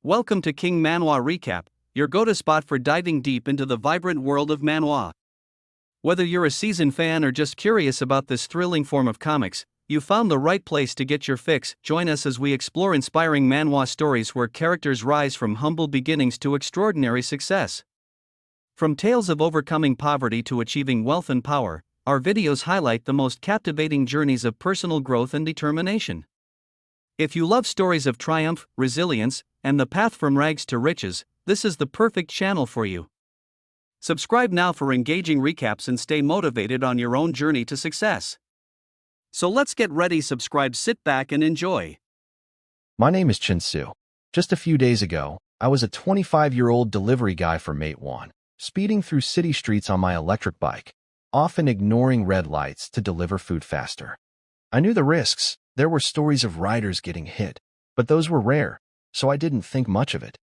Welcome to King Manhwa Recap, your go-to spot for diving deep into the vibrant world of manhwa. Whether you're a seasoned fan or just curious about this thrilling form of comics, you found the right place to get your fix. Join us as we explore inspiring manhwa stories where characters rise from humble beginnings to extraordinary success. From tales of overcoming poverty to achieving wealth and power, our videos highlight the most captivating journeys of personal growth and determination. If you love stories of triumph, resilience, and the path from rags to riches, this is the perfect channel for you. Subscribe now for engaging recaps and stay motivated on your own journey to success. So let's get ready, subscribe, sit back and enjoy. My name is Chin-Su. Just a few days ago, I was a 25-year-old delivery guy for Webtoon, speeding through city streets on my electric bike, often ignoring red lights to deliver food faster. I knew the risks. There were stories of riders getting hit, but those were rare, so I didn't think much of it.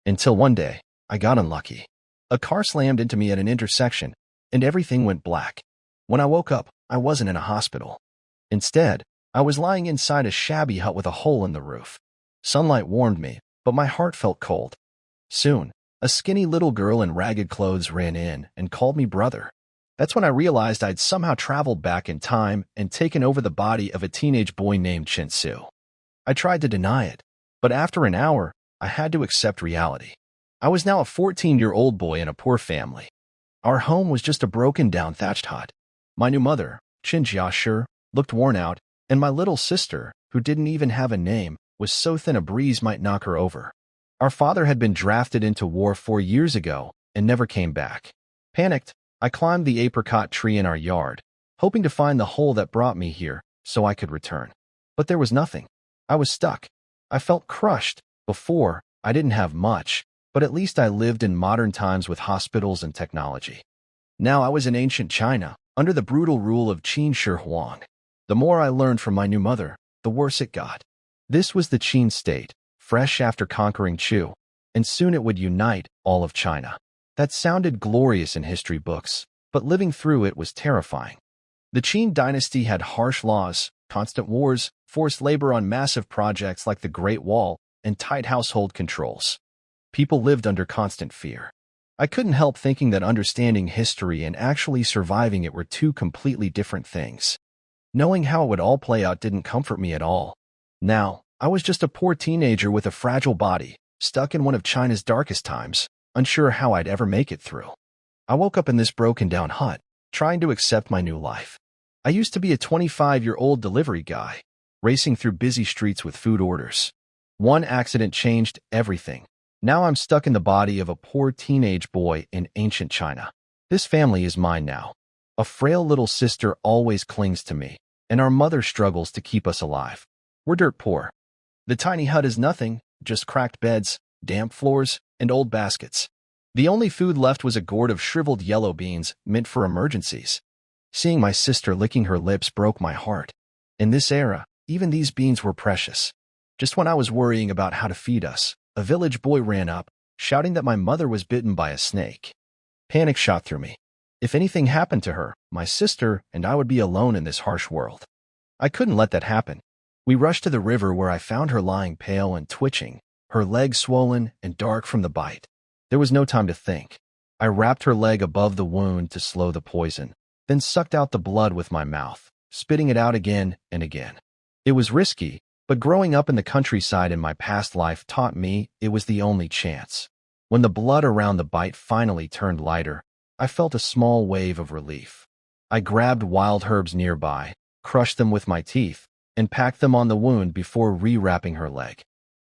Until one day, I got unlucky. A car slammed into me at an intersection, and everything went black. When I woke up, I wasn't in a hospital. Instead, I was lying inside a shabby hut with a hole in the roof. Sunlight warmed me, but my heart felt cold. Soon, a skinny little girl in ragged clothes ran in and called me brother. That's when I realized I'd somehow traveled back in time and taken over the body of a teenage boy named Chin-Su. I tried to deny it, but after an hour, I had to accept reality. I was now a 14-year-old boy in a poor family. Our home was just a broken-down thatched hut. My new mother, Chin Jia, looked worn out, and my little sister, who didn't even have a name, was so thin a breeze might knock her over. Our father had been drafted into war 4 years ago and never came back. Panicked, I climbed the apricot tree in our yard, hoping to find the hole that brought me here so I could return. But there was nothing. I was stuck. I felt crushed. Before, I didn't have much, but at least I lived in modern times with hospitals and technology. Now I was in ancient China, under the brutal rule of Qin Shi Huang. The more I learned from my new mother, the worse it got. This was the Qin state, fresh after conquering Chu, and soon it would unite all of China. That sounded glorious in history books, but living through it was terrifying. The Qin dynasty had harsh laws, constant wars, forced labor on massive projects like the Great Wall, and tight household controls. People lived under constant fear. I couldn't help thinking that understanding history and actually surviving it were two completely different things. Knowing how it would all play out didn't comfort me at all. Now, I was just a poor teenager with a fragile body, stuck in one of China's darkest times, unsure how I'd ever make it through. I woke up in this broken-down hut, trying to accept my new life. I used to be a 25-year-old delivery guy, racing through busy streets with food orders. One accident changed everything. Now I'm stuck in the body of a poor teenage boy in ancient China. This family is mine now. A frail little sister always clings to me, and our mother struggles to keep us alive. We're dirt poor. The tiny hut is nothing, just cracked beds, damp floors, and old baskets. The only food left was a gourd of shriveled yellow beans meant for emergencies. Seeing my sister licking her lips broke my heart. In this era, even these beans were precious. Just when I was worrying about how to feed us, a village boy ran up, shouting that my mother was bitten by a snake. Panic shot through me. If anything happened to her, my sister and I would be alone in this harsh world. I couldn't let that happen. We rushed to the river where I found her lying pale and twitching, her legs swollen and dark from the bite. There was no time to think. I wrapped her leg above the wound to slow the poison, then sucked out the blood with my mouth, spitting it out again and again. It was risky, but growing up in the countryside in my past life taught me it was the only chance. When the blood around the bite finally turned lighter, I felt a small wave of relief. I grabbed wild herbs nearby, crushed them with my teeth, and packed them on the wound before rewrapping her leg.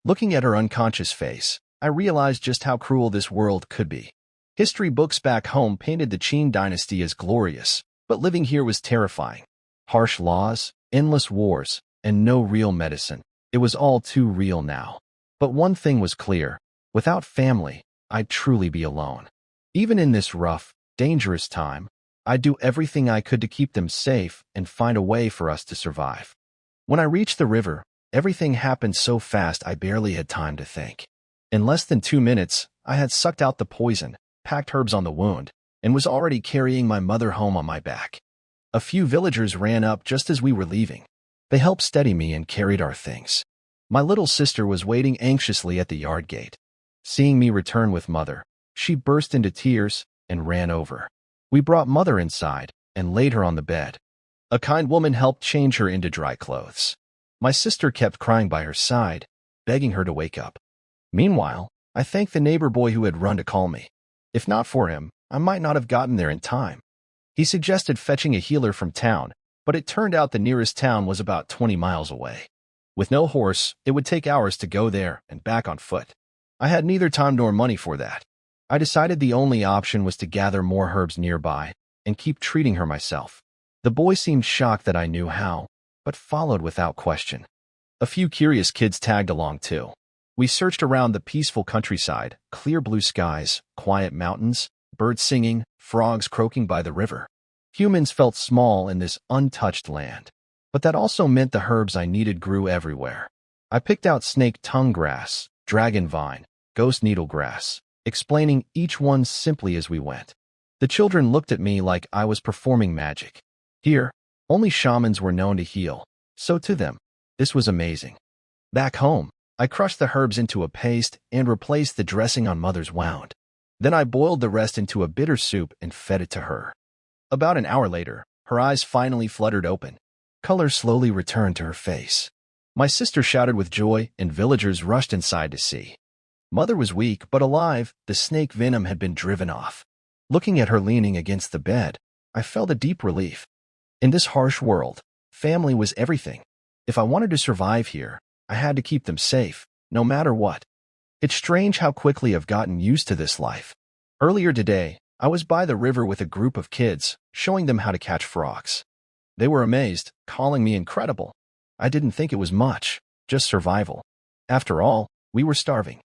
Looking at her unconscious face, I realized just how cruel this world could be. History books back home painted the Qin dynasty as glorious, but living here was terrifying. Harsh laws, endless wars, and no real medicine. It was all too real now. But one thing was clear. Without family, I'd truly be alone. Even in this rough, dangerous time, I'd do everything I could to keep them safe and find a way for us to survive. When I reached the river, everything happened so fast I barely had time to think. In less than 2 minutes, I had sucked out the poison, packed herbs on the wound, and was already carrying my mother home on my back. A few villagers ran up just as we were leaving. They helped steady me and carried our things. My little sister was waiting anxiously at the yard gate. Seeing me return with Mother, she burst into tears and ran over. We brought Mother inside and laid her on the bed. A kind woman helped change her into dry clothes. My sister kept crying by her side, begging her to wake up. Meanwhile, I thanked the neighbor boy who had run to call me. If not for him, I might not have gotten there in time. He suggested fetching a healer from town, but it turned out the nearest town was about 20 miles away. With no horse, it would take hours to go there and back on foot. I had neither time nor money for that. I decided the only option was to gather more herbs nearby and keep treating her myself. The boy seemed shocked that I knew how, but followed without question. A few curious kids tagged along too. We searched around the peaceful countryside, clear blue skies, quiet mountains, birds singing, frogs croaking by the river. Humans felt small in this untouched land. But that also meant the herbs I needed grew everywhere. I picked out snake tongue grass, dragon vine, ghost needle grass, explaining each one simply as we went. The children looked at me like I was performing magic. Here, only shamans were known to heal, so to them, this was amazing. Back home, I crushed the herbs into a paste and replaced the dressing on Mother's wound. Then I boiled the rest into a bitter soup and fed it to her. About an hour later, her eyes finally fluttered open. Color slowly returned to her face. My sister shouted with joy, and villagers rushed inside to see. Mother was weak but alive. The snake venom had been driven off. Looking at her leaning against the bed, I felt a deep relief. In this harsh world, family was everything. If I wanted to survive here, I had to keep them safe, no matter what. It's strange how quickly I've gotten used to this life. Earlier today, I was by the river with a group of kids, showing them how to catch frogs. They were amazed, calling me incredible. I didn't think it was much, just survival. After all, we were starving.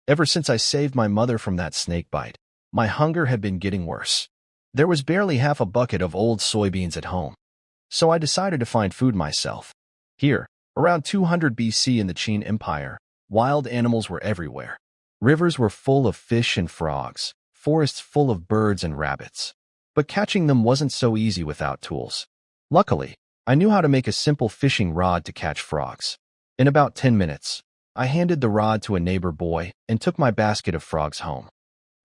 Ever since I saved my mother from that snake bite, my hunger had been getting worse. There was barely half a bucket of old soybeans at home. So I decided to find food myself. Here, around 200 BC in the Qin Empire, wild animals were everywhere. Rivers were full of fish and frogs, forests full of birds and rabbits. But catching them wasn't so easy without tools. Luckily, I knew how to make a simple fishing rod to catch frogs. In about 10 minutes, I handed the rod to a neighbor boy and took my basket of frogs home.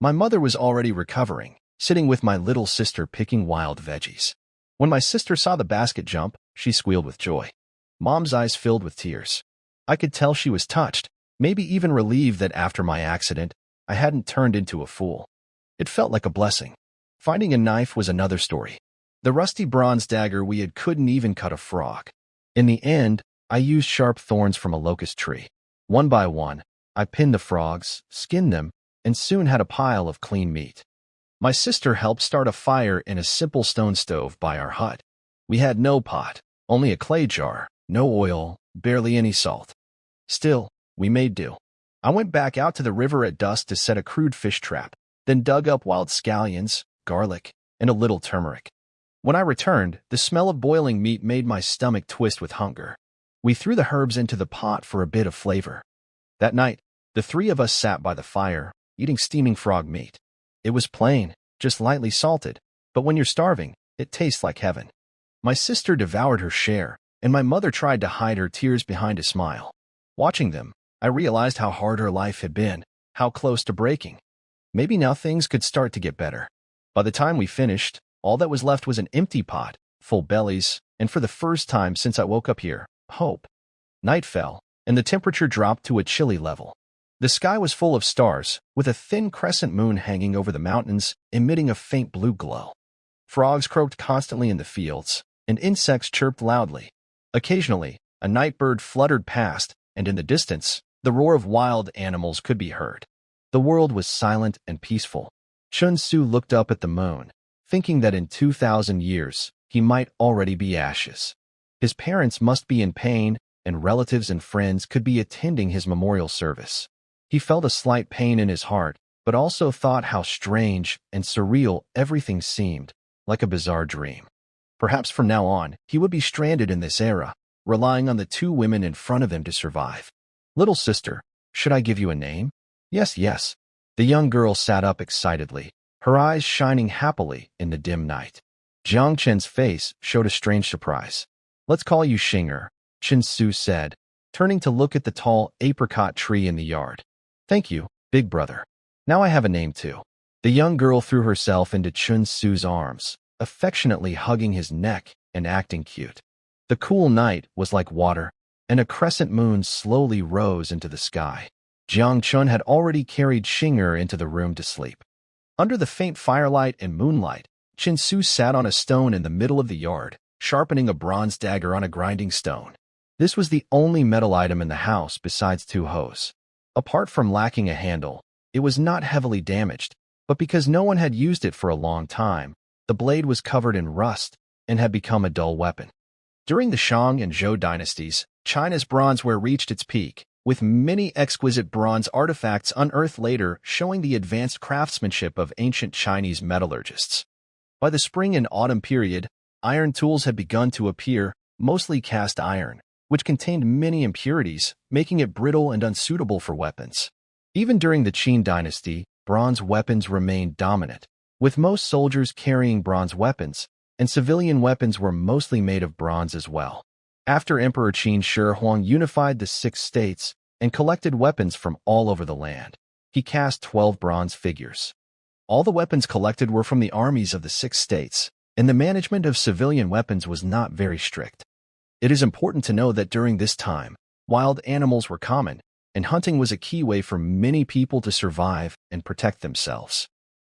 My mother was already recovering, sitting with my little sister picking wild veggies. When my sister saw the basket jump, she squealed with joy. Mom's eyes filled with tears. I could tell she was touched, maybe even relieved that after my accident, I hadn't turned into a fool. It felt like a blessing. Finding a knife was another story. The rusty bronze dagger we had couldn't even cut a frog. In the end, I used sharp thorns from a locust tree. One by one, I pinned the frogs, skinned them, and soon had a pile of clean meat. My sister helped start a fire in a simple stone stove by our hut. We had no pot, only a clay jar, no oil, barely any salt. Still, we made do. I went back out to the river at dusk to set a crude fish trap, then dug up wild scallions, garlic, and a little turmeric. When I returned, the smell of boiling meat made my stomach twist with hunger. We threw the herbs into the pot for a bit of flavor. That night, the three of us sat by the fire, eating steaming frog meat. It was plain, just lightly salted, but when you're starving, it tastes like heaven. My sister devoured her share, and my mother tried to hide her tears behind a smile. Watching them, I realized how hard her life had been, how close to breaking. Maybe now things could start to get better. By the time we finished, all that was left was an empty pot, full bellies, and for the first time since I woke up here, hope. Night fell, and the temperature dropped to a chilly level. The sky was full of stars, with a thin crescent moon hanging over the mountains, emitting a faint blue glow. Frogs croaked constantly in the fields, and insects chirped loudly. Occasionally, a night bird fluttered past, and in the distance, the roar of wild animals could be heard. The world was silent and peaceful. Chun-Su looked up at the moon, thinking that in 2,000 years, he might already be ashes. His parents must be in pain, and relatives and friends could be attending his memorial service. He felt a slight pain in his heart, but also thought how strange and surreal everything seemed, like a bizarre dream. Perhaps from now on, he would be stranded in this era, relying on the two women in front of him to survive. Little sister, should I give you a name? Yes, yes. The young girl sat up excitedly, her eyes shining happily in the dim night. Jiang Chen's face showed a strange surprise. Let's call you Xinger, Chun-Su said, turning to look at the tall apricot tree in the yard. Thank you, big brother. Now I have a name too. The young girl threw herself into Chun-Su's arms, affectionately hugging his neck and acting cute. The cool night was like water, and a crescent moon slowly rose into the sky. Jiang Chun had already carried Xing'er into the room to sleep. Under the faint firelight and moonlight, Chun-Su sat on a stone in the middle of the yard, sharpening a bronze dagger on a grinding stone. This was the only metal item in the house besides two hoes. Apart from lacking a handle, it was not heavily damaged, but because no one had used it for a long time, the blade was covered in rust and had become a dull weapon. During the Shang and Zhou dynasties, China's bronzeware reached its peak, with many exquisite bronze artifacts unearthed later showing the advanced craftsmanship of ancient Chinese metallurgists. By the spring and autumn period, iron tools had begun to appear, mostly cast iron, which contained many impurities, making it brittle and unsuitable for weapons. Even during the Qin dynasty, bronze weapons remained dominant, with most soldiers carrying bronze weapons, and civilian weapons were mostly made of bronze as well. After Emperor Qin Shi Huang unified the 6 states and collected weapons from all over the land, he cast 12 bronze figures. All the weapons collected were from the armies of the 6 states, and the management of civilian weapons was not very strict. It is important to know that during this time, wild animals were common, and hunting was a key way for many people to survive and protect themselves.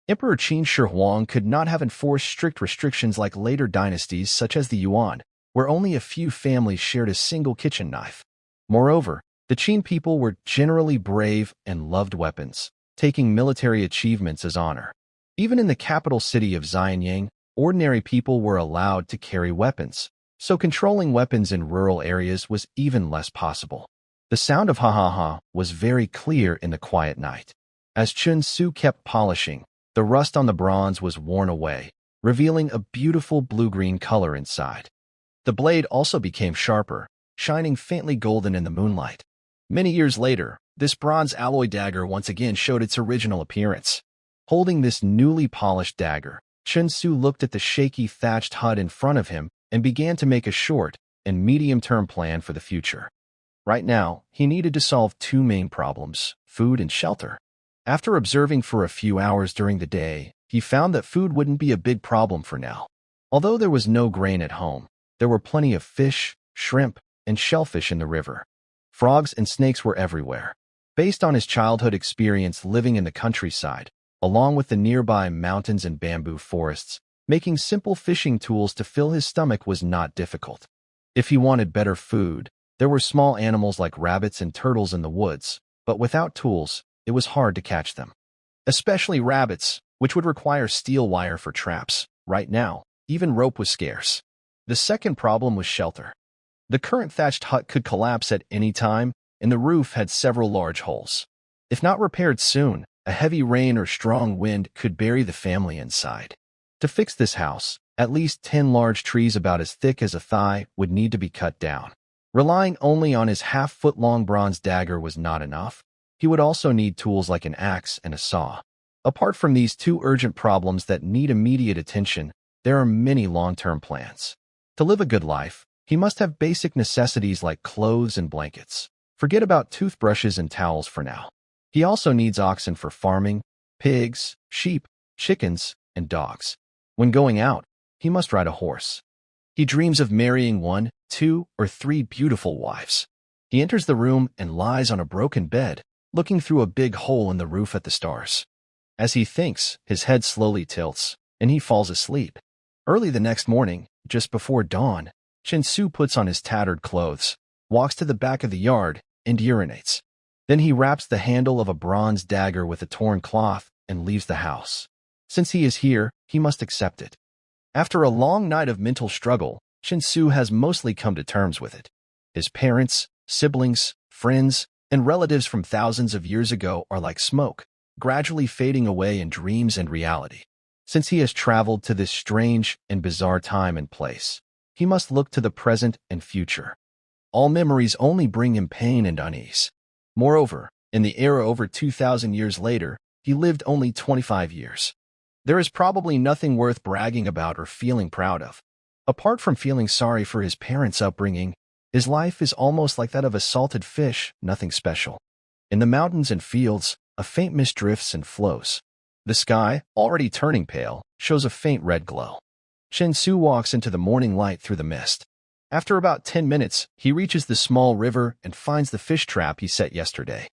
Emperor Qin Shi Huang could not have enforced strict restrictions like later dynasties such as the Yuan, where only a few families shared a single kitchen knife. Moreover, the Qin people were generally brave and loved weapons, taking military achievements as honor. Even in the capital city of Xianyang, ordinary people were allowed to carry weapons, so controlling weapons in rural areas was even less possible. The sound of ha-ha-ha was very clear in the quiet night. As Chun-Su kept polishing, the rust on the bronze was worn away, revealing a beautiful blue-green color inside. The blade also became sharper, shining faintly golden in the moonlight. Many years later, this bronze alloy dagger once again showed its original appearance. Holding this newly polished dagger, Chun-Su looked at the shaky thatched hut in front of him and began to make a short and medium-term plan for the future. Right now, he needed to solve 2 main problems: food and shelter. After observing for a few hours during the day, he found that food wouldn't be a big problem for now. Although there was no grain at home, there were plenty of fish, shrimp, and shellfish in the river. Frogs and snakes were everywhere. Based on his childhood experience living in the countryside, along with the nearby mountains and bamboo forests, making simple fishing tools to fill his stomach was not difficult. If he wanted better food, there were small animals like rabbits and turtles in the woods, but without tools, it was hard to catch them. Especially rabbits, which would require steel wire for traps. Right now, even rope was scarce. The second problem was shelter. The current thatched hut could collapse at any time, and the roof had several large holes. If not repaired soon, a heavy rain or strong wind could bury the family inside. To fix this house, at least 10 large trees about as thick as a thigh would need to be cut down. Relying only on his half-foot-long bronze dagger was not enough. He would also need tools like an axe and a saw. Apart from these 2 urgent problems that need immediate attention, there are many long-term plans. To live a good life, he must have basic necessities like clothes and blankets. Forget about toothbrushes and towels for now. He also needs oxen for farming, pigs, sheep, chickens, and dogs. When going out, he must ride a horse. He dreams of marrying 1, 2, or 3 beautiful wives. He enters the room and lies on a broken bed, looking through a big hole in the roof at the stars. As he thinks, his head slowly tilts, and he falls asleep. Early the next morning, just before dawn, Chun-Su puts on his tattered clothes, walks to the back of the yard, and urinates. Then he wraps the handle of a bronze dagger with a torn cloth and leaves the house. Since he is here, he must accept it. After a long night of mental struggle, Chun-Su has mostly come to terms with it. His parents, siblings, friends, and relatives from thousands of years ago are like smoke, gradually fading away in dreams and reality. Since he has traveled to this strange and bizarre time and place, he must look to the present and future. All memories only bring him pain and unease. Moreover, in the era over 2,000 years later, he lived only 25 years. There is probably nothing worth bragging about or feeling proud of. Apart from feeling sorry for his parents' upbringing, His life is almost like that of a salted fish, nothing special. In the mountains and fields, a faint mist drifts and flows. The sky, already turning pale, shows a faint red glow. Chin-Su walks into the morning light through the mist. After about 10 minutes, he reaches the small river and finds the fish trap he set yesterday.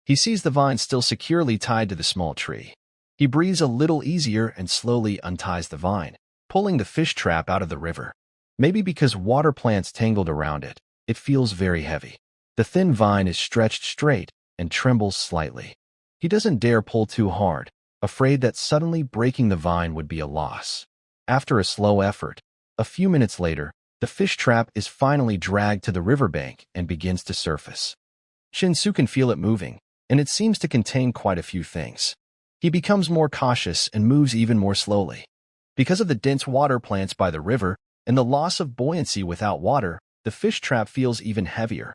He sees the vine still securely tied to the small tree. He breathes a little easier and slowly unties the vine, pulling the fish trap out of the river. Maybe because water plants tangled around it, it feels very heavy. The thin vine is stretched straight and trembles slightly. He doesn't dare pull too hard, afraid that suddenly breaking the vine would be a loss. After a slow effort, a few minutes later, the fish trap is finally dragged to the riverbank and begins to surface. Chin-Su can feel it moving, and it seems to contain quite a few things. He becomes more cautious and moves even more slowly. Because of the dense water plants by the river and the loss of buoyancy without water, the fish trap feels even heavier.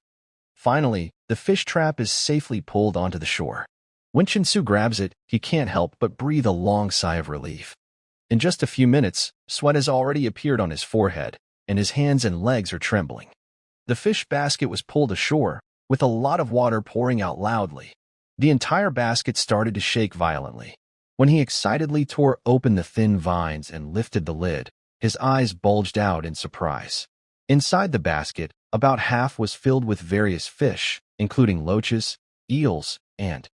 Finally, the fish trap is safely pulled onto the shore. When Chin-Su grabs it, he can't help but breathe a long sigh of relief. In just a few minutes, sweat has already appeared on his forehead, and his hands and legs are trembling. The fish basket was pulled ashore, with a lot of water pouring out loudly. The entire basket started to shake violently. When he excitedly tore open the thin vines and lifted the lid, his eyes bulged out in surprise. Inside the basket, about half was filled with various fish, including loaches, eels, and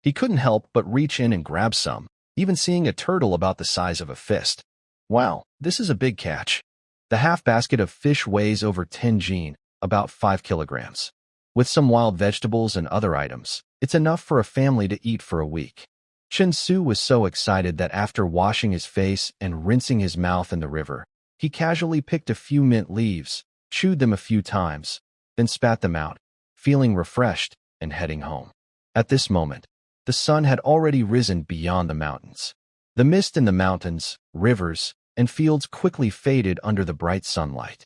he couldn't help but reach in and grab some, even seeing a turtle about the size of a fist. Wow, this is a big catch. The half basket of fish weighs over 10 jin, about 5 kilograms. With some wild vegetables and other items, it's enough for a family to eat for a week. Chin-Su was so excited that after washing his face and rinsing his mouth in the river, he casually picked a few mint leaves, chewed them a few times, then spat them out, feeling refreshed and heading home. At this moment, the sun had already risen beyond the mountains. The mist in the mountains, rivers, and fields quickly faded under the bright sunlight.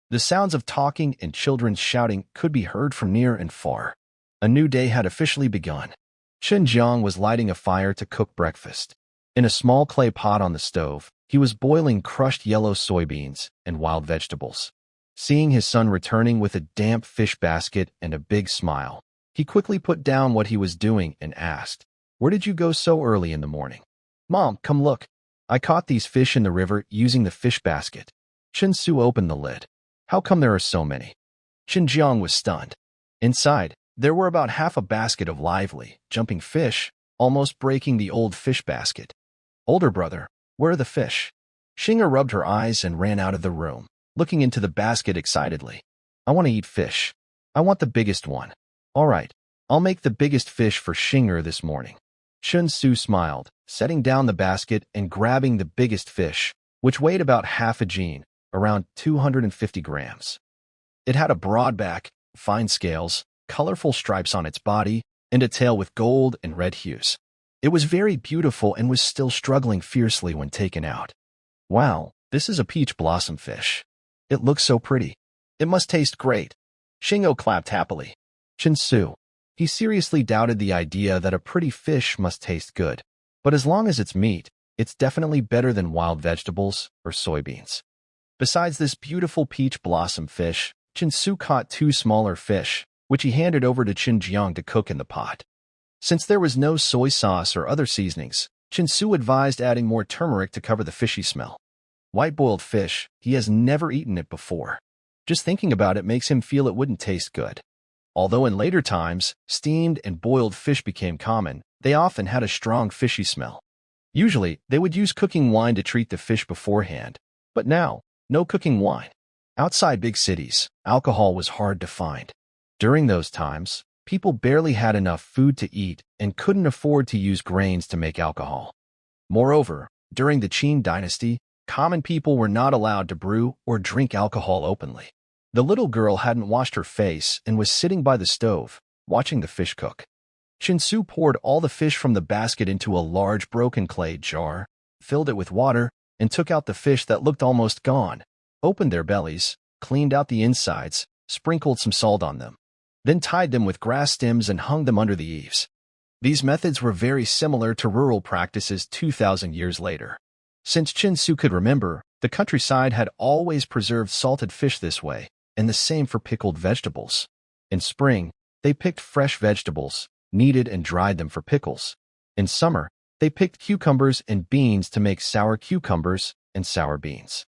The sounds of talking and children shouting could be heard from near and far. A new day had officially begun. Chen Jiang was lighting a fire to cook breakfast. In a small clay pot on the stove, he was boiling crushed yellow soybeans and wild vegetables. Seeing his son returning with a damp fish basket and a big smile, he quickly put down what he was doing and asked, "Where did you go so early in the morning?" "Mom, come look. I caught these fish in the river using the fish basket." Chin-Su opened the lid. "How come there are so many?" Chen Jiang was stunned. Inside, there were about half a basket of lively, jumping fish, almost breaking the old fish basket. "Older brother, where are the fish?" Xing'er rubbed her eyes and ran out of the room, looking into the basket excitedly. "I want to eat fish. I want the biggest one." "All right, I'll make the biggest fish for Xing'er this morning." Chin-Su smiled, setting down the basket and grabbing the biggest fish, which weighed about half a jin, around 250 grams. It had a broad back, fine scales, colorful stripes on its body, and a tail with gold and red hues. It was very beautiful and was still struggling fiercely when taken out. "Wow, this is a peach blossom fish. It looks so pretty. It must taste great." Xing'er clapped happily. Chin-Su, he seriously doubted the idea that a pretty fish must taste good. But as long as it's meat, it's definitely better than wild vegetables or soybeans. Besides this beautiful peach blossom fish, Chin-Su caught 2 smaller fish, which he handed over to Chen Jiang to cook in the pot. Since there was no soy sauce or other seasonings, Chin-Su advised adding more turmeric to cover the fishy smell. White-boiled fish, he has never eaten it before. Just thinking about it makes him feel it wouldn't taste good. Although in later times, steamed and boiled fish became common, they often had a strong fishy smell. Usually, they would use cooking wine to treat the fish beforehand, but now, no cooking wine. Outside big cities, alcohol was hard to find. During those times, people barely had enough food to eat and couldn't afford to use grains to make alcohol. Moreover, during the Qin dynasty, common people were not allowed to brew or drink alcohol openly. The little girl hadn't washed her face and was sitting by the stove, watching the fish cook. Chin-Su poured all the fish from the basket into a large broken clay jar, filled it with water, and took out the fish that looked almost gone, opened their bellies, cleaned out the insides, sprinkled some salt on them, then tied them with grass stems and hung them under the eaves. These methods were very similar to rural practices 2,000 years later. Since Chin-Su could remember, the countryside had always preserved salted fish this way, and the same for pickled vegetables. In spring, they picked fresh vegetables, kneaded and dried them for pickles. In summer, they picked cucumbers and beans to make sour cucumbers and sour beans.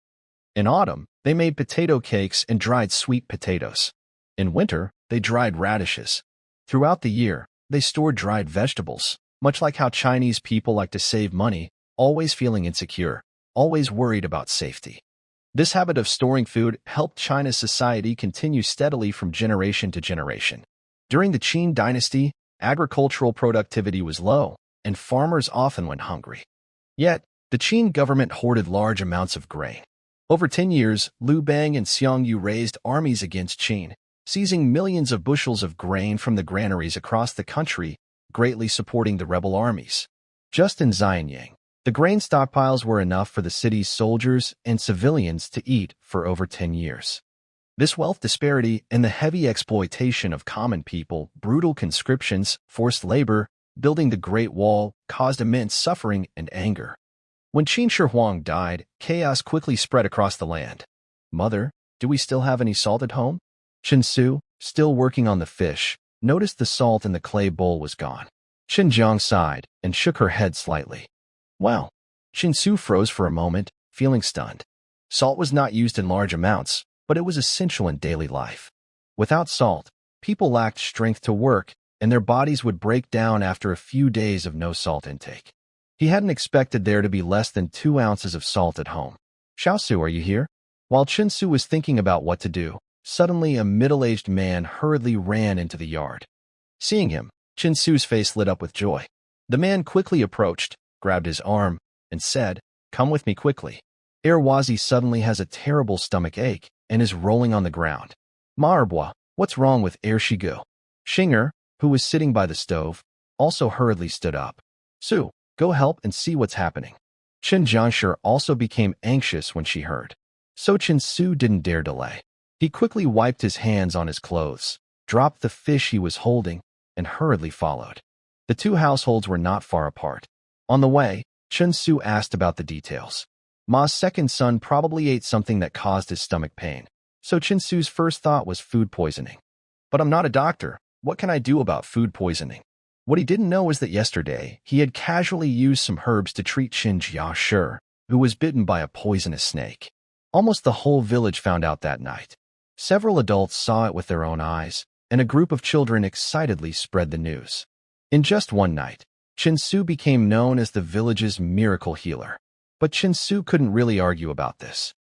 In autumn, they made potato cakes and dried sweet potatoes. In winter, they dried radishes. Throughout the year, they stored dried vegetables, much like how Chinese people like to save money, always feeling insecure, always worried about safety. This habit of storing food helped China's society continue steadily from generation to generation. During the Qin dynasty, agricultural productivity was low, and farmers often went hungry. Yet, the Qin government hoarded large amounts of grain. Over 10 years, Liu Bang and Xiong Yu raised armies against Qin, seizing millions of bushels of grain from the granaries across the country, greatly supporting the rebel armies. Just in Xianyang, the grain stockpiles were enough for the city's soldiers and civilians to eat for over 10 years. This wealth disparity and the heavy exploitation of common people, brutal conscriptions, forced labor, building the Great Wall, caused immense suffering and anger. When Qin Shi Huang died, chaos quickly spread across the land. "Mother, do we still have any salt at home?" Chen Su, still working on the fish, noticed the salt in the clay bowl was gone. Chen Jiang sighed and shook her head slightly. "Well." Chen Su froze for a moment, feeling stunned. Salt was not used in large amounts, but it was essential in daily life. Without salt, people lacked strength to work, and their bodies would break down after a few days of no salt intake. He hadn't expected there to be less than 2 ounces of salt at home. "Xiaosu, are you here?" While Chen Su was thinking about what to do, suddenly a middle-aged man hurriedly ran into the yard. Seeing him, Chen Su's face lit up with joy. The man quickly approached, grabbed his arm, and said, "Come with me quickly. Wazi suddenly has a terrible stomach ache and is rolling on the ground." "Marbwa, what's wrong with Shigu?" Xinger, who was sitting by the stove, also hurriedly stood up. "Su, go help and see what's happening." Chen Jiangshi also became anxious when she heard. So Chen Su didn't dare delay. He quickly wiped his hands on his clothes, dropped the fish he was holding, and hurriedly followed. The two households were not far apart. On the way, Chen Su asked about the details. Ma's second son probably ate something that caused his stomach pain, so Chen Su's first thought was food poisoning. "But I'm not a doctor. What can I do about food poisoning?" What he didn't know was that yesterday, he had casually used some herbs to treat Qin Jiashi, who was bitten by a poisonous snake. Almost the whole village found out that night. Several adults saw it with their own eyes, and a group of children excitedly spread the news. In just one night, Chen Su became known as the village's miracle healer. But Chen Su couldn't really argue about this.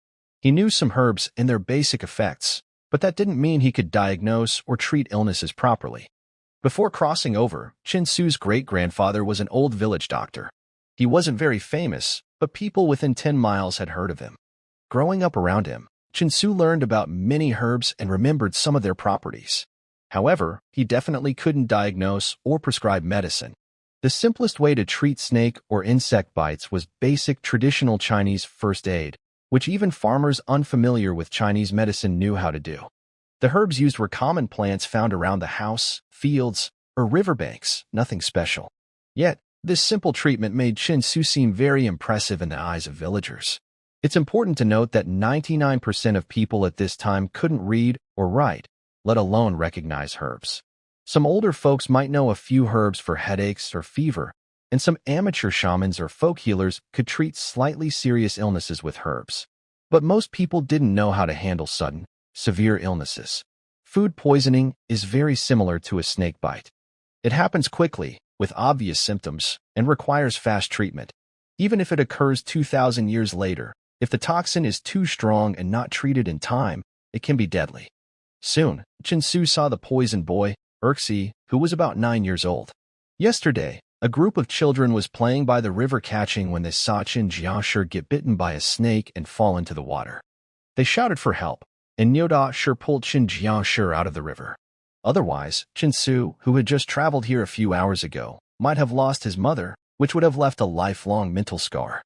He knew some herbs and their basic effects, but that didn't mean he could diagnose or treat illnesses properly. Before crossing over, Chen Su's great-grandfather was an old village doctor. He wasn't very famous, but people within 10 miles had heard of him. Growing up around him, Chen Su learned about many herbs and remembered some of their properties. However, he definitely couldn't diagnose or prescribe medicine. The simplest way to treat snake or insect bites was basic traditional Chinese first aid, which even farmers unfamiliar with Chinese medicine knew how to do. The herbs used were common plants found around the house, fields, or riverbanks, nothing special. Yet, this simple treatment made Chen Su seem very impressive in the eyes of villagers. It's important to note that 99% of people at this time couldn't read or write, let alone recognize herbs. Some older folks might know a few herbs for headaches or fever, and some amateur shamans or folk healers could treat slightly serious illnesses with herbs. But most people didn't know how to handle sudden, severe illnesses. Food poisoning is very similar to a snake bite. It happens quickly, with obvious symptoms, and requires fast treatment. Even if it occurs 2,000 years later, if the toxin is too strong and not treated in time, it can be deadly. Soon, Chen Su saw the poisoned boy, Erxi, who was about 9 years old. Yesterday, a group of children was playing by the river catching when they saw Qin Jiashi get bitten by a snake and fall into the water. They shouted for help, and Nyoda Shi pulled Qin Jiashi out of the river. Otherwise, Chen Su, who had just traveled here a few hours ago, might have lost his mother, which would have left a lifelong mental scar.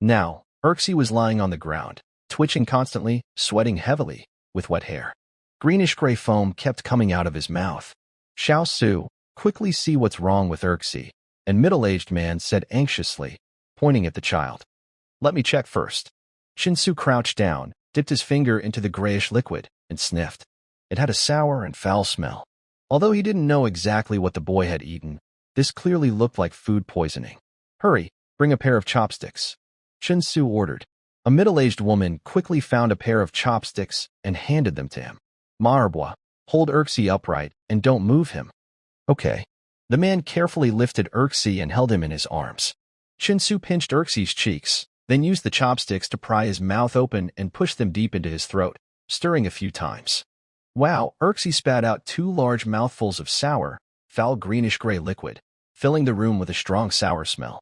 Now, Erxi was lying on the ground, twitching constantly, sweating heavily, with wet hair. Greenish-gray foam kept coming out of his mouth. Xiao Su, quickly see what's wrong with Erxi, and middle-aged man said anxiously, pointing at the child. "Let me check first." Chen Su crouched down, dipped his finger into the grayish liquid, and sniffed. It had a sour and foul smell. Although he didn't know exactly what the boy had eaten, this clearly looked like food poisoning. "Hurry, bring a pair of chopsticks," Chin-Su ordered. A middle-aged woman quickly found a pair of chopsticks and handed them to him. "Marbwa, hold Urxi upright and don't move him." "Okay." The man carefully lifted Urxi and held him in his arms. Chin-Su pinched Urxi's cheeks, then used the chopsticks to pry his mouth open and push them deep into his throat, stirring a few times. Wow, Urxi spat out 2 large mouthfuls of sour, foul greenish-gray liquid, filling the room with a strong sour smell.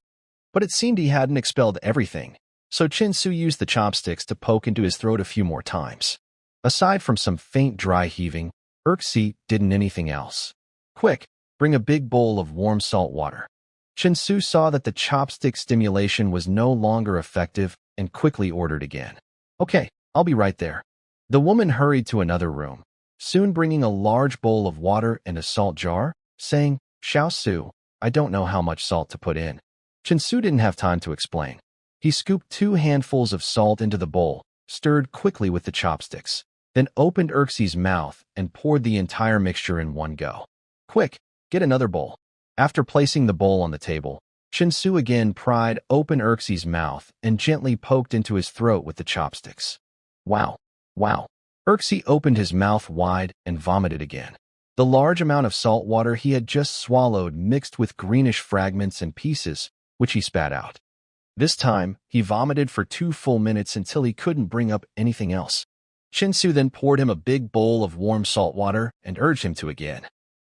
But it seemed he hadn't expelled everything, so Chin-Su used the chopsticks to poke into his throat a few more times. Aside from some faint dry heaving, Urxi didn't anything else. "Quick, bring a big bowl of warm salt water." Chin-Su saw that the chopstick stimulation was no longer effective and quickly ordered again. "Okay, I'll be right there." The woman hurried to another room, soon bringing a large bowl of water and a salt jar, saying, "Xiao-Su, I don't know how much salt to put in." Chin-Su didn't have time to explain. He scooped 2 handfuls of salt into the bowl, stirred quickly with the chopsticks, then opened Urxi's mouth and poured the entire mixture in one go. "Quick, get another bowl." After placing the bowl on the table, Chin-Su again pried open Urxi's mouth and gently poked into his throat with the chopsticks. Wow, wow. Urxi opened his mouth wide and vomited again. The large amount of salt water he had just swallowed mixed with greenish fragments and pieces, which he spat out. This time, he vomited for 2 full minutes until he couldn't bring up anything else. Chin-Su then poured him a big bowl of warm salt water and urged him to again.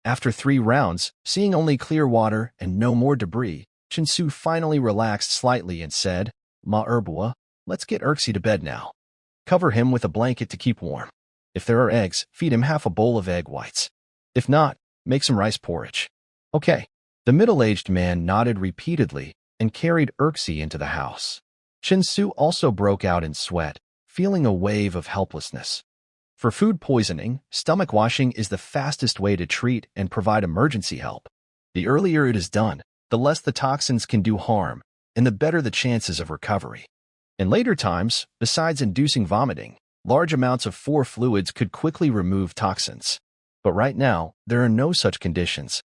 After 3 rounds, seeing only clear water and no more debris, Chin-Su finally relaxed slightly and said, "Ma-Erbua, let's get Urxi to bed now. Cover him with a blanket to keep warm. If there are eggs, feed him half a bowl of egg whites. If not, make some rice porridge." "Okay." The middle-aged man nodded repeatedly and carried Urxi into the house. Chin-Su also broke out in sweat, feeling a wave of helplessness. For food poisoning, stomach washing is the fastest way to treat and provide emergency help. The earlier it is done, the less the toxins can do harm, and the better the chances of recovery. In later times, besides inducing vomiting, large amounts of 4 fluids could quickly remove toxins. But right now, there are no such conditions.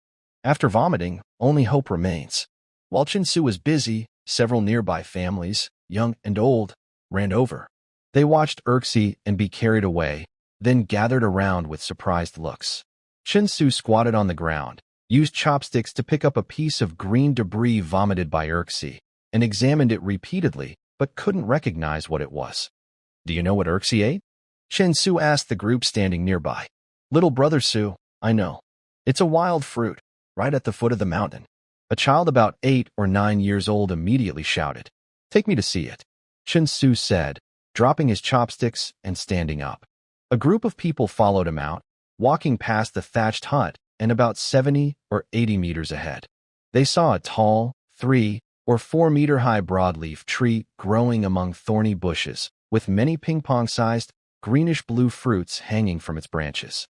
After vomiting, only hope remains. While Chin-Su was busy, several nearby families, young and old, ran over. They watched Urxi and be carried away, then gathered around with surprised looks. Chin-Su squatted on the ground, used chopsticks to pick up a piece of green debris vomited by Urxi, and examined it repeatedly, but couldn't recognize what it was. "Do you know what Urxi ate?" Chin-Su asked the group standing nearby. "Little brother Su, I know. It's a wild fruit, right at the foot of the mountain." A child about 8 or 9 years old immediately shouted, "Take me to see it," Chin-Su said, dropping his chopsticks and standing up. A group of people followed him out, walking past the thatched hut and about 70 or 80 meters ahead. They saw a tall, 3 or 4 meter high broadleaf tree growing among thorny bushes, with many ping-pong-sized, greenish-blue fruits hanging from its branches.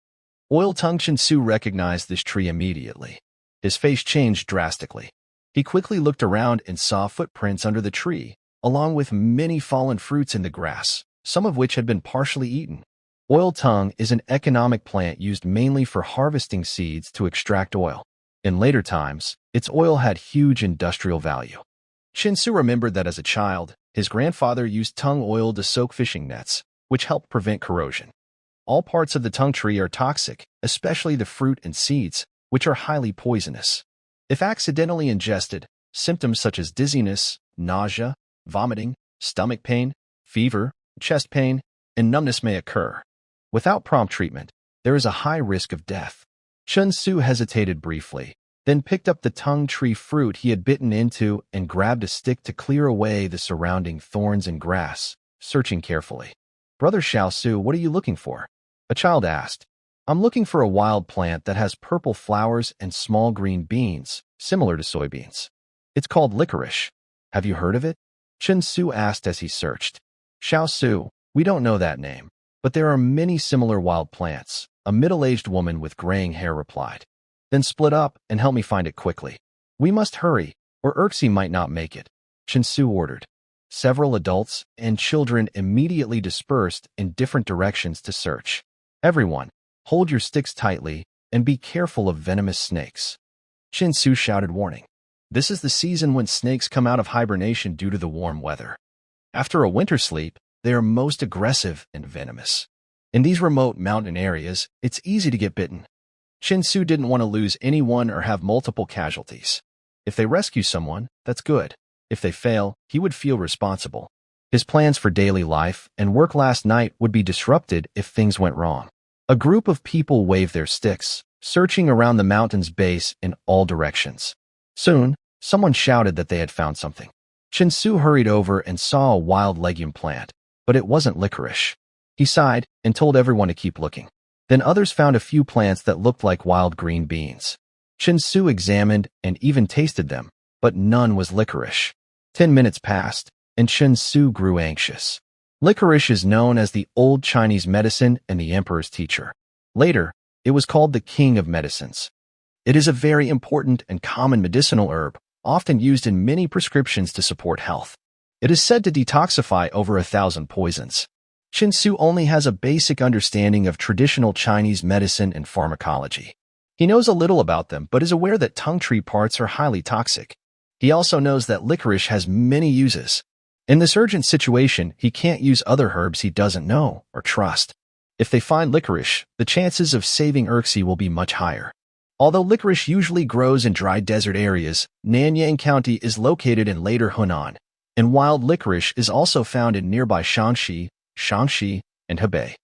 Oil-tongued Chin-Su recognized this tree immediately. His face changed drastically. He quickly looked around and saw footprints under the tree, along with many fallen fruits in the grass, some of which had been partially eaten. Oil-tongue is an economic plant used mainly for harvesting seeds to extract oil. In later times, its oil had huge industrial value. Chin-Su remembered that as a child, his grandfather used tongue oil to soak fishing nets, which helped prevent corrosion. All parts of the tongue tree are toxic, especially the fruit and seeds, which are highly poisonous. If accidentally ingested, symptoms such as dizziness, nausea, vomiting, stomach pain, fever, chest pain, and numbness may occur. Without prompt treatment, there is a high risk of death. Chin-Su hesitated briefly, then picked up the tongue tree fruit he had bitten into and grabbed a stick to clear away the surrounding thorns and grass, searching carefully. "Brother Xiao-Su, what are you looking for?" a child asked. "I'm looking for a wild plant that has purple flowers and small green beans, similar to soybeans. It's called licorice. Have you heard of it?" Chin-Su asked as he searched. "Xiao-Su, we don't know that name, but there are many similar wild plants," a middle-aged woman with graying hair replied. "Then split up and help me find it quickly. We must hurry, or Urxi might not make it," Chin-Su ordered. Several adults and children immediately dispersed in different directions to search. Everyone, hold your sticks tightly and be careful of venomous snakes. Chin-su shouted warning. This is the season when snakes come out of hibernation due to the warm weather. After a winter sleep, they are most aggressive and venomous. In these remote mountain areas, it's easy to get bitten. Chin-su didn't want to lose anyone or have multiple casualties. If they rescue someone, that's good. If they fail, he would feel responsible. His plans for daily life and work last night would be disrupted if things went wrong. A group of people waved their sticks, searching around the mountain's base in all directions. Soon, someone shouted that they had found something. Chin-su hurried over and saw a wild legume plant, but it wasn't licorice. He sighed and told everyone to keep looking. Then others found a few plants that looked like wild green beans. Chin-su examined and even tasted them, but none was licorice. 10 minutes passed, and Chin-su grew anxious. Licorice is known as the old Chinese medicine and the emperor's teacher. Later, it was called the king of medicines. It is a very important and common medicinal herb, often used in many prescriptions to support health. It is said to detoxify over 1,000 poisons. Chin-su only has a basic understanding of traditional Chinese medicine and pharmacology. He knows a little about them, but is aware that tongue tree parts are highly toxic. He also knows that licorice has many uses. In this urgent situation, he can't use other herbs he doesn't know or trust. If they find licorice, the chances of saving Urxi will be much higher. Although licorice usually grows in dry desert areas, Nanyang County is located in later Hunan, and wild licorice is also found in nearby Shaanxi, and Hebei.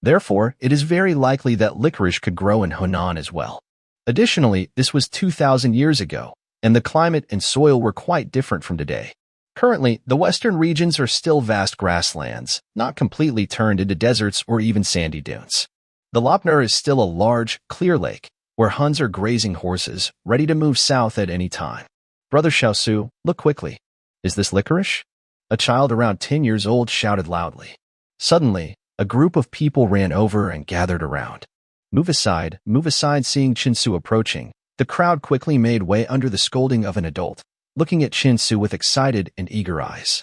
Therefore, it is very likely that licorice could grow in Hunan as well. Additionally, this was 2,000 years ago, and the climate and soil were quite different from today. Currently, the western regions are still vast grasslands, not completely turned into deserts or even sandy dunes. The Lopner is still a large, clear lake, where Huns are grazing horses, ready to move south at any time. Brother Xiaosu, look quickly. Is this licorice? A child around 10 years old shouted loudly. Suddenly, a group of people ran over and gathered around. Move aside, seeing Chin-su approaching. The crowd quickly made way under the scolding of an adult, looking at Chin-su with excited and eager eyes.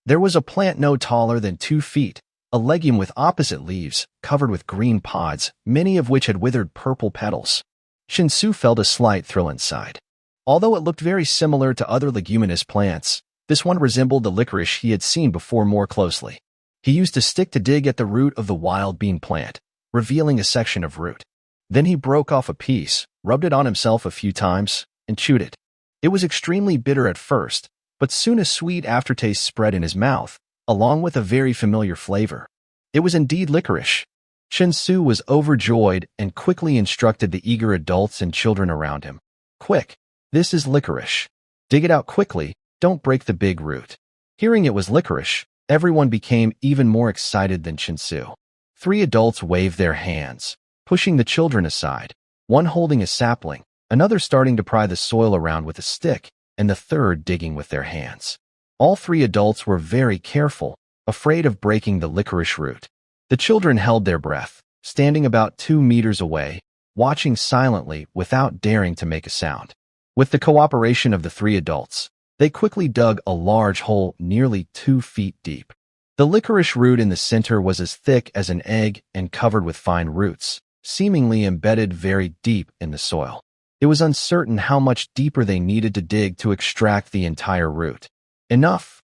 There was a plant no taller than 2 feet, a legume with opposite leaves, covered with green pods, many of which had withered purple petals. Chin-su felt a slight thrill inside. Although it looked very similar to other leguminous plants, this one resembled the licorice he had seen before more closely. He used a stick to dig at the root of the wild bean plant, revealing a section of root. Then he broke off a piece, rubbed it on himself a few times, and chewed it. It was extremely bitter at first, but soon a sweet aftertaste spread in his mouth, along with a very familiar flavor. It was indeed licorice. Chin-su was overjoyed and quickly instructed the eager adults and children around him. Quick, this is licorice. Dig it out quickly, don't break the big root. Hearing it was licorice, everyone became even more excited than Chin-su. 3 adults waved their hands, pushing the children aside, one holding a sapling, another starting to pry the soil around with a stick, and the third digging with their hands. All 3 adults were very careful, afraid of breaking the licorice root. The children held their breath, standing about 2 meters away, watching silently without daring to make a sound. With the cooperation of the 3 adults, they quickly dug a large hole nearly 2 feet deep. The licorice root in the center was as thick as an egg and covered with fine roots, seemingly embedded very deep in the soil. It was uncertain how much deeper they needed to dig to extract the entire root. Enough,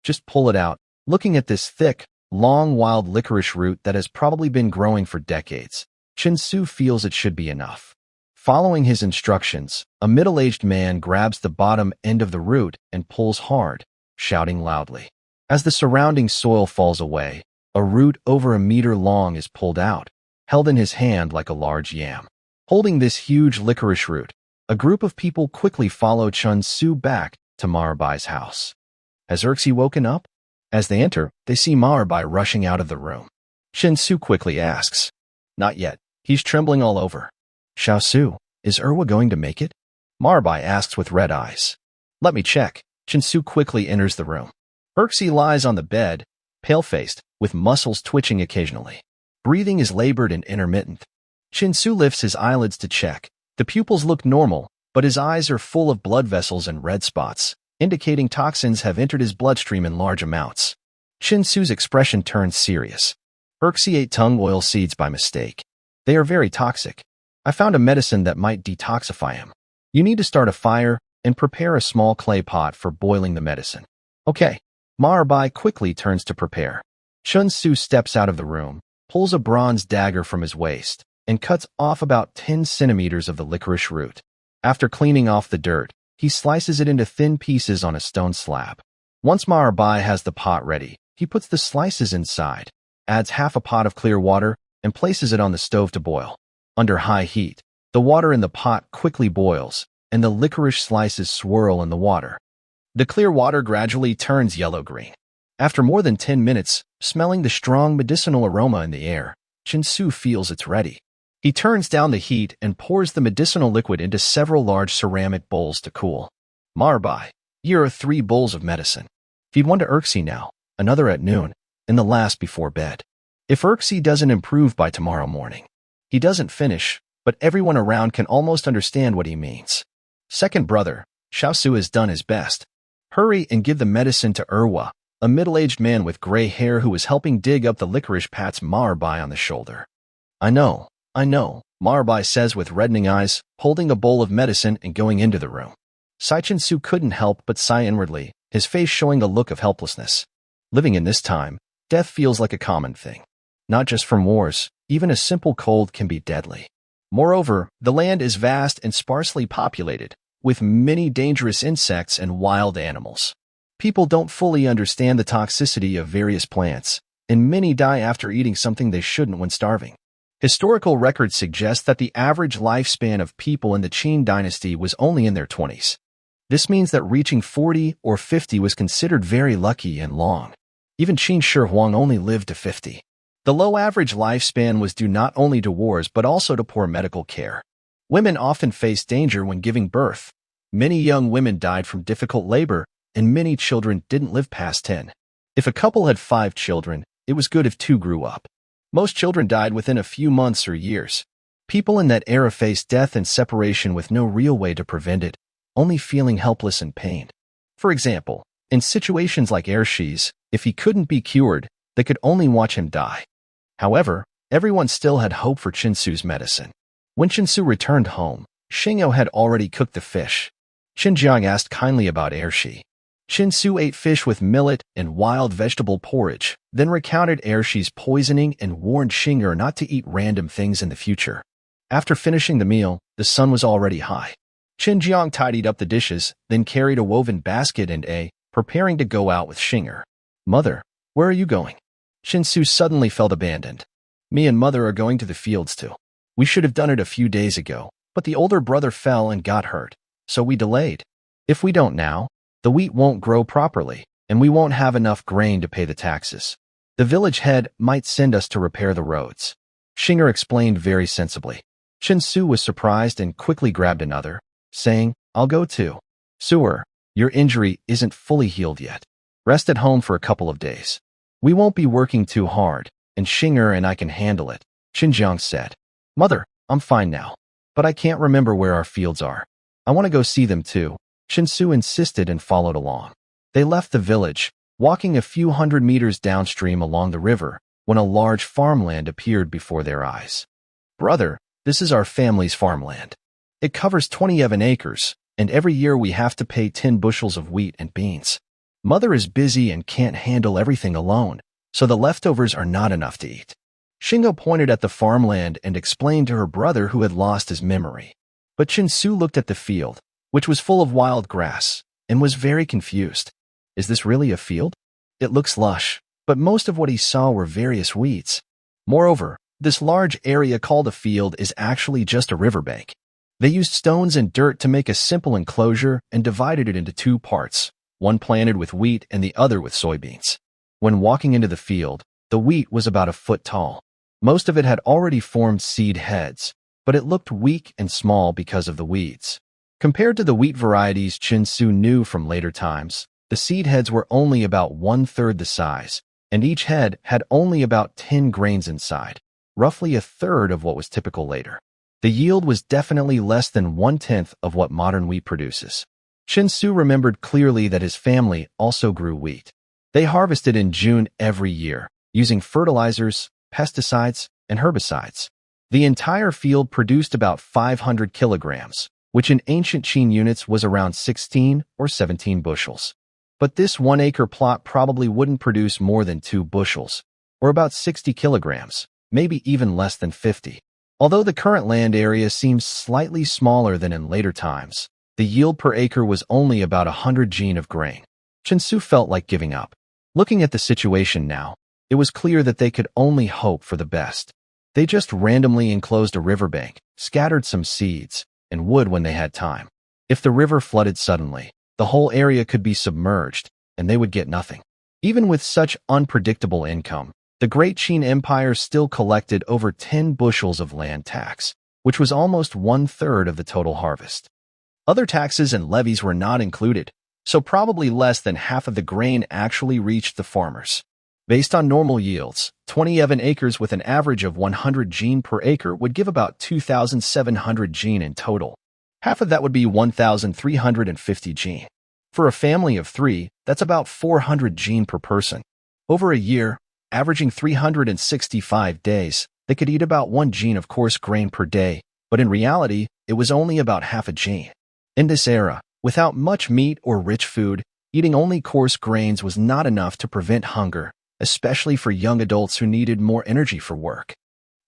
just pull it out. Looking at this thick, long wild licorice root that has probably been growing for decades, Chin-su feels it should be enough. Following his instructions, a middle-aged man grabs the bottom end of the root and pulls hard, shouting loudly. As the surrounding soil falls away, a root over 1 meter long is pulled out, held in his hand like a large yam. Holding this huge licorice root, a group of people quickly follow Chin-su back to Marabai's house. Has Urxi woken up? As they enter, they see Marabai rushing out of the room. Chin-su quickly asks. Not yet. He's trembling all over. Xiaosu, is Erwa going to make it? Marabai asks with red eyes. Let me check. Chin-su quickly enters the room. Urxi lies on the bed, pale-faced, with muscles twitching occasionally. Breathing is labored and intermittent. Chin-su lifts his eyelids to check. The pupils look normal, but his eyes are full of blood vessels and red spots, indicating toxins have entered his bloodstream in large amounts. Chin-su's expression turns serious. Urxi ate tung oil seeds by mistake. They are very toxic. I found a medicine that might detoxify him. You need to start a fire and prepare a small clay pot for boiling the medicine. Okay. Marabai quickly turns to prepare. Chun-Su steps out of the room, pulls a bronze dagger from his waist, and cuts off about 10 centimeters of the licorice root. After cleaning off the dirt, he slices it into thin pieces on a stone slab. Once Marabai has the pot ready, he puts the slices inside, adds half a pot of clear water, and places it on the stove to boil. Under high heat, the water in the pot quickly boils, and the licorice slices swirl in the water. The clear water gradually turns yellow-green. After more than 10 minutes, smelling the strong medicinal aroma in the air, Chun-Su feels it's ready. He turns down the heat and pours the medicinal liquid into several large ceramic bowls to cool. Marabai, here are 3 bowls of medicine. Feed one to Urxi now, another at noon, and the last before bed. If Urxi doesn't improve by tomorrow morning, he doesn't finish, but everyone around can almost understand what he means. Second brother, Xiaosu has done his best. Hurry and give the medicine to Erwa, a middle-aged man with gray hair who is helping dig up the licorice pats Marabai on the shoulder. I know, Marabai says with reddening eyes, holding a bowl of medicine and going into the room. Chun-Su couldn't help but sigh inwardly, his face showing a look of helplessness. Living in this time, death feels like a common thing. Not just from wars, even a simple cold can be deadly. Moreover, the land is vast and sparsely populated, with many dangerous insects and wild animals. People don't fully understand the toxicity of various plants, and many die after eating something they shouldn't when starving. Historical records suggest that the average lifespan of people in the Qin dynasty was only in their 20s. This means that reaching 40 or 50 was considered very lucky and long. Even Qin Shi Huang only lived to 50. The low average lifespan was due not only to wars but also to poor medical care. Women often faced danger when giving birth. Many young women died from difficult labor, and many children didn't live past 10. If a couple had 5 children, it was good if 2 grew up. Most children died within a few months or years. People in that era faced death and separation with no real way to prevent it, only feeling helpless and pained. For example, in situations like Erxi's, if he couldn't be cured, they could only watch him die. However, everyone still had hope for Chun-Su's medicine. When Chun-Su returned home, Xingyo had already cooked the fish. Xinjiang asked kindly about Erxi. Chun-Su ate fish with millet and wild vegetable porridge, then recounted Erxi's poisoning and warned Xingyo not to eat random things in the future. After finishing the meal, the sun was already high. Xinjiang tidied up the dishes, then carried a woven basket and preparing to go out with Xingyo. Mother, where are you going? Chun-Su suddenly felt abandoned. Me and Mother are going to the fields too. We should have done it a few days ago, but the older brother fell and got hurt, so we delayed. If we don't now, the wheat won't grow properly, and we won't have enough grain to pay the taxes. The village head might send us to repair the roads. Xingyo explained very sensibly. Chun-Su was surprised and quickly grabbed another, saying, I'll go too. Sewer, your injury isn't fully healed yet. Rest at home for a couple of days. We won't be working too hard, and Xingyo and I can handle it, Xinjiang said. Mother, I'm fine now, but I can't remember where our fields are. I want to go see them too. Chun-Su insisted and followed along. They left the village, walking a few hundred meters downstream along the river, when a large farmland appeared before their eyes. Brother, this is our family's farmland. It covers 27 acres, and every year we have to pay 10 bushels of wheat and beans. Mother is busy and can't handle everything alone, so the leftovers are not enough to eat. Xingyo pointed at the farmland and explained to her brother who had lost his memory. But Chun-Su looked at the field, which was full of wild grass, and was very confused. Is this really a field? It looks lush, but most of what he saw were various weeds. Moreover, this large area called a field is actually just a riverbank. They used stones and dirt to make a simple enclosure and divided it into 2 parts, one planted with wheat and the other with soybeans. When walking into the field, the wheat was about a foot tall. Most of it had already formed seed heads, but it looked weak and small because of the weeds. Compared to the wheat varieties Chun-Su knew from later times, the seed heads were only about 1/3 the size, and each head had only about 10 grains inside, roughly 1/3 of what was typical later. The yield was definitely less than 1/10 of what modern wheat produces. Chun-Su remembered clearly that his family also grew wheat. They harvested in June every year, using fertilizers, pesticides, and herbicides. The entire field produced about 500 kilograms, which in ancient Qin units was around 16 or 17 bushels. But this 1-acre plot probably wouldn't produce more than 2 bushels, or about 60 kilograms, maybe even less than 50. Although the current land area seems slightly smaller than in later times, the yield per acre was only about 100 jin of grain. Chinsu felt like giving up. Looking at the situation now, it was clear that they could only hope for the best. They just randomly enclosed a riverbank, scattered some seeds, and wood when they had time. If the river flooded suddenly, the whole area could be submerged, and they would get nothing. Even with such unpredictable income, the Great Qin Empire still collected over 10 bushels of land tax, which was almost 1/3 of the total harvest. Other taxes and levies were not included, so probably less than half of the grain actually reached the farmers. Based on normal yields, 27 acres with an average of 100 jin per acre would give about 2,700 jin in total. Half of that would be 1,350 jin. For a family of 3, that's about 400 jin per person. Over a year, averaging 365 days, they could eat about 1 jin of coarse grain per day, but in reality, it was only about half a jin. In this era, without much meat or rich food, eating only coarse grains was not enough to prevent hunger, especially for young adults who needed more energy for work.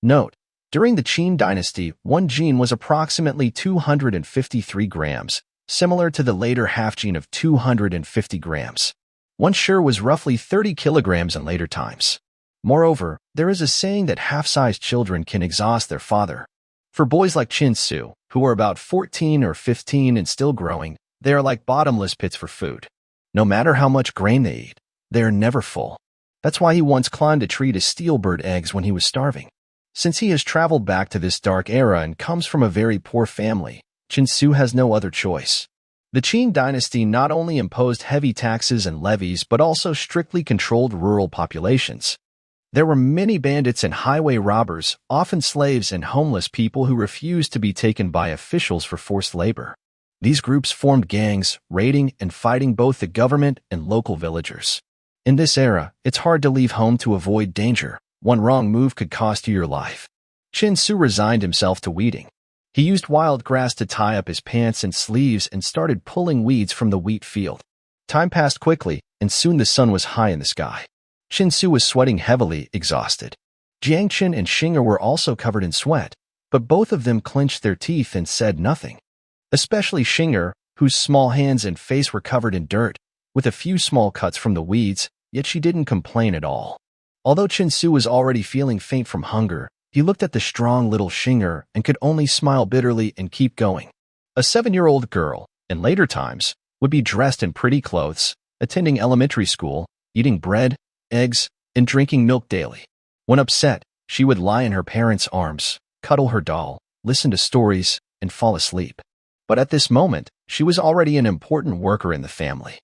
Note, during the Qin dynasty, 1 jin was approximately 253 grams, similar to the later half jin of 250 grams. 1 sure was roughly 30 kilograms in later times. Moreover, there is a saying that half-sized children can exhaust their father. For boys like Chinsu, who are about 14 or 15 and still growing, they are like bottomless pits for food. No matter how much grain they eat, they are never full. That's why he once climbed a tree to steal bird eggs when he was starving. Since he has traveled back to this dark era and comes from a very poor family, Chinsu has no other choice. The Qin dynasty not only imposed heavy taxes and levies but also strictly controlled rural populations. There were many bandits and highway robbers, often slaves and homeless people who refused to be taken by officials for forced labor. These groups formed gangs, raiding and fighting both the government and local villagers. In this era, it's hard to leave home to avoid danger. One wrong move could cost you your life. Chinsu resigned himself to weeding. He used wild grass to tie up his pants and sleeves and started pulling weeds from the wheat field. Time passed quickly, and soon the sun was high in the sky. Chinsu was sweating heavily, exhausted. Jiangchen and Xing'er were also covered in sweat, but both of them clenched their teeth and said nothing. Especially Xing'er, whose small hands and face were covered in dirt, with a few small cuts from the weeds, yet she didn't complain at all. Although Chinsu was already feeling faint from hunger, he looked at the strong little Xing'er and could only smile bitterly and keep going. A 7-year-old girl, in later times, would be dressed in pretty clothes, attending elementary school, eating bread, eggs, and drinking milk daily. When upset, she would lie in her parents' arms, cuddle her doll, listen to stories, and fall asleep. But at this moment, she was already an important worker in the family.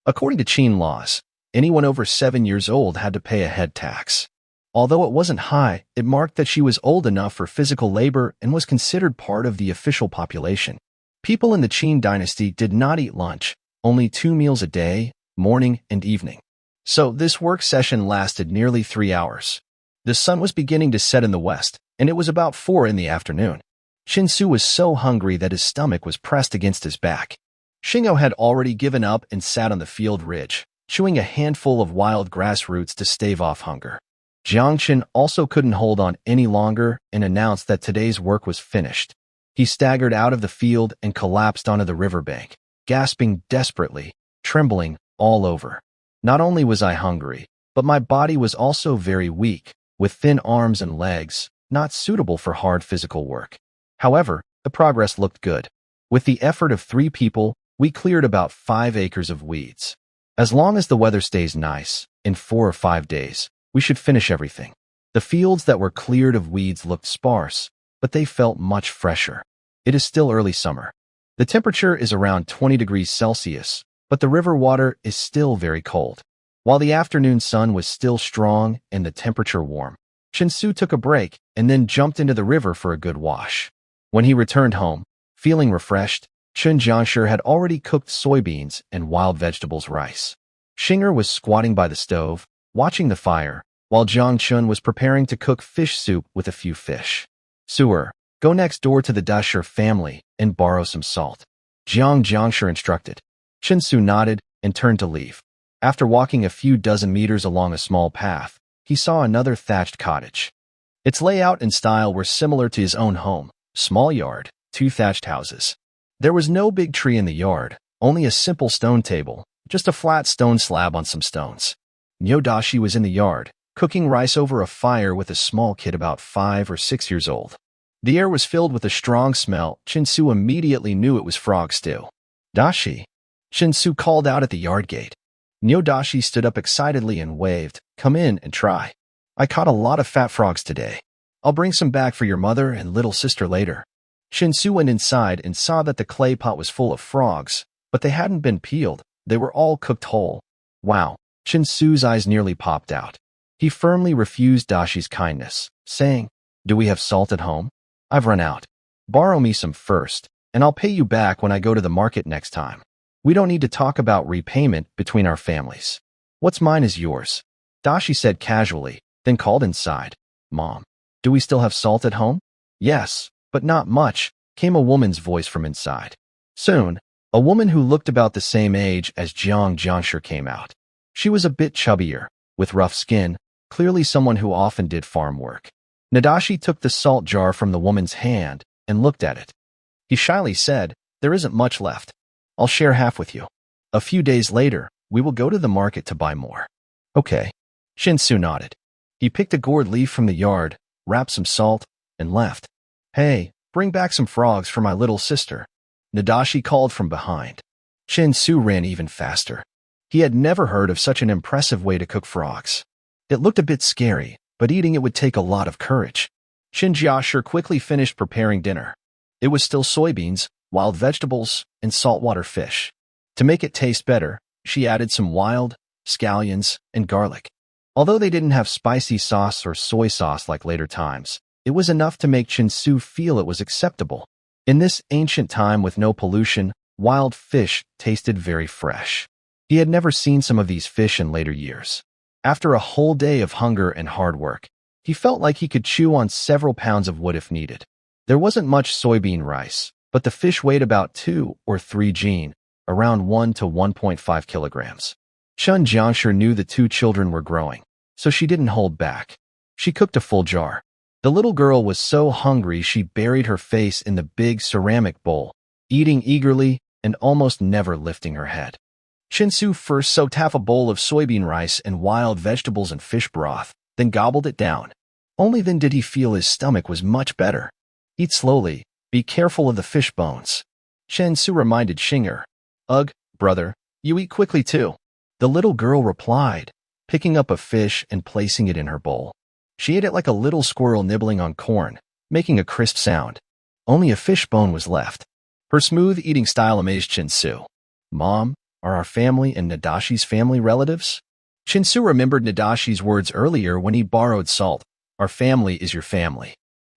According to Qin laws, anyone over 7 years old had to pay a head tax. Although it wasn't high, it marked that she was old enough for physical labor and was considered part of the official population. People in the Qin dynasty did not eat lunch, only 2 meals a day, morning and evening. So this work session lasted nearly 3 hours. The sun was beginning to set in the west, and it was about 4 in the afternoon. Chinsu was so hungry that his stomach was pressed against his back. Xing'er had already given up and sat on the field ridge, chewing a handful of wild grass roots to stave off hunger. Jiangchen also couldn't hold on any longer and announced that today's work was finished. He staggered out of the field and collapsed onto the riverbank, gasping desperately, trembling all over. Not only was I hungry, but my body was also very weak, with thin arms and legs, not suitable for hard physical work. However, the progress looked good. With the effort of 3 people, we cleared about 5 acres of weeds. As long as the weather stays nice, in 4 or 5 days, we should finish everything. The fields that were cleared of weeds looked sparse, but they felt much fresher. It is still early summer. The temperature is around 20 degrees Celsius, but the river water is still very cold. While the afternoon sun was still strong and the temperature warm, Chinsu took a break and then jumped into the river for a good wash. When he returned home, feeling refreshed, Chun Jiangshi had already cooked soybeans and wild vegetables rice. Xing'er was squatting by the stove, watching the fire, while Jiang Chun was preparing to cook fish soup with a few fish. Sewer, go next door to the Dasher family and borrow some salt. Jiang Jiangshi instructed. Chinsu nodded and turned to leave. After walking a few dozen meters along a small path, he saw another thatched cottage. Its layout and style were similar to his own home: small yard, 2 thatched houses. There was no big tree in the yard, only a simple stone table, just a flat stone slab on some stones. Nyodashi was in the yard, cooking rice over a fire with a small kid about 5 or 6 years old. The air was filled with a strong smell. Chinsu immediately knew it was frog stew. Dashi. Chinsu called out at the yard gate. Nyodashi stood up excitedly and waved. Come in and try. I caught a lot of fat frogs today. I'll bring some back for your mother and little sister later. Chinsu went inside and saw that the clay pot was full of frogs, but they hadn't been peeled. They were all cooked whole. Wow. Chinsu's eyes nearly popped out. He firmly refused Dashi's kindness, saying, Do we have salt at home? I've run out. Borrow me some first, and I'll pay you back when I go to the market next time. We don't need to talk about repayment between our families. What's mine is yours. Dashi said casually, then called inside. Mom, do we still have salt at home? Yes, but not much, came a woman's voice from inside. Soon, a woman who looked about the same age as Jiang Jiangshi came out. She was a bit chubbier, with rough skin, clearly someone who often did farm work. Nadashi took the salt jar from the woman's hand and looked at it. He shyly said, There isn't much left. I'll share half with you. A few days later, we will go to the market to buy more. Okay. Shinsu nodded. He picked a gourd leaf from the yard, wrapped some salt, and left. Hey, bring back some frogs for my little sister. Nadashi called from behind. Shinsu ran even faster. He had never heard of such an impressive way to cook frogs. It looked a bit scary, but eating it would take a lot of courage. Shinjiashir quickly finished preparing dinner. It was still soybeans, wild vegetables, and saltwater fish. To make it taste better, she added some wild scallions and garlic. Although they didn't have spicy sauce or soy sauce like later times, it was enough to make Chinsu feel it was acceptable. In this ancient time with no pollution, wild fish tasted very fresh. He had never seen some of these fish in later years. After a whole day of hunger and hard work, he felt like he could chew on several pounds of wood if needed. There wasn't much soybean rice, but the fish weighed about 2 or 3 jin, around 1 to 1.5 kilograms. Chun Jiangshi knew the 2 children were growing, so she didn't hold back. She cooked a full jar. The little girl was so hungry she buried her face in the big ceramic bowl, eating eagerly and almost never lifting her head. Chinsu first soaked half a bowl of soybean rice and wild vegetables and fish broth, then gobbled it down. Only then did he feel his stomach was much better. Eat slowly. Be careful of the fish bones. Chinsu reminded Shinger. Ugh, brother, you eat quickly too. The little girl replied, picking up a fish and placing it in her bowl. She ate it like a little squirrel nibbling on corn, making a crisp sound. Only a fish bone was left. Her smooth eating style amazed Chinsu. Mom, are our family and Nadashi's family relatives? Chinsu remembered Nadashi's words earlier when he borrowed salt. Our family is your family.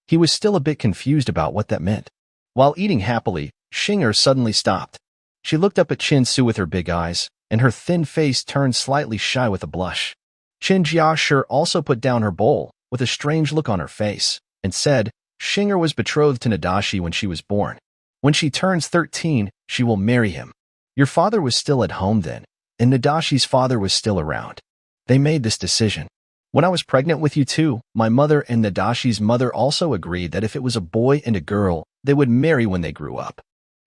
He was still a bit confused about what that meant. While eating happily, Shinger suddenly stopped. She looked up at Chinsu with her big eyes, and her thin face turned slightly shy with a blush. Chin Jiashir also put down her bowl, with a strange look on her face, and said, Shinger was betrothed to Nadashi when she was born. When she turns 13, she will marry him. Your father was still at home then, and Nadashi's father was still around. They made this decision. When I was pregnant with you too, my mother and Nadashi's mother also agreed that if it was a boy and a girl, they would marry when they grew up.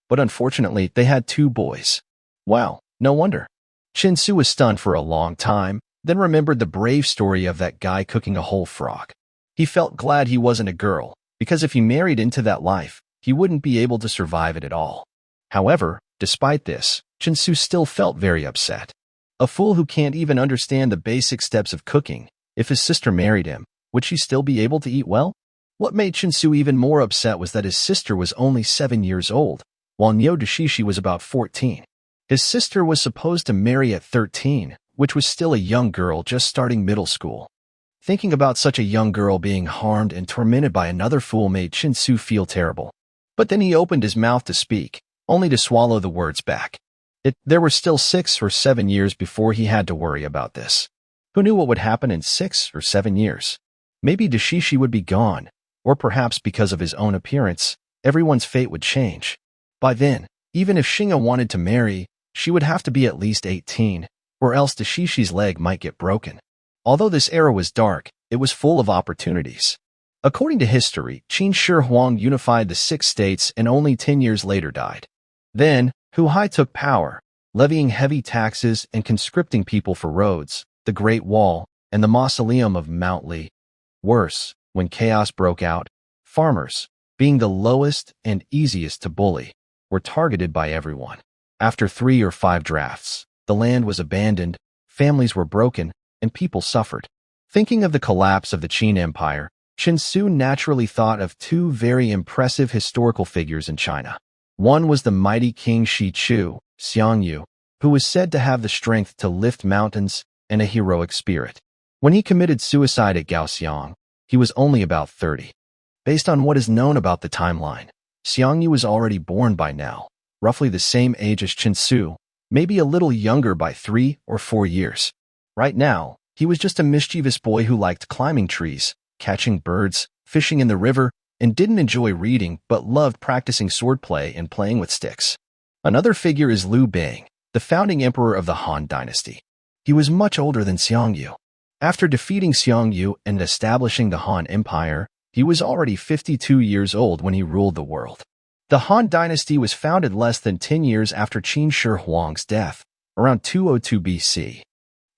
But unfortunately, they had 2 boys. Wow, no wonder. Chinsu was stunned for a long time, then remembered the brave story of that guy cooking a whole frog. He felt glad he wasn't a girl, because if he married into that life, he wouldn't be able to survive it at all. However, despite this, Chinsu still felt very upset. A fool who can't even understand the basic steps of cooking. If his sister married him, would she still be able to eat well? What made Chinsu even more upset was that his sister was only 7 years old, while Nyodashishi was about 14. His sister was supposed to marry at 13, which was still a young girl just starting middle school. Thinking about such a young girl being harmed and tormented by another fool made Chinsu feel terrible. But then he opened his mouth to speak, only to swallow the words back. There were still 6 or 7 years before he had to worry about this. Who knew what would happen in 6 or 7 years? Maybe Dashishi would be gone, or perhaps because of his own appearance, everyone's fate would change. By then, even if Shinga wanted to marry, she would have to be at least 18, or else Dashishi's leg might get broken. Although this era was dark, it was full of opportunities. According to history, Qin Shi Huang unified the 6 states and only 10 years later died. Then, Hu Hai took power, levying heavy taxes and conscripting people for roads, the Great Wall, and the mausoleum of Mount Li. Worse, when chaos broke out, farmers, being the lowest and easiest to bully, were targeted by everyone. After 3 or 5 drafts, the land was abandoned, families were broken, and people suffered. Thinking of the collapse of the Qin Empire, Chen Su naturally thought of 2 very impressive historical figures in China. One was the mighty King Shi Chu, Xiangyu, who was said to have the strength to lift mountains and a heroic spirit. When he committed suicide at Gaoxiang, he was only about 30. Based on what is known about the timeline, Xiangyu was already born by now, roughly the same age as Chen Su, maybe a little younger by 3 or 4 years. Right now, he was just a mischievous boy who liked climbing trees, catching birds, fishing in the river, and didn't enjoy reading but loved practicing swordplay and playing with sticks. Another figure is Liu Bang, the founding emperor of the Han dynasty. He was much older than Xiangyu. After defeating Xiangyu and establishing the Han Empire, he was already 52 years old when he ruled the world. The Han dynasty was founded less than 10 years after Qin Shi Huang's death, around 202 BC.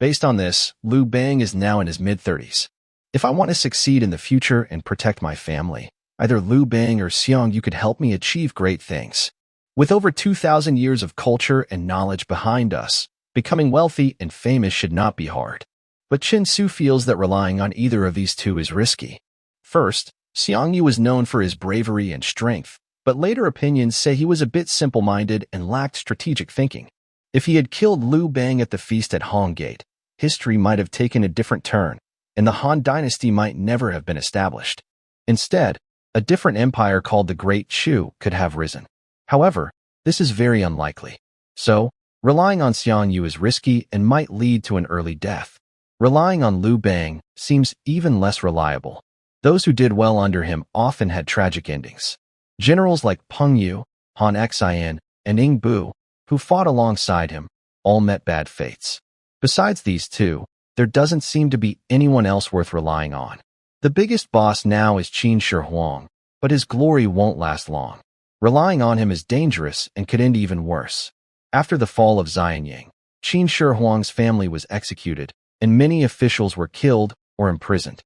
Based on this, Liu Bang is now in his mid-30s. If I want to succeed in the future and protect my family, either Liu Bang or Xiangyu could help me achieve great things. With over 2,000 years of culture and knowledge behind us, becoming wealthy and famous should not be hard. But Chen Su feels that relying on either of these 2 is risky. First, Xiangyu was known for his bravery and strength, but later opinions say he was a bit simple-minded and lacked strategic thinking. If he had killed Liu Bang at the feast at Han Gate, history might have taken a different turn, and the Han dynasty might never have been established. Instead, a different empire called the Great Chu could have risen. However, this is very unlikely. So, relying on Xiangyu is risky and might lead to an early death. Relying on Liu Bang seems even less reliable. Those who did well under him often had tragic endings. Generals like Peng Yu, Han Xian, and Ing Bu, who fought alongside him, all met bad fates. Besides these 2, there doesn't seem to be anyone else worth relying on. The biggest boss now is Qin Shi Huang, but his glory won't last long. Relying on him is dangerous and could end even worse. After the fall of Xianyang, Qin Shi Huang's family was executed, and many officials were killed or imprisoned.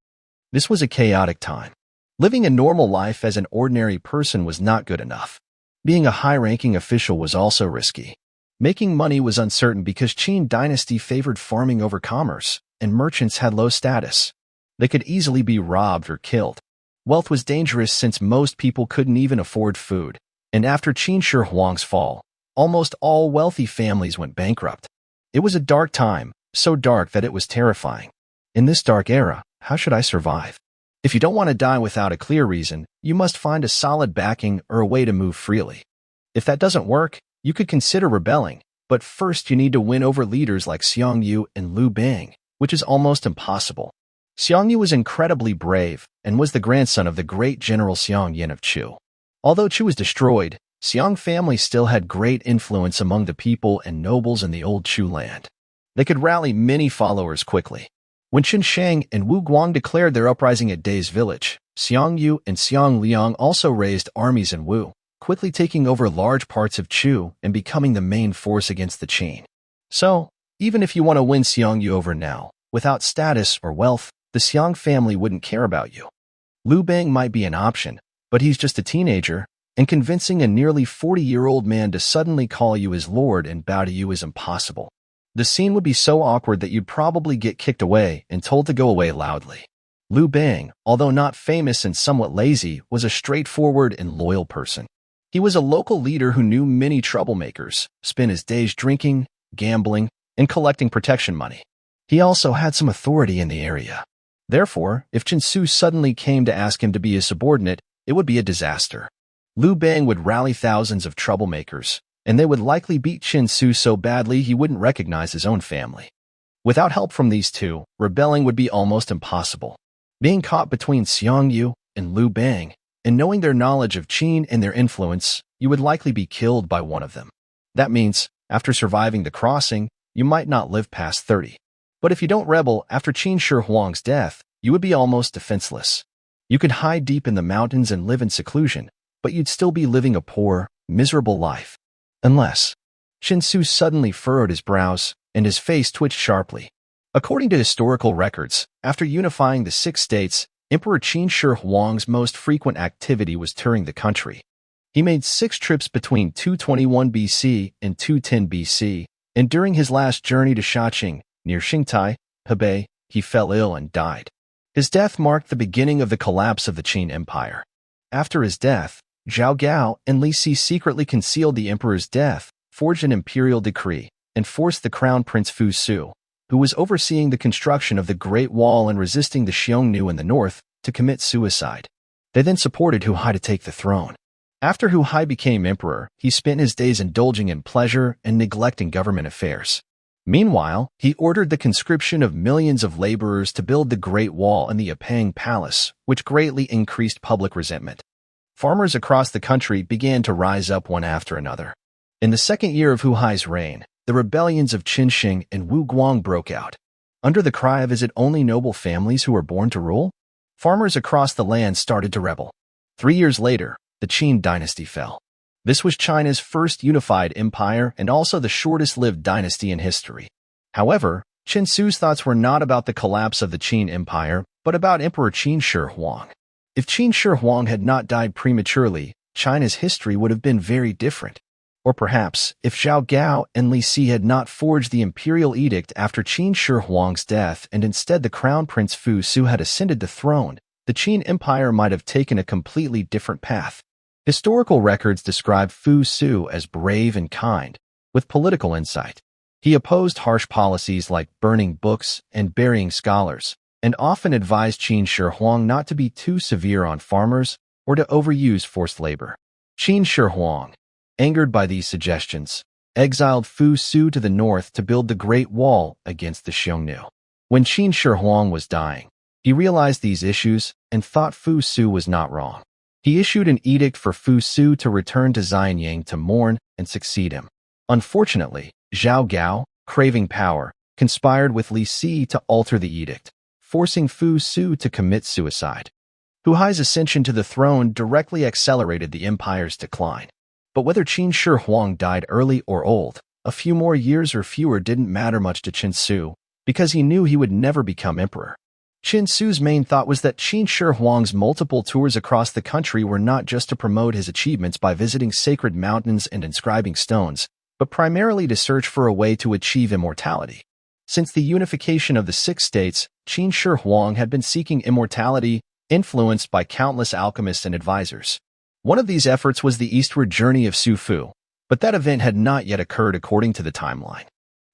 This was a chaotic time. Living a normal life as an ordinary person was not good enough. Being a high-ranking official was also risky. Making money was uncertain because Qin dynasty favored farming over commerce, and merchants had low status. They could easily be robbed or killed. Wealth was dangerous since most people couldn't even afford food, and after Qin Shi Huang's fall, almost all wealthy families went bankrupt. It was a dark time, so dark that it was terrifying. In this dark era, how should I survive? If you don't want to die without a clear reason, you must find a solid backing or a way to move freely. If that doesn't work, you could consider rebelling, but first you need to win over leaders like Xiangyu and Liu Bang, which is almost impossible. Xiangyu was incredibly brave and was the grandson of the great general Xiang Yin of Chu. Although Chu was destroyed, Xiang family still had great influence among the people and nobles in the old Chu land. They could rally many followers quickly. When Qin Shang and Wu Guang declared their uprising at Day's village, Xiang Yu and Xiang Liang also raised armies in Wu, quickly taking over large parts of Chu and becoming the main force against the Qin. So, even if you want to win Xiang Yu over now, without status or wealth, the Xiang family wouldn't care about you. Liu Bang might be an option, but he's just a teenager, and convincing a nearly 40-year-old man to suddenly call you his lord and bow to you is impossible. The scene would be so awkward that you'd probably get kicked away and told to go away loudly. Liu Bang, although not famous and somewhat lazy, was a straightforward and loyal person. He was a local leader who knew many troublemakers, spent his days drinking, gambling, and collecting protection money. He also had some authority in the area. Therefore, if Chen Su suddenly came to ask him to be his subordinate, it would be a disaster. Liu Bang would rally thousands of troublemakers, and they would likely beat Chen Su so badly he wouldn't recognize his own family. Without help from these two, rebelling would be almost impossible. Being caught between Xiongnu and Liu Bang, and knowing their knowledge of Qin and their influence, you would likely be killed by one of them. That means, after surviving the crossing, you might not live past 30. But if you don't rebel after Qin Shi Huang's death, you would be almost defenseless. You could hide deep in the mountains and live in seclusion, but you'd still be living a poor, miserable life. Unless Qin Su suddenly furrowed his brows, and his face twitched sharply. According to historical records, after unifying the 6 states, Emperor Qin Shi Huang's most frequent activity was touring the country. He made 6 trips between 221 BC and 210 BC, and during his last journey to Shaqing, near Xingtai, Hebei, he fell ill and died. His death marked the beginning of the collapse of the Qin Empire. After his death, Zhao Gao and Li Si secretly concealed the emperor's death, forged an imperial decree, and forced the crown prince Fu Su, who was overseeing the construction of the Great Wall and resisting the Xiongnu in the north, to commit suicide. They then supported Hu Hai to take the throne. After Hu Hai became emperor, he spent his days indulging in pleasure and neglecting government affairs. Meanwhile, he ordered the conscription of millions of laborers to build the Great Wall and the Apang Palace, which greatly increased public resentment. Farmers across the country began to rise up one after another. In the second year of Hu Hai's reign, the rebellions of Qinsheng and Wu Guang broke out. Under the cry of "Is it only noble families who are born to rule?" farmers across the land started to rebel. 3 years later, the Qin dynasty fell. This was China's first unified empire and also the shortest-lived dynasty in history. However, Qin Su's thoughts were not about the collapse of the Qin Empire, but about Emperor Qin Shi Huang. If Qin Shi Huang had not died prematurely, China's history would have been very different. Or perhaps, if Zhao Gao and Li Si had not forged the imperial edict after Qin Shi Huang's death and instead the crown prince Fu Su had ascended the throne, the Qin Empire might have taken a completely different path. Historical records describe Fu Su as brave and kind, with political insight. He opposed harsh policies like burning books and burying scholars, and often advised Qin Shi Huang not to be too severe on farmers or to overuse forced labor. Qin Shi Huang, angered by these suggestions, exiled Fu Su to the north to build the Great Wall against the Xiongnu. When Qin Shi Huang was dying, he realized these issues and thought Fu Su was not wrong. He issued an edict for Fu Su to return to Xianyang to mourn and succeed him. Unfortunately, Zhao Gao, craving power, conspired with Li Si to alter the edict, forcing Fu Su to commit suicide. Hu Hai's ascension to the throne directly accelerated the empire's decline. But whether Qin Shi Huang died early or old, a few more years or fewer didn't matter much to Qin Su, because he knew he would never become emperor. Qin Su's main thought was that Qin Shi Huang's multiple tours across the country were not just to promote his achievements by visiting sacred mountains and inscribing stones, but primarily to search for a way to achieve immortality. Since the unification of the 6 states, Qin Shi Huang had been seeking immortality, influenced by countless alchemists and advisors. One of these efforts was the eastward journey of Su Fu, but that event had not yet occurred according to the timeline.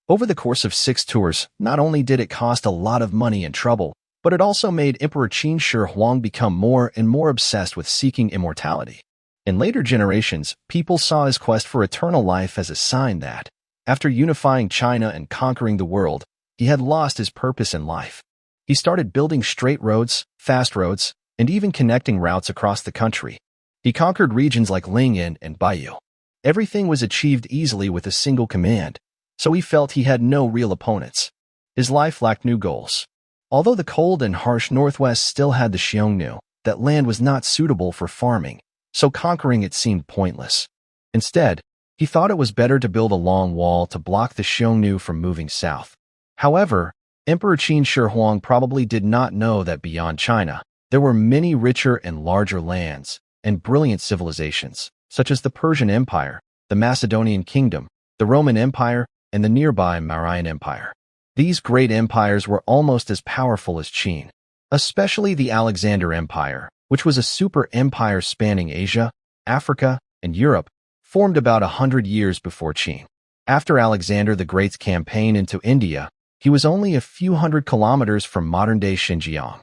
Over the course of 6 tours, not only did it cost a lot of money and trouble, but it also made Emperor Qin Shi Huang become more and more obsessed with seeking immortality. In later generations, people saw his quest for eternal life as a sign that, after unifying China and conquering the world, he had lost his purpose in life. He started building straight roads, fast roads, and even connecting routes across the country. He conquered regions like Lingyan and Baiyu. Everything was achieved easily with a single command, so he felt he had no real opponents. His life lacked new goals. Although the cold and harsh northwest still had the Xiongnu, that land was not suitable for farming, so conquering it seemed pointless. Instead, he thought it was better to build a long wall to block the Xiongnu from moving south. However, Emperor Qin Shi Huang probably did not know that beyond China, there were many richer and larger lands and brilliant civilizations, such as the Persian Empire, the Macedonian Kingdom, the Roman Empire, and the nearby Mauryan Empire. These great empires were almost as powerful as Qin, especially the Alexander Empire, which was a super empire spanning Asia, Africa, and Europe, formed about 100 years before Qin. After Alexander the Great's campaign into India, he was only a few hundred kilometers from modern-day Xinjiang.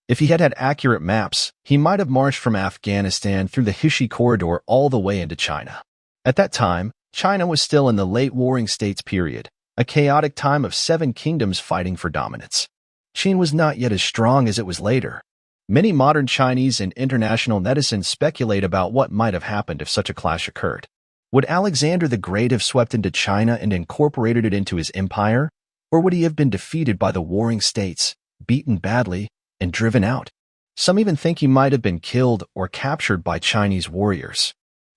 If he had had accurate maps, he might have marched from Afghanistan through the Hishi Corridor all the way into China. At that time, China was still in the late Warring States period, a chaotic time of 7 kingdoms fighting for dominance. Qin was not yet as strong as it was later. Many modern Chinese and international netizens speculate about what might have happened if such a clash occurred. Would Alexander the Great have swept into China and incorporated it into his empire? Or would he have been defeated by the warring states, beaten badly, and driven out? Some even think he might have been killed or captured by Chinese warriors.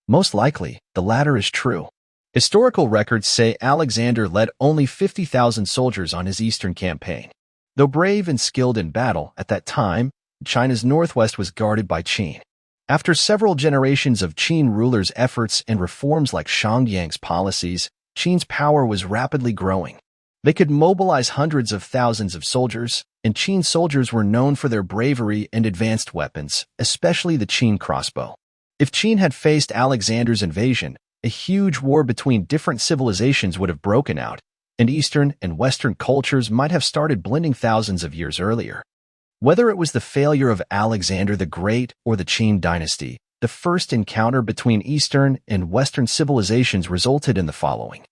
Most likely, the latter is true. Historical records say Alexander led only 50,000 soldiers on his eastern campaign. Though brave and skilled in battle, at that time, China's northwest was guarded by Qin. After several generations of Qin rulers' efforts and reforms like Xiangyang's policies, Qin's power was rapidly growing. They could mobilize hundreds of thousands of soldiers, and Qin soldiers were known for their bravery and advanced weapons, especially the Qin crossbow. If Qin had faced Alexander's invasion, a huge war between different civilizations would have broken out, and Eastern and Western cultures might have started blending thousands of years earlier. Whether it was the failure of Alexander the Great or the Qin dynasty, the first encounter between Eastern and Western civilizations resulted in the following.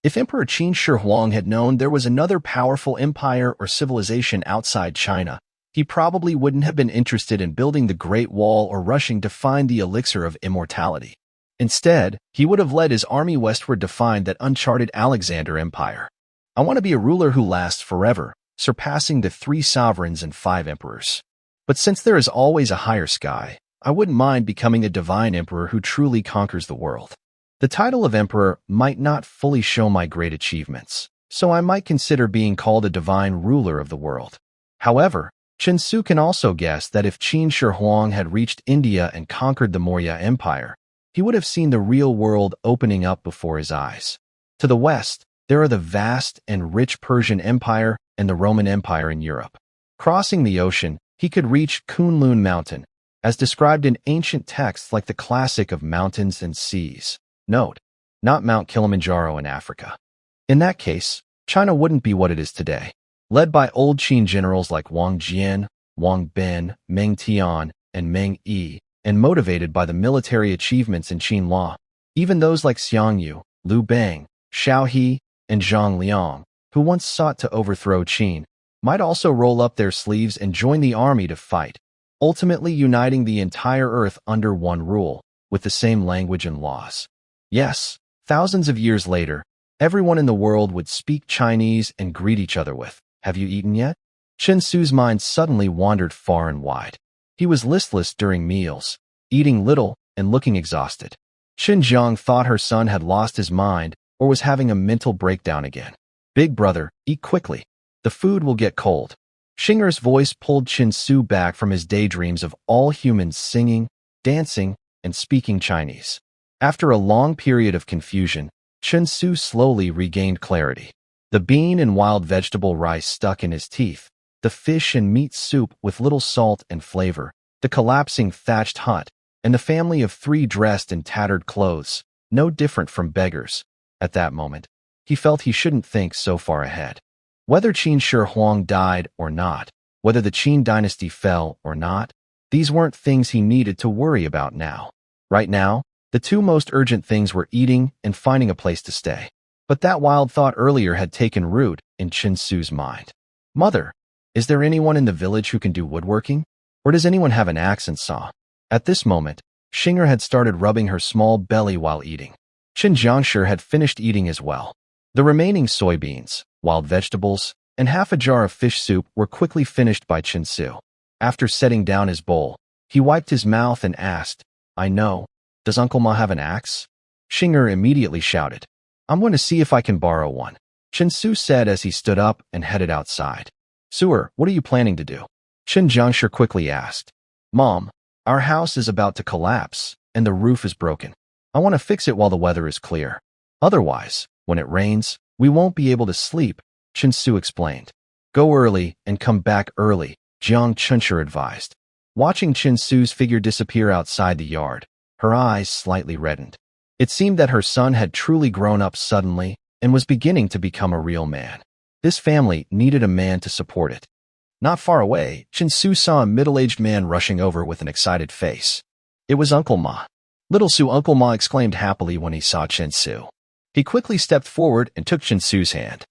If Emperor Qin Shi Huang had known there was another powerful empire or civilization outside China, he probably wouldn't have been interested in building the Great Wall or rushing to find the elixir of immortality. Instead, he would have led his army westward to find that uncharted Alexander Empire. I want to be a ruler who lasts forever, surpassing the 3 sovereigns and 5 emperors. But since there is always a higher sky, I wouldn't mind becoming a divine emperor who truly conquers the world. The title of emperor might not fully show my great achievements, so I might consider being called a divine ruler of the world. However, Chen Su can also guess that if Qin Shi Huang had reached India and conquered the Maurya Empire, he would have seen the real world opening up before his eyes. To the west, there are the vast and rich Persian Empire and the Roman Empire in Europe. Crossing the ocean, he could reach Kunlun Mountain, as described in ancient texts like the classic of mountains and seas. Note, not Mount Kilimanjaro in Africa. In that case, China wouldn't be what it is today. Led by old Qin generals like Wang Jian, Wang Bin, Meng Tian, and Meng Yi, and motivated by the military achievements in Qin law, even those like Xiang Yu, Liu Bang, Xiao He, and Zhang Liang, who once sought to overthrow Qin, might also roll up their sleeves and join the army to fight, ultimately uniting the entire earth under one rule, with the same language and laws. Yes, thousands of years later, everyone in the world would speak Chinese and greet each other with, "Have you eaten yet?" Chen Su's mind suddenly wandered far and wide. He was listless during meals, eating little and looking exhausted. Qin Zhang thought her son had lost his mind or was having a mental breakdown again. "Big brother, eat quickly. The food will get cold." Xinger's voice pulled Chen Su back from his daydreams of all humans singing, dancing, and speaking Chinese. After a long period of confusion, Chen Su slowly regained clarity. The bean and wild vegetable rice stuck in his teeth, the fish and meat soup with little salt and flavor, the collapsing thatched hut, and the family of 3 dressed in tattered clothes, no different from beggars. At that moment, he felt he shouldn't think so far ahead. Whether Qin Shi Huang died or not, whether the Qin dynasty fell or not, these weren't things he needed to worry about now. Right now, the 2 most urgent things were eating and finding a place to stay. But that wild thought earlier had taken root in Chen Su's mind. "Mother, is there anyone in the village who can do woodworking? Or does anyone have an axe and saw?" At this moment, Xinger had started rubbing her small belly while eating. Qin Jiangshi had finished eating as well. The remaining soybeans, wild vegetables, and half a jar of fish soup were quickly finished by Chen Su. After setting down his bowl, he wiped his mouth and asked, "I know. Does Uncle Ma have an axe?" Xinger immediately shouted, "I'm going to see if I can borrow one," Chen Su said as he stood up and headed outside. "Suer, what are you planning to do?" Qin Jiangshi quickly asked. "Mom, our house is about to collapse, and the roof is broken. I want to fix it while the weather is clear. Otherwise, when it rains, we won't be able to sleep," Chen Su explained. "Go early and come back early," Jiang Chunshi advised. Watching Chen Su's figure disappear outside the yard, her eyes slightly reddened. It seemed that her son had truly grown up suddenly and was beginning to become a real man. This family needed a man to support it. Not far away, Chen Su saw a middle-aged man rushing over with an excited face. It was Uncle Ma. "Little Su," Uncle Ma exclaimed happily when he saw Chen Su. He quickly stepped forward and took Chen Su's hand.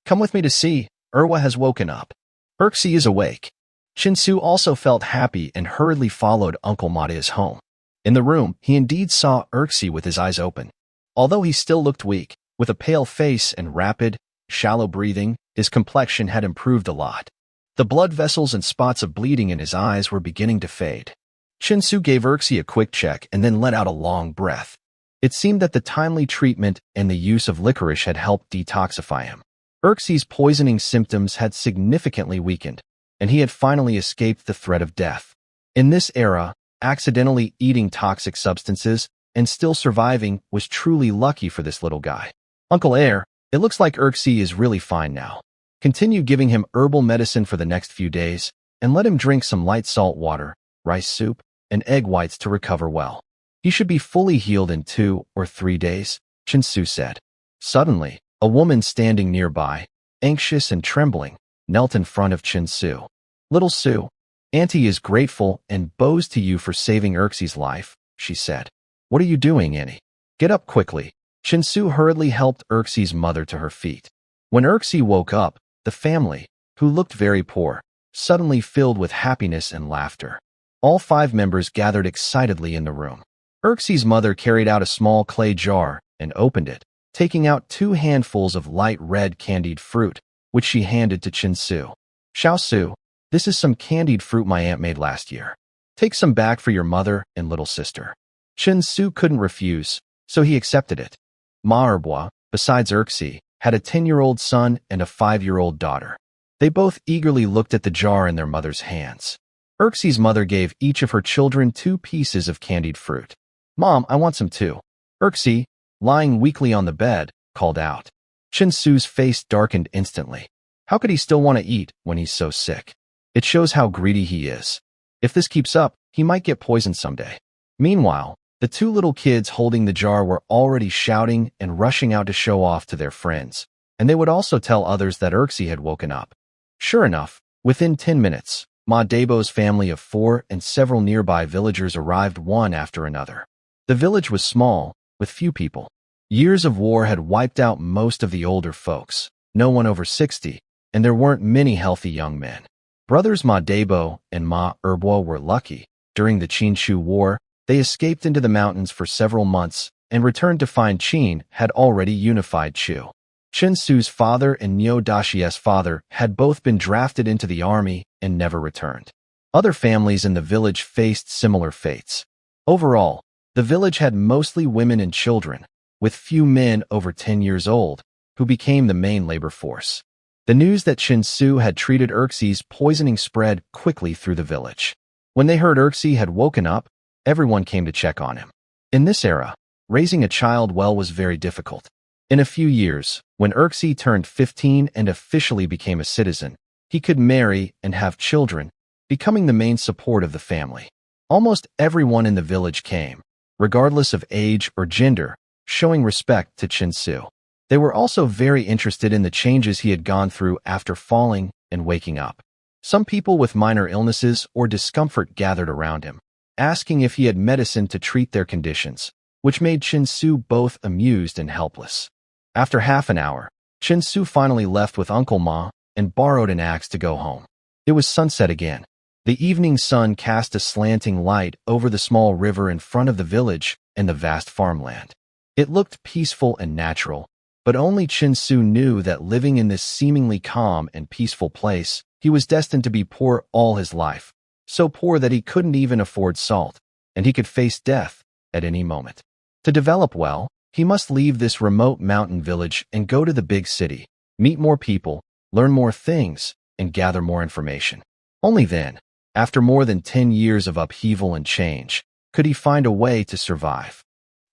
Come with me to see. Erwa has woken up. Erxie is awake. Chinsu also felt happy and hurriedly followed Uncle Matea's home. In the room, he indeed saw Erxie with his eyes open. Although he still looked weak, with a pale face and rapid, shallow breathing, his complexion had improved a lot. The blood vessels and spots of bleeding in his eyes were beginning to fade. Chinsu gave Erxie a quick check and then let out a long breath. It seemed that the timely treatment and the use of licorice had helped detoxify him. Erxie's poisoning symptoms had significantly weakened, and he had finally escaped the threat of death. In this era, accidentally eating toxic substances and still surviving was truly lucky for this little guy. Uncle Air, it looks like Erxie is really fine now. Continue giving him herbal medicine for the next few days, and let him drink some light salt water, rice soup, and egg whites to recover well. He should be fully healed in 2 or 3 days, Chinsu said. Suddenly, a woman standing nearby, anxious and trembling, knelt in front of Chinsu. Little Su, Auntie is grateful and bows to you for saving Erxie's life, she said. What are you doing, Annie? Get up quickly. Chinsu hurriedly helped Erxie's mother to her feet. When Erxie woke up, the family, who looked very poor, suddenly filled with happiness and laughter. All 5 members gathered excitedly in the room. Erxie's mother carried out a small clay jar and opened it, taking out 2 handfuls of light red candied fruit, which she handed to Chinsu. Xiaosu, this is some candied fruit my aunt made last year. Take some back for your mother and little sister. Chinsu couldn't refuse, so he accepted it. Ma Erbois, besides Erxie, had a 10-year-old son and a 5-year-old daughter. They both eagerly looked at the jar in their mother's hands. Erxie's mother gave each of her children 2 pieces of candied fruit. Mom, I want some too. Erxie, lying weakly on the bed, called out. Chinsu's face darkened instantly. How could he still want to eat when he's so sick? It shows how greedy he is. If this keeps up, he might get poisoned someday. Meanwhile, the 2 little kids holding the jar were already shouting and rushing out to show off to their friends, and they would also tell others that Erxie had woken up. Sure enough, within 10 minutes, Ma Debo's family of 4 and several nearby villagers arrived one after another. The village was small, with few people. Years of war had wiped out most of the older folks, no one over 60, and there weren't many healthy young men. Brothers Ma Debo and Ma Erbois were lucky. During the Qinshu War, they escaped into the mountains for several months and returned to find Qin had already unified Chu. Chinsu's father and Niu Daxie's father had both been drafted into the army and never returned. Other families in the village faced similar fates. Overall, the village had mostly women and children, with few men over 10 years old, who became the main labor force. The news that Chinsu had treated Erxie's poisoning spread quickly through the village. When they heard Erxie had woken up, everyone came to check on him. In this era, raising a child well was very difficult. In a few years, when Erxie turned 15 and officially became a citizen, he could marry and have children, becoming the main support of the family. Almost everyone in the village came, regardless of age or gender, showing respect to Chinsu. They were also very interested in the changes he had gone through after falling and waking up. Some people with minor illnesses or discomfort gathered around him, asking if he had medicine to treat their conditions, which made Chinsu both amused and helpless. After half an hour, Chinsu finally left with Uncle Ma and borrowed an axe to go home. It was sunset again. The evening sun cast a slanting light over the small river in front of the village and the vast farmland. It looked peaceful and natural, but only Chinsu knew that living in this seemingly calm and peaceful place, he was destined to be poor all his life, so poor that he couldn't even afford salt, and he could face death at any moment. To develop well, he must leave this remote mountain village and go to the big city, meet more people, learn more things, and gather more information. Only then, after more than 10 years of upheaval and change, could he find a way to survive.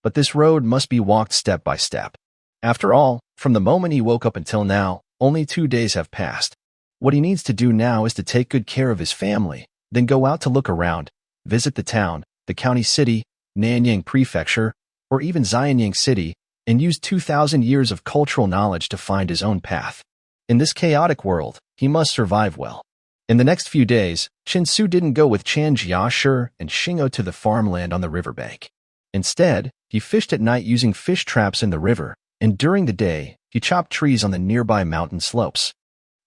But this road must be walked step by step. After all, from the moment he woke up until now, only 2 days have passed. What he needs to do now is to take good care of his family, then go out to look around, visit the town, the county city, Nanyang Prefecture, or even Xianyang City, and use 2,000 years of cultural knowledge to find his own path. In this chaotic world, he must survive well. In the next few days, Chinsu didn't go with Chan Jiashi and Xingo to the farmland on the riverbank. Instead, he fished at night using fish traps in the river, and during the day, he he chopped trees on the nearby mountain slopes.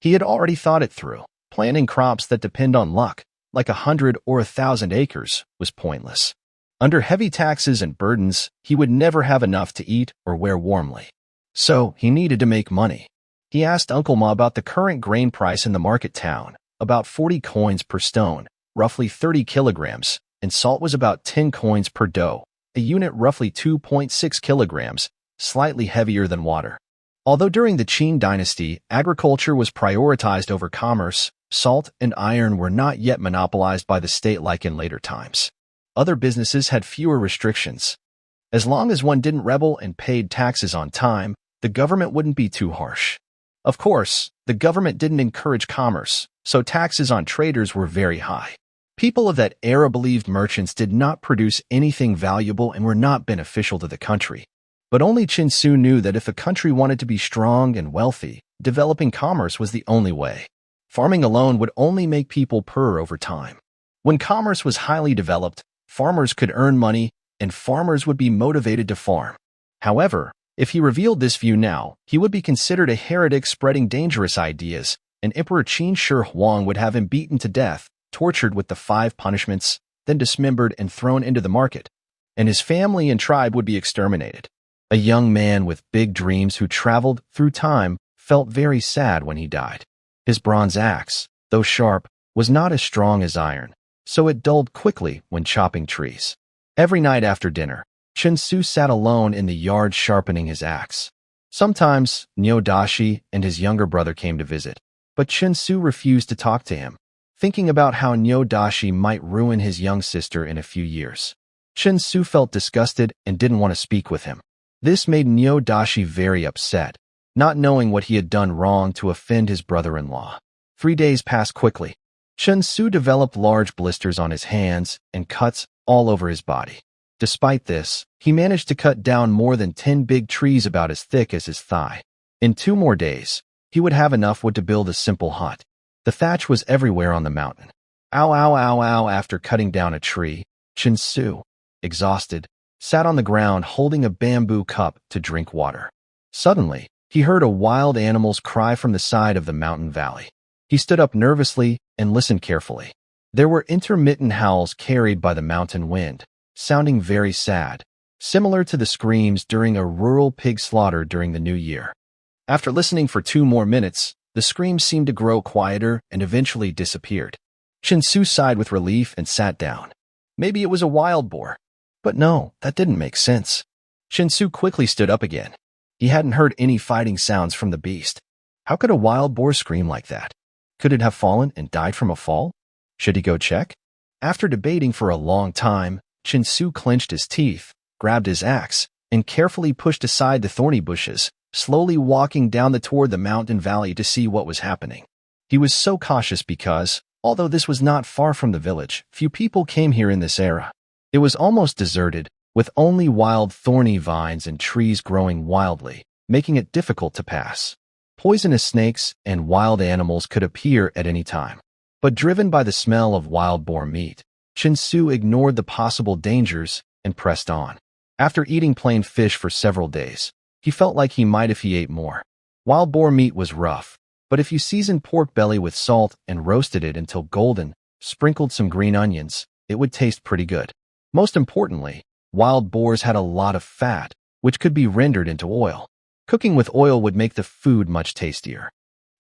He had already thought it through. Planting crops that depend on luck, like 100 or 1,000 acres, was pointless. Under heavy taxes and burdens, he would never have enough to eat or wear warmly. So, he needed to make money. He asked Uncle Ma about the current grain price in the market town, about 40 coins per stone, roughly 30 kilograms, and salt was about 10 coins per dough, a unit roughly 2.6 kilograms, slightly heavier than water. Although during the Qin dynasty, agriculture was prioritized over commerce, salt and iron were not yet monopolized by the state like in later times. Other businesses had fewer restrictions. As long as one didn't rebel and paid taxes on time, the government wouldn't be too harsh. Of course, the government didn't encourage commerce, so taxes on traders were very high. People of that era believed merchants did not produce anything valuable and were not beneficial to the country. But only Qin Su knew that if a country wanted to be strong and wealthy, developing commerce was the only way. Farming alone would only make people poor over time. When commerce was highly developed, farmers could earn money, and farmers would be motivated to farm. However, if he revealed this view now, he would be considered a heretic spreading dangerous ideas, and Emperor Qin Shi Huang would have him beaten to death, tortured with the 5 punishments, then dismembered and thrown into the market, and his family and tribe would be exterminated. A young man with big dreams who traveled through time felt very sad when he died. His bronze axe, though sharp, was not as strong as iron, so it dulled quickly when chopping trees. Every night after dinner, Qin Su sat alone in the yard sharpening his axe. Sometimes, Nyodashi and his younger brother came to visit, but Qin Su refused to talk to him, thinking about how Nyodashi might ruin his young sister in a few years. Qin Su felt disgusted and didn't want to speak with him. This made Nyodashi very upset, not knowing what he had done wrong to offend his brother-in-law. 3 days passed quickly. Qin Su developed large blisters on his hands and cuts all over his body. Despite this, he managed to cut down more than 10 big trees about as thick as his thigh. In 2 more days, he would have enough wood to build a simple hut. The thatch was everywhere on the mountain. Ow, ow, ow, ow. After cutting down a tree, Qin Su, exhausted, sat on the ground holding a bamboo cup to drink water. Suddenly, he heard a wild animal's cry from the side of the mountain valley. He stood up nervously and listened carefully. There were intermittent howls carried by the mountain wind, sounding very sad, similar to the screams during a rural pig slaughter during the New Year. After listening for 2 more minutes, the screams seemed to grow quieter and eventually disappeared. Qin Su sighed with relief and sat down. Maybe it was a wild boar. But no, that didn't make sense. Qin Su quickly stood up again. He hadn't heard any fighting sounds from the beast. How could a wild boar scream like that? Could it have fallen and died from a fall? Should he go check? After debating for a long time, Qin Su clenched his teeth, grabbed his axe, and carefully pushed aside the thorny bushes, slowly walking down toward the mountain valley to see what was happening. He was so cautious because, although this was not far from the village, few people came here in this era. It was almost deserted, with only wild thorny vines and trees growing wildly, making it difficult to pass. Poisonous snakes and wild animals could appear at any time. But driven by the smell of wild boar meat, Qin Su ignored the possible dangers and pressed on. After eating plain fish for several days, he felt like he might if he ate more. Wild boar meat was rough, but if you seasoned pork belly with salt and roasted it until golden, sprinkled some green onions, it would taste pretty good. Most importantly, wild boars had a lot of fat, which could be rendered into oil. Cooking with oil would make the food much tastier.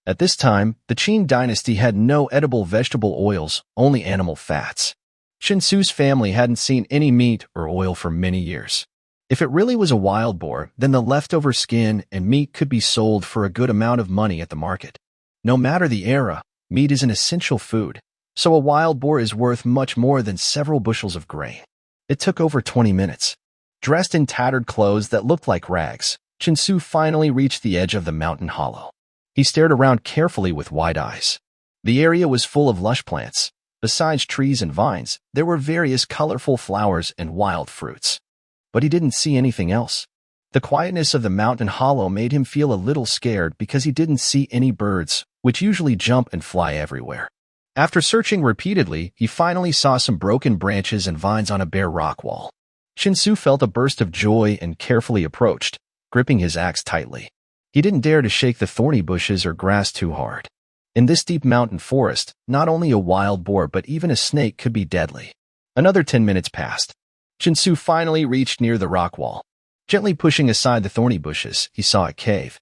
At this time, the Qin dynasty had no edible vegetable oils, only animal fats. Qin Su's family hadn't seen any meat or oil for many years. If it really was a wild boar, then the leftover skin and meat could be sold for a good amount of money at the market. No matter the era, meat is an essential food, so a wild boar is worth much more than several bushels of grain. It took over 20 minutes. Dressed in tattered clothes that looked like rags, Qin Su finally reached the edge of the mountain hollow. He stared around carefully with wide eyes. The area was full of lush plants. Besides trees and vines, there were various colorful flowers and wild fruits. But he didn't see anything else. The quietness of the mountain hollow made him feel a little scared because he didn't see any birds, which usually jump and fly everywhere. After searching repeatedly, he finally saw some broken branches and vines on a bare rock wall. Qin Su felt a burst of joy and carefully approached, gripping his axe tightly. He didn't dare to shake the thorny bushes or grass too hard. In this deep mountain forest, not only a wild boar but even a snake could be deadly. Another 10 minutes passed. Chinsu finally reached near the rock wall. Gently pushing aside the thorny bushes, he saw a cave.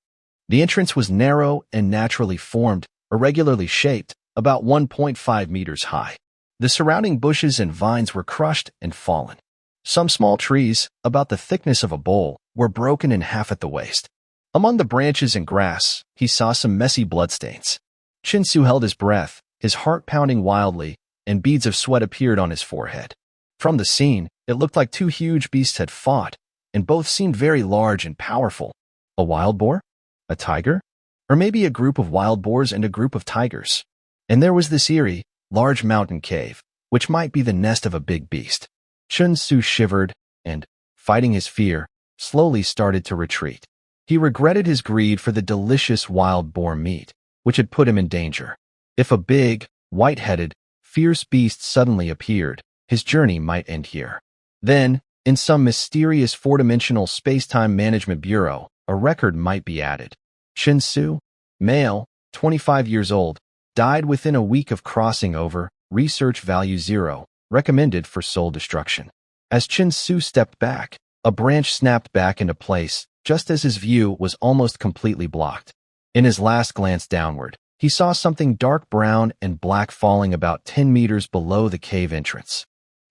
The entrance was narrow and naturally formed, irregularly shaped, about 1.5 meters high. The surrounding bushes and vines were crushed and fallen. Some small trees, about the thickness of a bowl, were broken in half at the waist. Among the branches and grass, he saw some messy bloodstains. Chinsu held his breath, his heart pounding wildly, and beads of sweat appeared on his forehead. From the scene, it looked like two huge beasts had fought, and both seemed very large and powerful. A wild boar? A tiger? Or maybe a group of wild boars and a group of tigers? And there was this eerie, large mountain cave, which might be the nest of a big beast. Chinsu shivered and, fighting his fear, slowly started to retreat. He regretted his greed for the delicious wild boar meat, which had put him in danger. If a big, white-headed, fierce beast suddenly appeared, his journey might end here. Then, in some mysterious four-dimensional space-time management bureau, a record might be added. Chinsu, male, 25 years old, died within a week of crossing over, research value 0, recommended for soul destruction. As Chinsu stepped back, a branch snapped back into place, just as his view was almost completely blocked. In his last glance downward, he saw something dark brown and black falling about 10 meters below the cave entrance.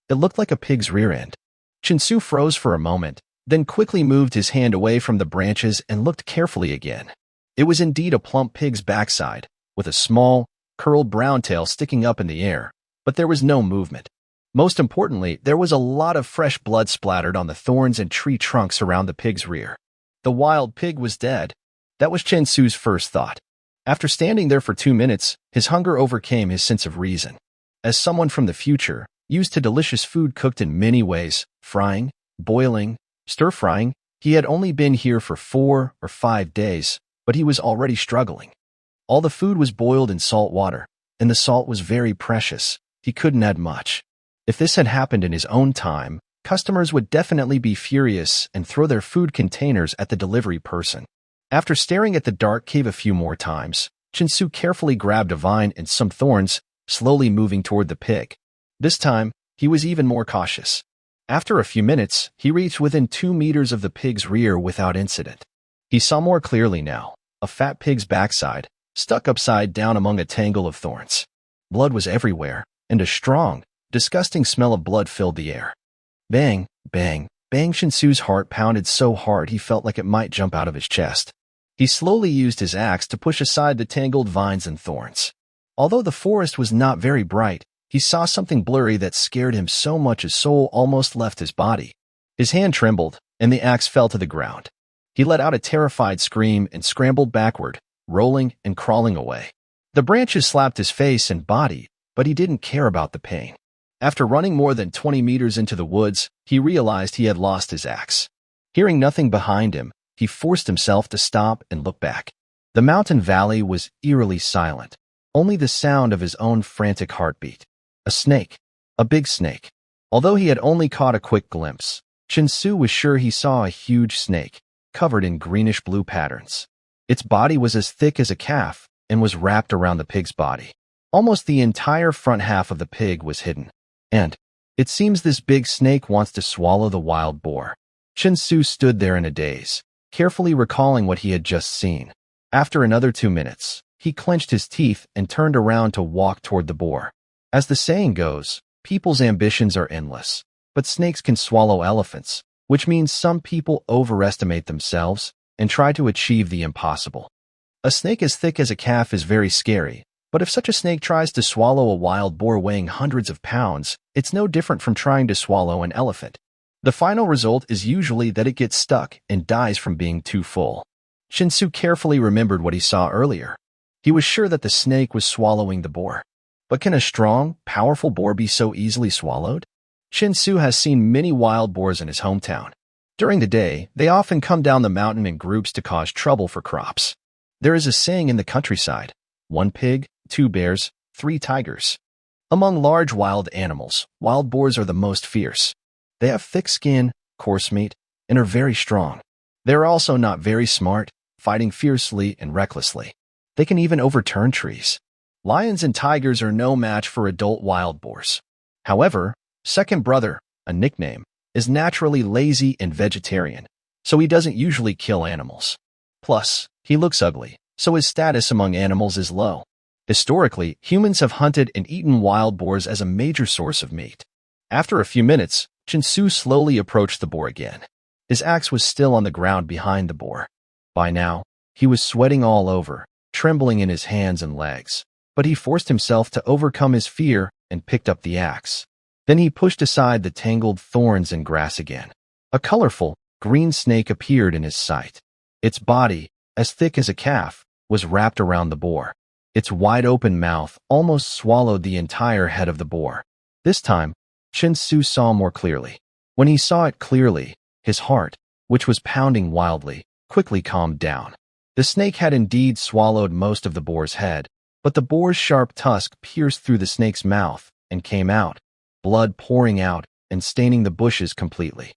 It looked like a pig's rear end. Chinsu froze for a moment, then quickly moved his hand away from the branches and looked carefully again. It was indeed a plump pig's backside, with a small, curled brown tail sticking up in the air, but there was no movement. Most importantly, there was a lot of fresh blood splattered on the thorns and tree trunks around the pig's rear. The wild pig was dead. That was Chinsu's first thought. After standing there for 2 minutes, his hunger overcame his sense of reason. As someone from the future, used to delicious food cooked in many ways, frying, boiling, stir-frying, he had only been here for 4 or 5 days, but he was already struggling. All the food was boiled in salt water, and the salt was very precious. He couldn't add much. If this had happened in his own time, customers would definitely be furious and throw their food containers at the delivery person. After staring at the dark cave a few more times, Chinsu carefully grabbed a vine and some thorns, slowly moving toward the pig. This time, he was even more cautious. After a few minutes, he reached within 2 meters of the pig's rear without incident. He saw more clearly now, a fat pig's backside, stuck upside down among a tangle of thorns. Blood was everywhere, and a strong, disgusting smell of blood filled the air. Bang, bang, bang. Chinsu's heart pounded so hard he felt like it might jump out of his chest. He slowly used his axe to push aside the tangled vines and thorns. Although the forest was not very bright, he saw something blurry that scared him so much his soul almost left his body. His hand trembled, and the axe fell to the ground. He let out a terrified scream and scrambled backward, rolling and crawling away. The branches slapped his face and body, but he didn't care about the pain. After running more than 20 meters into the woods, he realized he had lost his axe. Hearing nothing behind him, he forced himself to stop and look back. The mountain valley was eerily silent, only the sound of his own frantic heartbeat. A snake. A big snake. Although he had only caught a quick glimpse, Chinsu was sure he saw a huge snake, covered in greenish-blue patterns. Its body was as thick as a calf and was wrapped around the pig's body. Almost the entire front half of the pig was hidden. And it seems this big snake wants to swallow the wild boar. Chinsu stood there in a daze, carefully recalling what he had just seen. After another 2 minutes, he clenched his teeth and turned around to walk toward the boar. As the saying goes, people's ambitions are endless, but snakes can swallow elephants, which means some people overestimate themselves and try to achieve the impossible. A snake as thick as a calf is very scary, but if such a snake tries to swallow a wild boar weighing hundreds of pounds, it's no different from trying to swallow an elephant. The final result is usually that it gets stuck and dies from being too full. Chinsu carefully remembered what he saw earlier. He was sure that the snake was swallowing the boar. But can a strong, powerful boar be so easily swallowed? Chinsu has seen many wild boars in his hometown. During the day, they often come down the mountain in groups to cause trouble for crops. There is a saying in the countryside: 1 pig, 2 bears, 3 tigers. Among large wild animals, wild boars are the most fierce. They have thick skin, coarse meat, and are very strong. They are also not very smart, fighting fiercely and recklessly. They can even overturn trees. Lions and tigers are no match for adult wild boars. However, Second Brother, a nickname, is naturally lazy and vegetarian, so he doesn't usually kill animals. Plus, he looks ugly, so his status among animals is low. Historically, humans have hunted and eaten wild boars as a major source of meat. After a few minutes, Chinsu slowly approached the boar again. His axe was still on the ground behind the boar. By now, he was sweating all over, trembling in his hands and legs. But he forced himself to overcome his fear and picked up the axe. Then he pushed aside the tangled thorns and grass again. A colorful, green snake appeared in his sight. Its body, as thick as a calf, was wrapped around the boar. Its wide-open mouth almost swallowed the entire head of the boar. This time, Chinsu saw more clearly. When he saw it clearly, his heart, which was pounding wildly, quickly calmed down. The snake had indeed swallowed most of the boar's head, but the boar's sharp tusk pierced through the snake's mouth and came out, blood pouring out and staining the bushes completely.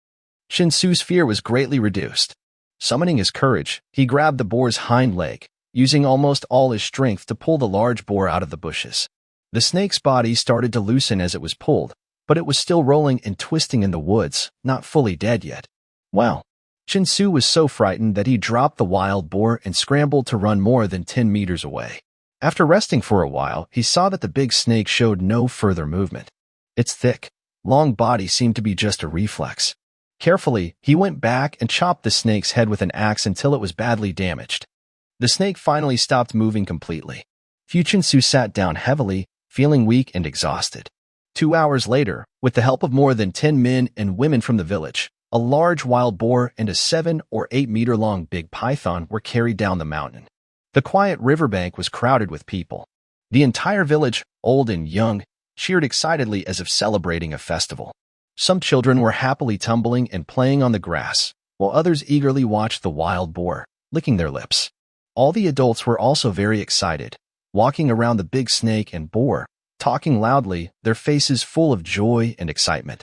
Chinsu's fear was greatly reduced. Summoning his courage, he grabbed the boar's hind leg, using almost all his strength to pull the large boar out of the bushes. The snake's body started to loosen as it was pulled, but it was still rolling and twisting in the woods, not fully dead yet. Wow! Chinsu was so frightened that he dropped the wild boar and scrambled to run more than 10 meters away. After resting for a while, he saw that the big snake showed no further movement. Its thick, long body seemed to be just a reflex. Carefully, he went back and chopped the snake's head with an axe until it was badly damaged. The snake finally stopped moving completely. Chinsu sat down heavily, feeling weak and exhausted. 2 hours later, with the help of more than 10 men and women from the village, a large wild boar and a 7 or 8 meter long big python were carried down the mountain. The quiet riverbank was crowded with people. The entire village, old and young, cheered excitedly as if celebrating a festival. Some children were happily tumbling and playing on the grass, while others eagerly watched the wild boar, licking their lips. All the adults were also very excited, walking around the big snake and boar, talking loudly, their faces full of joy and excitement.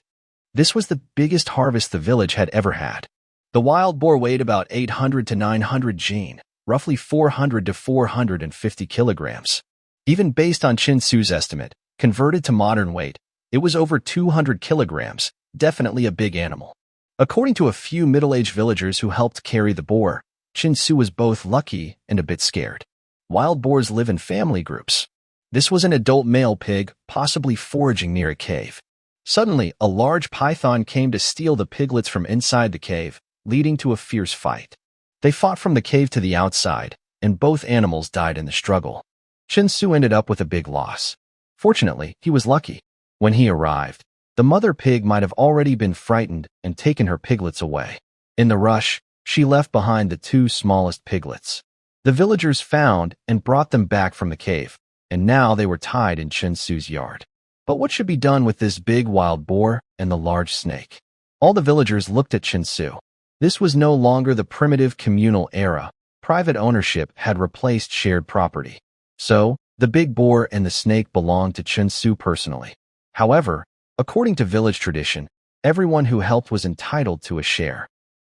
This was the biggest harvest the village had ever had. The wild boar weighed about 800 to 900 jin, roughly 400 to 450 kilograms. Even based on Chinsu's estimate, converted to modern weight, it was over 200 kilograms, definitely a big animal. According to a few middle-aged villagers who helped carry the boar, Chinsu was both lucky and a bit scared. Wild boars live in family groups. This was an adult male pig, possibly foraging near a cave. Suddenly, a large python came to steal the piglets from inside the cave, leading to a fierce fight. They fought from the cave to the outside, and both animals died in the struggle. Chinsu ended up with a big loss. Fortunately, he was lucky. When he arrived, the mother pig might have already been frightened and taken her piglets away. In the rush, she left behind the 2 smallest piglets. The villagers found and brought them back from the cave, and now they were tied in Chinsu's yard. But what should be done with this big wild boar and the large snake? All the villagers looked at Chinsu. This was no longer the primitive communal era. Private ownership had replaced shared property. So, the big boar and the snake belonged to Chinsu personally. However, according to village tradition, everyone who helped was entitled to a share.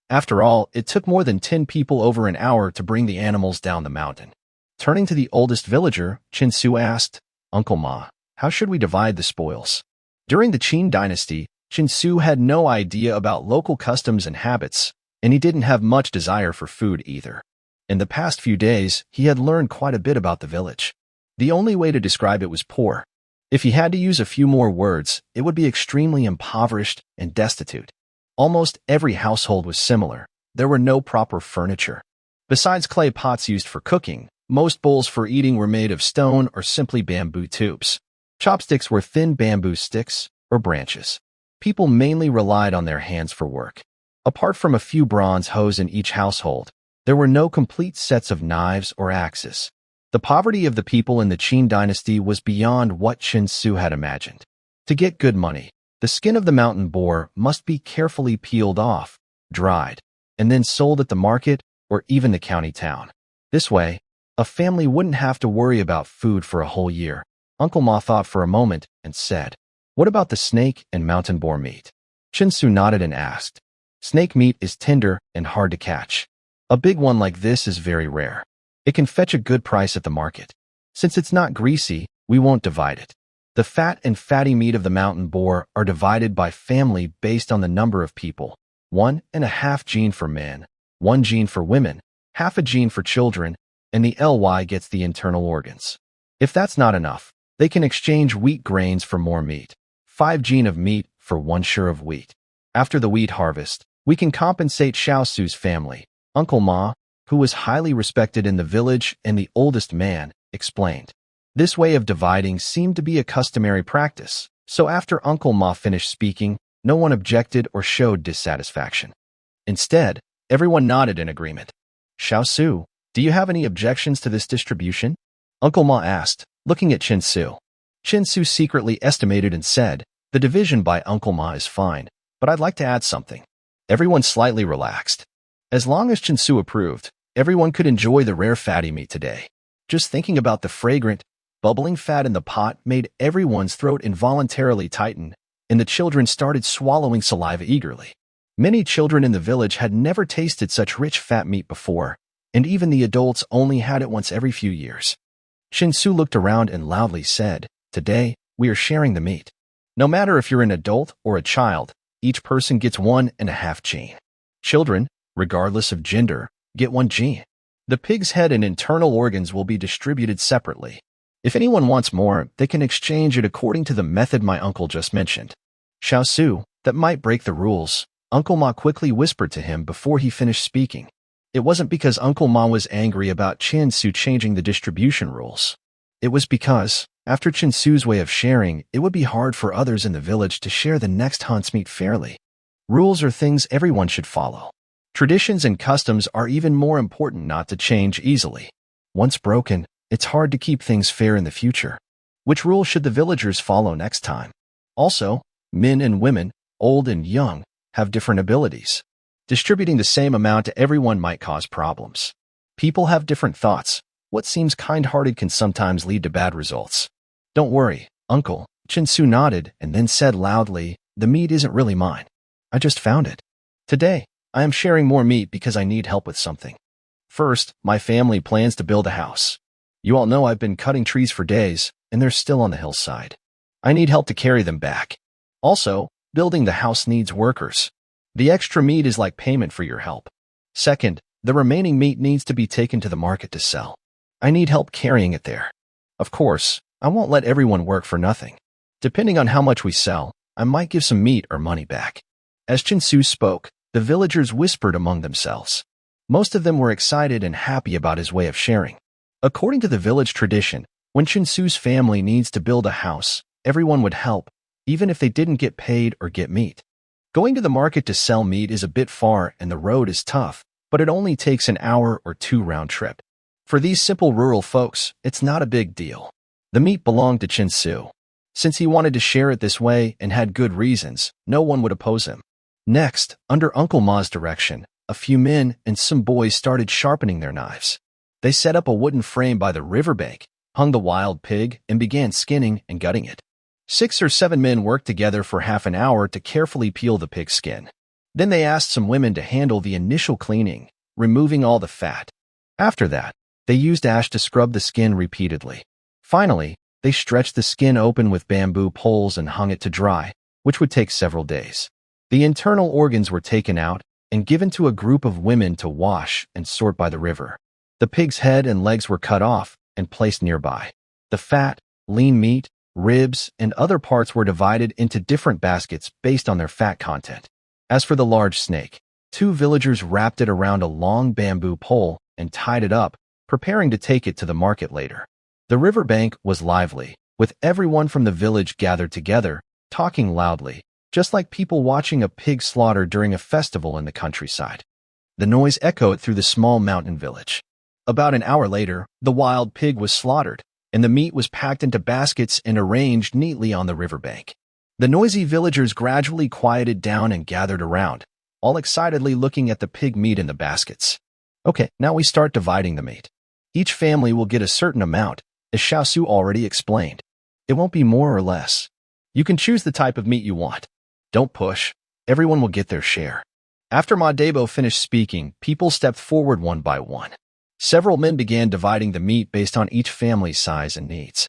After all, it took more than 10 people over an hour to bring the animals down the mountain. Turning to the oldest villager, Chinsu asked, "Uncle Ma, how should we divide the spoils?" During the Qin dynasty, Chinsu had no idea about local customs and habits, and he didn't have much desire for food either. In the past few days, he had learned quite a bit about the village. The only way to describe it was poor. If he had to use a few more words, it would be extremely impoverished and destitute. Almost every household was similar. There were no proper furniture. Besides clay pots used for cooking, most bowls for eating were made of stone or simply bamboo tubes. Chopsticks were thin bamboo sticks or branches. People mainly relied on their hands for work. Apart from a few bronze hoes in each household, there were no complete sets of knives or axes. The poverty of the people in the Qin dynasty was beyond what Chinsu had imagined. To get good money, the skin of the mountain boar must be carefully peeled off, dried, and then sold at the market or even the county town. This way, a family wouldn't have to worry about food for a whole year. Uncle Ma thought for a moment and said, "What about the snake and mountain boar meat?" Chinsu nodded and asked, "Snake meat is tender and hard to catch. A big one like this is very rare. It can fetch a good price at the market. Since it's not greasy, we won't divide it. The fat and fatty meat of the mountain boar are divided by family based on the number of people. 1.5 gene for men, 1 gene for women, half a gene for children, and the LY gets the internal organs. If that's not enough, they can exchange wheat grains for more meat. 5 gene of meat for 1 share of wheat. After the wheat harvest, we can compensate Xiaosu's family. Uncle Ma, who was highly respected in the village and the oldest man, explained. This way of dividing seemed to be a customary practice, so after Uncle Ma finished speaking, no one objected or showed dissatisfaction. Instead, everyone nodded in agreement. Xiaosu, do you have any objections to this distribution? Uncle Ma asked, looking at Chinsu. Chinsu secretly estimated and said, the division by Uncle Ma is fine, but I'd like to add something. Everyone slightly relaxed. As long as Chinsu approved, everyone could enjoy the rare fatty meat today. Just thinking about the fragrant, bubbling fat in the pot made everyone's throat involuntarily tighten, and the children started swallowing saliva eagerly. Many children in the village had never tasted such rich fat meat before, and even the adults only had it once every few years. Chinsu looked around and loudly said, today, we are sharing the meat. No matter if you're an adult or a child, each person gets 1.5 gene. Children, regardless of gender, get 1 gene. The pig's head and internal organs will be distributed separately. If anyone wants more, they can exchange it according to the method my uncle just mentioned. Xiaosu, that might break the rules, Uncle Ma quickly whispered to him before he finished speaking. It wasn't because Uncle Ma was angry about Chinsu changing the distribution rules. It was because, after Chinsu's way of sharing, it would be hard for others in the village to share the next hunt's meat fairly. Rules are things everyone should follow. Traditions and customs are even more important not to change easily. Once broken, it's hard to keep things fair in the future. Which rule should the villagers follow next time? Also, men and women, old and young, have different abilities. Distributing the same amount to everyone might cause problems. People have different thoughts. What seems kind-hearted can sometimes lead to bad results. Don't worry, Uncle. Chinsu nodded and then said loudly, the meat isn't really mine. I just found it. Today, I am sharing more meat because I need help with something. First, my family plans to build a house. You all know I've been cutting trees for days, and they're still on the hillside. I need help to carry them back. Also, building the house needs workers. The extra meat is like payment for your help. Second, the remaining meat needs to be taken to the market to sell. I need help carrying it there. Of course, I won't let everyone work for nothing. Depending on how much we sell, I might give some meat or money back. As Chinsu spoke, the villagers whispered among themselves. Most of them were excited and happy about his way of sharing. According to the village tradition, when Chinsu's family needs to build a house, everyone would help, even if they didn't get paid or get meat. Going to the market to sell meat is a bit far and the road is tough, but it only takes an hour or 2 round trip. For these simple rural folks, it's not a big deal. The meat belonged to Chinsu. Since he wanted to share it this way and had good reasons, no one would oppose him. Next, under Uncle Ma's direction, a few men and some boys started sharpening their knives. They set up a wooden frame by the riverbank, hung the wild pig, and began skinning and gutting it. 6 or 7 men worked together for half an hour to carefully peel the pig's skin. Then they asked some women to handle the initial cleaning, removing all the fat. After that, they used ash to scrub the skin repeatedly. Finally, they stretched the skin open with bamboo poles and hung it to dry, which would take several days. The internal organs were taken out and given to a group of women to wash and sort by the river. The pig's head and legs were cut off and placed nearby. The fat, lean meat, ribs, and other parts were divided into different baskets based on their fat content. As for the large snake, 2 villagers wrapped it around a long bamboo pole and tied it up, preparing to take it to the market later. The riverbank was lively, with everyone from the village gathered together, talking loudly, just like people watching a pig slaughter during a festival in the countryside. The noise echoed through the small mountain village. About an hour later, the wild pig was slaughtered, and the meat was packed into baskets and arranged neatly on the riverbank. The noisy villagers gradually quieted down and gathered around, all excitedly looking at the pig meat in the baskets. Okay, now we start dividing the meat. Each family will get a certain amount, as Xiaosu already explained. It won't be more or less. You can choose the type of meat you want. Don't push. Everyone will get their share. After Ma Debo finished speaking, people stepped forward one by one. Several men began dividing the meat based on each family's size and needs.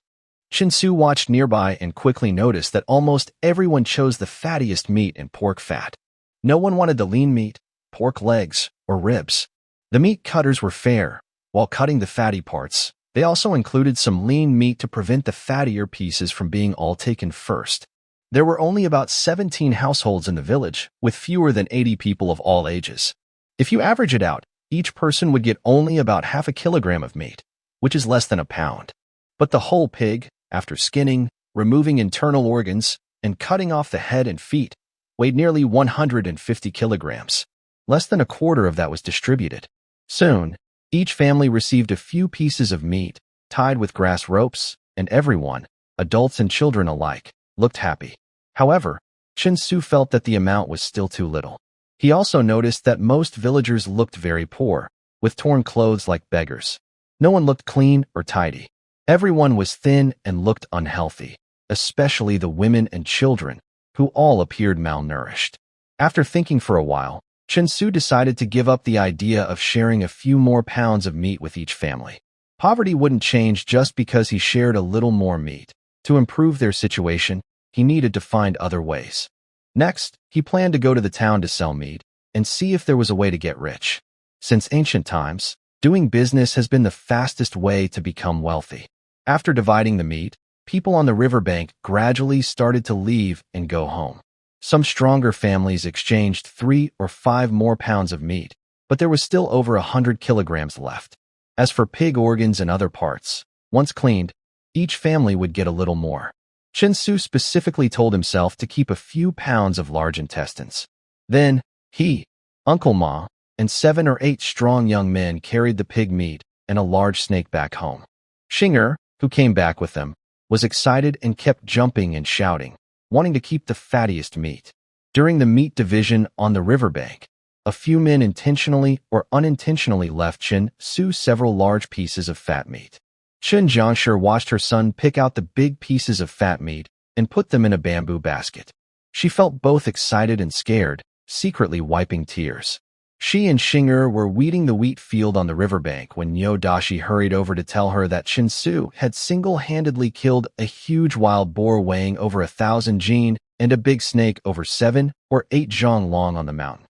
Chinsu watched nearby and quickly noticed that almost everyone chose the fattiest meat and pork fat. No one wanted the lean meat, pork legs, or ribs. The meat cutters were fair. While cutting the fatty parts, they also included some lean meat to prevent the fattier pieces from being all taken first. There were only about 17 households in the village, with fewer than 80 people of all ages. If you average it out, each person would get only about half a kilogram of meat, which is less than a pound. But the whole pig, after skinning, removing internal organs, and cutting off the head and feet, weighed nearly 150 kilograms. Less than a quarter of that was distributed. Soon, each family received a few pieces of meat, tied with grass ropes, and everyone, adults and children alike, looked happy. However, Chinsu felt that the amount was still too little. He also noticed that most villagers looked very poor, with torn clothes like beggars. No one looked clean or tidy. Everyone was thin and looked unhealthy, especially the women and children, who all appeared malnourished. After thinking for a while, Chinsu decided to give up the idea of sharing a few more pounds of meat with each family. Poverty wouldn't change just because he shared a little more meat. To improve their situation, he needed to find other ways. Next, he planned to go to the town to sell meat and see if there was a way to get rich. Since ancient times, doing business has been the fastest way to become wealthy. After dividing the meat, people on the riverbank gradually started to leave and go home. Some stronger families exchanged 3 or 5 more pounds of meat, but there was still over 100 kilograms left. As for pig organs and other parts, once cleaned, each family would get a little more. Chinsu specifically told himself to keep a few pounds of large intestines. Then, he, Uncle Ma, and 7 or 8 strong young men carried the pig meat and a large snake back home. Xinger, who came back with them, was excited and kept jumping and shouting, wanting to keep the fattiest meat. During the meat division on the riverbank, a few men intentionally or unintentionally left Chin-su several large pieces of fat meat. Chen Jiangshi watched her son pick out the big pieces of fat meat and put them in a bamboo basket. She felt both excited and scared, secretly wiping tears. She and Xinger were weeding the wheat field on the riverbank when Dashi hurried over to tell her that Chinsu had single-handedly killed a huge wild boar weighing over 1,000 jin and a big snake over 7 or 8 zhang long on the mountain.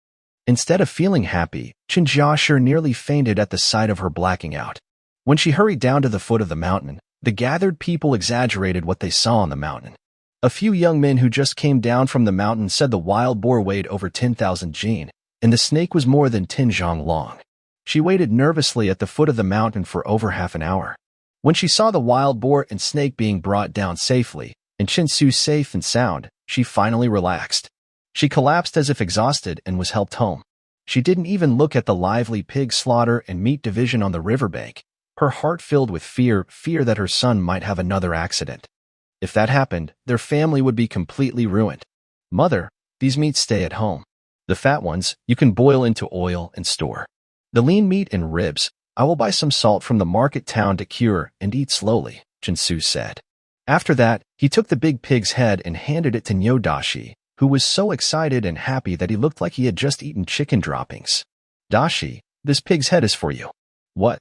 Instead of feeling happy, Chinjiashi nearly fainted at the sight of her blacking out. When she hurried down to the foot of the mountain, the gathered people exaggerated what they saw on the mountain. A few young men who just came down from the mountain said the wild boar weighed over 10,000 jin, and the snake was more than 10 zhang long. She waited nervously at the foot of the mountain for over half an hour. When she saw the wild boar and snake being brought down safely, and Chinsu safe and sound, she finally relaxed. She collapsed as if exhausted and was helped home. She didn't even look at the lively pig slaughter and meat division on the riverbank, her heart filled with fear that her son might have another accident. If that happened, their family would be completely ruined. Mother, these meats stay at home. The fat ones, you can boil into oil and store. The lean meat and ribs, I will buy some salt from the market town to cure and eat slowly, Chinsu said. After that, he took the big pig's head and handed it to Dashi, who was so excited and happy that he looked like he had just eaten chicken droppings. Dashi, this pig's head is for you. What?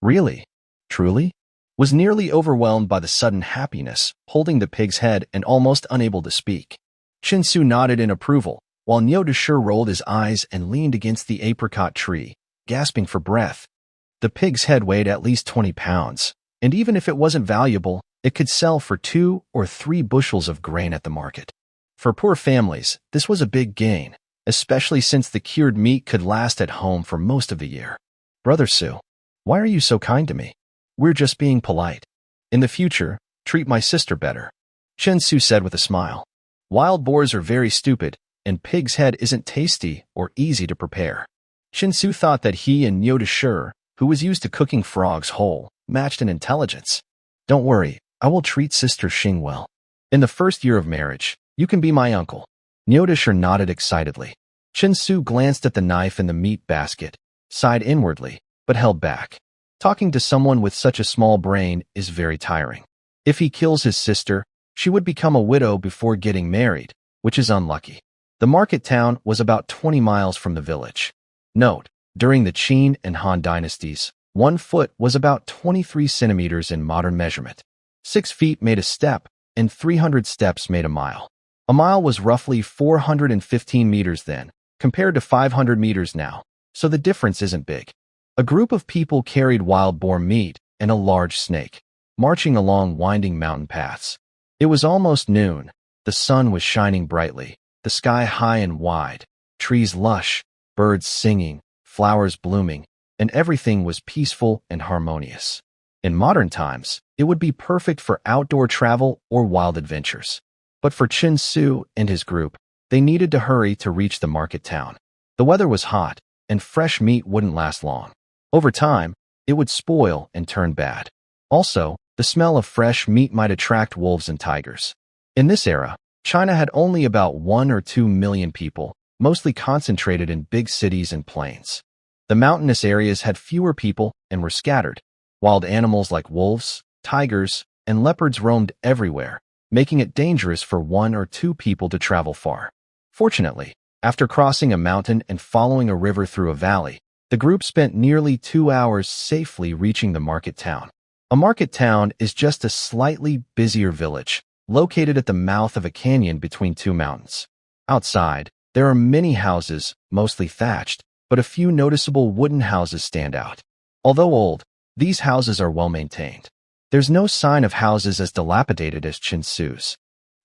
Really? Truly? Was nearly overwhelmed by the sudden happiness, holding the pig's head and almost unable to speak. Chinsu nodded in approval, while Dashi rolled his eyes and leaned against the apricot tree, gasping for breath. The pig's head weighed at least 20 pounds, and even if it wasn't valuable, it could sell for 2 or 3 bushels of grain at the market. For poor families, this was a big gain, especially since the cured meat could last at home for most of the year. Brother Su, why are you so kind to me? We're just being polite. In the future, treat my sister better, Chinsu said with a smile. Wild boars are very stupid, and pig's head isn't tasty or easy to prepare. Chinsu thought that he and Dashi, who was used to cooking frogs whole, matched in intelligence. Don't worry, I will treat Sister Xing well. In the first year of marriage, you can be my uncle. Dashi nodded excitedly. Chinsu glanced at the knife in the meat basket, sighed inwardly, but held back. Talking to someone with such a small brain is very tiring. If he kills his sister, she would become a widow before getting married, which is unlucky. The market town was about 20 miles from the village. Note, during the Qin and Han dynasties, 1 foot was about 23 centimeters in modern measurement. 6 feet made a step, and 300 steps made a mile. A mile was roughly 415 meters then, compared to 500 meters now, so the difference isn't big. A group of people carried wild boar meat and a large snake, marching along winding mountain paths. It was almost noon. The sun was shining brightly, the sky high and wide, trees lush, birds singing, flowers blooming, and everything was peaceful and harmonious. In modern times, it would be perfect for outdoor travel or wild adventures. But for Chen Su and his group, they needed to hurry to reach the market town. The weather was hot, and fresh meat wouldn't last long. Over time, it would spoil and turn bad. Also, the smell of fresh meat might attract wolves and tigers. In this era, China had only about 1 or 2 million people, mostly concentrated in big cities and plains. The mountainous areas had fewer people and were scattered. Wild animals like wolves, tigers, and leopards roamed everywhere, making it dangerous for 1 or 2 people to travel far. Fortunately, after crossing a mountain and following a river through a valley, the group spent nearly 2 hours safely reaching the market town. A market town is just a slightly busier village, located at the mouth of a canyon between 2 mountains. Outside, there are many houses, mostly thatched, but a few noticeable wooden houses stand out. Although old, these houses are well maintained. There's no sign of houses as dilapidated as Chinsu's.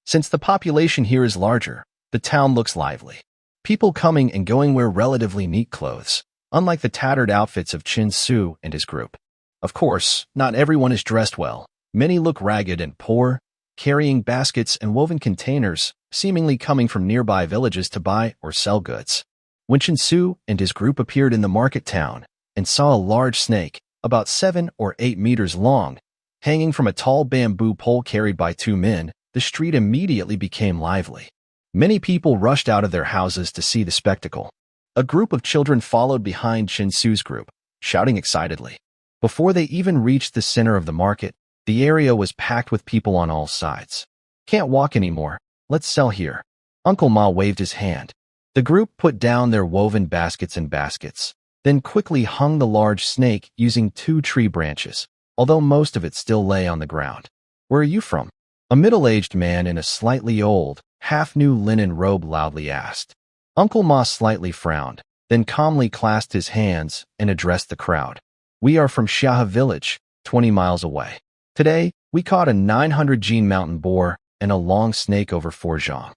Since the population here is larger, the town looks lively. People coming and going wear relatively neat clothes, unlike the tattered outfits of Chinsu and his group. Of course, not everyone is dressed well. Many look ragged and poor, carrying baskets and woven containers, seemingly coming from nearby villages to buy or sell goods. When Chinsu and his group appeared in the market town and saw a large snake, about 7 or 8 meters long, hanging from a tall bamboo pole carried by 2 men, the street immediately became lively. Many people rushed out of their houses to see the spectacle. A group of children followed behind Chinsu's group, shouting excitedly. Before they even reached the center of the market, the area was packed with people on all sides. Can't walk anymore. Let's sell here. Uncle Ma waved his hand. The group put down their woven baskets and baskets, then quickly hung the large snake using 2 tree branches, although most of it still lay on the ground. Where are you from? A middle-aged man in a slightly old, half-new linen robe loudly asked. Uncle Ma slightly frowned, then calmly clasped his hands and addressed the crowd. We are from Xiahe village, 20 miles away. Today, we caught a 900 gene mountain boar and a long snake over 4 zhang.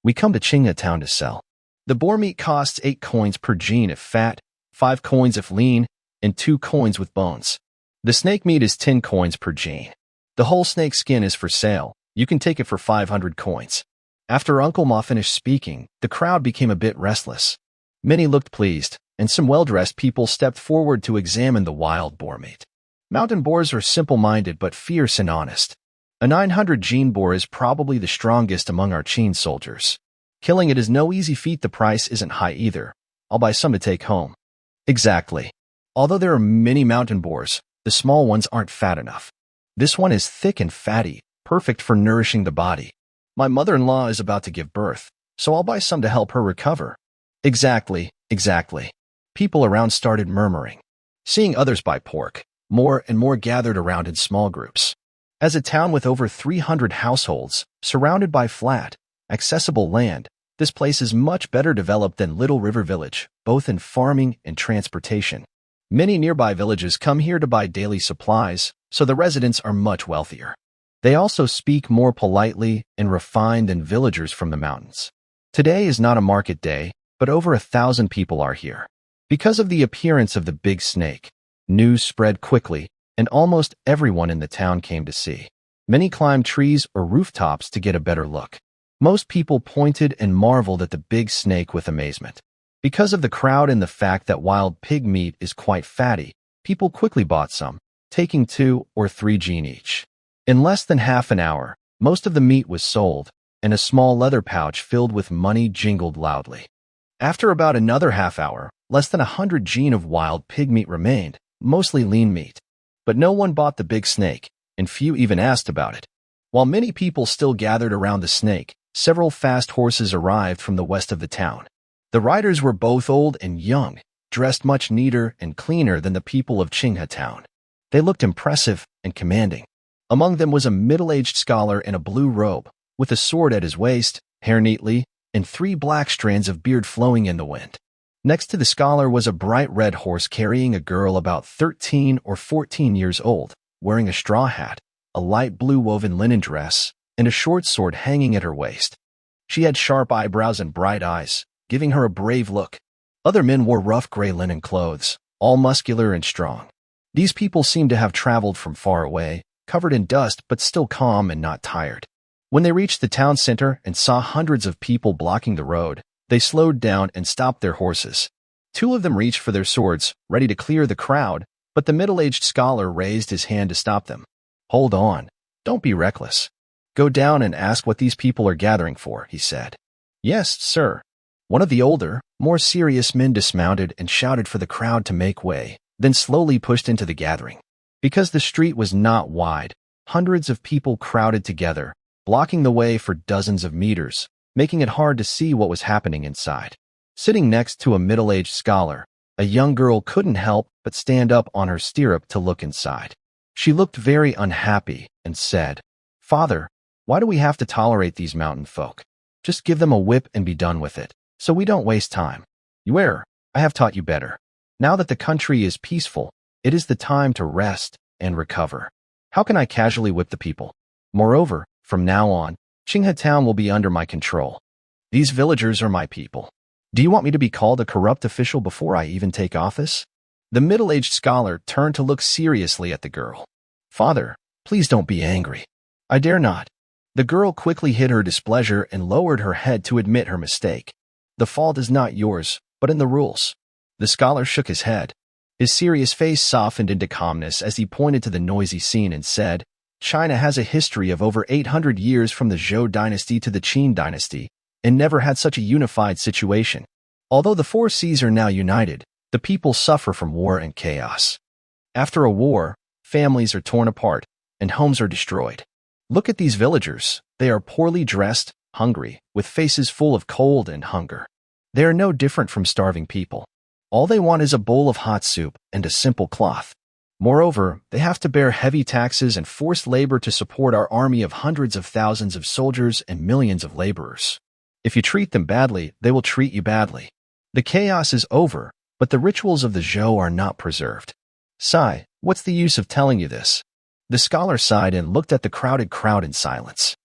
We come to Qinghe town to sell. The boar meat costs 8 coins per gene if fat, 5 coins if lean, and 2 coins with bones. The snake meat is 10 coins per gene. The whole snake skin is for sale. You can take it for 500 coins. After Uncle Ma finished speaking, the crowd became a bit restless. Many looked pleased, and some well-dressed people stepped forward to examine the wild boar meat. Mountain boars are simple-minded but fierce and honest. A 900 gene boar is probably the strongest among our Qin soldiers. Killing it is no easy feat. The price isn't high either. I'll buy some to take home. Exactly. Although there are many mountain boars, the small ones aren't fat enough. This one is thick and fatty, perfect for nourishing the body. My mother-in-law is about to give birth, so I'll buy some to help her recover. Exactly. People around started murmuring. Seeing others buy pork, more and more gathered around in small groups. As a town with over 300 households, surrounded by flat, accessible land, this place is much better developed than Little River Village, both in farming and transportation. Many nearby villages come here to buy daily supplies, so the residents are much wealthier. They also speak more politely and refined than villagers from the mountains. Today is not a market day, but over 1,000 people are here. Because of the appearance of the big snake, news spread quickly, and almost everyone in the town came to see. Many climbed trees or rooftops to get a better look. Most people pointed and marveled at the big snake with amazement. Because of the crowd and the fact that wild pig meat is quite fatty, people quickly bought some, taking 2 or 3 gene each. In less than half an hour, most of the meat was sold, and a small leather pouch filled with money jingled loudly. After about another half hour, less than 100 gene of wild pig meat remained, mostly lean meat. But no one bought the big snake, and few even asked about it. While many people still gathered around the snake, several fast horses arrived from the west of the town. The riders were both old and young, dressed much neater and cleaner than the people of Qinghe town. They looked impressive and commanding. Among them was a middle-aged scholar in a blue robe, with a sword at his waist, hair neatly, and 3 black strands of beard flowing in the wind. Next to the scholar was a bright red horse carrying a girl about 13 or 14 years old, wearing a straw hat, a light blue woven linen dress, and a short sword hanging at her waist. She had sharp eyebrows and bright eyes, giving her a brave look. Other men wore rough gray linen clothes, all muscular and strong. These people seemed to have traveled from far away, covered in dust but still calm and not tired. When they reached the town center and saw hundreds of people blocking the road, they slowed down and stopped their horses. 2 of them reached for their swords, ready to clear the crowd, but the middle-aged scholar raised his hand to stop them. "Hold on. Don't be reckless. Go down and ask what these people are gathering for," he said. "Yes, sir." One of the older, more serious men dismounted and shouted for the crowd to make way, then slowly pushed into the gathering. Because the street was not wide, hundreds of people crowded together, blocking the way for dozens of meters, making it hard to see what was happening inside. Sitting next to a middle-aged scholar, a young girl couldn't help but stand up on her stirrup to look inside. She looked very unhappy and said, "Father, why do we have to tolerate these mountain folk? Just give them a whip and be done with it, so we don't waste time. You err, I have taught you better. Now that the country is peaceful, it is the time to rest and recover. How can I casually whip the people? Moreover, from now on, Qinghe town will be under my control. These villagers are my people. Do you want me to be called a corrupt official before I even take office?" The middle-aged scholar turned to look seriously at the girl. "Father, please don't be angry. I dare not." The girl quickly hid her displeasure and lowered her head to admit her mistake. "The fault is not yours, but in the rules." The scholar shook his head. His serious face softened into calmness as he pointed to the noisy scene and said, "China has a history of over 800 years from the Zhou dynasty to the Qin dynasty, and never had such a unified situation. Although the 4 seas are now united, the people suffer from war and chaos. After a war, families are torn apart, and homes are destroyed. Look at these villagers. They are poorly dressed, hungry, with faces full of cold and hunger. They are no different from starving people. All they want is a bowl of hot soup and a simple cloth. Moreover, they have to bear heavy taxes and forced labor to support our army of hundreds of thousands of soldiers and millions of laborers. If you treat them badly, they will treat you badly. The chaos is over, but the rituals of the Zhou are not preserved. Sai, what's the use of telling you this?" The scholar sighed and looked at the crowded crowd in silence.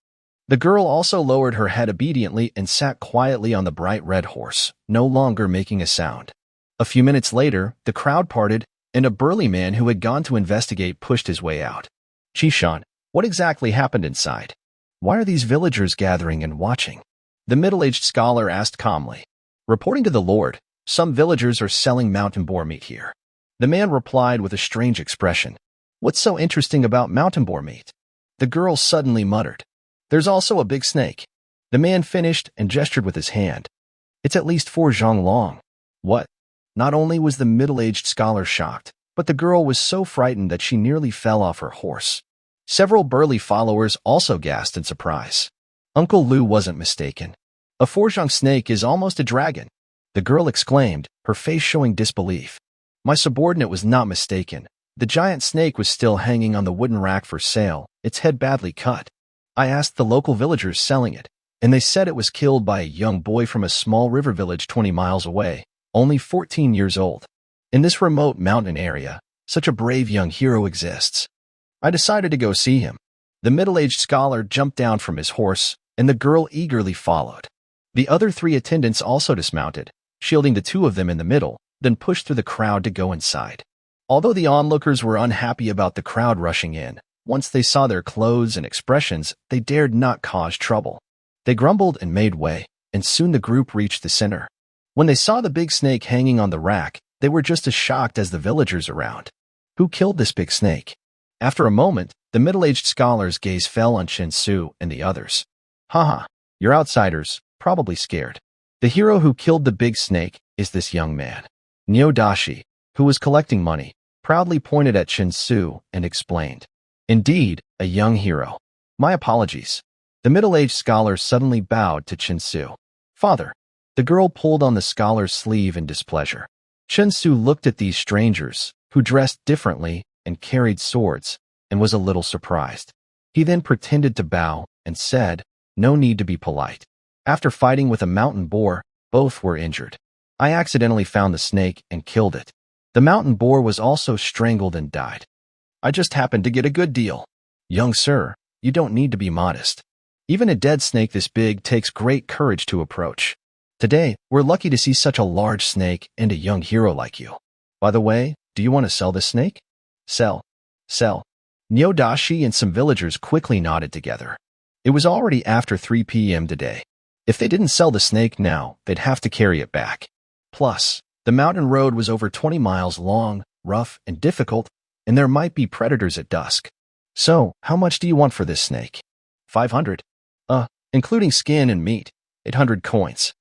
The girl also lowered her head obediently and sat quietly on the bright red horse, no longer making a sound. A few minutes later, the crowd parted, and a burly man who had gone to investigate pushed his way out. "Chishan, what exactly happened inside? Why are these villagers gathering and watching?" The middle-aged scholar asked calmly. "Reporting to the Lord, some villagers are selling mountain boar meat here." The man replied with a strange expression. "What's so interesting about mountain boar meat?" The girl suddenly muttered. "There's also a big snake." The man finished and gestured with his hand. "It's at least 4 zhang long." "What?" Not only was the middle-aged scholar shocked, but the girl was so frightened that she nearly fell off her horse. Several burly followers also gasped in surprise. Uncle Lu wasn't mistaken. "A 4 zhang snake is almost a dragon," the girl exclaimed, her face showing disbelief. My subordinate was not mistaken. The giant snake was still hanging on the wooden rack for sale, its head badly cut. I asked the local villagers selling it, and they said it was killed by a young boy from a small river village 20 miles away, only 14 years old. In this remote mountain area, such a brave young hero exists. I decided to go see him. The middle-aged scholar jumped down from his horse, and the girl eagerly followed. The other 3 attendants also dismounted, shielding the 2 of them in the middle, then pushed through the crowd to go inside. Although the onlookers were unhappy about the crowd rushing in, once they saw their clothes and expressions, they dared not cause trouble. They grumbled and made way, and soon the group reached the center. When they saw the big snake hanging on the rack, they were just as shocked as the villagers around. Who killed this big snake? After a moment, the middle-aged scholar's gaze fell on Chen Su and the others. Haha, you're outsiders, probably scared. The hero who killed the big snake is this young man. Nyodashi, who was collecting money, proudly pointed at Chen Su and explained. Indeed, a young hero. My apologies. The middle-aged scholar suddenly bowed to Chinsu. Father. The girl pulled on the scholar's sleeve in displeasure. Chinsu looked at these strangers, who dressed differently and carried swords, and was a little surprised. He then pretended to bow and said, "No need to be polite. After fighting with a mountain boar, both were injured. I accidentally found the snake and killed it. The mountain boar was also strangled and died. I just happened to get a good deal. Young sir, you don't need to be modest. Even a dead snake this big takes great courage to approach. Today, we're lucky to see such a large snake and a young hero like you. By the way, do you want to sell this snake?" "Sell. Sell." Nyodashi and some villagers quickly nodded together. It was already after 3 p.m. today. If they didn't sell the snake now, they'd have to carry it back. Plus, the mountain road was over 20 miles long, rough, and difficult, and there might be predators at dusk. "So, how much do you want for this snake?" 500. Including skin and meat, 800 coins.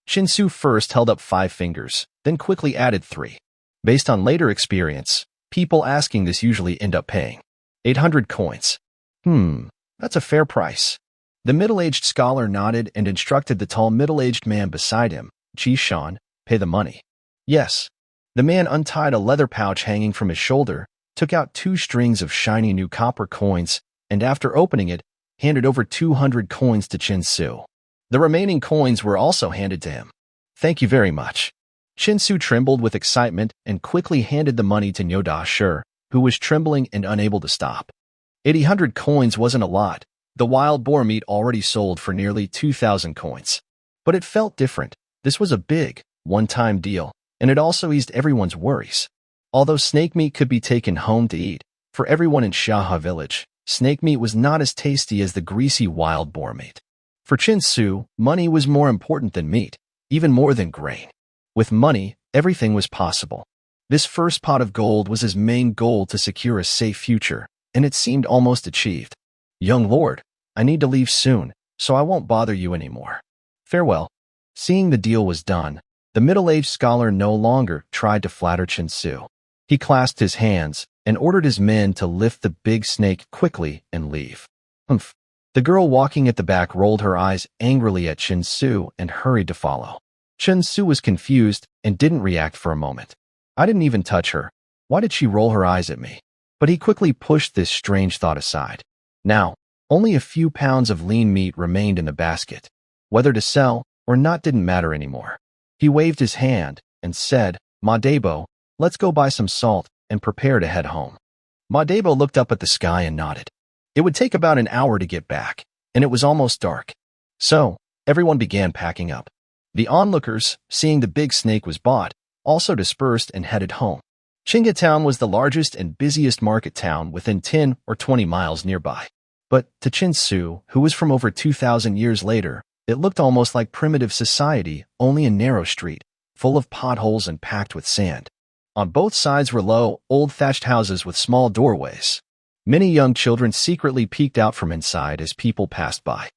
Chinsu first held up 5 fingers, then quickly added 3. Based on later experience, people asking this usually end up paying 800 coins. That's a fair price. The middle-aged scholar nodded and instructed the tall middle-aged man beside him, Chi-shan, pay the money. Yes. The man untied a leather pouch hanging from his shoulder, took out 2 strings of shiny new copper coins, and after opening it, handed over 200 coins to Chinsu. The remaining coins were also handed to him. "Thank you very much." Chinsu trembled with excitement and quickly handed the money to Nyodashi, who was trembling and unable to stop. 800 coins wasn't a lot. The wild boar meat already sold for nearly 2,000 coins. But it felt different. This was a big, one-time deal, and it also eased everyone's worries. Although snake meat could be taken home to eat, for everyone in Shaha village, snake meat was not as tasty as the greasy wild boar meat. For Chinsu, money was more important than meat, even more than grain. With money, everything was possible. This first pot of gold was his main goal to secure a safe future, and it seemed almost achieved. "Young lord, I need to leave soon, so I won't bother you anymore. Farewell." Seeing the deal was done, the middle-aged scholar no longer tried to flatter Chinsu. He clasped his hands and ordered his men to lift the big snake quickly and leave. "Humph." The girl walking at the back rolled her eyes angrily at Chinsu and hurried to follow. Chinsu was confused and didn't react for a moment. "I didn't even touch her. Why did she roll her eyes at me?" But he quickly pushed this strange thought aside. Now, only a few pounds of lean meat remained in the basket. Whether to sell or not didn't matter anymore. He waved his hand and said, "Madebo, let's go buy some salt and prepare to head home." Madebo looked up at the sky and nodded. It would take about an hour to get back, and it was almost dark. So, everyone began packing up. The onlookers, seeing the big snake was bought, also dispersed and headed home. Chinga town was the largest and busiest market town within 10 or 20 miles nearby. But to Chinsu, who was from over 2,000 years later, it looked almost like primitive society, only a narrow street, full of potholes and packed with sand. On both sides were low, old thatched houses with small doorways. Many young children secretly peeked out from inside as people passed by.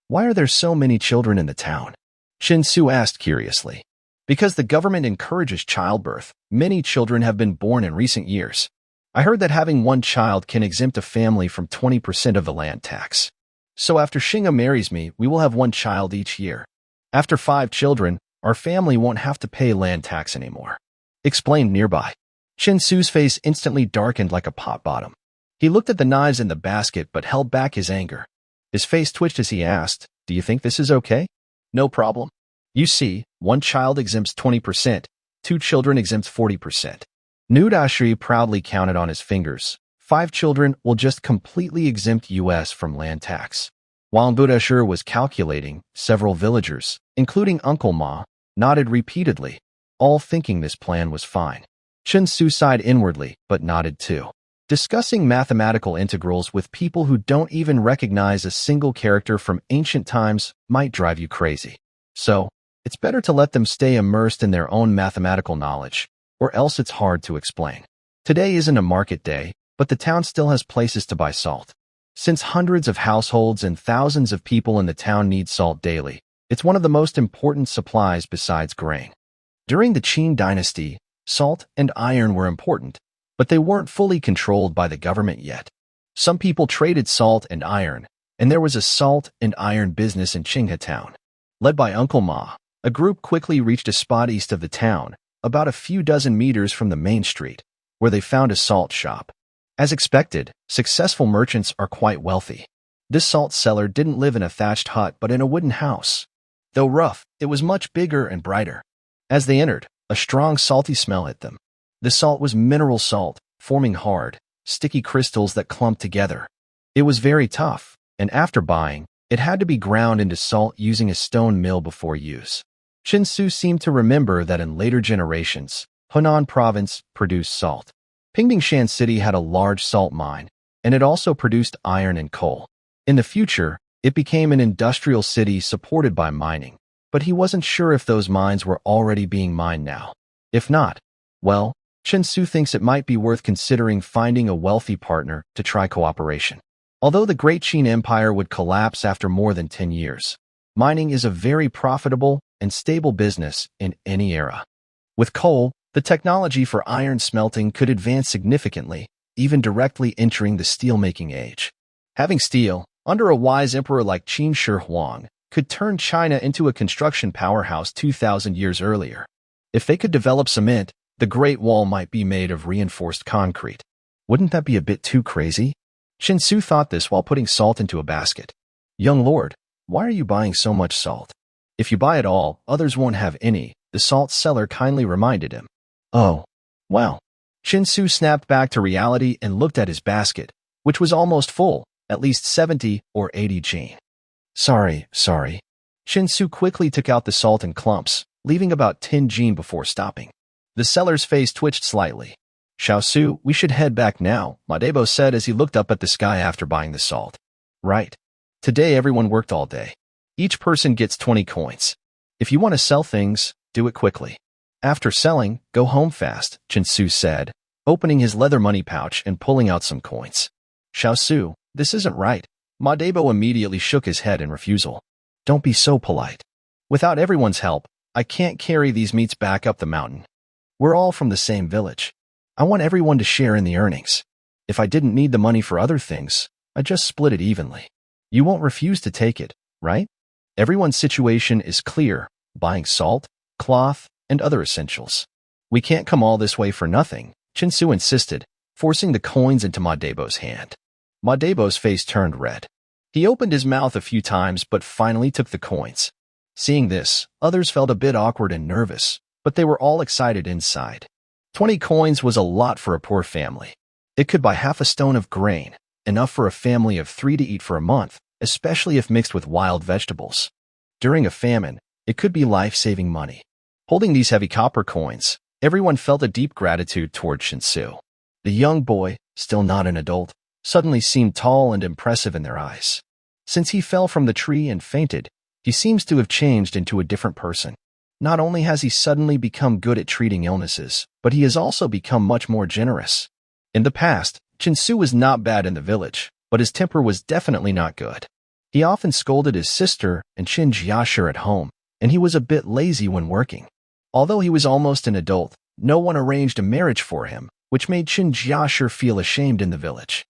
"Why are there so many children in the town?" Chinsu asked curiously. "Because the government encourages childbirth. Many children have been born in recent years. I heard that having one child can exempt a family from 20% of the land tax. So after Shinga marries me, we will have one child each year. After 5 children, our family won't have to pay land tax anymore," explained nearby. Chinsu's face instantly darkened like a pot bottom. He looked at the knives in the basket but held back his anger. His face twitched as he asked, "Do you think this is okay?" "No problem. You see, one child exempts 20%, 2 children exempt 40%. Nudashi proudly counted on his fingers. 5 children will just completely exempt US from land tax. While Budashir was calculating, several villagers, including Uncle Ma, nodded repeatedly, all thinking this plan was fine. Chinsu sighed inwardly, but nodded too. Discussing mathematical integrals with people who don't even recognize a single character from ancient times might drive you crazy. So, it's better to let them stay immersed in their own mathematical knowledge, or else it's hard to explain. Today isn't a market day, but the town still has places to buy salt. Since hundreds of households and thousands of people in the town need salt daily, it's one of the most important supplies besides grain. During the Qin dynasty, salt and iron were important, but they weren't fully controlled by the government yet. Some people traded salt and iron, and there was a salt and iron business in Qinghe town. Led by Uncle Ma, a group quickly reached a spot east of the town, about a few dozen meters from the main street, where they found a salt shop. As expected, successful merchants are quite wealthy. This salt seller didn't live in a thatched hut but in a wooden house. Though rough, it was much bigger and brighter. As they entered, a strong salty smell hit them. The salt was mineral salt, forming hard, sticky crystals that clumped together. It was very tough, and after buying, it had to be ground into salt using a stone mill before use. Chinsu seemed to remember that in later generations, Hunan province produced salt. Pingbingshan City had a large salt mine, and it also produced iron and coal. In the future, it became an industrial city supported by mining, but he wasn't sure if those mines were already being mined now. If not, well, Chinsu thinks it might be worth considering finding a wealthy partner to try cooperation. Although the Great Qin Empire would collapse after more than 10 years, mining is a very profitable and stable business in any era. With coal, the technology for iron smelting could advance significantly, even directly entering the steel-making age. Having steel, under a wise emperor like Qin Shi Huang, could turn China into a construction powerhouse 2,000 years earlier. If they could develop cement, the Great Wall might be made of reinforced concrete. Wouldn't that be a bit too crazy? Chinsu thought this while putting salt into a basket. Young lord, why are you buying so much salt? If you buy it all, others won't have any, the salt seller kindly reminded him. Oh, well. Chinsu snapped back to reality and looked at his basket, which was almost full, at least 70 or 80 jin. Sorry. Chinsu quickly took out the salt in clumps, leaving about 10 jin before stopping. The seller's face twitched slightly. Xiaosu, we should head back now, Madebo said as he looked up at the sky after buying the salt. Right. Today everyone worked all day. Each person gets 20 coins. If you want to sell things, do it quickly. After selling, go home fast, Chinsu said, opening his leather money pouch and pulling out some coins. Xiaosu, this isn't right. Madebo immediately shook his head in refusal. Don't be so polite. Without everyone's help, I can't carry these meats back up the mountain. We're all from the same village. I want everyone to share in the earnings. If I didn't need the money for other things, I'd just split it evenly. You won't refuse to take it, right? Everyone's situation is clear, buying salt, cloth, and other essentials. We can't come all this way for nothing, Chinsu insisted, forcing the coins into Madebo's hand. Madebo's face turned red. He opened his mouth a few times but finally took the coins. Seeing this, others felt a bit awkward and nervous, but they were all excited inside. 20 coins was a lot for a poor family. It could buy half a stone of grain, enough for a family of 3 to eat for a month, especially if mixed with wild vegetables. During a famine, it could be life-saving money. Holding these heavy copper coins, everyone felt a deep gratitude toward Chinsu. The young boy, still not an adult, suddenly seemed tall and impressive in their eyes. Since he fell from the tree and fainted, he seems to have changed into a different person. Not only has he suddenly become good at treating illnesses, but he has also become much more generous. In the past, Chinsu was not bad in the village, but his temper was definitely not good. He often scolded his sister and Qin Jiashir at home, and he was a bit lazy when working. Although he was almost an adult, no one arranged a marriage for him, which made Qin Jiashir feel ashamed in the village.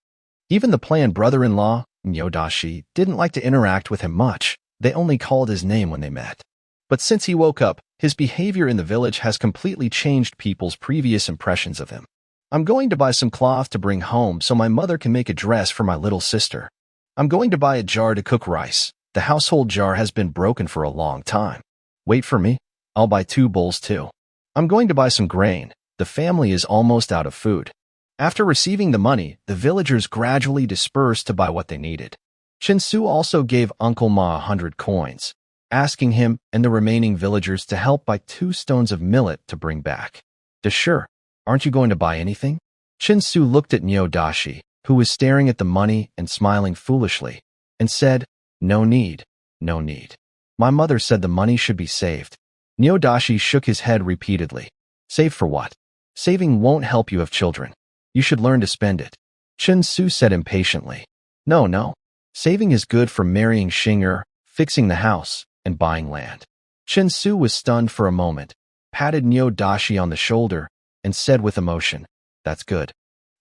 Even the planned brother-in-law, Nyodashi, didn't like to interact with him much. They only called his name when they met. But since he woke up, his behavior in the village has completely changed people's previous impressions of him. I'm going to buy some cloth to bring home so my mother can make a dress for my little sister. I'm going to buy a jar to cook rice. The household jar has been broken for a long time. Wait for me. I'll buy 2 bowls too. I'm going to buy some grain. The family is almost out of food. After receiving the money, the villagers gradually dispersed to buy what they needed. Chinsu also gave Uncle Ma 100 coins, asking him and the remaining villagers to help buy 2 stones of millet to bring back. Sure, aren't you going to buy anything? Chinsu looked at Nyodashi, who was staring at the money and smiling foolishly, and said, No need. My mother said the money should be saved. Nyodashi shook his head repeatedly. Save for what? Saving won't help you have children. You should learn to spend it. Chinsu said impatiently. No. Saving is good for marrying Xinger, fixing the house, and buying land. Chinsu was stunned for a moment, patted Nyodashi on the shoulder, and said with emotion, That's good.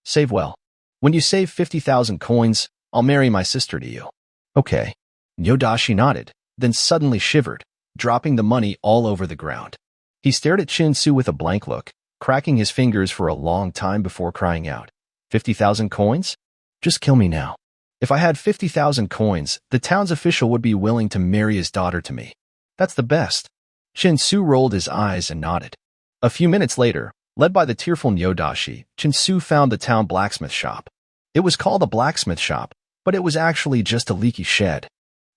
Save well. When you save 50,000 coins, I'll marry my sister to you. Okay. Yodashi nodded, then suddenly shivered, dropping the money all over the ground. He stared at Shinsu with a blank look, cracking his fingers for a long time before crying out, 50,000 coins? Just kill me now. If I had 50,000 coins, the town's official would be willing to marry his daughter to me. That's the best. Shinsu rolled his eyes and nodded. A few minutes later, led by the tearful Yodashi, Shinsu found the town blacksmith shop. It was called a blacksmith shop, but it was actually just a leaky shed.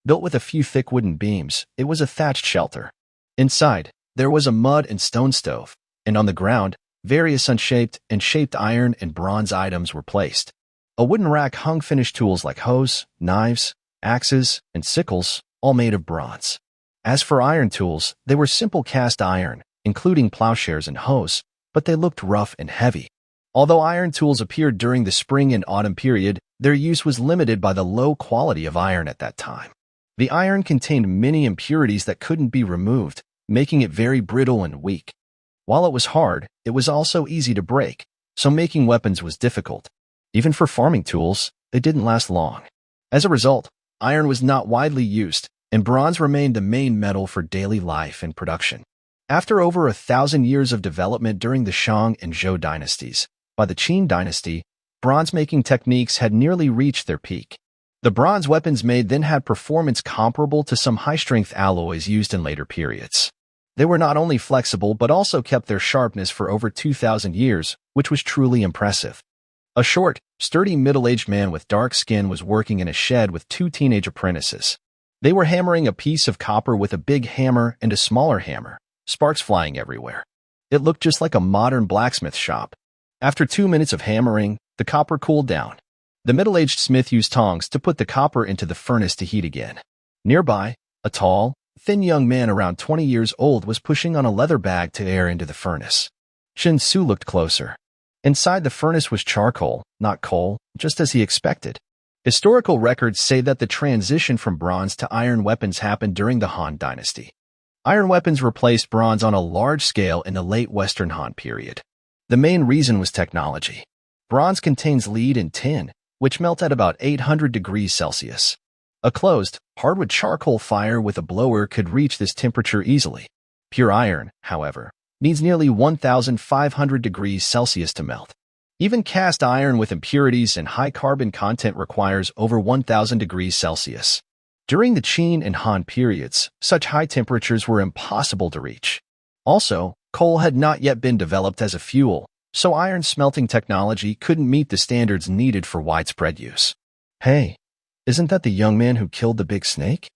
Built with a few thick wooden beams, it was a thatched shelter. Inside, there was a mud and stone stove, and on the ground, various unshaped and shaped iron and bronze items were placed. A wooden rack hung finished tools like hoes, knives, axes, and sickles, all made of bronze. As for iron tools, they were simple cast iron, including plowshares and hoes, but they looked rough and heavy. Although iron tools appeared during the spring and autumn period, their use was limited by the low quality of iron at that time. The iron contained many impurities that couldn't be removed, making it very brittle and weak. While it was hard, it was also easy to break, so making weapons was difficult. Even for farming tools, they didn't last long. As a result, iron was not widely used, and bronze remained the main metal for daily life and production. After over 1,000 years of development during the Shang and Zhou dynasties, by the Qin dynasty, bronze-making techniques had nearly reached their peak. The bronze weapons made then had performance comparable to some high-strength alloys used in later periods. They were not only flexible but also kept their sharpness for over 2,000 years, which was truly impressive. A short, sturdy middle-aged man with dark skin was working in a shed with two teenage apprentices. They were hammering a piece of copper with a big hammer and a smaller hammer, sparks flying everywhere. It looked just like a modern blacksmith shop. After 2 minutes of hammering, the copper cooled down. The middle-aged smith used tongs to put the copper into the furnace to heat again. Nearby, a tall, thin young man around 20 years old was pushing on a leather bag to air into the furnace. Shinsu looked closer. Inside the furnace was charcoal, not coal, just as he expected. Historical records say that the transition from bronze to iron weapons happened during the Han Dynasty. Iron weapons replaced bronze on a large scale in the late Western Han period. The main reason was technology. Bronze contains lead and tin, which melt at about 800 degrees Celsius. A closed, hardwood charcoal fire with a blower could reach this temperature easily. Pure iron, however, needs nearly 1,500 degrees Celsius to melt. Even cast iron with impurities and high carbon content requires over 1,000 degrees Celsius. During the Qin and Han periods, such high temperatures were impossible to reach. Also, coal had not yet been developed as a fuel, so iron smelting technology couldn't meet the standards needed for widespread use. Hey, isn't that the young man who killed the big snake?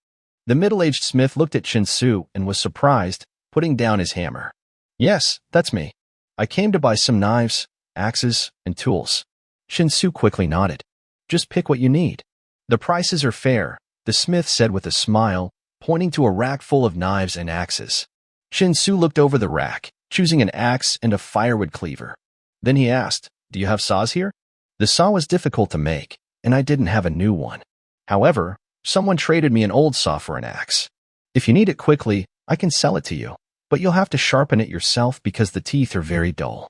The middle-aged smith looked at Shinsu and was surprised, putting down his hammer. Yes, that's me. I came to buy some knives, axes, and tools. Shinsu quickly nodded. Just pick what you need. The prices are fair, the smith said with a smile, pointing to a rack full of knives and axes. Shinsu looked over the rack, choosing an axe and a firewood cleaver. Then he asked, "Do you have saws here?" The saw was difficult to make, and I didn't have a new one. However, someone traded me an old saw for an axe. If you need it quickly, I can sell it to you, but you'll have to sharpen it yourself because the teeth are very dull.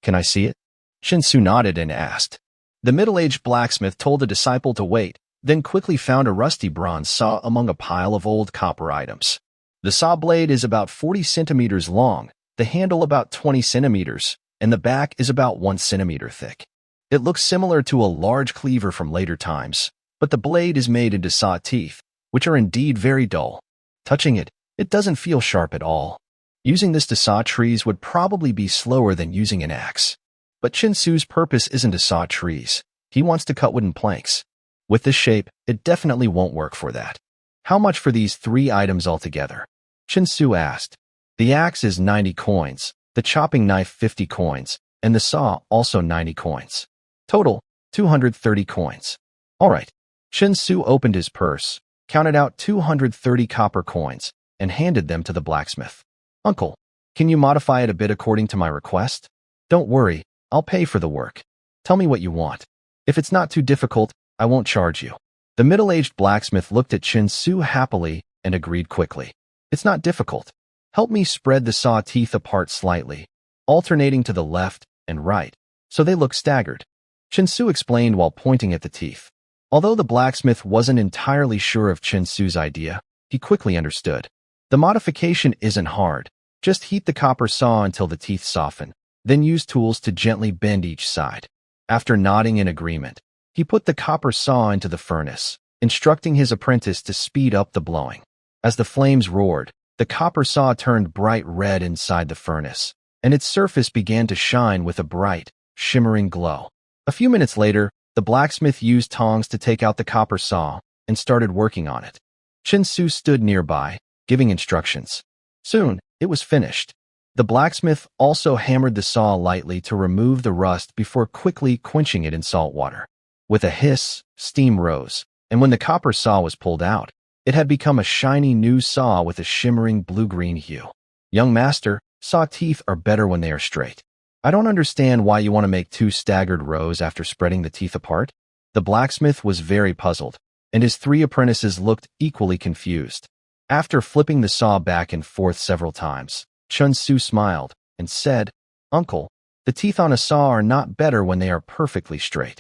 Can I see it? Shinsu nodded and asked. The middle-aged blacksmith told the disciple to wait, then quickly found a rusty bronze saw among a pile of old copper items. The saw blade is about 40 centimeters long, the handle about 20 centimeters, and the back is about 1 centimeter thick. It looks similar to a large cleaver from later times, but the blade is made into saw teeth, which are indeed very dull. Touching it, it doesn't feel sharp at all. Using this to saw trees would probably be slower than using an axe. But Shinsu's purpose isn't to saw trees. He wants to cut wooden planks. With this shape, it definitely won't work for that. How much for these 3 items altogether? Shinsu asked. The axe is 90 coins, the chopping knife 50 coins, and the saw also 90 coins. Total, 230 coins. All right. Shinsu opened his purse, counted out 230 copper coins, and handed them to the blacksmith. Uncle, can you modify it a bit according to my request? Don't worry, I'll pay for the work. Tell me what you want. If it's not too difficult, I won't charge you. The middle-aged blacksmith looked at Shinsu happily and agreed quickly. It's not difficult. Help me spread the saw teeth apart slightly, alternating to the left and right, so they look staggered. Shinsu explained while pointing at the teeth. Although the blacksmith wasn't entirely sure of Chin-Su's idea, he quickly understood. The modification isn't hard. Just heat the copper saw until the teeth soften, then use tools to gently bend each side. After nodding in agreement, he put the copper saw into the furnace, instructing his apprentice to speed up the blowing. As the flames roared, the copper saw turned bright red inside the furnace, and its surface began to shine with a bright, shimmering glow. A few minutes later, the blacksmith used tongs to take out the copper saw and started working on it. Chin-Su stood nearby, giving instructions. Soon, it was finished. The blacksmith also hammered the saw lightly to remove the rust before quickly quenching it in salt water. With a hiss, steam rose, and when the copper saw was pulled out, it had become a shiny new saw with a shimmering blue-green hue. Young master, saw teeth are better when they are straight. I don't understand why you want to make two staggered rows after spreading the teeth apart. The blacksmith was very puzzled, and his three apprentices looked equally confused. After flipping the saw back and forth several times, Chin-Su smiled and said, "Uncle, the teeth on a saw are not better when they are perfectly straight.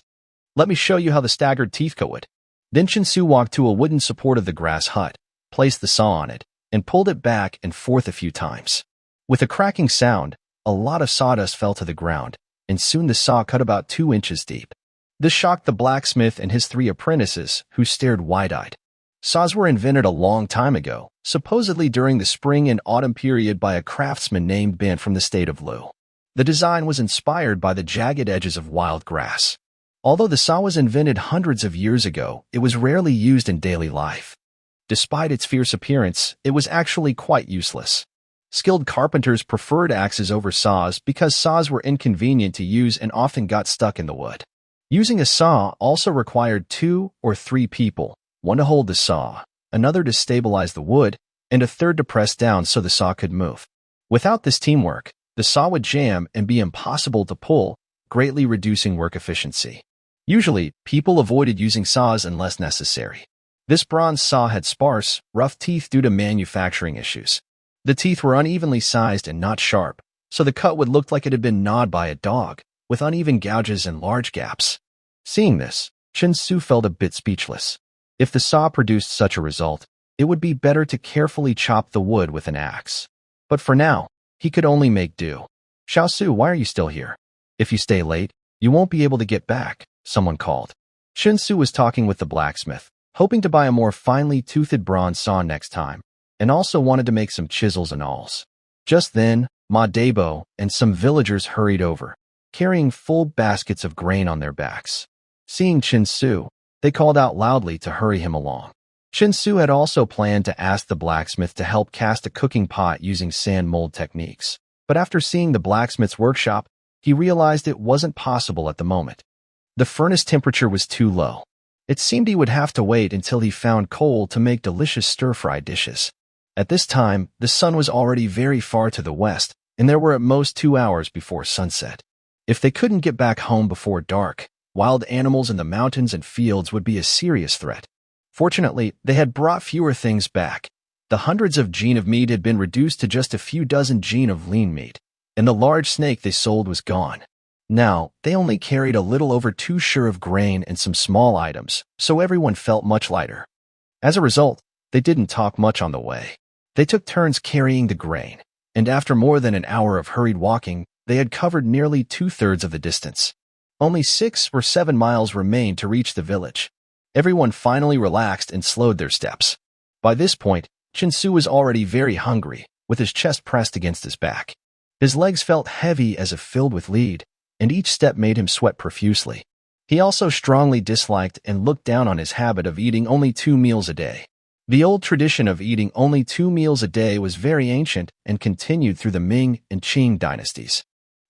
Let me show you how the staggered teeth go would." Then Chin-Su walked to a wooden support of the grass hut, placed the saw on it, and pulled it back and forth a few times. With a cracking sound, a lot of sawdust fell to the ground, and soon the saw cut about 2 inches deep. This shocked the blacksmith and his three apprentices, who stared wide-eyed. Saws were invented a long time ago, supposedly during the spring and autumn period by a craftsman named Ben from the state of Lu. The design was inspired by the jagged edges of wild grass. Although the saw was invented hundreds of years ago, it was rarely used in daily life. Despite its fierce appearance, it was actually quite useless. Skilled carpenters preferred axes over saws because saws were inconvenient to use and often got stuck in the wood. Using a saw also required 2 or 3 people, one to hold the saw, another to stabilize the wood, and a third to press down so the saw could move. Without this teamwork, the saw would jam and be impossible to pull, greatly reducing work efficiency. Usually, people avoided using saws unless necessary. This bronze saw had sparse, rough teeth due to manufacturing issues. The teeth were unevenly sized and not sharp, so the cut would look like it had been gnawed by a dog, with uneven gouges and large gaps. Seeing this, Chin-Su felt a bit speechless. If the saw produced such a result, it would be better to carefully chop the wood with an axe. But for now, he could only make do. "Xiaosu, why are you still here? If you stay late, you won't be able to get back," someone called. Chin-Su was talking with the blacksmith, hoping to buy a more finely toothed bronze saw next time, and also wanted to make some chisels and awls. Just then, Ma Debo and some villagers hurried over, carrying full baskets of grain on their backs. Seeing Chin-Su, they called out loudly to hurry him along. Chin-Su had also planned to ask the blacksmith to help cast a cooking pot using sand mold techniques, but after seeing the blacksmith's workshop, he realized it wasn't possible at the moment. The furnace temperature was too low. It seemed he would have to wait until he found coal to make delicious stir-fry dishes. At this time, the sun was already very far to the west, and there were at most 2 hours before sunset. If they couldn't get back home before dark, wild animals in the mountains and fields would be a serious threat. Fortunately, they had brought fewer things back. The hundreds of jin of meat had been reduced to just a few dozen jin of lean meat, and the large snake they sold was gone. Now, they only carried a little over 2 sure of grain and some small items, so everyone felt much lighter. As a result, they didn't talk much on the way. They took turns carrying the grain, and after more than an hour of hurried walking, they had covered nearly 2/3 of the distance. Only 6 or 7 miles remained to reach the village. Everyone finally relaxed and slowed their steps. By this point, Chin-Su was already very hungry, with his chest pressed against his back. His legs felt heavy as if filled with lead, and each step made him sweat profusely. He also strongly disliked and looked down on his habit of eating only 2 meals a day. The old tradition of eating only 2 meals a day was very ancient and continued through the Ming and Qing dynasties.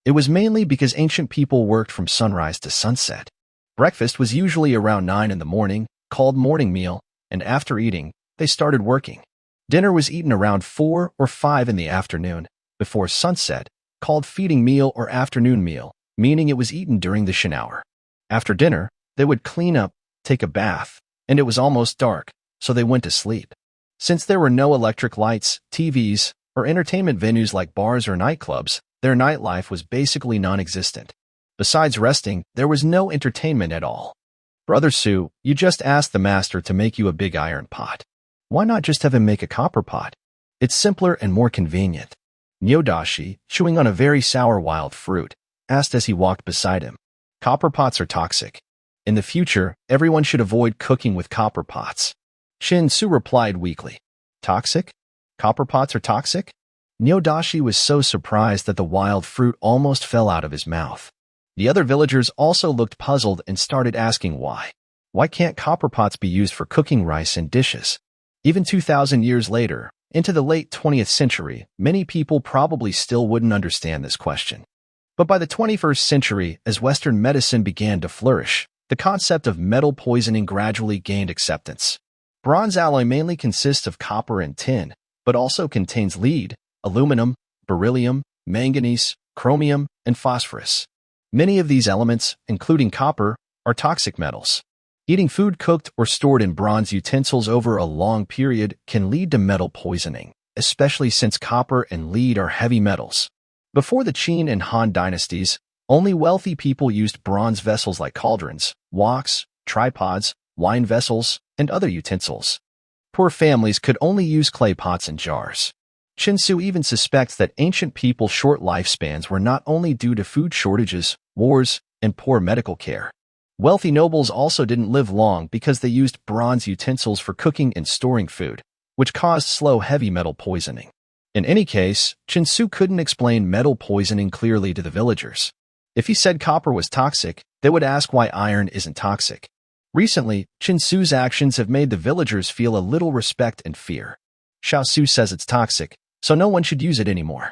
It was mainly because ancient people worked from sunrise to sunset. Breakfast was usually around 9 in the morning, called morning meal, and after eating, they started working. Dinner was eaten around 4 or 5 in the afternoon, before sunset, called feeding meal or afternoon meal, meaning it was eaten during the Shin hour. After dinner, they would clean up, take a bath, and it was almost dark, so they went to sleep. Since there were no electric lights, TVs, or entertainment venues like bars or nightclubs, their nightlife was basically non-existent. Besides resting, there was no entertainment at all. Brother Su, you just asked the master to make you a big iron pot. Why not just have him make a copper pot? It's simpler and more convenient. Nyodashi, chewing on a very sour wild fruit, asked as he walked beside him. Copper pots are toxic. In the future, everyone should avoid cooking with copper pots. Shin-su replied weakly. Toxic? Copper pots are toxic? Nyodashi was so surprised that the wild fruit almost fell out of his mouth. The other villagers also looked puzzled and started asking why. Why can't copper pots be used for cooking rice and dishes? Even 2,000 years later, into the late 20th century, many people probably still wouldn't understand this question. But by the 21st century, as Western medicine began to flourish, the concept of metal poisoning gradually gained acceptance. Bronze alloy mainly consists of copper and tin, but also contains lead, aluminum, beryllium, manganese, chromium, and phosphorus. Many of these elements, including copper, are toxic metals. Eating food cooked or stored in bronze utensils over a long period can lead to metal poisoning, especially since copper and lead are heavy metals. Before the Qin and Han dynasties, only wealthy people used bronze vessels like cauldrons, woks, tripods, wine vessels, and other utensils. Poor families could only use clay pots and jars. Shin-su even suspects that ancient people's short lifespans were not only due to food shortages, wars, and poor medical care. Wealthy nobles also didn't live long because they used bronze utensils for cooking and storing food, which caused slow heavy metal poisoning. In any case, Shin-su couldn't explain metal poisoning clearly to the villagers. If he said copper was toxic, they would ask why iron isn't toxic. Recently, Shin-su's actions have made the villagers feel a little respect and fear. Xiao-su says it's toxic, so no one should use it anymore.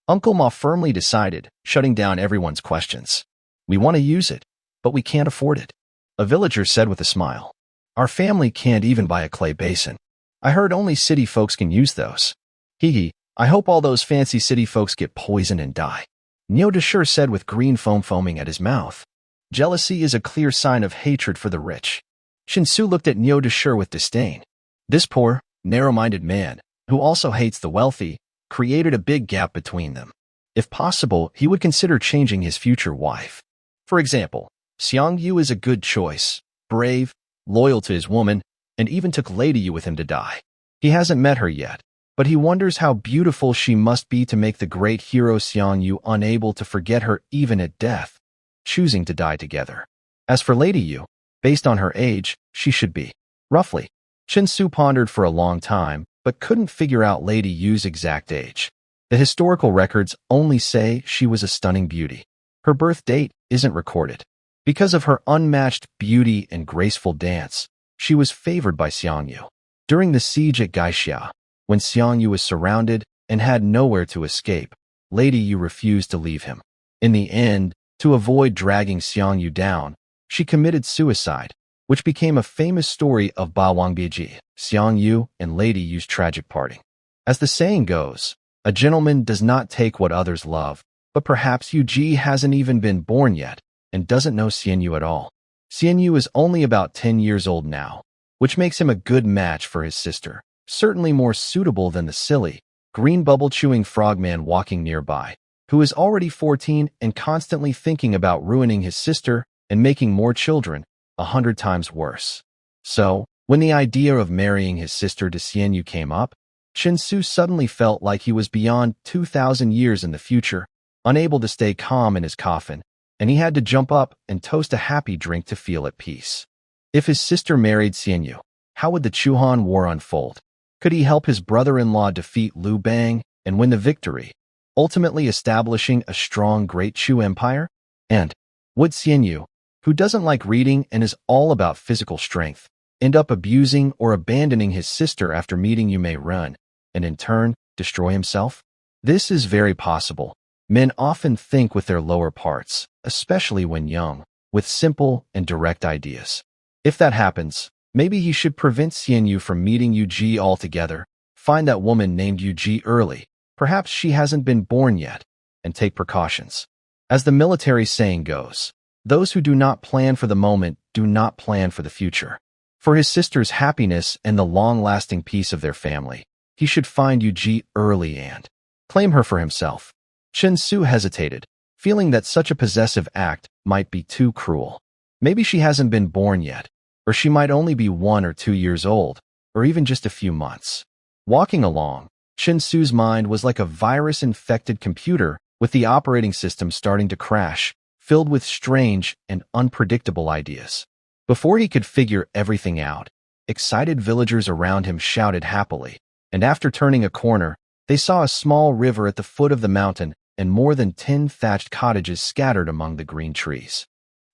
Uncle Ma firmly decided, shutting down everyone's questions. We want to use it, but we can't afford it. A villager said with a smile. Our family can't even buy a clay basin. I heard only city folks can use those. Hee, I hope all those fancy city folks get poisoned and die. Nyo-dashur said with green foam foaming at his mouth. Jealousy is a clear sign of hatred for the rich. Shin-su looked at Nyo-dashur with disdain. This poor, narrow-minded man, who also hates the wealthy, created a big gap between them. If possible, he would consider changing his future wife. For example, Xiang-yu is a good choice, brave, loyal to his woman, and even took Lady Yu with him to die. He hasn't met her yet, but he wonders how beautiful she must be to make the great hero Xiang-yu unable to forget her even at death, choosing to die together. As for Lady Yu, based on her age, she should be, roughly. Shin-su pondered for a long time, but couldn't figure out Lady Yu's exact age. The historical records only say she was a stunning beauty. Her birth date isn't recorded. Because of her unmatched beauty and graceful dance, she was favored by Xiang-yu. During the siege at Gaixia, when Xiang-yu was surrounded and had nowhere to escape, Lady Yu refused to leave him. In the end, to avoid dragging Xiang-yu down, she committed suicide, which became a famous story of Ba Wangbiji, Xiang-yu, and Lady Yu's tragic parting. As the saying goes, a gentleman does not take what others love, but perhaps Yu-ji hasn't even been born yet and doesn't know Xian-yu at all. Xian-yu is only about 10 years old now, which makes him a good match for his sister, certainly more suitable than the silly, green bubble-chewing frogman walking nearby, who is already 14 and constantly thinking about ruining his sister and making more children 100 times worse. So, when the idea of marrying his sister to Xian-yu came up, Shin-su suddenly felt like he was beyond 2,000 years in the future, unable to stay calm in his coffin, and he had to jump up and toast a happy drink to feel at peace. If his sister married Xian-yu, how would the Chuhan War unfold? Could he help his brother-in-law defeat Liu Bang and win the victory, ultimately establishing a strong Great Chu Empire? And would Xian-yu, who doesn't like reading and is all about physical strength, end up abusing or abandoning his sister after meeting Yu Mei Run, and in turn, destroy himself? This is very possible. Men often think with their lower parts, especially when young, with simple and direct ideas. If that happens, maybe he should prevent Xian-yu from meeting Yu-ji altogether, find that woman named Yu-ji early, perhaps she hasn't been born yet, and take precautions. As the military saying goes, those who do not plan for the moment do not plan for the future. For his sister's happiness and the long-lasting peace of their family, he should find Yu-ji early and claim her for himself. Shin-su hesitated, feeling that such a possessive act might be too cruel. Maybe she hasn't been born yet, or she might only be 1 or 2 years old, or even just a few months. Walking along, Chin-Su's mind was like a virus-infected computer with the operating system starting to crash, filled with strange and unpredictable ideas. Before he could figure everything out, excited villagers around him shouted happily, and after turning a corner, they saw a small river at the foot of the mountain and more than 10 thatched cottages scattered among the green trees.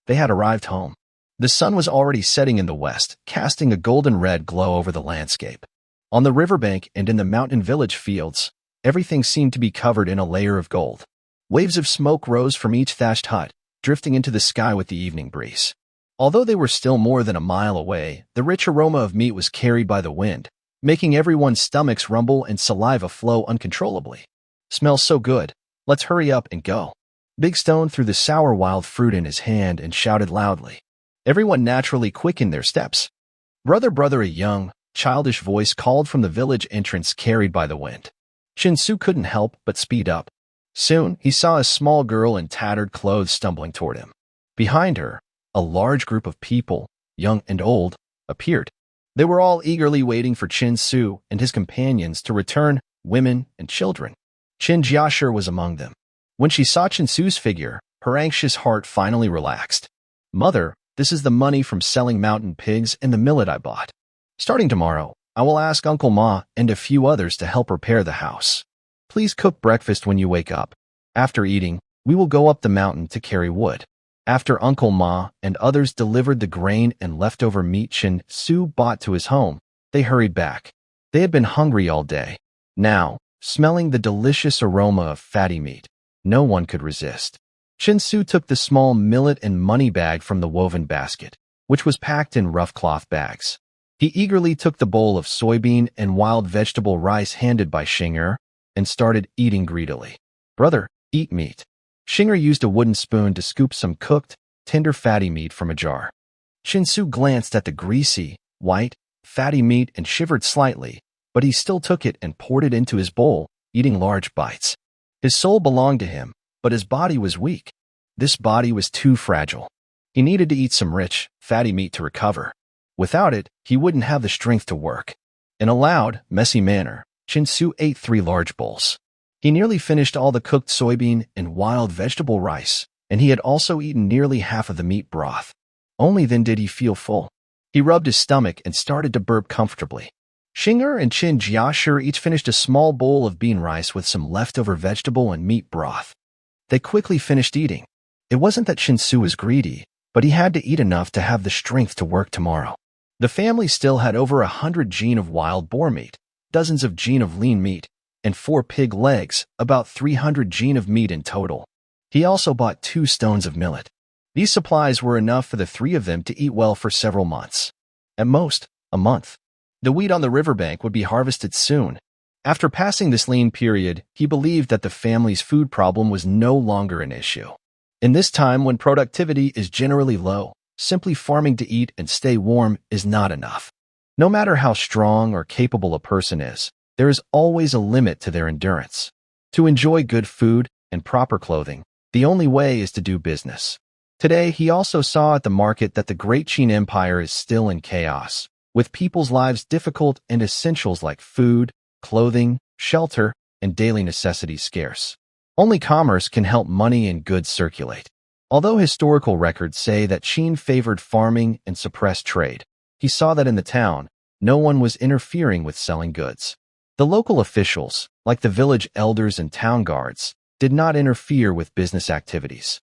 They had arrived home. The sun was already setting in the west, casting a golden-red glow over the landscape. On the riverbank and in the mountain village fields, everything seemed to be covered in a layer of gold. Waves of smoke rose from each thatched hut, drifting into the sky with the evening breeze. Although they were still more than a mile away, the rich aroma of meat was carried by the wind, making everyone's stomachs rumble and saliva flow uncontrollably. "Smells so good. Let's hurry up and go." Big Stone threw the sour wild fruit in his hand and shouted loudly. Everyone naturally quickened their steps. "Brother, brother," a young, childish voice called from the village entrance carried by the wind. Chin-Su couldn't help but speed up. Soon, he saw a small girl in tattered clothes stumbling toward him. Behind her, a large group of people, young and old, appeared. They were all eagerly waiting for Chin-Su and his companions to return, women and children. Chin Jiashir was among them. When she saw Chin-Su's figure, her anxious heart finally relaxed. "Mother, this is the money from selling mountain pigs and the millet I bought. Starting tomorrow, I will ask Uncle Ma and a few others to help repair the house. Please cook breakfast when you wake up. After eating, we will go up the mountain to carry wood." After Uncle Ma and others delivered the grain and leftover meat Chin-Su bought to his home, they hurried back. They had been hungry all day. Now, smelling the delicious aroma of fatty meat, no one could resist. Chin-Su took the small millet and money bag from the woven basket, which was packed in rough cloth bags. He eagerly took the bowl of soybean and wild vegetable rice handed by Shinger and started eating greedily. "Brother, eat meat." Shinger used a wooden spoon to scoop some cooked, tender fatty meat from a jar. Chin-Su glanced at the greasy, white, fatty meat and shivered slightly, but he still took it and poured it into his bowl, eating large bites. His soul belonged to him, but his body was weak. This body was too fragile. He needed to eat some rich, fatty meat to recover. Without it, he wouldn't have the strength to work. In a loud, messy manner, Chin-Su ate 3 large bowls. He nearly finished all the cooked soybean and wild vegetable rice, and he had also eaten nearly half of the meat broth. Only then did he feel full. He rubbed his stomach and started to burp comfortably. Shinger and Chin Jiashir each finished a small bowl of bean rice with some leftover vegetable and meat broth. They quickly finished eating. It wasn't that Chin-Su was greedy, but he had to eat enough to have the strength to work tomorrow. The family still had over 100 jin of wild boar meat, dozens of jin of lean meat, and 4 pig legs, about 300 jin of meat in total. He also bought 2 stones of millet. These supplies were enough for the 3 of them to eat well for several months. At most, a month. The wheat on the riverbank would be harvested soon. After passing this lean period, he believed that the family's food problem was no longer an issue. In this time when productivity is generally low, simply farming to eat and stay warm is not enough. No matter how strong or capable a person is, there is always a limit to their endurance. To enjoy good food and proper clothing, the only way is to do business. Today, he also saw at the market that the Great Qin Empire is still in chaos, with people's lives difficult and essentials like food, clothing, shelter, and daily necessities scarce. Only commerce can help money and goods circulate. Although historical records say that Qin favored farming and suppressed trade, he saw that in the town, no one was interfering with selling goods. The local officials, like the village elders and town guards, did not interfere with business activities.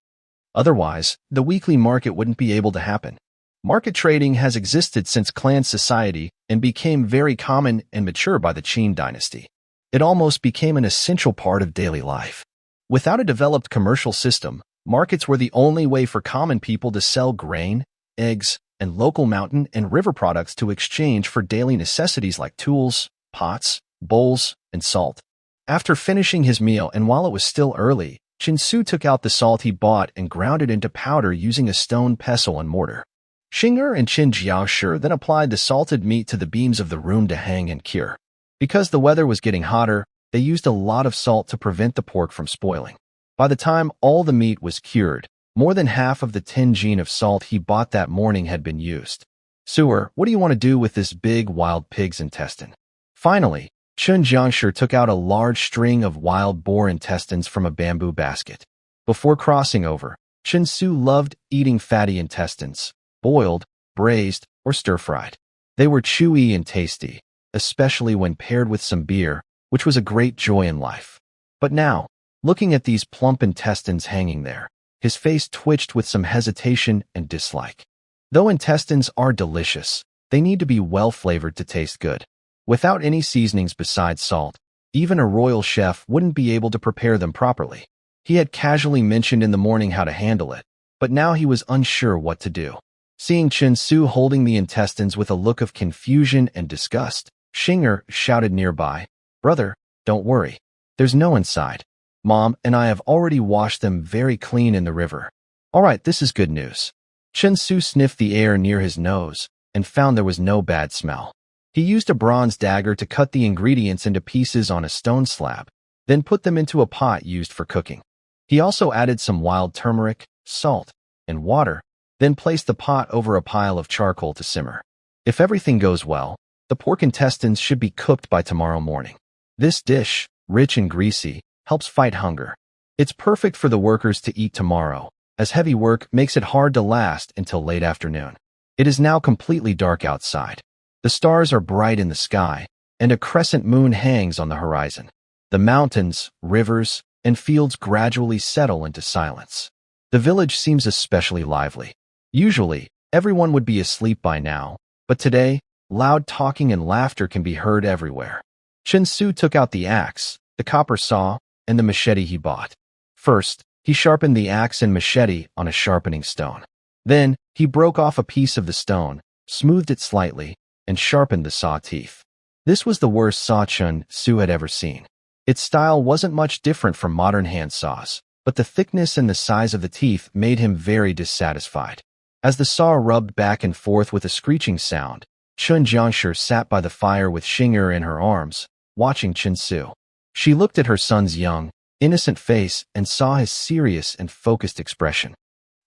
Otherwise, the weekly market wouldn't be able to happen. Market trading has existed since clan society and became very common and mature by the Qin dynasty. It almost became an essential part of daily life. Without a developed commercial system, markets were the only way for common people to sell grain, eggs, and local mountain and river products to exchange for daily necessities like tools, pots, bowls, and salt. After finishing his meal and while it was still early, Chin-Su took out the salt he bought and ground it into powder using a stone pestle and mortar. Shinger and Chin Jiaoshi then applied the salted meat to the beams of the room to hang and cure. Because the weather was getting hotter, they used a lot of salt to prevent the pork from spoiling. By the time all the meat was cured, More than half of the 10 jin of salt he bought that morning had been used. Sewer, what do you want to do with this big wild pig's intestine? Finally, Chun Jiangshi took out a large string of wild boar intestines from a bamboo basket. Before crossing over, Chen Su loved eating fatty intestines, boiled, braised, or stir-fried. They were chewy and tasty, especially when paired with some beer, which was a great joy in life. But now, looking at these plump intestines hanging there, his face twitched with some hesitation and dislike. Though intestines are delicious, they need to be well-flavored to taste good. Without any seasonings besides salt, even a royal chef wouldn't be able to prepare them properly. He had casually mentioned in the morning how to handle it, but now he was unsure what to do. Seeing Chen Su holding the intestines with a look of confusion and disgust, Xinger shouted nearby, "Brother, don't worry. There's no inside. Mom and I have already washed them very clean in the river." "All right, this is good news." Chen Su sniffed the air near his nose and found there was no bad smell. He used a bronze dagger to cut the ingredients into pieces on a stone slab, then put them into a pot used for cooking. He also added some wild turmeric, salt, and water, then placed the pot over a pile of charcoal to simmer. If everything goes well, the pork intestines should be cooked by tomorrow morning. This dish, rich and greasy, helps fight hunger. It's perfect for the workers to eat tomorrow, as heavy work makes it hard to last until late afternoon. It is now completely dark outside. The stars are bright in the sky, and a crescent moon hangs on the horizon. The mountains, rivers, and fields gradually settle into silence. The village seems especially lively. Usually, everyone would be asleep by now, but today, loud talking and laughter can be heard everywhere. Chen Su took out the axe, the copper saw, and the machete he bought. First, he sharpened the axe and machete on a sharpening stone. Then, he broke off a piece of the stone, smoothed it slightly, and sharpened the saw teeth. This was the worst saw Chen Su had ever seen. Its style wasn't much different from modern hand saws, but the thickness and the size of the teeth made him very dissatisfied. As the saw rubbed back and forth with a screeching sound, Chun Jiangshi sat by the fire with Xinger in her arms, watching Chen Su. She looked at her son's young, innocent face and saw his serious and focused expression.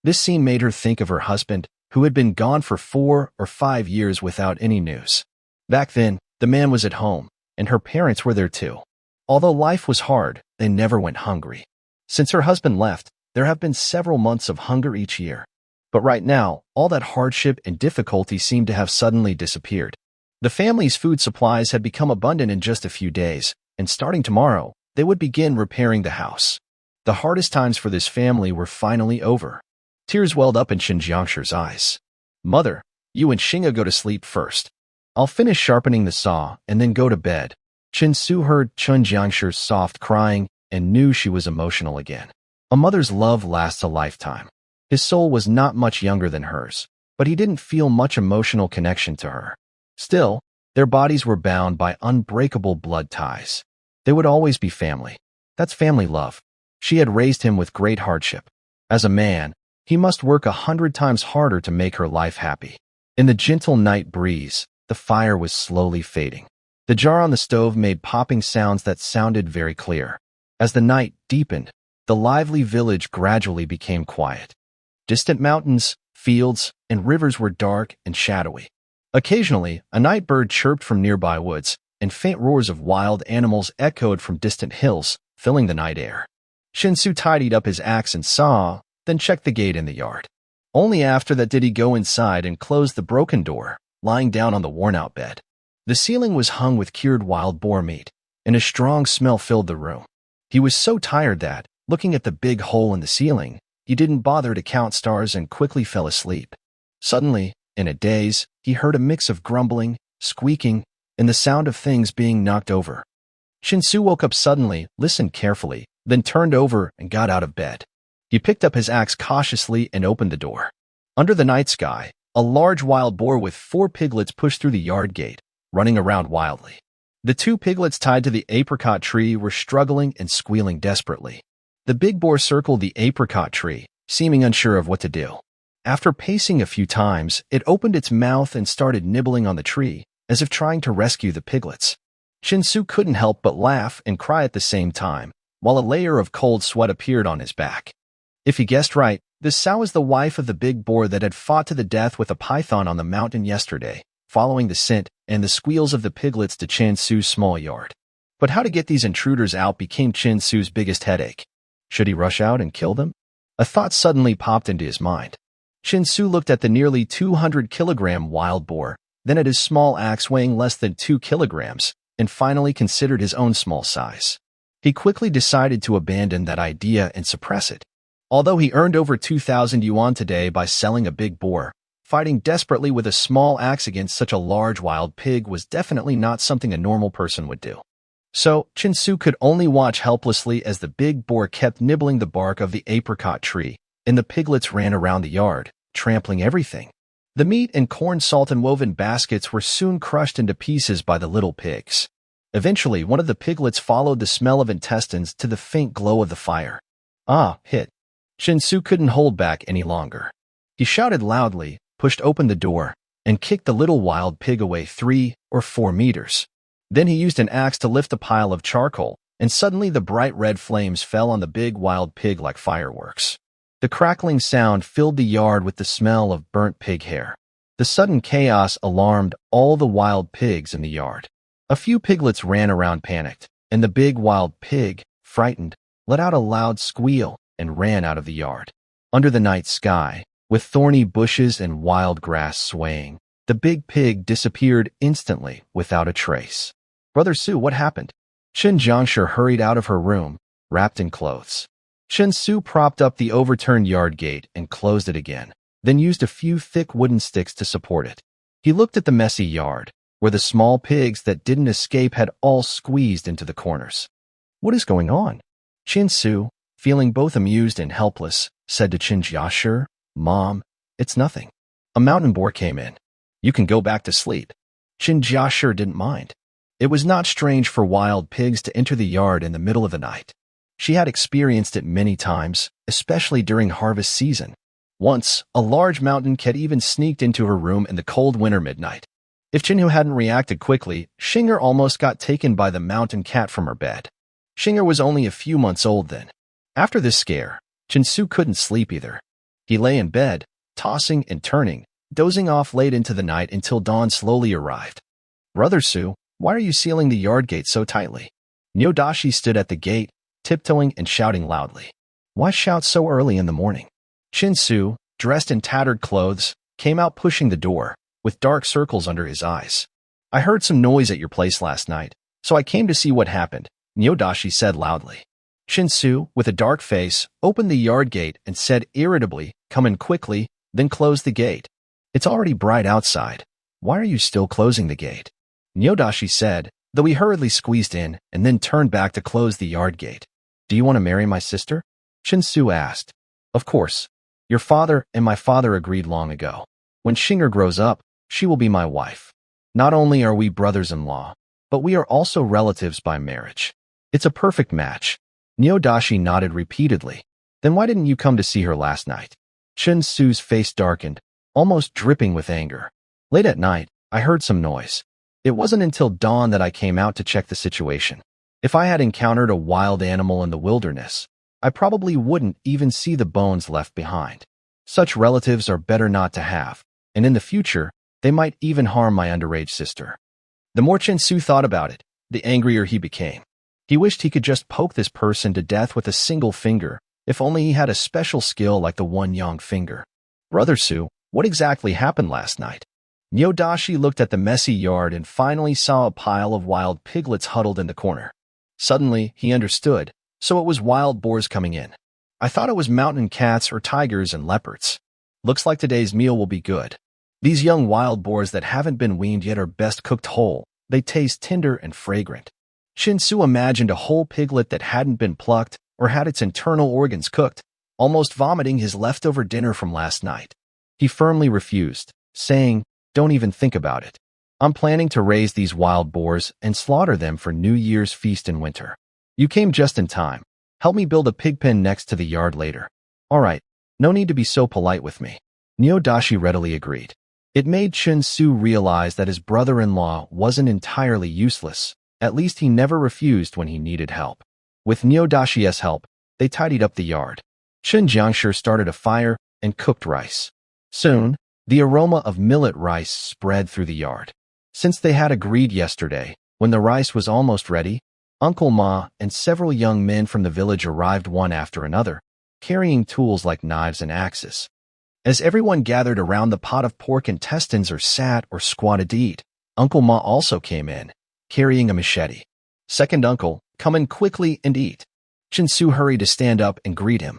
This scene made her think of her husband, who had been gone for 4 or 5 years without any news. Back then, the man was at home, and her parents were there too. Although life was hard, they never went hungry. Since her husband left, there have been several months of hunger each year. But right now, all that hardship and difficulty seemed to have suddenly disappeared. The family's food supplies had become abundant in just a few days, and starting tomorrow, they would begin repairing the house. The hardest times for this family were finally over. Tears welled up in Chen Jiangshi's eyes. "Mother, you and Xinga go to sleep first. I'll finish sharpening the saw and then go to bed." Chen Su heard Chen Jiangshi's soft crying and knew she was emotional again. A mother's love lasts a lifetime. His soul was not much younger than hers, but he didn't feel much emotional connection to her. Still, their bodies were bound by unbreakable blood ties. They would always be family. That's family love. She had raised him with great hardship. As a man, he must work 100 times harder to make her life happy. In the gentle night breeze, the fire was slowly fading. The jar on the stove made popping sounds that sounded very clear. As the night deepened, the lively village gradually became quiet. Distant mountains, fields, and rivers were dark and shadowy. Occasionally, a night bird chirped from nearby woods, and faint roars of wild animals echoed from distant hills, filling the night air. Chen Su tidied up his axe and saw, then checked the gate in the yard. Only after that did he go inside and close the broken door, lying down on the worn-out bed. The ceiling was hung with cured wild boar meat, and a strong smell filled the room. He was so tired that, looking at the big hole in the ceiling, he didn't bother to count stars and quickly fell asleep. Suddenly, in a daze, he heard a mix of grumbling, squeaking, and the sound of things being knocked over. Chen Su woke up suddenly, listened carefully, then turned over and got out of bed. He picked up his axe cautiously and opened the door. Under the night sky, a large wild boar with 4 piglets pushed through the yard gate, running around wildly. The 2 piglets tied to the apricot tree were struggling and squealing desperately. The big boar circled the apricot tree, seeming unsure of what to do. After pacing a few times, it opened its mouth and started nibbling on the tree, as if trying to rescue the piglets. Chen Su couldn't help but laugh and cry at the same time, while a layer of cold sweat appeared on his back. If he guessed right, The sow is the wife of the big boar that had fought to the death with a python on the mountain yesterday, following the scent and the squeals of the piglets to Chin Su's small yard. But how to get these intruders out became Chin Su's biggest headache. Should he rush out and kill them? A thought suddenly popped into his mind. Chin Su looked at the nearly 200-kilogram wild boar, then at his small axe weighing less than 2 kilograms, and finally considered his own small size. He quickly decided to abandon that idea and suppress it. Although he earned over 2,000 yuan today by selling a big boar, fighting desperately with a small axe against such a large wild pig was definitely not something a normal person would do. So, Chin Su could only watch helplessly as the big boar kept nibbling the bark of the apricot tree, and the piglets ran around the yard, trampling everything. The meat and corn salt and woven baskets were soon crushed into pieces by the little pigs. Eventually, one of the piglets followed the smell of intestines to the faint glow of the fire. Ah, hit. Chin Su couldn't hold back any longer. He shouted loudly, pushed open the door, and kicked the little wild pig away 3 or 4 meters. Then he used an axe to lift a pile of charcoal, and suddenly the bright red flames fell on the big wild pig like fireworks. The crackling sound filled the yard with the smell of burnt pig hair. The sudden chaos alarmed all the wild pigs in the yard. A few piglets ran around panicked, and the big wild pig, frightened, let out a loud squeal and ran out of the yard. Under the night sky, with thorny bushes and wild grass swaying, the big pig disappeared instantly without a trace. Brother Su, what happened? Chen Jiangshi hurried out of her room, wrapped in clothes. Chen Su propped up the overturned yard gate and closed it again, then used a few thick wooden sticks to support it. He looked at the messy yard, where the small pigs that didn't escape had all squeezed into the corners. What is going on? Chin Su, feeling both amused and helpless, said to Chin Jiangshi, Mom, it's nothing. A mountain boar came in. You can go back to sleep. Chin Jiangshi didn't mind. It was not strange for wild pigs to enter the yard in the middle of the night. She had experienced it many times, especially during harvest season. Once, a large mountain cat even sneaked into her room in the cold winter midnight. If Chinhu hadn't reacted quickly, Xinger almost got taken by the mountain cat from her bed. Xinger was only a few months old then. After this scare, Chinsu couldn't sleep either. He lay in bed, tossing and turning, dozing off late into the night until dawn slowly arrived. Brother Su, why are you sealing the yard gate so tightly? Nyodashi stood at the gate, tiptoeing and shouting loudly. Why shout so early in the morning? Chin Su, dressed in tattered clothes, came out pushing the door, with dark circles under his eyes. I heard some noise at your place last night, so I came to see what happened, Nyodashi said loudly. Chin Su, with a dark face, opened the yard gate and said irritably, Come in quickly, then close the gate. It's already bright outside. Why are you still closing the gate? Nyodashi said, though he hurriedly squeezed in and then turned back to close the yard gate. Do you want to marry my sister? Chin Su asked. Of course. Your father and my father agreed long ago. When Xinger grows up, she will be my wife. Not only are we brothers-in-law, but we are also relatives by marriage. It's a perfect match. Nyodashi nodded repeatedly. Then why didn't you come to see her last night? Chin Su's face darkened, almost dripping with anger. Late at night, I heard some noise. It wasn't until dawn that I came out to check the situation. If I had encountered a wild animal in the wilderness, I probably wouldn't even see the bones left behind. Such relatives are better not to have, and in the future, they might even harm my underage sister. The more Chin Su thought about it, the angrier he became. He wished he could just poke this person to death with a single finger, if only he had a special skill like the one Yang finger. Brother Su, what exactly happened last night? Nyodashi looked at the messy yard and finally saw a pile of wild piglets huddled in the corner. Suddenly, he understood, so it was wild boars coming in. I thought it was mountain cats or tigers and leopards. Looks like today's meal will be good. These young wild boars that haven't been weaned yet are best cooked whole. They taste tender and fragrant. Chin Su imagined a whole piglet that hadn't been plucked or had its internal organs cooked, almost vomiting his leftover dinner from last night. He firmly refused, saying, Don't even think about it. I'm planning to raise these wild boars and slaughter them for New Year's feast in winter. You came just in time. Help me build a pig pen next to the yard later. All right, no need to be so polite with me. Nyodashi readily agreed. It made Chin Su realize that his brother-in-law wasn't entirely useless. At least he never refused when he needed help. With Nyodashi's help, they tidied up the yard. Chen Jiangshi started a fire and cooked rice. Soon, the aroma of millet rice spread through the yard. Since they had agreed yesterday, when the rice was almost ready, Uncle Ma and several young men from the village arrived one after another, carrying tools like knives and axes. As everyone gathered around the pot of pork intestines or sat or squatted to eat, Uncle Ma also came in, carrying a machete. Second uncle, come in quickly and eat. Chin-su hurried to stand up and greet him.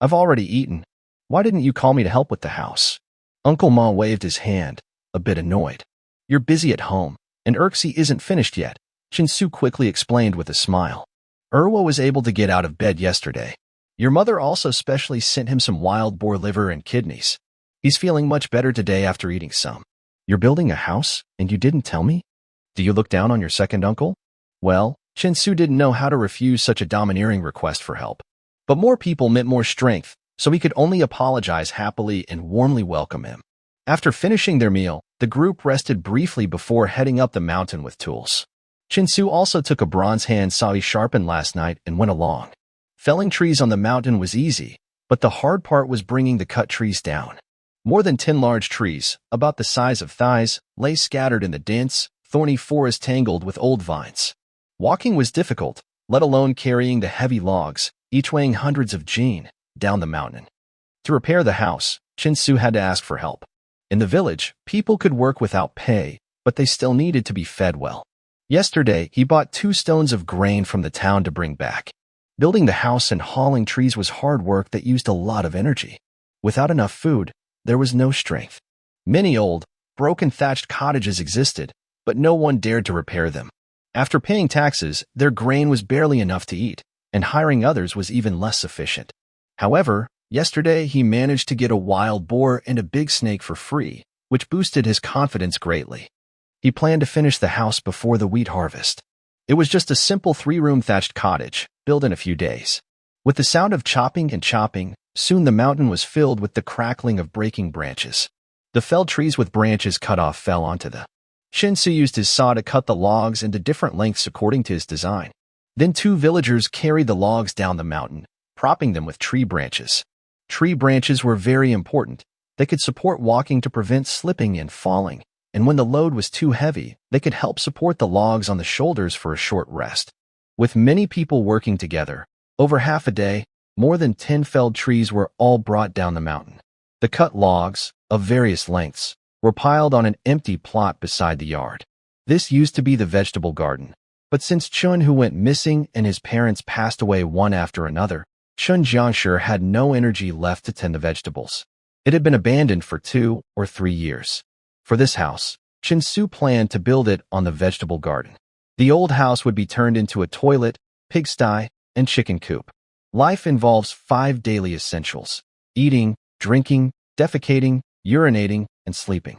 I've already eaten. Why didn't you call me to help with the house? Uncle Ma waved his hand, a bit annoyed. You're busy at home, and Urxi isn't finished yet, Chin-su quickly explained with a smile. Urwa was able to get out of bed yesterday. Your mother also specially sent him some wild boar liver and kidneys. He's feeling much better today after eating some. You're building a house, and you didn't tell me? Do you look down on your second uncle? Well, Chin-su didn't know how to refuse such a domineering request for help. But more people meant more strength, so he could only apologize happily and warmly welcome him. After finishing their meal, the group rested briefly before heading up the mountain with tools. Chin-su also took a bronze hand saw he sharpened last night and went along. Felling trees on the mountain was easy, but the hard part was bringing the cut trees down. More than 10 large trees, about the size of thighs, lay scattered in the dense, thorny forest tangled with old vines. Walking was difficult, let alone carrying the heavy logs, each weighing hundreds of jin, down the mountain. To repair the house, Chin-su had to ask for help. In the village, people could work without pay, but they still needed to be fed well. Yesterday, he bought 2 stones of grain from the town to bring back. Building the house and hauling trees was hard work that used a lot of energy. Without enough food, there was no strength. Many old, broken thatched cottages existed, but no one dared to repair them. After paying taxes, their grain was barely enough to eat, and hiring others was even less sufficient. However, yesterday he managed to get a wild boar and a big snake for free, which boosted his confidence greatly. He planned to finish the house before the wheat harvest. It was just a simple 3-room thatched cottage, built in a few days. With the sound of chopping and chopping, soon the mountain was filled with the crackling of breaking branches. The felled trees with branches cut off fell onto the. Chin-su used his saw to cut the logs into different lengths according to his design. Then 2 villagers carried the logs down the mountain, propping them with tree branches. Tree branches were very important. They could support walking to prevent slipping and falling, and when the load was too heavy, they could help support the logs on the shoulders for a short rest. With many people working together, over half a day, more than 10 felled trees were all brought down the mountain. The cut logs, of various lengths, were piled on an empty plot beside the yard. This used to be the vegetable garden, but since Chun who went missing and his parents passed away one after another, Chun Jiangshi had no energy left to tend the vegetables. It had been abandoned for 2 or 3 years. For this house, Chin-su planned to build it on the vegetable garden. The old house would be turned into a toilet, pigsty, and chicken coop. Life involves 5 daily essentials: eating, drinking, defecating, urinating, and sleeping.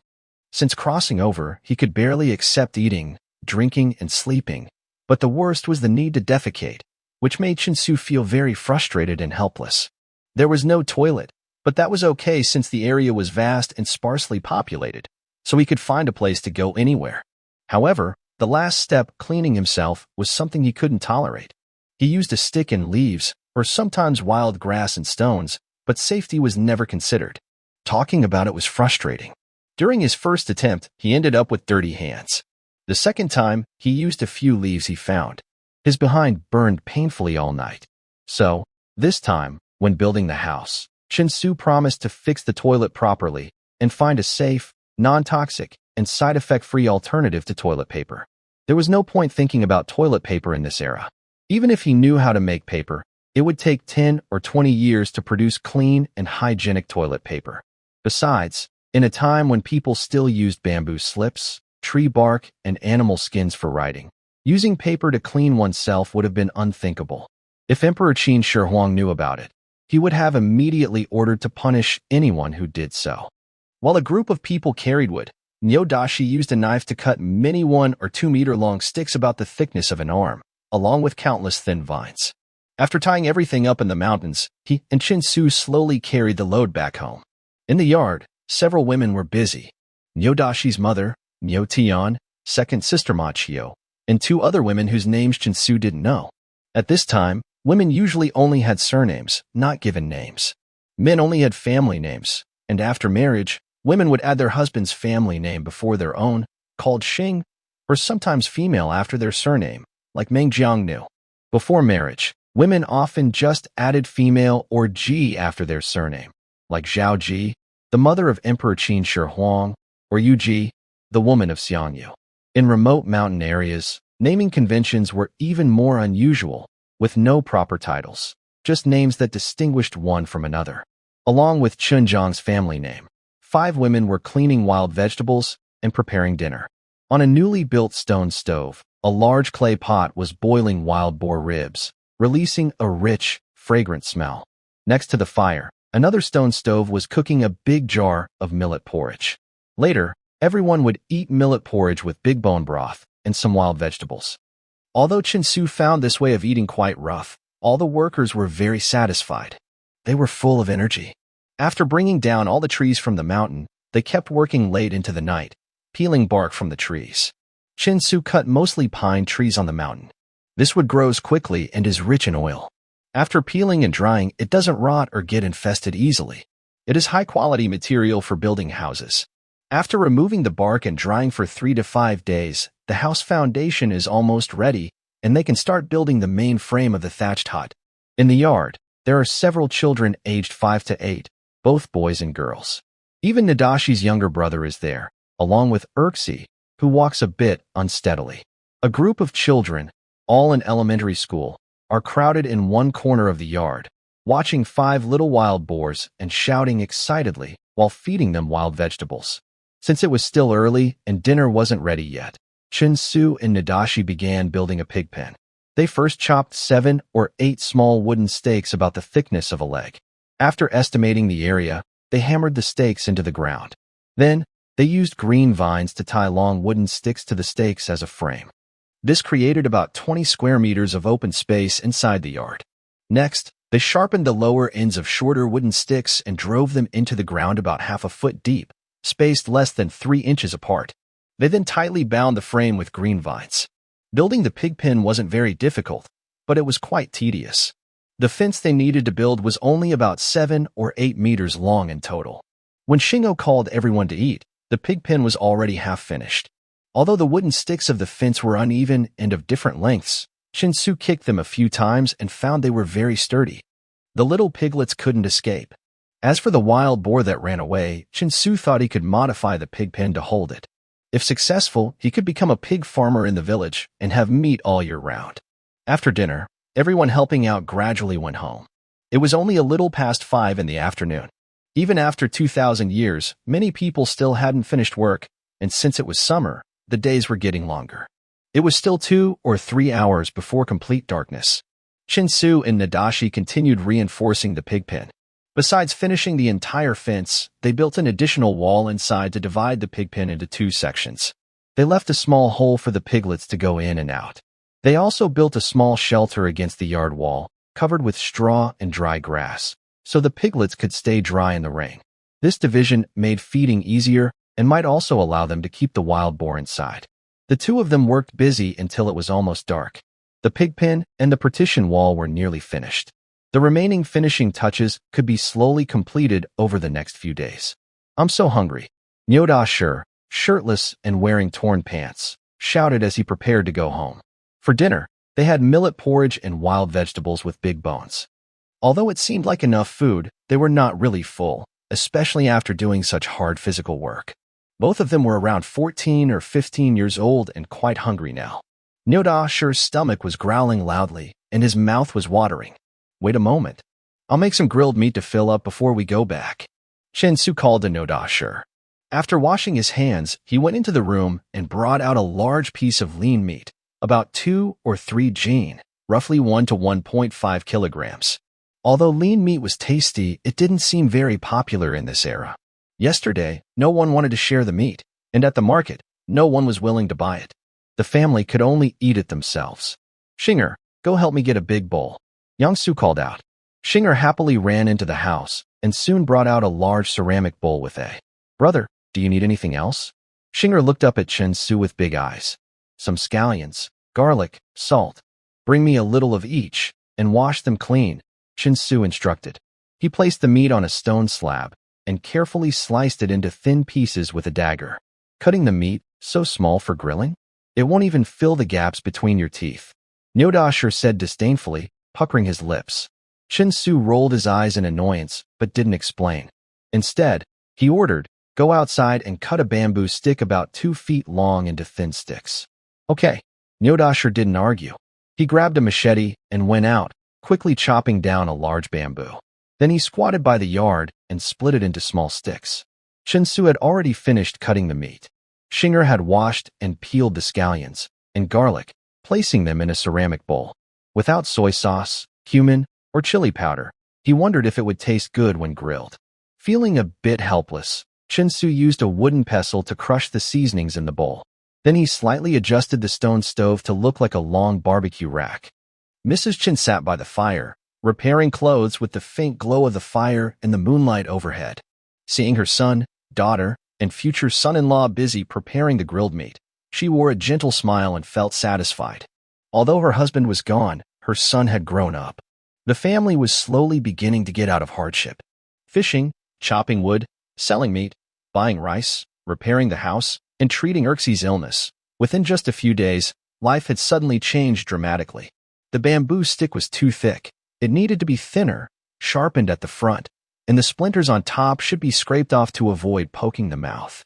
Since crossing over, he could barely accept eating, drinking, and sleeping, but the worst was the need to defecate, which made Chin-su feel very frustrated and helpless. There was no toilet, but that was okay since the area was vast and sparsely populated, so he could find a place to go anywhere. However, the last step, cleaning himself, was something he couldn't tolerate. He used a stick and leaves, or sometimes wild grass and stones, but safety was never considered. Talking about it was frustrating. During his first attempt, he ended up with dirty hands. The second time, he used a few leaves he found. His behind burned painfully all night. So, this time, when building the house, Chin-su promised to fix the toilet properly and find a safe, non-toxic, and side effect-free alternative to toilet paper. There was no point thinking about toilet paper in this era. Even if he knew how to make paper, it would take 10 or 20 years to produce clean and hygienic toilet paper. Besides, in a time when people still used bamboo slips, tree bark, and animal skins for writing, using paper to clean oneself would have been unthinkable. If Emperor Qin Shi Huang knew about it, he would have immediately ordered to punish anyone who did so. While a group of people carried wood, Nyodashi used a knife to cut many 1 or 2 meter long sticks about the thickness of an arm, along with countless thin vines. After tying everything up in the mountains, he and Chin-su slowly carried the load back home. In the yard, several women were busy. Nyodashi's mother, Nyo Tian, second sister Ma Chio, and 2 other women whose names Chin-su didn't know. At this time, Women usually only had surnames, not given names. Men only had family names, and after marriage, women would add their husband's family name before their own, called Xing, or sometimes female after their surname, like Meng Jiangnu. Before marriage, women often just added female or Ji after their surname, like Zhao Ji, the mother of Emperor Qin Shi Huang, or Yu Ji, the woman of Xiangyu. In remote mountain areas, naming conventions were even more unusual, with no proper titles, just names that distinguished one from another. Along with Chunjiang's family name, 5 women were cleaning wild vegetables and preparing dinner. On a newly built stone stove, a large clay pot was boiling wild boar ribs, releasing a rich, fragrant smell. Next to the fire, another stone stove was cooking a big jar of millet porridge. Later, everyone would eat millet porridge with big bone broth and some wild vegetables. Although Chinsu found this way of eating quite rough, all the workers were very satisfied. They were full of energy. After bringing down all the trees from the mountain, they kept working late into the night, peeling bark from the trees. Chinsu cut mostly pine trees on the mountain. This wood grows quickly and is rich in oil. After peeling and drying, it doesn't rot or get infested easily. It is high-quality material for building houses. After removing the bark and drying for 3 to 5 days, the house foundation is almost ready, and they can start building the main frame of the thatched hut. In the yard, there are several children aged 5 to 8, both boys and girls. Even Nadashi's younger brother is there, along with Urxi, who walks a bit unsteadily. A group of children, all in elementary school, are crowded in one corner of the yard, watching 5 little wild boars and shouting excitedly while feeding them wild vegetables. Since it was still early and dinner wasn't ready yet, Chinsu and Nadashi began building a pig pen. They first chopped 7 or 8 small wooden stakes about the thickness of a leg. After estimating the area, they hammered the stakes into the ground. Then, they used green vines to tie long wooden sticks to the stakes as a frame. This created about 20 square meters of open space inside the yard. Next, they sharpened the lower ends of shorter wooden sticks and drove them into the ground about half a foot deep, spaced less than 3 inches apart. They then tightly bound the frame with green vines. Building the pig pen wasn't very difficult, but it was quite tedious. The fence they needed to build was only about 7 or 8 meters long in total. When Shingo called everyone to eat, the pig pen was already half finished. Although the wooden sticks of the fence were uneven and of different lengths, Chinsu kicked them a few times and found they were very sturdy. The little piglets couldn't escape. As for the wild boar that ran away, Chinsu thought he could modify the pig pen to hold it. If successful, he could become a pig farmer in the village and have meat all year round. After dinner, everyone helping out gradually went home. It was only a little past 5 in the afternoon. Even after 2,000 years, many people still hadn't finished work, and since it was summer, the days were getting longer. It was still 2 or 3 hours before complete darkness. Chinsu and Nadashi continued reinforcing the pig pen. Besides finishing the entire fence, they built an additional wall inside to divide the pig pen into 2 sections. They left a small hole for the piglets to go in and out. They also built a small shelter against the yard wall, covered with straw and dry grass, so the piglets could stay dry in the rain. This division made feeding easier and might also allow them to keep the wild boar inside. The 2 of them worked busy until it was almost dark. The pig pen and the partition wall were nearly finished. The remaining finishing touches could be slowly completed over the next few days. "I'm so hungry," Nyoda, shirtless and wearing torn pants, shouted as he prepared to go home. For dinner, they had millet porridge and wild vegetables with big bones. Although it seemed like enough food, they were not really full, especially after doing such hard physical work. Both of them were around 14 or 15 years old and quite hungry now. Nyoda's stomach was growling loudly, and his mouth was watering. "Wait a moment. I'll make some grilled meat to fill up before we go back," Chinsu called to Nyoda. After washing his hands, he went into the room and brought out a large piece of lean meat, about 2 or 3 jin, roughly 1 to 1.5 kilograms. Although lean meat was tasty, it didn't seem very popular in this era. Yesterday, no one wanted to share the meat, and at the market, no one was willing to buy it. The family could only eat it themselves. "Shinger, go help me get a big bowl," Yangsu called out. Shinger happily ran into the house and soon brought out a large ceramic bowl with a, "Brother, do you need anything else?" Shinger looked up at Chinsu with big eyes. "Some scallions, garlic, salt. Bring me a little of each, and wash them clean, Chin-Su instructed. He placed the meat on a stone slab and carefully sliced it into thin pieces with a dagger. Cutting the meat, so small for grilling? It won't even fill the gaps between your teeth, Nyodashir said disdainfully, puckering his lips. Chin-Su rolled his eyes in annoyance, but didn't explain. Instead, he ordered, "Go outside and cut a bamboo stick about 2 feet long into thin sticks." Okay, Nyodashir didn't argue. He grabbed a machete and went out, quickly chopping down a large bamboo. Then he squatted by the yard and split it into small sticks. Chin-Su had already finished cutting the meat. Shinger had washed and peeled the scallions and garlic, placing them in a ceramic bowl. Without soy sauce, cumin, or chili powder, he wondered if it would taste good when grilled. Feeling a bit helpless, Chin-Su used a wooden pestle to crush the seasonings in the bowl. Then he slightly adjusted the stone stove to look like a long barbecue rack. Mrs. Chin sat by the fire, repairing clothes with the faint glow of the fire and the moonlight overhead. Seeing her son, daughter, and future son-in-law busy preparing the grilled meat, she wore a gentle smile and felt satisfied. Although her husband was gone, her son had grown up. The family was slowly beginning to get out of hardship. Fishing, chopping wood, selling meat, buying rice, repairing the house, and treating Erxie's illness. Within just a few days, life had suddenly changed dramatically. The bamboo stick was too thick. It needed to be thinner, sharpened at the front, and the splinters on top should be scraped off to avoid poking the mouth.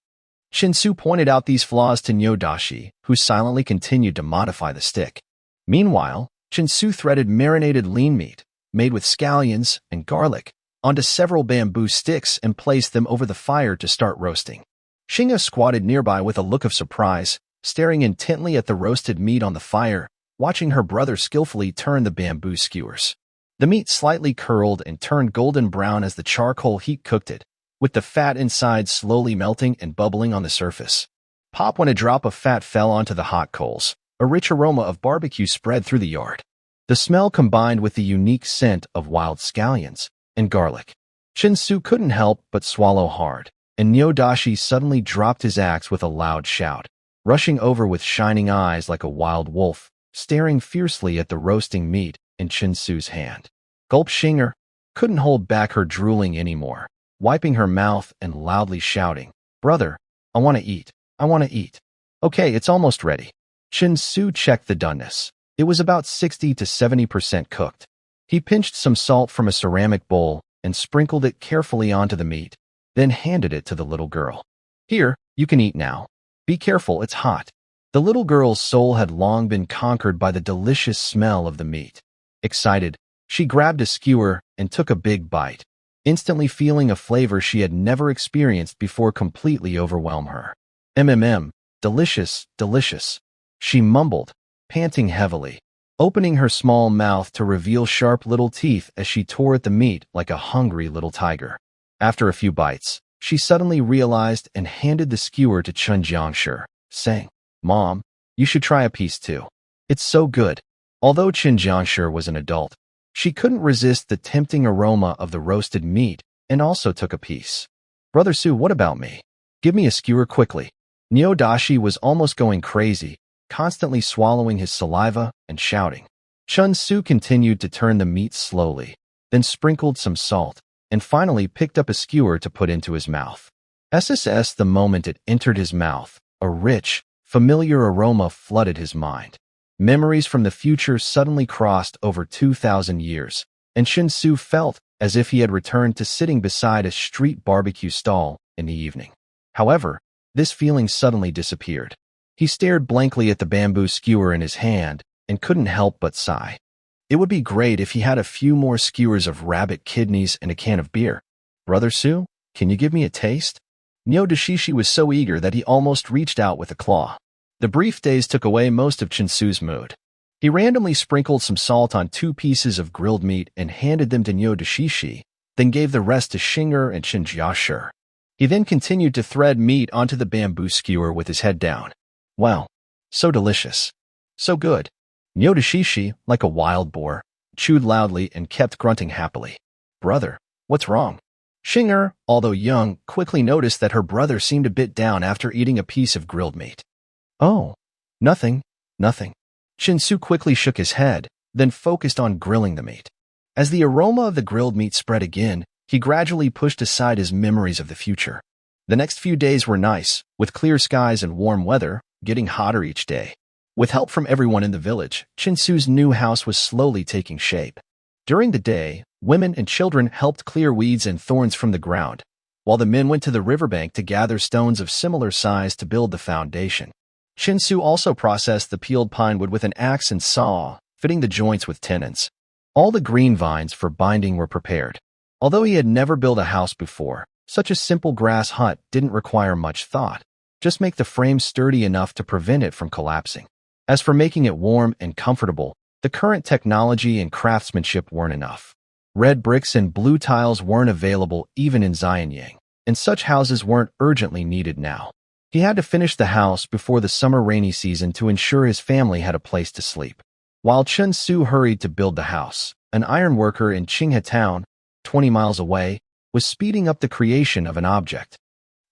Chin-Su pointed out these flaws to Nyodashi, who silently continued to modify the stick. Meanwhile, Chin-Su threaded marinated lean meat, made with scallions and garlic, onto several bamboo sticks and placed them over the fire to start roasting. Shinga squatted nearby with a look of surprise, staring intently at the roasted meat on the fire, watching her brother skillfully turn the bamboo skewers. The meat slightly curled and turned golden brown as the charcoal heat cooked it, with the fat inside slowly melting and bubbling on the surface. Pop when a drop of fat fell onto the hot coals. A rich aroma of barbecue spread through the yard. The smell combined with the unique scent of wild scallions and garlic. Chin-Su couldn't help but swallow hard, and Nyodashi suddenly dropped his axe with a loud shout, rushing over with shining eyes like a wild wolf, staring fiercely at the roasting meat in Chin-Su's hand. Gulp Shinger couldn't hold back her drooling anymore, wiping her mouth and loudly shouting, "Brother, I want to eat. I want to eat." Okay, it's almost ready. Chin-Su checked the doneness. It was about 60 to 70% cooked. He pinched some salt from a ceramic bowl and sprinkled it carefully onto the meat, then handed it to the little girl. "Here, you can eat now. Be careful, it's hot." The little girl's soul had long been conquered by the delicious smell of the meat. Excited, she grabbed a skewer and took a big bite, instantly feeling a flavor she had never experienced before completely overwhelm her. Delicious, delicious," she mumbled, panting heavily, opening her small mouth to reveal sharp little teeth as she tore at the meat like a hungry little tiger. After a few bites, she suddenly realized and handed the skewer to Chun Jiangshi, saying, "Mom, you should try a piece too. It's so good." Although Chun Jiangshi was an adult, she couldn't resist the tempting aroma of the roasted meat and also took a piece. "Brother Su, what about me? Give me a skewer quickly." Nyodashi was almost going crazy, constantly swallowing his saliva and shouting. Chun-Su continued to turn the meat slowly, then sprinkled some salt, and finally picked up a skewer to put into his mouth. The moment it entered his mouth, a rich, familiar aroma flooded his mind. Memories from the future suddenly crossed over 2,000 years, and Chin-Su felt as if he had returned to sitting beside a street barbecue stall in the evening. However, this feeling suddenly disappeared. He stared blankly at the bamboo skewer in his hand and couldn't help but sigh. It would be great if he had a few more skewers of rabbit kidneys and a can of beer. "Brother Su, can you give me a taste?" Nyodashishi was so eager that he almost reached out with a claw. The brief days took away most of Chin-Su's mood. He randomly sprinkled some salt on 2 pieces of grilled meat and handed them to Nyodashishi, then gave the rest to Shinger and Chin-Jiashir. He then continued to thread meat onto the bamboo skewer with his head down. Wow, so delicious. So good. Nyodashishi, like a wild boar, chewed loudly and kept grunting happily. "Brother, what's wrong?" Shinger, although young, quickly noticed that her brother seemed a bit down after eating a piece of grilled meat. "Oh, nothing, nothing." Chin-Su quickly shook his head, then focused on grilling the meat. As the aroma of the grilled meat spread again, he gradually pushed aside his memories of the future. The next few days were nice, with clear skies and warm weather, getting hotter each day. With help from everyone in the village, Chinsu's new house was slowly taking shape. During the day, women and children helped clear weeds and thorns from the ground, while the men went to the riverbank to gather stones of similar size to build the foundation. Chinsu also processed the peeled pine wood with an axe and saw, fitting the joints with tenons. All the green vines for binding were prepared. Although he had never built a house before, such a simple grass hut didn't require much thought. Just make the frame sturdy enough to prevent it from collapsing. As for making it warm and comfortable, the current technology and craftsmanship weren't enough. Red bricks and blue tiles weren't available even in Xianyang, and such houses weren't urgently needed now. He had to finish the house before the summer rainy season to ensure his family had a place to sleep. While Chen Su hurried to build the house, an iron worker in Qinghe town, 20 miles away, was speeding up the creation of an object.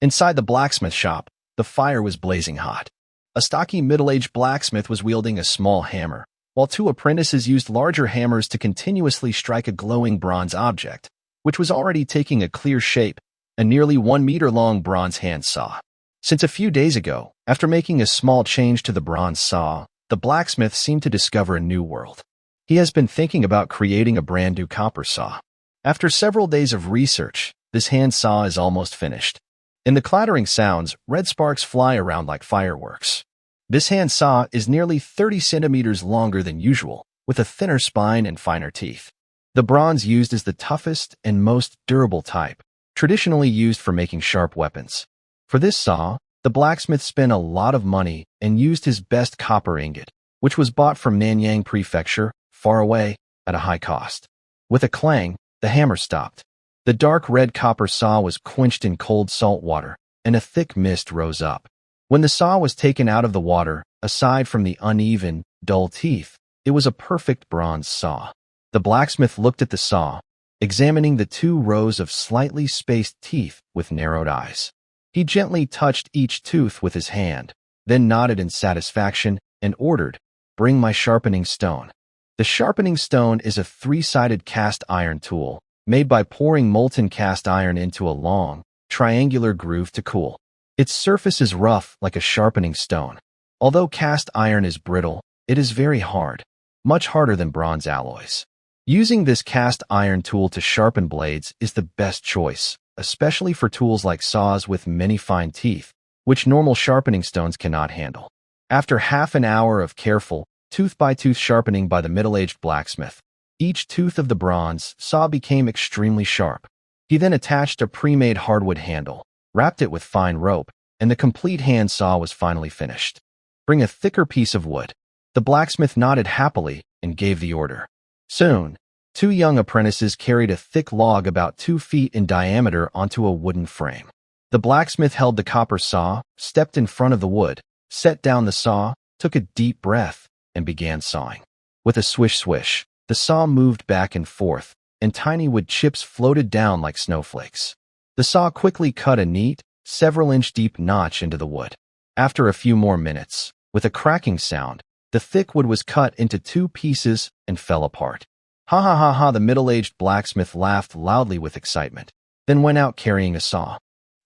Inside the blacksmith shop, the fire was blazing hot. A stocky middle-aged blacksmith was wielding a small hammer, while two apprentices used larger hammers to continuously strike a glowing bronze object, which was already taking a clear shape, a nearly 1-meter-long bronze hand saw. Since a few days ago, after making a small change to the bronze saw, the blacksmith seemed to discover a new world. He has been thinking about creating a brand new copper saw. After several days of research, this hand saw is almost finished. In the clattering sounds, red sparks fly around like fireworks. This hand saw is nearly 30 centimeters longer than usual, with a thinner spine and finer teeth. The bronze used is the toughest and most durable type, traditionally used for making sharp weapons. For this saw, the blacksmith spent a lot of money and used his best copper ingot, which was bought from Nanyang Prefecture, far away, at a high cost. With a clang, the hammer stopped. The dark red copper saw was quenched in cold salt water, and a thick mist rose up. When the saw was taken out of the water, aside from the uneven, dull teeth, it was a perfect bronze saw. The blacksmith looked at the saw, examining the 2 rows of slightly spaced teeth with narrowed eyes. He gently touched each tooth with his hand, then nodded in satisfaction and ordered, "Bring my sharpening stone." The sharpening stone is a 3-sided cast iron tool, made by pouring molten cast iron into a long, triangular groove to cool. Its surface is rough like a sharpening stone. Although cast iron is brittle, it is very hard, much harder than bronze alloys. Using this cast iron tool to sharpen blades is the best choice, especially for tools like saws with many fine teeth, which normal sharpening stones cannot handle. After half an hour of careful, tooth-by-tooth sharpening by the middle-aged blacksmith, each tooth of the bronze saw became extremely sharp. He then attached a pre-made hardwood handle, wrapped it with fine rope, and the complete hand saw was finally finished. "Bring a thicker piece of wood." The blacksmith nodded happily and gave the order. Soon, 2 young apprentices carried a thick log about 2 feet in diameter onto a wooden frame. The blacksmith held the copper saw, stepped in front of the wood, set down the saw, took a deep breath, and began sawing. With a swish-swish, the saw moved back and forth, and tiny wood chips floated down like snowflakes. The saw quickly cut a neat, several-inch deep notch into the wood. After a few more minutes, with a cracking sound, the thick wood was cut into 2 pieces and fell apart. "Ha ha ha ha!" The middle-aged blacksmith laughed loudly with excitement, then went out carrying a saw.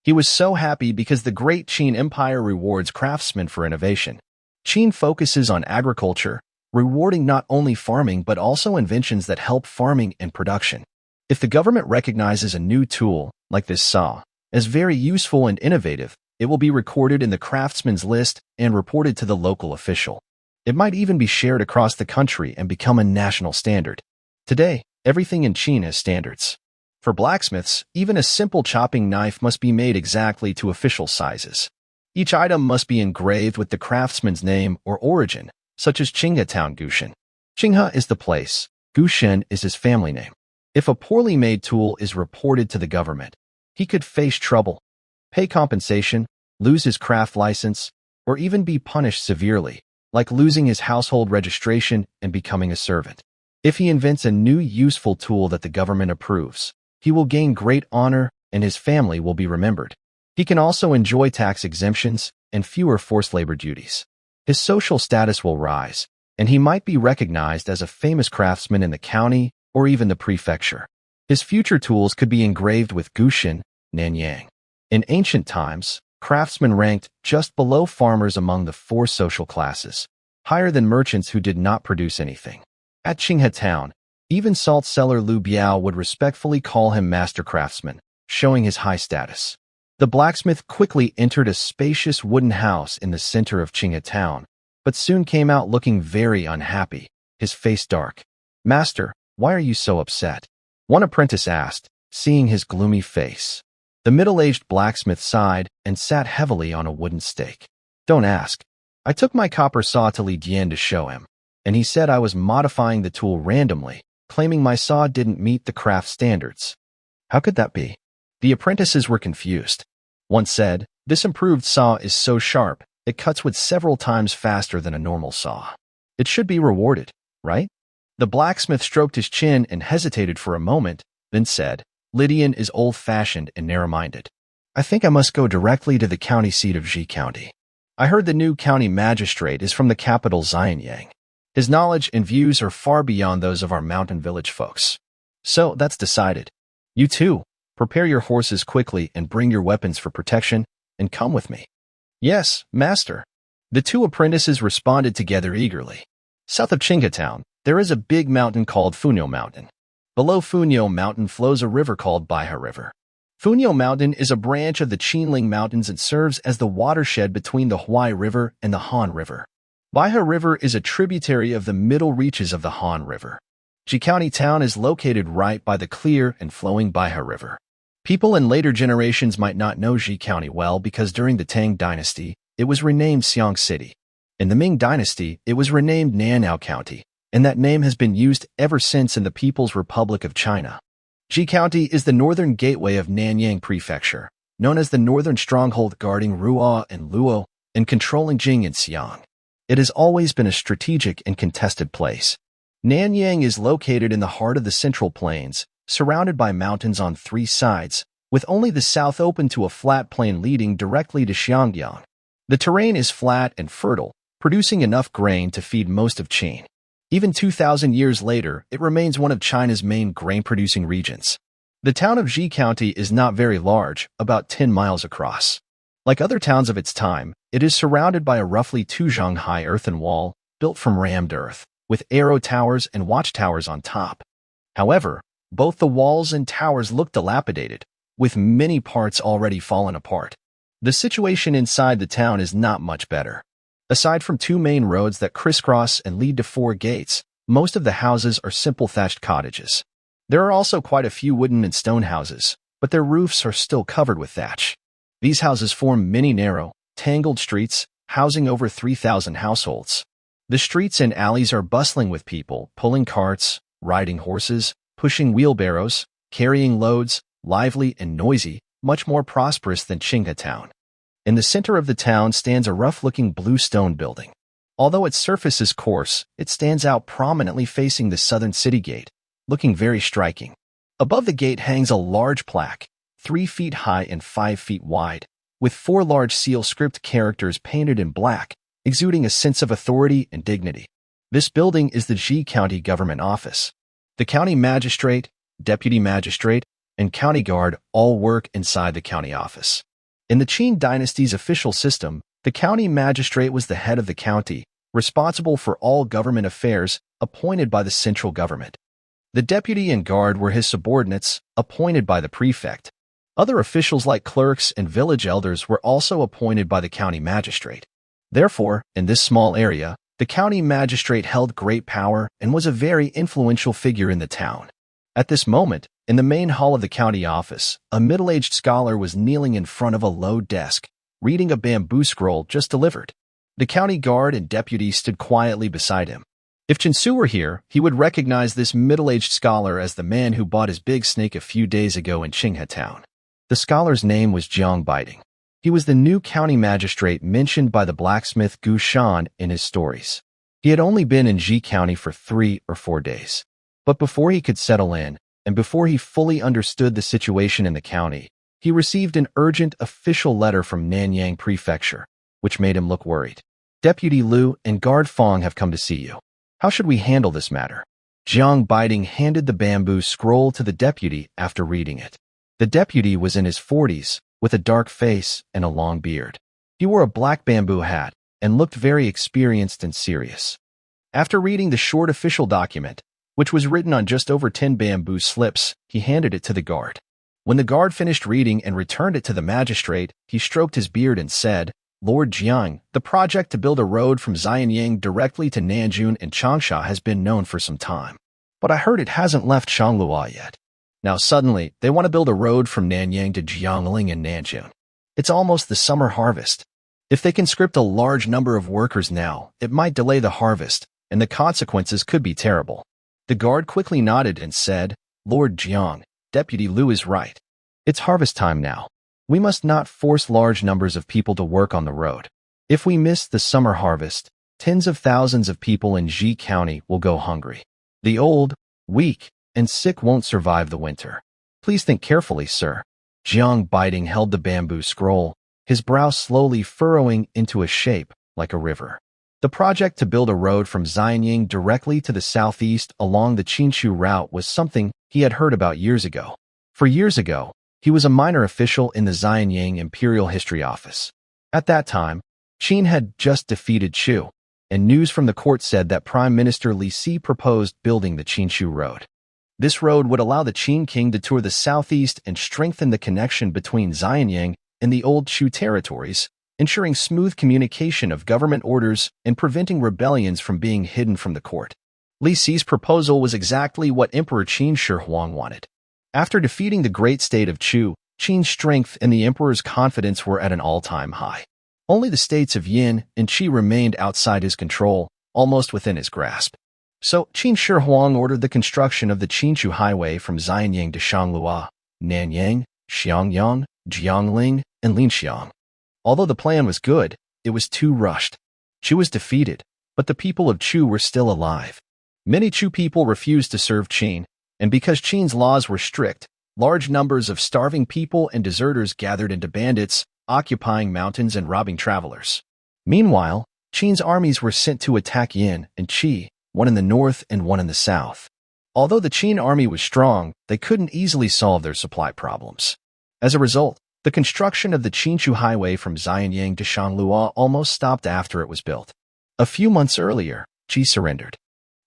He was so happy because the Great Qin Empire rewards craftsmen for innovation. Qin focuses on agriculture, rewarding not only farming but also inventions that help farming and production. If the government recognizes a new tool, like this saw, as very useful and innovative, it will be recorded in the craftsman's list and reported to the local official. It might even be shared across the country and become a national standard. Today, everything in Qin has standards. For blacksmiths, even a simple chopping knife must be made exactly to official sizes. Each item must be engraved with the craftsman's name or origin, such as Qinghe Town Gushen. Qinghe is the place, Gushen is his family name. If a poorly made tool is reported to the government, he could face trouble, pay compensation, lose his craft license, or even be punished severely, like losing his household registration and becoming a servant. If he invents a new useful tool that the government approves, he will gain great honor and his family will be remembered. He can also enjoy tax exemptions and fewer forced labor duties. His social status will rise, and he might be recognized as a famous craftsman in the county or even the prefecture. His future tools could be engraved with Gushin, Nanyang. In ancient times, craftsmen ranked just below farmers among the four social classes, higher than merchants who did not produce anything. At Qinghe Town, even salt seller Lu Biao would respectfully call him master craftsman, showing his high status. The blacksmith quickly entered a spacious wooden house in the center of Qinghe Town, but soon came out looking very unhappy, his face dark. "Master, why are you so upset?" one apprentice asked, seeing his gloomy face. The middle-aged blacksmith sighed and sat heavily on a wooden stake. "Don't ask. I took my copper saw to Li Dian to show him, and he said I was modifying the tool randomly, claiming my saw didn't meet the craft standards." How could that be? The apprentices were confused. One said, "This improved saw is so sharp, it cuts wood several times faster than a normal saw. It should be rewarded, right?" The blacksmith stroked his chin and hesitated for a moment, then said, "Lydian is old-fashioned and narrow-minded. I think I must go directly to the county seat of Ji County. I heard the new county magistrate is from the capital Xianyang. His knowledge and views are far beyond those of our mountain village folks. So that's decided. You too, prepare your horses quickly and bring your weapons for protection, and come with me." "Yes, master." The two apprentices responded together eagerly. South of Qinghe Town, there is a big mountain called Funyo Mountain. Below Funyo Mountain flows a river called Baihe River. Funyo Mountain is a branch of the Qinling Mountains and serves as the watershed between the Huai River and the Han River. Baihe River is a tributary of the middle reaches of the Han River. Ji County Town is located right by the clear and flowing Baihe River. People in later generations might not know Ji County well because during the Tang Dynasty, it was renamed Xiang City. In the Ming Dynasty, it was renamed Nan'ao County, and that name has been used ever since in the People's Republic of China. Ji County is the northern gateway of Nanyang Prefecture, known as the northern stronghold guarding Ruo and Luo and controlling Jing and Xiang. It has always been a strategic and contested place. Nanyang is located in the heart of the Central Plains, surrounded by mountains on three sides, with only the south open to a flat plain leading directly to Xiangyang. The terrain is flat and fertile, producing enough grain to feed most of Qin. Even 2,000 years later, it remains one of China's main grain-producing regions. The town of Ji County is not very large, about 10 miles across. Like other towns of its time, it is surrounded by a roughly 2-zhang high earthen wall, built from rammed earth, with arrow towers and watchtowers on top. However, both the walls and towers look dilapidated, with many parts already fallen apart. The situation inside the town is not much better. Aside from 2 main roads that crisscross and lead to 4 gates, most of the houses are simple thatched cottages. There are also quite a few wooden and stone houses, but their roofs are still covered with thatch. These houses form many narrow, tangled streets, housing over 3,000 households. The streets and alleys are bustling with people pulling carts, riding horses, pushing wheelbarrows, carrying loads, lively and noisy, much more prosperous than Qinghe Town. In the center of the town stands a rough-looking blue stone building. Although its surface is coarse, it stands out prominently facing the southern city gate, looking very striking. Above the gate hangs a large plaque, 3 feet high and 5 feet wide, with 4 large seal script characters painted in black, exuding a sense of authority and dignity. This building is the Ji County Government Office. The county magistrate, deputy magistrate, and county guard all work inside the county office. In the Qin dynasty's official system, the county magistrate was the head of the county, responsible for all government affairs, appointed by the central government. The deputy and guard were his subordinates, appointed by the prefect. Other officials like clerks and village elders were also appointed by the county magistrate. Therefore, in this small area, the county magistrate held great power and was a very influential figure in the town. At this moment, in the main hall of the county office, a middle-aged scholar was kneeling in front of a low desk, reading a bamboo scroll just delivered. The county guard and deputy stood quietly beside him. If Chinsu were here, he would recognize this middle-aged scholar as the man who bought his big snake a few days ago in Qinghe Town. The scholar's name was Jiang Biding. He was the new county magistrate mentioned by the blacksmith Gu Shan in his stories. He had only been in Ji County for 3 or 4 days. But before he could settle in, and before he fully understood the situation in the county, he received an urgent official letter from Nanyang Prefecture, which made him look worried. "Deputy Lu and Guard Fong have come to see you." How should we handle this matter? Jiang Biding handed the bamboo scroll to the deputy after reading it. The deputy was in his 40s, with a dark face and a long beard. He wore a black bamboo hat and looked very experienced and serious. After reading the short official document, which was written on just over 10 bamboo slips, he handed it to the guard. When the guard finished reading and returned it to the magistrate, he stroked his beard and said, "Lord Jiang, the project to build a road from Xianyang directly to Nanjun and Changsha has been known for some time. But I heard it hasn't left Shanglua yet. Now suddenly, they want to build a road from Nanyang to Jiangling and Nanjun. It's almost the summer harvest. If they conscript a large number of workers now, it might delay the harvest, and the consequences could be terrible." The guard quickly nodded and said, "Lord Jiang, Deputy Liu is right. It's harvest time now. We must not force large numbers of people to work on the road. If we miss the summer harvest, tens of thousands of people in Ji County will go hungry. The old, weak, and sick won't survive the winter. Please think carefully, sir." Jiang Biding held the bamboo scroll, his brow slowly furrowing into a shape like a river. The project to build a road from Xianyang directly to the southeast along the Qinshu route was something he had heard about years ago. For years ago, he was a minor official in the Xianyang Imperial History Office. At that time, Qin had just defeated Chu, and news from the court said that Prime Minister Li Si proposed building the Qinshu Road. This road would allow the Qin king to tour the southeast and strengthen the connection between Xianyang and the old Chu territories, ensuring smooth communication of government orders and preventing rebellions from being hidden from the court. Li Si's proposal was exactly what Emperor Qin Shi Huang wanted. After defeating the great state of Chu, Qin's strength and the emperor's confidence were at an all-time high. Only the states of Yin and Qi remained outside his control, almost within his grasp. So Qin Shi Huang ordered the construction of the Qinshu Highway from Xianyang to Shanglua, Nanyang, Xiangyang, Jiangling, and Linxiang. Although the plan was good, it was too rushed. Chu was defeated, but the people of Chu were still alive. Many Chu people refused to serve Qin, and because Qin's laws were strict, large numbers of starving people and deserters gathered into bandits, occupying mountains and robbing travelers. Meanwhile, Qin's armies were sent to attack Yin and Qi, one in the north and one in the south. Although the Qin army was strong, they couldn't easily solve their supply problems. As a result, the construction of the Qinshu Highway from Xianyang to Shanglua almost stopped after it was built. A few months earlier, Qi surrendered.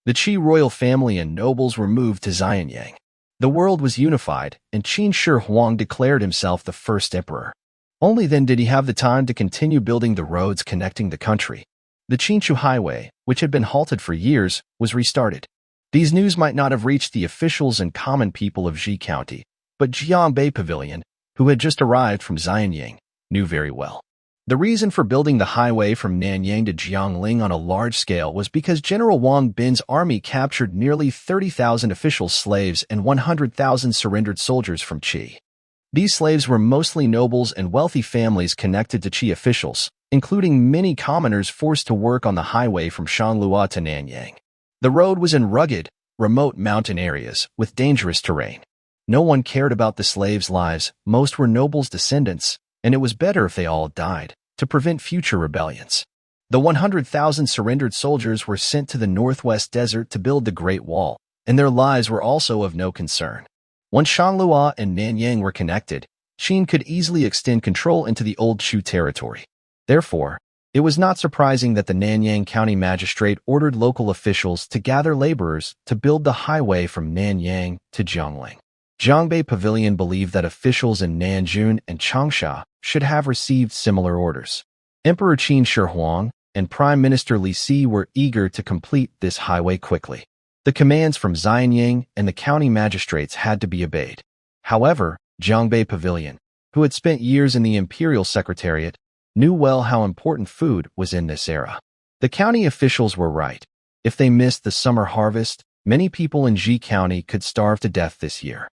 The Qi royal family and nobles were moved to Xianyang. The world was unified, and Qin Shi Huang declared himself the first emperor. Only then did he have the time to continue building the roads connecting the country. The Qinshu Highway, which had been halted for years, was restarted. These news might not have reached the officials and common people of Ji County, but Jiangbei Pavilion, who had just arrived from Xianyang, knew very well. The reason for building the highway from Nanyang to Jiangling on a large scale was because General Wang Bin's army captured nearly 30,000 official slaves and 100,000 surrendered soldiers from Qi. These slaves were mostly nobles and wealthy families connected to Qi officials, including many commoners forced to work on the highway from Shanglua to Nanyang. The road was in rugged, remote mountain areas with dangerous terrain. No one cared about the slaves' lives, most were nobles' descendants, and it was better if they all died, to prevent future rebellions. The 100,000 surrendered soldiers were sent to the northwest desert to build the Great Wall, and their lives were also of no concern. Once Shanglua and Nanyang were connected, Qin could easily extend control into the old Chu territory. Therefore, it was not surprising that the Nanyang County Magistrate ordered local officials to gather laborers to build the highway from Nanyang to Jiangling. Jiangbei Pavilion believed that officials in Nanjun and Changsha should have received similar orders. Emperor Qin Shi Huang and Prime Minister Li Si were eager to complete this highway quickly. The commands from Xianyang and the county magistrates had to be obeyed. However, Jiangbei Pavilion, who had spent years in the Imperial Secretariat, knew well how important food was in this era. The county officials were right. If they missed the summer harvest, many people in Ji County could starve to death this year.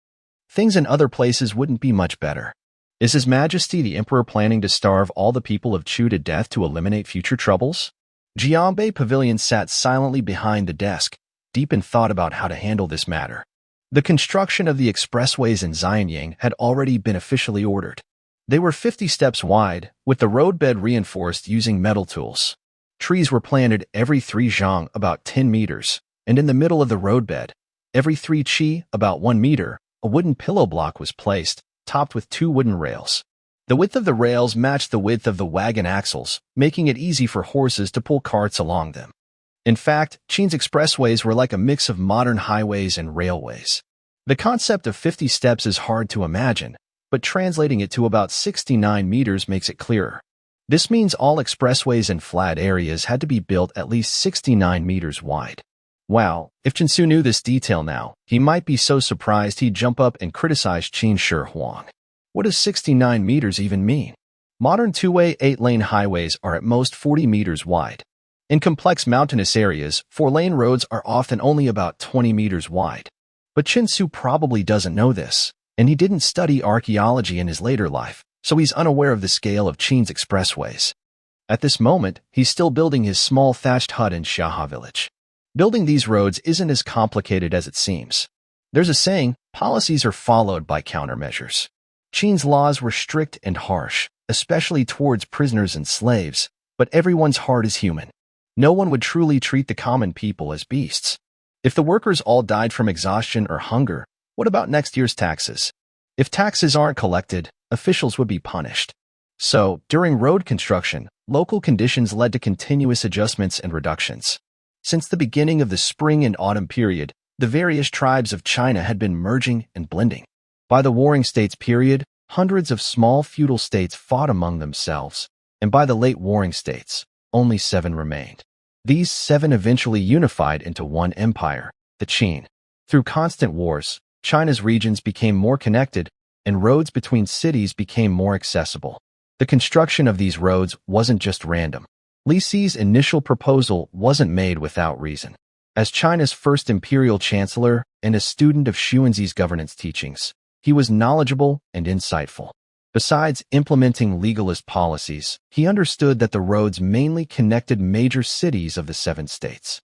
Things in other places wouldn't be much better. Is His Majesty the Emperor planning to starve all the people of Chu to death to eliminate future troubles? Jiangbei Pavilion sat silently behind the desk, deep in thought about how to handle this matter. The construction of the expressways in Xianyang had already been officially ordered. They were 50 steps wide, with the roadbed reinforced using metal tools. Trees were planted every 3 zhang, about 10 meters, and in the middle of the roadbed, every 3 chi, about 1 meter, a wooden pillow block was placed, topped with 2 wooden rails. The width of the rails matched the width of the wagon axles, making it easy for horses to pull carts along them. In fact, Qin's expressways were like a mix of modern highways and railways. The concept of 50 steps is hard to imagine, but translating it to about 69 meters makes it clearer. This means all expressways and flat areas had to be built at least 69 meters wide. Wow, if Chinsu knew this detail now, he might be so surprised he'd jump up and criticize Qin Shi Huang. What does 69 meters even mean? Modern two-way 8-lane highways are at most 40 meters wide. In complex mountainous areas, 4-lane roads are often only about 20 meters wide. But Chinsu probably doesn't know this, and he didn't study archaeology in his later life, so he's unaware of the scale of Qin's expressways. At this moment, he's still building his small thatched hut in Xiaha village. Building these roads isn't as complicated as it seems. There's a saying, policies are followed by countermeasures. Qin's laws were strict and harsh, especially towards prisoners and slaves, but everyone's heart is human. No one would truly treat the common people as beasts. If the workers all died from exhaustion or hunger, what about next year's taxes? If taxes aren't collected, officials would be punished. So, during road construction, local conditions led to continuous adjustments and reductions. Since the beginning of the spring and autumn period, the various tribes of China had been merging and blending. By the Warring States period, hundreds of small feudal states fought among themselves, and by the late Warring States, only 7 remained. These 7 eventually unified into one empire, the Qin. Through constant wars, China's regions became more connected, and roads between cities became more accessible. The construction of these roads wasn't just random. Li Si's initial proposal wasn't made without reason. As China's first imperial chancellor and a student of Xuanzi's governance teachings, he was knowledgeable and insightful. Besides implementing legalist policies, he understood that the roads mainly connected major cities of the 7 states.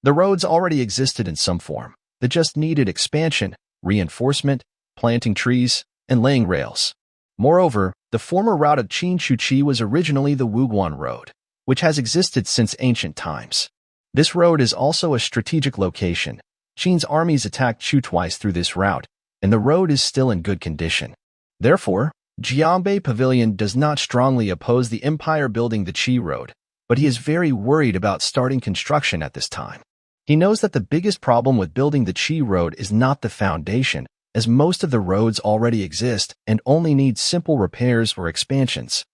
The roads already existed in some form. They just needed expansion, reinforcement, planting trees, and laying rails. Moreover, the former route of Qin Shuqi was originally the Wuguan Road, which has existed since ancient times. This road is also a strategic location. Qin's armies attacked Chu twice through this route, and the road is still in good condition. Therefore, Jianbei Pavilion does not strongly oppose the empire building the Qi Road, but he is very worried about starting construction at this time. He knows that the biggest problem with building the Qi Road is not the foundation, as most of the roads already exist and only need simple repairs or expansions.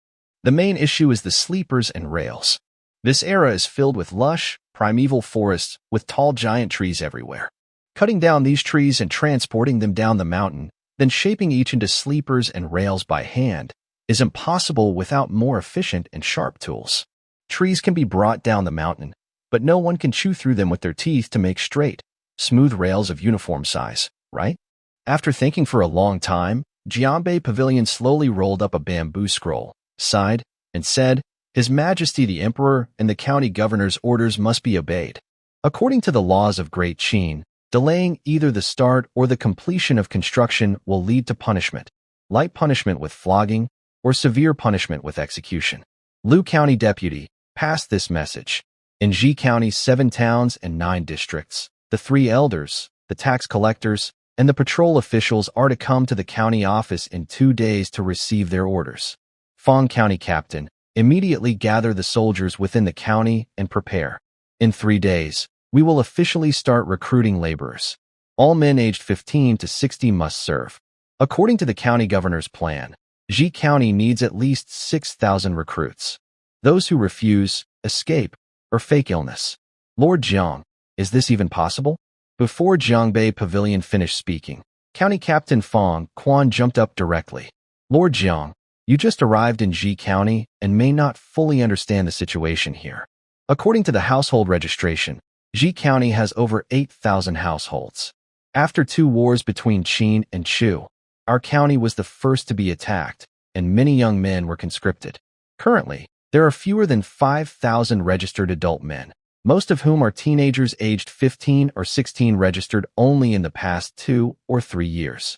The main issue is the sleepers and rails. This era is filled with lush, primeval forests with tall giant trees everywhere. Cutting down these trees and transporting them down the mountain, then shaping each into sleepers and rails by hand, is impossible without more efficient and sharp tools. Trees can be brought down the mountain, but no one can chew through them with their teeth to make straight, smooth rails of uniform size, right? After thinking for a long time, Jianbei Pavilion slowly rolled up a bamboo scroll, sighed, and said, "His Majesty the Emperor and the county governor's orders must be obeyed. According to the laws of Great Qin, delaying either the start or the completion of construction will lead to punishment, light punishment with flogging, or severe punishment with execution." Lu County Deputy passed this message. In Ji County's 7 towns and 9 districts, the 3 elders, the tax collectors, and the patrol officials are to come to the county office in 2 days to receive their orders. Fang County Captain, immediately gather the soldiers within the county and prepare. In 3 days, we will officially start recruiting laborers. All men aged 15 to 60 must serve. According to the county governor's plan, Ji County needs at least 6,000 recruits. Those who refuse, escape, or fake illness. Lord Jiang, is this even possible? Before Jiangbei Pavilion finished speaking, County Captain Fang Quan jumped up directly. Lord Jiang, you just arrived in Ji County and may not fully understand the situation here. According to the household registration, Ji County has over 8,000 households. After 2 wars between Qin and Chu, our county was the first to be attacked, and many young men were conscripted. Currently, there are fewer than 5,000 registered adult men, most of whom are teenagers aged 15 or 16 registered only in the past 2 or 3 years.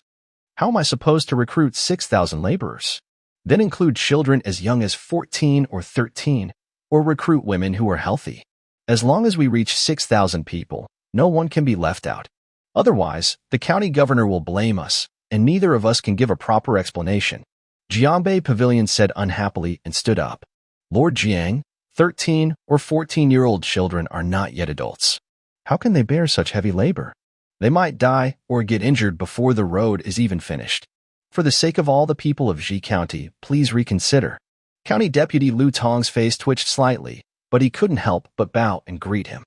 How am I supposed to recruit 6,000 laborers? Then include children as young as 14 or 13, or recruit women who are healthy. As long as we reach 6,000 people, no one can be left out. Otherwise, the county governor will blame us, and neither of us can give a proper explanation. Jianbei Pavilion said unhappily and stood up. Lord Jiang, 13 or 14-year-old children are not yet adults. How can they bear such heavy labor? They might die or get injured before the road is even finished. For the sake of all the people of Ji County, please reconsider. County Deputy Lu Tong's face twitched slightly, but he couldn't help but bow and greet him.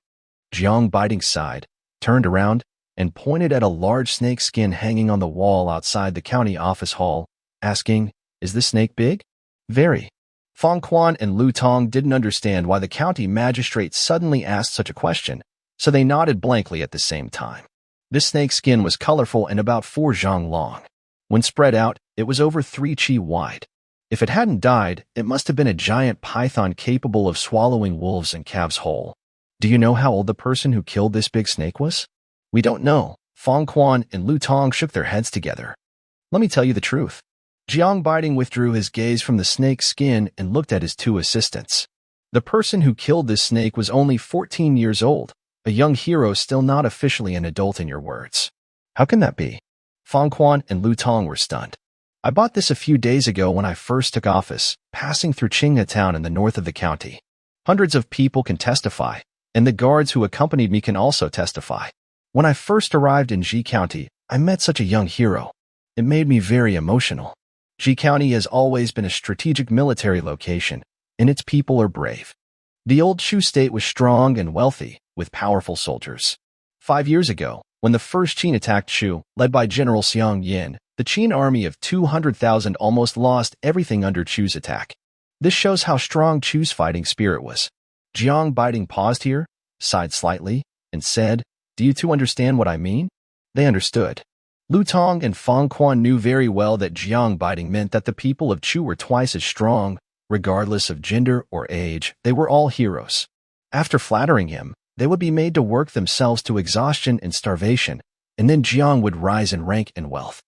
Jiang Biding sighed, turned around, and pointed at a large snake skin hanging on the wall outside the county office hall, asking, "Is this snake big?" "Very." Fong Quan and Lu Tong didn't understand why the county magistrate suddenly asked such a question, so they nodded blankly at the same time. This snake skin was colorful and about 4 zhang long. When spread out, it was over 3 chi wide. If it hadn't died, it must have been a giant python capable of swallowing wolves and calves whole. Do you know how old the person who killed this big snake was? We don't know. Fong Quan and Lu Tong shook their heads together. Let me tell you the truth. Jiang Biding withdrew his gaze from the snake's skin and looked at his 2 assistants. The person who killed this snake was only 14 years old, a young hero still not officially an adult in your words. How can that be? Fong Quan and Lu Tong were stunned. I bought this a few days ago when I first took office, passing through Qinghe town in the north of the county. Hundreds of people can testify, and the guards who accompanied me can also testify. When I first arrived in Ji County, I met such a young hero. It made me very emotional. Ji County has always been a strategic military location, and its people are brave. The old Chu state was strong and wealthy, with powerful soldiers. 5 years ago, when the first Qin attacked Chu, led by General Xiang Yin, the Qin army of 200,000 almost lost everything under Chu's attack. This shows how strong Chu's fighting spirit was. Jiang Biding paused here, sighed slightly, and said, "Do you two understand what I mean?" They understood. Lu Tong and Fong Quan knew very well that Jiang Biding meant that the people of Chu were twice as strong, regardless of gender or age. They were all heroes. After flattering him, they would be made to work themselves to exhaustion and starvation, and then Jiang would rise in rank and wealth.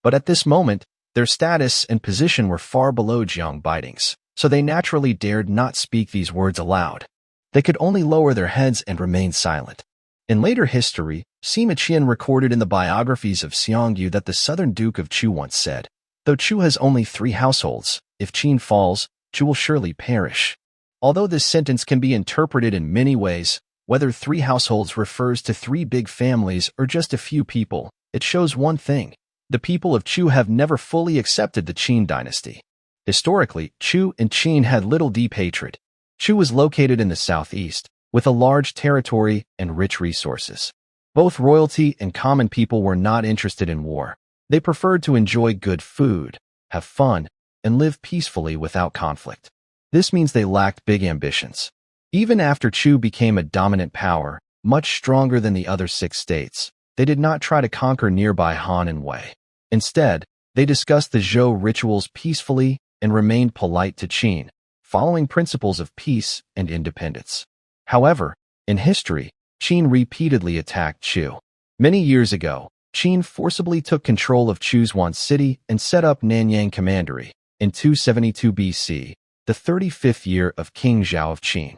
But at this moment, their status and position were far below Jiang Biding's, so they naturally dared not speak these words aloud. They could only lower their heads and remain silent. In later history, Sima Qian recorded in the biographies of Xiang Yu that the southern Duke of Chu once said, "Though Chu has only 3 households, if Qin falls, Chu will surely perish." Although this sentence can be interpreted in many ways, whether 3 households refers to 3 big families or just a few people, it shows one thing. The people of Chu have never fully accepted the Qin dynasty. Historically, Chu and Qin had little deep hatred. Chu was located in the southeast, with a large territory and rich resources. Both royalty and common people were not interested in war. They preferred to enjoy good food, have fun, and live peacefully without conflict. This means they lacked big ambitions. Even after Chu became a dominant power, much stronger than the other 6 states, they did not try to conquer nearby Han and Wei. Instead, they discussed the Zhou rituals peacefully and remained polite to Qin, following principles of peace and independence. However, in history, Qin repeatedly attacked Chu. Many years ago, Qin forcibly took control of Chuzwan City and set up Nanyang Commandery in 272 BC, the 35th year of King Zhao of Qin.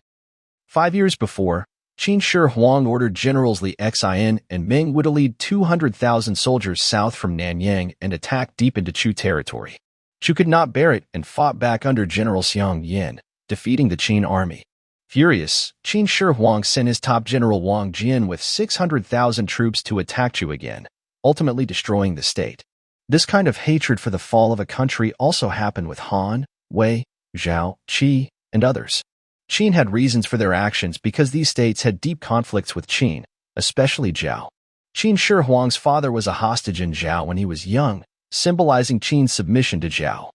5 years before, Qin Shi Huang ordered generals Li Xin and Meng Wu to lead 200,000 soldiers south from Nanyang and attack deep into Chu territory. Chu could not bear it and fought back under General Xiang Yin, defeating the Qin army. Furious, Qin Shi Huang sent his top general Wang Jian with 600,000 troops to attack Chu again, ultimately destroying the state. This kind of hatred for the fall of a country also happened with Han, Wei, Zhao, Qi, and others. Qin had reasons for their actions because these states had deep conflicts with Qin, especially Zhao. Qin Shi Huang's father was a hostage in Zhao when he was young, symbolizing Qin's submission to Zhao.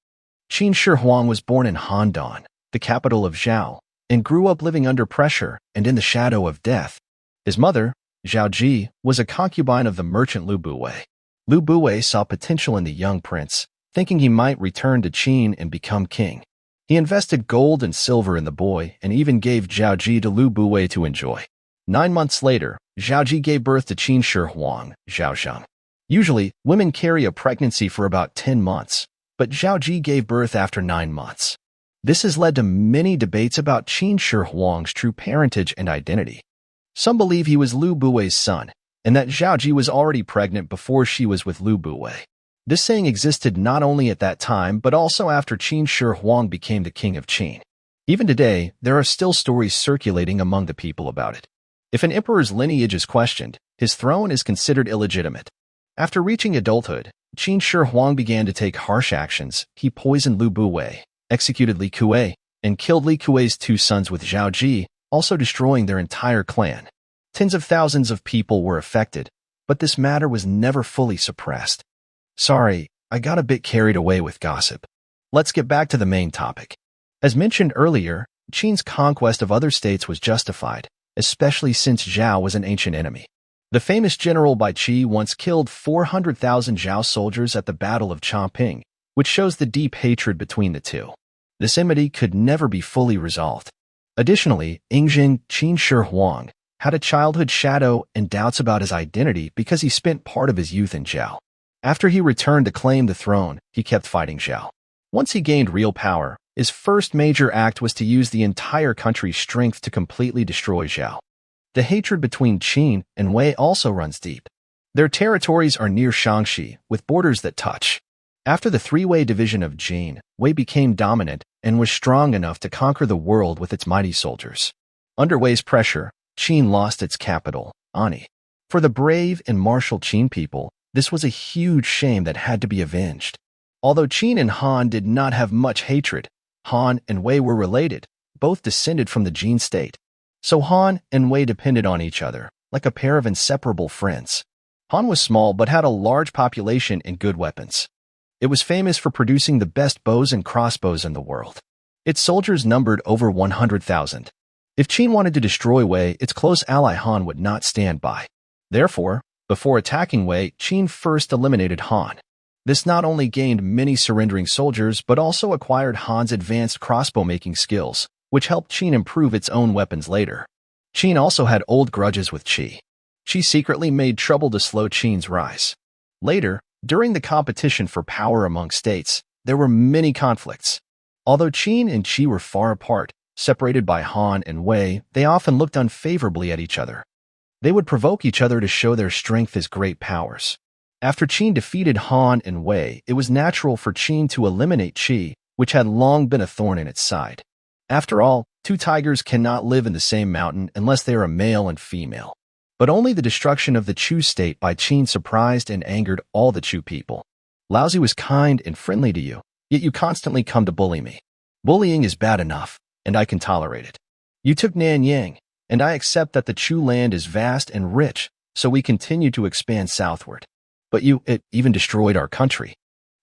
Qin Shi Huang was born in Handan, the capital of Zhao, and grew up living under pressure and in the shadow of death. His mother, Zhao Ji, was a concubine of the merchant Lu Buwei. Lu Buwei saw potential in the young prince, thinking he might return to Qin and become king. He invested gold and silver in the boy and even gave Zhao Ji to Lu Buwei to enjoy. 9 months later, Zhao Ji gave birth to Qin Shi Huang, Zhao Zheng. Usually, women carry a pregnancy for about 10 months, but Zhao Ji gave birth after 9 months. This has led to many debates about Qin Shi Huang's true parentage and identity. Some believe he was Lu Buwei's son, and that Zhao Ji was already pregnant before she was with Lu Buwei. This saying existed not only at that time, but also after Qin Shi Huang became the king of Qin. Even today, there are still stories circulating among the people about it. If an emperor's lineage is questioned, his throne is considered illegitimate. After reaching adulthood, Qin Shi Huang began to take harsh actions. He poisoned Lu Buwei, executed Li Kuei, and killed Li Kuei's 2 sons with Zhao Ji, also destroying their entire clan. Tens of thousands of people were affected, but this matter was never fully suppressed. Sorry, I got a bit carried away with gossip. Let's get back to the main topic. As mentioned earlier, Qin's conquest of other states was justified, especially since Zhao was an ancient enemy. The famous general Bai Qi once killed 400,000 Zhao soldiers at the Battle of Chongping, which shows the deep hatred between the two. This enmity could never be fully resolved. Additionally, Yingjing Qin Shi Huang had a childhood shadow and doubts about his identity because he spent part of his youth in Zhao. After he returned to claim the throne, he kept fighting Zhao. Once he gained real power, his first major act was to use the entire country's strength to completely destroy Zhao. The hatred between Qin and Wei also runs deep. Their territories are near Shaanxi, with borders that touch. After the three-way division of Jin, Wei became dominant and was strong enough to conquer the world with its mighty soldiers. Under Wei's pressure, Qin lost its capital, Ani. For the brave and martial Qin people, this was a huge shame that had to be avenged. Although Qin and Han did not have much hatred, Han and Wei were related, both descended from the Jin state. So Han and Wei depended on each other, like a pair of inseparable friends. Han was small but had a large population and good weapons. It was famous for producing the best bows and crossbows in the world. Its soldiers numbered over 100,000. If Qin wanted to destroy Wei, its close ally Han would not stand by. Therefore, before attacking Wei, Qin first eliminated Han. This not only gained many surrendering soldiers, but also acquired Han's advanced crossbow-making skills, which helped Qin improve its own weapons later. Qin also had old grudges with Qi. Qi secretly made trouble to slow Qin's rise. Later, during the competition for power among states, there were many conflicts. Although Qin and Qi were far apart, separated by Han and Wei, they often looked unfavorably at each other. They would provoke each other to show their strength as great powers. After Qin defeated Han and Wei, it was natural for Qin to eliminate Qi, which had long been a thorn in its side. After all, 2 tigers cannot live in the same mountain unless they are a male and female. But only the destruction of the Chu state by Qin surprised and angered all the Chu people. Laozi was kind and friendly to you, yet you constantly come to bully me. Bullying is bad enough, and I can tolerate it. You took Nanyang, and I accept that the Chu land is vast and rich, so we continue to expand southward. But it even destroyed our country.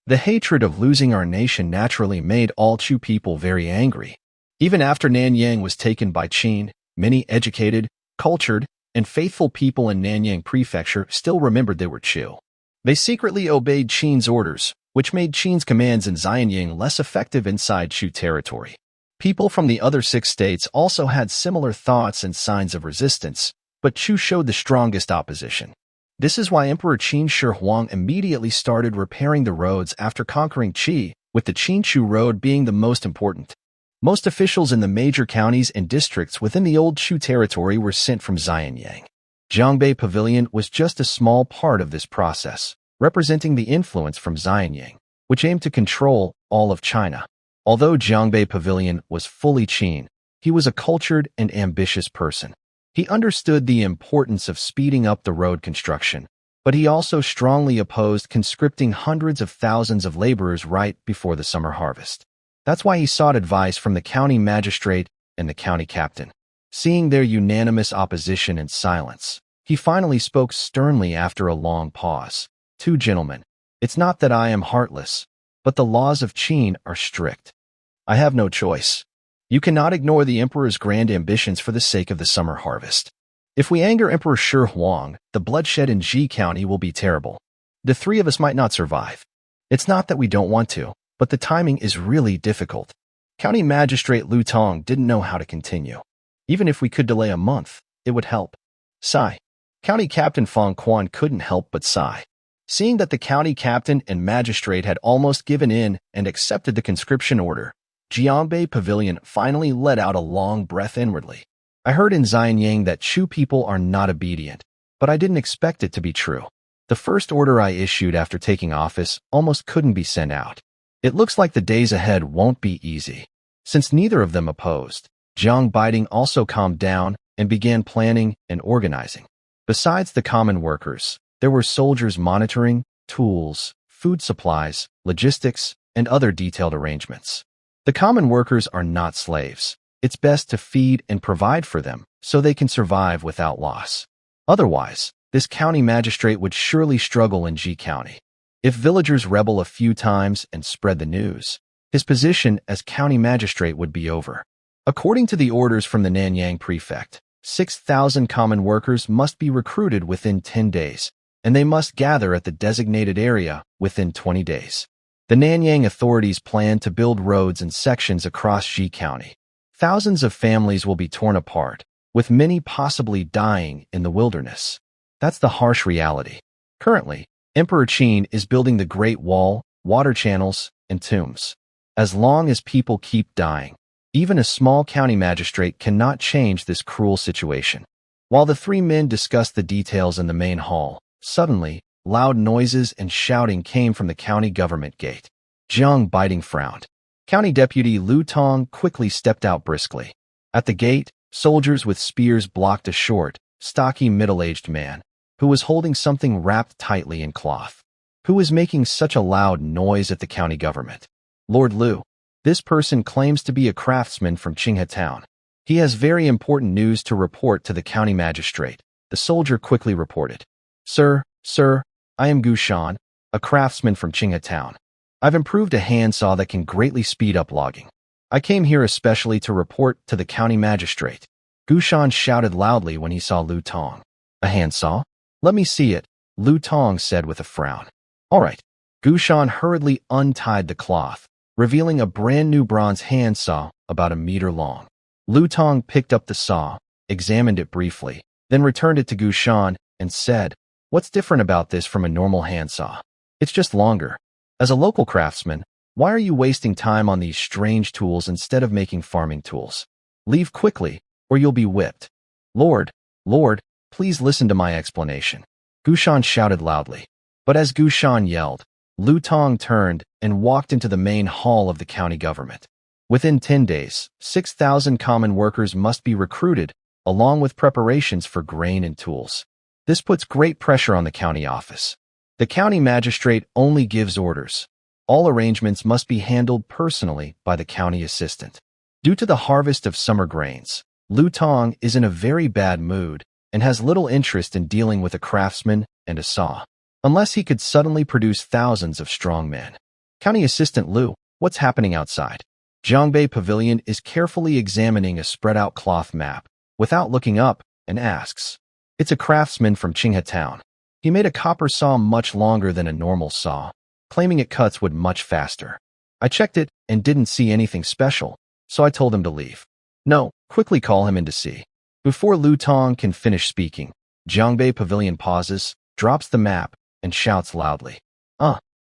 The hatred of losing our nation naturally made all Chu people very angry. Even after Nanyang was taken by Qin, many educated, cultured, and faithful people in Nanyang Prefecture still remembered they were Chu. They secretly obeyed Qin's orders, which made Qin's commands in Xianyang less effective inside Chu territory. People from the other 6 states also had similar thoughts and signs of resistance, but Chu showed the strongest opposition. This is why Emperor Qin Shi Huang immediately started repairing the roads after conquering Qi, with the Qin-Chu road being the most important. Most officials in the major counties and districts within the old Chu territory were sent from Xianyang. Jiangbei Pavilion was just a small part of this process, representing the influence from Xianyang, which aimed to control all of China. Although Jiangbei Pavilion was fully Qin, he was a cultured and ambitious person. He understood the importance of speeding up the road construction, but he also strongly opposed conscripting hundreds of thousands of laborers right before the summer harvest. That's why he sought advice from the county magistrate and the county captain. Seeing their unanimous opposition and silence, he finally spoke sternly after a long pause. 2 gentlemen, it's not that I am heartless, but the laws of Qin are strict. I have no choice. You cannot ignore the emperor's grand ambitions for the sake of the summer harvest. If we anger Emperor Shi Huang, the bloodshed in Ji County will be terrible. The 3 of us might not survive. It's not that we don't want to, but the timing is really difficult. County Magistrate Lu Tong didn't know how to continue. Even if we could delay a month, it would help. Sigh. County Captain Fong Quan couldn't help but sigh. Seeing that the county captain and magistrate had almost given in and accepted the conscription order, Jiangbei Pavilion finally let out a long breath inwardly. I heard in Xianyang that Chu people are not obedient, but I didn't expect it to be true. The first order I issued after taking office almost couldn't be sent out. It looks like the days ahead won't be easy. Since neither of them opposed, Jiang Biding also calmed down and began planning and organizing. Besides the common workers, there were soldiers monitoring, tools, food supplies, logistics, and other detailed arrangements. The common workers are not slaves. It's best to feed and provide for them so they can survive without loss. Otherwise, this county magistrate would surely struggle in Ji County. If villagers rebel a few times and spread the news, his position as county magistrate would be over. According to the orders from the Nanyang prefect, 6,000 common workers must be recruited within 10 days, and they must gather at the designated area within 20 days. The Nanyang authorities plan to build roads and sections across Ji County. Thousands of families will be torn apart, with many possibly dying in the wilderness. That's the harsh reality. Currently, Emperor Qin is building the Great Wall, water channels, and tombs. As long as people keep dying, even a small county magistrate cannot change this cruel situation. While the three men discussed the details in the main hall, suddenly, loud noises and shouting came from the county government gate. Jiang Biding frowned. County Deputy Lu Tong quickly stepped out briskly. At the gate, soldiers with spears blocked a short, stocky middle-aged man, who was holding something wrapped tightly in cloth. Who is making such a loud noise at the county government? Lord Lu. This person claims to be a craftsman from Qinghe Town. He has very important news to report to the county magistrate, the soldier quickly reported. Sir, I am Gu Shan, a craftsman from Qinghe Town. I've improved a handsaw that can greatly speed up logging. I came here especially to report to the county magistrate. Gu Shan shouted loudly when he saw Lu Tong. A handsaw? Let me see it, Lu Tong said with a frown. All right. Gu Shan hurriedly untied the cloth, revealing a brand new bronze handsaw about a meter long. Lu Tong picked up the saw, examined it briefly, then returned it to Gu Shan and said, "What's different about this from a normal handsaw? It's just longer. As a local craftsman, why are you wasting time on these strange tools instead of making farming tools? Leave quickly, or you'll be whipped." Lord, please listen to my explanation," Gu Shan shouted loudly. But as Gu Shan yelled, Lu Tong turned and walked into the main hall of the county government. Within 10 days, 6,000 common workers must be recruited, along with preparations for grain and tools. This puts great pressure on the county office. The county magistrate only gives orders. All arrangements must be handled personally by the county assistant. Due to the harvest of summer grains, Lu Tong is in a very bad mood and has little interest in dealing with a craftsman and a saw, unless he could suddenly produce thousands of strong men. County Assistant Lu, what's happening outside? Jiangbei Pavilion is carefully examining a spread-out cloth map, without looking up, and asks. It's a craftsman from Qinghe Town. He made a copper saw much longer than a normal saw, claiming it cuts wood much faster. I checked it and didn't see anything special, so I told him to leave. No, quickly call him in to see. Before Lu Tong can finish speaking, Jiangbei Pavilion pauses, drops the map, and shouts loudly.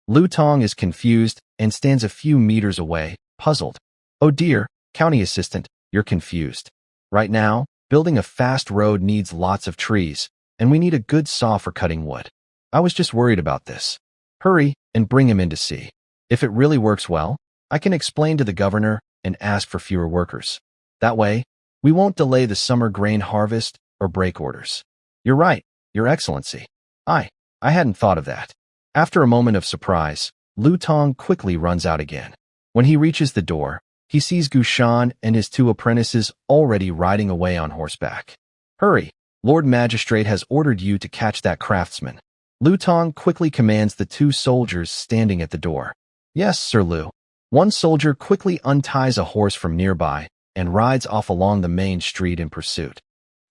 Lu Tong is confused and stands a few meters away, puzzled. Oh dear, county assistant, you're confused. Right now, building a fast road needs lots of trees, and we need a good saw for cutting wood. I was just worried about this. Hurry and bring him in to see. If it really works well, I can explain to the governor and ask for fewer workers. That way, we won't delay the summer grain harvest or break orders. You're right, Your Excellency. I hadn't thought of that. After a moment of surprise, Lu Tong quickly runs out again. When he reaches the door, he sees Gu Shan and his 2 apprentices already riding away on horseback. Hurry, Lord Magistrate has ordered you to catch that craftsman. Lu Tong quickly commands the 2 soldiers standing at the door. Yes, Sir Lu. One soldier quickly unties a horse from nearby and rides off along the main street in pursuit.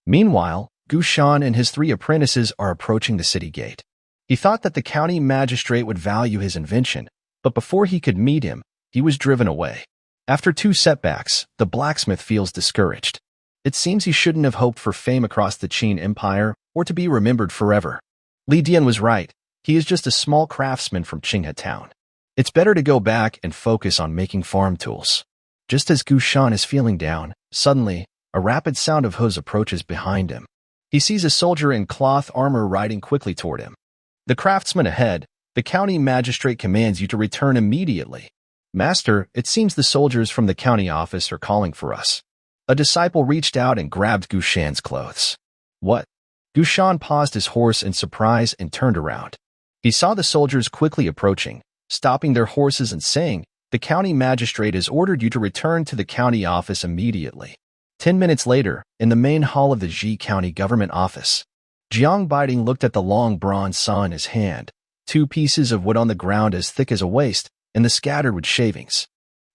Meanwhile, Gu Shan and his 3 apprentices are approaching the city gate. He thought that the county magistrate would value his invention, but before he could meet him, he was driven away. After 2 setbacks, the blacksmith feels discouraged. It seems he shouldn't have hoped for fame across the Qin Empire or to be remembered forever. Li Dian was right. He is just a small craftsman from Qinghe Town. It's better to go back and focus on making farm tools. Just as Gushan is feeling down, suddenly, a rapid sound of hooves approaches behind him. He sees a soldier in cloth armor riding quickly toward him. The craftsman ahead, the county magistrate commands you to return immediately. Master, it seems the soldiers from the county office are calling for us. A disciple reached out and grabbed Gushan's clothes. What? Gushan paused his horse in surprise and turned around. He saw the soldiers quickly approaching, stopping their horses and saying, "The county magistrate has ordered you to return to the county office immediately." 10 minutes later, in the main hall of the Ji County government office, Jiang Biding looked at the long bronze saw in his hand, 2 pieces of wood on the ground as thick as a waist, and the scattered with shavings.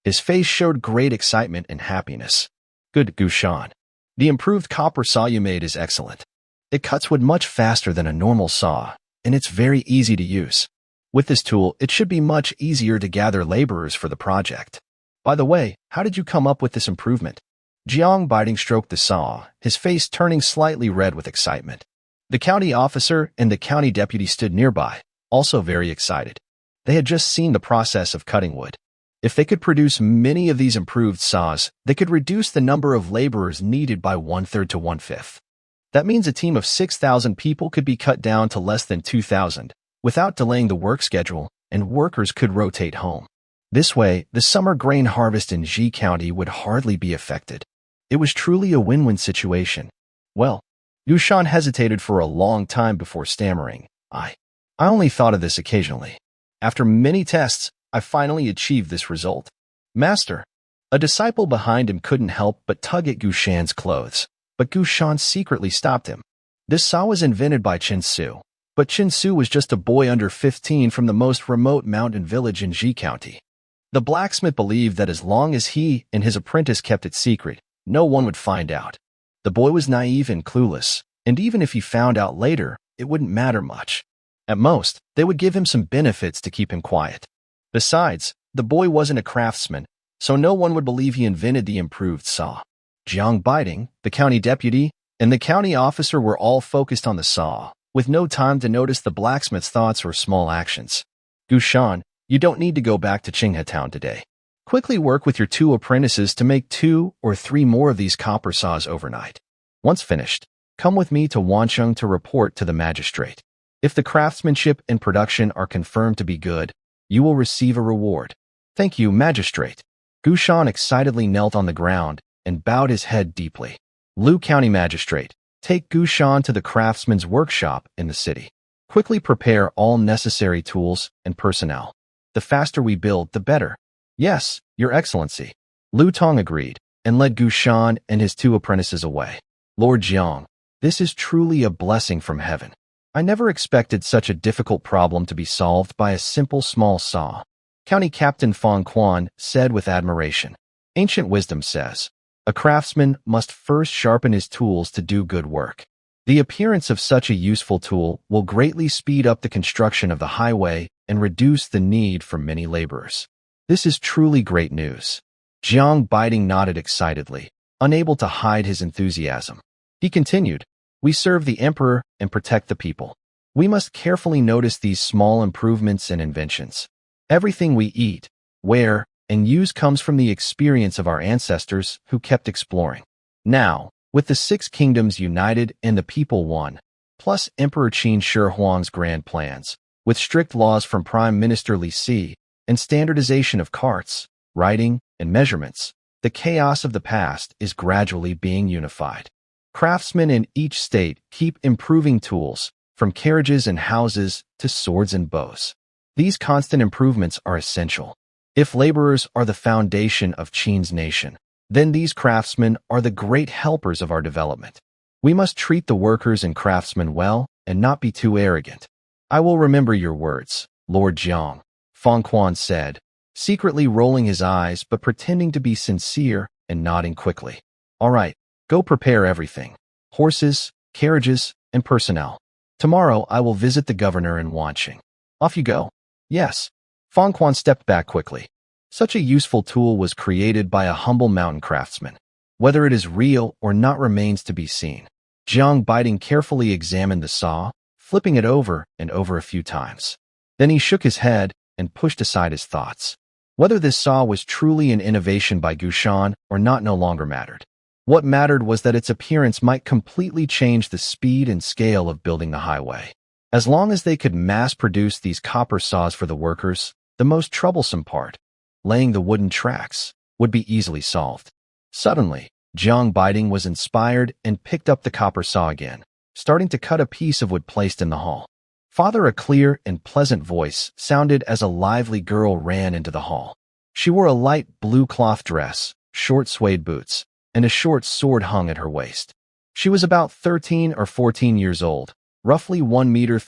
His face showed great excitement and happiness. Good, Gushan. The improved copper saw you made is excellent. It cuts wood much faster than a normal saw, and it's very easy to use. With this tool, it should be much easier to gather laborers for the project. By the way, how did you come up with this improvement? Jiang Biding stroked the saw, his face turning slightly red with excitement. The county officer and the county deputy stood nearby, also very excited. They had just seen the process of cutting wood. If they could produce many of these improved saws, they could reduce the number of laborers needed by 1/3 to 1/5. That means a team of 6,000 people could be cut down to less than 2,000, without delaying the work schedule, and workers could rotate home. This way, the summer grain harvest in Ji County would hardly be affected. It was truly a win-win situation. Well, Gushan hesitated for a long time before stammering. I only thought of this occasionally. After many tests, I finally achieved this result. Master. A disciple behind him couldn't help but tug at Gushan's clothes, but Gushan secretly stopped him. This saw was invented by Chin-Su, but Chin-Su was just a boy under 15 from the most remote mountain village in Ji County. The blacksmith believed that as long as he and his apprentice kept it secret, no one would find out. The boy was naive and clueless, and even if he found out later, it wouldn't matter much. At most, they would give him some benefits to keep him quiet. Besides, the boy wasn't a craftsman, so no one would believe he invented the improved saw. Jiang Biding, the county deputy, and the county officer were all focused on the saw, with no time to notice the blacksmith's thoughts or small actions. Gushan, you don't need to go back to Qinghe Town today. Quickly work with your 2 apprentices to make 2 or 3 more of these copper saws overnight. Once finished, come with me to Wancheng to report to the magistrate. If the craftsmanship and production are confirmed to be good, you will receive a reward. Thank you, magistrate. Gushan excitedly knelt on the ground and bowed his head deeply. Lu County Magistrate, take Gushan to the craftsman's workshop in the city. Quickly prepare all necessary tools and personnel. The faster we build, the better. Yes, Your Excellency. Lu Tong agreed and led Gushan and his 2 apprentices away. Lord Jiang, this is truly a blessing from heaven. I never expected such a difficult problem to be solved by a simple small saw. County Captain Fong Quan said with admiration. Ancient wisdom says, a craftsman must first sharpen his tools to do good work. The appearance of such a useful tool will greatly speed up the construction of the highway and reduce the need for many laborers. This is truly great news. Jiang Biding nodded excitedly, unable to hide his enthusiasm. He continued, we serve the emperor and protect the people. We must carefully notice these small improvements and inventions. Everything we eat, wear, and use comes from the experience of our ancestors who kept exploring. Now, with the 6 kingdoms united and the people one, plus Emperor Qin Shi Huang's grand plans, with strict laws from Prime Minister Li Si, and standardization of carts, writing, and measurements, the chaos of the past is gradually being unified. Craftsmen in each state keep improving tools, from carriages and houses to swords and bows. These constant improvements are essential. If laborers are the foundation of Qin's nation, then these craftsmen are the great helpers of our development. We must treat the workers and craftsmen well and not be too arrogant. I will remember your words, Lord Jiang, Fong Quan said, secretly rolling his eyes but pretending to be sincere and nodding quickly. All right, go prepare everything. Horses, carriages, and personnel. Tomorrow I will visit the governor in Wancheng. Off you go. Yes. Fong Quan stepped back quickly. Such a useful tool was created by a humble mountain craftsman. Whether it is real or not remains to be seen. Jiang Biding carefully examined the saw, flipping it over and over a few times. Then he shook his head and pushed aside his thoughts. Whether this saw was truly an innovation by Gushan or not no longer mattered. What mattered was that its appearance might completely change the speed and scale of building the highway. As long as they could mass-produce these copper saws for the workers, the most troublesome part, laying the wooden tracks, would be easily solved. Suddenly, Jiang Biding was inspired and picked up the copper saw again, starting to cut a piece of wood placed in the hall. A clear and pleasant voice sounded as a lively girl ran into the hall. She wore a light blue cloth dress, short suede boots, and a short sword hung at her waist. She was about 13 or 14 years old, roughly 1.34 meters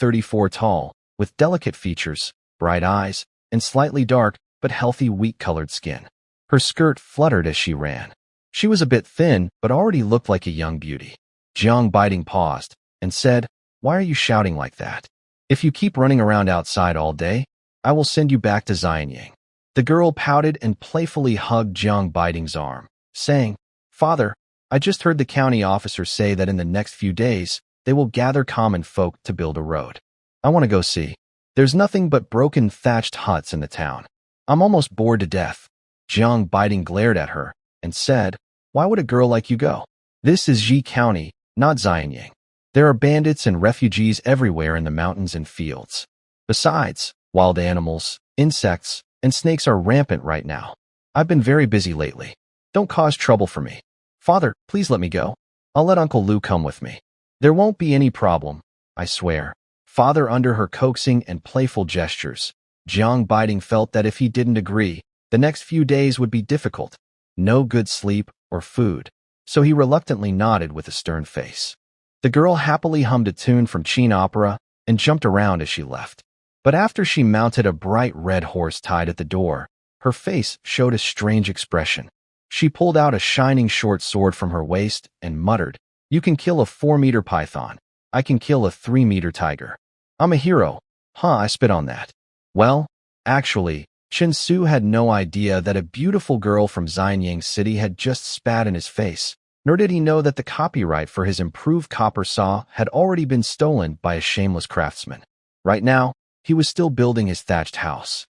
tall, with delicate features, bright eyes, and slightly dark but healthy wheat-colored skin. Her skirt fluttered as she ran. She was a bit thin but already looked like a young beauty. Jiang Biding paused and said, "Why are you shouting like that? If you keep running around outside all day, I will send you back to Xianyang." The girl pouted and playfully hugged Jiang Biding's arm, saying, "Father, I just heard the county officer say that in the next few days, they will gather common folk to build a road. I want to go see. There's nothing but broken thatched huts in the town. I'm almost bored to death." Jiang Biding glared at her and said, "Why would a girl like you go? This is Ji County, not Xianyang. There are bandits and refugees everywhere in the mountains and fields. Besides, wild animals, insects, and snakes are rampant right now. I've been very busy lately. Don't cause trouble for me. Father, please let me go. I'll let Uncle Lu come with me. There won't be any problem, I swear." Father, under her coaxing and playful gestures, Jiang Biding felt that if he didn't agree, the next few days would be difficult. No good sleep or food, so he reluctantly nodded with a stern face. The girl happily hummed a tune from Chin opera and jumped around as she left. But after she mounted a bright red horse tied at the door, her face showed a strange expression. She pulled out a shining short sword from her waist and muttered, "You can kill a 4-meter python. I can kill a 3-meter tiger. I'm a hero. Huh, I spit on that." Well, actually, Chen Su had no idea that a beautiful girl from Xianyang City had just spat in his face, nor did he know that the copyright for his improved copper saw had already been stolen by a shameless craftsman. Right now, he was still building his thatched house.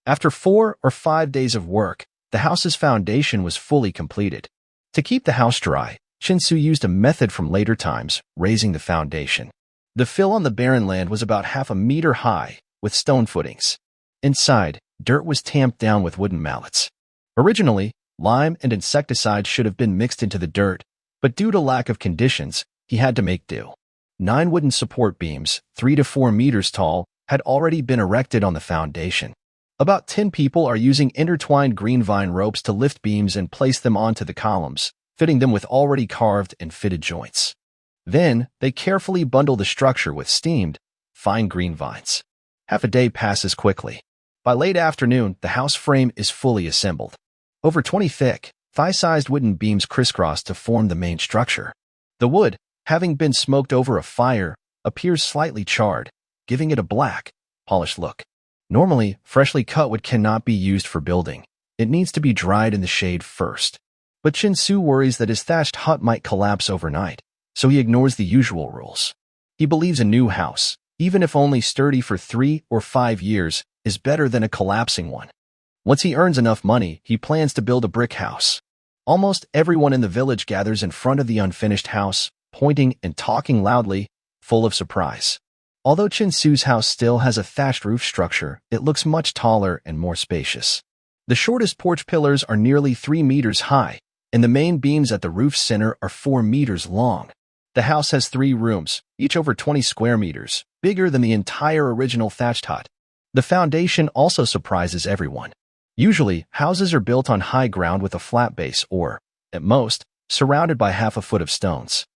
After 4 or 5 days of work, the house's foundation was fully completed. To keep the house dry, Chen Su used a method from later times, raising the foundation. The fill on the barren land was about 0.5 meter high, with stone footings. Inside, dirt was tamped down with wooden mallets. Originally, lime and insecticide should have been mixed into the dirt, but due to lack of conditions, he had to make do. 9 wooden support beams, 3 to 4 meters tall, had already been erected on the foundation. About 10 people are using intertwined green vine ropes to lift beams and place them onto the columns, fitting them with already carved and fitted joints. Then, they carefully bundle the structure with steamed, fine green vines. Half a day passes quickly. By late afternoon, the house frame is fully assembled. Over 20 thick, thigh-sized wooden beams crisscross to form the main structure. The wood, having been smoked over a fire, appears slightly charred, giving it a black, polished look. Normally, freshly cut wood cannot be used for building. It needs to be dried in the shade first. But Chen Su worries that his thatched hut might collapse overnight, so he ignores the usual rules. He believes a new house, even if only sturdy for 3 or 5 years, is better than a collapsing one. Once he earns enough money, he plans to build a brick house. Almost everyone in the village gathers in front of the unfinished house, pointing and talking loudly, full of surprise. Although Chen Su's house still has a thatched roof structure, it looks much taller and more spacious. The shortest porch pillars are nearly 3 meters high, and the main beams at the roof's center are 4 meters long. The house has 3 rooms, each over 20 square meters, bigger than the entire original thatched hut. The foundation also surprises everyone. Usually, houses are built on high ground with a flat base or, at most, surrounded by 0.5 foot of stones.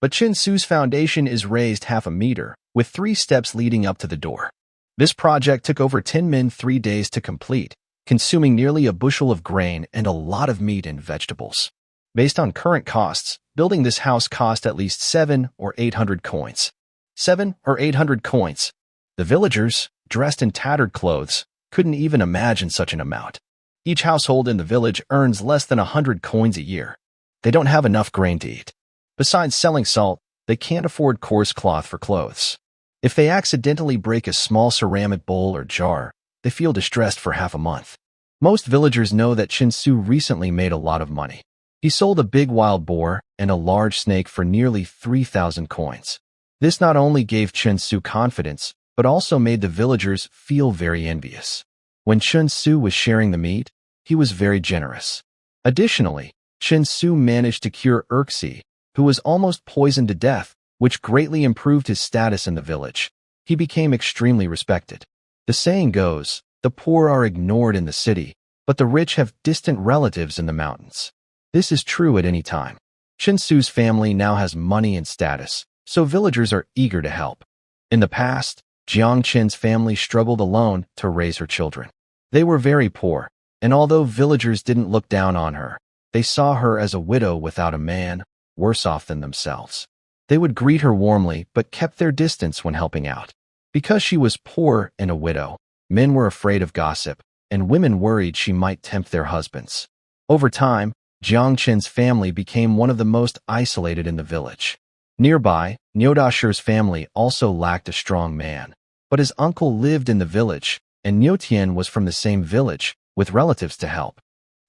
But Chen Su's foundation is raised 0.5 meter, with 3 steps leading up to the door. This project took over 10 men 3 days to complete, consuming nearly a bushel of grain and a lot of meat and vegetables. Based on current costs, building this house cost at least 7 or 800 coins. 7 or 800 coins. The villagers, dressed in tattered clothes, couldn't even imagine such an amount. Each household in the village earns less than 100 coins a year. They don't have enough grain to eat. Besides selling salt, they can't afford coarse cloth for clothes. If they accidentally break a small ceramic bowl or jar, they feel distressed for 0.5 month. Most villagers know that Chinsu recently made a lot of money. He sold a big wild boar and a large snake for nearly 3,000 coins. This not only gave Chinsu confidence, but also made the villagers feel very envious. When Chinsu was sharing the meat, he was very generous. Additionally, Chinsu managed to cure Urxi, who was almost poisoned to death, which greatly improved his status in the village. He became extremely respected. The saying goes, the poor are ignored in the city, but the rich have distant relatives in the mountains. This is true at any time. Chinsu's family now has money and status, so villagers are eager to help. In the past, Jiang Qin's family struggled alone to raise her children. They were very poor, and although villagers didn't look down on her, they saw her as a widow without a man, worse off than themselves. They would greet her warmly but kept their distance when helping out. Because she was poor and a widow, men were afraid of gossip, and women worried she might tempt their husbands. Over time, Jiang Qin's family became one of the most isolated in the village. Nearby, Niudashir's family also lacked a strong man, but his uncle lived in the village, and Niutian was from the same village, with relatives to help.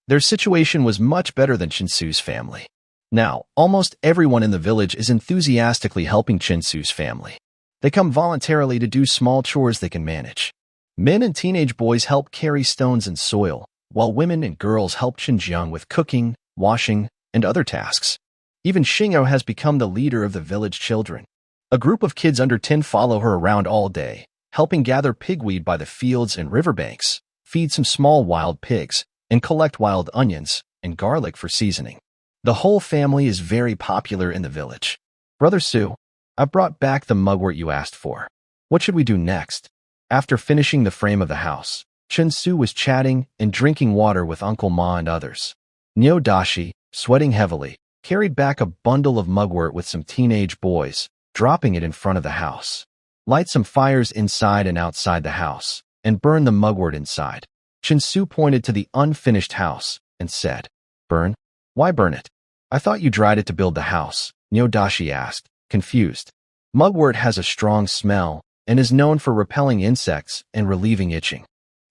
Their situation was much better than Chinsu's family. Now, almost everyone in the village is enthusiastically helping Chinsu's family. They come voluntarily to do small chores they can manage. Men and teenage boys help carry stones and soil, while women and girls help Xinjiang with cooking, washing, and other tasks. Even Xingyo has become the leader of the village children. A group of kids under 10 follow her around all day, helping gather pigweed by the fields and riverbanks, feed some small wild pigs, and collect wild onions and garlic for seasoning. The whole family is very popular in the village. Brother Su, I brought back the mugwort you asked for. What should we do next? After finishing the frame of the house, Chinsu was chatting and drinking water with Uncle Ma and others. Nyo Dashi, sweating heavily, carried back a bundle of mugwort with some teenage boys, dropping it in front of the house. Light some fires inside and outside the house, and burn the mugwort inside. Chinsu pointed to the unfinished house and said, Burn? Why burn it? I thought you dried it to build the house, Nyo Dashi asked, confused. Mugwort has a strong smell and is known for repelling insects and relieving itching.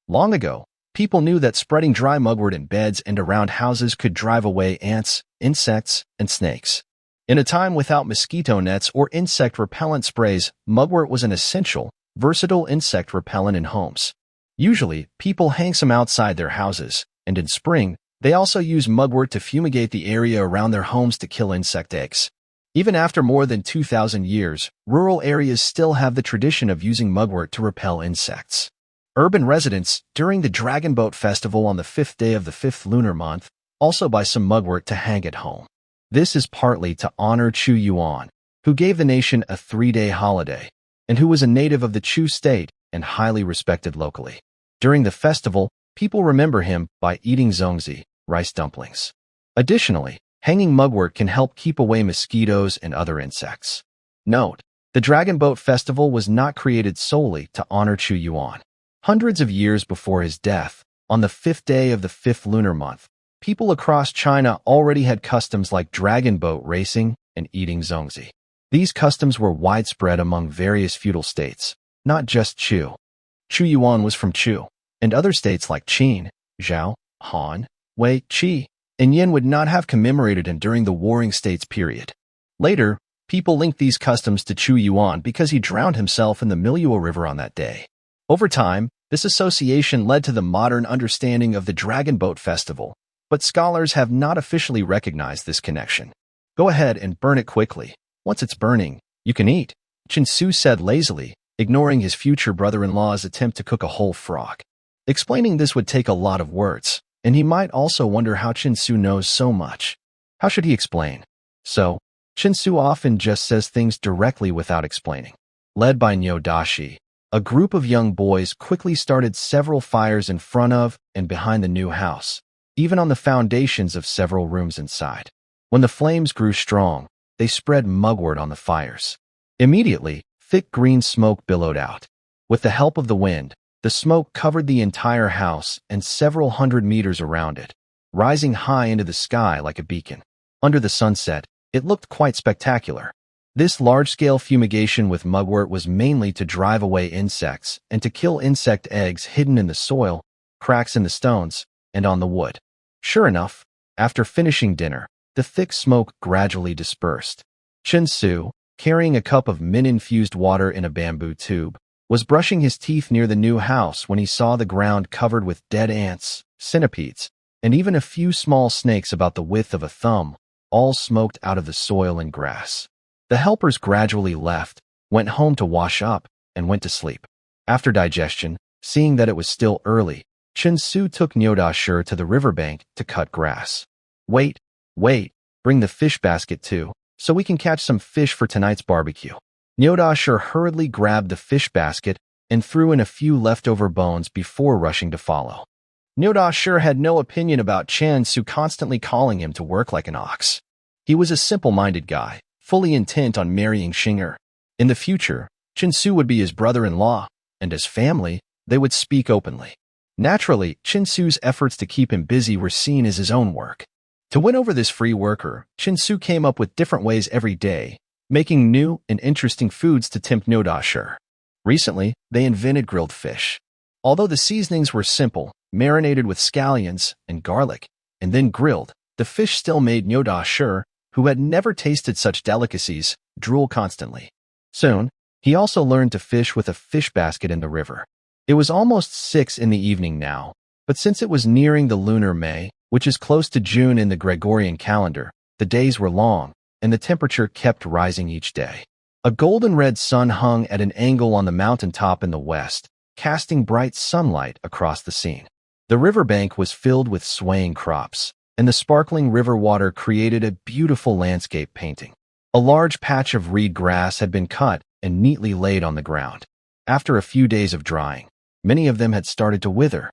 Long ago, people knew that spreading dry mugwort in beds and around houses could drive away ants, insects, and snakes. In a time without mosquito nets or insect repellent sprays, mugwort was an essential, versatile insect repellent in homes. Usually, people hang some outside their houses, and in spring, they also use mugwort to fumigate the area around their homes to kill insect eggs. Even after more than 2,000 years, rural areas still have the tradition of using mugwort to repel insects. Urban residents, during the Dragon Boat Festival on the 5th day of the 5th lunar month, also buy some mugwort to hang at home. This is partly to honor Chu Yuan, who gave the nation a 3-day holiday, and who was a native of the Chu state and highly respected locally. During the festival, people remember him by eating zongzi, rice dumplings. Additionally, hanging mugwort can help keep away mosquitoes and other insects. Note, the Dragon Boat Festival was not created solely to honor Chu Yuan. Hundreds of years before his death, on the 5th day of the 5th lunar month, people across China already had customs like dragon boat racing and eating zongzi. These customs were widespread among various feudal states, not just Chu. Chu Yuan was from Chu, and other states like Qin, Zhao, Han, Wei, Qi, and Yin would not have commemorated him during the Warring States period. Later, people linked these customs to Chu Yuan because he drowned himself in the Miluo River on that day. Over time, this association led to the modern understanding of the Dragon Boat Festival, but scholars have not officially recognized this connection. Go ahead and burn it quickly. Once it's burning, you can eat, Chinsu said lazily, ignoring his future brother-in-law's attempt to cook a whole frog. Explaining this would take a lot of words, and he might also wonder how Chinsu knows so much. How should he explain? So, Chinsu often just says things directly without explaining. Led by Nyo Dashi, a group of young boys quickly started several fires in front of and behind the new house, even on the foundations of several rooms inside. When the flames grew strong, they spread mugwort on the fires. Immediately, thick green smoke billowed out. With the help of the wind, the smoke covered the entire house and several hundred meters around it, rising high into the sky like a beacon. Under the sunset, it looked quite spectacular. This large-scale fumigation with mugwort was mainly to drive away insects and to kill insect eggs hidden in the soil, cracks in the stones, and on the wood. Sure enough, after finishing dinner, the thick smoke gradually dispersed. Chin-Su, carrying a cup of mint-infused water in a bamboo tube, was brushing his teeth near the new house when he saw the ground covered with dead ants, centipedes, and even a few small snakes about the width of a thumb, all smoked out of the soil and grass. The helpers gradually left, went home to wash up, and went to sleep. After digestion, seeing that it was still early, Chin-Su took Nyoda-shur to the riverbank to cut grass. Wait, bring the fish basket too, so we can catch some fish for tonight's barbecue. Nyoda-shur hurriedly grabbed the fish basket and threw in a few leftover bones before rushing to follow. Nyoda-shur had no opinion about Chin-Su constantly calling him to work like an ox. He was a simple-minded guy, fully intent on marrying Xinger. In the future, Chin-Su would be his brother-in-law, and as family, they would speak openly. Naturally, Chin-Su's efforts to keep him busy were seen as his own work. To win over this free worker, Chin-Su came up with different ways every day, making new and interesting foods to tempt Nyoda-shur. Recently, they invented grilled fish. Although the seasonings were simple, marinated with scallions and garlic, and then grilled, the fish still made Nyoda-shur, who had never tasted such delicacies, drool constantly. Soon, he also learned to fish with a fish basket in the river. It was almost 6 in the evening now, but since it was nearing the lunar May, which is close to June in the Gregorian calendar, the days were long, and the temperature kept rising each day. A golden-red sun hung at an angle on the mountaintop in the west, casting bright sunlight across the scene. The riverbank was filled with swaying crops, and the sparkling river water created a beautiful landscape painting. A large patch of reed grass had been cut and neatly laid on the ground. After a few days of drying, many of them had started to wither.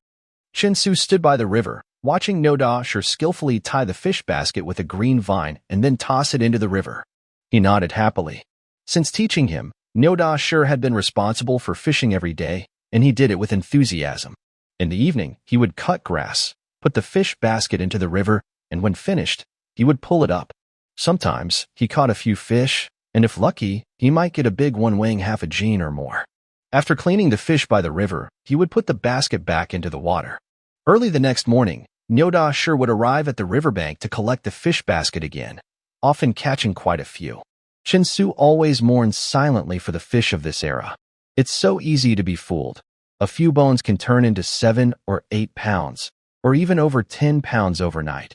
Chin-Su stood by the river, watching Nyoda-shur skillfully tie the fish basket with a green vine and then toss it into the river. He nodded happily. Since teaching him, Nyoda-shur had been responsible for fishing every day, and he did it with enthusiasm. In the evening, he would cut grass, put the fish basket into the river, and when finished, he would pull it up. Sometimes, he caught a few fish, and if lucky, he might get a big one weighing half a jin or more. After cleaning the fish by the river, he would put the basket back into the water. Early the next morning, Nyoda-shur would arrive at the riverbank to collect the fish basket again, often catching quite a few. Chin-Su always mourns silently for the fish of this era. It's so easy to be fooled. A few bones can turn into 7 or 8 pounds, or even over 10 pounds overnight,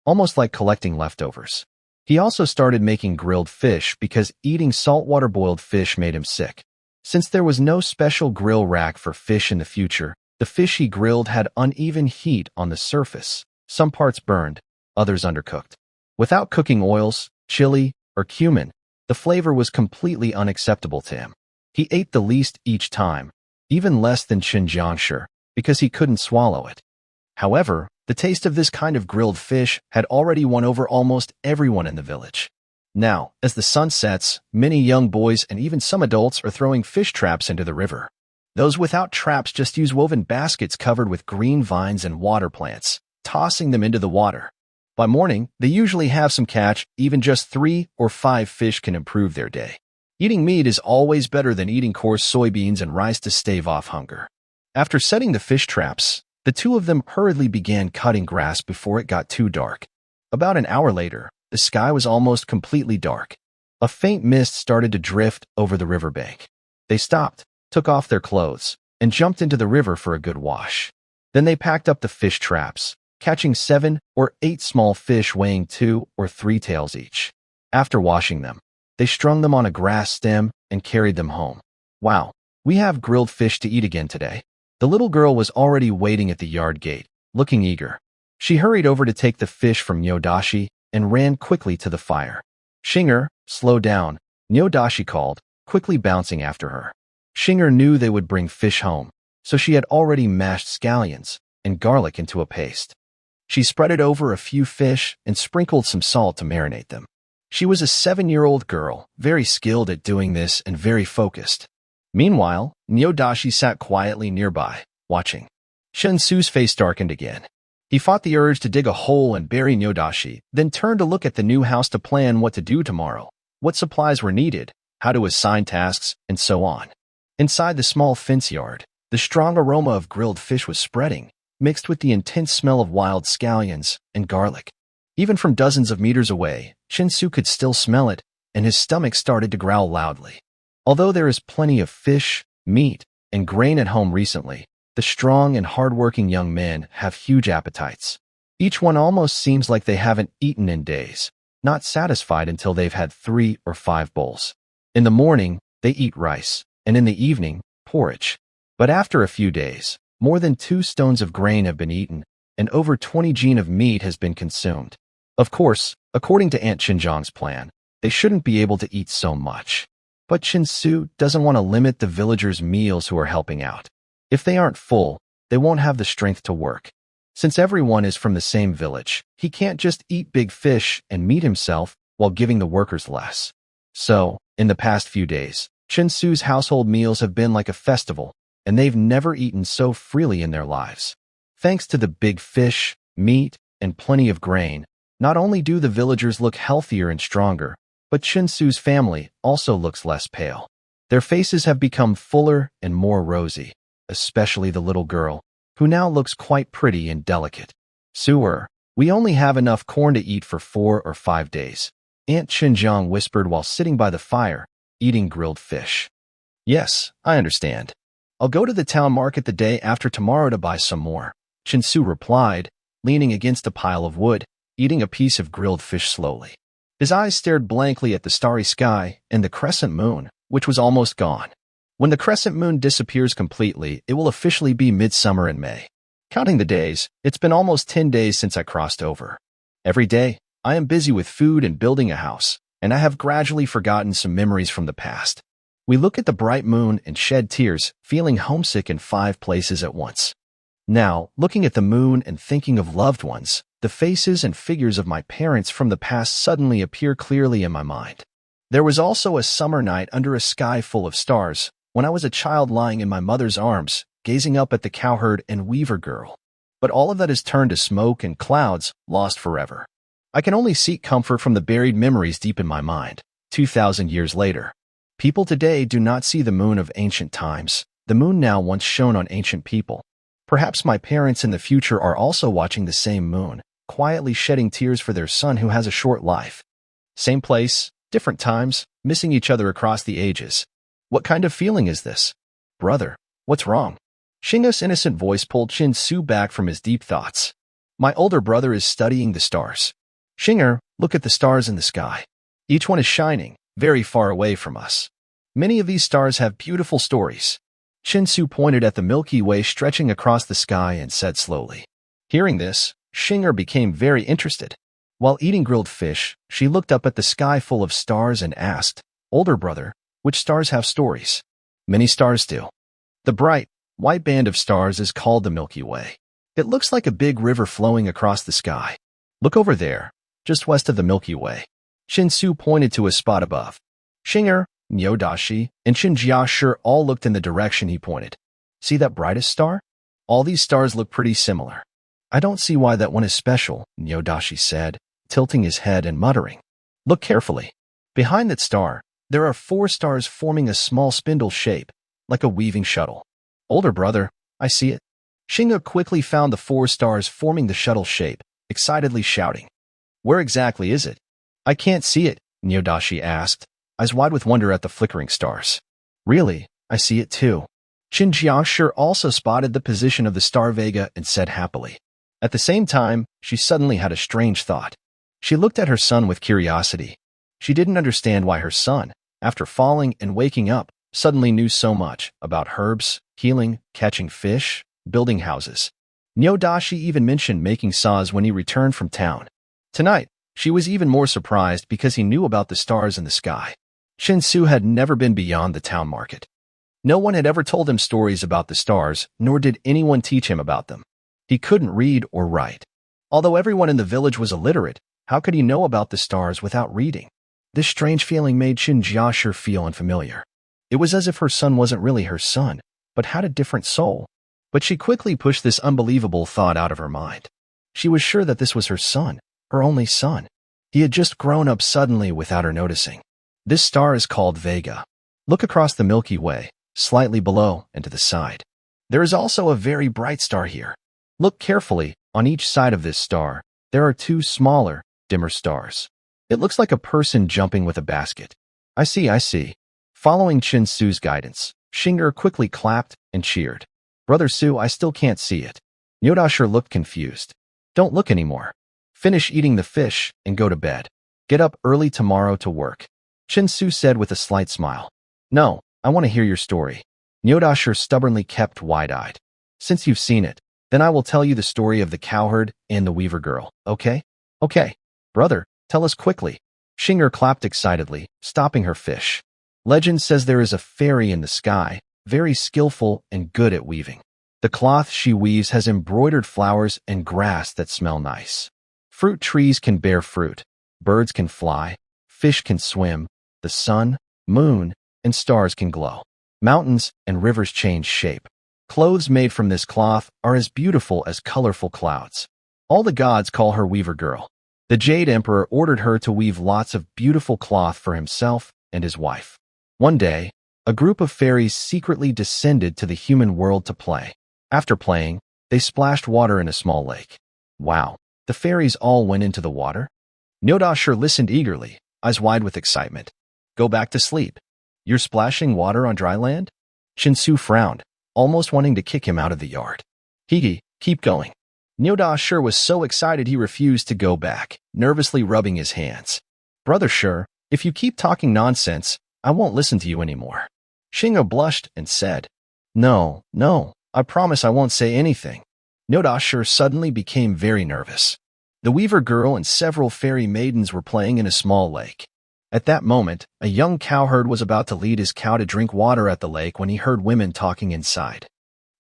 almost like collecting leftovers. He also started making grilled fish because eating saltwater boiled fish made him sick. Since there was no special grill rack for fish in the future, the fish he grilled had uneven heat on the surface, some parts burned, others undercooked. Without cooking oils, chili, or cumin, the flavor was completely unacceptable to him. He ate the least each time, even less than Chin-Jiangshi, because he couldn't swallow it. However, the taste of this kind of grilled fish had already won over almost everyone in the village. Now, as the sun sets, many young boys and even some adults are throwing fish traps into the river. Those without traps just use woven baskets covered with green vines and water plants, tossing them into the water. By morning, they usually have some catch. Even just 3 or 5 fish can improve their day. Eating meat is always better than eating coarse soybeans and rice to stave off hunger. After setting the fish traps, the two of them hurriedly began cutting grass before it got too dark. About an hour later, the sky was almost completely dark. A faint mist started to drift over the riverbank. They stopped, took off their clothes, and jumped into the river for a good wash. Then they packed up the fish traps, catching 7 or 8 small fish weighing 2 or 3 taels each. After washing them, they strung them on a grass stem and carried them home. Wow, we have grilled fish to eat again today. The little girl was already waiting at the yard gate, looking eager. She hurried over to take the fish from Nyodashi and ran quickly to the fire. Xinger, slow down, Nyodashi called, quickly bouncing after her. Xinger knew they would bring fish home, so she had already mashed scallions and garlic into a paste. She spread over a few fish and sprinkled some salt to marinate them. She was a 7-year-old girl, very skilled at doing this and very focused. Meanwhile, Nyodashi sat quietly nearby, watching. Chin-Su's face darkened again. He fought the urge to dig a hole and bury Nyodashi, then turned to look at the new house to plan what to do tomorrow, what supplies were needed, how to assign tasks, and so on. Inside the small fence yard, the strong aroma of grilled fish was spreading, mixed with the intense smell of wild scallions and garlic. Even from dozens of meters away, Chinsu could still smell it, and his stomach started to growl loudly. Although there is plenty of fish, meat, and grain at home recently, the strong and hard-working young men have huge appetites. Each one almost seems like they haven't eaten in days, not satisfied until they've had 3 or 5 bowls. In the morning, they eat rice, and in the evening, porridge. But after a few days, more than 2 stones of grain have been eaten, and over 20 jin of meat has been consumed. Of course, according to Aunt Xinjiang's plan, they shouldn't be able to eat so much. But Chinsu doesn't want to limit the villagers' meals who are helping out. If they aren't full, they won't have the strength to work. Since everyone is from the same village, he can't just eat big fish and meat himself while giving the workers less. So, in the past few days, Chinsu's household meals have been like a festival, and they've never eaten so freely in their lives. Thanks to the big fish, meat, and plenty of grain, not only do the villagers look healthier and stronger, but Chinsu's family also looks less pale. Their faces have become fuller and more rosy, especially the little girl, who now looks quite pretty and delicate. "Sewer, we only have enough corn to eat for 4 or 5 days," Aunt Xinjiang whispered while sitting by the fire, eating grilled fish. "Yes, I understand. I'll go to the town market the day after tomorrow to buy some more," Chinsu replied, leaning against a pile of wood, eating a piece of grilled fish slowly. His eyes stared blankly at the starry sky and the crescent moon, which was almost gone. When the crescent moon disappears completely, it will officially be midsummer in May. Counting the days, it's been almost 10 days since I crossed over. Every day, I am busy with food and building a house, and I have gradually forgotten some memories from the past. We look at the bright moon and shed tears, feeling homesick in 5 places at once. Now, looking at the moon and thinking of loved ones, the faces and figures of my parents from the past suddenly appear clearly in my mind. There was also a summer night under a sky full of stars, when I was a child lying in my mother's arms, gazing up at the cowherd and weaver girl. But all of that has turned to smoke and clouds, lost forever. I can only seek comfort from the buried memories deep in my mind, 2,000 years later. People today do not see the moon of ancient times, the moon now once shone on ancient people. Perhaps my parents in the future are also watching the same moon, quietly shedding tears for their son who has a short life. Same place, different times, missing each other across the ages. What kind of feeling is this? Brother, what's wrong? Shingo's innocent voice pulled Chinsu back from his deep thoughts. My older brother is studying the stars. Shinger, look at the stars in the sky. Each one is shining, very far away from us. Many of these stars have beautiful stories. Chinsu pointed at the Milky Way stretching across the sky and said slowly. Hearing this, Shinger became very interested. While eating grilled fish, she looked up at the sky full of stars and asked, "Older brother, which stars have stories?" "Many stars do. The bright, white band of stars is called the Milky Way. It looks like a big river flowing across the sky. Look over there, just west of the Milky Way." Chinsu pointed to a spot above. Shinger, Nyodashi, and Shinjiashir all looked in the direction he pointed. "See that brightest star? All these stars look pretty similar." "I don't see why that one is special," Nyodashi said, tilting his head and muttering. "Look carefully. Behind that star, there are 4 stars forming a small spindle shape, like a weaving shuttle." "Older brother, I see it." Shinga quickly found the 4 stars forming the shuttle shape, excitedly shouting. "Where exactly is it?" "I can't see it," Nyodashi asked, eyes wide with wonder at the flickering stars. "Really, I see it too." Shinjiashir also spotted the position of the star Vega and said happily. At the same time, she suddenly had a strange thought. She looked at her son with curiosity. She didn't understand why her son, after falling and waking up, suddenly knew so much about herbs, healing, catching fish, building houses. Nyodashi even mentioned making saws when he returned from town. Tonight, she was even more surprised because he knew about the stars in the sky. Chinsu had never been beyond the town market. No one had ever told him stories about the stars, nor did anyone teach him about them. He couldn't read or write. Although everyone in the village was illiterate, how could he know about the stars without reading? This strange feeling made Shinjiashir feel unfamiliar. It was as if her son wasn't really her son, but had a different soul. But she quickly pushed this unbelievable thought out of her mind. She was sure that this was her son, her only son. He had just grown up suddenly without her noticing. This star is called Vega. Look across the Milky Way, slightly below and to the side. There is also a very bright star here. Look carefully. On each side of this star, there are two smaller, dimmer stars. It looks like a person jumping with a basket. I see, I see. Following Chin Su's guidance, Shinger quickly clapped and cheered. Brother Su, I still can't see it. Nyodashir looked confused. Don't look anymore. Finish eating the fish and go to bed. Get up early tomorrow to work. Chin Su said with a slight smile. No, I want to hear your story. Nyodashir stubbornly kept wide-eyed. Since you've seen it, then I will tell you the story of the cowherd and the weaver girl, okay? Okay. Brother, tell us quickly. Shinger clapped excitedly, stopping her fish. Legend says there is a fairy in the sky, very skillful and good at weaving. The cloth she weaves has embroidered flowers and grass that smell nice. Fruit trees can bear fruit, birds can fly, fish can swim, the sun, moon, and stars can glow. Mountains and rivers change shape. Clothes made from this cloth are as beautiful as colorful clouds. All the gods call her Weaver Girl. The Jade Emperor ordered her to weave lots of beautiful cloth for himself and his wife. One day, a group of fairies secretly descended to the human world to play. After playing, they splashed water in a small lake. Wow, the fairies all went into the water? Nyodashir listened eagerly, eyes wide with excitement. Go back to sleep. You're splashing water on dry land? Shinsu frowned, almost wanting to kick him out of the yard. Higi, keep going. Nyodashir was so excited he refused to go back, nervously rubbing his hands. Brother Shur, if you keep talking nonsense, I won't listen to you anymore. Shingo blushed and said, No, I promise I won't say anything. Nyodashir suddenly became very nervous. The Weaver Girl and several fairy maidens were playing in a small lake. At that moment, a young cowherd was about to lead his cow to drink water at the lake when he heard women talking inside.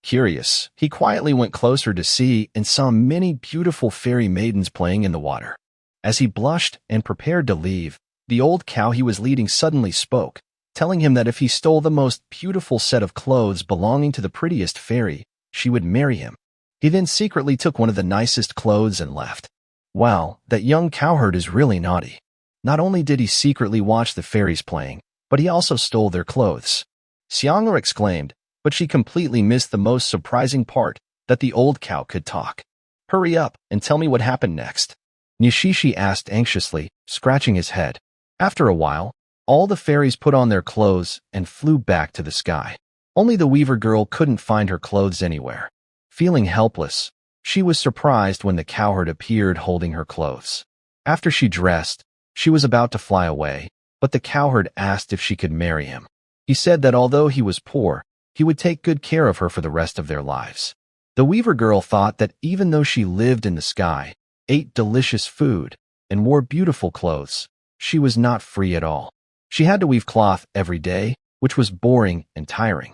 Curious, he quietly went closer to see and saw many beautiful fairy maidens playing in the water. As he blushed and prepared to leave, the old cow he was leading suddenly spoke, telling him that if he stole the most beautiful set of clothes belonging to the prettiest fairy, she would marry him. He then secretly took one of the nicest clothes and left. Wow, that young cowherd is really naughty. Not only did he secretly watch the fairies playing, but he also stole their clothes. Xiang'er exclaimed, but she completely missed the most surprising part, that the old cow could talk. Hurry up and tell me what happened next. Nishishi asked anxiously, scratching his head. After a while, all the fairies put on their clothes and flew back to the sky. Only the Weaver Girl couldn't find her clothes anywhere. Feeling helpless, she was surprised when the cowherd appeared holding her clothes. After she dressed, she was about to fly away, but the cowherd asked if she could marry him. He said that although he was poor, he would take good care of her for the rest of their lives. The Weaver Girl thought that even though she lived in the sky, ate delicious food, and wore beautiful clothes, she was not free at all. She had to weave cloth every day, which was boring and tiring.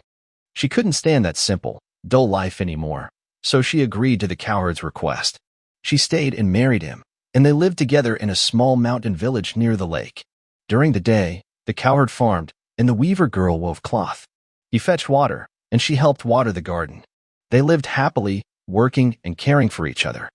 She couldn't stand that simple, dull life anymore, so she agreed to the cowherd's request. She stayed and married him, and they lived together in a small mountain village near the lake. During the day, the cowherd farmed, and the Weaver Girl wove cloth. He fetched water, and she helped water the garden. They lived happily, working and caring for each other.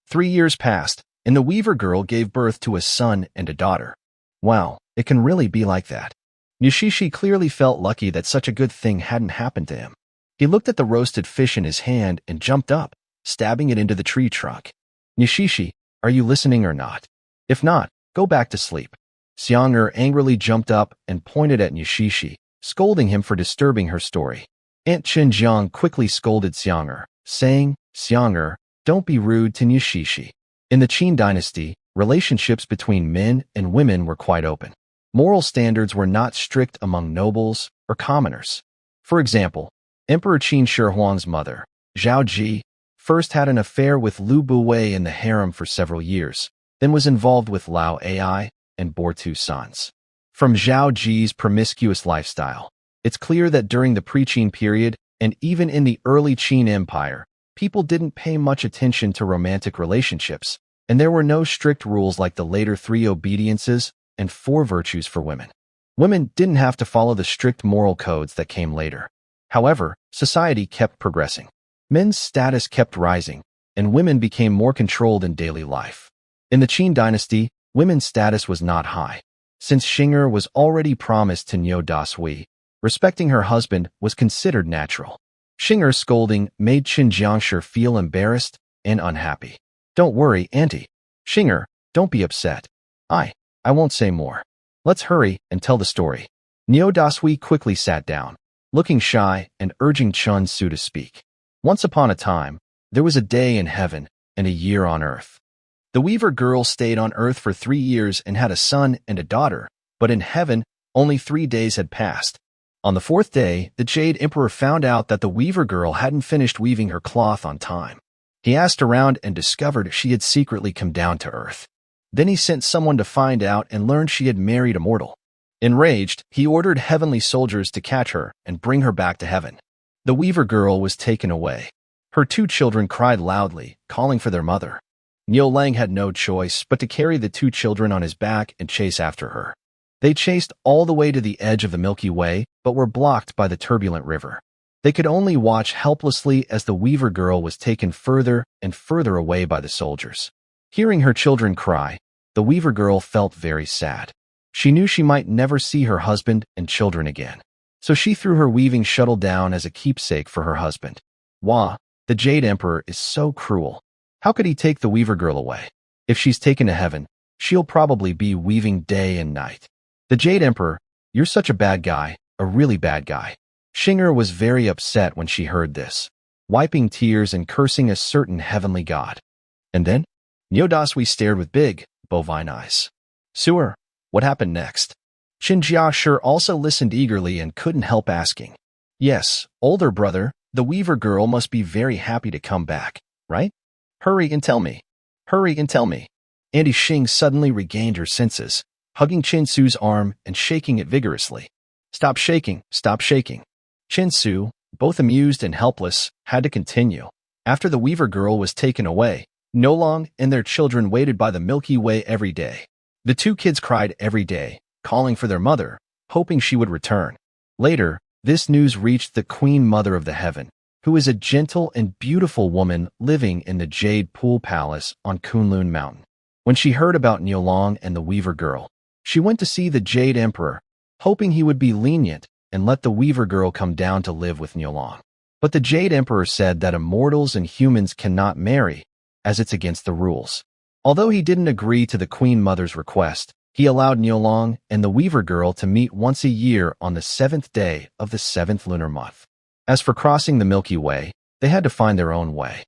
3 years passed, and the Weaver Girl gave birth to a son and a daughter. Wow, it can really be like that. Nishishi clearly felt lucky that such a good thing hadn't happened to him. He looked at the roasted fish in his hand and jumped up, stabbing it into the tree trunk. Nishishi, are you listening or not? If not, go back to sleep. Xiang'er angrily jumped up and pointed at Nishishi, scolding him for disturbing her story. Aunt Qinjiang quickly scolded Xiang'er, saying, Xiang'er, don't be rude to Nishishi. In the Qin dynasty, relationships between men and women were quite open. Moral standards were not strict among nobles or commoners. For example, Emperor Qin Shi Huang's mother, Zhao Ji, first had an affair with Lu Buwei in the harem for several years, then was involved with Lao Ai and bore 2 sons. From Zhao Ji's promiscuous lifestyle, it's clear that during the pre-Qin period, and even in the early Qin Empire, people didn't pay much attention to romantic relationships, and there were no strict rules like the later 3 obediences and 4 virtues for women. Women didn't have to follow the strict moral codes that came later. However, society kept progressing. Men's status kept rising, and women became more controlled in daily life. In the Qin dynasty, women's status was not high. Since Shinger was already promised to Niu Dasui, respecting her husband was considered natural. Shinger's scolding made Qin Jiangshi feel embarrassed and unhappy. Don't worry, Auntie. Shinger, don't be upset. I won't say more. Let's hurry and tell the story. Neodaswi quickly sat down, looking shy and urging Chun-Su to speak. Once upon a time, there was a day in heaven and a year on earth. The Weaver girl stayed on earth for 3 years and had a son and a daughter, but in heaven, only 3 days had passed. On the 4th day, the Jade Emperor found out that the Weaver girl hadn't finished weaving her cloth on time. He asked around and discovered she had secretly come down to earth. Then he sent someone to find out and learned she had married a mortal. Enraged, he ordered heavenly soldiers to catch her and bring her back to heaven. The Weaver girl was taken away. Her 2 children cried loudly, calling for their mother. Niu Lang had no choice but to carry the 2 children on his back and chase after her. They chased all the way to the edge of the Milky Way, but were blocked by the turbulent river. They could only watch helplessly as the Weaver girl was taken further and further away by the soldiers. Hearing her children cry, the Weaver girl felt very sad. She knew she might never see her husband and children again. So she threw her weaving shuttle down as a keepsake for her husband. Wah, the Jade Emperor is so cruel. How could he take the Weaver girl away? If she's taken to heaven, she'll probably be weaving day and night. The Jade Emperor, you're such a bad guy, a really bad guy. Shinger was very upset when she heard this, wiping tears and cursing a certain heavenly god. And then, Neodaswi stared with big, bovine eyes. Sewer, what happened next? Qinjia sure also listened eagerly and couldn't help asking. Yes, older brother, the Weaver girl must be very happy to come back, right? Hurry and tell me. Hurry and tell me. Auntie Xing suddenly regained her senses, hugging Chin-Su's arm and shaking it vigorously. Stop shaking, stop shaking. Chin-Su, both amused and helpless, had to continue. After the Weaver girl was taken away, No Long and their children waited by the Milky Way every day. The 2 kids cried every day, calling for their mother, hoping she would return. Later, this news reached the Queen Mother of the Heaven, who is a gentle and beautiful woman living in the Jade Pool Palace on Kunlun Mountain. When she heard about Niu Long and the Weaver girl, she went to see the Jade Emperor, hoping he would be lenient and let the Weaver girl come down to live with Niu Long. But the Jade Emperor said that immortals and humans cannot marry, as it's against the rules. Although he didn't agree to the Queen Mother's request, he allowed Niu Long and the Weaver girl to meet once a year on the 7th day of the 7th lunar month. As for crossing the Milky Way, they had to find their own way.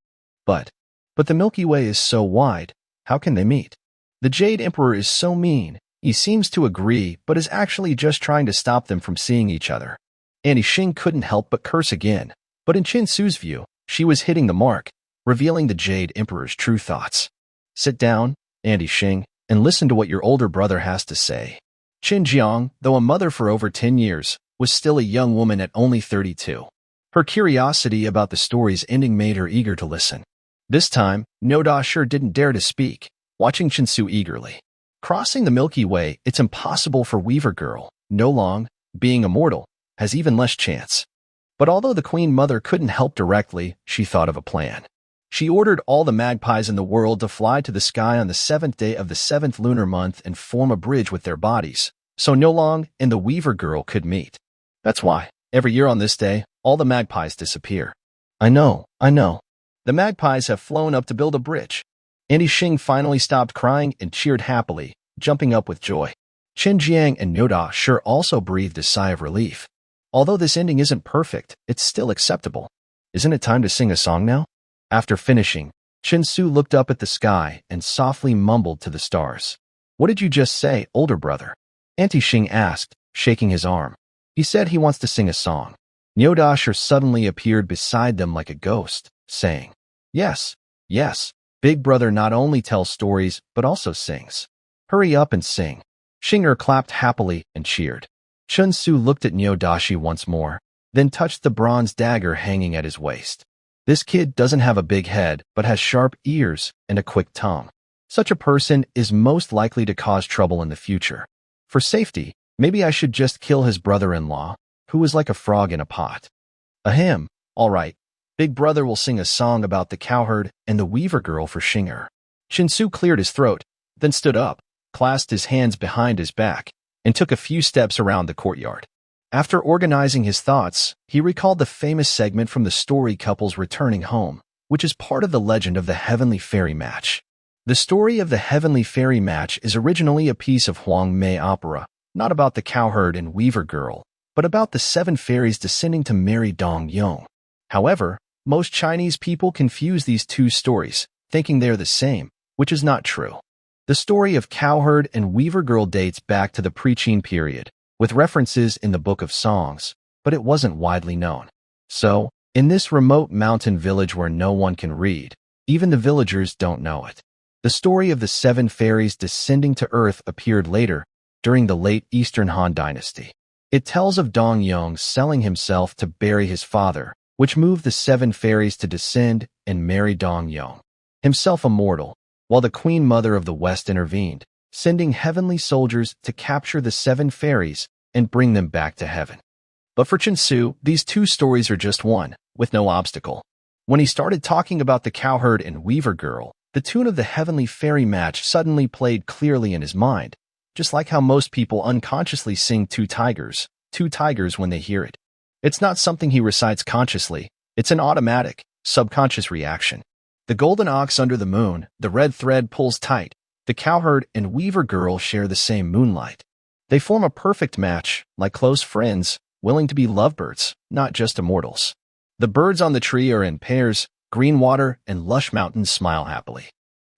But the Milky Way is so wide, how can they meet? The Jade Emperor is so mean. He seems to agree, but is actually just trying to stop them from seeing each other. Auntie Xing couldn't help but curse again, but in Chin-Su's view, she was hitting the mark, revealing the Jade Emperor's true thoughts. Sit down, Auntie Xing, and listen to what your older brother has to say. Qin Jiang, though a mother for over 10 years, was still a young woman at only 32. Her curiosity about the story's ending made her eager to listen. This time, Noda sure didn't dare to speak, watching Chin-Su eagerly. Crossing the Milky Way, it's impossible for Weaver girl, No Long, being immortal, has even less chance. But although the Queen Mother couldn't help directly, she thought of a plan. She ordered all the magpies in the world to fly to the sky on the 7th day of the 7th lunar month and form a bridge with their bodies, so No Long and the Weaver girl could meet. That's why, every year on this day, all the magpies disappear. I know. The magpies have flown up to build a bridge. Auntie Xing finally stopped crying and cheered happily, jumping up with joy. Qin Jiang and Noda sure also breathed a sigh of relief. Although this ending isn't perfect, it's still acceptable. Isn't it time to sing a song now? After finishing, Chin-Su looked up at the sky and softly mumbled to the stars. What did you just say, older brother? Auntie Xing asked, shaking his arm. He said he wants to sing a song. Nyodasher suddenly appeared beside them like a ghost, saying, Yes. Big brother not only tells stories, but also sings. Hurry up and sing. Shinger clapped happily and cheered. Chun-Su looked at Nyodashi once more, then touched the bronze dagger hanging at his waist. This kid doesn't have a big head, but has sharp ears and a quick tongue. Such a person is most likely to cause trouble in the future. For safety, maybe I should just kill his brother-in-law, who is like a frog in a pot. Ahem, all right. Big brother will sing a song about the cowherd and the weaver girl for Shinger. Chin-Su cleared his throat, then stood up, clasped his hands behind his back, and took a few steps around the courtyard. After organizing his thoughts, he recalled the famous segment from the story couples returning home. which is part of the legend of the Heavenly Fairy Match. The story of the Heavenly Fairy Match is originally a piece of Huang Mei opera, not about the cowherd and weaver girl, but about the 7 fairies descending to marry Dong Yong. However, most Chinese people confuse these two stories, thinking they are the same, which is not true. The story of cowherd and weaver girl dates back to the pre-Qin period, with references in the Book of Songs, but it wasn't widely known. So, in this remote mountain village where no one can read, even the villagers don't know it. The story of the 7 fairies descending to earth appeared later, during the late Eastern Han Dynasty. It tells of Dong Yong selling himself to bury his father, which moved the 7 fairies to descend and marry Dong Yong, himself immortal, while the Queen Mother of the West intervened, sending heavenly soldiers to capture the 7 fairies and bring them back to heaven. But for Chen Su, these two stories are just one, with no obstacle. When he started talking about the cowherd and weaver girl, the tune of the Heavenly Fairy Match suddenly played clearly in his mind, just like how most people unconsciously sing two tigers when they hear it. It's not something he recites consciously, it's an automatic, subconscious reaction. The golden ox under the moon, the red thread pulls tight, the cowherd and weaver girl share the same moonlight. They form a perfect match, like close friends, willing to be lovebirds, not just immortals. The birds on the tree are in pairs, green water and lush mountains smile happily.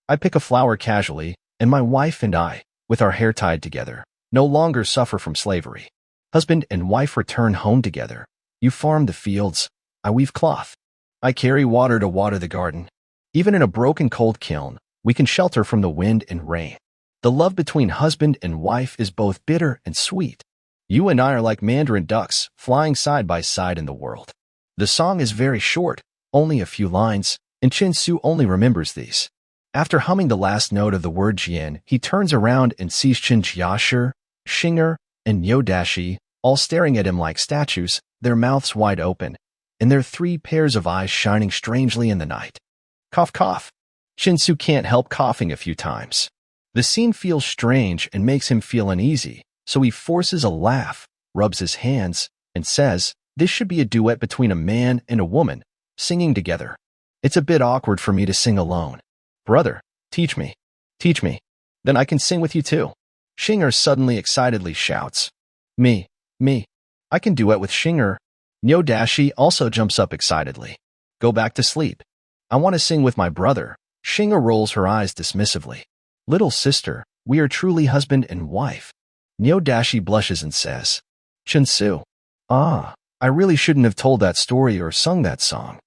I pick a flower casually, and my wife and I, with our hair tied together, no longer suffer from slavery. Husband and wife return home together. You farm the fields, I weave cloth. I carry water to water the garden. Even in a broken cold kiln, we can shelter from the wind and rain. The love between husband and wife is both bitter and sweet. You and I are like mandarin ducks, flying side by side in the world. The song is very short, only a few lines, and Chen Su only remembers these. After humming the last note of the word Jian, he turns around and sees Chen Jiashi, Xinger, and Yodashi, all staring at him like statues, their mouths wide open, and their 3 pairs of eyes shining strangely in the night. Cough, cough. Chen Su can't help coughing a few times. The scene feels strange and makes him feel uneasy, so he forces a laugh, rubs his hands, and says, "This should be a duet between a man and a woman, singing together. It's a bit awkward for me to sing alone. Brother, teach me. Teach me. Then I can sing with you too." Xinger suddenly excitedly shouts, Me. I can duet with Xinger." Yodashi also jumps up excitedly. "Go back to sleep. I want to sing with my brother." Xinger rolls her eyes dismissively. "Little sister, we are truly husband and wife." Yodashi blushes and says, "Chen Su. I really shouldn't have told that story or sung that song."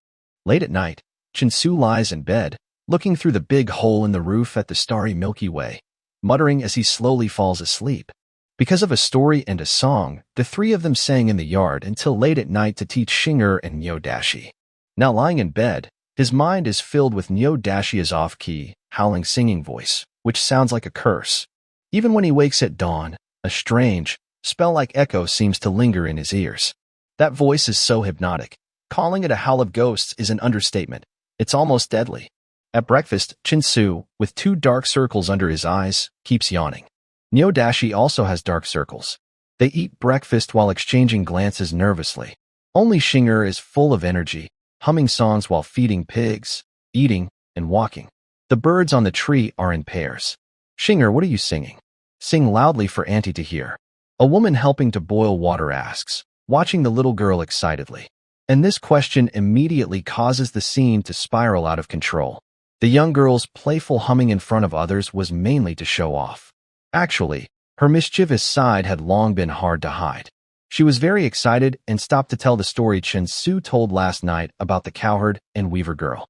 Late at night, Chen Su lies in bed, looking through the big hole in the roof at the starry Milky Way, muttering as he slowly falls asleep. Because of a story and a song, the 3 of them sang in the yard until late at night to teach Xinger and Yodashi. Now lying in bed, his mind is filled with Yodashi's off-key, howling singing voice, which sounds like a curse. Even when he wakes at dawn, a strange, spell-like echo seems to linger in his ears. That voice is so hypnotic. Calling it a howl of ghosts is an understatement. It's almost deadly. At breakfast, Chen Su, with 2 dark circles under his eyes, keeps yawning. Yodashi also has dark circles. They eat breakfast while exchanging glances nervously. Only Xinger is full of energy, humming songs while feeding pigs, eating, and walking. The birds on the tree are in pairs. "Xinger, what are you singing?" "Sing loudly for Auntie to hear." A woman helping to boil water asks, watching the little girl excitedly. And this question immediately causes the scene to spiral out of control. The young girl's playful humming in front of others was mainly to show off. Actually, her mischievous side had long been hard to hide. She was very excited and stopped to tell the story Chen Su told last night about the cowherd and weaver girl.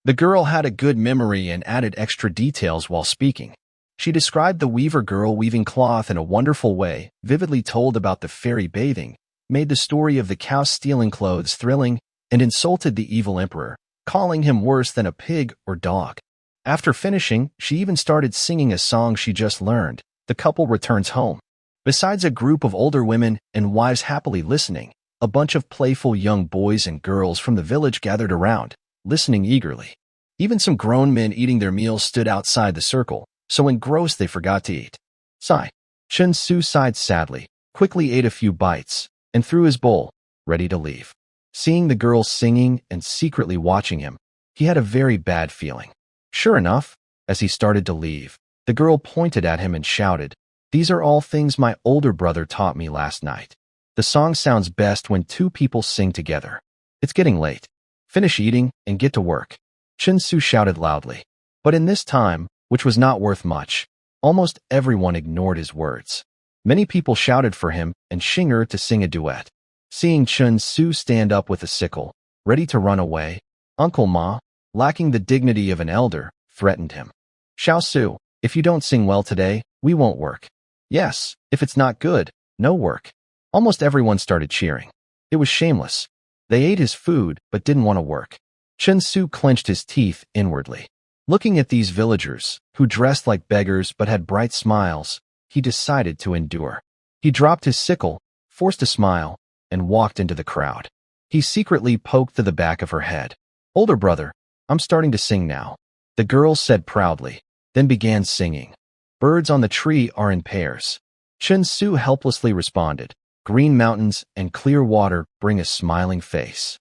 The girl had a good memory and added extra details while speaking. She described the weaver girl weaving cloth in a wonderful way, vividly told about the fairy bathing, made the story of the cow stealing clothes thrilling, and insulted the evil emperor, calling him worse than a pig or dog. After finishing, she even started singing a song she just learned. The couple returns home. Besides a group of older women and wives happily listening, a bunch of playful young boys and girls from the village gathered around, listening eagerly. Even some grown men eating their meals stood outside the circle, so engrossed they forgot to eat. Sigh. Chen Su sighed sadly, quickly ate a few bites, and threw his bowl, ready to leave. Seeing the girls singing and secretly watching him, he had a very bad feeling. Sure enough, as he started to leave, the girl pointed at him and shouted, "These are all things my older brother taught me last night. The song sounds best when two people sing together. It's getting late. Finish eating and get to work." Chin-su shouted loudly. But in this time, which was not worth much, almost everyone ignored his words. Many people shouted for him and Shinger to sing a duet. Seeing Chin-su stand up with a sickle, ready to run away, Uncle Ma, lacking the dignity of an elder, threatened him. "Xiao-su, if you don't sing well today, we won't work." "Yes, if it's not good, no work." Almost everyone started cheering. It was shameless. They ate his food but didn't want to work. Chin-su clenched his teeth inwardly. Looking at these villagers, who dressed like beggars but had bright smiles, he decided to endure. He dropped his sickle, forced a smile, and walked into the crowd. He secretly poked to the back of her head. "Older brother, I'm starting to sing now," the girl said proudly, then began singing. "Birds on the tree are in pairs." Chin-su helplessly responded, "Green mountains and clear water bring a smiling face."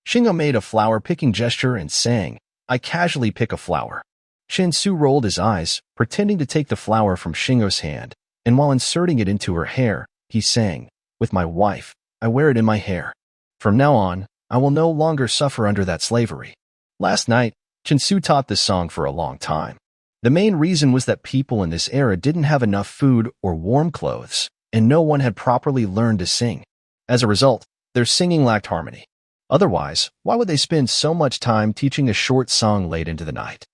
Shingo made a flower-picking gesture and sang, "I casually pick a flower." Chin-su rolled his eyes, pretending to take the flower from Shingo's hand, and while inserting it into her hair, he sang, "With my wife, I wear it in my hair. From now on, I will no longer suffer under that slavery." Last night, Chin-su taught this song for a long time. The main reason was that people in this era didn't have enough food or warm clothes, and no one had properly learned to sing. As a result, their singing lacked harmony. Otherwise, why would they spend so much time teaching a short song late into the night?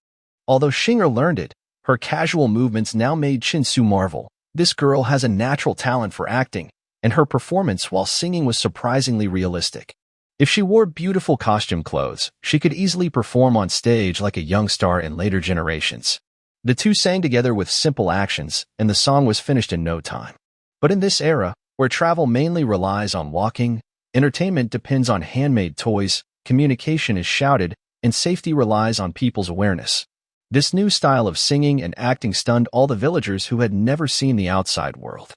Although Shinger learned it, her casual movements now made Chin-su marvel. This girl has a natural talent for acting, and her performance while singing was surprisingly realistic. If she wore beautiful costume clothes, she could easily perform on stage like a young star in later generations. The two sang together with simple actions, and the song was finished in no time. But in this era, where travel mainly relies on walking, entertainment depends on handmade toys, communication is shouted, and safety relies on people's awareness. This new style of singing and acting stunned all the villagers who had never seen the outside world.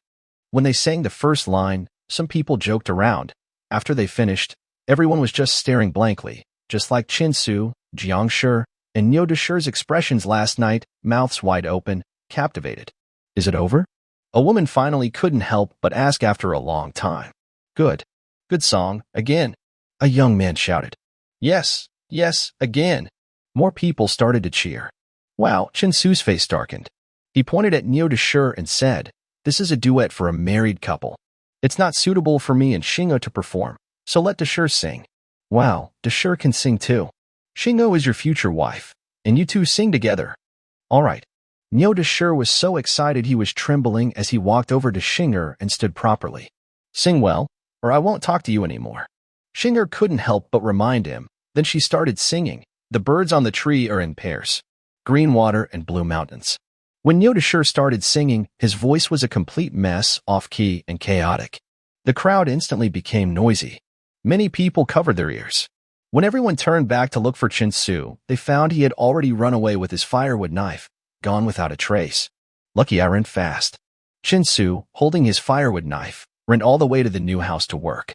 When they sang the first line, some people joked around. After they finished, everyone was just staring blankly, just like Chin-su, Jiangshi, and Nyo Deshi's expressions last night, mouths wide open, captivated. "Is it over?" A woman finally couldn't help but ask after a long time. "Good. Good song, again," a young man shouted. "Yes, yes, again." More people started to cheer. Wow, Chin-su's face darkened. He pointed at Nyo Deshi and said, "This is a duet for a married couple. It's not suitable for me and Shingo to perform, so let Deshi sing." "Wow, Deshi can sing too. Shingo is your future wife, and you two sing together." "All right." Nyo Deshi was so excited he was trembling as he walked over to Shinger and stood properly. "Sing well, or I won't talk to you anymore." Shinger couldn't help but remind him. Then she started singing, "The birds on the tree are in pairs. Green water and blue mountains." When Nyo Deshi started singing, his voice was a complete mess, off-key, and chaotic. The crowd instantly became noisy. Many people covered their ears. When everyone turned back to look for Chin-su, they found he had already run away with his firewood knife, gone without a trace. Lucky I ran fast. Chin-su, holding his firewood knife, ran all the way to the new house to work.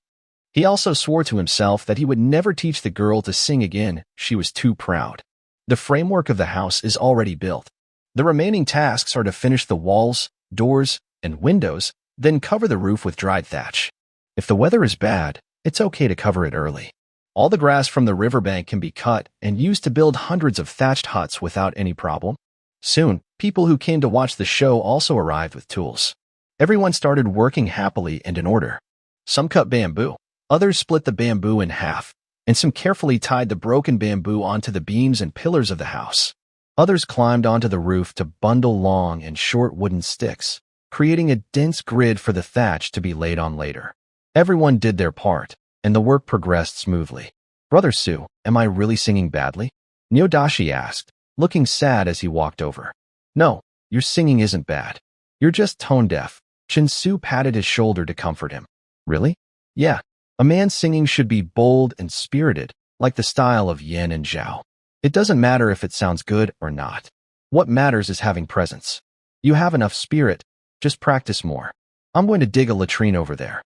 He also swore to himself that he would never teach the girl to sing again. She was too proud. The framework of the house is already built. The remaining tasks are to finish the walls, doors, and windows, then cover the roof with dried thatch. If the weather is bad, it's okay to cover it early. All the grass from the riverbank can be cut and used to build hundreds of thatched huts without any problem. Soon, people who came to watch the show also arrived with tools. Everyone started working happily and in order. Some cut bamboo, others split the bamboo in half, and some carefully tied the broken bamboo onto the beams and pillars of the house. Others climbed onto the roof to bundle long and short wooden sticks, creating a dense grid for the thatch to be laid on later. Everyone did their part, and the work progressed smoothly. "Brother Su, am I really singing badly?" Nyo Dashi asked, looking sad as he walked over. "No, your singing isn't bad. You're just tone deaf." Chin-su patted his shoulder to comfort him. "Really?" "Yeah. A man singing should be bold and spirited, like the style of Yin and Zhao. It doesn't matter if it sounds good or not. What matters is having presence. You have enough spirit, just practice more. I'm going to dig a latrine over there.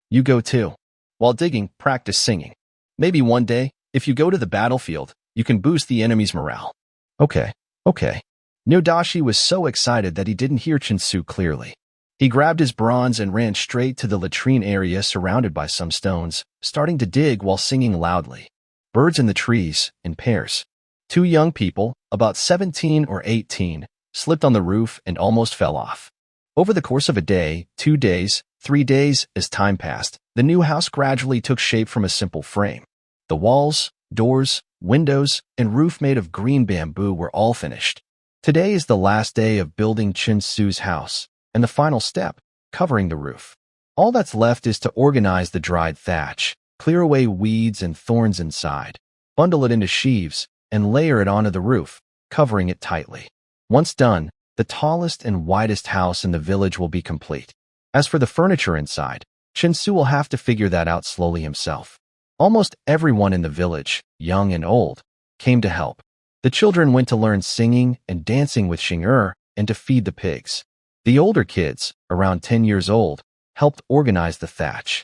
You go too. While digging, practice singing. Maybe one day, if you go to the battlefield, You can boost the enemy's morale. Okay, okay. Nyodashi was so excited that he didn't hear Chinsu clearly. He grabbed his bronze and ran straight to the latrine area surrounded by some stones, starting to dig while singing loudly. Birds in the trees, in pairs. Two young people, about 17 or 18, slipped on the roof and almost fell off. Over the course of a day, 2 days, 3 days, as time passed, the new house gradually took shape from a simple frame. The walls, doors, windows, and roof made of green bamboo were all finished. Today is the last day of building Chinsu's house, and the final step, covering the roof. All that's left is to organize the dried thatch, clear away weeds and thorns inside, bundle it into sheaves, and layer it onto the roof, covering it tightly. Once done, the tallest and widest house in the village will be complete. As for the furniture inside, Chinsu will have to figure that out slowly himself. Almost everyone in the village, young and old, came to help. The children went to learn singing and dancing with Xing'er and to feed the pigs. The older kids, around 10 years old, helped organize the thatch.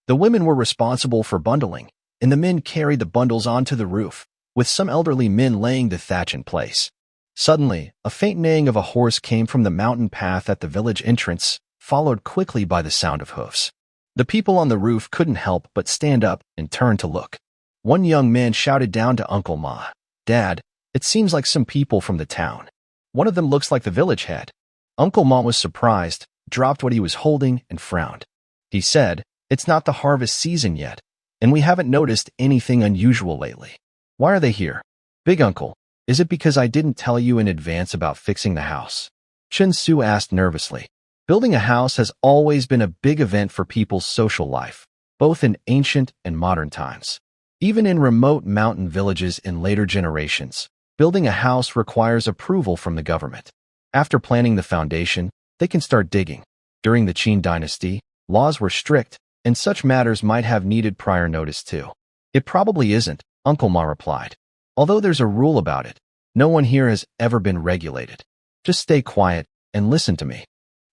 The women were responsible for bundling, and the men carried the bundles onto the roof, with some elderly men laying the thatch in place. Suddenly, a faint neighing of a horse came from the mountain path at the village entrance, followed quickly by the sound of hoofs. The people on the roof couldn't help but stand up and turn to look. One young man shouted down to Uncle Ma, "Dad, it seems like some people from the town. One of them looks like the village head." Uncle Ma was surprised, dropped what he was holding, and frowned. He said, "It's not the harvest season yet, and we haven't noticed anything unusual lately. Why are they here?" "Big uncle, is it because I didn't tell you in advance about fixing the house?" Chinsu asked nervously. Building a house has always been a big event for people's social life, both in ancient and modern times. Even in remote mountain villages in later generations, building a house requires approval from the government. After planning the foundation, they can start digging. During the Qin dynasty, laws were strict, and such matters might have needed prior notice too. "It probably isn't," Uncle Ma replied. "Although there's a rule about it, no one here has ever been regulated. Just stay quiet and listen to me."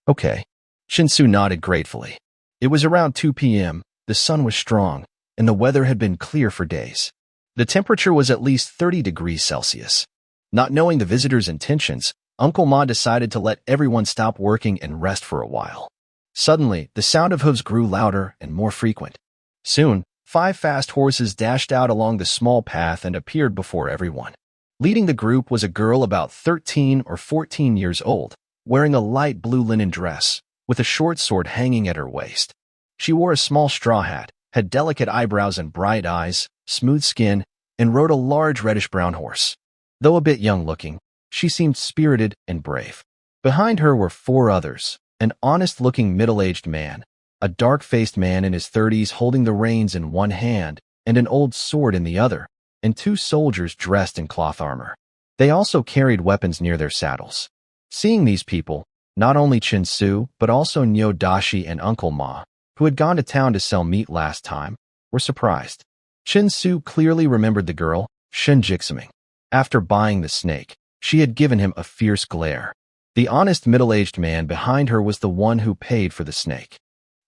"Okay." Chinsu nodded gratefully. It was around 2 p.m., the sun was strong, and the weather had been clear for days. The temperature was at least 30 degrees Celsius. Not knowing the visitors' intentions, Uncle Ma decided to let everyone stop working and rest for a while. Suddenly, the sound of hooves grew louder and more frequent. Soon, 5 fast horses dashed out along the small path and appeared before everyone. Leading the group was a girl about 13 or 14 years old, wearing a light blue linen dress, with a short sword hanging at her waist. She wore a small straw hat, had delicate eyebrows and bright eyes, smooth skin, and rode a large reddish-brown horse. Though a bit young-looking, she seemed spirited and brave. Behind her were 4 others, an honest-looking middle-aged man, a dark-faced man in his 30s holding the reins in one hand and an old sword in the other, and 2 soldiers dressed in cloth armor. They also carried weapons near their saddles. Seeing these people, not only Chinsu but also Nyodashi and Uncle Ma, who had gone to town to sell meat last time, were surprised. Chinsu clearly remembered the girl, Shen Jiximing. After buying the snake, she had given him a fierce glare. The honest middle-aged man behind her was the one who paid for the snake.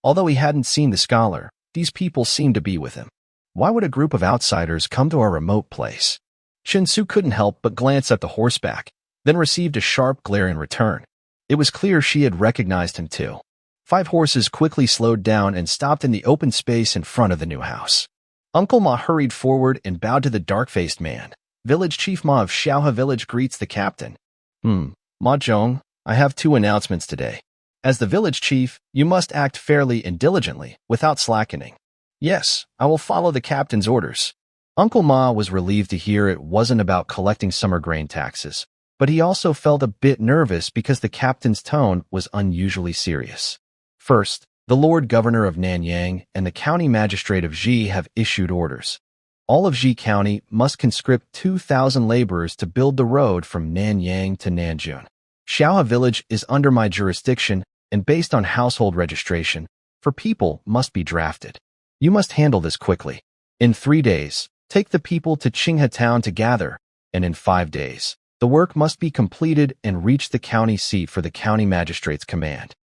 Although he hadn't seen the scholar, these people seemed to be with him. Why would a group of outsiders come to our remote place? Chinsu couldn't help but glance at the horseback, then received a sharp glare in return. It was clear she had recognized him too. 5 horses quickly slowed down and stopped in the open space in front of the new house. Uncle Ma hurried forward and bowed to the dark-faced man. "Village Chief Ma of Xiaohe Village greets the captain." Ma Zhong, I have 2 announcements today. As the village chief, you must act fairly and diligently, without slackening." "Yes, I will follow the captain's orders." Uncle Ma was relieved to hear it wasn't about collecting summer grain taxes, but he also felt a bit nervous because the captain's tone was unusually serious. First, the Lord Governor of Nanyang and the County Magistrate of Ji have issued orders. All of Ji County must conscript 2,000 laborers to build the road from Nanyang to Nanjun. Xiaohe Village is under my jurisdiction and based on household registration, for people must be drafted. You must handle this quickly. In 3 days, take the people to Qinghe Town to gather, and in 5 days, the work must be completed and reach the county seat for the county magistrate's command.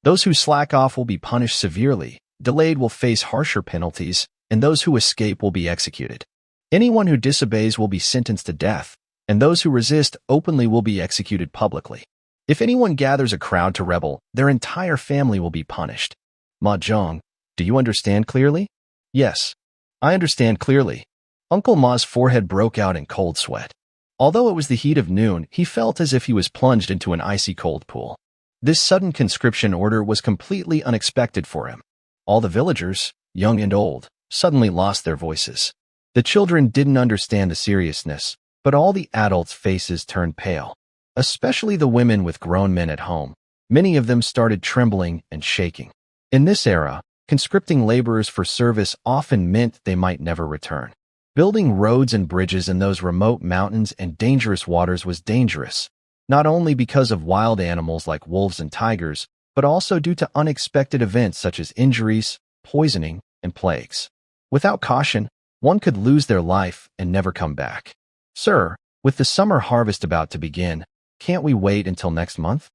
Those who slack off will be punished severely, delayed will face harsher penalties, and those who escape will be executed. Anyone who disobeys will be sentenced to death, and those who resist openly will be executed publicly. If anyone gathers a crowd to rebel, their entire family will be punished. Ma Zhong, do you understand clearly? Yes, I understand clearly. Uncle Ma's forehead broke out in cold sweat. Although it was the heat of noon, he felt as if he was plunged into an icy cold pool. This sudden conscription order was completely unexpected for him. All the villagers, young and old, suddenly lost their voices. The children didn't understand the seriousness, but all the adults' faces turned pale, especially the women with grown men at home. Many of them started trembling and shaking. In this era, conscripting laborers for service often meant they might never return. Building roads and bridges in those remote mountains and dangerous waters was dangerous, not only because of wild animals like wolves and tigers, but also due to unexpected events such as injuries, poisoning, and plagues. Without caution, one could lose their life and never come back. Sir, with the summer harvest about to begin, can't we wait until next month?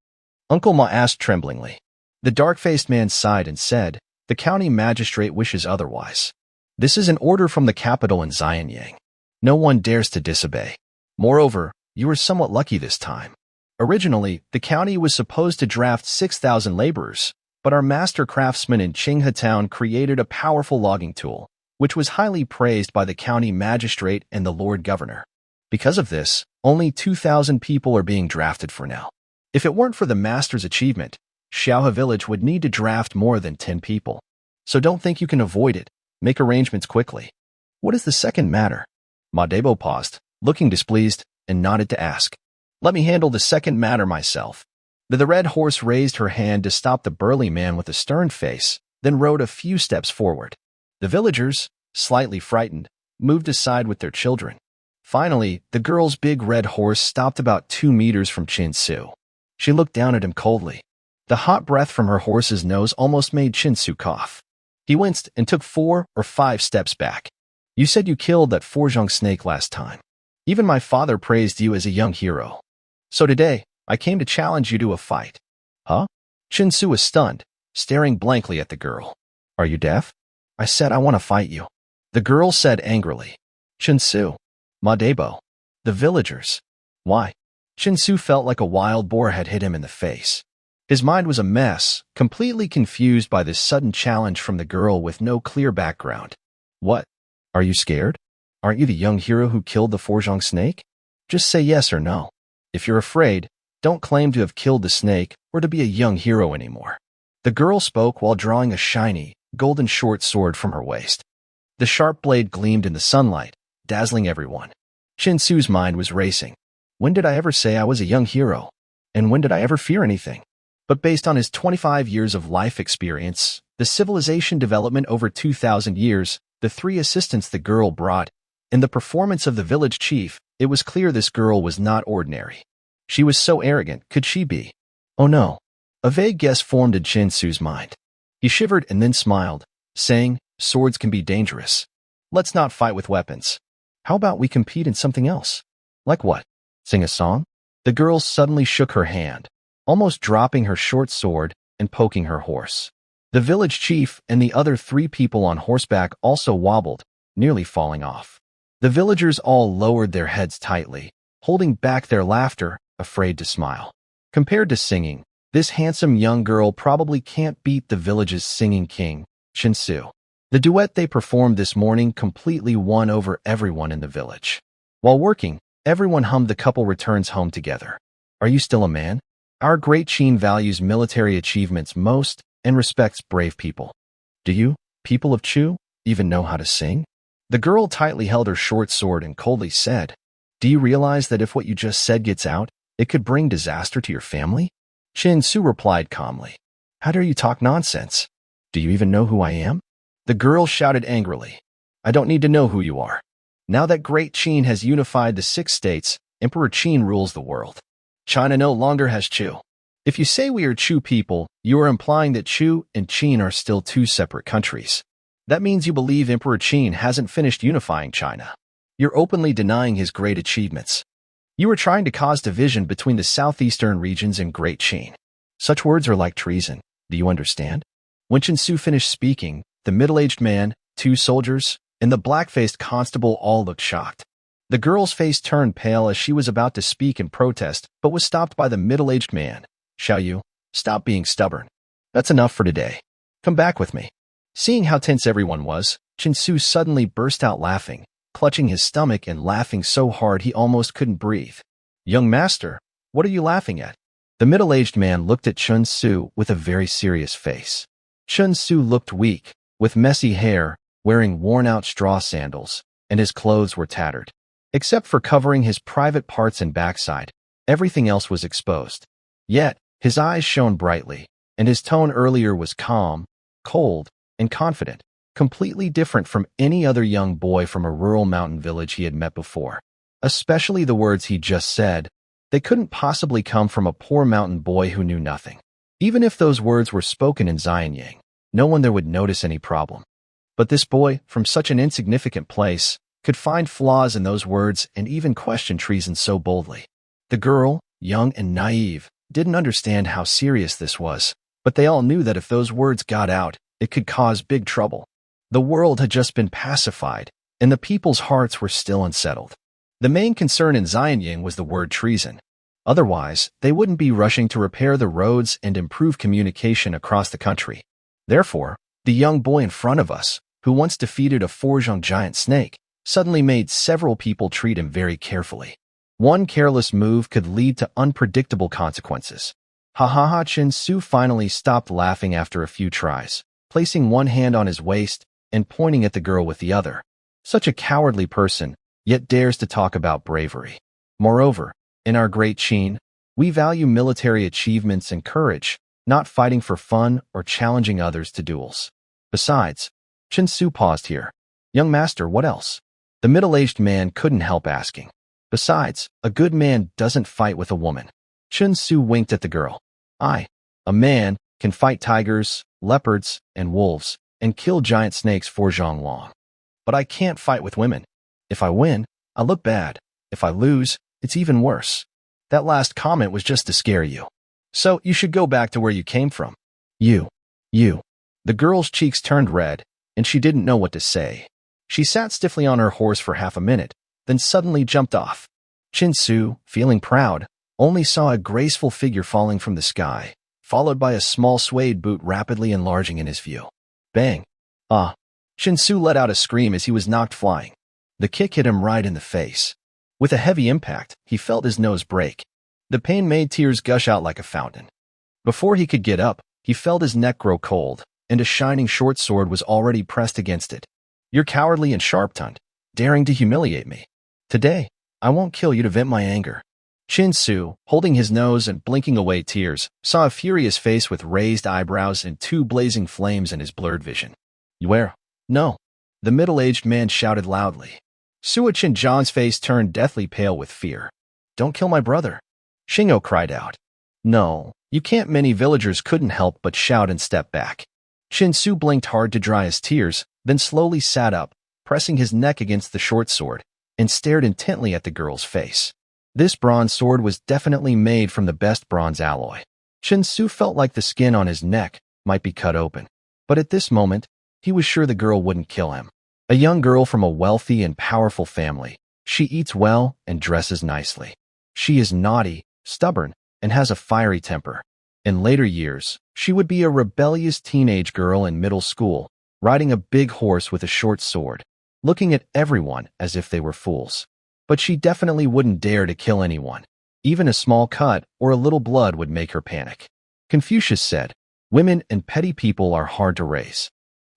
Uncle Ma asked tremblingly. The dark-faced man sighed and said, the county magistrate wishes otherwise. This is an order from the capital in Xianyang. No one dares to disobey. Moreover, you were somewhat lucky this time. Originally, the county was supposed to draft 6,000 laborers, but our master craftsman in Qinghe town created a powerful logging tool, which was highly praised by the county magistrate and the Lord Governor. Because of this, only 2,000 people are being drafted for now. If it weren't for the master's achievement, Xiaohe village would need to draft more than 10 people. So don't think you can avoid it. Make arrangements quickly. What is the second matter? Ma Debo paused, looking displeased, and nodded to ask. Let me handle the second matter myself. The red horse raised her hand to stop the burly man with a stern face, then rode a few steps forward. The villagers, slightly frightened, moved aside with their children. Finally, the girl's big red horse stopped about 2 meters from Chin Su. She looked down at him coldly. The hot breath from her horse's nose almost made Chin Su cough. He winced and took 4 or 5 steps back. You said you killed that Forjong snake last time. Even my father praised you as a young hero. So today, I came to challenge you to a fight. Huh? Chin Su was stunned, staring blankly at the girl. Are you deaf? I said I want to fight you. The girl said angrily. Chin Su. Ma Debo. The villagers. Why? Chin Su felt like a wild boar had hit him in the face. His mind was a mess, completely confused by this sudden challenge from the girl with no clear background. What? Are you scared? Aren't you the young hero who killed the Forjong snake? Just say yes or no. If you're afraid, don't claim to have killed the snake or to be a young hero anymore. The girl spoke while drawing a shiny, golden short sword from her waist. The sharp blade gleamed in the sunlight, dazzling everyone. Chin Su's mind was racing. When did I ever say I was a young hero? And when did I ever fear anything? But based on his 25 years of life experience, the civilization development over 2,000 years, the 3 assistants the girl brought, and the performance of the village chief, it was clear this girl was not ordinary. She was so arrogant, could she be? Oh no. A vague guess formed in Chin Su's mind. He shivered and then smiled, saying, swords can be dangerous. Let's not fight with weapons. How about we compete in something else? Like what? Sing a song? The girl suddenly shook her hand, almost dropping her short sword and poking her horse. The village chief and the other 3 people on horseback also wobbled, nearly falling off. The villagers all lowered their heads tightly, holding back their laughter, afraid to smile. Compared to singing, this handsome young girl probably can't beat the village's singing king, Chin Su. The duet they performed this morning completely won over everyone in the village. While working, everyone hummed The Couple Returns Home Together. Are you still a man? Our great Qin values military achievements most and respects brave people. Do you, people of Chu, even know how to sing? The girl tightly held her short sword and coldly said, Do you realize that if what you just said gets out, it could bring disaster to your family? Chin Su replied calmly, How dare you talk nonsense? Do you even know who I am? The girl shouted angrily, I don't need to know who you are. Now that Great Qin has unified the 6 states, Emperor Qin rules the world. China no longer has Chu. If you say we are Chu people, you are implying that Chu and Qin are still 2 separate countries. That means you believe Emperor Qin hasn't finished unifying China. You're openly denying his great achievements. You are trying to cause division between the southeastern regions and Great Qin. Such words are like treason. Do you understand? When Chin Su finished speaking, the middle-aged man, 2 soldiers, and the black-faced constable all looked shocked. The girl's face turned pale as she was about to speak in protest, but was stopped by the middle-aged man. Shall you? Stop being stubborn. That's enough for today. Come back with me. Seeing how tense everyone was, Chin-Su suddenly burst out laughing, clutching his stomach and laughing so hard he almost couldn't breathe. Young master, what are you laughing at? The middle-aged man looked at Chun-Su with a very serious face. Chun-Su looked weak, with messy hair, wearing worn-out straw sandals, and his clothes were tattered. Except for covering his private parts and backside, everything else was exposed. Yet, his eyes shone brightly, and his tone earlier was calm, cold, and confident, completely different from any other young boy from a rural mountain village he had met before. Especially the words he just said. They couldn't possibly come from a poor mountain boy who knew nothing. Even if those words were spoken in Xianyang, no one there would notice any problem. But this boy, from such an insignificant place, could find flaws in those words and even question treason so boldly. The girl, young and naive, didn't understand how serious this was, but they all knew that if those words got out, it could cause big trouble. The world had just been pacified, and the people's hearts were still unsettled. The main concern in Xianyang was the word treason. Otherwise, they wouldn't be rushing to repair the roads and improve communication across the country. Therefore, the young boy in front of us, who once defeated a Forjong giant snake, suddenly made several people treat him very carefully. One careless move could lead to unpredictable consequences. Chin-Su finally stopped laughing after a few tries, placing one hand on his waist and pointing at the girl with the other. Such a cowardly person, yet dares to talk about bravery. Moreover, in our great Qin, we value military achievements and courage, not fighting for fun or challenging others to duels. Besides, Chin-Su paused here. Young master, what else? The middle-aged man couldn't help asking. Besides, a good man doesn't fight with a woman. Chin-Su winked at the girl. A man, can fight tigers, leopards, and wolves, and kill giant snakes for Zhang Long. But I can't fight with women. If I win, I look bad. If I lose, it's even worse. That last comment was just to scare you. So you should go back to where you came from. You. The girl's cheeks turned red, and she didn't know what to say. She sat stiffly on her horse for half a minute, then suddenly jumped off. Chin-Su, feeling proud, only saw a graceful figure falling from the sky, followed by a small suede boot rapidly enlarging in his view. Bang! Chin-Su let out a scream as he was knocked flying. The kick hit him right in the face. With a heavy impact, he felt his nose break. The pain made tears gush out like a fountain. Before he could get up, he felt his neck grow cold, and a shining short sword was already pressed against it. You're cowardly and sharp-tongued, daring to humiliate me. Today, I won't kill you to vent my anger. Chin-Su, holding his nose and blinking away tears, saw a furious face with raised eyebrows and two blazing flames in his blurred vision. Where? No. The middle-aged man shouted loudly. Sua Chin-John's face turned deathly pale with fear. Don't kill my brother. Shingo cried out. No, you can't. Many villagers couldn't help but shout and step back. Chin-Su blinked hard to dry his tears, then slowly sat up, pressing his neck against the short sword, and stared intently at the girl's face. This bronze sword was definitely made from the best bronze alloy. Chin-Su felt like the skin on his neck might be cut open. But at this moment, he was sure the girl wouldn't kill him. A young girl from a wealthy and powerful family, she eats well and dresses nicely. She is naughty, stubborn, and has a fiery temper. In later years, she would be a rebellious teenage girl in middle school, riding a big horse with a short sword, looking at everyone as if they were fools. But she definitely wouldn't dare to kill anyone. Even a small cut or a little blood would make her panic. Confucius said, "Women and petty people are hard to raise.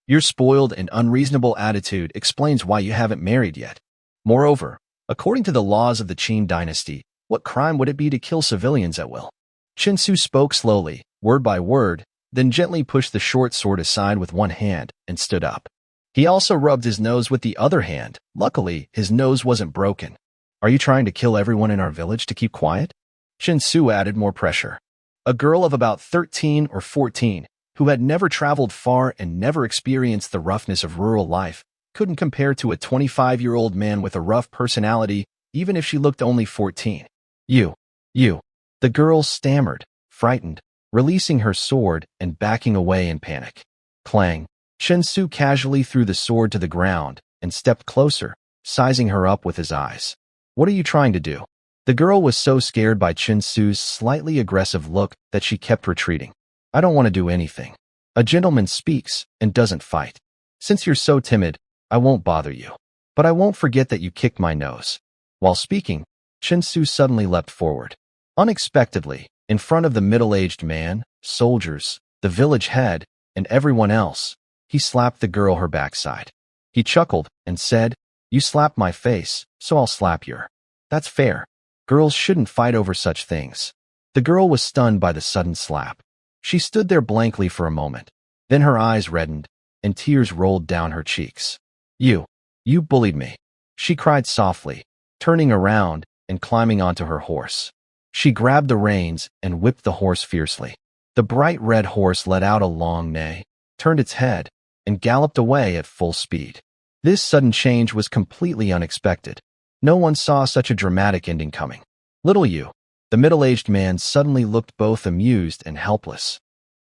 Your spoiled and unreasonable attitude explains why you haven't married yet. Moreover, according to the laws of the Qin dynasty, what crime would it be to kill civilians at will?" Chin-Su spoke slowly, word by word, then gently pushed the short sword aside with one hand and stood up. He also rubbed his nose with the other hand. Luckily, his nose wasn't broken. Are you trying to kill everyone in our village to keep quiet? Chin-Su added more pressure. A girl of about 13 or 14, who had never traveled far and never experienced the roughness of rural life, couldn't compare to a 25-year-old man with a rough personality, even if she looked only 14. You. The girl stammered, frightened, releasing her sword and backing away in panic. Clang. Chin-Su casually threw the sword to the ground, and stepped closer, sizing her up with his eyes. "What are you trying to do?" The girl was so scared by Chin-Su's slightly aggressive look that she kept retreating. "I don't want to do anything. A gentleman speaks and doesn't fight. Since you're so timid, I won't bother you. But I won't forget that you kicked my nose." While speaking, Chin-Su suddenly leapt forward. Unexpectedly, in front of the middle-aged man, soldiers, the village head, and everyone else, he slapped the girl her backside. He chuckled and said, "You slapped my face, so I'll slap your. That's fair. Girls shouldn't fight over such things." The girl was stunned by the sudden slap. She stood there blankly for a moment. Then her eyes reddened, and tears rolled down her cheeks. You bullied me," she cried softly, turning around and climbing onto her horse. She grabbed the reins and whipped the horse fiercely. The bright red horse let out a long neigh, turned its head, and galloped away at full speed. This sudden change was completely unexpected. No one saw such a dramatic ending coming. Little Yu, the middle-aged man, suddenly looked both amused and helpless.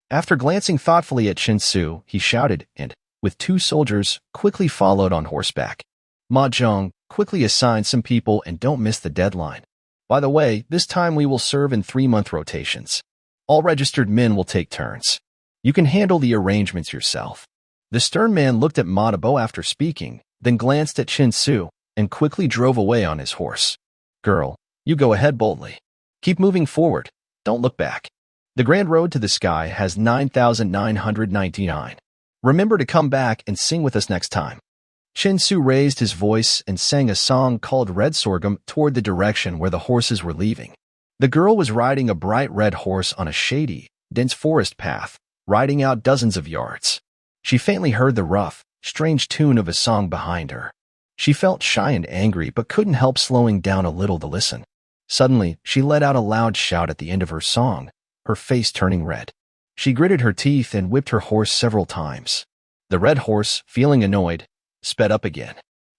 After glancing thoughtfully at Chin-Su, he shouted and, with 2 soldiers, quickly followed on horseback. "Ma Zhong, quickly assign some people and don't miss the deadline. By the way, this time we will serve in 3-month rotations. All registered men will take turns. You can handle the arrangements yourself." The stern man looked at Ma Dabo after speaking, then glanced at Chin-Su and quickly drove away on his horse. "Girl, you go ahead boldly. Keep moving forward. Don't look back. The Grand Road to the Sky has 9,999. Remember to come back and sing with us next time." Chin-Su raised his voice and sang a song called Red Sorghum toward the direction where the horses were leaving. The girl was riding a bright red horse on a shady, dense forest path, riding out dozens of yards. She faintly heard the rough, strange tune of a song behind her. She felt shy and angry but couldn't help slowing down a little to listen. Suddenly, she let out a loud shout at the end of her song, her face turning red. She gritted her teeth and whipped her horse several times. The red horse, feeling annoyed, sped up again.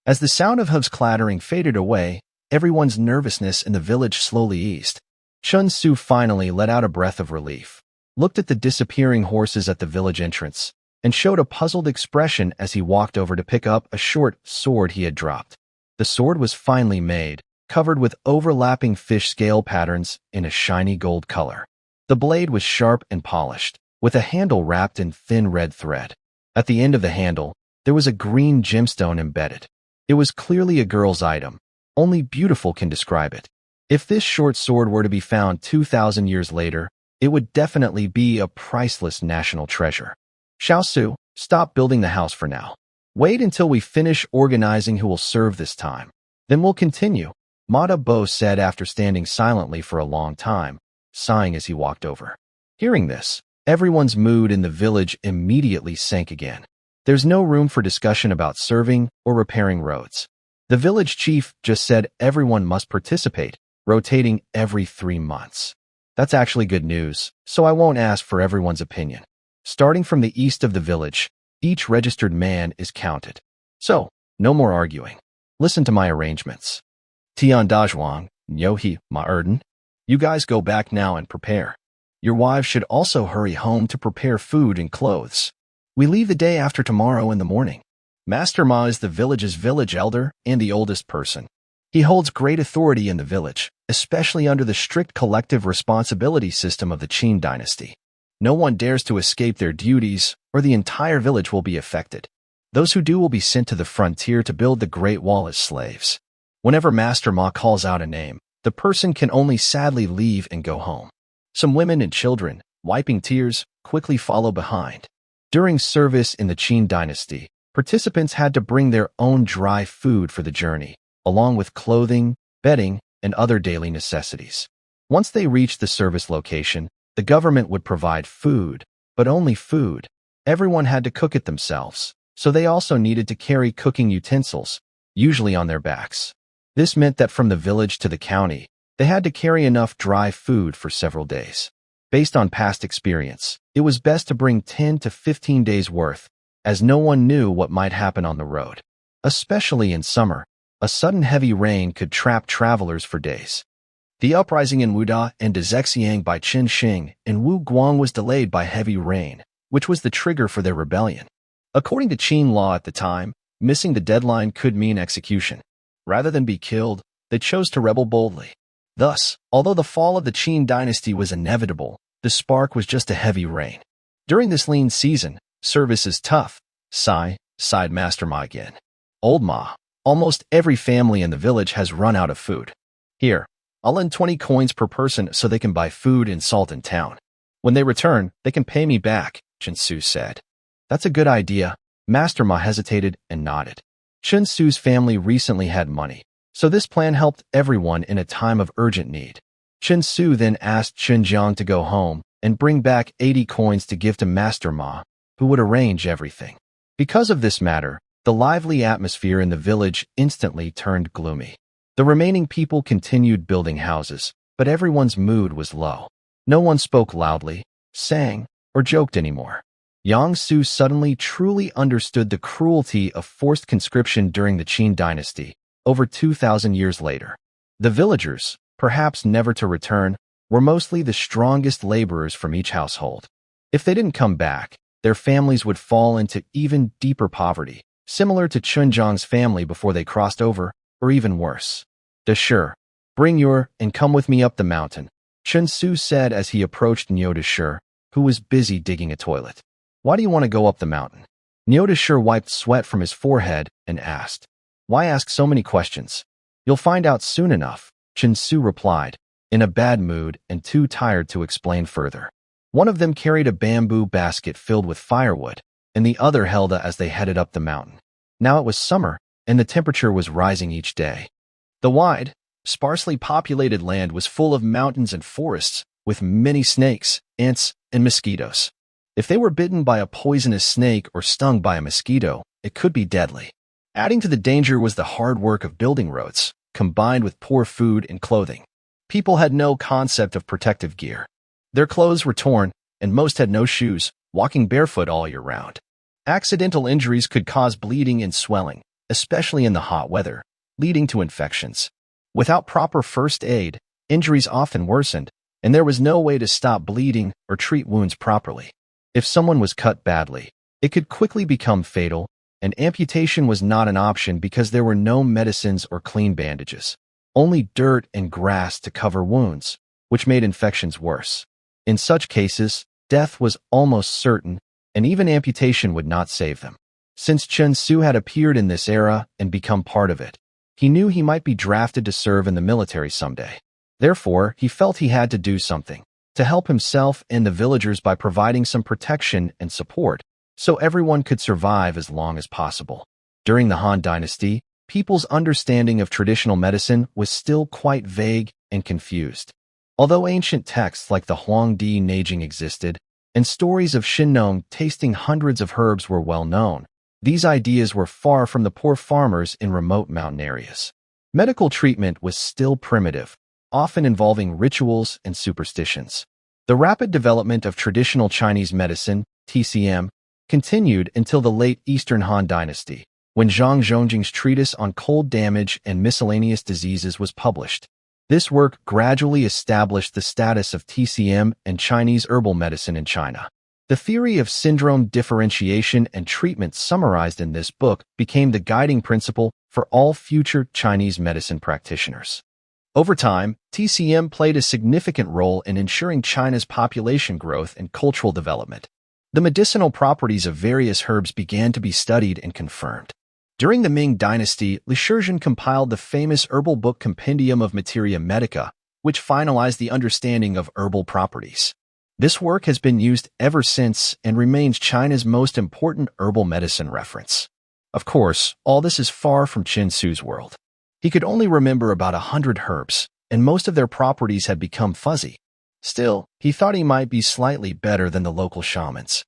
As the sound of hooves clattering faded away, everyone's nervousness in the village slowly eased. Chin-Su finally let out a breath of relief, looked at the disappearing horses at the village entrance, and showed a puzzled expression as he walked over to pick up a short sword he had dropped. The sword was finely made, covered with overlapping fish scale patterns in a shiny gold color. The blade was sharp and polished, with a handle wrapped in thin red thread. At the end of the handle, there was a green gemstone embedded. It was clearly a girl's item. Only beautiful can describe it. If this short sword were to be found 2,000 years later, it would definitely be a priceless national treasure. "Xiaosu, stop building the house for now. Wait until we finish organizing who will serve this time. Then we'll continue," Ma Dabo said after standing silently for a long time, sighing as he walked over. Hearing this, everyone's mood in the village immediately sank again. There's no room for discussion about serving or repairing roads. The village chief just said everyone must participate, rotating every 3 months. That's actually good news, so I won't ask for everyone's opinion. Starting from the east of the village, each registered man is counted. So, no more arguing. Listen to my arrangements. Tian Dazhuang, Nyohi Ma Erden. You guys go back now and prepare. Your wives should also hurry home to prepare food and clothes. We leave the day after tomorrow in the morning. Master Ma is the village's village elder and the oldest person. He holds great authority in the village, especially under the strict collective responsibility system of the Qin dynasty. No one dares to escape their duties, or the entire village will be affected. Those who do will be sent to the frontier to build the Great Wall as slaves. Whenever Master Ma calls out a name, the person can only sadly leave and go home. Some women and children, wiping tears, quickly follow behind. During service in the Qin dynasty, participants had to bring their own dry food for the journey, along with clothing, bedding, and other daily necessities. Once they reached the service location, the government would provide food, but only food. Everyone had to cook it themselves, so they also needed to carry cooking utensils, usually on their backs. This meant that from the village to the county, they had to carry enough dry food for several days. Based on past experience, it was best to bring 10 to 15 days' worth, as no one knew what might happen on the road. Especially in summer, a sudden heavy rain could trap travelers for days. The uprising in Wuda and Dezexiang by Qin Xing and Wu Guang was delayed by heavy rain, which was the trigger for their rebellion. According to Qin law at the time, Missing the deadline could mean execution. Rather than be killed, they chose to rebel boldly. Thus, although the fall of the Qin dynasty was inevitable, the spark was just a heavy rain. During this lean season, service is tough, sighed Master Ma again. Old Ma, almost every family in the village has run out of food. Here, I'll lend 20 coins per person so they can buy food and salt in town. When they return, they can pay me back, Chen Su said. That's a good idea. Master Ma hesitated and nodded. Chen Su's family recently had money, so this plan helped everyone in a time of urgent need. Chen Su then asked Chen Jiang to go home and bring back 80 coins to give to Master Ma, who would arrange everything. Because of this matter, the lively atmosphere in the village instantly turned gloomy. The remaining people continued building houses, but everyone's mood was low. No one spoke loudly, sang, or joked anymore. Yang Su suddenly truly understood the cruelty of forced conscription during the Qin dynasty, over 2,000 years later. The villagers, perhaps never to return, were mostly the strongest laborers from each household. If they didn't come back, their families would fall into even deeper poverty, similar to Chen Jiang's family before they crossed over, or even worse. Dashur, bring your and come with me up the mountain, Chen Su said as he approached Niu Dashur, who was busy digging a toilet. Why do you want to go up the mountain? Niu Dashur wiped sweat from his forehead and asked. Why ask so many questions? You'll find out soon enough, Chen Su replied, in a bad mood and too tired to explain further. One of them carried a bamboo basket filled with firewood, and the other held it as they headed up the mountain. Now it was summer, and the temperature was rising each day. The wide, sparsely populated land was full of mountains and forests, with many snakes, ants, and mosquitoes. If they were bitten by a poisonous snake or stung by a mosquito, it could be deadly. Adding to the danger was the hard work of building roads, combined with poor food and clothing. People had no concept of protective gear. Their clothes were torn, and most had no shoes, walking barefoot all year round. Accidental injuries could cause bleeding and swelling, especially in the hot weather, leading to infections. Without proper first aid, injuries often worsened, and there was no way to stop bleeding or treat wounds properly. If someone was cut badly, it could quickly become fatal, and amputation was not an option because there were no medicines or clean bandages. Only dirt and grass to cover wounds, which made infections worse. In such cases, death was almost certain, and even amputation would not save them. Since Chen Su had appeared in this era and become part of it, he knew he might be drafted to serve in the military someday. Therefore, he felt he had to do something to help himself and the villagers by providing some protection and support so everyone could survive as long as possible. During the Han Dynasty, people's understanding of traditional medicine was still quite vague and confused. Although ancient texts like the Huangdi Neijing existed, and stories of Shinnong tasting hundreds of herbs were well known, these ideas were far from the poor farmers in remote mountain areas. Medical treatment was still primitive, often involving rituals and superstitions. The rapid development of traditional Chinese medicine, TCM, continued until the late Eastern Han Dynasty, when Zhang Zhongjing's treatise on cold damage and miscellaneous diseases was published. This work gradually established the status of TCM and Chinese herbal medicine in China. The theory of syndrome differentiation and treatment summarized in this book became the guiding principle for all future Chinese medicine practitioners. Over time, TCM played a significant role in ensuring China's population growth and cultural development. The medicinal properties of various herbs began to be studied and confirmed. During the Ming Dynasty, Li Shizhen compiled the famous herbal book Compendium of Materia Medica, which finalized the understanding of herbal properties. This work has been used ever since and remains China's most important herbal medicine reference. Of course, all this is far from Chen Su's world. He could only remember about 100 herbs, and most of their properties had become fuzzy. Still, he thought he might be slightly better than the local shamans.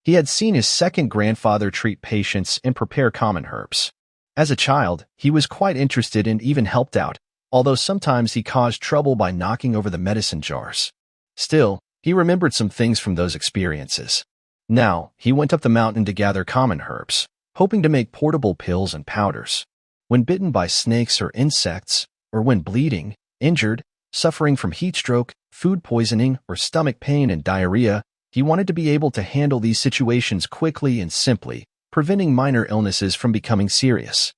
He had seen his second grandfather treat patients and prepare common herbs. As a child, he was quite interested and even helped out, although sometimes he caused trouble by knocking over the medicine jars. Still, he remembered some things from those experiences. Now, he went up the mountain to gather common herbs, hoping to make portable pills and powders. When bitten by snakes or insects, or when bleeding, injured, suffering from heat stroke, food poisoning, or stomach pain and diarrhea, he wanted to be able to handle these situations quickly and simply, preventing minor illnesses from becoming serious.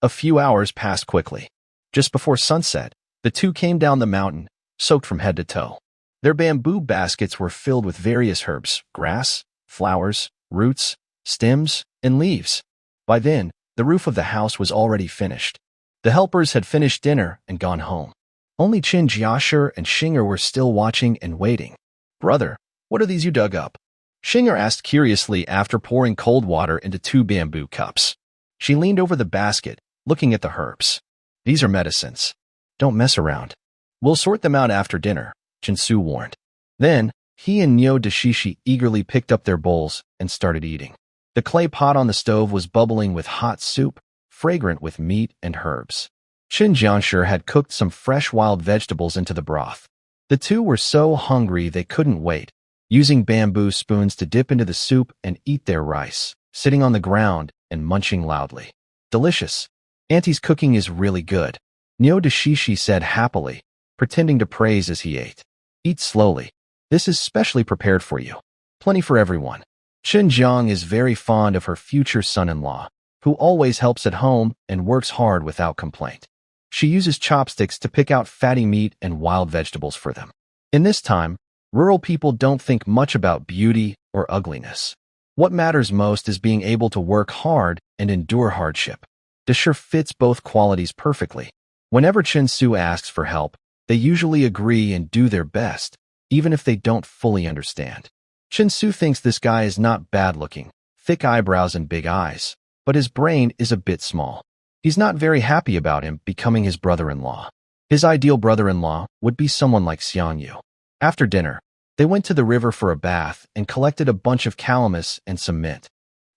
A few hours passed quickly. Just before sunset, the two came down the mountain, soaked from head to toe. Their bamboo baskets were filled with various herbs, grass, flowers, roots, stems, and leaves. By then, the roof of the house was already finished. The helpers had finished dinner and gone home. Only Qin Jiashir and Xinger were still watching and waiting. "Brother, what are these you dug up?" Xinger asked curiously after pouring cold water into 2 bamboo cups. She leaned over the basket, looking at the herbs. "These are medicines. Don't mess around. We'll sort them out after dinner," Jinsu warned. Then, he and Nyo Dashishi eagerly picked up their bowls and started eating. The clay pot on the stove was bubbling with hot soup, fragrant with meat and herbs. Qin Jianshi had cooked some fresh wild vegetables into the broth. The two were so hungry they couldn't wait, using bamboo spoons to dip into the soup and eat their rice, sitting on the ground and munching loudly. "Delicious. Auntie's cooking is really good," Nyo Dashishi said happily, pretending to praise as he ate. "Eat slowly. This is specially prepared for you. Plenty for everyone." Qin Jiang is very fond of her future son-in-law, who always helps at home and works hard without complaint. She uses chopsticks to pick out fatty meat and wild vegetables for them. In this time, rural people don't think much about beauty or ugliness. What matters most is being able to work hard and endure hardship. Dashir fits both qualities perfectly. Whenever Chinsu asks for help, they usually agree and do their best, even if they don't fully understand. Chinsu thinks this guy is not bad-looking, thick eyebrows and big eyes, but his brain is a bit small. He's not very happy about him becoming his brother-in-law. His ideal brother-in-law would be someone like Xiangyu. After dinner, they went to the river for a bath and collected a bunch of calamus and some mint.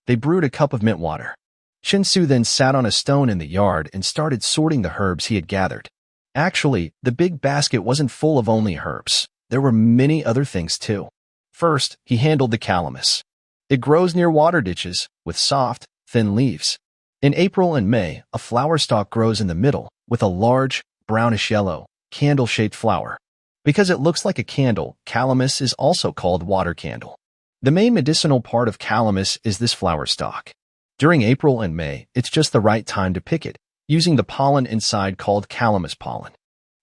They brewed a cup of mint water. Chinsu then sat on a stone in the yard and started sorting the herbs he had gathered. Actually, the big basket wasn't full of only herbs. There were many other things too. First, he handled the calamus. It grows near water ditches with soft, thin leaves. In April and May, a flower stalk grows in the middle with a large, brownish-yellow, candle-shaped flower. Because it looks like a candle, calamus is also called water candle. The main medicinal part of calamus is this flower stalk. During April and May, it's just the right time to pick it, using the pollen inside called calamus pollen.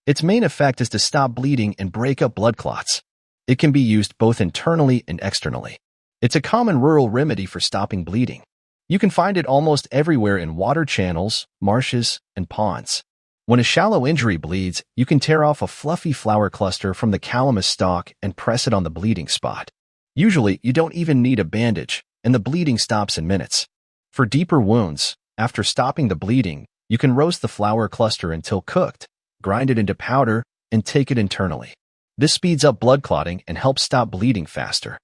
Its main effect is to stop bleeding and break up blood clots. It can be used both internally and externally. It's a common rural remedy for stopping bleeding. You can find it almost everywhere in water channels, marshes, and ponds. When a shallow injury bleeds, you can tear off a fluffy flower cluster from the calamus stalk and press it on the bleeding spot. Usually, you don't even need a bandage, and the bleeding stops in minutes. For deeper wounds, after stopping the bleeding, you can roast the flower cluster until cooked, grind it into powder, and take it internally. This speeds up blood clotting and helps stop bleeding faster.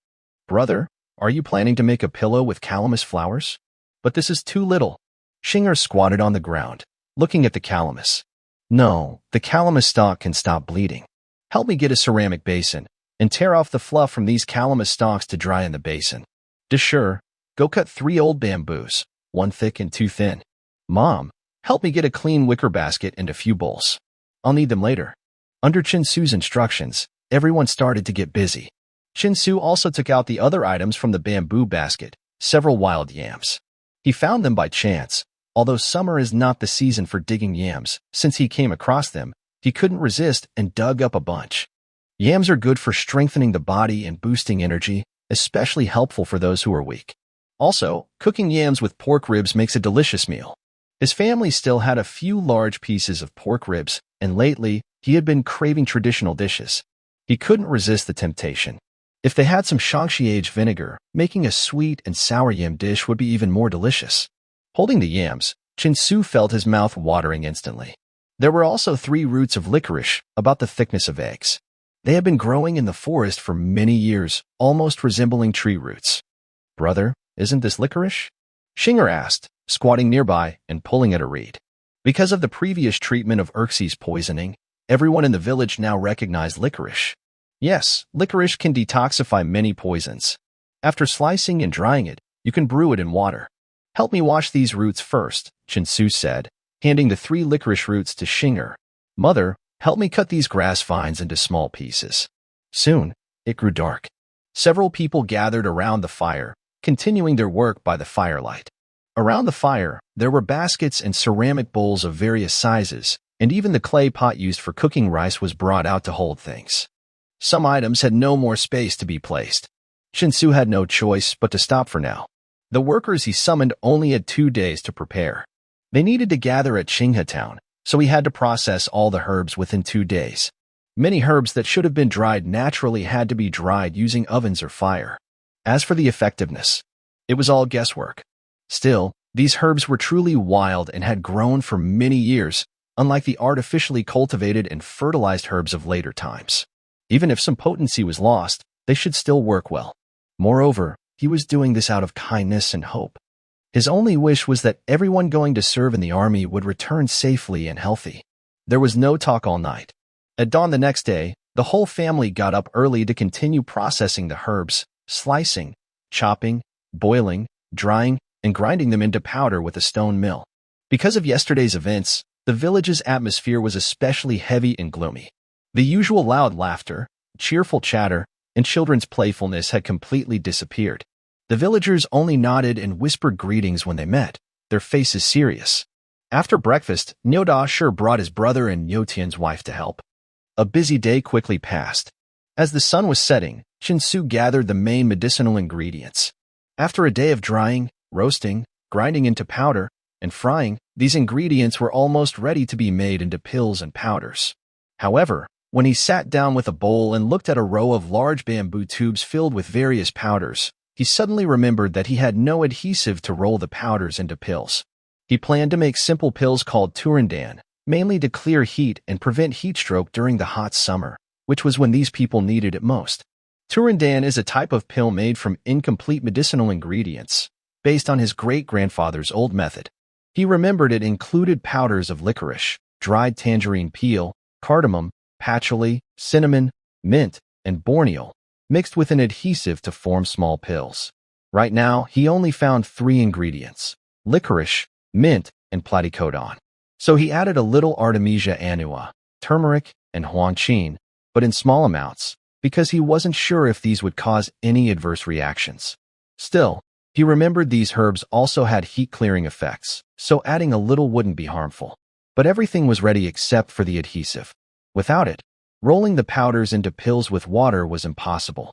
"Brother, are you planning to make a pillow with calamus flowers?" "But this is too little." Xinger squatted on the ground, looking at the calamus. "No, the calamus stalk can stop bleeding. Help me get a ceramic basin and tear off the fluff from these calamus stalks to dry in the basin. Dashir, go cut 3 old bamboos, 1 thick and 2 thin. Mom, help me get a clean wicker basket and a few bowls. I'll need them later." Under Chinsu's instructions, everyone started to get busy. Chinsu also took out the other items from the bamboo basket, several wild yams. He found them by chance. Although summer is not the season for digging yams, since he came across them, he couldn't resist and dug up a bunch. Yams are good for strengthening the body and boosting energy, especially helpful for those who are weak. Also, cooking yams with pork ribs makes a delicious meal. His family still had a few large pieces of pork ribs, and lately, he had been craving traditional dishes. He couldn't resist the temptation. If they had some Shangxi-age vinegar, making a sweet and sour yam dish would be even more delicious. Holding the yams, Chinsu felt his mouth watering instantly. There were also 3 roots of licorice, about the thickness of eggs. They had been growing in the forest for many years, almost resembling tree roots. "Brother, isn't this licorice?" Xinger asked, squatting nearby and pulling at a reed. Because of the previous treatment of Urxi's poisoning, everyone in the village now recognized licorice. Yes, licorice can detoxify many poisons. After slicing and drying it, you can brew it in water. "Help me wash these roots first," Chinsu said, handing the 3 licorice roots to Xinger. "Mother, help me cut these grass vines into small pieces." Soon, it grew dark. Several people gathered around the fire, continuing their work by the firelight. Around the fire, there were baskets and ceramic bowls of various sizes, and even the clay pot used for cooking rice was brought out to hold things. Some items had no more space to be placed. Shinsu had no choice but to stop for now. The workers he summoned only had 2 days to prepare. They needed to gather at Qinghe Town, so he had to process all the herbs within 2 days. Many herbs that should have been dried naturally had to be dried using ovens or fire. As for the effectiveness, it was all guesswork. Still, these herbs were truly wild and had grown for many years, unlike the artificially cultivated and fertilized herbs of later times. Even if some potency was lost, they should still work well. Moreover, he was doing this out of kindness and hope. His only wish was that everyone going to serve in the army would return safely and healthy. There was no talk all night. At dawn the next day, the whole family got up early to continue processing the herbs, slicing, chopping, boiling, drying, and grinding them into powder with a stone mill. Because of yesterday's events, the village's atmosphere was especially heavy and gloomy. The usual loud laughter, cheerful chatter, and children's playfulness had completely disappeared. The villagers only nodded and whispered greetings when they met, their faces serious. After breakfast, Niu Da brought his brother and Niu Tian's wife to help. A busy day quickly passed. As the sun was setting, Shinsu gathered the main medicinal ingredients. After a day of drying, roasting, grinding into powder, and frying, these ingredients were almost ready to be made into pills and powders. However, when he sat down with a bowl and looked at a row of large bamboo tubes filled with various powders, he suddenly remembered that he had no adhesive to roll the powders into pills. He planned to make simple pills called Turindan, mainly to clear heat and prevent heat stroke during the hot summer, which was when these people needed it most. Turindan is a type of pill made from incomplete medicinal ingredients, based on his great-grandfather's old method. He remembered it included powders of licorice, dried tangerine peel, cardamom, patchouli, cinnamon, mint, and borneol, mixed with an adhesive to form small pills. Right now, he only found 3 ingredients: licorice, mint, and platycodon. So he added a little Artemisia annua, turmeric, and huanqin, but in small amounts, because he wasn't sure if these would cause any adverse reactions. Still, he remembered these herbs also had heat-clearing effects, so adding a little wouldn't be harmful. But everything was ready except for the adhesive. Without it, rolling the powders into pills with water was impossible.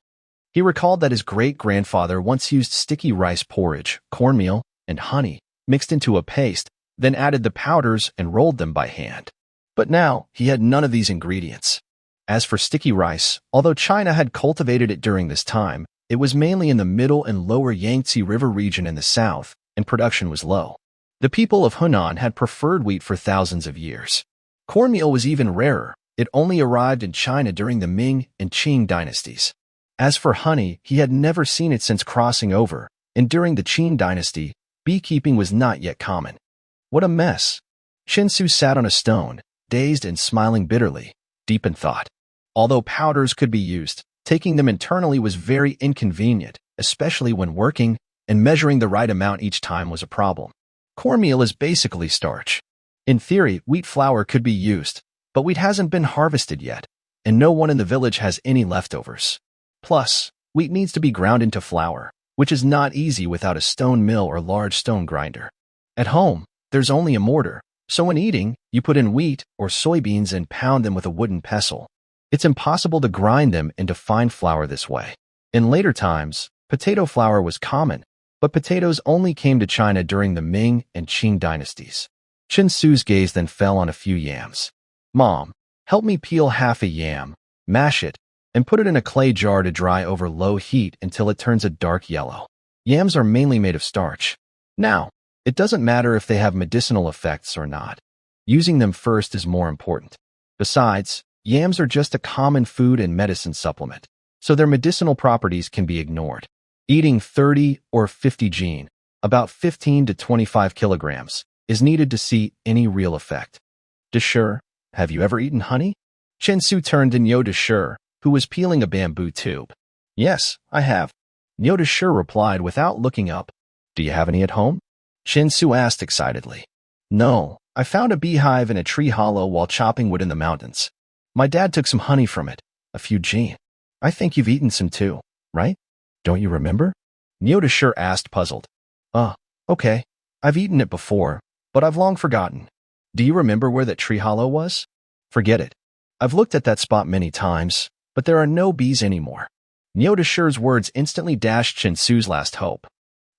He recalled that his great-grandfather once used sticky rice porridge, cornmeal, and honey, mixed into a paste, then added the powders and rolled them by hand. But now, he had none of these ingredients. As for sticky rice, although China had cultivated it during this time, it was mainly in the middle and lower Yangtze River region in the south, and production was low. The people of Hunan had preferred wheat for thousands of years. Cornmeal was even rarer. It only arrived in China during the Ming and Qing dynasties. As for honey, he had never seen it since crossing over, and during the Qing dynasty, beekeeping was not yet common. What a mess! Shinsu sat on a stone, dazed and smiling bitterly, deep in thought. Although powders could be used, taking them internally was very inconvenient, especially when working, and measuring the right amount each time was a problem. Cornmeal is basically starch. In theory, wheat flour could be used, but wheat hasn't been harvested yet, and no one in the village has any leftovers. Plus, wheat needs to be ground into flour, which is not easy without a stone mill or large stone grinder. At home, there's only a mortar, so when eating, you put in wheat or soybeans and pound them with a wooden pestle. It's impossible to grind them into fine flour this way. In later times, potato flour was common, but potatoes only came to China during the Ming and Qing dynasties. Shinsu's gaze then fell on a few yams. "Mom, help me peel half a yam, mash it, and put it in a clay jar to dry over low heat until it turns a dark yellow. Yams are mainly made of starch. Now, it doesn't matter if they have medicinal effects or not. Using them first is more important. Besides, yams are just a common food and medicine supplement, so their medicinal properties can be ignored. Eating 30 or 50 gene, about 15 to 25 kilograms, is needed to see any real effect. Deshur, have you ever eaten honey?" Shinsu turned to Niu Deshur, who was peeling a bamboo tube. "Yes, I have." Niu Deshur replied without looking up. "Do you have any at home?" Shinsu asked excitedly. "No, I found a beehive in a tree hollow while chopping wood in the mountains. My dad took some honey from it, a few gene. I think you've eaten some too, right? Don't you remember?" Niu Deshur asked, puzzled. Okay. I've eaten it before, but I've long forgotten. Do you remember where that tree hollow was? Forget it. I've looked at that spot many times, but there are no bees anymore. Nyodashi's words instantly dashed Chinsu's last hope.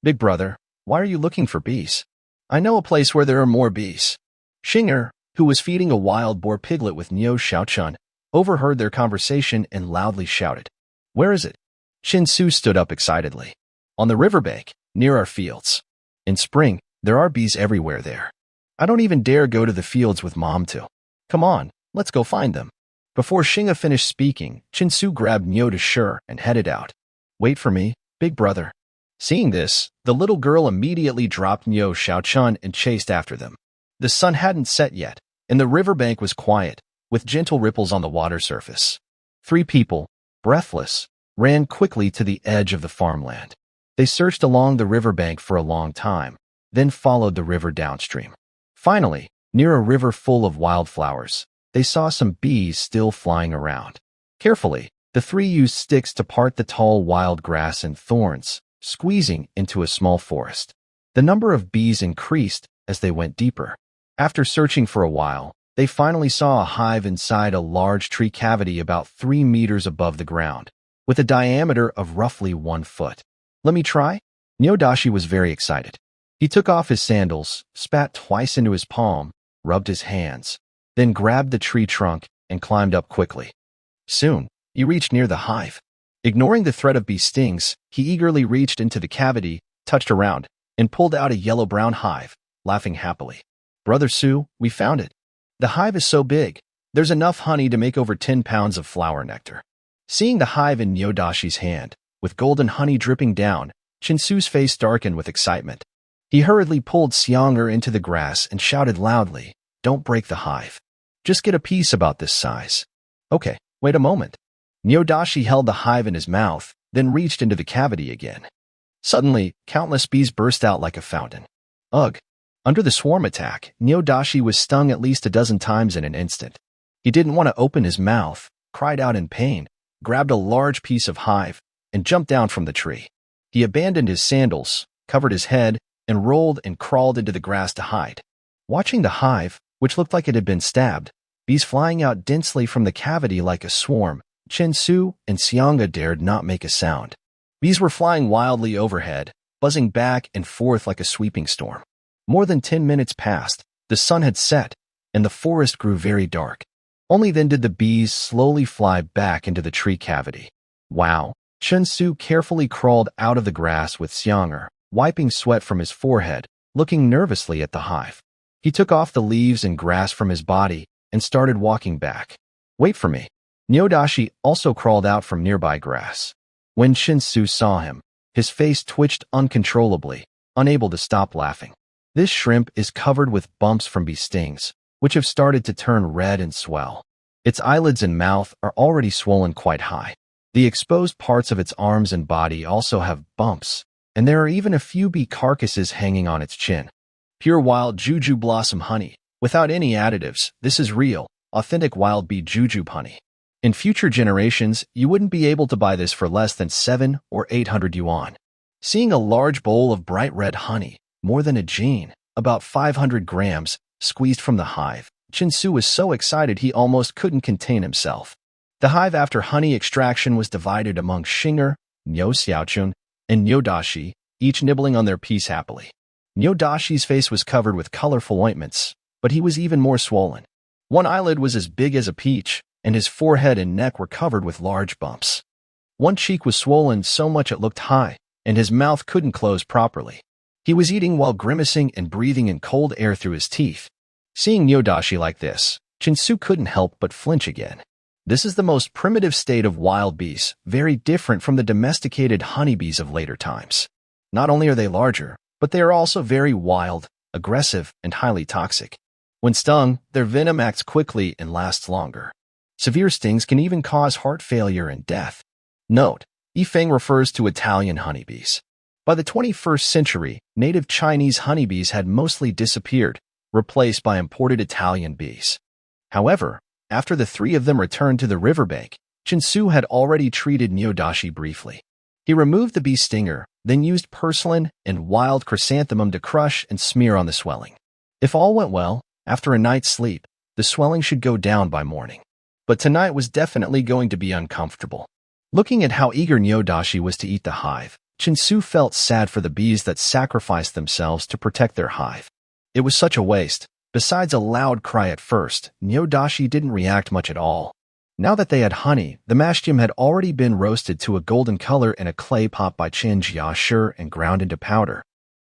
Big brother, why are you looking for bees? I know a place where there are more bees. Shinger, who was feeding a wild boar piglet with Nyo Xiaochun, overheard their conversation and loudly shouted. Where is it? Chinsu stood up excitedly. On the riverbank, near our fields. In spring, there are bees everywhere there. I don't even dare go to the fields with Mom too. Come on, let's go find them. Before Shinga finished speaking, Chinsu grabbed Nyodashi and headed out. Wait for me, big brother. Seeing this, the little girl immediately dropped Nyo Xiaochun and chased after them. The sun hadn't set yet, and the riverbank was quiet, with gentle ripples on the water surface. 3 people, breathless, ran quickly to the edge of the farmland. They searched along the riverbank for a long time, then followed the river downstream. Finally, near a river full of wildflowers, they saw some bees still flying around. Carefully, the 3 used sticks to part the tall wild grass and thorns, squeezing into a small forest. The number of bees increased as they went deeper. After searching for a while, they finally saw a hive inside a large tree cavity about 3 meters above the ground, with a diameter of roughly 1 foot. Let me try? Nyodashi was very excited. He took off his sandals, spat twice into his palm, rubbed his hands, then grabbed the tree trunk and climbed up quickly. Soon, he reached near the hive. Ignoring the threat of bee stings, he eagerly reached into the cavity, touched around, and pulled out a yellow-brown hive, laughing happily. Brother Su, we found it. The hive is so big, there's enough honey to make over 10 pounds of flower nectar. Seeing the hive in Nyodashi's hand, with golden honey dripping down, Chinsu's face darkened with excitement. He hurriedly pulled Xianger into the grass and shouted loudly, Don't break the hive. Just get a piece about this size. Okay, wait a moment. Nyodashi held the hive in his mouth, then reached into the cavity again. Suddenly, countless bees burst out like a fountain. Ugh! Under the swarm attack, Nyodashi was stung at least a dozen times in an instant. He didn't want to open his mouth, cried out in pain, grabbed a large piece of hive, and jumped down from the tree. He abandoned his sandals, covered his head, and rolled and crawled into the grass to hide. Watching the hive, which looked like it had been stabbed, bees flying out densely from the cavity like a swarm, Chinsu and Xianga dared not make a sound. Bees were flying wildly overhead, buzzing back and forth like a sweeping storm. More than 10 minutes passed, the sun had set, and the forest grew very dark. Only then did the bees slowly fly back into the tree cavity. Wow! Chinsu carefully crawled out of the grass with Xianger, wiping sweat from his forehead, looking nervously at the hive. He took off the leaves and grass from his body and started walking back. Wait for me. Nyodashi also crawled out from nearby grass. When Chinsu saw him, his face twitched uncontrollably, unable to stop laughing. This shrimp is covered with bumps from bee stings, which have started to turn red and swell. Its eyelids and mouth are already swollen quite high. The exposed parts of its arms and body also have bumps, and there are even a few bee carcasses hanging on its chin. Pure wild juju blossom honey. Without any additives, this is real, authentic wild bee jujube honey. In future generations, you wouldn't be able to buy this for less than 700 or 800 yuan. Seeing a large bowl of bright red honey, more than a jean, about 500 grams, squeezed from the hive, Chinsu was so excited he almost couldn't contain himself. The hive after honey extraction was divided among Shinger, Nyo Xiaochun, and Nyodashi, each nibbling on their piece happily. Nyodashi's face was covered with colorful ointments, but he was even more swollen. One eyelid was as big as a peach, and his forehead and neck were covered with large bumps. One cheek was swollen so much it looked high, and his mouth couldn't close properly. He was eating while grimacing and breathing in cold air through his teeth. Seeing Nyodashi like this, Chinsu couldn't help but flinch again. This is the most primitive state of wild bees, very different from the domesticated honeybees of later times. Not only are they larger, but they are also very wild, aggressive, and highly toxic. When stung, their venom acts quickly and lasts longer. Severe stings can even cause heart failure and death. Note: Yifeng refers to Italian honeybees. By the 21st century, native Chinese honeybees had mostly disappeared, replaced by imported Italian bees. However, after the 3 of them returned to the riverbank, Chinsu had already treated Nyodashi briefly. He removed the bee stinger, then used porcelain and wild chrysanthemum to crush and smear on the swelling. If all went well, after a night's sleep, the swelling should go down by morning. But tonight was definitely going to be uncomfortable. Looking at how eager Nyodashi was to eat the hive, Chinsu felt sad for the bees that sacrificed themselves to protect their hive. It was such a waste. Besides a loud cry at first, Nyodashi didn't react much at all. Now that they had honey, the mashed had already been roasted to a golden color in a clay pot by Chin Jiashur and ground into powder.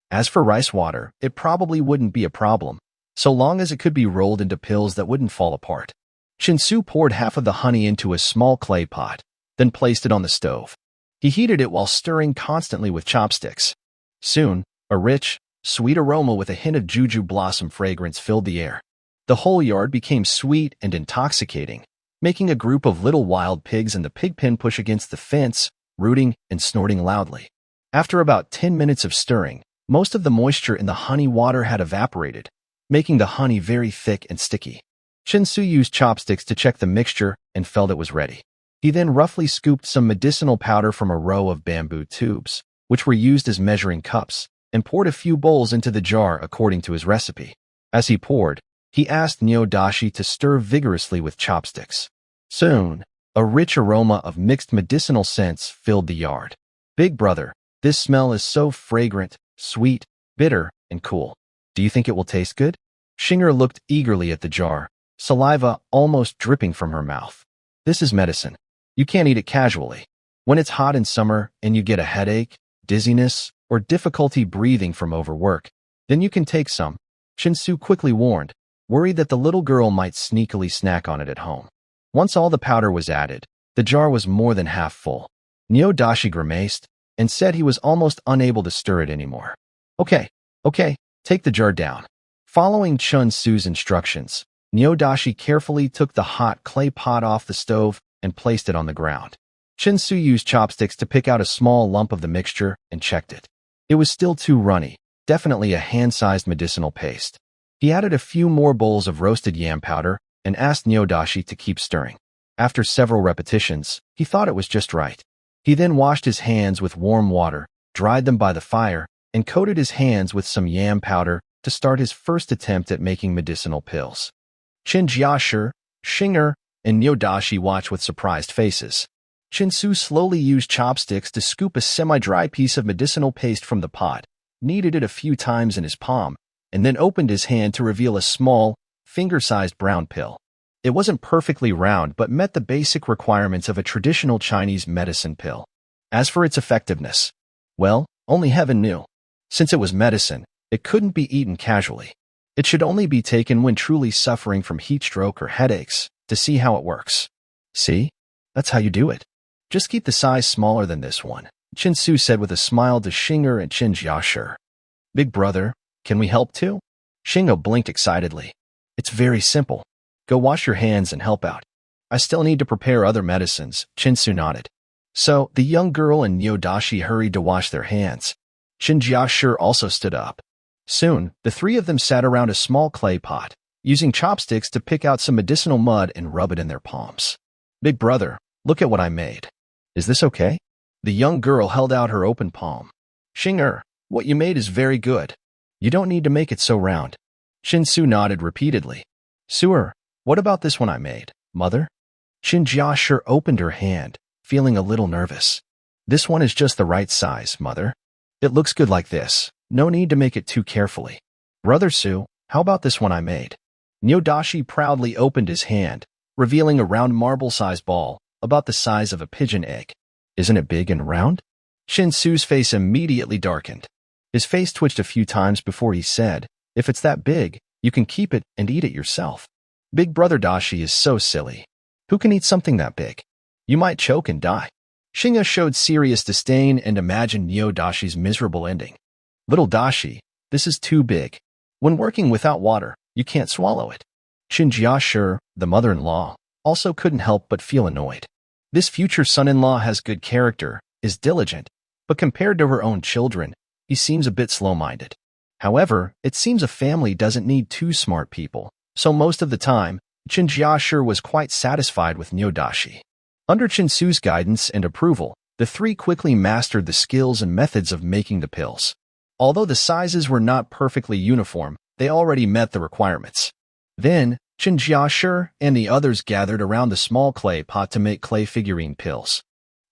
As for rice water, it probably wouldn't be a problem, so long as it could be rolled into pills that wouldn't fall apart. Chinsu poured half of the honey into a small clay pot, then placed it on the stove. He heated it while stirring constantly with chopsticks. Soon, a rich, sweet aroma with a hint of juju blossom fragrance filled the air. The whole yard became sweet and intoxicating, making a group of little wild pigs in the pig pen push against the fence, rooting and snorting loudly. After about 10 minutes of stirring, most of the moisture in the honey water had evaporated, making the honey very thick and sticky. Chinsu used chopsticks to check the mixture and felt it was ready. He then roughly scooped some medicinal powder from a row of bamboo tubes, which were used as measuring cups, and poured a few bowls into the jar according to his recipe. As he poured, he asked Nyodashi to stir vigorously with chopsticks. Soon, a rich aroma of mixed medicinal scents filled the yard. Big brother, this smell is so fragrant, sweet, bitter, and cool. Do you think it will taste good? Shinger looked eagerly at the jar, saliva almost dripping from her mouth. This is medicine. You can't eat it casually. When it's hot in summer and you get a headache, dizziness, or difficulty breathing from overwork, then you can take some, Chinsu quickly warned, worried that the little girl might sneakily snack on it at home. Once all the powder was added, the jar was more than half full. Nyodashi grimaced and said he was almost unable to stir it anymore. Okay, take the jar down. Following Chunsu's instructions, Nyodashi carefully took the hot clay pot off the stove and placed it on the ground. Chinsu used chopsticks to pick out a small lump of the mixture and checked it. It was still too runny, definitely a hand-sized medicinal paste. He added a few more bowls of roasted yam powder and asked Nyodashi to keep stirring. After several repetitions, he thought it was just right. He then washed his hands with warm water, dried them by the fire, and coated his hands with some yam powder to start his first attempt at making medicinal pills. Chin Jiashur, Shinger, and Nyodashi watched with surprised faces. Chinsu slowly used chopsticks to scoop a semi-dry piece of medicinal paste from the pot, kneaded it a few times in his palm, and then opened his hand to reveal a small, finger-sized brown pill. It wasn't perfectly round but met the basic requirements of a traditional Chinese medicine pill. As for its effectiveness, well, only heaven knew. Since it was medicine, it couldn't be eaten casually. It should only be taken when truly suffering from heat stroke or headaches, to see how it works. See? That's how you do it. Just keep the size smaller than this one, Chinsu said with a smile to Shinger and Chin Jiashur. Big brother, can we help too? Shingo blinked excitedly. It's very simple. Go wash your hands and help out. I still need to prepare other medicines, Chinsu nodded. So, the young girl and Nyodashi hurried to wash their hands. Chin Jiashur also stood up. Soon, the three of them sat around a small clay pot, using chopsticks to pick out some medicinal mud and rub it in their palms. Big brother, look at what I made. Is this okay? The young girl held out her open palm. Shinger, what you made is very good. You don't need to make it so round. Chinsu nodded repeatedly. Suer, what about this one I made, mother? Chin Jiashur opened her hand, feeling a little nervous. This one is just the right size, mother. It looks good like this. No need to make it too carefully. Brother Su, how about this one I made? Nyodashi proudly opened his hand, revealing a round marble-sized ball, about the size of a pigeon egg. Isn't it big and round? Chinsu's face immediately darkened. His face twitched a few times before he said, if it's that big, you can keep it and eat it yourself. Big brother Dashi is so silly. Who can eat something that big? You might choke and die. Shinga showed serious disdain and imagined Nyodashi's miserable ending. Little Dashi, this is too big. When working without water, you can't swallow it. Chin Jiashur, the mother-in-law, also couldn't help but feel annoyed. This future son-in-law has good character, is diligent, but compared to her own children, he seems a bit slow-minded. However, it seems a family doesn't need two smart people, so most of the time, Chin Jiashur was quite satisfied with Nyodashi. Under Chinsu's guidance and approval, The three quickly mastered the skills and methods of making the pills. Although the sizes were not perfectly uniform, they already met the requirements. Then, Chen Jiashi and the others gathered around the small clay pot to make clay figurine pills.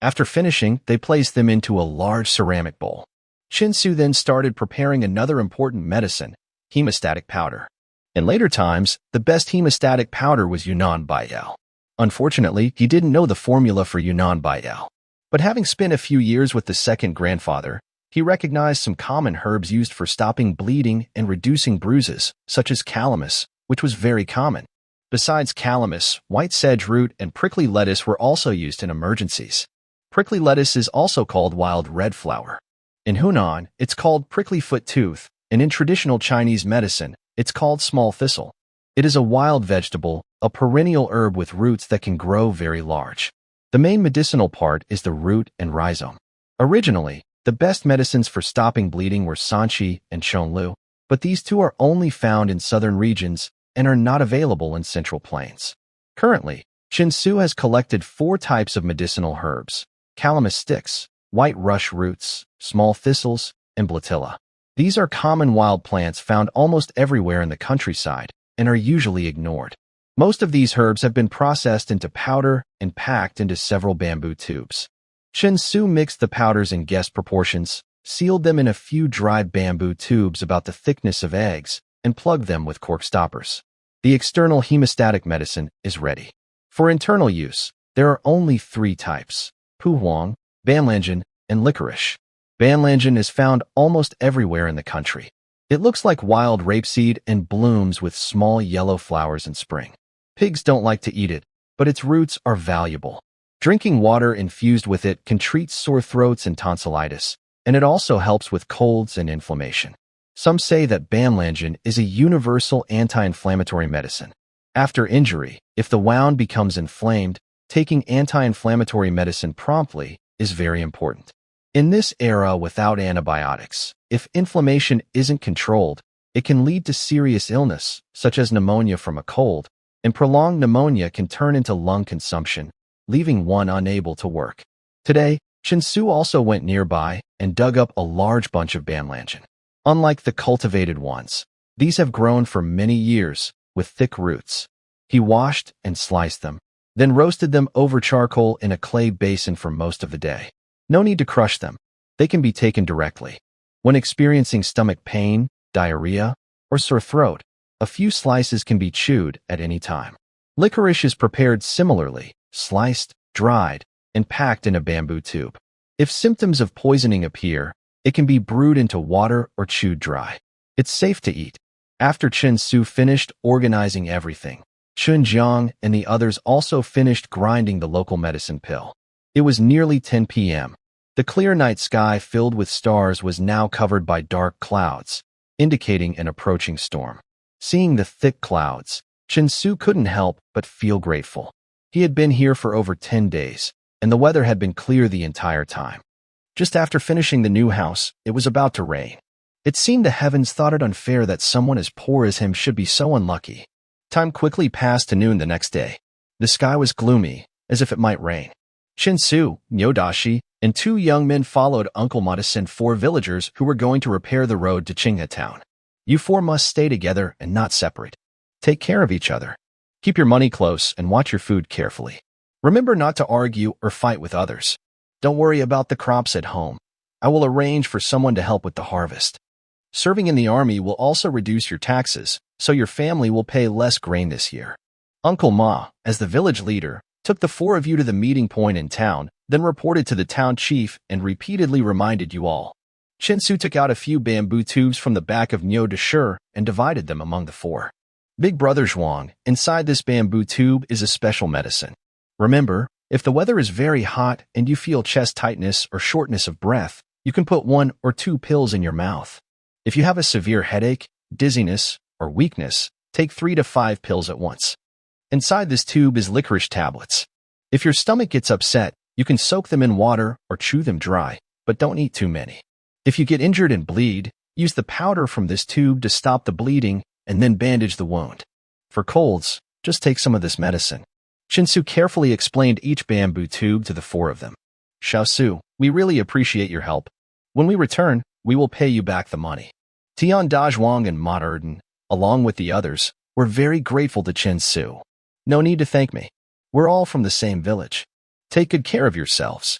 After finishing, they placed them into a large ceramic bowl. Chinsu then started preparing another important medicine, hemostatic powder. In later times, the best hemostatic powder was Yunnan Baiyao. Unfortunately, he didn't know the formula for Yunnan Baiyao. But having spent a few years with the second grandfather, he recognized some common herbs used for stopping bleeding and reducing bruises, such as calamus, which was very common. Besides calamus, white sedge root and prickly lettuce were also used in emergencies. Prickly lettuce is also called wild red flower. In Hunan, it's called prickly foot tooth, and in traditional Chinese medicine, it's called small thistle. It is a wild vegetable, a perennial herb with roots that can grow very large. The main medicinal part is the root and rhizome. Originally, the best medicines for stopping bleeding were sanqi and chonlu, but these two are only found in southern regions and are not available in central plains. Currently, Chinsu has collected 4 types of medicinal herbs: calamus sticks, white rush roots, small thistles, and blatilla. These are common wild plants found almost everywhere in the countryside and are usually ignored. Most of these herbs have been processed into powder and packed into several bamboo tubes. Chinsu mixed the powders in guess proportions, sealed them in a few dried bamboo tubes about the thickness of eggs, and plugged them with cork stoppers. The external hemostatic medicine is ready. For internal use, there are only 3 types: puhuang, banlangen, and licorice. Banlangen is found almost everywhere in the country. It looks like wild rapeseed and blooms with small yellow flowers in spring. Pigs don't like to eat it, but its roots are valuable. Drinking water infused with it can treat sore throats and tonsillitis, and it also helps with colds and inflammation. Some say that banlangen is a universal anti-inflammatory medicine. After injury, if the wound becomes inflamed, taking anti-inflammatory medicine promptly is very important. In this era without antibiotics, if inflammation isn't controlled, it can lead to serious illness, such as pneumonia from a cold, and prolonged pneumonia can turn into lung consumption, leaving one unable to work. Today, Chinsu also went nearby and dug up a large bunch of banlangen. Unlike the cultivated ones, these have grown for many years with thick roots. He washed and sliced them, then roasted them over charcoal in a clay basin for most of the day. No need to crush them. They can be taken directly. When experiencing stomach pain, diarrhea, or sore throat, a few slices can be chewed at any time. Licorice is prepared similarly, sliced, dried, and packed in a bamboo tube. If symptoms of poisoning appear, it can be brewed into water or chewed dry. It's safe to eat. After Chen Su finished organizing everything, Chun Jiang and the others also finished grinding the local medicine pill. It was nearly 10 p.m. The clear night sky filled with stars was now covered by dark clouds, indicating an approaching storm. Seeing the thick clouds, Chen Su couldn't help but feel grateful. He had been here for over 10 days, and the weather had been clear the entire time. Just after finishing the new house, it was about to rain. It seemed the heavens thought it unfair that someone as poor as him should be so unlucky. Time quickly passed to noon the next day. The sky was gloomy, as if it might rain. Chinsu, Nyodashi, and 2 young men followed Uncle Ma to send 4 villagers who were going to repair the road to Qinghe town. You 4 must stay together and not separate. Take care of each other. Keep your money close and watch your food carefully. Remember not to argue or fight with others. Don't worry about the crops at home. I will arrange for someone to help with the harvest. Serving in the army will also reduce your taxes, so your family will pay less grain this year. Uncle Ma, as the village leader, took the 4 of you to the meeting point in town, then reported to the town chief and repeatedly reminded you all. Chinsu took out a few bamboo tubes from the back of Nyo Dashur and divided them among the 4. Big Brother Zhuang, inside this bamboo tube is a special medicine. Remember, if the weather is very hot and you feel chest tightness or shortness of breath, you can put 1 or 2 pills in your mouth. If you have a severe headache, dizziness, or weakness, take 3 to 5 pills at once. Inside this tube is licorice tablets. If your stomach gets upset, you can soak them in water or chew them dry, but don't eat too many. If you get injured and bleed, use the powder from this tube to stop the bleeding and then bandage the wound. For colds, just take some of this medicine. Chinsu carefully explained each bamboo tube to the 4 of them. Xiaosu, we really appreciate your help. When we return, we will pay you back the money. Tian Dazhuang and Ma Erden, along with the others, were very grateful to Chen Su. No need to thank me. We're all from the same village. Take good care of yourselves.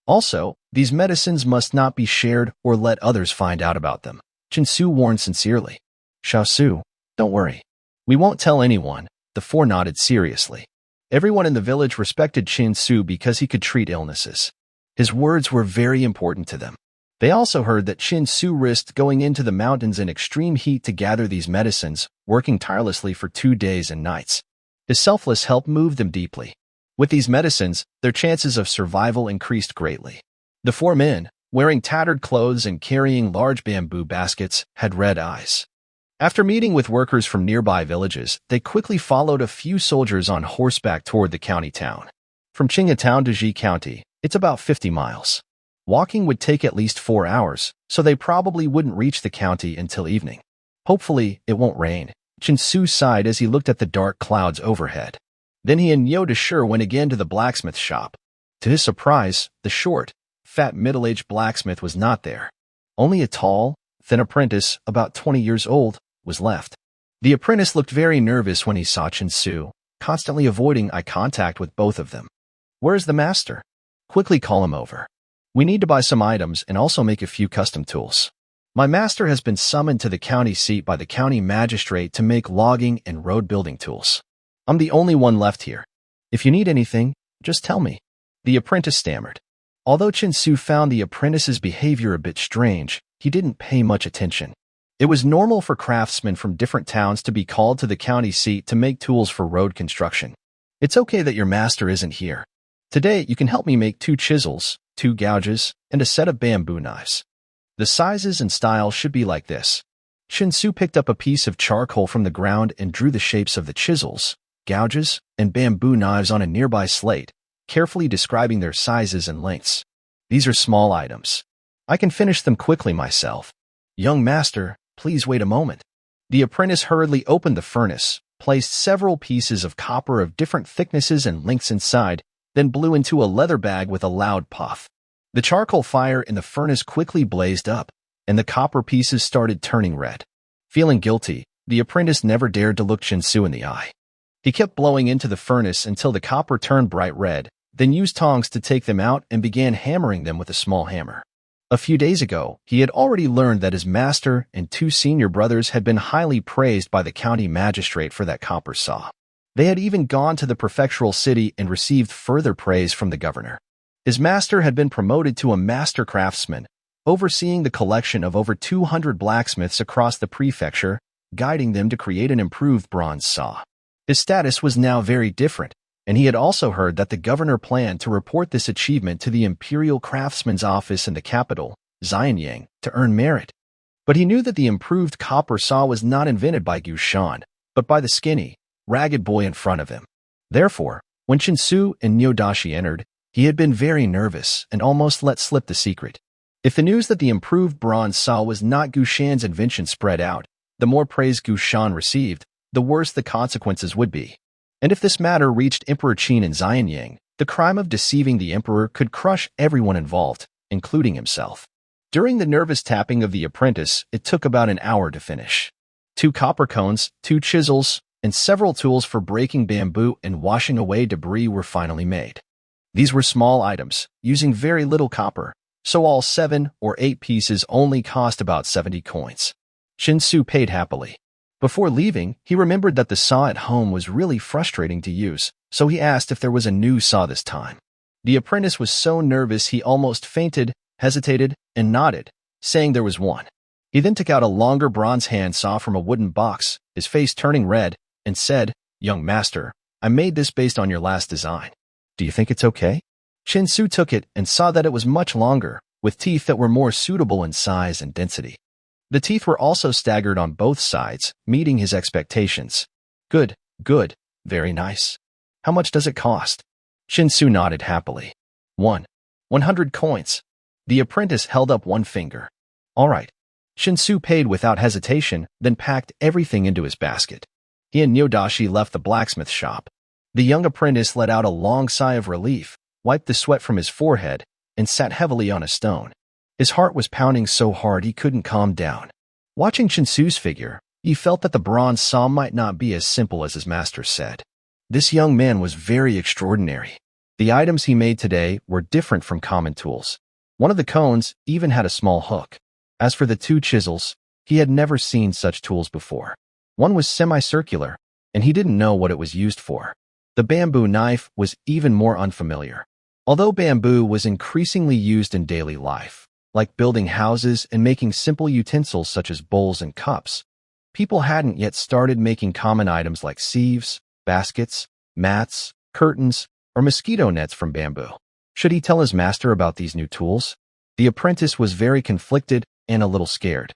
Also, these medicines must not be shared or let others find out about them. Chen Su warned sincerely. Xiaosu, don't worry. We won't tell anyone. The four nodded seriously. Everyone in the village respected Chen Su because he could treat illnesses. His words were very important to them. They also heard that Chen Su risked going into the mountains in extreme heat to gather these medicines, working tirelessly for 2 days and nights. His selfless help moved them deeply. With these medicines, their chances of survival increased greatly. The four men, wearing tattered clothes and carrying large bamboo baskets, had red eyes. After meeting with workers from nearby villages, they quickly followed a few soldiers on horseback toward the county town. From Qingatown to Ji County, it's about 50 miles. Walking would take at least 4 hours, so they probably wouldn't reach the county until evening. Hopefully, it won't rain. Chen Su sighed as he looked at the dark clouds overhead. Then he and Yo Dashur went again to the blacksmith shop. To his surprise, the short, fat middle-aged blacksmith was not there. Only a tall, thin apprentice, about 20 years old, was left. The apprentice looked very nervous when he saw Chen Su, constantly avoiding eye contact with both of them. Where's the master? Quickly call him over. We need to buy some items and also make a few custom tools. My master has been summoned to the county seat by the county magistrate to make logging and road building tools. I'm the only one left here. If you need anything, just tell me. The apprentice stammered. Although Chen Su found the apprentice's behavior a bit strange, he didn't pay much attention. It was normal for craftsmen from different towns to be called to the county seat to make tools for road construction. It's okay that your master isn't here. Today, you can help me make 2 chisels, 2 gouges, and a set of bamboo knives. The sizes and styles should be like this. Chen Su picked up a piece of charcoal from the ground and drew the shapes of the chisels, gouges, and bamboo knives on a nearby slate, carefully describing their sizes and lengths. These are small items. I can finish them quickly myself. Young master, please wait a moment. The apprentice hurriedly opened the furnace, placed several pieces of copper of different thicknesses and lengths inside, then blew into a leather bag with a loud puff. The charcoal fire in the furnace quickly blazed up, and the copper pieces started turning red. Feeling guilty, the apprentice never dared to look Chen Su in the eye. He kept blowing into the furnace until the copper turned bright red, then used tongs to take them out and began hammering them with a small hammer. A few days ago, he had already learned that his master and 2 senior brothers had been highly praised by the county magistrate for that copper saw. They had even gone to the prefectural city and received further praise from the governor. His master had been promoted to a master craftsman, overseeing the collection of over 200 blacksmiths across the prefecture, guiding them to create an improved bronze saw. His status was now very different, and he had also heard that the governor planned to report this achievement to the Imperial Craftsman's office in the capital, Xianyang, to earn merit. But he knew that the improved copper saw was not invented by Gu Shan, but by the skinny, ragged boy in front of him. Therefore, when Chen Su and Nyodashi entered, he had been very nervous and almost let slip the secret. If the news that the improved bronze saw was not Gu Shan's invention spread out, the more praise Gu Shan received, the worse the consequences would be. And if this matter reached Emperor Qin in Xianyang, the crime of deceiving the emperor could crush everyone involved, including himself. During the nervous tapping of the apprentice, it took about an hour to finish. 2 copper cones, 2 chisels, and several tools for breaking bamboo and washing away debris were finally made. These were small items, using very little copper, so all 7 or 8 pieces only cost about 70 coins. Chen Su paid happily. Before leaving, he remembered that the saw at home was really frustrating to use, so he asked if there was a new saw this time. The apprentice was so nervous he almost fainted, hesitated, and nodded, saying there was one. He then took out a longer bronze hand saw from a wooden box, his face turning red, and said, "Young master, I made this based on your last design. Do you think it's okay?" Chen Su took it and saw that it was much longer, with teeth that were more suitable in size and density. The teeth were also staggered on both sides, meeting his expectations. Good, very nice. How much does it cost? Chen Su nodded happily. 100 coins. The apprentice held up one finger. All right. Chen Su paid without hesitation, then packed everything into his basket. He and Nyodashi left the blacksmith shop. The young apprentice let out a long sigh of relief, wiped the sweat from his forehead, and sat heavily on a stone. His heart was pounding so hard he couldn't calm down. Watching Chinsu's figure, he felt that the bronze saw might not be as simple as his master said. This young man was very extraordinary. The items he made today were different from common tools. One of the cones even had a small hook. As for the two chisels, he had never seen such tools before. One was semicircular, and he didn't know what it was used for. The bamboo knife was even more unfamiliar. Although bamboo was increasingly used in daily life, like building houses and making simple utensils such as bowls and cups, people hadn't yet started making common items like sieves, baskets, mats, curtains, or mosquito nets from bamboo. Should he tell his master about these new tools? The apprentice was very conflicted and a little scared.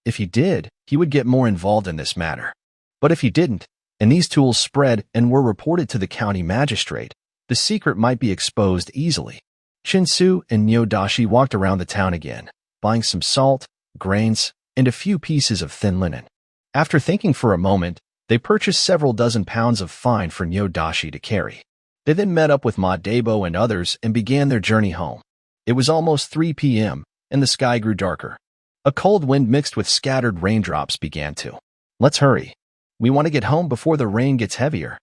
If he did, he would get more involved in this matter. But if he didn't, and these tools spread and were reported to the county magistrate, the secret might be exposed easily. Chinsu and Nyodashi walked around the town again, buying some salt, grains, and a few pieces of thin linen. After thinking for a moment, they purchased several dozen pounds of fine for Nyodashi to carry. They then met up with Madebo and others and began their journey home. It was almost 3 p.m., and the sky grew darker. A cold wind mixed with scattered raindrops began to. "Let's hurry. We want to get home before the rain gets heavier,"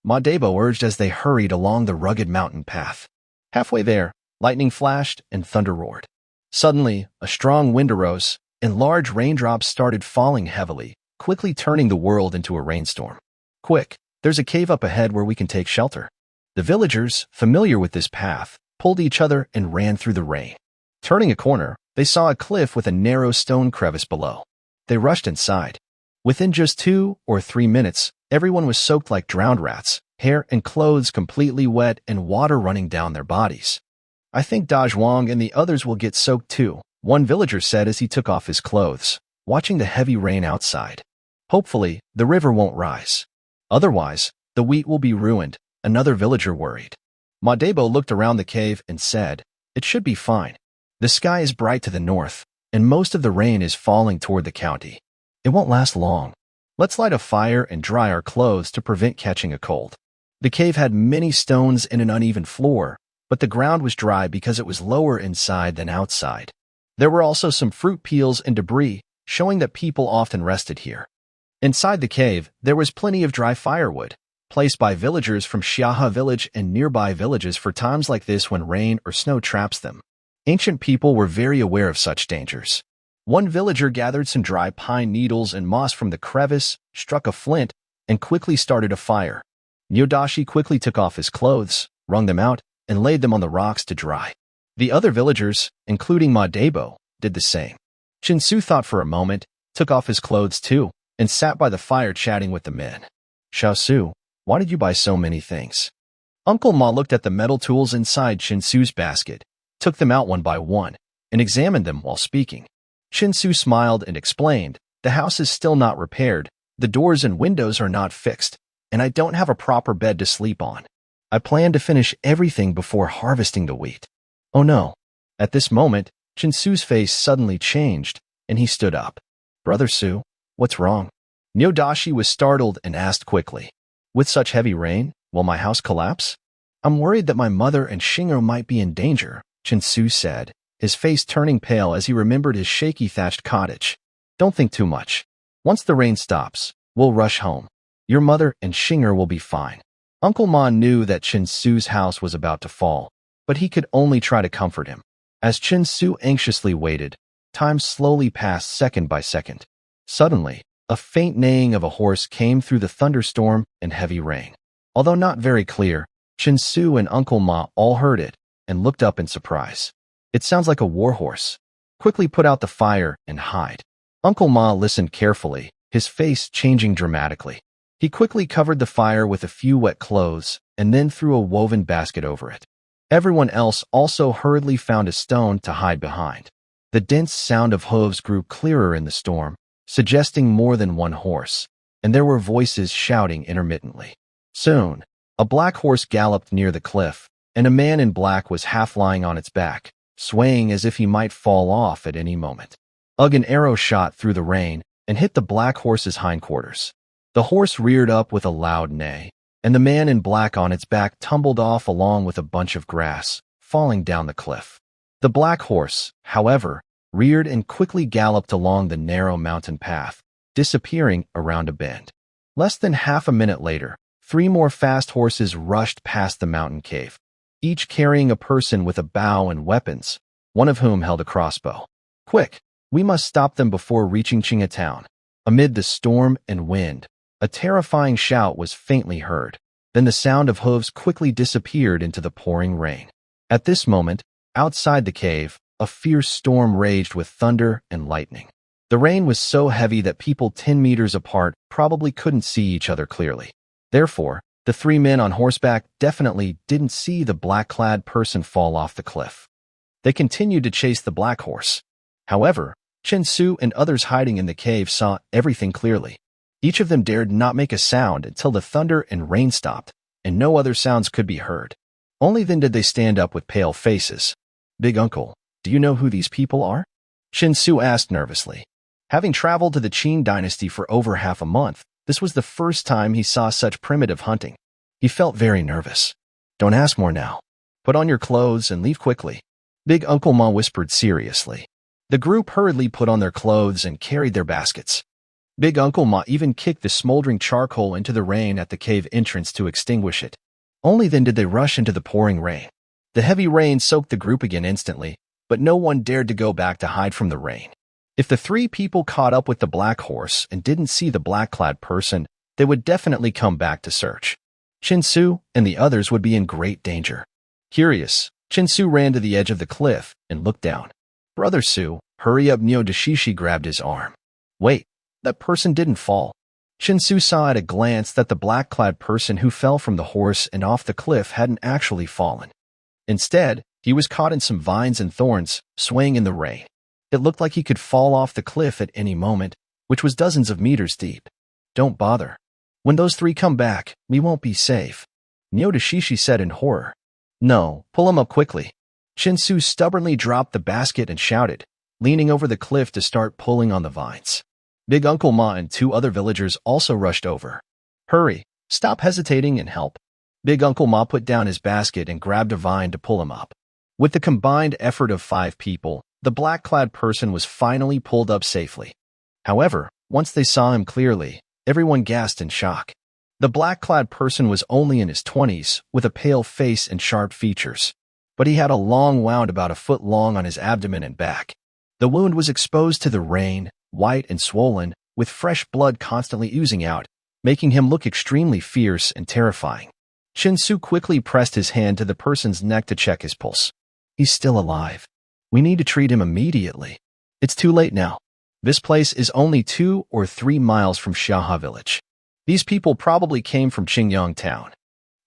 Madebo urged as they hurried along the rugged mountain path. Halfway there, lightning flashed and thunder roared. Suddenly, a strong wind arose, and large raindrops started falling heavily, quickly turning the world into a rainstorm. "Quick, there's a cave up ahead where we can take shelter." The villagers, familiar with this path, pulled each other and ran through the rain. Turning a corner, they saw a cliff with a narrow stone crevice below. They rushed inside. Within just 2 or 3 minutes, everyone was soaked like drowned rats, hair and clothes completely wet and water running down their bodies. "I think Dajwang and the others will get soaked too," one villager said as he took off his clothes, watching the heavy rain outside. "Hopefully, the river won't rise. Otherwise, the wheat will be ruined," another villager worried. Madebo looked around the cave and said, "It should be fine. The sky is bright to the north, and most of the rain is falling toward the county. It won't last long. Let's light a fire and dry our clothes to prevent catching a cold." The cave had many stones and an uneven floor, but the ground was dry because it was lower inside than outside. There were also some fruit peels and debris, showing that people often rested here. Inside the cave, there was plenty of dry firewood, placed by villagers from Xiaha village and nearby villages for times like this when rain or snow traps them. Ancient people were very aware of such dangers. One villager gathered some dry pine needles and moss from the crevice, struck a flint, and quickly started a fire. Nyodashi quickly took off his clothes, wrung them out, and laid them on the rocks to dry. The other villagers, including Madebo, did the same. Chinsu thought for a moment, took off his clothes too, and sat by the fire chatting with the men. "Xiaosu, why did you buy so many things?" Uncle Ma looked at the metal tools inside Chinsu's basket, took them out one by one, and examined them while speaking. Chinsu smiled and explained, "The house is still not repaired, the doors and windows are not fixed, and I don't have a proper bed to sleep on. I plan to finish everything before harvesting the wheat." "Oh no." At this moment, Chinsu's face suddenly changed, and he stood up. "Brother Su, what's wrong?" Nyodashi was startled and asked quickly, "With such heavy rain, will my house collapse?" "I'm worried that my mother and Shingo might be in danger," Chinsu said, his face turning pale as he remembered his shaky thatched cottage. "Don't think too much. Once the rain stops, we'll rush home. Your mother and Shinger will be fine." Uncle Ma knew that Chinsu's house was about to fall, but he could only try to comfort him. As Chinsu anxiously waited, time slowly passed second by second. Suddenly, a faint neighing of a horse came through the thunderstorm and heavy rain. Although not very clear, Chinsu and Uncle Ma all heard it and looked up in surprise. "It sounds like a war horse. Quickly put out the fire and hide." Uncle Ma listened carefully, his face changing dramatically. He quickly covered the fire with a few wet clothes and then threw a woven basket over it. Everyone else also hurriedly found a stone to hide behind. The dense sound of hooves grew clearer in the storm, suggesting more than one horse, and there were voices shouting intermittently. Soon, a black horse galloped near the cliff, and a man in black was half lying on its back, swaying as if he might fall off at any moment. An arrow shot through the rain and hit the black horse's hindquarters. The horse reared up with a loud neigh, and the man in black on its back tumbled off along with a bunch of grass, falling down the cliff. The black horse, however, reared and quickly galloped along the narrow mountain path, disappearing around a bend. Less than half a minute later, 3 more fast horses rushed past the mountain cave, each carrying a person with a bow and weapons, one of whom held a crossbow. Quick, we must stop them before reaching Town. Amid the storm and wind, a terrifying shout was faintly heard. Then the sound of hooves quickly disappeared into the pouring rain. At this moment, outside the cave, a fierce storm raged with thunder and lightning. The rain was so heavy that people 10 meters apart probably couldn't see each other clearly. Therefore, the 3 men on horseback definitely didn't see the black-clad person fall off the cliff. They continued to chase the black horse. However, Chin-Su and others hiding in the cave saw everything clearly. Each of them dared not make a sound until the thunder and rain stopped, and no other sounds could be heard. Only then did they stand up with pale faces. "Big Uncle, do you know who these people are?" Chin-Su asked nervously. Having traveled to the Qin dynasty for over half a month, this was the first time he saw such primitive hunting. He felt very nervous. "Don't ask more now. Put on your clothes and leave quickly," Big Uncle Ma whispered seriously. The group hurriedly put on their clothes and carried their baskets. Big Uncle Ma even kicked the smoldering charcoal into the rain at the cave entrance to extinguish it. Only then did they rush into the pouring rain. The heavy rain soaked the group again instantly, but no one dared to go back to hide from the rain. If the 3 people caught up with the black horse and didn't see the black-clad person, they would definitely come back to search. Chin-Su and the others would be in great danger. Curious, Chin-Su ran to the edge of the cliff and looked down. "Brother Su, hurry up!" Neo Dashishi grabbed his arm. "Wait, that person didn't fall." Chin-Su saw at a glance that the black-clad person who fell from the horse and off the cliff hadn't actually fallen. Instead, he was caught in some vines and thorns, swaying in the rain. It looked like he could fall off the cliff at any moment, which was dozens of meters deep. "Don't bother. When those 3 come back, we won't be safe," Neo Dashishi said in horror. "No, pull him up quickly." Chin-Su stubbornly dropped the basket and shouted, leaning over the cliff to start pulling on the vines. Big Uncle Ma and 2 other villagers also rushed over. "Hurry, stop hesitating and help." Big Uncle Ma put down his basket and grabbed a vine to pull him up. With the combined effort of 5 people, the black-clad person was finally pulled up safely. However, once they saw him clearly, everyone gasped in shock. The black-clad person was only in his 20s, with a pale face and sharp features. But he had a long wound about a foot long on his abdomen and back. The wound was exposed to the rain, white and swollen, with fresh blood constantly oozing out, making him look extremely fierce and terrifying. Chin-Su quickly pressed his hand to the person's neck to check his pulse. "He's still alive. We need to treat him immediately. It's too late now. This place is only 2 or 3 miles from Xiaha village. These people probably came from Qingyang town.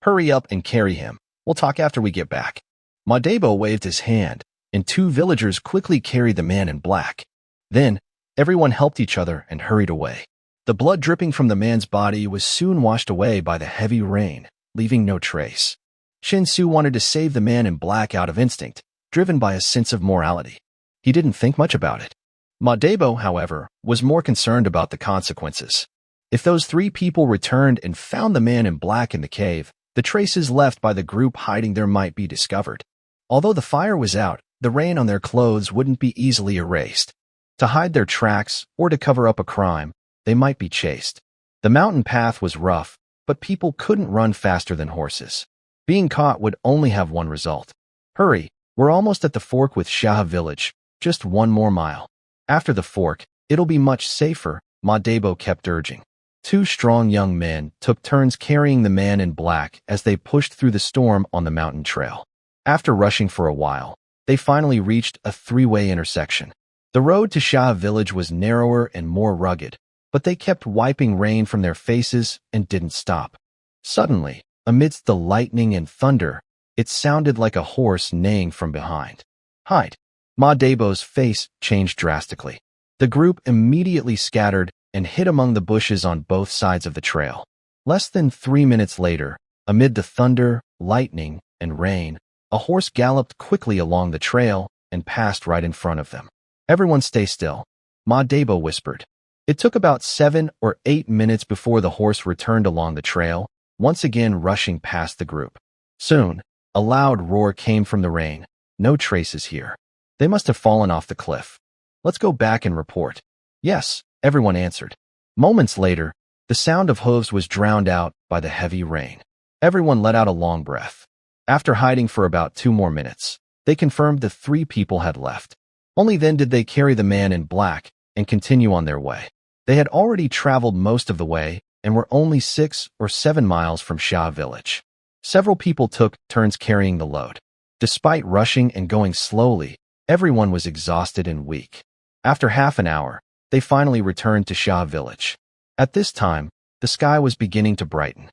Hurry up and carry him. We'll talk after we get back." Madebo waved his hand, and 2 villagers quickly carried the man in black. Then, everyone helped each other and hurried away. The blood dripping from the man's body was soon washed away by the heavy rain, leaving no trace. Chin-Su wanted to save the man in black out of instinct, driven by a sense of morality. He didn't think much about it. Madebo, however, was more concerned about the consequences. If those 3 people returned and found the man in black in the cave, the traces left by the group hiding there might be discovered. Although the fire was out, the rain on their clothes wouldn't be easily erased. To hide their tracks or to cover up a crime, they might be chased. The mountain path was rough, but people couldn't run faster than horses. Being caught would only have one result. "Hurry, we're almost at the fork with Xiaha village, just 1 more mile. After the fork, it'll be much safer," Madebo kept urging. 2 strong young men took turns carrying the man in black as they pushed through the storm on the mountain trail. After rushing for a while, they finally reached a 3-way intersection. The road to Xiaha village was narrower and more rugged, but they kept wiping rain from their faces and didn't stop. Suddenly, amidst the lightning and thunder, it sounded like a horse neighing from behind. "Hide!" Ma Debo's face changed drastically. The group immediately scattered and hid among the bushes on both sides of the trail. Less than 3 minutes later, amid the thunder, lightning, and rain, a horse galloped quickly along the trail and passed right in front of them. "Everyone stay still," Ma Debo whispered. It took about 7 or 8 minutes before the horse returned along the trail, once again rushing past the group. Soon, a loud roar came from the rain. "No traces here. They must have fallen off the cliff. Let's go back and report. Yes, everyone answered. Moments later, the sound of hooves was drowned out by the heavy rain. Everyone let out a long breath. After hiding for about 2 more minutes, they confirmed the 3 people had left. Only then did they carry the man in black and continue on their way. They had already traveled most of the way and were only 6 or 7 miles from Xia village. Several people took turns carrying the load. Despite rushing and going slowly, everyone was exhausted and weak. After half an hour, they finally returned to Xia village. At this time, the sky was beginning to brighten.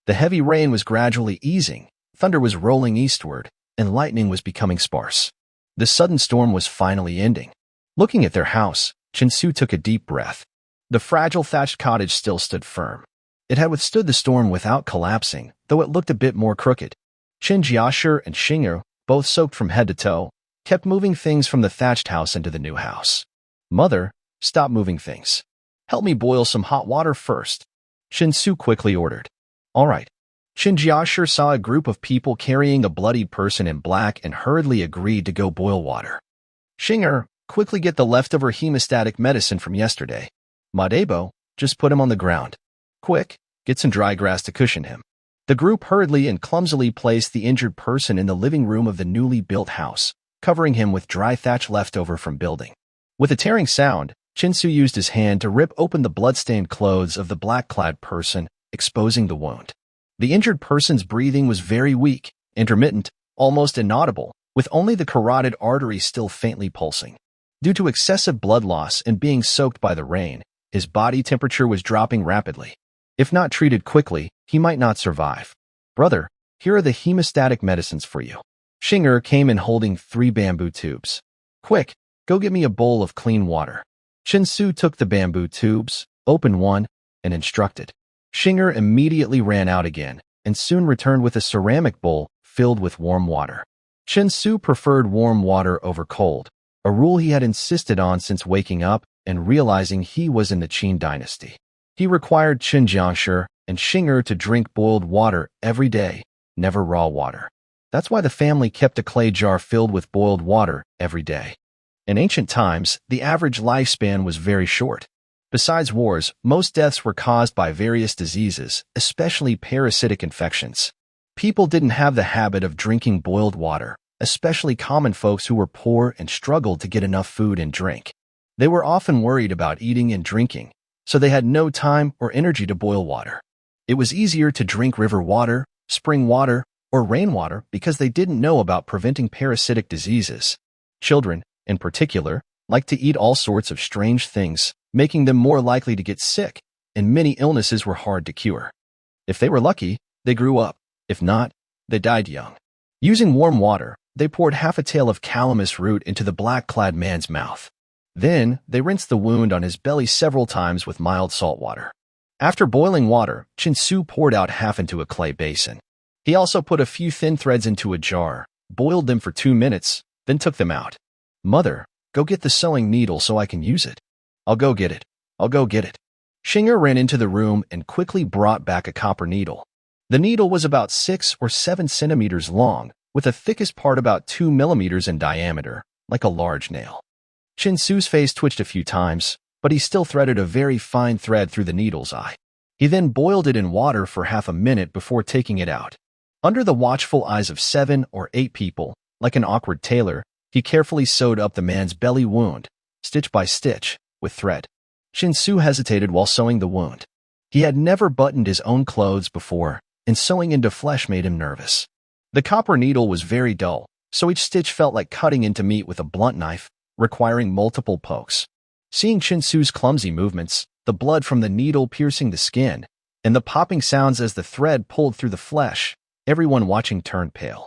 The heavy rain was gradually easing, thunder was rolling eastward, and lightning was becoming sparse. The sudden storm was finally ending. Looking at their house, Chinsu took a deep breath. The fragile thatched cottage still stood firm. It had withstood the storm without collapsing, though it looked a bit more crooked. Qin Jiashi and Xing'er, both soaked from head to toe, kept moving things from the thatched house into the new house. "Mother, stop moving things. Help me boil some hot water first," Chinsu quickly ordered. "All right." Qin Jiashi saw a group of people carrying a bloodied person in black and hurriedly agreed to go boil water. "Xing'er, quickly get the leftover hemostatic medicine from yesterday. Madebo, just put him on the ground. Quick, get some dry grass to cushion him." The group hurriedly and clumsily placed the injured person in the living room of the newly built house, covering him with dry thatch leftover from building. With a tearing sound, Chinsu used his hand to rip open the blood-stained clothes of the black-clad person, exposing the wound. The injured person's breathing was very weak, intermittent, almost inaudible, with only the carotid artery still faintly pulsing. Due to excessive blood loss and being soaked by the rain, his body temperature was dropping rapidly. If not treated quickly, he might not survive. "Brother, here are the hemostatic medicines for you." Xing'er came in holding 3 bamboo tubes. "Quick, go get me a bowl of clean water." Chinsu took the bamboo tubes, opened one, and instructed. Xing'er immediately ran out again, and soon returned with a ceramic bowl filled with warm water. Chinsu preferred warm water over cold, a rule he had insisted on since waking up and realizing he was in the Qin dynasty. He required Qin Jiashi and Xing'er to drink boiled water every day, never raw water. That's why the family kept a clay jar filled with boiled water every day. In ancient times, the average lifespan was very short. Besides wars, most deaths were caused by various diseases, especially parasitic infections. People didn't have the habit of drinking boiled water, especially common folks who were poor and struggled to get enough food and drink. They were often worried about eating and drinking, so they had no time or energy to boil water. It was easier to drink river water, spring water, or rainwater because they didn't know about preventing parasitic diseases. Children, in particular, liked to eat all sorts of strange things, making them more likely to get sick, and many illnesses were hard to cure. If they were lucky, they grew up. If not, they died young. Using warm water, they poured half a tail of calamus root into the black-clad man's mouth. Then, they rinsed the wound on his belly several times with mild salt water. After boiling water, Chinsu poured out half into a clay basin. He also put a few thin threads into a jar, boiled them for 2 minutes, then took them out. "Mother, go get the sewing needle so I can use it." I'll go get it. Xing'er ran into the room and quickly brought back a copper needle. The needle was about 6 or 7 centimeters long, with the thickest part about 2 millimeters in diameter, like a large nail. Chinsu's face twitched a few times, but he still threaded a very fine thread through the needle's eye. He then boiled it in water for half a minute before taking it out. Under the watchful eyes of 7 or 8 people, like an awkward tailor, he carefully sewed up the man's belly wound, stitch by stitch, with thread. Chinsu hesitated while sewing the wound. He had never buttoned his own clothes before, and sewing into flesh made him nervous. The copper needle was very dull, so each stitch felt like cutting into meat with a blunt knife, requiring multiple pokes. Seeing Chinsu's clumsy movements, the blood from the needle piercing the skin, and the popping sounds as the thread pulled through the flesh, everyone watching turned pale.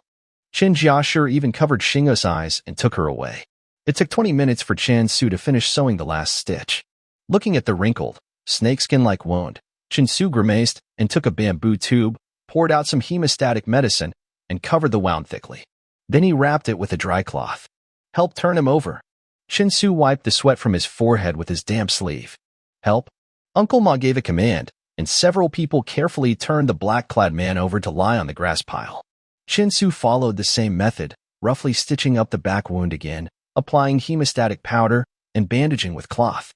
Qin Jiashi even covered Xing'er's eyes and took her away. It took 20 minutes for Chinsu to finish sewing the last stitch. Looking at the wrinkled, snakeskin-like wound, Chinsu grimaced and took a bamboo tube, poured out some hemostatic medicine, and covered the wound thickly. Then he wrapped it with a dry cloth. "Help turn him over." Chinsu wiped the sweat from his forehead with his damp sleeve. "Help." Uncle Ma gave a command, and several people carefully turned the black-clad man over to lie on the grass pile. Chinsu followed the same method, roughly stitching up the back wound again, applying hemostatic powder and bandaging with cloth.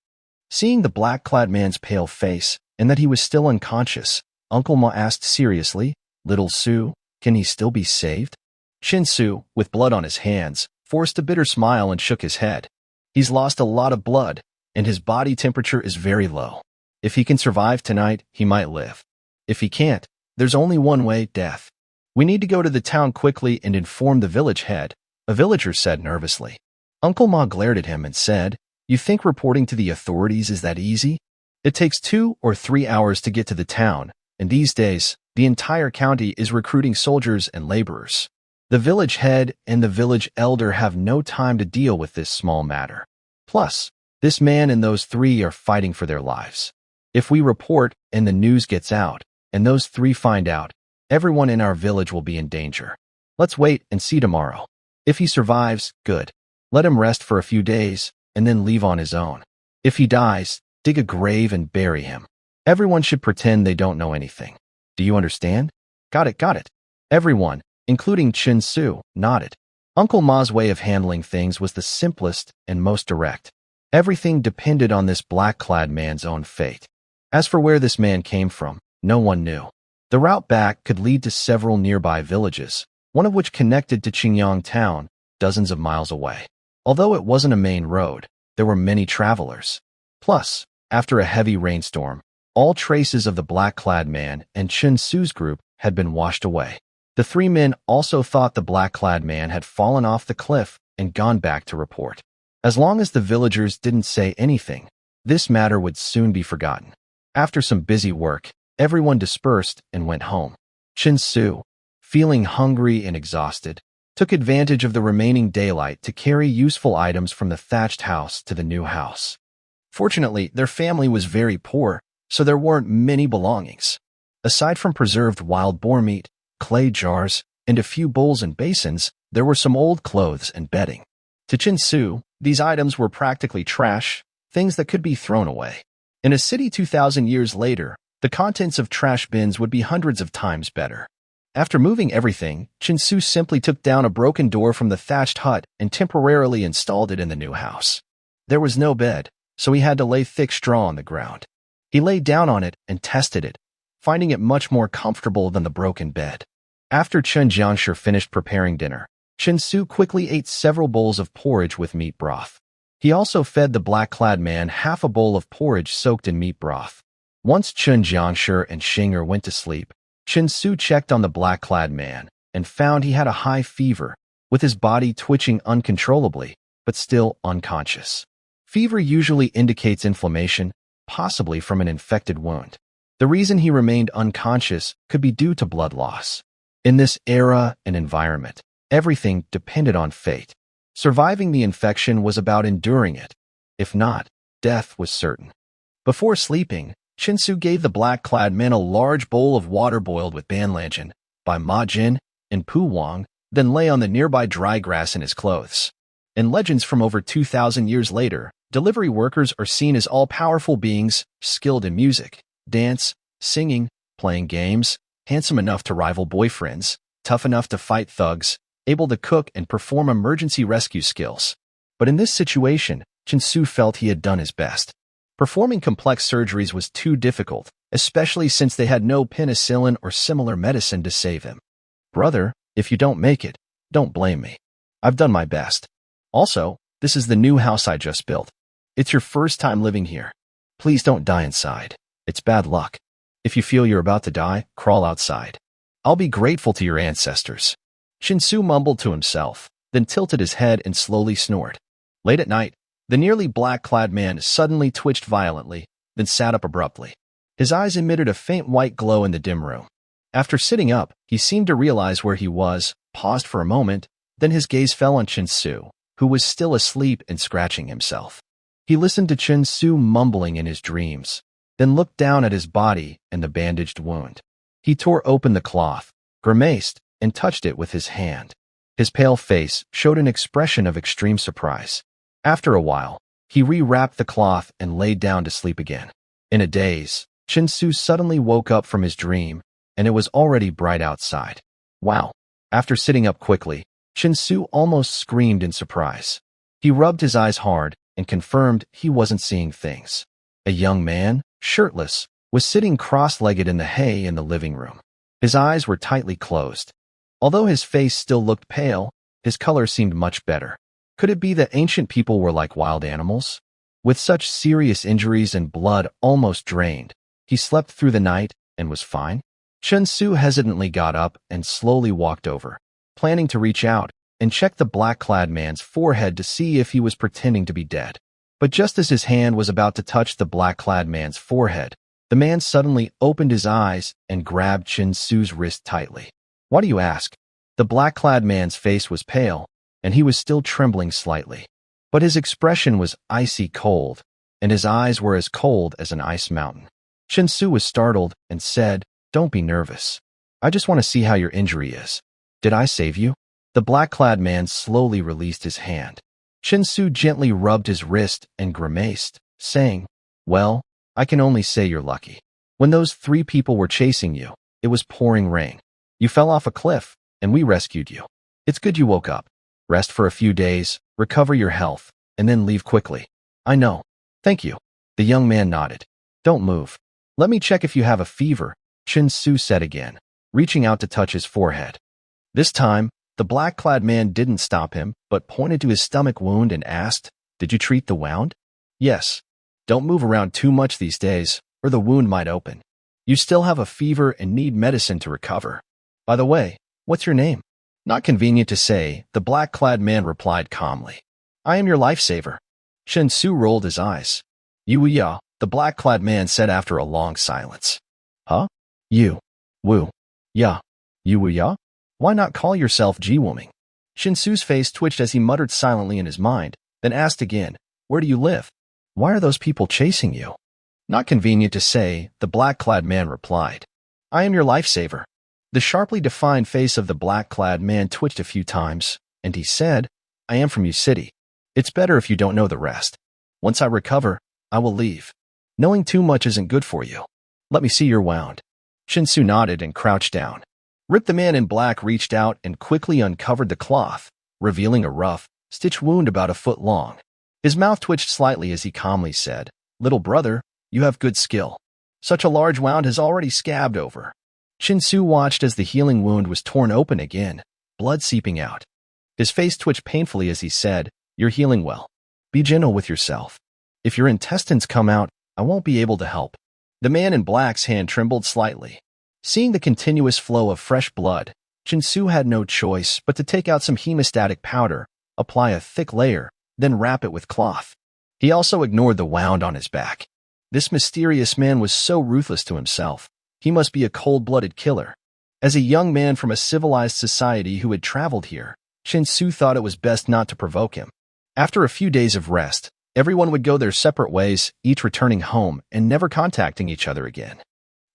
Seeing the black-clad man's pale face and that he was still unconscious, Uncle Ma asked seriously, "Little Sue, can he still be saved?" Chin Su, with blood on his hands, forced a bitter smile and shook his head. "He's lost a lot of blood, and his body temperature is very low. If he can survive tonight, he might live. If he can't, there's only one way, death. We need to go to the town quickly and inform the village head," a villager said nervously. Uncle Ma glared at him and said, "You think reporting to the authorities is that easy? It takes 2 or 3 hours to get to the town, and these days, the entire county is recruiting soldiers and laborers. The village head and the village elder have no time to deal with this small matter. Plus, this man and those 3 are fighting for their lives. If we report and the news gets out, and those 3 find out, everyone in our village will be in danger. Let's wait and see tomorrow. If he survives, good. Let him rest for a few days, and then leave on his own. If he dies, dig a grave and bury him. Everyone should pretend they don't know anything. Do you understand?" Got it. Everyone, including Chin Su, nodded. Uncle Ma's way of handling things was the simplest and most direct. Everything depended on this black-clad man's own fate. As for where this man came from, no one knew. The route back could lead to several nearby villages, one of which connected to Qingyang town, dozens of miles away. Although it wasn't a main road, there were many travelers. Plus, after a heavy rainstorm, all traces of the black-clad man and Chin Su's group had been washed away. The 3 men also thought the black-clad man had fallen off the cliff and gone back to report. As long as the villagers didn't say anything, this matter would soon be forgotten. After some busy work, everyone dispersed and went home. Chin Su, feeling hungry and exhausted, took advantage of the remaining daylight to carry useful items from the thatched house to the new house. Fortunately, their family was very poor, so there weren't many belongings. Aside from preserved wild boar meat, clay jars, and a few bowls and basins, there were some old clothes and bedding. To Chin Su, these items were practically trash, things that could be thrown away. In a city 2,000 years later, the contents of trash bins would be hundreds of times better. After moving everything, Chin Su simply took down a broken door from the thatched hut and temporarily installed it in the new house. There was no bed, so he had to lay thick straw on the ground. He lay down on it and tested it, finding it much more comfortable than the broken bed. After Chen Jiangshi finished preparing dinner, Chin Su quickly ate several bowls of porridge with meat broth. He also fed the black-clad man half a bowl of porridge soaked in meat broth. Once Chen Jiangshi and Xinger went to sleep, Chin Su checked on the black-clad man and found he had a high fever, with his body twitching uncontrollably, but still unconscious. Fever usually indicates inflammation, possibly from an infected wound. The reason he remained unconscious could be due to blood loss. In this era and environment, everything depended on fate. Surviving the infection was about enduring it. If not, death was certain. Before sleeping, Chin Su gave the black-clad man a large bowl of water boiled with banlanjian by Ma Jin and Pu Wang, then lay on the nearby dry grass in his clothes. In legends from over 2,000 years later, delivery workers are seen as all-powerful beings, skilled in music, dance, singing, playing games, handsome enough to rival boyfriends, tough enough to fight thugs, able to cook and perform emergency rescue skills. But in this situation, Chin Su felt he had done his best. Performing complex surgeries was too difficult, especially since they had no penicillin or similar medicine to save him. "Brother, if you don't make it, don't blame me. I've done my best. Also, this is the new house I just built. It's your first time living here. Please don't die inside. It's bad luck. If you feel you're about to die, crawl outside. I'll be grateful to your ancestors." Chin Su mumbled to himself, then tilted his head and slowly snored. Late at night, the nearly black-clad man suddenly twitched violently, then sat up abruptly. His eyes emitted a faint white glow in the dim room. After sitting up, he seemed to realize where he was, paused for a moment, then his gaze fell on Chin Su, who was still asleep and scratching himself. He listened to Chin Su mumbling in his dreams, then looked down at his body and the bandaged wound. He tore open the cloth, grimaced, and touched it with his hand. His pale face showed an expression of extreme surprise. After a while, he rewrapped the cloth and laid down to sleep again. In a daze, Chin Su suddenly woke up from his dream, and it was already bright outside. Wow! After sitting up quickly, Chin Su almost screamed in surprise. He rubbed his eyes hard and confirmed he wasn't seeing things. A young man, shirtless, was sitting cross-legged in the hay in the living room. His eyes were tightly closed. Although his face still looked pale, his color seemed much better. Could it be that ancient people were like wild animals? With such serious injuries and blood almost drained, he slept through the night and was fine? Chun-Su hesitantly got up and slowly walked over, planning to reach out and check the black-clad man's forehead to see if he was pretending to be dead. But just as his hand was about to touch the black-clad man's forehead, the man suddenly opened his eyes and grabbed Chun-Su's wrist tightly. Why do you ask? The black-clad man's face was pale, and he was still trembling slightly. But his expression was icy cold, and his eyes were as cold as an ice mountain. Chun-Su was startled and said, "Don't be nervous. I just want to see how your injury is. Did I save you?" The black-clad man slowly released his hand. Chun-Su gently rubbed his wrist and grimaced, saying, "Well, I can only say you're lucky. When those 3 people were chasing you, it was pouring rain. You fell off a cliff, and we rescued you. It's good you woke up. Rest for a few days, recover your health, and then leave quickly." "I know. Thank you." The young man nodded. "Don't move. Let me check if you have a fever," Chun-Su said again, reaching out to touch his forehead. This time, the black-clad man didn't stop him, but pointed to his stomach wound and asked, "Did you treat the wound?" "Yes. Don't move around too much these days, or the wound might open. You still have a fever and need medicine to recover. By the way, what's your name?" "Not convenient to say," the black-clad man replied calmly. "I am your lifesaver." Chun-Su rolled his eyes. "You, the black-clad man said after a long silence. "Huh? You. Wu. Ya. You, Why not call yourself Ji-Wuming?" Chun-Su's face twitched as he muttered silently in his mind, then asked again, "Where do you live? Why are those people chasing you?" "Not convenient to say," the black-clad man replied. "I am your lifesaver." The sharply defined face of the black-clad man twitched a few times, and he said, "I am from your city. It's better if you don't know the rest. Once I recover, I will leave. Knowing too much isn't good for you. Let me see your wound." Chun-Su nodded and crouched down. Rip the man in black reached out and quickly uncovered the cloth, revealing a rough, stitched wound about a foot long. His mouth twitched slightly as he calmly said, "Little brother, you have good skill. Such a large wound has already scabbed over." Chun-Su watched as the healing wound was torn open again, blood seeping out. His face twitched painfully as he said, "You're healing well. Be gentle with yourself. If your intestines come out, I won't be able to help." The man in black's hand trembled slightly. Seeing the continuous flow of fresh blood, Chun-Su had no choice but to take out some hemostatic powder, apply a thick layer, then wrap it with cloth. He also ignored the wound on his back. This mysterious man was so ruthless to himself. He must be a cold-blooded killer. As a young man from a civilized society who had traveled here, Chun-Su thought it was best not to provoke him. After a few days of rest, everyone would go their separate ways, each returning home and never contacting each other again.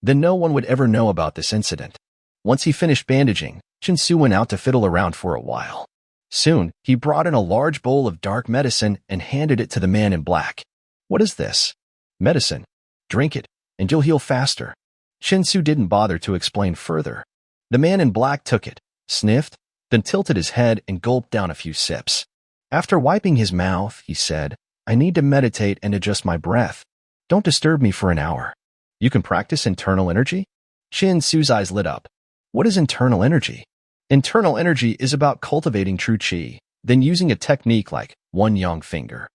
Then no one would ever know about this incident. Once he finished bandaging, Chun-Su went out to fiddle around for a while. Soon, he brought in a large bowl of dark medicine and handed it to the man in black. "What is this?" "Medicine. Drink it, and you'll heal faster." Chun-Su didn't bother to explain further. The man in black took it, sniffed, then tilted his head and gulped down a few sips. After wiping his mouth, he said, "I need to meditate and adjust my breath. Don't disturb me for an hour." "You can practice internal energy?" Chun-Su's eyes lit up. "What is internal energy?" "Internal energy is about cultivating true qi, then using a technique like one yang finger.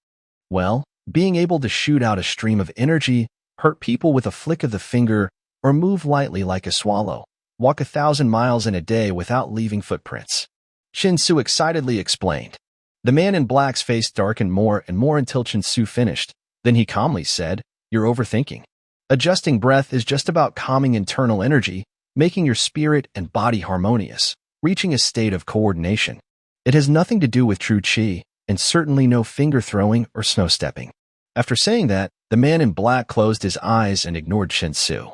Well, being able to shoot out a stream of energy, hurt people with a flick of the finger, or move lightly like a swallow, walk 1,000 miles in a day without leaving footprints." Chun-Su excitedly explained. The man in black's face darkened more and more until Chun-Su finished. Then he calmly said, "You're overthinking. Adjusting breath is just about calming internal energy, making your spirit and body harmonious, reaching a state of coordination. It has nothing to do with true qi, and certainly no finger throwing or snow stepping." After saying that, the man in black closed his eyes and ignored Chun-Su.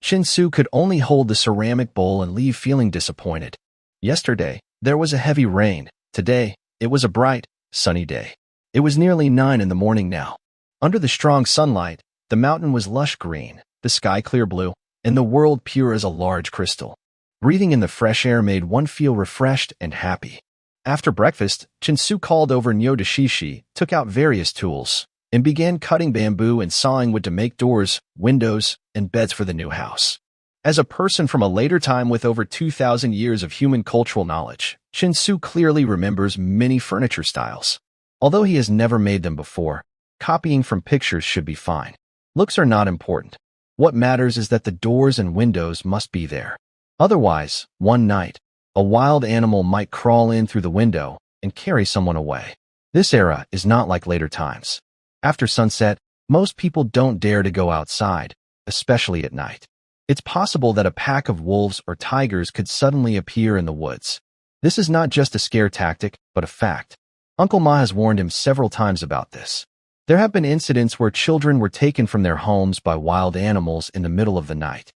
Chun-Su could only hold the ceramic bowl and leave feeling disappointed. Yesterday, there was a heavy rain. Today, it was a bright, sunny day. It was nearly 9 in the morning now. Under the strong sunlight, the mountain was lush green, the sky clear blue, and the world pure as a large crystal. Breathing in the fresh air made one feel refreshed and happy. After breakfast, Chinsu called over Nyo Shishi, took out various tools, and began cutting bamboo and sawing wood to make doors, windows, and beds for the new house. As a person from a later time with over 2,000 years of human cultural knowledge, Chinsu clearly remembers many furniture styles. Although he has never made them before, copying from pictures should be fine. Looks are not important. What matters is that the doors and windows must be there. Otherwise, one night, a wild animal might crawl in through the window and carry someone away. This era is not like later times. After sunset, most people don't dare to go outside, especially at night. It's possible that a pack of wolves or tigers could suddenly appear in the woods. This is not just a scare tactic, but a fact. Uncle Ma has warned him several times about this. There have been incidents where children were taken from their homes by wild animals in the middle of the night.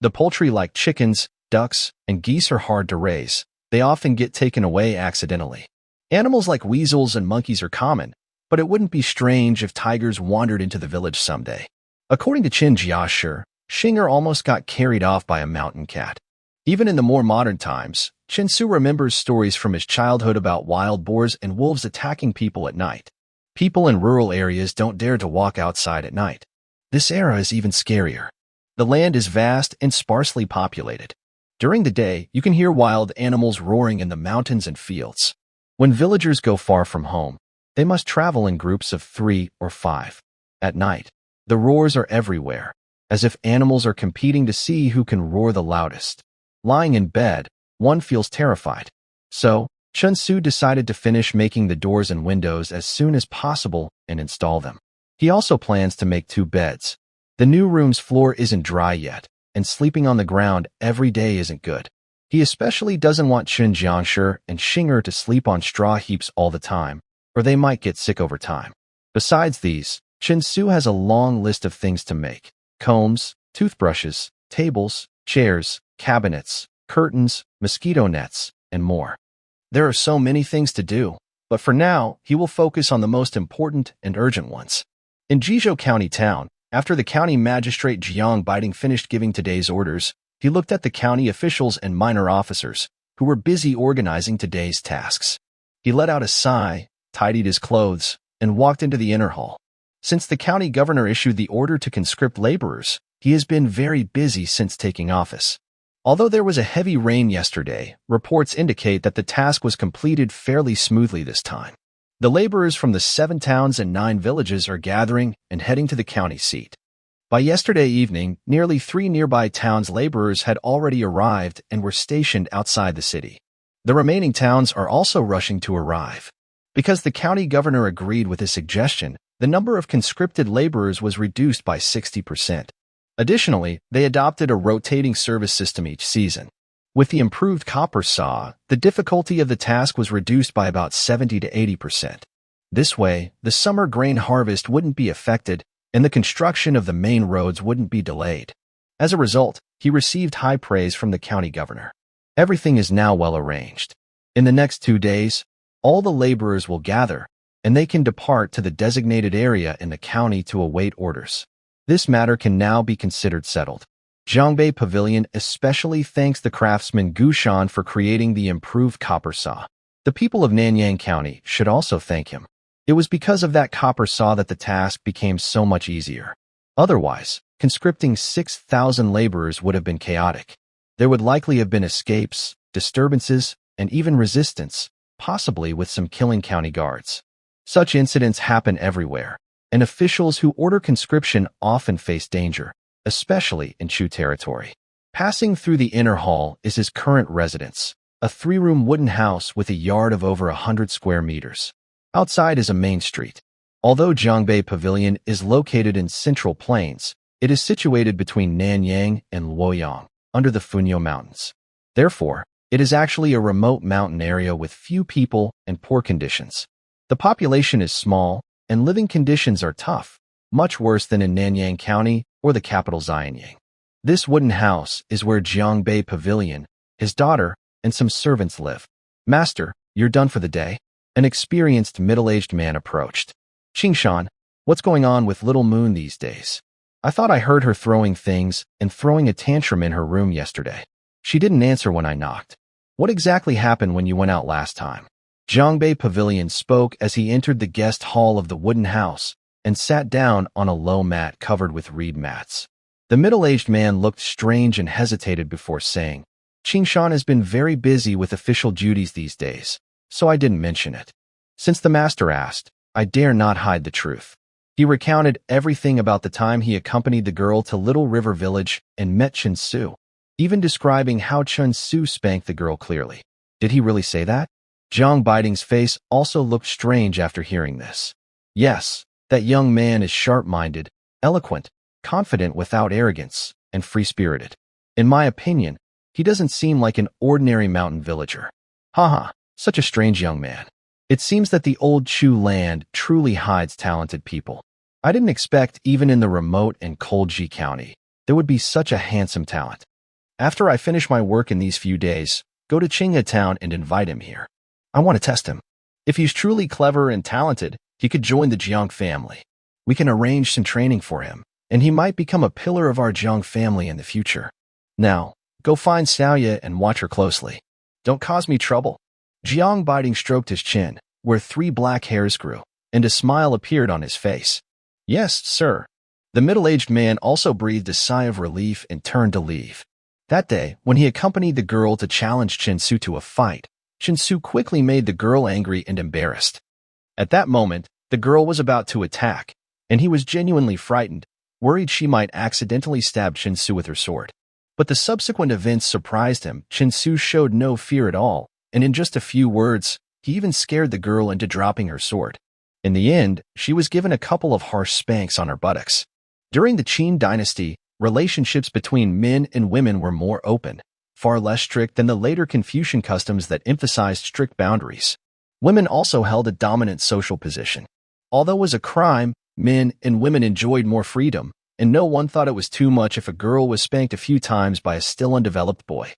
The poultry like chickens, ducks, and geese are hard to raise. They often get taken away accidentally. Animals like weasels and monkeys are common, but it wouldn't be strange if tigers wandered into the village someday. According to Qin Jiashi, Xinger almost got carried off by a mountain cat. Even in the more modern times, Chinsu remembers stories from his childhood about wild boars and wolves attacking people at night. People in rural areas don't dare to walk outside at night. This era is even scarier. The land is vast and sparsely populated. During the day, you can hear wild animals roaring in the mountains and fields. When villagers go far from home, they must travel in groups of 3 or 5. At night, the roars are everywhere, as if animals are competing to see who can roar the loudest. Lying in bed, one feels terrified. So, Chun-Su decided to finish making the doors and windows as soon as possible and install them. He also plans to make 2 beds. The new room's floor isn't dry yet, and sleeping on the ground every day isn't good. He especially doesn't want Qin Jiashi and Xinger to sleep on straw heaps all the time, or they might get sick over time. Besides these, Chin-Su has a long list of things to make: combs, toothbrushes, tables, chairs, cabinets, curtains, mosquito nets, and more. There are so many things to do, but for now, he will focus on the most important and urgent ones. In Jizhou County Town, after the county magistrate Jiang Biding finished giving today's orders, he looked at the county officials and minor officers, who were busy organizing today's tasks. He let out a sigh, tidied his clothes, and walked into the inner hall. Since the county governor issued the order to conscript laborers, he has been very busy since taking office. Although there was a heavy rain yesterday, reports indicate that the task was completed fairly smoothly this time. The laborers from the 7 towns and 9 villages are gathering and heading to the county seat. By yesterday evening, nearly 3 nearby towns' laborers had already arrived and were stationed outside the city. The remaining towns are also rushing to arrive. Because the county governor agreed with his suggestion, the number of conscripted laborers was reduced by 60%. Additionally, they adopted a rotating service system each season. With the improved copper saw, the difficulty of the task was reduced by about 70 to 80%. This way, the summer grain harvest wouldn't be affected, and the construction of the main roads wouldn't be delayed. As a result, he received high praise from the county governor. Everything is now well arranged. In the next 2 days, all the laborers will gather, and they can depart to the designated area in the county to await orders. This matter can now be considered settled. Zhangbei Pavilion especially thanks the craftsman Gu Shan for creating the improved copper saw. The people of Nanyang County should also thank him. It was because of that copper saw that the task became so much easier. Otherwise, conscripting 6,000 laborers would have been chaotic. There would likely have been escapes, disturbances, and even resistance, possibly with some killing county guards. Such incidents happen everywhere, and officials who order conscription often face danger, especially in Chu territory. Passing through the inner hall is his current residence, a 3-room wooden house with a yard of over 100 square meters. Outside is a main street. Although Zhangbei Pavilion is located in Central Plains, it is situated between Nanyang and Luoyang, under the Funyo Mountains. Therefore, it is actually a remote mountain area with few people and poor conditions. The population is small, and living conditions are tough, much worse than in Nanyang County or the capital Xianyang. This wooden house is where Zhangbei Pavilion, his daughter, and some servants live. "Master, you're done for the day?" An experienced middle-aged man approached. "Qingshan, what's going on with Little Moon these days? I thought I heard her throwing things and throwing a tantrum in her room yesterday. She didn't answer when I knocked. What exactly happened when you went out last time?" Zhangbei Pavilion spoke as he entered the guest hall of the wooden house and sat down on a low mat covered with reed mats. The middle-aged man looked strange and hesitated before saying, "Qingshan has been very busy with official duties these days, so I didn't mention it. Since the master asked, I dare not hide the truth." He recounted everything about the time he accompanied the girl to Little River Village and met Chen Su, even describing how Chen Su spanked the girl clearly. Did he really say that? Zhang Biding's face also looked strange after hearing this. Yes, that young man is sharp-minded, eloquent, confident without arrogance, and free-spirited. In my opinion, he doesn't seem like an ordinary mountain villager. Haha, such a strange young man. It seems that the old Chu land truly hides talented people. I didn't expect even in the remote and cold Ji County, there would be such a handsome talent. After I finish my work in these few days, go to Qinghe Town and invite him here. I want to test him. If he's truly clever and talented, he could join the Jiang family. We can arrange some training for him, and he might become a pillar of our Jiang family in the future. Now, go find Xiaoye and watch her closely. Don't cause me trouble. Jiang Biding stroked his chin, where 3 black hairs grew, and a smile appeared on his face. Yes, sir. The middle-aged man also breathed a sigh of relief and turned to leave. That day, when he accompanied the girl to challenge Chen Su to a fight, Chen Su quickly made the girl angry and embarrassed. At that moment, the girl was about to attack, and he was genuinely frightened, worried she might accidentally stab Chen Su with her sword. But the subsequent events surprised him. Chen Su showed no fear at all, and in just a few words, he even scared the girl into dropping her sword. In the end, she was given a couple of harsh spanks on her buttocks. During the Qin dynasty, relationships between men and women were more open, far less strict than the later Confucian customs that emphasized strict boundaries. Women also held a dominant social position. Although it was a crime, men and women enjoyed more freedom, and no one thought it was too much if a girl was spanked a few times by a still undeveloped boy.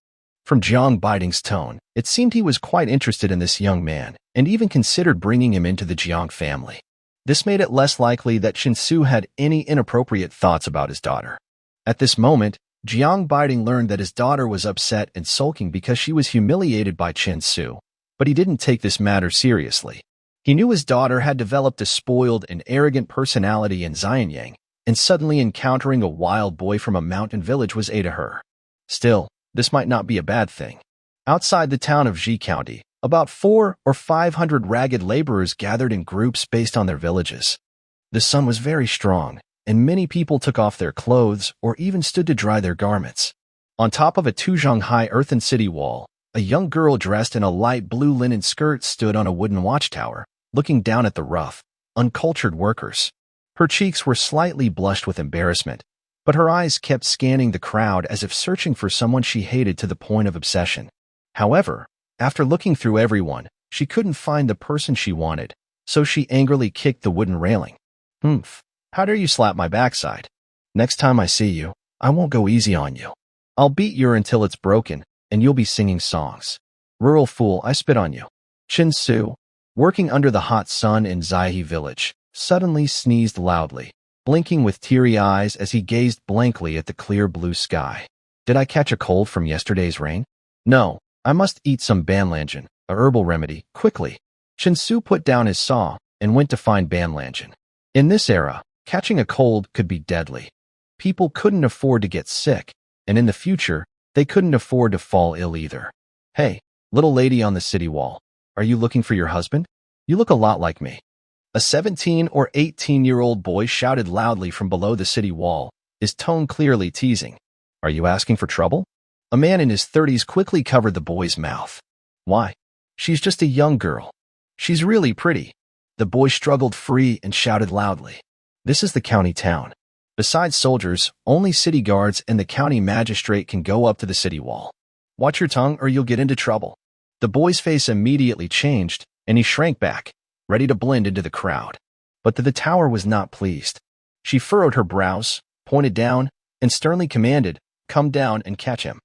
From Zhang Biding's tone, it seemed he was quite interested in this young man, and even considered bringing him into the Jiang family. This made it less likely that Chen Su had any inappropriate thoughts about his daughter. At this moment, Jiang Biding learned that his daughter was upset and sulking because she was humiliated by Chen Su, but he didn't take this matter seriously. He knew his daughter had developed a spoiled and arrogant personality in Xianyang, and suddenly encountering a wild boy from a mountain village was a to her. Still, this might not be a bad thing. Outside the town of Ji County, about 400 or 500 ragged laborers gathered in groups based on their villages. The sun was very strong, and many people took off their clothes or even stood to dry their garments. On top of a Tuzhong-high earthen city wall, a young girl dressed in a light blue linen skirt stood on a wooden watchtower, looking down at the rough, uncultured workers. Her cheeks were slightly blushed with embarrassment, but her eyes kept scanning the crowd as if searching for someone she hated to the point of obsession. However, after looking through everyone, she couldn't find the person she wanted, so she angrily kicked the wooden railing. "Humph, how dare you slap my backside? Next time I see you, I won't go easy on you. I'll beat you until it's broken, and you'll be singing songs. Rural fool, I spit on you." Chen Su, working under the hot sun in Zaihe village, suddenly sneezed loudly, blinking with teary eyes as he gazed blankly at the clear blue sky. Did I catch a cold from yesterday's rain? No, I must eat some banlangen, a herbal remedy, quickly. Chen Su put down his saw and went to find banlangen. In this era, catching a cold could be deadly. People couldn't afford to get sick, and in the future, they couldn't afford to fall ill either. "Hey, little lady on the city wall, are you looking for your husband? You look a lot like me." A 17 or 18-year-old boy shouted loudly from below the city wall, his tone clearly teasing. "Are you asking for trouble?" A man in his 30s quickly covered the boy's mouth. "Why? She's just a young girl. She's really pretty." The boy struggled free and shouted loudly. "This is the county town. Besides soldiers, only city guards and the county magistrate can go up to the city wall. Watch your tongue or you'll get into trouble." The boy's face immediately changed, and he shrank back, ready to blend into the crowd. But the tower was not pleased. She furrowed her brows, pointed down, and sternly commanded, "Come down and catch him."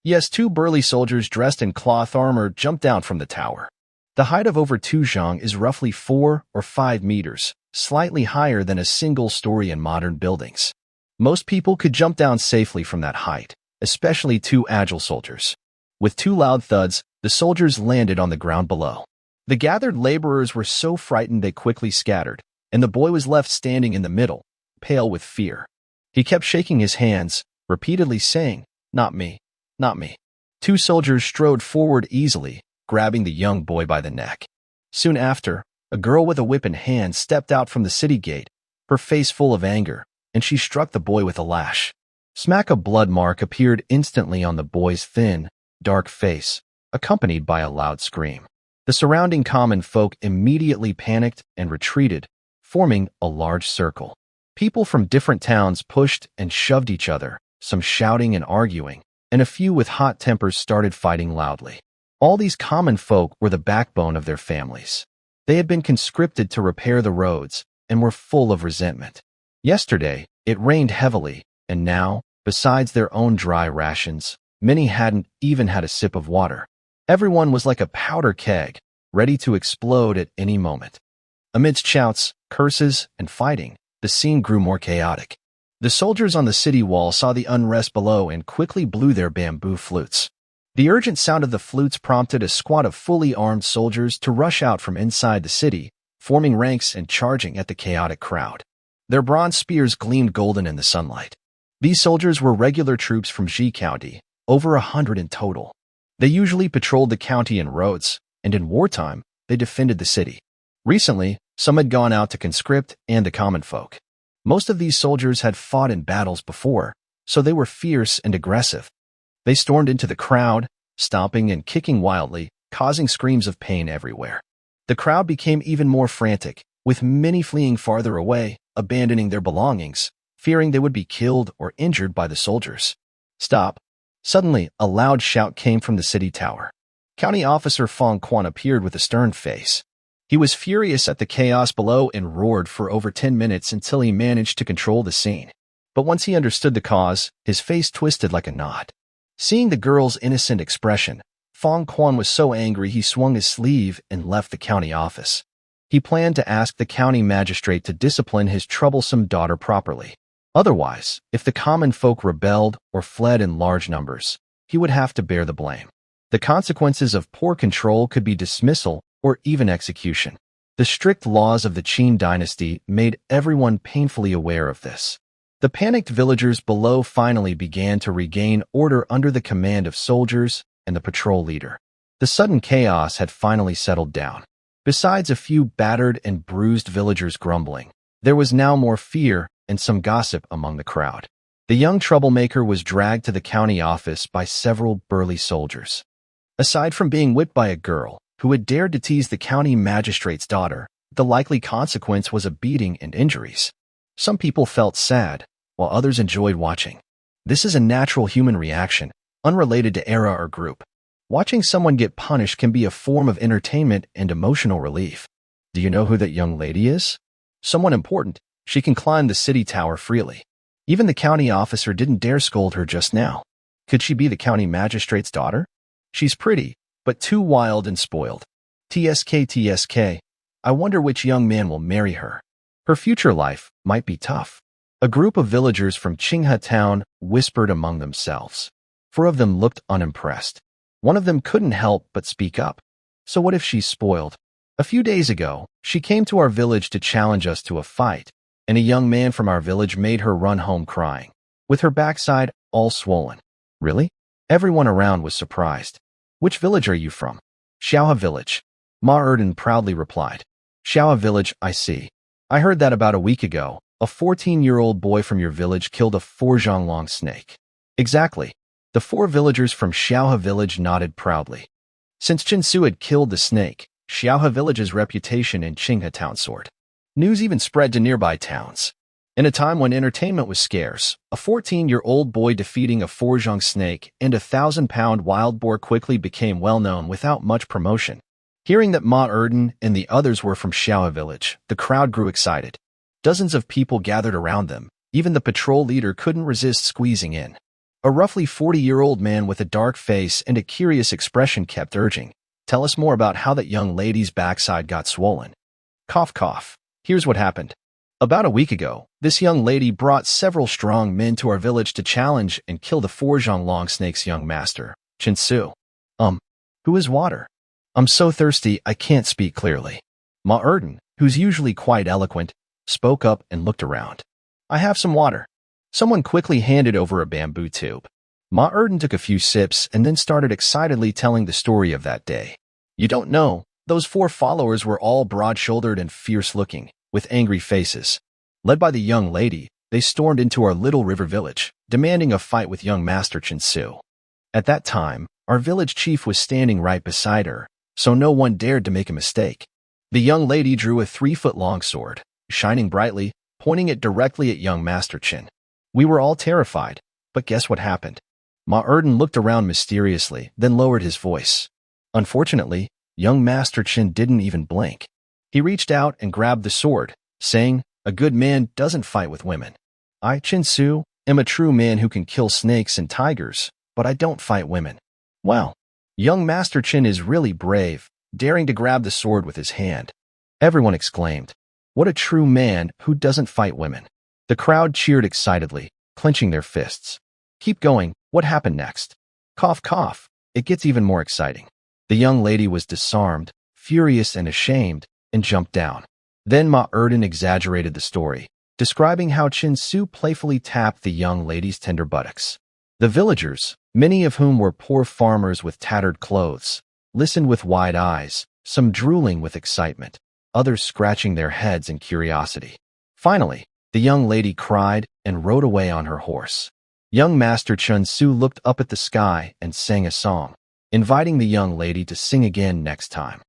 Yes, 2 burly soldiers dressed in cloth armor jumped down from the tower. The height of over Tuzhong is roughly 4 or 5 meters, slightly higher than a single story in modern buildings. Most people could jump down safely from that height, especially 2 agile soldiers. With 2 loud thuds, the soldiers landed on the ground below. The gathered laborers were so frightened they quickly scattered, and the boy was left standing in the middle, pale with fear. He kept shaking his hands, repeatedly saying, "Not me, not me." Two soldiers strode forward easily, grabbing the young boy by the neck. Soon after, a girl with a whip in hand stepped out from the city gate, her face full of anger, and she struck the boy with a lash. Smack! A blood mark appeared instantly on the boy's thin, dark face, accompanied by a loud scream. The surrounding common folk immediately panicked and retreated, forming a large circle. People from different towns pushed and shoved each other, some shouting and arguing, and a few with hot tempers started fighting loudly. All these common folk were the backbone of their families. They had been conscripted to repair the roads and were full of resentment. Yesterday, it rained heavily, and now, besides their own dry rations, many hadn't even had a sip of water. Everyone was like a powder keg, ready to explode at any moment. Amidst shouts, curses, and fighting, the scene grew more chaotic. The soldiers on the city wall saw the unrest below and quickly blew their bamboo flutes. The urgent sound of the flutes prompted a squad of fully armed soldiers to rush out from inside the city, forming ranks and charging at the chaotic crowd. Their bronze spears gleamed golden in the sunlight. These soldiers were regular troops from Ji County, over 100 in total. They usually patrolled the county and roads, and in wartime, they defended the city. Recently, some had gone out to conscript and the common folk. Most of these soldiers had fought in battles before, so they were fierce and aggressive. They stormed into the crowd, stomping and kicking wildly, causing screams of pain everywhere. The crowd became even more frantic, with many fleeing farther away, abandoning their belongings, fearing they would be killed or injured by the soldiers. "Stop!" Suddenly, a loud shout came from the city tower. County Officer Fong Quan appeared with a stern face. He was furious at the chaos below and roared for over 10 minutes until he managed to control the scene. But once he understood the cause, his face twisted like a knot. Seeing the girl's innocent expression, Fong Quan was so angry he swung his sleeve and left the county office. He planned to ask the county magistrate to discipline his troublesome daughter properly. Otherwise, if the common folk rebelled or fled in large numbers, he would have to bear the blame. The consequences of poor control could be dismissal or even execution. The strict laws of the Qin dynasty made everyone painfully aware of this. The panicked villagers below finally began to regain order under the command of soldiers and the patrol leader. The sudden chaos had finally settled down. Besides a few battered and bruised villagers grumbling, there was now more fear and some gossip among the crowd. The young troublemaker was dragged to the county office by several burly soldiers. Aside from being whipped by a girl who had dared to tease the county magistrate's daughter, the likely consequence was a beating and injuries. Some people felt sad, while others enjoyed watching. This is a natural human reaction, unrelated to era or group. Watching someone get punished can be a form of entertainment and emotional relief. Do you know who that young lady is? Someone important. She can climb the city tower freely. Even the county officer didn't dare scold her just now. Could she be the county magistrate's daughter? She's pretty, but too wild and spoiled. TSK. I wonder which young man will marry her. Her future life might be tough. A group of villagers from Qinghe town whispered among themselves. 4 of them looked unimpressed. One of them couldn't help but speak up. So what if she's spoiled? A few days ago, she came to our village to challenge us to a fight, and a young man from our village made her run home crying, with her backside all swollen. Really? Everyone around was surprised. Which village are you from? Xiaohe village. Ma Erden proudly replied. Xiaohe village, I see. I heard that about a week ago. A 14-year-old boy from your village killed a 4-zhonglong snake. Exactly. The 4 villagers from Xiaohe village nodded proudly. Since Chinsu had killed the snake, Xiaohe village's reputation in Qinghe town soared. News even spread to nearby towns. In a time when entertainment was scarce, a 14-year-old boy defeating a 4-zhong snake and a 1,000-pound wild boar quickly became well-known without much promotion. Hearing that Ma Erden and the others were from Xiaohe village, the crowd grew excited. Dozens of people gathered around them. Even the patrol leader couldn't resist squeezing in. A roughly 40-year-old man with a dark face and a curious expression kept urging, "Tell us more about how that young lady's backside got swollen." Cough, cough. Here's what happened. About a week ago, this young lady brought several strong men to our village to challenge and kill the 4-zhonglong snake's young master, Chinsu. Who is Water? I'm so thirsty I can't speak clearly. Ma Erden, who's usually quite eloquent, spoke up and looked around. I have some water. Someone quickly handed over a bamboo tube. Ma Erden took a few sips and then started excitedly telling the story of that day. You don't know, those 4 followers were all broad-shouldered and fierce-looking, with angry faces. Led by the young lady, they stormed into our little river village, demanding a fight with young Master Chinsu. At that time, our village chief was standing right beside her, so no one dared to make a mistake. The young lady drew a 3-foot-long sword, shining brightly, pointing it directly at young Master Chin. We were all terrified, but guess what happened? Ma Erden looked around mysteriously, then lowered his voice. Unfortunately, young Master Chin didn't even blink. He reached out and grabbed the sword, saying, "A good man doesn't fight with women. I, Chinsu, am a true man who can kill snakes and tigers, but I don't fight women." Wow, young Master Chin is really brave, daring to grab the sword with his hand. Everyone exclaimed, "What a true man who doesn't fight women." The crowd cheered excitedly, clenching their fists. Keep going, what happened next? Cough, cough, it gets even more exciting. The young lady was disarmed, furious and ashamed, and jumped down. Then Ma Erden exaggerated the story, describing how Chinsu playfully tapped the young lady's tender buttocks. The villagers, many of whom were poor farmers with tattered clothes, listened with wide eyes, some drooling with excitement, others scratching their heads in curiosity. Finally, the young lady cried and rode away on her horse. Young Master Chinsu looked up at the sky and sang a song, inviting the young lady to sing again next time.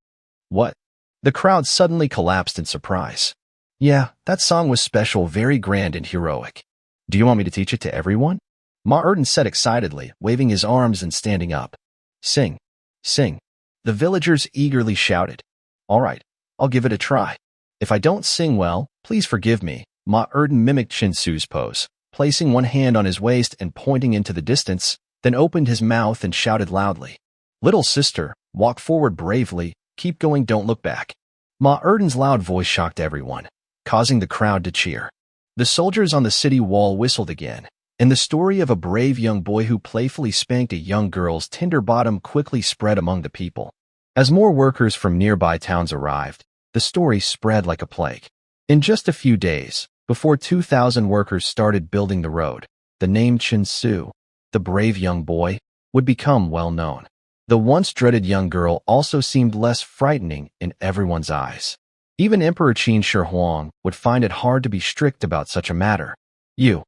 What? The crowd suddenly collapsed in surprise. Yeah, that song was special, very grand and heroic. Do you want me to teach it to everyone? Ma Erden said excitedly, waving his arms and standing up. Sing, sing. The villagers eagerly shouted. All right, I'll give it a try. If I don't sing well, please forgive me. Ma Erden mimicked Chinsu's pose, placing one hand on his waist and pointing into the distance, then opened his mouth and shouted loudly. Little sister, walk forward bravely, keep going, don't look back. Ma Erden's loud voice shocked everyone, causing the crowd to cheer. The soldiers on the city wall whistled again, and the story of a brave young boy who playfully spanked a young girl's tender bottom quickly spread among the people. As more workers from nearby towns arrived, the story spread like a plague. In just a few days, before 2,000 workers started building the road, the name Chinsu, the brave young boy, would become well known. The once dreaded young girl also seemed less frightening in everyone's eyes. Even Emperor Qin Shi Huang would find it hard to be strict about such a matter. You,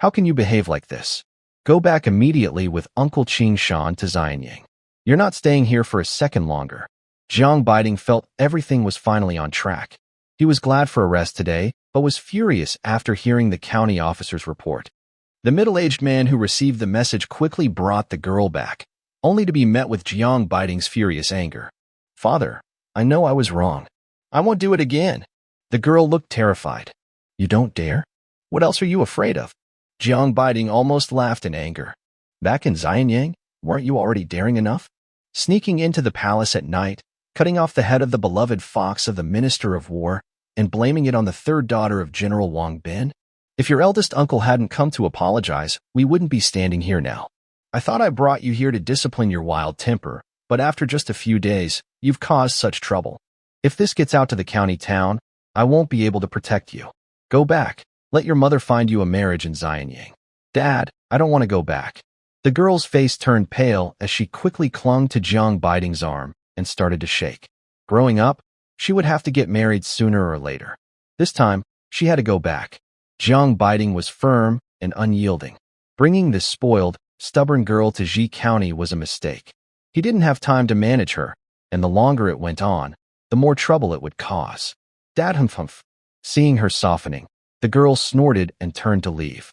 how can you behave like this? Go back immediately with Uncle Qin Shan to Xianyang. You're not staying here for a second longer. Jiang Biding felt everything was finally on track. He was glad for a rest today, but was furious after hearing the county officer's report. The middle-aged man who received the message quickly brought the girl back, only to be met with Jiang Biding's furious anger. Father, I know I was wrong. I won't do it again. The girl looked terrified. You don't dare? What else are you afraid of? Jiang Biding almost laughed in anger. Back in Xianyang, weren't you already daring enough? Sneaking into the palace at night, cutting off the head of the beloved fox of the Minister of War, and blaming it on the third daughter of General Wang Bin? If your eldest uncle hadn't come to apologize, we wouldn't be standing here now. I thought I brought you here to discipline your wild temper, but after just a few days, you've caused such trouble. If this gets out to the county town, I won't be able to protect you. Go back. Let your mother find you a marriage in Xianyang. Dad, I don't want to go back. The girl's face turned pale as she quickly clung to Jiang Biding's arm and started to shake. Growing up, she would have to get married sooner or later. This time, she had to go back. Jiang Biding was firm and unyielding. Bringing this spoiled, stubborn girl to Ji County was a mistake. He didn't have time to manage her, and the longer it went on, the more trouble it would cause. Dad humph. Seeing her softening, the girl snorted and turned to leave.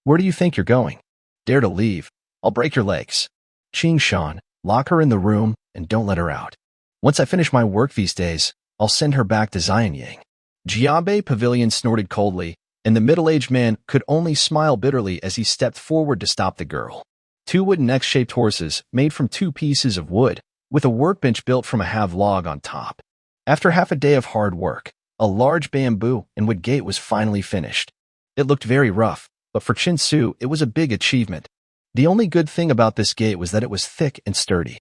Where do you think you're going? Dare to leave, I'll break your legs. Qing Shan, lock her in the room and don't let her out. Once I finish my work these days, I'll send her back to Xianyang. Jiabe Pavilion snorted coldly, and the middle-aged man could only smile bitterly as he stepped forward to stop the girl. 2 wooden X-shaped horses made from 2 pieces of wood, with a workbench built from a halved log on top. After half a day of hard work, a large bamboo and wood gate was finally finished. It looked very rough, but for Chinsu, it was a big achievement. The only good thing about this gate was that it was thick and sturdy.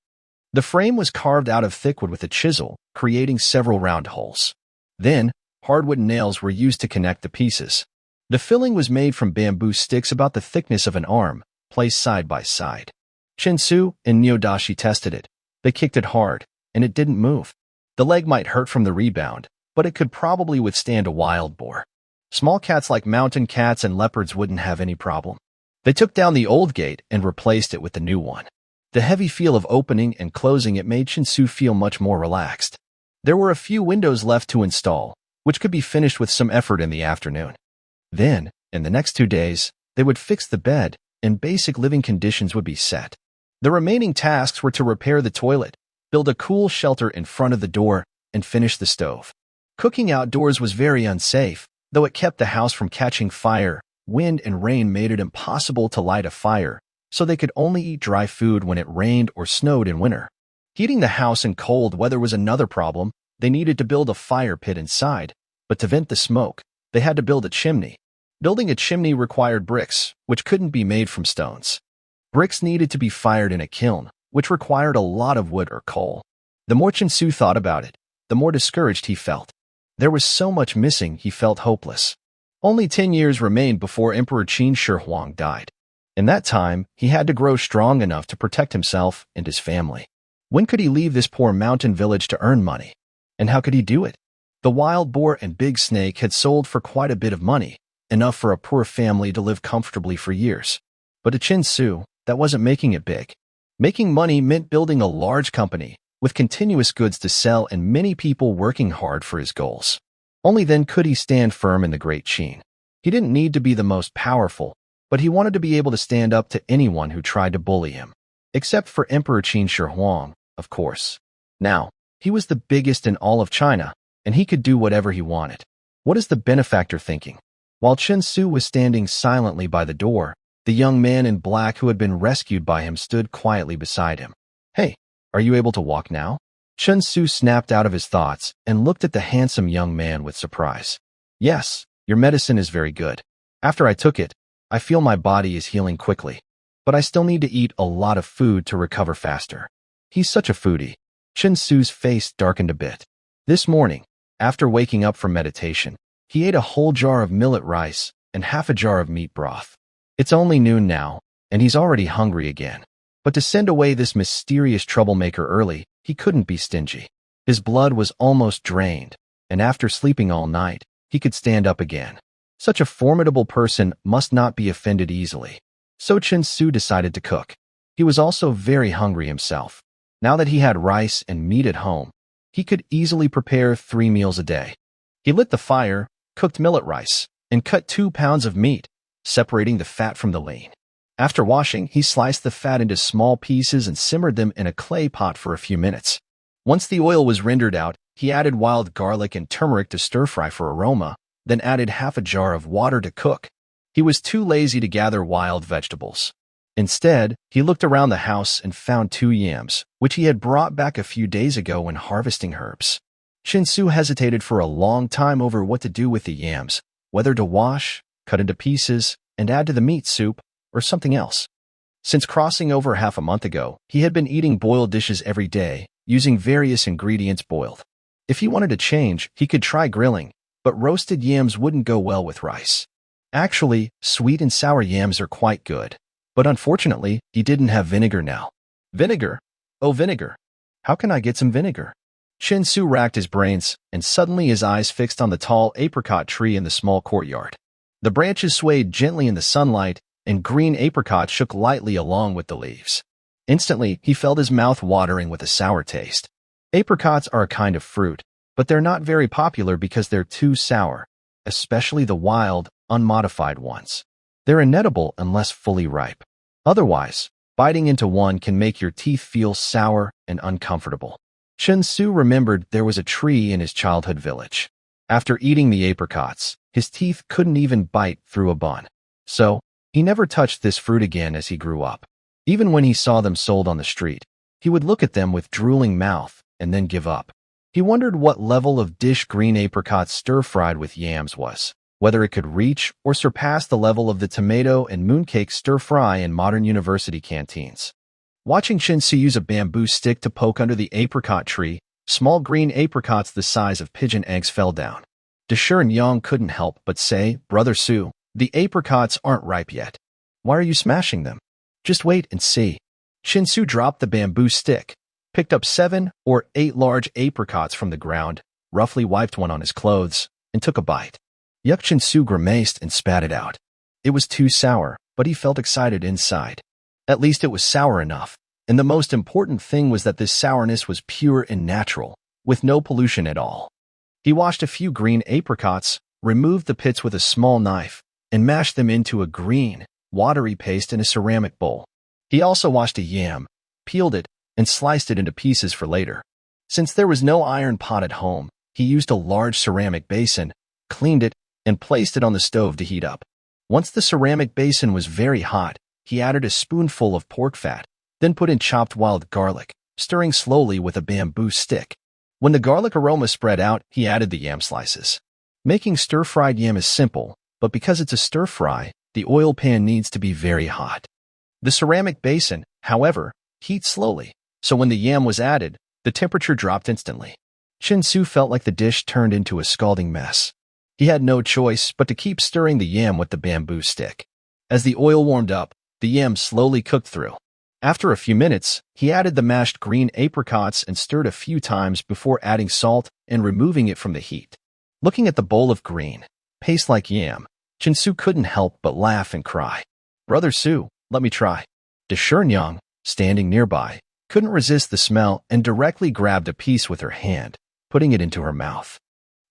The frame was carved out of thick wood with a chisel, creating several round holes. Then, hardwood nails were used to connect the pieces. The filling was made from bamboo sticks about the thickness of an arm, placed side by side. Chinsu and Nyodashi tested it. They kicked it hard, and it didn't move. The leg might hurt from the rebound, but it could probably withstand a wild boar. Small cats like mountain cats and leopards wouldn't have any problem. They took down the old gate and replaced it with the new one. The heavy feel of opening and closing it made Chinsu feel much more relaxed. There were a few windows left to install, which could be finished with some effort in the afternoon. Then, in the next 2 days, they would fix the bed, and basic living conditions would be set. The remaining tasks were to repair the toilet, build a cool shelter in front of the door, and finish the stove. Cooking outdoors was very unsafe, though it kept the house from catching fire. Wind and rain made it impossible to light a fire, so they could only eat dry food when it rained or snowed in winter. Heating the house in cold weather was another problem. They needed to build a fire pit inside, but to vent the smoke, they had to build a chimney. Building a chimney required bricks, which couldn't be made from stones. Bricks needed to be fired in a kiln, which required a lot of wood or coal. The more Chinsu thought about it, the more discouraged he felt. There was so much missing he felt hopeless. Only 10 years remained before Emperor Qin Shi Huang died. In that time, he had to grow strong enough to protect himself and his family. When could he leave this poor mountain village to earn money? And how could he do it? The wild boar and big snake had sold for quite a bit of money, enough for a poor family to live comfortably for years. But to Chinsu, that wasn't making it big. Making money meant building a large company, with continuous goods to sell and many people working hard for his goals. Only then could he stand firm in the Great Qin. He didn't need to be the most powerful, but he wanted to be able to stand up to anyone who tried to bully him. Except for Emperor Qin Shi Huang, of course. Now, he was the biggest in all of China, and he could do whatever he wanted. What is the benefactor thinking? While Chinsu was standing silently by the door, the young man in black who had been rescued by him stood quietly beside him. Hey, are you able to walk now? Chinsu snapped out of his thoughts and looked at the handsome young man with surprise. Yes, your medicine is very good. After I took it, I feel my body is healing quickly, but I still need to eat a lot of food to recover faster. He's such a foodie. Chinsu's face darkened a bit. This morning, after waking up from meditation, he ate a whole jar of millet rice and half a jar of meat broth. It's only noon now, and he's already hungry again. But to send away this mysterious troublemaker early, he couldn't be stingy. His blood was almost drained, and after sleeping all night, he could stand up again. Such a formidable person must not be offended easily. So Chinsu decided to cook. He was also very hungry himself. Now that he had rice and meat at home, he could easily prepare 3 meals a day. He lit the fire, cooked millet rice, and cut 2 pounds of meat, separating the fat from the lean. After washing, he sliced the fat into small pieces and simmered them in a clay pot for a few minutes. Once the oil was rendered out, he added wild garlic and turmeric to stir-fry for aroma, then added half a jar of water to cook. He was too lazy to gather wild vegetables. Instead, he looked around the house and found 2 yams, which he had brought back a few days ago when harvesting herbs. Chinsu hesitated for a long time over what to do with the yams, whether to wash, cut into pieces, and add to the meat soup, or something else. Since crossing over half a month ago, he had been eating boiled dishes every day, using various ingredients boiled. If he wanted to change, he could try grilling, but roasted yams wouldn't go well with rice. Actually, sweet and sour yams are quite good. But unfortunately, he didn't have vinegar now. Vinegar? Oh, vinegar. How can I get some vinegar? Chinsu racked his brains, and suddenly his eyes fixed on the tall apricot tree in the small courtyard. The branches swayed gently in the sunlight, and green apricots shook lightly along with the leaves. Instantly, he felt his mouth watering with a sour taste. Apricots are a kind of fruit, but they're not very popular because they're too sour, especially the wild, unmodified ones. They're inedible unless fully ripe. Otherwise, biting into one can make your teeth feel sour and uncomfortable. Chinsu remembered there was a tree in his childhood village. After eating the apricots, his teeth couldn't even bite through a bun. So, he never touched this fruit again as he grew up. Even when he saw them sold on the street, he would look at them with drooling mouth and then give up. He wondered what level of dish green apricots stir-fried with yams was, whether it could reach or surpass the level of the tomato and mooncake stir-fry in modern university canteens. Watching Chinsu use a bamboo stick to poke under the apricot tree, small green apricots the size of pigeon eggs fell down. Dashur and Yang couldn't help but say, "Brother Su, the apricots aren't ripe yet. Why are you smashing them? Just wait and see." Chinsu dropped the bamboo stick, picked up 7 or 8 large apricots from the ground, roughly wiped one on his clothes, and took a bite. Yuck! Chinsu grimaced and spat it out. It was too sour, but he felt excited inside. At least it was sour enough, and the most important thing was that this sourness was pure and natural, with no pollution at all. He washed a few green apricots, removed the pits with a small knife, and mashed them into a green, watery paste in a ceramic bowl. He also washed a yam, peeled it, and sliced it into pieces for later. Since there was no iron pot at home, he used a large ceramic basin, cleaned it, and placed it on the stove to heat up. Once the ceramic basin was very hot, he added a spoonful of pork fat, then put in chopped wild garlic, stirring slowly with a bamboo stick. When the garlic aroma spread out, he added the yam slices. Making stir-fried yam is simple, but because it's a stir-fry, the oil pan needs to be very hot. The ceramic basin, however, heats slowly, so when the yam was added, the temperature dropped instantly. Chinsu felt like the dish turned into a scalding mess. He had no choice but to keep stirring the yam with the bamboo stick. As the oil warmed up, the yam slowly cooked through. After a few minutes, he added the mashed green apricots and stirred a few times before adding salt and removing it from the heat. Looking at the bowl of green, paste-like yam, Chinsu couldn't help but laugh and cry. "Brother Su, let me try." Dashur Yang, standing nearby, couldn't resist the smell and directly grabbed a piece with her hand, putting it into her mouth.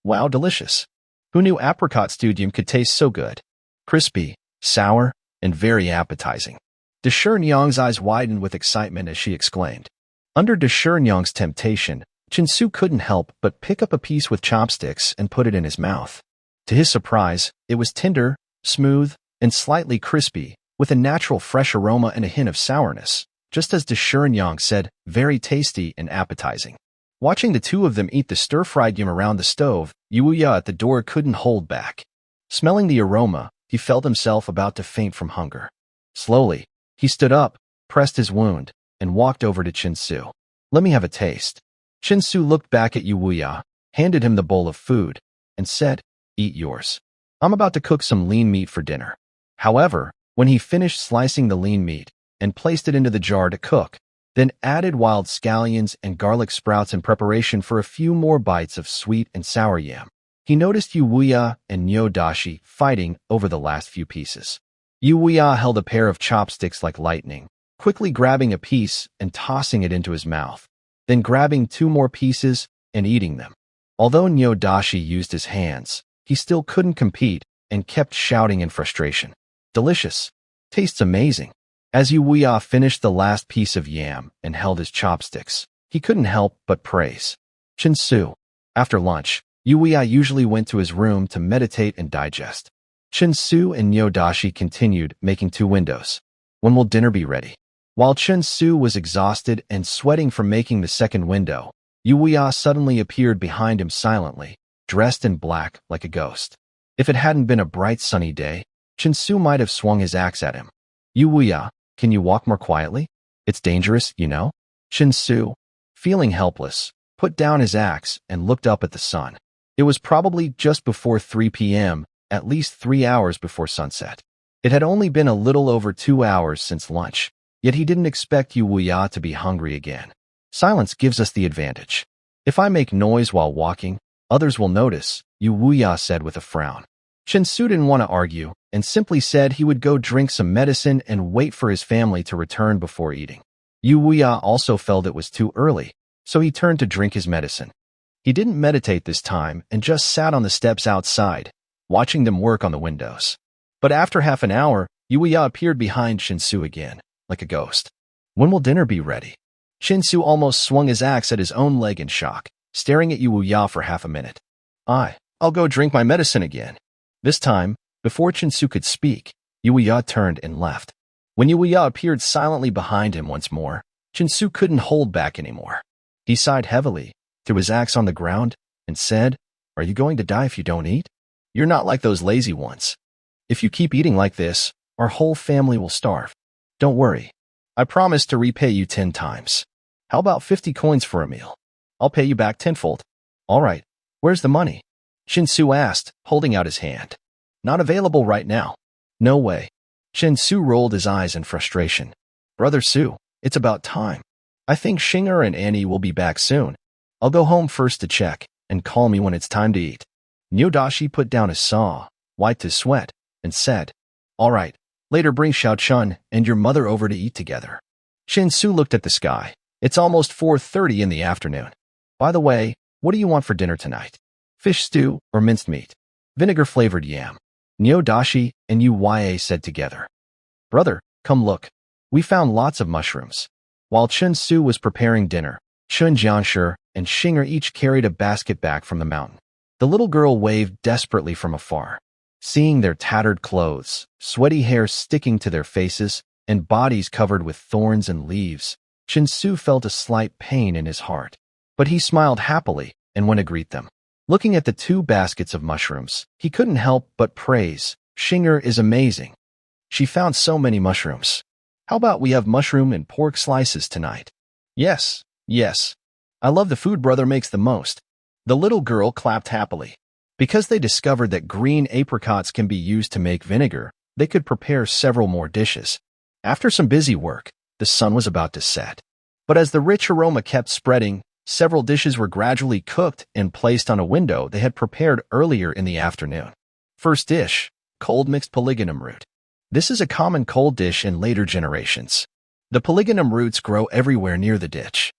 Wow, delicious. Who knew apricot stewed could taste so good? Crispy, sour, and very appetizing. Dashur Yang's eyes widened with excitement as she exclaimed. Under Dashur Yang's temptation, Chinsu couldn't help but pick up a piece with chopsticks and put it in his mouth. To his surprise, it was tender, smooth, and slightly crispy, with a natural fresh aroma and a hint of sourness, just as Dashur Yang said, very tasty and appetizing. Watching the two of them eat the stir-fried yam around the stove, Yuya at the door couldn't hold back. Smelling the aroma, he felt himself about to faint from hunger. Slowly, he stood up, pressed his wound, and walked over to Chinsu. "Let me have a taste." Chinsu looked back at Yuya, handed him the bowl of food, and said, "Eat yours. I'm about to cook some lean meat for dinner." However, when he finished slicing the lean meat and placed it into the jar to cook, then added wild scallions and garlic sprouts in preparation for a few more bites of sweet and sour yam, he noticed Yuya and Nyodashi fighting over the last few pieces. Yuya held a pair of chopsticks like lightning, quickly grabbing a piece and tossing it into his mouth, then grabbing 2 more pieces and eating them. Although Nyodashi used his hands, he still couldn't compete and kept shouting in frustration. "Delicious. Tastes amazing." As Yuya finished the last piece of yam and held his chopsticks, he couldn't help but praise Chinsu. After lunch, Yuya usually went to his room to meditate and digest. Chinsu and Nyodashi continued making 2 windows. "When will dinner be ready?" While Chinsu was exhausted and sweating from making the second window, Yuya suddenly appeared behind him silently, dressed in black like a ghost. If it hadn't been a bright sunny day, Chinsu might have swung his axe at him. "Yuya, can you walk more quietly? It's dangerous, you know?" Chinsu, feeling helpless, put down his axe and looked up at the sun. It was probably just before 3 p.m., at least 3 hours before sunset. It had only been a little over 2 hours since lunch, yet he didn't expect Yuya to be hungry again. Silence gives us the advantage. If I make noise while walking, others will notice, Yuya said with a frown. Chinsu didn't want to argue and simply said he would go drink some medicine and wait for his family to return before eating. Yuya also felt it was too early, so he turned to drink his medicine. He didn't meditate this time and just sat on the steps outside, watching them work on the windows. But after half an hour, Yuya appeared behind Chinsu again, like a ghost. "When will dinner be ready?" Chinsu almost swung his axe at his own leg in shock, staring at Yuya for half a minute. I'll go drink my medicine again." This time, before Chinsu could speak, Yuya turned and left. When Yuya appeared silently behind him once more, Chinsu couldn't hold back anymore. He sighed heavily, threw his axe on the ground, and said, "Are you going to die if you don't eat? You're not like those lazy ones. If you keep eating like this, our whole family will starve. Don't worry. I promise to repay you 10 times. How about 50 coins for a meal? I'll pay you back tenfold. All right, where's the money? Shin-Su asked, holding out his hand. Not available right now. No way. Shin-Su rolled his eyes in frustration. Brother Su, it's about time. I think Shinger and Annie will be back soon. I'll go home first to check, and call me when it's time to eat. Nyodashi put down his saw, wiped his sweat, and said, All right, later bring Xiao-chun and your mother over to eat together. Shin-Su looked at the sky. It's almost 4:30 in the afternoon. By the way, what do you want for dinner tonight? Fish stew or minced meat? Vinegar-flavored yam. Nyodashi and Uya said together. Brother, come look. We found lots of mushrooms. While Shin-Su was preparing dinner, Chun Jianshi and Shinger each carried a basket back from the mountain. The little girl waved desperately from afar. Seeing their tattered clothes, sweaty hair sticking to their faces, and bodies covered with thorns and leaves, Shin-Su felt a slight pain in his heart. But he smiled happily and went to greet them. Looking at the 2 baskets of mushrooms, he couldn't help but praise, Shinger is amazing. She found so many mushrooms. How about we have mushroom and pork slices tonight? Yes, yes. I love the food brother makes the most. The little girl clapped happily. Because they discovered that green apricots can be used to make vinegar, they could prepare several more dishes. After some busy work, the sun was about to set. But as the rich aroma kept spreading, several dishes were gradually cooked and placed on a window they had prepared earlier in the afternoon. First dish, cold mixed polygonum root. This is a common cold dish in later generations. The polygonum roots grow everywhere near the ditch.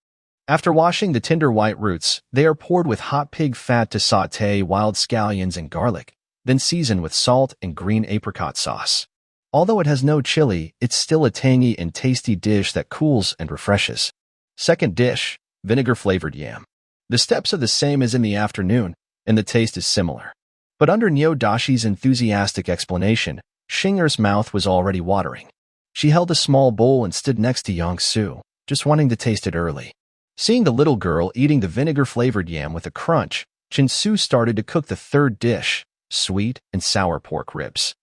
After washing the tender white roots, they are poured with hot pig fat to sauté wild scallions and garlic, then seasoned with salt and green apricot sauce. Although it has no chili, it's still a tangy and tasty dish that cools and refreshes. Second dish, vinegar-flavored yam. The steps are the same as in the afternoon, and the taste is similar. But under Nyodashi's enthusiastic explanation, Shinger's mouth was already watering. She held a small bowl and stood next to Yang-Su, just wanting to taste it early. Seeing the little girl eating the vinegar-flavored yam with a crunch, Shin-Su started to cook the third dish, sweet and sour pork ribs.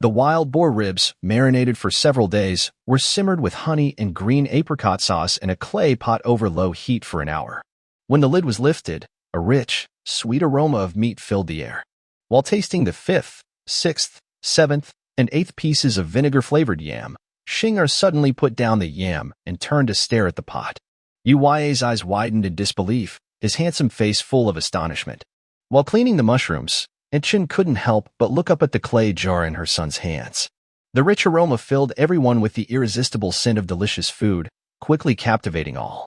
The wild boar ribs, marinated for several days, were simmered with honey and green apricot sauce in a clay pot over low heat for an hour. When the lid was lifted, a rich, sweet aroma of meat filled the air. While tasting the 5th, 6th, 7th, and 8th pieces of vinegar-flavored yam, Shinger suddenly put down the yam and turned to stare at the pot. Uya's eyes widened in disbelief, his handsome face full of astonishment. While cleaning the mushrooms, Chin couldn't help but look up at the clay jar in her son's hands. The rich aroma filled everyone with the irresistible scent of delicious food, quickly captivating all.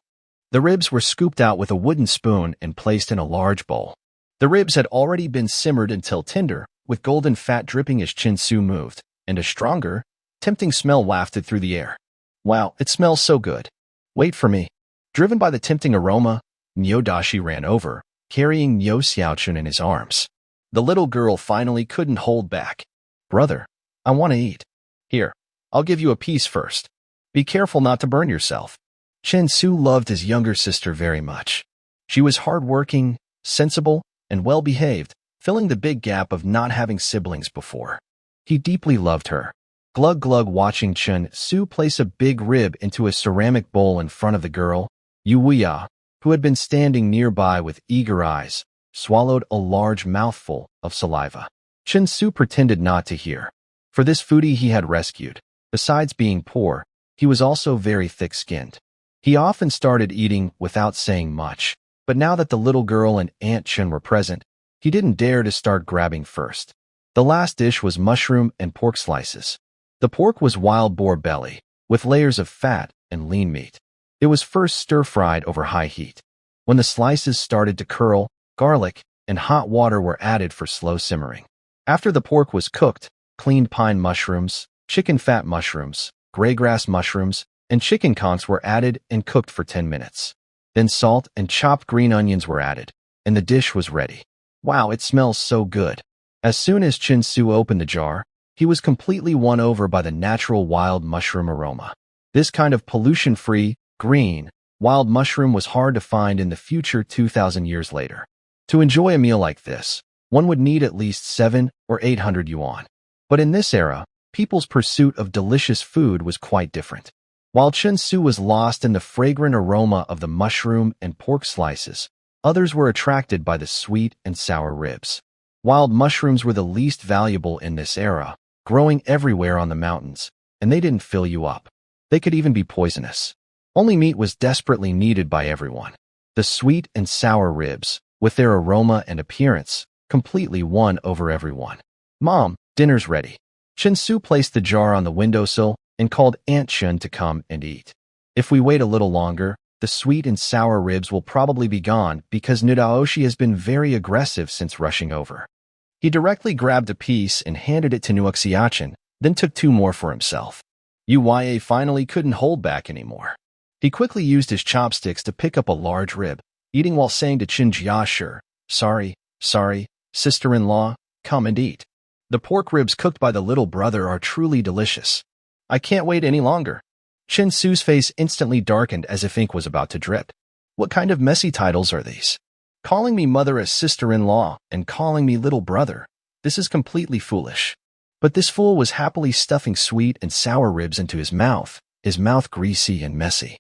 The ribs were scooped out with a wooden spoon and placed in a large bowl. The ribs had already been simmered until tender, with golden fat dripping as Shin-Su moved, and a stronger, tempting smell wafted through the air. Wow, it smells so good. Wait for me. Driven by the tempting aroma, Nyodashi ran over, carrying Nyo Xiaochun in his arms. The little girl finally couldn't hold back. Brother, I want to eat. Here, I'll give you a piece first. Be careful not to burn yourself. Shin-Su loved his younger sister very much. She was hardworking, sensible, and well-behaved, filling the big gap of not having siblings before. He deeply loved her. Glug-glug watching Shin-Su place a big rib into a ceramic bowl in front of the girl, Uya, who had been standing nearby with eager eyes, swallowed a large mouthful of saliva. Shin-Su pretended not to hear. For this foodie he had rescued, besides being poor, he was also very thick-skinned. He often started eating without saying much, but now that the little girl and Aunt Chen were present, he didn't dare to start grabbing first. The last dish was mushroom and pork slices. The pork was wild boar belly, with layers of fat and lean meat. It was first stir-fried over high heat. When the slices started to curl, garlic and hot water were added for slow simmering. After the pork was cooked, cleaned pine mushrooms, chicken fat mushrooms, graygrass mushrooms, and chicken conchs were added and cooked for 10 minutes. Then salt and chopped green onions were added, and the dish was ready. Wow, it smells so good. As soon as Shin-Su opened the jar, he was completely won over by the natural wild mushroom aroma. This kind of pollution-free, green, wild mushroom was hard to find in the future 2,000 years later. To enjoy a meal like this, one would need at least 700 or 800 yuan. But in this era, people's pursuit of delicious food was quite different. While Chin-su was lost in the fragrant aroma of the mushroom and pork slices, others were attracted by the sweet and sour ribs. Wild mushrooms were the least valuable in this era, growing everywhere on the mountains, and they didn't fill you up. They could even be poisonous. Only meat was desperately needed by everyone. The sweet and sour ribs, with their aroma and appearance, completely won over everyone. "Mom, dinner's ready." Chin-su placed the jar on the windowsill and called Aunt Chun to come and eat. "If we wait a little longer, the sweet and sour ribs will probably be gone because Nudaoshi has been very aggressive since rushing over." He directly grabbed a piece and handed it to Nuxiachin, then took 2 more for himself. Uya finally couldn't hold back anymore. He quickly used his chopsticks to pick up a large rib, eating while saying to Chin Jiashir, sorry, sister-in-law, come and eat. The pork ribs cooked by the little brother are truly delicious. I can't wait any longer." Chin-su's face instantly darkened as if ink was about to drip. What kind of messy titles are these? Calling me mother as sister-in-law and calling me little brother. This is completely foolish. But this fool was happily stuffing sweet and sour ribs into his mouth greasy and messy.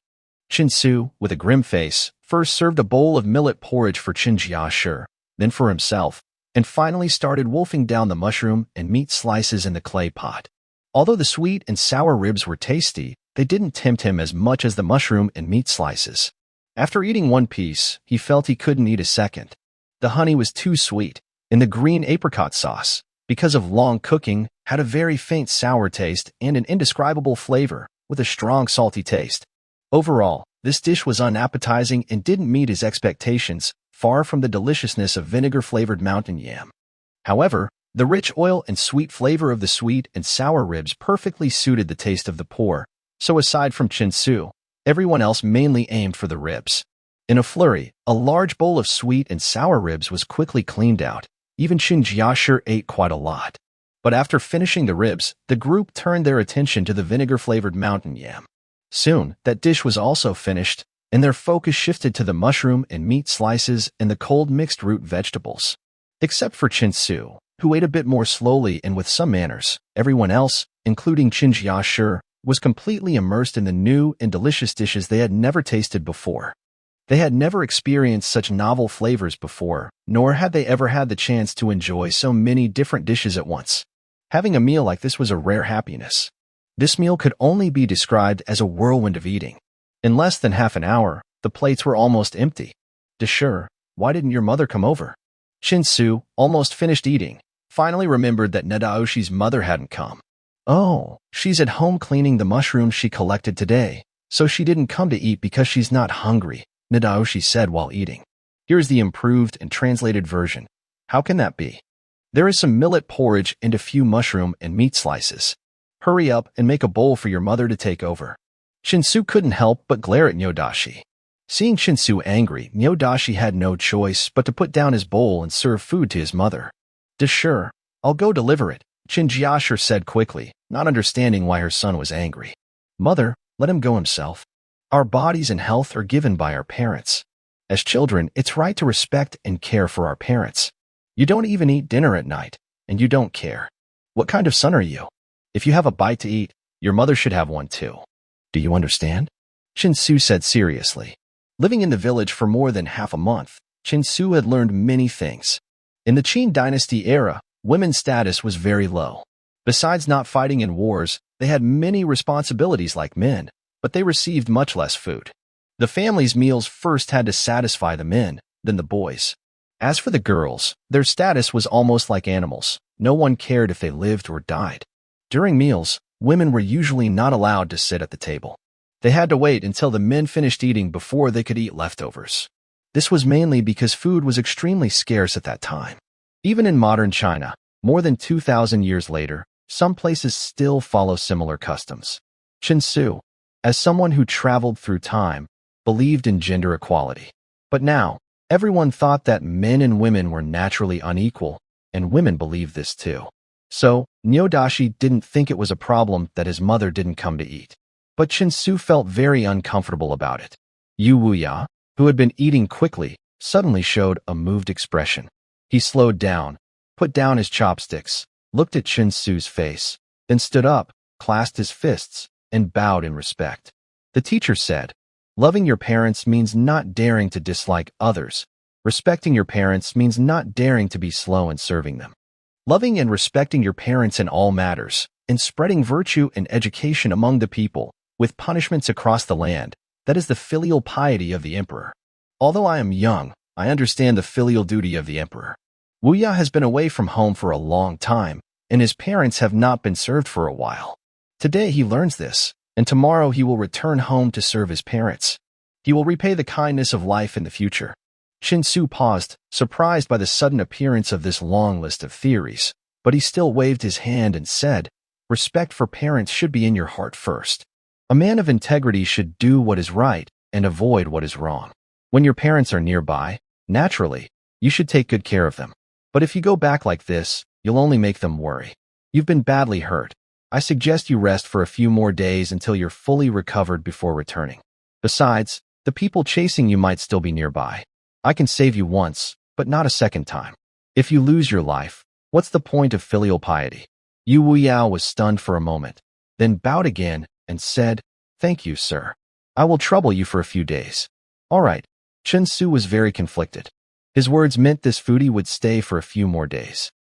Chin-su, with a grim face, first served a bowl of millet porridge for Chin Jiashir, then for himself, and finally started wolfing down the mushroom and meat slices in the clay pot. Although the sweet and sour ribs were tasty, they didn't tempt him as much as the mushroom and meat slices. After eating 1 piece, he felt he couldn't eat a second. The honey was too sweet, and the green apricot sauce, because of long cooking, had a very faint sour taste and an indescribable flavor, with a strong salty taste. Overall, this dish was unappetizing and didn't meet his expectations, far from the deliciousness of vinegar-flavored mountain yam. However, the rich oil and sweet flavor of the sweet and sour ribs perfectly suited the taste of the poor, so aside from Chin-su, everyone else mainly aimed for the ribs. In a flurry, a large bowl of sweet and sour ribs was quickly cleaned out. Even Chin Jiashir ate quite a lot. But after finishing the ribs, the group turned their attention to the vinegar-flavored mountain yam. Soon, that dish was also finished, and their focus shifted to the mushroom and meat slices and the cold mixed root vegetables. Except for Chin-su, who ate a bit more slowly and with some manners, everyone else, including Chin Jiashir, was completely immersed in the new and delicious dishes they had never tasted before. They had never experienced such novel flavors before, nor had they ever had the chance to enjoy so many different dishes at once. Having a meal like this was a rare happiness. This meal could only be described as a whirlwind of eating. In less than half an hour, the plates were almost empty. "Sure, why didn't your mother come over?" Chin-su, almost finished eating, finally remembered that Nudaoshi's mother hadn't come. "Oh, she's at home cleaning the mushrooms she collected today, so she didn't come to eat because she's not hungry," Nudaoshi said while eating. Here's the improved and translated version. How can that be? "There is some millet porridge and a few mushroom and meat slices. Hurry up and make a bowl for your mother to take over." Chin-su couldn't help but glare at Nudaoshi. Seeing Chin-su angry, Nudaoshi had no choice but to put down his bowl and serve food to his mother. "Sure, I'll go deliver it," Chin Jiashir said quickly, not understanding why her son was angry. "Mother, let him go himself. Our bodies and health are given by our parents. As children, it's right to respect and care for our parents. You don't even eat dinner at night, and you don't care. What kind of son are you? If you have a bite to eat, your mother should have one too. Do you understand?" Chin-su said seriously. Living in the village for more than half a month, Chin-su had learned many things. In the Qin dynasty era, women's status was very low. Besides not fighting in wars, they had many responsibilities like men, but they received much less food. The family's meals first had to satisfy the men, then the boys. As for the girls, their status was almost like animals. No one cared if they lived or died. During meals, women were usually not allowed to sit at the table. They had to wait until the men finished eating before they could eat leftovers. This was mainly because food was extremely scarce at that time. Even in modern China, more than 2,000 years later, some places still follow similar customs. Chin-su, as someone who traveled through time, believed in gender equality. But now, everyone thought that men and women were naturally unequal, and women believed this too. So, Nudaoshi didn't think it was a problem that his mother didn't come to eat. But Chin-su felt very uncomfortable about it. Uya, who had been eating quickly, suddenly showed a moved expression. He slowed down, put down his chopsticks, looked at Chin-su's face, then stood up, clasped his fists, and bowed in respect. The teacher said, "Loving your parents means not daring to dislike others. Respecting your parents means not daring to be slow in serving them. Loving and respecting your parents in all matters, and spreading virtue and education among the people, with punishments across the land, that is the filial piety of the emperor. Although I am young, I understand the filial duty of the emperor. Wu Ya has been away from home for a long time, and his parents have not been served for a while. Today he learns this, and tomorrow he will return home to serve his parents. He will repay the kindness of life in the future." Chinsu paused, surprised by the sudden appearance of this long list of theories, but he still waved his hand and said, "Respect for parents should be in your heart first. A man of integrity should do what is right and avoid what is wrong. When your parents are nearby, naturally, you should take good care of them. But if you go back like this, you'll only make them worry. You've been badly hurt. I suggest you rest for a few more days until you're fully recovered before returning. Besides, the people chasing you might still be nearby. I can save you once, but not a second time. If you lose your life, what's the point of filial piety?" Yu Wuyao was stunned for a moment, then bowed again and said, "Thank you, sir. I will trouble you for a few days." All right. Chinsu was very conflicted. His words meant this foodie would stay for a few more days.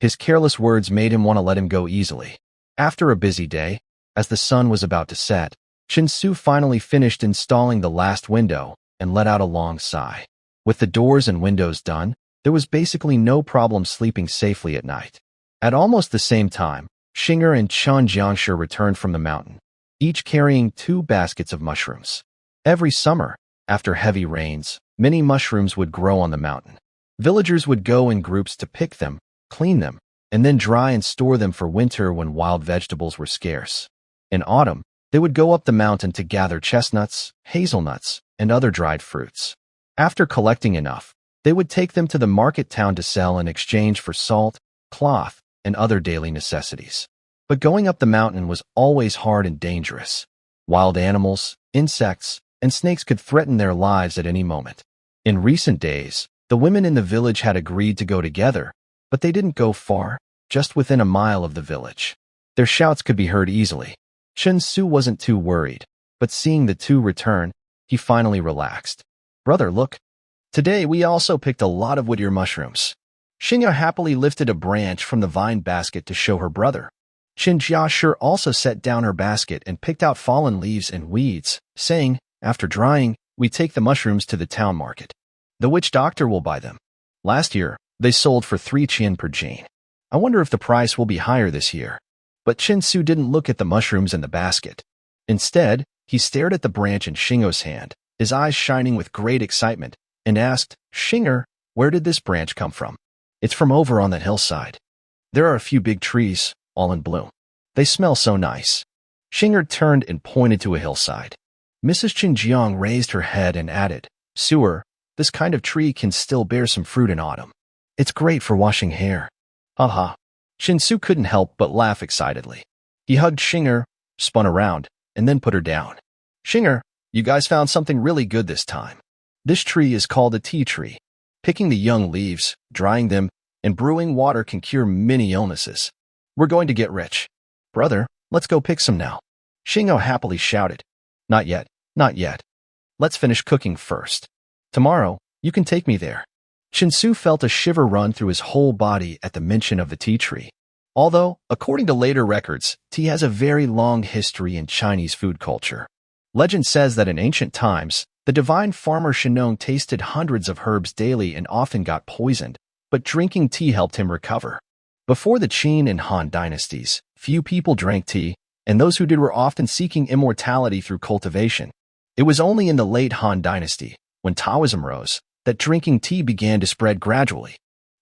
His careless words made him want to let him go easily. After a busy day, as the sun was about to set, Chinsu finally finished installing the last window and let out a long sigh. With the doors and windows done, there was basically no problem sleeping safely at night. At almost the same time, Xinger and Chen Jiangshi returned from the mountain, each carrying 2 baskets of mushrooms. Every summer, after heavy rains, many mushrooms would grow on the mountain. Villagers would go in groups to pick them, clean them, and then dry and store them for winter when wild vegetables were scarce. In autumn, they would go up the mountain to gather chestnuts, hazelnuts, and other dried fruits. After collecting enough, they would take them to the market town to sell in exchange for salt, cloth, and other daily necessities. But going up the mountain was always hard and dangerous. Wild animals, insects, and snakes could threaten their lives at any moment. In recent days, the women in the village had agreed to go together, but they didn't go far, just within a mile of the village. Their shouts could be heard easily. Chinsu wasn't too worried, but seeing the 2 return, he finally relaxed. "Brother, look. Today we also picked a lot of wood-ear mushrooms." Xingya happily lifted a branch from the vine basket to show her brother. Qin Jiashi also set down her basket and picked out fallen leaves and weeds, saying, "After drying, we take the mushrooms to the town market. The witch doctor will buy them. Last year, they sold for 3 qian per jane. I wonder if the price will be higher this year." But Chinsu didn't look at the mushrooms in the basket. Instead, he stared at the branch in Xingyo's hand, his eyes shining with great excitement, and asked, "Xinger, where did this branch come from?" "It's from over on that hillside. There are a few big trees, all in bloom. They smell so nice." Xinger turned and pointed to a hillside. Mrs. Qinjiang raised her head and added, "Sewer, this kind of tree can still bear some fruit in autumn. It's great for washing hair." Haha. Chinsu couldn't help but laugh excitedly. He hugged Xinger, spun around, and then put her down. "Xinger, you guys found something really good this time. This tree is called a tea tree. Picking the young leaves, drying them, and brewing water can cure many illnesses. We're going to get rich. Brother, let's go pick some now." Xingyo happily shouted. Not yet, not yet. Let's finish cooking first. Tomorrow, you can take me there." Chinsu felt a shiver run through his whole body at the mention of the tea tree. Although, according to later records, tea has a very long history in Chinese food culture. Legend says that in ancient times, the divine farmer Shenong tasted hundreds of herbs daily and often got poisoned, but drinking tea helped him recover. Before the Qin and Han dynasties, few people drank tea, and those who did were often seeking immortality through cultivation. It was only in the late Han dynasty, when Taoism rose, that drinking tea began to spread gradually.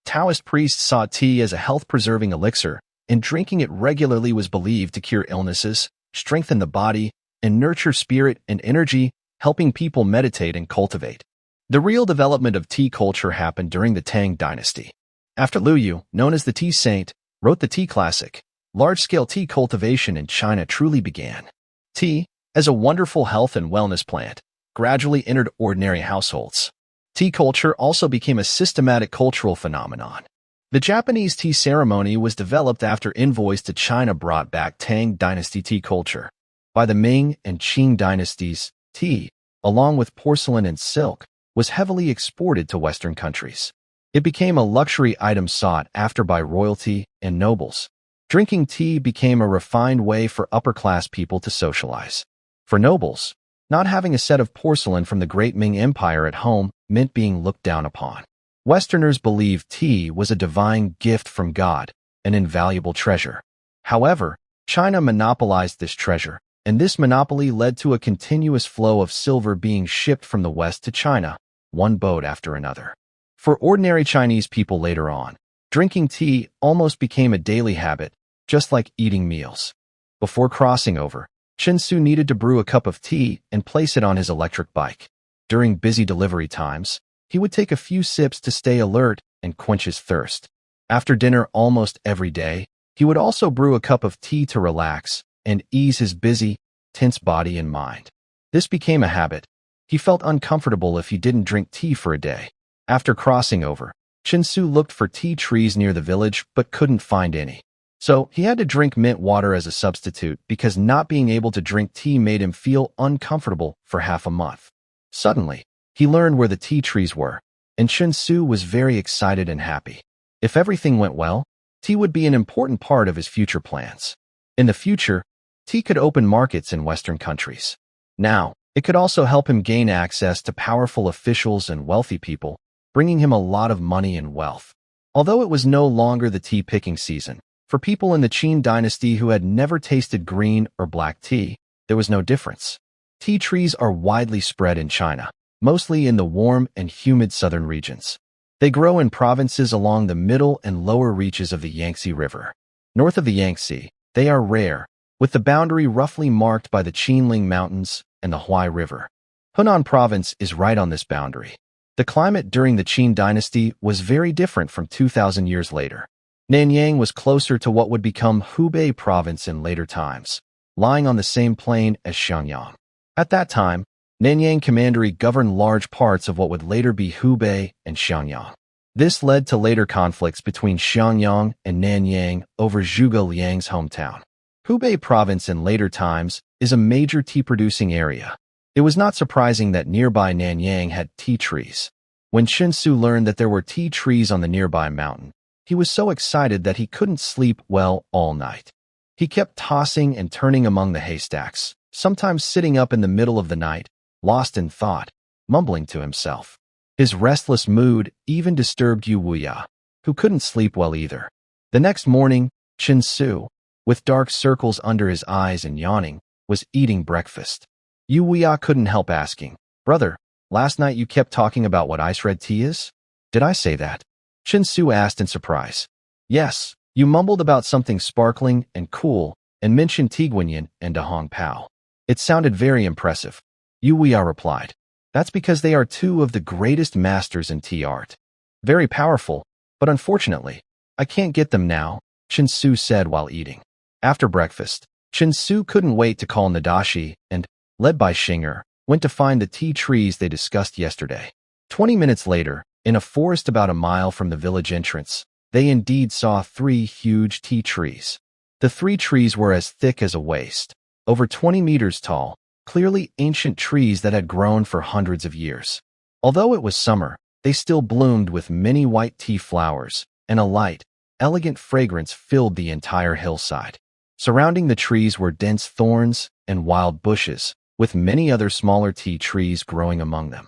Taoist priests saw tea as a health-preserving elixir, and drinking it regularly was believed to cure illnesses, strengthen the body, and nurture spirit and energy, helping people meditate and cultivate. The real development of tea culture happened during the Tang dynasty. After Liu Yu, known as the tea saint, wrote the tea classic, large-scale tea cultivation in China truly began. Tea, as a wonderful health and wellness plant, gradually entered ordinary households. Tea culture also became a systematic cultural phenomenon. The Japanese tea ceremony was developed after envoys to China brought back Tang dynasty tea culture. By the Ming and Qing dynasties, tea, along with porcelain and silk, was heavily exported to Western countries. It became a luxury item sought after by royalty and nobles. Drinking tea became a refined way for upper-class people to socialize. For nobles, not having a set of porcelain from the Great Ming Empire at home meant being looked down upon. Westerners believed tea was a divine gift from God, an invaluable treasure. However, China monopolized this treasure, and this monopoly led to a continuous flow of silver being shipped from the West to China, one boat after another. For ordinary Chinese people later on, drinking tea almost became a daily habit, just like eating meals. Before crossing over, Chen Su needed to brew a cup of tea and place it on his electric bike. During busy delivery times, he would take a few sips to stay alert and quench his thirst. After dinner almost every day, he would also brew a cup of tea to relax and ease his busy, tense body and mind. This became a habit. He felt uncomfortable if he didn't drink tea for a day. After crossing over, Chen Su looked for tea trees near the village but couldn't find any. So he had to drink mint water as a substitute because not being able to drink tea made him feel uncomfortable for half a month. Suddenly, he learned where the tea trees were, and Chen Su was very excited and happy. If everything went well, tea would be an important part of his future plans. In the future, tea could open markets in Western countries. Now, it could also help him gain access to powerful officials and wealthy people, bringing him a lot of money and wealth. Although it was no longer the tea-picking season, for people in the Qing dynasty who had never tasted green or black tea, there was no difference. Tea trees are widely spread in China, mostly in the warm and humid southern regions. They grow in provinces along the middle and lower reaches of the Yangtze River. North of the Yangtze, they are rare, with the boundary roughly marked by the Qinling Mountains and the Huai River. Hunan Province is right on this boundary. The climate during the Qin dynasty was very different from 2,000 years later. Nanyang was closer to what would become Hubei Province in later times, lying on the same plain as Xiangyang. At that time, Nanyang Commandery governed large parts of what would later be Hubei and Xiangyang. This led to later conflicts between Xiangyang and Nanyang over Zhuge Liang's hometown. Hubei Province in later times is a major tea-producing area. It was not surprising that nearby Nanyang had tea trees. When Chen Su learned that there were tea trees on the nearby mountain, he was so excited that he couldn't sleep well all night. He kept tossing and turning among the haystacks, sometimes sitting up in the middle of the night, lost in thought, mumbling to himself. His restless mood even disturbed Yu Wuya, who couldn't sleep well either. The next morning, Chen Su, with dark circles under his eyes and yawning, was eating breakfast. Yu Wuya couldn't help asking, "Brother, last night you kept talking about what ice red tea is?" "Did I say that?" Chen Su asked in surprise. "Yes, you mumbled about something sparkling and cool and mentioned Tiguanyin and Dahong Pao. It sounded very impressive." Yu Wuya replied, "That's because they are two of the greatest masters in tea art. Very powerful, but unfortunately, I can't get them now," Chen Su said while eating. After breakfast, Chen Su couldn't wait to call Nadashi and, led by Xinger, went to find the tea trees they discussed yesterday. 20 minutes later, in a forest about a mile from the village entrance, they indeed saw 3 huge tea trees. The 3 trees were as thick as a waist, over 20 meters tall, clearly ancient trees that had grown for hundreds of years. Although it was summer, they still bloomed with many white tea flowers, and a light, elegant fragrance filled the entire hillside. Surrounding the trees were dense thorns and wild bushes, with many other smaller tea trees growing among them.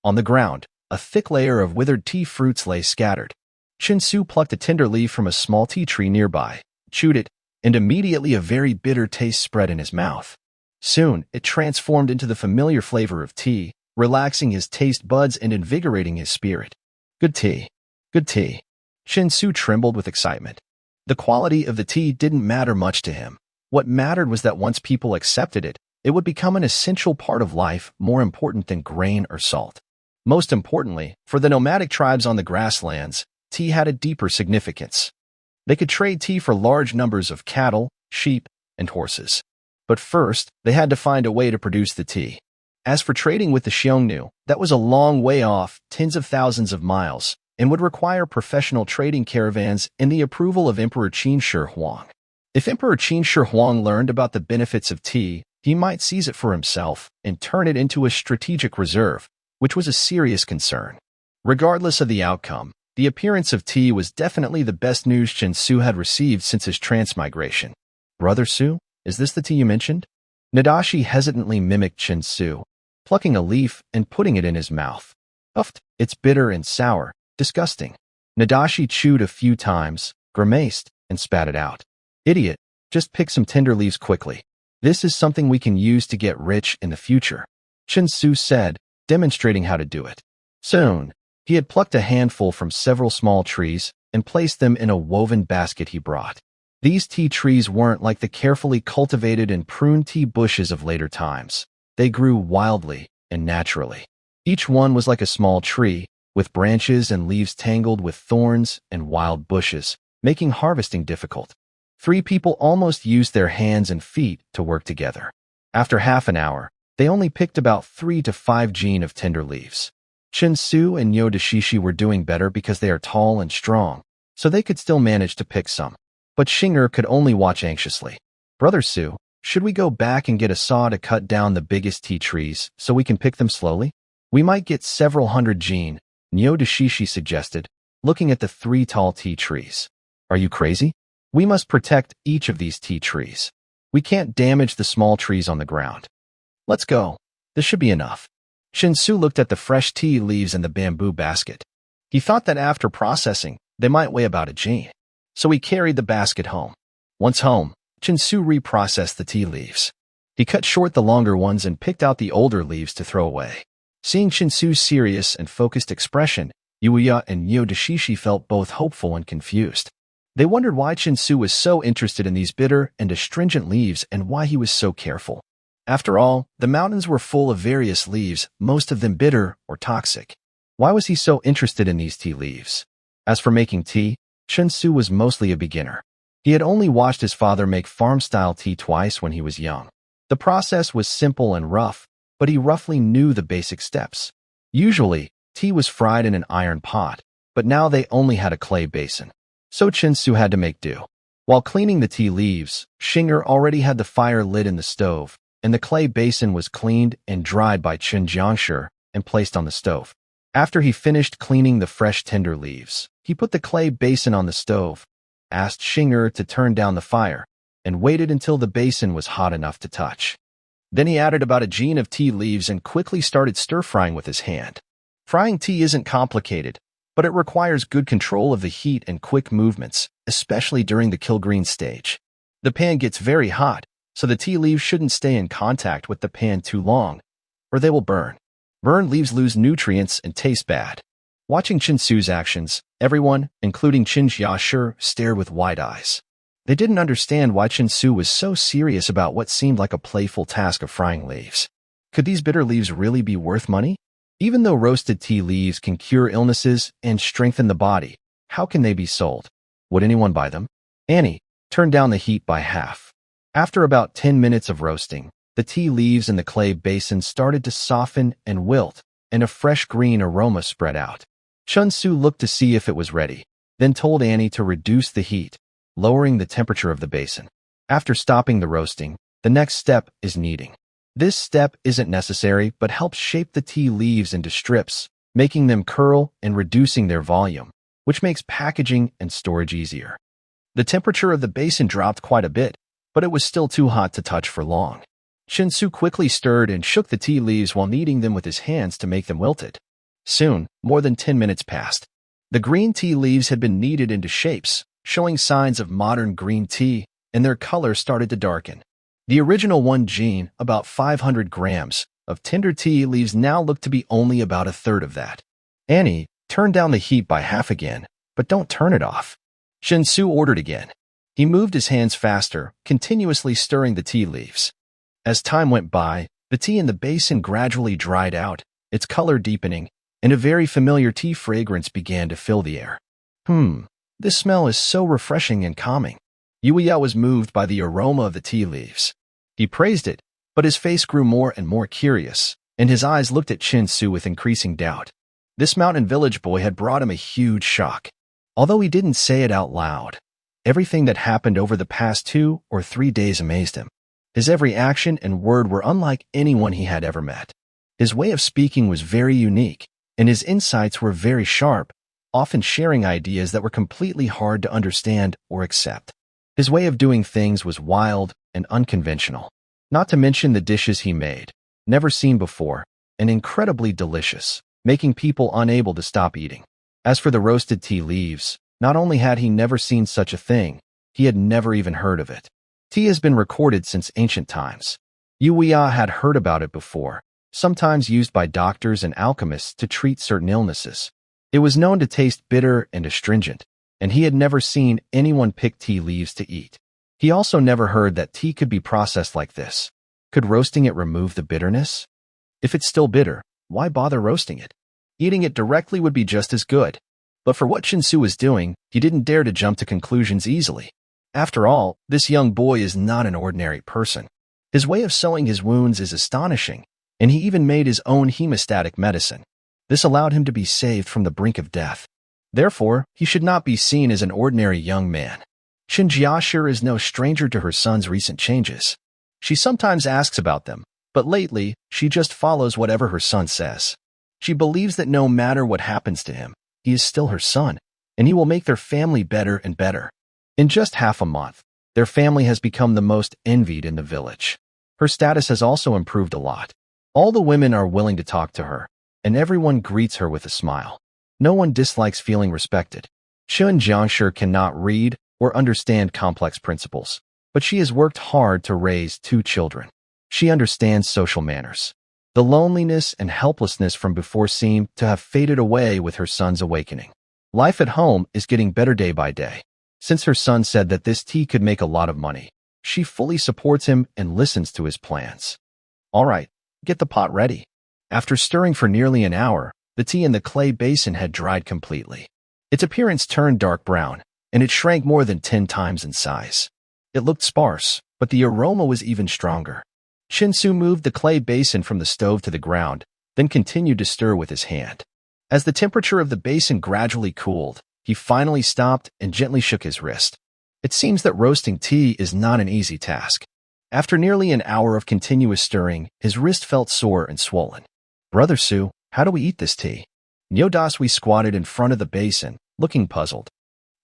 On the ground, a thick layer of withered tea fruits lay scattered. Chen Su plucked a tender leaf from a small tea tree nearby, chewed it, and immediately a very bitter taste spread in his mouth. Soon, it transformed into the familiar flavor of tea, relaxing his taste buds and invigorating his spirit. Good tea. Good tea. Chen Su trembled with excitement. The quality of the tea didn't matter much to him. What mattered was that once people accepted it, it would become an essential part of life, more important than grain or salt. Most importantly, for the nomadic tribes on the grasslands, tea had a deeper significance. They could trade tea for large numbers of cattle, sheep, and horses. But first, they had to find a way to produce the tea. As for trading with the Xiongnu, that was a long way off, tens of thousands of miles, and would require professional trading caravans and the approval of Emperor Qin Shi Huang. If Emperor Qin Shi Huang learned about the benefits of tea, he might seize it for himself and turn it into a strategic reserve, which was a serious concern. Regardless of the outcome, the appearance of tea was definitely the best news Shin-Su had received since his transmigration. "Brother Su, is this the tea you mentioned?" Nadashi hesitantly mimicked Shin-Su, plucking a leaf and putting it in his mouth. "Uft, it's bitter and sour, disgusting." Nadashi chewed a few times, grimaced, and spat it out. "Idiot, just pick some tender leaves quickly. This is something we can use to get rich in the future," Shin-Su said, demonstrating how to do it. Soon, he had plucked a handful from several small trees and placed them in a woven basket he brought. These tea trees weren't like the carefully cultivated and pruned tea bushes of later times. They grew wildly and naturally. Each one was like a small tree, with branches and leaves tangled with thorns and wild bushes, making harvesting difficult. 3 people almost used their hands and feet to work together. After half an hour, they only picked about 3 to 5 jin of tender leaves. Shin-Su and Yodashishi were doing better because they are tall and strong, so they could still manage to pick some. But Shinger could only watch anxiously. "Brother Su, should we go back and get a saw to cut down the biggest tea trees so we can pick them slowly? We might get several hundred jin," Yodashishi suggested, looking at the 3 tall tea trees. "Are you crazy? We must protect each of these tea trees. We can't damage the small trees on the ground. Let's go. This should be enough." Shin-Su looked at the fresh tea leaves in the bamboo basket. He thought that after processing, they might weigh about a jin. So he carried the basket home. Once home, Shin-Su reprocessed the tea leaves. He cut short the longer ones and picked out the older leaves to throw away. Seeing Shin-Su's serious and focused expression, Yuya and Yodashishi felt both hopeful and confused. They wondered why Shin-Su was so interested in these bitter and astringent leaves and why he was so careful. After all, the mountains were full of various leaves, most of them bitter or toxic. Why was he so interested in these tea leaves? As for making tea, Shin-Su was mostly a beginner. He had only watched his father make farm-style tea twice when he was young. The process was simple and rough, but he roughly knew the basic steps. Usually, tea was fried in an iron pot, but now they only had a clay basin. So Shin-Su had to make do. While cleaning the tea leaves, Shinger already had the fire lit in the stove, and the clay basin was cleaned and dried by Chen Jiangshi and placed on the stove. After he finished cleaning the fresh tender leaves, he put the clay basin on the stove, asked Shinger to turn down the fire, and waited until the basin was hot enough to touch. Then he added about a jin of tea leaves and quickly started stir-frying with his hand. Frying tea isn't complicated, but it requires good control of the heat and quick movements, especially during the kill-green stage. The pan gets very hot, so the tea leaves shouldn't stay in contact with the pan too long, or they will burn. Burned leaves lose nutrients and taste bad. Watching Shin-Su's actions, everyone, including Chen Jiashi, stared with wide eyes. They didn't understand why Shin-Su was so serious about what seemed like a playful task of frying leaves. Could these bitter leaves really be worth money? Even though roasted tea leaves can cure illnesses and strengthen the body, how can they be sold? Would anyone buy them? Annie turned down the heat by half. After about 10 minutes of roasting, the tea leaves in the clay basin started to soften and wilt, and a fresh green aroma spread out. Shin-Su looked to see if it was ready, then told Annie to reduce the heat, lowering the temperature of the basin. After stopping the roasting, the next step is kneading. This step isn't necessary but helps shape the tea leaves into strips, making them curl and reducing their volume, which makes packaging and storage easier. The temperature of the basin dropped quite a bit, but it was still too hot to touch for long. Shin-Su quickly stirred and shook the tea leaves while kneading them with his hands to make them wilted. Soon, more than 10 minutes passed. The green tea leaves had been kneaded into shapes, showing signs of modern green tea, and their color started to darken. The original 1 jin, about 500 grams, of tender tea leaves now looked to be only about a third of that. Annie, turn down the heat by half again, but don't turn it off. Shin-Su ordered again. He moved his hands faster, continuously stirring the tea leaves. As time went by, the tea in the basin gradually dried out, its color deepening, and a very familiar tea fragrance began to fill the air. This smell is so refreshing and calming. Yuya was moved by the aroma of the tea leaves. He praised it, but his face grew more and more curious, and his eyes looked at Shin-Su with increasing doubt. This mountain village boy had brought him a huge shock. Although he didn't say it out loud, everything that happened over the past 2 or 3 days amazed him. His every action and word were unlike anyone he had ever met. His way of speaking was very unique, and his insights were very sharp, often sharing ideas that were completely hard to understand or accept. His way of doing things was wild and unconventional. Not to mention the dishes he made, never seen before, and incredibly delicious, making people unable to stop eating. As for the roasted tea leaves, not only had he never seen such a thing, he had never even heard of it. Tea has been recorded since ancient times. Yuya had heard about it before, sometimes used by doctors and alchemists to treat certain illnesses. It was known to taste bitter and astringent, and he had never seen anyone pick tea leaves to eat. He also never heard that tea could be processed like this. Could roasting it remove the bitterness? If it's still bitter, why bother roasting it? Eating it directly would be just as good. But for what Shinsu was doing, he didn't dare to jump to conclusions easily. After all, this young boy is not an ordinary person. His way of sewing his wounds is astonishing, and he even made his own hemostatic medicine. This allowed him to be saved from the brink of death. Therefore, he should not be seen as an ordinary young man. Shinjiashir is no stranger to her son's recent changes. She sometimes asks about them, but lately, she just follows whatever her son says. She believes that no matter what happens to him, he is still her son, and he will make their family better and better. In just half a month, their family has become the most envied in the village. Her status has also improved a lot. All the women are willing to talk to her, and everyone greets her with a smile. No one dislikes feeling respected. Shun Jiangshi cannot read or understand complex principles, but she has worked hard to raise 2 children. She understands social manners. The loneliness and helplessness from before seem to have faded away with her son's awakening. Life at home is getting better day by day. Since her son said that this tea could make a lot of money, she fully supports him and listens to his plans. All right, get the pot ready. After stirring for nearly an hour, the tea in the clay basin had dried completely. Its appearance turned dark brown, and it shrank more than 10 times in size. It looked sparse, but the aroma was even stronger. Shinsu moved the clay basin from the stove to the ground, then continued to stir with his hand. As the temperature of the basin gradually cooled, he finally stopped and gently shook his wrist. It seems that roasting tea is not an easy task. After nearly an hour of continuous stirring, his wrist felt sore and swollen. Brother Su, how do we eat this tea? Nyodasui squatted in front of the basin, looking puzzled.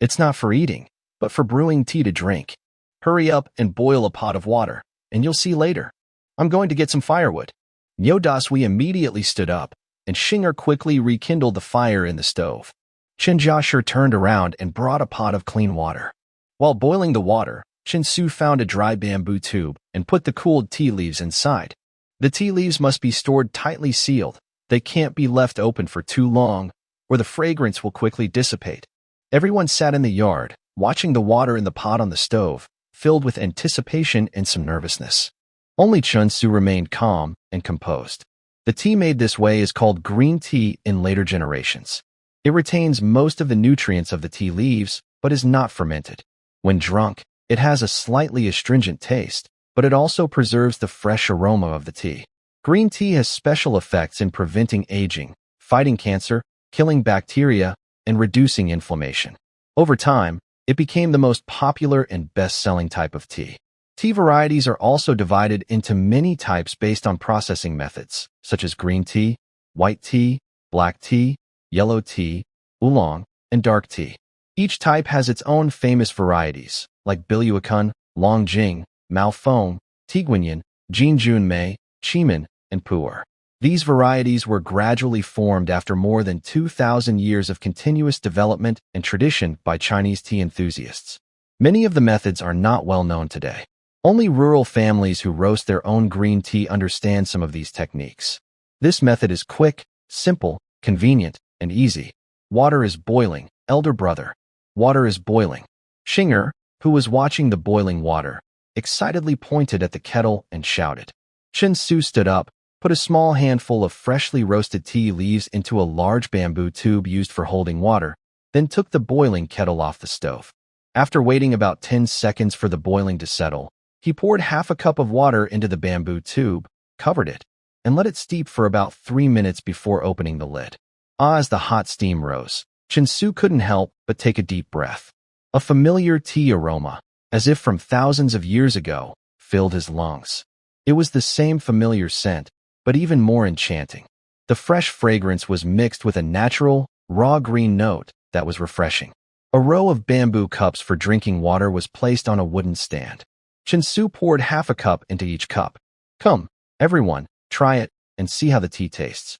It's not for eating, but for brewing tea to drink. Hurry up and boil a pot of water, and you'll see later. I'm going to get some firewood. Nyodasui immediately stood up, and Shinger quickly rekindled the fire in the stove. Shinjashir turned around and brought a pot of clean water. While boiling the water, Shinsu found a dry bamboo tube and put the cooled tea leaves inside. The tea leaves must be stored tightly sealed. They can't be left open for too long, or the fragrance will quickly dissipate. Everyone sat in the yard, watching the water in the pot on the stove, filled with anticipation and some nervousness. Only Chunsu remained calm and composed. The tea made this way is called green tea in later generations. It retains most of the nutrients of the tea leaves, but is not fermented. When drunk, it has a slightly astringent taste, but it also preserves the fresh aroma of the tea. Green tea has special effects in preventing aging, fighting cancer, killing bacteria, and reducing inflammation. Over time, it became the most popular and best-selling type of tea. Tea varieties are also divided into many types based on processing methods, such as green tea, white tea, black tea, yellow tea, oolong, and dark tea. Each type has its own famous varieties, like Biluakun, Longjing, Malfong, Tiguanyin, Jinjunmei, Chimen, and Pu'er. These varieties were gradually formed after more than 2,000 years of continuous development and tradition by Chinese tea enthusiasts. Many of the methods are not well known today. Only rural families who roast their own green tea understand some of these techniques. This method is quick, simple, convenient, and easy. Water is boiling, elder brother. Water is boiling. Shinger, who was watching the boiling water, excitedly pointed at the kettle and shouted. Shinsu stood up, put a small handful of freshly roasted tea leaves into a large bamboo tube used for holding water, then took the boiling kettle off the stove. After waiting about 10 seconds for the boiling to settle, he poured half a cup of water into the bamboo tube, covered it, and let it steep for about 3 minutes before opening the lid. As the hot steam rose, Shinsu couldn't help but take a deep breath. A familiar tea aroma, as if from thousands of years ago, filled his lungs. It was the same familiar scent, but even more enchanting. The fresh fragrance was mixed with a natural, raw green note that was refreshing. A row of bamboo cups for drinking water was placed on a wooden stand. Chinsu poured half a cup into each cup. "Come, everyone, try it and see how the tea tastes.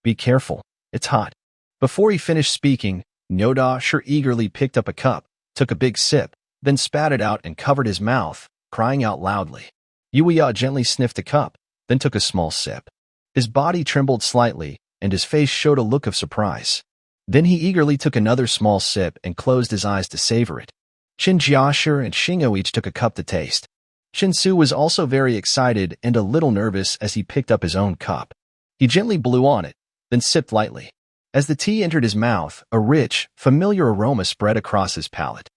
Be careful, it's hot." Before he finished speaking, Nyoda eagerly picked up a cup, took a big sip, then spat it out and covered his mouth, crying out loudly. Yuya gently sniffed the cup, then took a small sip. His body trembled slightly, and his face showed a look of surprise. Then he eagerly took another small sip and closed his eyes to savor it. Qin Jiashi and Shingo each took a cup to taste. Chinsu was also very excited and a little nervous as he picked up his own cup. He gently blew on it, then sipped lightly. As the tea entered his mouth, a rich, familiar aroma spread across his palate.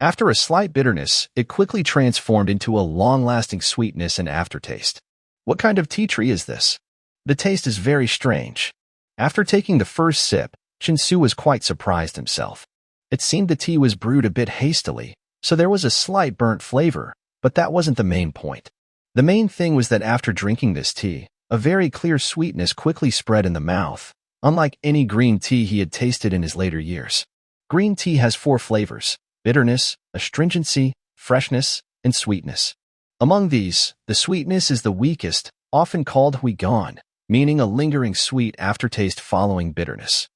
After a slight bitterness, it quickly transformed into a long-lasting sweetness and aftertaste. What kind of tea tree is this? The taste is very strange. After taking the first sip, Chinsu was quite surprised himself. It seemed the tea was brewed a bit hastily, so there was a slight burnt flavor, but that wasn't the main point. The main thing was that after drinking this tea, a very clear sweetness quickly spread in the mouth, unlike any green tea he had tasted in his later years. Green tea has 4 flavors: bitterness, astringency, freshness, and sweetness. Among these, the sweetness is the weakest, often called huigan, meaning a lingering sweet aftertaste following bitterness.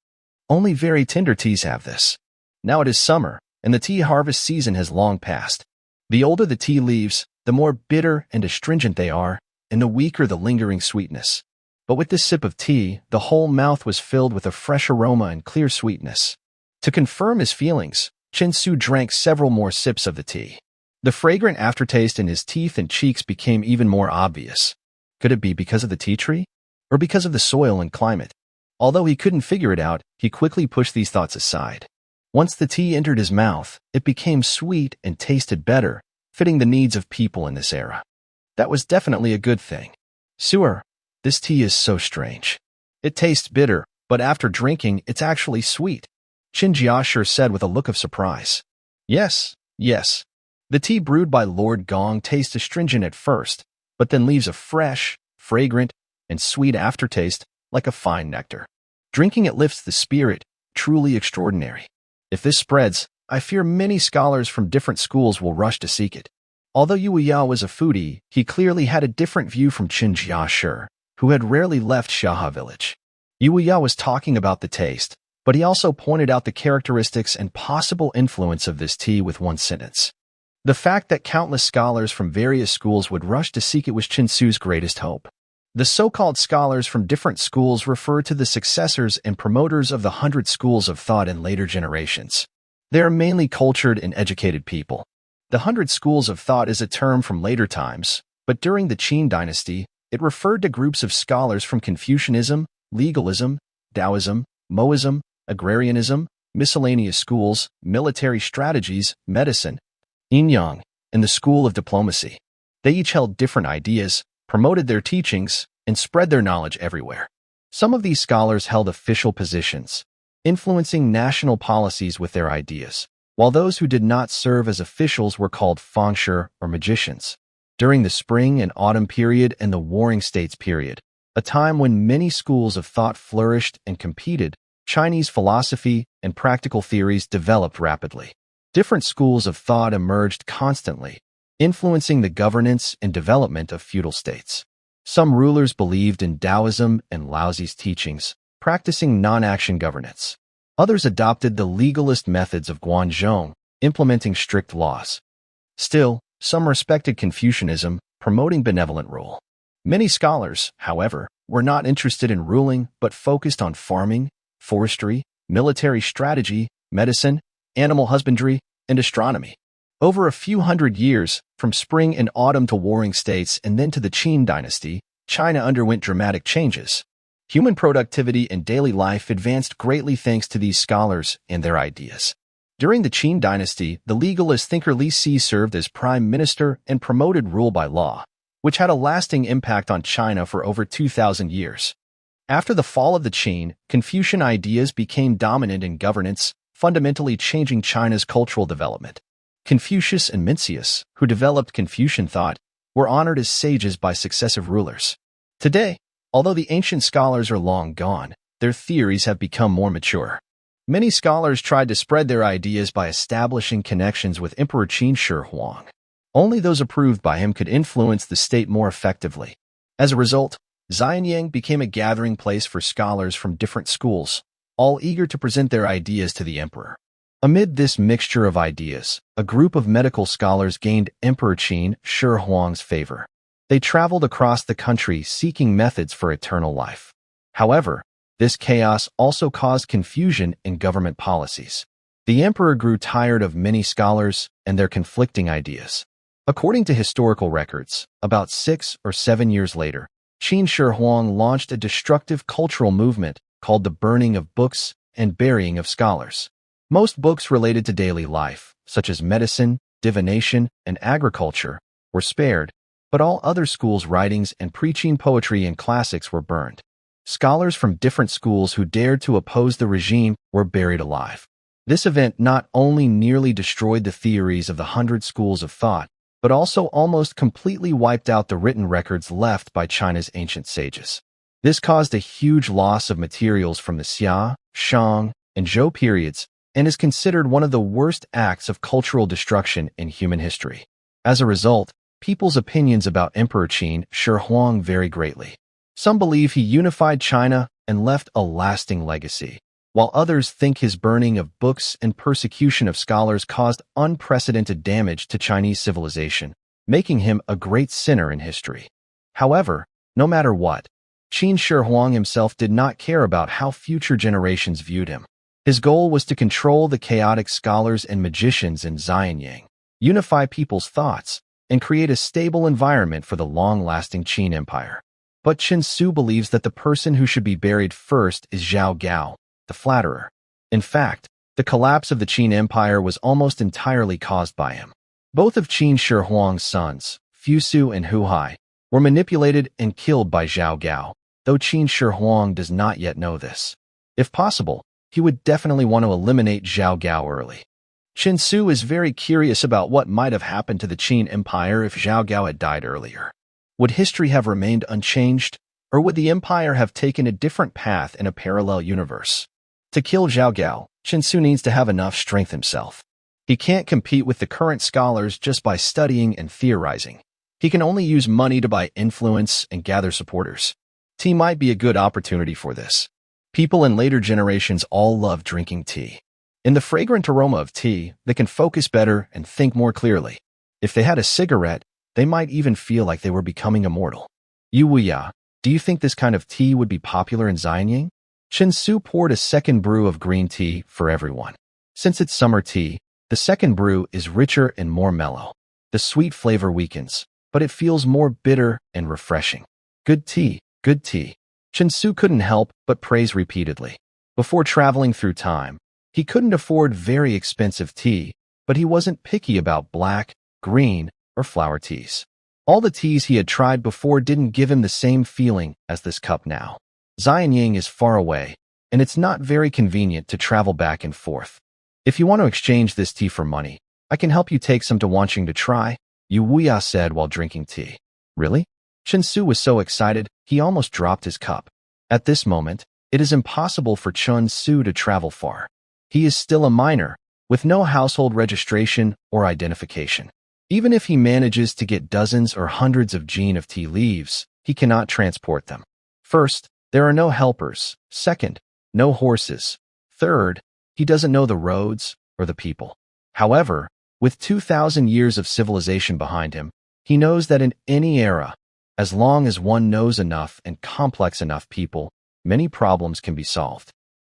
Only very tender teas have this. Now it is summer, and the tea harvest season has long passed. The older the tea leaves, the more bitter and astringent they are, and the weaker the lingering sweetness. But with this sip of tea, the whole mouth was filled with a fresh aroma and clear sweetness. To confirm his feelings, Chinsu drank several more sips of the tea. The fragrant aftertaste in his teeth and cheeks became even more obvious. Could it be because of the tea tree? Or because of the soil and climate? Although he couldn't figure it out, he quickly pushed these thoughts aside. Once the tea entered his mouth, it became sweet and tasted better, fitting the needs of people in this era. That was definitely a good thing. "Sir, this tea is so strange. It tastes bitter, but after drinking, it's actually sweet," Qin Jiashi said with a look of surprise. Yes. The tea brewed by Lord Gong tastes astringent at first, but then leaves a fresh, fragrant, and sweet aftertaste like a fine nectar. Drinking it lifts the spirit, truly extraordinary. If this spreads, I fear many scholars from different schools will rush to seek it. Although Yuya was a foodie, he clearly had a different view from Qin Jiashi, who had rarely left Shaha village. Yuya was talking about the taste, but he also pointed out the characteristics and possible influence of this tea with one sentence. The fact that countless scholars from various schools would rush to seek it was Chinsu's greatest hope. The so-called scholars from different schools refer to the successors and promoters of the 100 schools of thought in later generations. They are mainly cultured and educated people. The 100 schools of thought is a term from later times, but during the Qin dynasty, it referred to groups of scholars from Confucianism, legalism, Taoism, Moism, agrarianism, miscellaneous schools, military strategies, medicine, yin-yang, and the school of diplomacy. They each held different ideas, promoted their teachings, and spread their knowledge everywhere. Some of these scholars held official positions, influencing national policies with their ideas, while those who did not serve as officials were called fengshi or magicians. During the spring and autumn period and the Warring States period, a time when many schools of thought flourished and competed, Chinese philosophy and practical theories developed rapidly. Different schools of thought emerged constantly, influencing the governance and development of feudal states. Some rulers believed in Taoism and Laozi's teachings, practicing non-action governance. Others adopted the legalist methods of Guanzhong, implementing strict laws. Still, some respected Confucianism, promoting benevolent rule. Many scholars, however, were not interested in ruling but focused on farming, forestry, military strategy, medicine, animal husbandry, and astronomy. Over a few hundred years, from spring and autumn to warring states and then to the Qin dynasty, China underwent dramatic changes. Human productivity and daily life advanced greatly thanks to these scholars and their ideas. During the Qin dynasty, the legalist thinker Li Si served as prime minister and promoted rule by law, which had a lasting impact on China for over 2,000 years. After the fall of the Qin, Confucian ideas became dominant in governance, fundamentally changing China's cultural development. Confucius and Mencius, who developed Confucian thought, were honored as sages by successive rulers. Today, although the ancient scholars are long gone, their theories have become more mature. Many scholars tried to spread their ideas by establishing connections with Emperor Qin Shi Huang. Only those approved by him could influence the state more effectively. As a result, Xianyang became a gathering place for scholars from different schools, all eager to present their ideas to the emperor. Amid this mixture of ideas, a group of medical scholars gained Emperor Qin Shi Huang's favor. They traveled across the country seeking methods for eternal life. However, this chaos also caused confusion in government policies. The emperor grew tired of many scholars and their conflicting ideas. According to historical records, about 6 or 7 years later, Qin Shi Huang launched a destructive cultural movement called the burning of books and burying of scholars. Most books related to daily life, such as medicine, divination, and agriculture, were spared, but all other schools' writings and preaching poetry and classics were burned. Scholars from different schools who dared to oppose the regime were buried alive. This event not only nearly destroyed the theories of the 100 schools of thought, but also almost completely wiped out the written records left by China's ancient sages. This caused a huge loss of materials from the Xia, Shang, and Zhou periods, and is considered one of the worst acts of cultural destruction in human history. As a result, people's opinions about Emperor Qin Shi Huang vary greatly. Some believe he unified China and left a lasting legacy, while others think his burning of books and persecution of scholars caused unprecedented damage to Chinese civilization, making him a great sinner in history. However, no matter what, Qin Shi Huang himself did not care about how future generations viewed him. His goal was to control the chaotic scholars and magicians in Xianyang, unify people's thoughts, and create a stable environment for the long-lasting Qin Empire. But Chen Su believes that the person who should be buried first is Zhao Gao, the flatterer. In fact, the collapse of the Qin Empire was almost entirely caused by him. Both of Qin Shi Huang's sons, Fusu and Huhai, were manipulated and killed by Zhao Gao, though Qin Shi Huang does not yet know this. If possible, he would definitely want to eliminate Zhao Gao early. Chen Su is very curious about what might have happened to the Qin Empire if Zhao Gao had died earlier. Would history have remained unchanged, or would the empire have taken a different path in a parallel universe? To kill Zhao Gao, Chen Su needs to have enough strength himself. He can't compete with the current scholars just by studying and theorizing. He can only use money to buy influence and gather supporters. Tea might be a good opportunity for this. People in later generations all love drinking tea. In the fragrant aroma of tea, they can focus better and think more clearly. If they had a cigarette, they might even feel like they were becoming immortal. Yu Wuya, do you think this kind of tea would be popular in Xianyang? Chen Su poured a second brew of green tea for everyone. Since it's summer tea, the second brew is richer and more mellow. The sweet flavor weakens, but it feels more bitter and refreshing. Good tea, good tea. Chen Su couldn't help but praise repeatedly. Before traveling through time, he couldn't afford very expensive tea, but he wasn't picky about black, green, or flower teas. All the teas he had tried before didn't give him the same feeling as this cup now. Xianyang is far away, and it's not very convenient to travel back and forth. If you want to exchange this tea for money, I can help you take some to Wanqing to try, Yu Wuya said while drinking tea. Really? Chen Su was so excited, he almost dropped his cup. At this moment, it is impossible for Chen Su to travel far. He is still a minor, with no household registration or identification. Even if he manages to get dozens or hundreds of jin of tea leaves, he cannot transport them. First, there are no helpers. Second, no horses. Third, he doesn't know the roads or the people. However, with 2,000 years of civilization behind him, he knows that in any era, as long as one knows enough and complex enough people, many problems can be solved.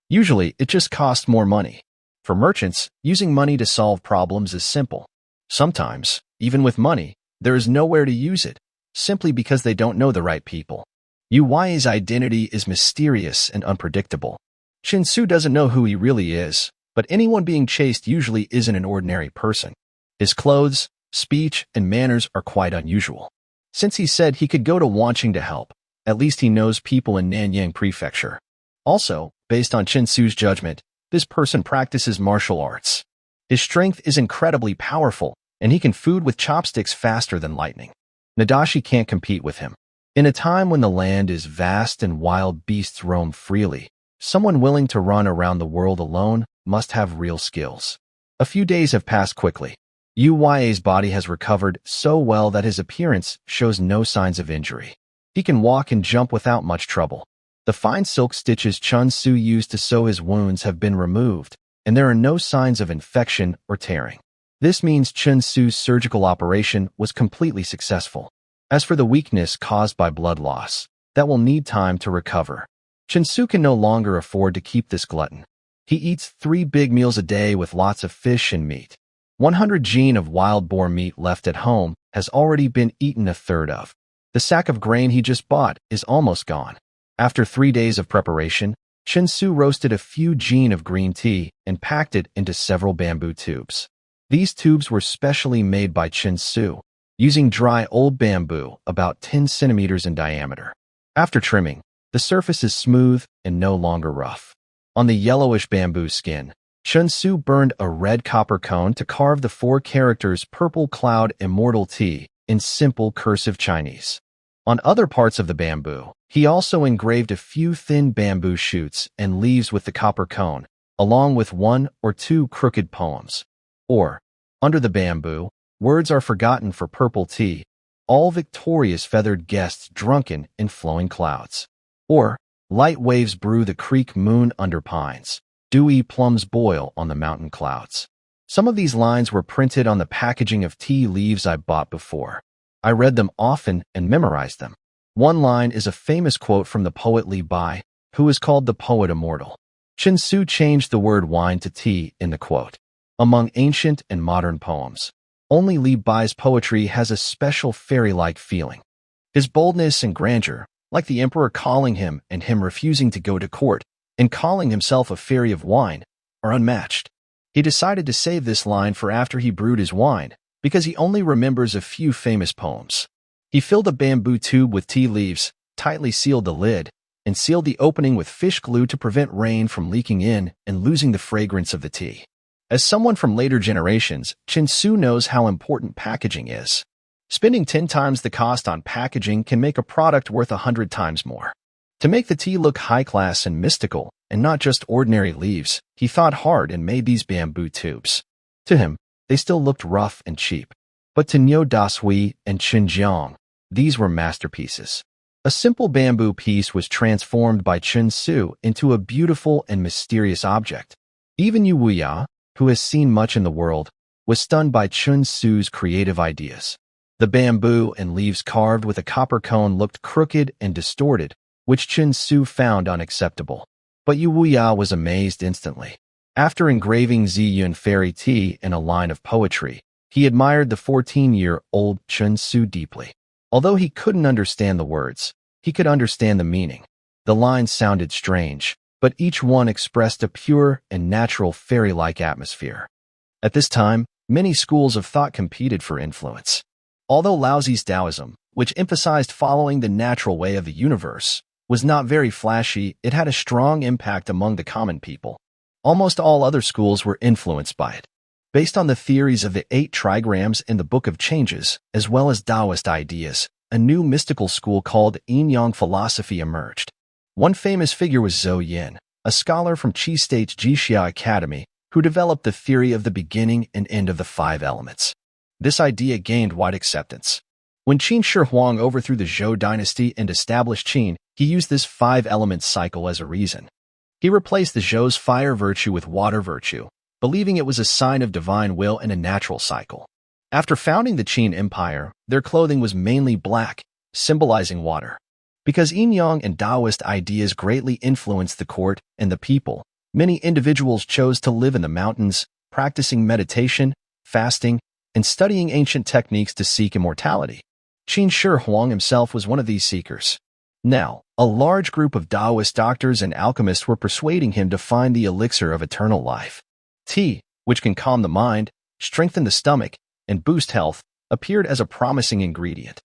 Usually, it just costs more money. For merchants, using money to solve problems is simple. Sometimes, even with money, there is nowhere to use it, simply because they don't know the right people. Yu Wuya's identity is mysterious and unpredictable. Chen Su doesn't know who he really is, but anyone being chased usually isn't an ordinary person. His clothes, speech, and manners are quite unusual. Since he said he could go to Wanqing to help, at least he knows people in Nanyang Prefecture. Also, based on Chen Su's judgment, this person practices martial arts. His strength is incredibly powerful, and he can food with chopsticks faster than lightning. Nadashi can't compete with him. In a time when the land is vast and wild beasts roam freely, someone willing to run around the world alone must have real skills. A few days have passed quickly. Ya's body has recovered so well that his appearance shows no signs of injury. He can walk and jump without much trouble. The fine silk stitches Chun-Su used to sew his wounds have been removed, and there are no signs of infection or tearing. This means Chun-Su's surgical operation was completely successful. As for the weakness caused by blood loss, that will need time to recover. Chun-Su can no longer afford to keep this glutton. He eats 3 big meals a day with lots of fish and meat. 100 jin of wild boar meat left at home has already been eaten a third of. The sack of grain he just bought is almost gone. After 3 days of preparation, Chun-Su roasted a few jin of green tea and packed it into several bamboo tubes. These tubes were specially made by Chun-Su, using dry old bamboo about 10 centimeters in diameter. After trimming, the surface is smooth and no longer rough. On the yellowish bamboo skin, Chun-Su burned a red copper cone to carve the 4 characters Purple Cloud Immortal Tea in simple cursive Chinese. On other parts of the bamboo, he also engraved a few thin bamboo shoots and leaves with the copper cone, along with 1 or 2 crooked poems. Or, under the bamboo, words are forgotten for purple tea, all victorious feathered guests drunken in flowing clouds. Or, light waves brew the creek moon under pines, dewy plums boil on the mountain clouds. Some of these lines were printed on the packaging of tea leaves I bought before. I read them often and memorized them. One line is a famous quote from the poet Li Bai, who is called the poet immortal. Chun-Su changed the word wine to tea in the quote. Among ancient and modern poems, only Li Bai's poetry has a special fairy-like feeling. His boldness and grandeur, like the emperor calling him and him refusing to go to court and calling himself a fairy of wine, are unmatched. He decided to save this line for after he brewed his wine, because he only remembers a few famous poems. He filled a bamboo tube with tea leaves, tightly sealed the lid, and sealed the opening with fish glue to prevent rain from leaking in and losing the fragrance of the tea. As someone from later generations, Chun-Su knows how important packaging is. Spending 10 times the cost on packaging can make a product worth 100 times more. To make the tea look high-class and mystical, and not just ordinary leaves, he thought hard and made these bamboo tubes. To him, they still looked rough and cheap. But to Niu Dasui and Chunjiang, these were masterpieces. A simple bamboo piece was transformed by Chun-Su into a beautiful and mysterious object. Even Yuya, who has seen much in the world, was stunned by Chun-Su's creative ideas. The bamboo and leaves carved with a copper cone looked crooked and distorted, which Chun-Su found unacceptable. But Yuya was amazed instantly. After engraving Ziyun fairy tea in a line of poetry, he admired the 14-year-old Chun-Su deeply. Although he couldn't understand the words, he could understand the meaning. The lines sounded strange, but each one expressed a pure and natural fairy-like atmosphere. At this time, many schools of thought competed for influence. Although Laozi's Taoism, which emphasized following the natural way of the universe, was not very flashy, it had a strong impact among the common people. Almost all other schools were influenced by it. Based on the theories of the 8 trigrams in the Book of Changes, as well as Taoist ideas, a new mystical school called Yin-Yang philosophy emerged. One famous figure was Zhou Yin, a scholar from Qi State's Jixia Academy, who developed the theory of the beginning and end of the 5 elements. This idea gained wide acceptance. When Qin Shi Huang overthrew the Zhou dynasty and established Qin, he used this 5-element cycle as a reason. He replaced the Zhou's fire virtue with water virtue, believing it was a sign of divine will and a natural cycle. After founding the Qin Empire, their clothing was mainly black, symbolizing water. Because Yin-Yang and Taoist ideas greatly influenced the court and the people, many individuals chose to live in the mountains, practicing meditation, fasting, and studying ancient techniques to seek immortality. Qin Shi Huang himself was one of these seekers. Now, a large group of Taoist doctors and alchemists were persuading him to find the elixir of eternal life. Tea, which can calm the mind, strengthen the stomach, and boost health, appeared as a promising ingredient.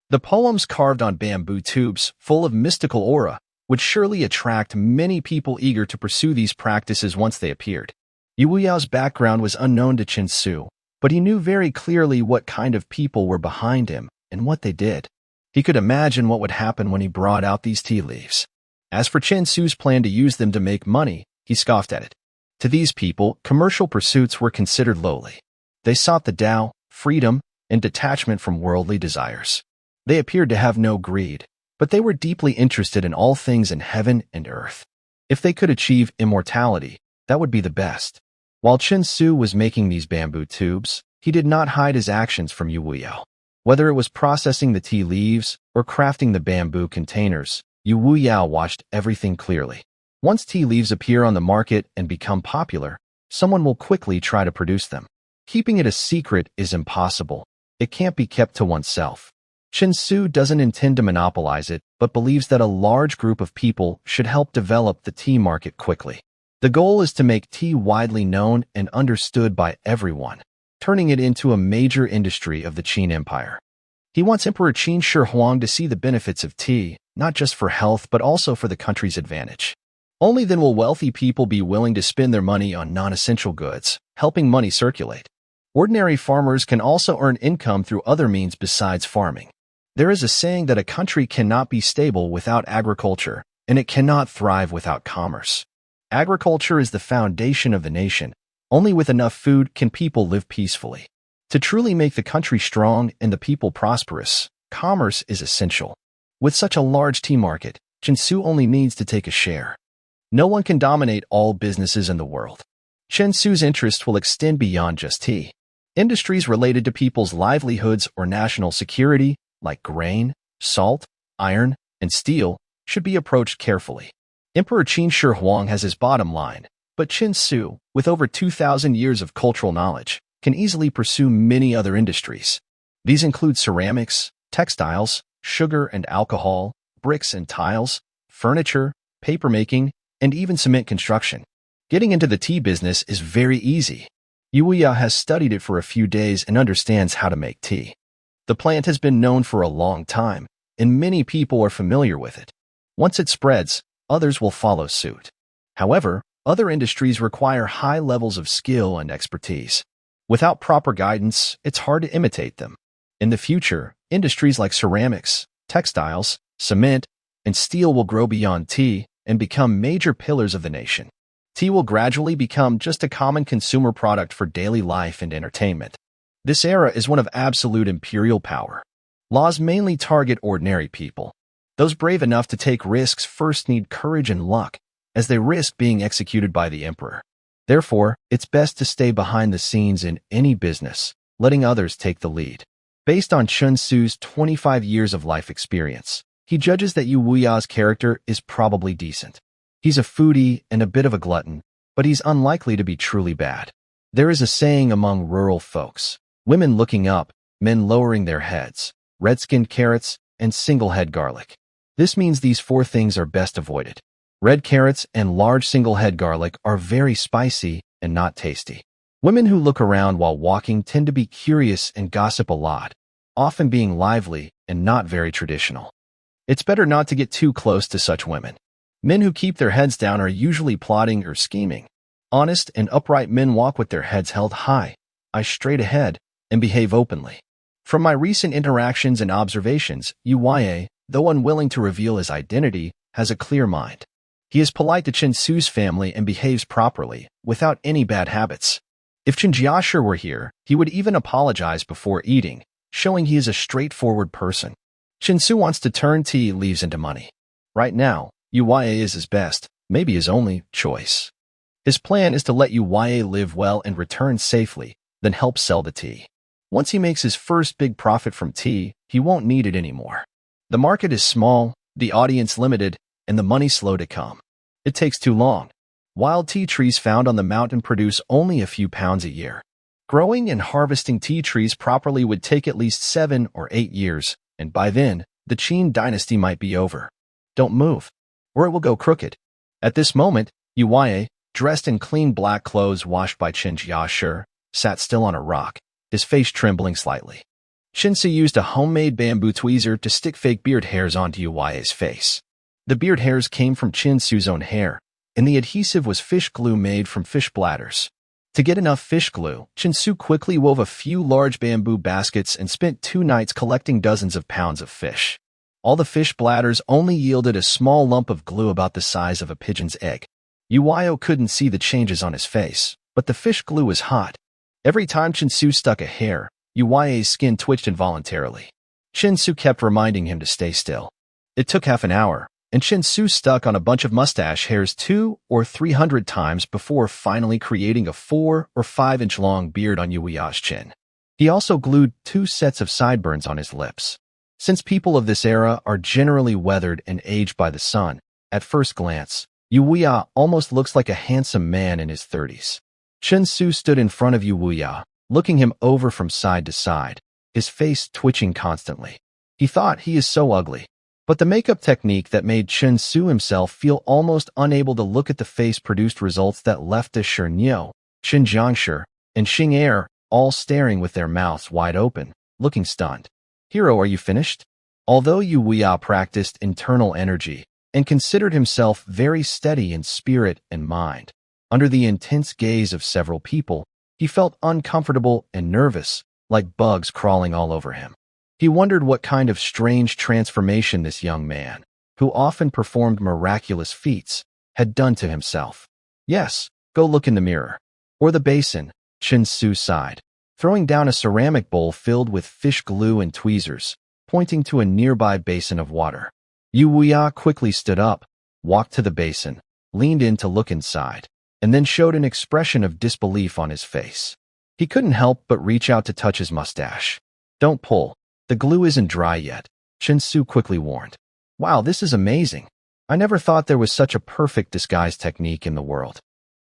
The poems carved on bamboo tubes, full of mystical aura, would surely attract many people eager to pursue these practices once they appeared. Yuyao's background was unknown to Chun-Su, but he knew very clearly what kind of people were behind him, and what they did. He could imagine what would happen when he brought out these tea leaves. As for Chen Su's plan to use them to make money, he scoffed at it. To these people, commercial pursuits were considered lowly. They sought the Tao, freedom, and detachment from worldly desires. They appeared to have no greed, but they were deeply interested in all things in heaven and earth. If they could achieve immortality, that would be the best. While Chen Su was making these bamboo tubes, he did not hide his actions from Yu Wuyao. Whether it was processing the tea leaves or crafting the bamboo containers, Yu Wuyao watched everything clearly. Once tea leaves appear on the market and become popular, someone will quickly try to produce them. Keeping it a secret is impossible. It can't be kept to oneself. Chen Su doesn't intend to monopolize it, but believes that a large group of people should help develop the tea market quickly. The goal is to make tea widely known and understood by everyone, turning it into a major industry of the Qin Empire. He wants Emperor Qin Shi Huang to see the benefits of tea, not just for health but also for the country's advantage. Only then will wealthy people be willing to spend their money on non-essential goods, helping money circulate. Ordinary farmers can also earn income through other means besides farming. There is a saying that a country cannot be stable without agriculture, and it cannot thrive without commerce. Agriculture is the foundation of the nation. Only with enough food can people live peacefully. To truly make the country strong and the people prosperous, commerce is essential. With such a large tea market, Chen Su only needs to take a share. No one can dominate all businesses in the world. Chen Su's interest will extend beyond just tea. Industries related to people's livelihoods or national security, like grain, salt, iron, and steel, should be approached carefully. Emperor Qin Shi Huang has his bottom line, but Chen Su, with over 2,000 years of cultural knowledge, can easily pursue many other industries. These include ceramics, textiles, sugar and alcohol, bricks and tiles, furniture, papermaking, and even cement construction. Getting into the tea business is very easy. Yu Wuyao has studied it for a few days and understands how to make tea. The plant has been known for a long time, and many people are familiar with it. Once it spreads, others will follow suit. However, other industries require high levels of skill and expertise. Without proper guidance, it's hard to imitate them. In the future, industries like ceramics, textiles, cement, and steel will grow beyond tea and become major pillars of the nation. Tea will gradually become just a common consumer product for daily life and entertainment. This era is one of absolute imperial power. Laws mainly target ordinary people. Those brave enough to take risks first need courage and luck, as they risk being executed by the emperor. Therefore, it's best to stay behind the scenes in any business, letting others take the lead. Based on Chen Su's 25 years of life experience, he judges that Yu Wuyao's character is probably decent. He's a foodie and a bit of a glutton, but he's unlikely to be truly bad. There is a saying among rural folks: women looking up, men lowering their heads, red-skinned carrots, and single-head garlic. This means these four things are best avoided. Red carrots and large single-head garlic are very spicy and not tasty. Women who look around while walking tend to be curious and gossip a lot, often being lively and not very traditional. It's better not to get too close to such women. Men who keep their heads down are usually plotting or scheming. Honest and upright men walk with their heads held high, eyes straight ahead, and behave openly. From my recent interactions and observations, Yu Wuyao, though unwilling to reveal his identity, has a clear mind. He is polite to Chen Su's family and behaves properly, without any bad habits. If Chen Jiashi were here, he would even apologize before eating, showing he is a straightforward person. Chen Su wants to turn tea leaves into money. Right now, Yu Wuyao is his best, maybe his only, choice. His plan is to let Yu Wuyao live well and return safely, then help sell the tea. Once he makes his first big profit from tea, he won't need it anymore. The market is small, the audience limited, and the money slow to come. It takes too long. Wild tea trees found on the mountain produce only a few pounds a year. Growing and harvesting tea trees properly would take at least 7 or 8 years, and by then, the Qin dynasty might be over. Don't move, or it will go crooked. At this moment, Yu Wuyao, dressed in clean black clothes washed by Chen Jiashi, sat still on a rock, his face trembling slightly. Chen Su used a homemade bamboo tweezer to stick fake beard hairs onto Yu Wuyao's face. The beard hairs came from Chen Su's own hair, and the adhesive was fish glue made from fish bladders. To get enough fish glue, Chinsu quickly wove a few large bamboo baskets and spent 2 nights collecting dozens of pounds of fish. All the fish bladders only yielded a small lump of glue about the size of a pigeon's egg. Uwayo couldn't see the changes on his face, but the fish glue was hot. Every time Chinsu stuck a hair, Uwaye's skin twitched involuntarily. Chinsu kept reminding him to stay still. It took half an hour, and Chinsu stuck on a bunch of mustache hairs 200 or 300 times before finally creating a 4 or 5 inch long beard on Uwaya's chin. He also glued 2 sets of sideburns on his lips. Since people of this era are generally weathered and aged by the sun, at first glance, Uwaya almost looks like a handsome man in his 30s. Chinsu stood in front of Uwaya, looking him over from side to side, his face twitching constantly. He thought he is so ugly. But the makeup technique that made Chinsu himself feel almost unable to look at the face produced results that left the Shernyo, Xinjiangshi, and Xing'er all staring with their mouths wide open, looking stunned. Hero, are you finished? Although Uwaya practiced internal energy and considered himself very steady in spirit and mind, under the intense gaze of several people, he felt uncomfortable and nervous, like bugs crawling all over him. He wondered what kind of strange transformation this young man, who often performed miraculous feats, had done to himself. Yes, go look in the mirror. Or the basin, Chinsu sighed, throwing down a ceramic bowl filled with fish glue and tweezers, pointing to a nearby basin of water. Uwaya quickly stood up, walked to the basin, leaned in to look inside, and then showed an expression of disbelief on his face. He couldn't help but reach out to touch his mustache. Don't pull. The glue isn't dry yet, Chinsu quickly warned. Wow, this is amazing. I never thought there was such a perfect disguise technique in the world.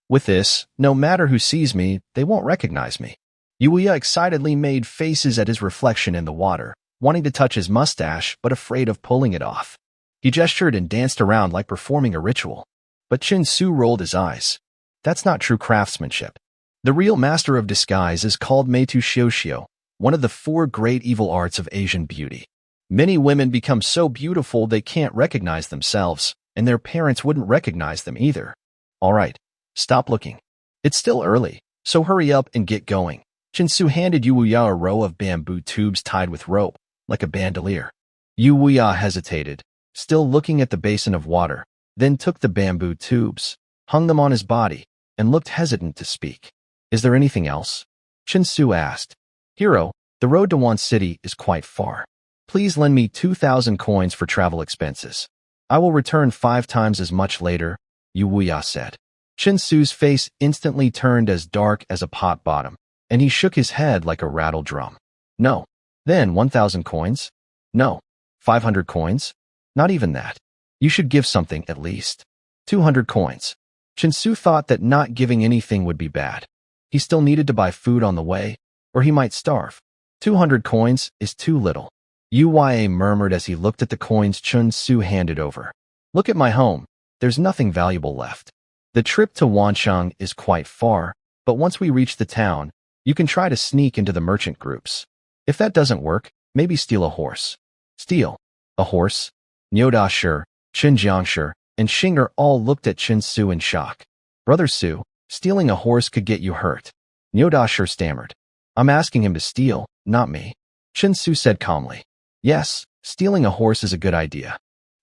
With this, no matter who sees me, they won't recognize me. Uwaya excitedly made faces at his reflection in the water, wanting to touch his mustache but afraid of pulling it off. He gestured and danced around like performing a ritual. But Chinsu rolled his eyes. That's not true craftsmanship. The real master of disguise is called Meitu Shioshio, one of the 4 great evil arts of Asian beauty. Many women become so beautiful they can't recognize themselves, and their parents wouldn't recognize them either. All right, stop looking. It's still early, so hurry up and get going. Chinsu handed Uwaya a row of bamboo tubes tied with rope, like a bandolier. Uwaya hesitated, still looking at the basin of water, then took the bamboo tubes, hung them on his body, and looked hesitant to speak. Is there anything else? Chinsu asked. Hero, the road to Wan City is quite far. Please lend me 2,000 coins for travel expenses. I will return 5 times as much later, Uwaya said. Chinsu's face instantly turned as dark as a pot bottom, and he shook his head like a rattle drum. No. Then 1,000 coins? No. 500 coins? Not even that. You should give something at least. 200 coins. Chinsu thought that not giving anything would be bad. He still needed to buy food on the way, or he might starve. 200 coins is too little. Uwaya murmured as he looked at the coins Chinsu handed over. Look at my home. There's nothing valuable left. The trip to Wancheng is quite far, but once we reach the town, you can try to sneak into the merchant groups. If that doesn't work, maybe steal a horse. Steal a horse? Nyoda-shi, Xinjiangshi, and Xing'er all looked at Chinsu in shock. Brother Su, stealing a horse could get you hurt. Nyoda-shi stammered. I'm asking him to steal, not me. Chinsu said calmly. Yes, stealing a horse is a good idea.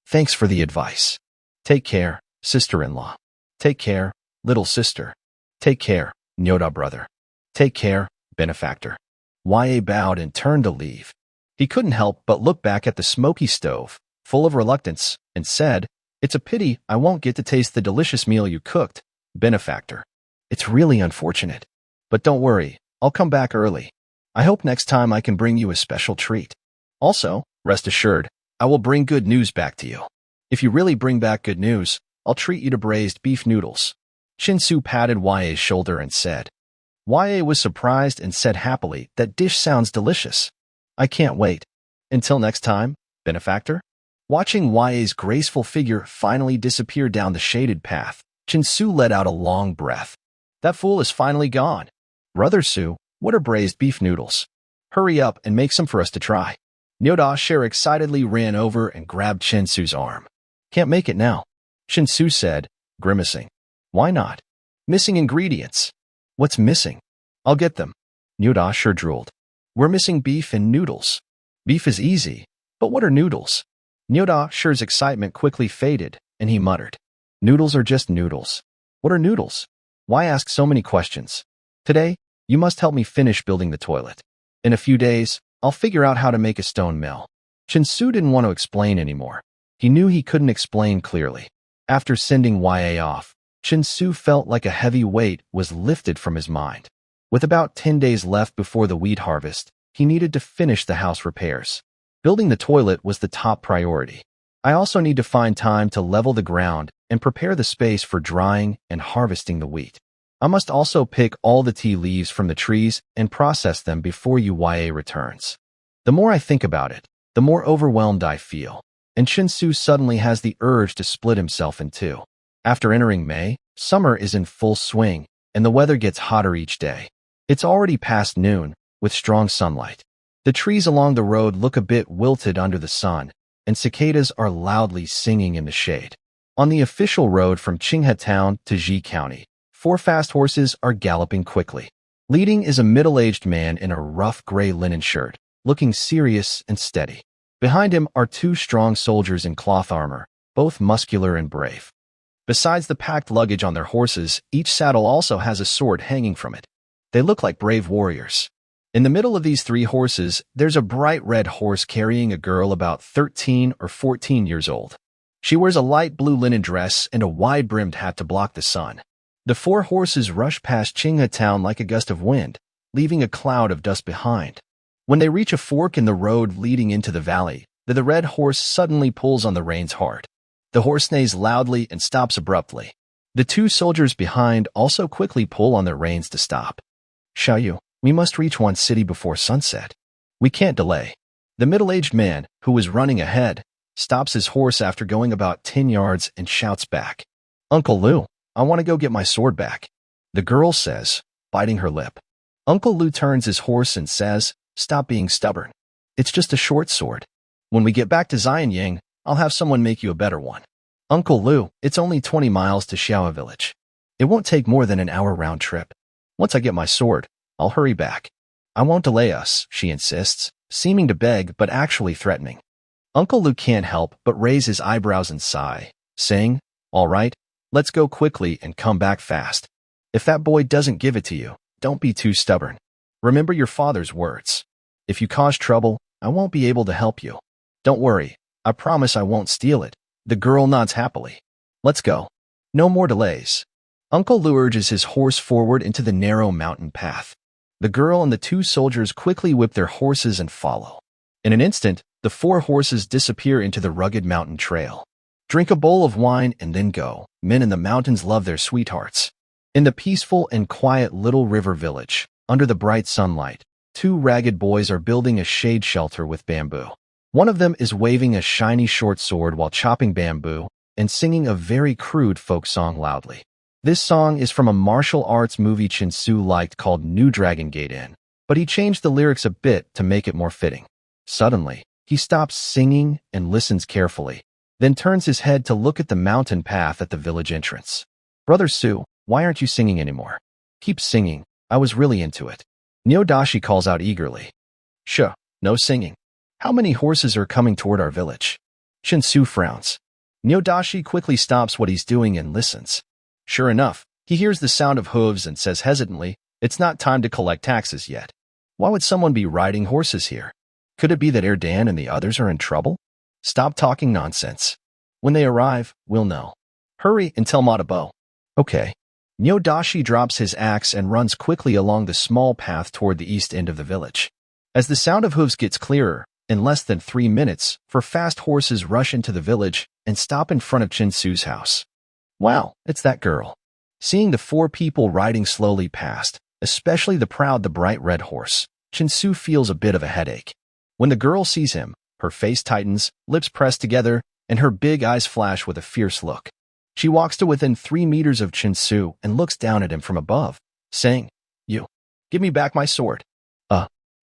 Thanks for the advice. Take care, sister-in-law. Take care, little sister. Take care, Nyoda brother. Take care, benefactor. Ya bowed and turned to leave. He couldn't help but look back at the smoky stove, full of reluctance, and said, It's a pity I won't get to taste the delicious meal you cooked, benefactor. It's really unfortunate. But don't worry, I'll come back early. I hope next time I can bring you a special treat. Also, rest assured, I will bring good news back to you. If you really bring back good news, I'll treat you to braised beef noodles. Chinsu patted Ya's shoulder and said. Ya was surprised and said happily, That dish sounds delicious. I can't wait. Until next time, benefactor. Watching Ya's graceful figure finally disappear down the shaded path, Chinsu let out a long breath. That fool is finally gone. Brother Su, what are braised beef noodles? Hurry up and make some for us to try. Nyoda-shi excitedly ran over and grabbed Chinsu's arm. Can't make it now, Chinsu said, grimacing. Why not? Missing ingredients. What's missing? I'll get them. Nyoda sure drooled. We're missing beef and noodles. Beef is easy, but what are noodles? Nyoda sure's excitement quickly faded, and he muttered, Noodles are just noodles. What are noodles? Why ask so many questions? Today, you must help me finish building the toilet. In a few days, I'll figure out how to make a stone mill. Chinsu didn't want to explain anymore. He knew he couldn't explain clearly. After sending YA off, Chinsu felt like a heavy weight was lifted from his mind. With about 10 days left before the wheat harvest, he needed to finish the house repairs. Building the toilet was the top priority. I also need to find time to level the ground and prepare the space for drying and harvesting the wheat. I must also pick all the tea leaves from the trees and process them before UYA returns. The more I think about it, the more overwhelmed I feel, and Chinsu suddenly has the urge to split himself in two. After entering May, summer is in full swing, and the weather gets hotter each day. It's already past noon, with strong sunlight. The trees along the road look a bit wilted under the sun, and cicadas are loudly singing in the shade. On the official road from Qinghe Town to Ji County, 4 fast horses are galloping quickly. Leading is a middle-aged man in a rough gray linen shirt, looking serious and steady. Behind him are 2 strong soldiers in cloth armor, both muscular and brave. Besides the packed luggage on their horses, each saddle also has a sword hanging from it. They look like brave warriors. In the middle of these 3 horses, there's a bright red horse carrying a girl about 13 or 14 years old. She wears a light blue linen dress and a wide-brimmed hat to block the sun. The 4 horses rush past Qinghe Town like a gust of wind, leaving a cloud of dust behind. When they reach a fork in the road leading into the valley, the red horse suddenly pulls on the reins hard. The horse neighs loudly and stops abruptly. The 2 soldiers behind also quickly pull on their reins to stop. Xiaoyu, we must reach one city before sunset. We can't delay. The middle-aged man, who was running ahead, stops his horse after going about 10 yards and shouts back, Uncle Lu, I want to go get my sword back. The girl says, biting her lip. Uncle Lu turns his horse and says, Stop being stubborn. It's just a short sword. When we get back to Xianyang, I'll have someone make you a better one. Uncle Lu, it's only 20 miles to Xiaoa village. It won't take more than an hour round trip. Once I get my sword, I'll hurry back. I won't delay us, she insists, seeming to beg but actually threatening. Uncle Lu can't help but raise his eyebrows and sigh, saying, All right, let's go quickly and come back fast. If that boy doesn't give it to you, don't be too stubborn. Remember your father's words. If you cause trouble, I won't be able to help you. Don't worry, I promise I won't steal it. The girl nods happily. Let's go. No more delays. Uncle Lu urges his horse forward into the narrow mountain path. The girl and the 2 soldiers quickly whip their horses and follow. In an instant, the 4 horses disappear into the rugged mountain trail. Drink a bowl of wine and then go. Men in the mountains love their sweethearts. In the peaceful and quiet little river village, under the bright sunlight, 2 ragged boys are building a shade shelter with bamboo. One of them is waving a shiny short sword while chopping bamboo and singing a very crude folk song loudly. This song is from a martial arts movie Chinsu liked called New Dragon Gate Inn, but he changed the lyrics a bit to make it more fitting. Suddenly, he stops singing and listens carefully, then turns his head to look at the mountain path at the village entrance. Brother Su, why aren't you singing anymore? Keep singing, I was really into it. Nyodashi calls out eagerly. Shuh, no singing. How many horses are coming toward our village? Chinsu frowns. Nyodashi quickly stops what he's doing and listens. Sure enough, he hears the sound of hooves and says hesitantly, It's not time to collect taxes yet. Why would someone be riding horses here? Could it be that Erdan and the others are in trouble? Stop talking nonsense. When they arrive, we'll know. Hurry and tell Matabo. Okay. Nyodashi drops his axe and runs quickly along the small path toward the east end of the village. As the sound of hooves gets clearer, in less than 3 minutes, 4 fast horses rush into the village and stop in front of Chinsu's house. Wow, it's that girl. Seeing the 4 people riding slowly past, especially the bright red horse, Chinsu feels a bit of a headache. When the girl sees him, her face tightens, lips pressed together, and her big eyes flash with a fierce look. She walks to within 3 meters of Chinsu and looks down at him from above, saying, You, give me back my sword.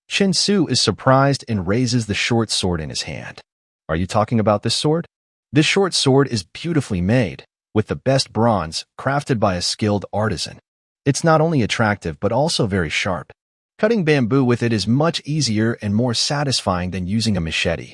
Chinsu is surprised and raises the short sword in his hand. Are you talking about this sword? This short sword is beautifully made, with the best bronze, crafted by a skilled artisan. It's not only attractive but also very sharp. Cutting bamboo with it is much easier and more satisfying than using a machete.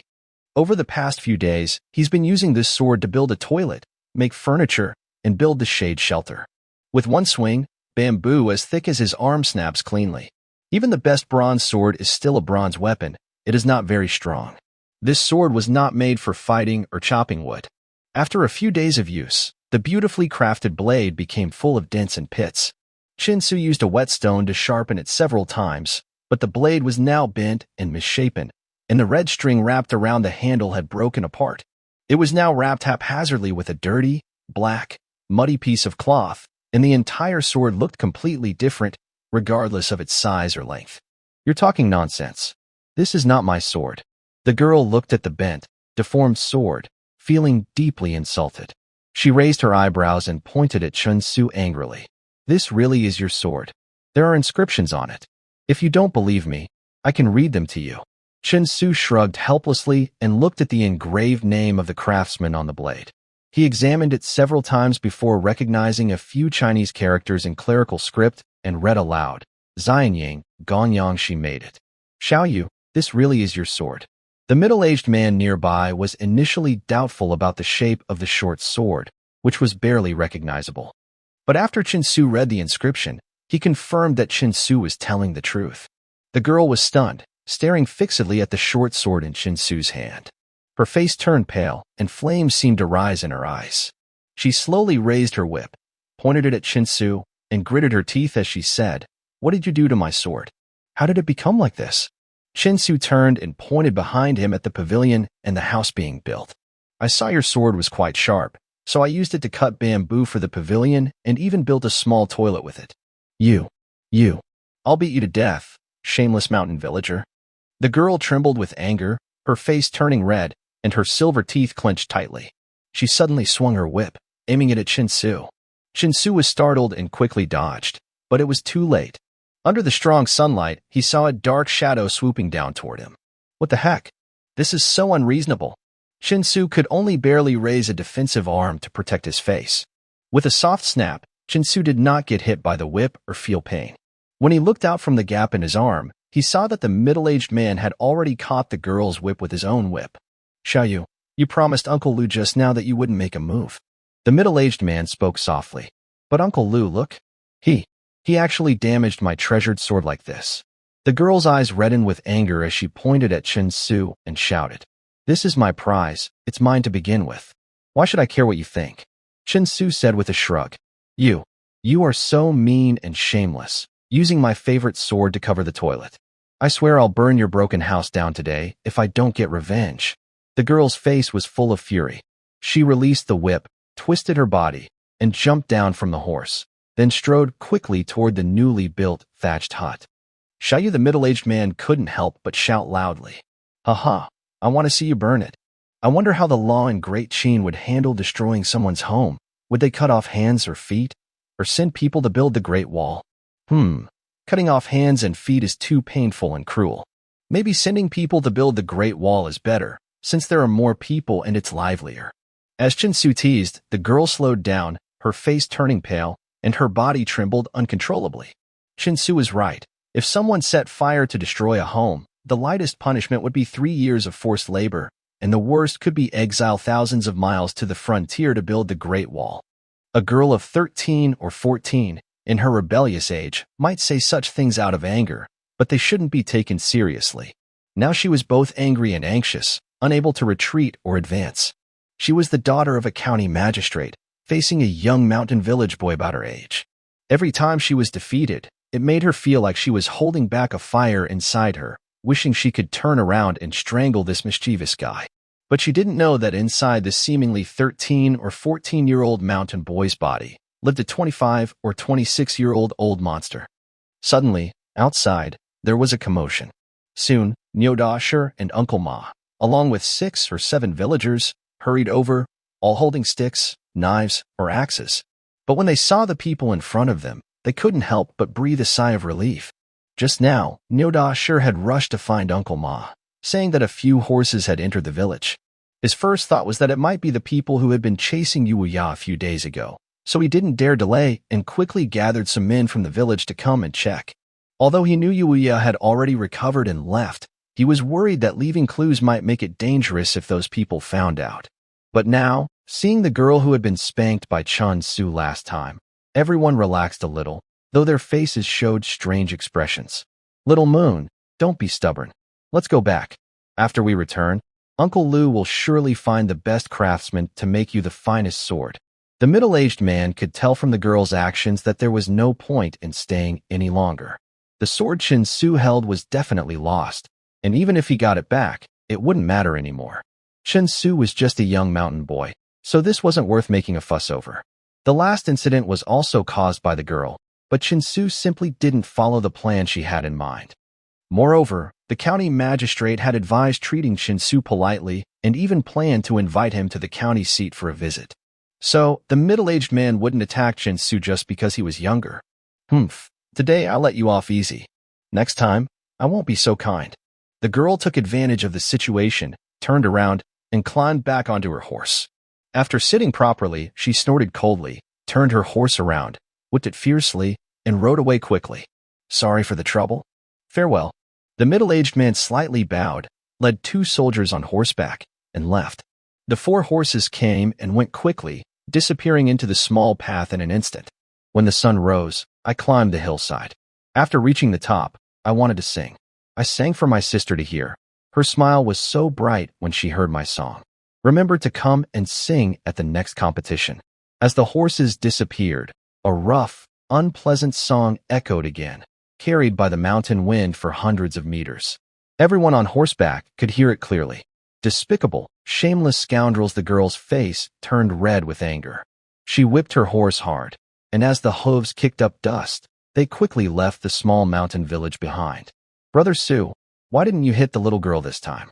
Over the past few days, he's been using this sword to build a toilet, make furniture, and build the shade shelter. With one swing, bamboo as thick as his arm snaps cleanly. Even the best bronze sword is still a bronze weapon. It is not very strong. This sword was not made for fighting or chopping wood. After a few days of use, the beautifully crafted blade became full of dents and pits. Chin-Su used a whetstone to sharpen it several times, but the blade was now bent and misshapen, and the red string wrapped around the handle had broken apart. It was now wrapped haphazardly with a dirty, black, muddy piece of cloth, and the entire sword looked completely different, regardless of its size or length. You're talking nonsense. This is not my sword. The girl looked at the bent, deformed sword, feeling deeply insulted. She raised her eyebrows and pointed at Chin-Su angrily. This really is your sword. There are inscriptions on it. If you don't believe me, I can read them to you. Chin-Su shrugged helplessly and looked at the engraved name of the craftsman on the blade. He examined it several times before recognizing a few Chinese characters in clerical script and read aloud, Xianyang, Gonyang she made it. Xiaoyu, this really is your sword. The middle-aged man nearby was initially doubtful about the shape of the short sword, which was barely recognizable. But after Chin-Su read the inscription, he confirmed that Chin-Su was telling the truth. The girl was stunned, staring fixedly at the short sword in Chin-Su's hand. Her face turned pale, and flames seemed to rise in her eyes. She slowly raised her whip, pointed it at Chin-Su, and gritted her teeth as she said, "What did you do to my sword? How did it become like this?" Chin-Su turned and pointed behind him at the pavilion and the house being built. "I saw your sword was quite sharp, so I used it to cut bamboo for the pavilion and even built a small toilet with it. You, I'll beat you to death, shameless mountain villager." The girl trembled with anger, her face turning red, and her silver teeth clenched tightly. She suddenly swung her whip, aiming it at Chin-Su. Chin-Su was startled and quickly dodged, but it was too late. Under the strong sunlight, he saw a dark shadow swooping down toward him. What the heck? This is so unreasonable. Chin-Su could only barely raise a defensive arm to protect his face. With a soft snap, Chin-Su did not get hit by the whip or feel pain. When he looked out from the gap in his arm, he saw that the middle-aged man had already caught the girl's whip with his own whip. "Xiaoyu, you promised Uncle Lu just now that you wouldn't make a move." The middle-aged man spoke softly. "But Uncle Lu, look. He actually damaged my treasured sword like this." The girl's eyes reddened with anger as she pointed at Chin-Su and shouted, "This is my prize. It's mine to begin with. Why should I care what you think?" Chin-Su said with a shrug, You are so mean and shameless, using my favorite sword to cover the toilet. I swear I'll burn your broken house down today if I don't get revenge." The girl's face was full of fury. She released the whip, twisted her body, and jumped down from the horse, then strode quickly toward the newly built thatched hut. Xiaoyu, the middle-aged man, couldn't help but shout loudly, "Haha, I want to see you burn it." I wonder how the law in Great Qin would handle destroying someone's home. Would they cut off hands or feet? Or send people to build the Great Wall? Cutting off hands and feet is too painful and cruel. Maybe sending people to build the Great Wall is better, since there are more people and it's livelier. As Chin-Su teased, the girl slowed down, her face turning pale, and her body trembled uncontrollably. Chin-Su was right. If someone set fire to destroy a home, the lightest punishment would be 3 years of forced labor, and the worst could be exile thousands of miles to the frontier to build the Great Wall. A girl of 13 or 14, in her rebellious age, might say such things out of anger, but they shouldn't be taken seriously. Now she was both angry and anxious, unable to retreat or advance. She was the daughter of a county magistrate, facing a young mountain village boy about her age. Every time she was defeated, it made her feel like she was holding back a fire inside her, wishing she could turn around and strangle this mischievous guy. But she didn't know that inside the seemingly 13 or 14-year-old mountain boy's body lived a 25 or 26-year-old old monster. Suddenly, outside, there was a commotion. Soon, Nyodasher and Uncle Ma, along with 6 or 7 villagers, hurried over, all holding sticks, knives, or axes. But when they saw the people in front of them, they couldn't help but breathe a sigh of relief. Just now, Nyodasher had rushed to find Uncle Ma, saying that a few horses had entered the village. His first thought was that it might be the people who had been chasing Yuya a few days ago, so he didn't dare delay and quickly gathered some men from the village to come and check. Although he knew Yuya had already recovered and left, he was worried that leaving clues might make it dangerous if those people found out. But now, seeing the girl who had been spanked by Chun-Su last time, everyone relaxed a little, though their faces showed strange expressions. Little Moon, don't be stubborn. Let's go back. After we return, Uncle Lu will surely find the best craftsman to make you the finest sword. The middle-aged man could tell from the girl's actions that there was no point in staying any longer. The sword Chun-Su held was definitely lost, and even if he got it back, it wouldn't matter anymore. Chun-Su was just a young mountain boy, so this wasn't worth making a fuss over. The last incident was also caused by the girl, but Chun-Su simply didn't follow the plan she had in mind. Moreover, the county magistrate had advised treating Chun-Su politely and even planned to invite him to the county seat for a visit. So, the middle-aged man wouldn't attack Chun-Su just because he was younger. Today I'll let you off easy. Next time, I won't be so kind. The girl took advantage of the situation, turned around, and climbed back onto her horse. After sitting properly, she snorted coldly, turned her horse around, whipped it fiercely, and rode away quickly. Sorry for the trouble. Farewell. The middle-aged man slightly bowed, led 2 soldiers on horseback, and left. The 4 horses came and went quickly, disappearing into the small path in an instant. When the sun rose, I climbed the hillside. After reaching the top, I wanted to sing. I sang for my sister to hear. Her smile was so bright when she heard my song. Remember to come and sing at the next competition. As the horses disappeared, a rough, unpleasant song echoed again, carried by the mountain wind for hundreds of meters. Everyone on horseback could hear it clearly. Despicable, shameless scoundrels. The girl's face turned red with anger. She whipped her horse hard, and as the hooves kicked up dust, they quickly left the small mountain village behind. Brother Su, why didn't you hit the little girl this time?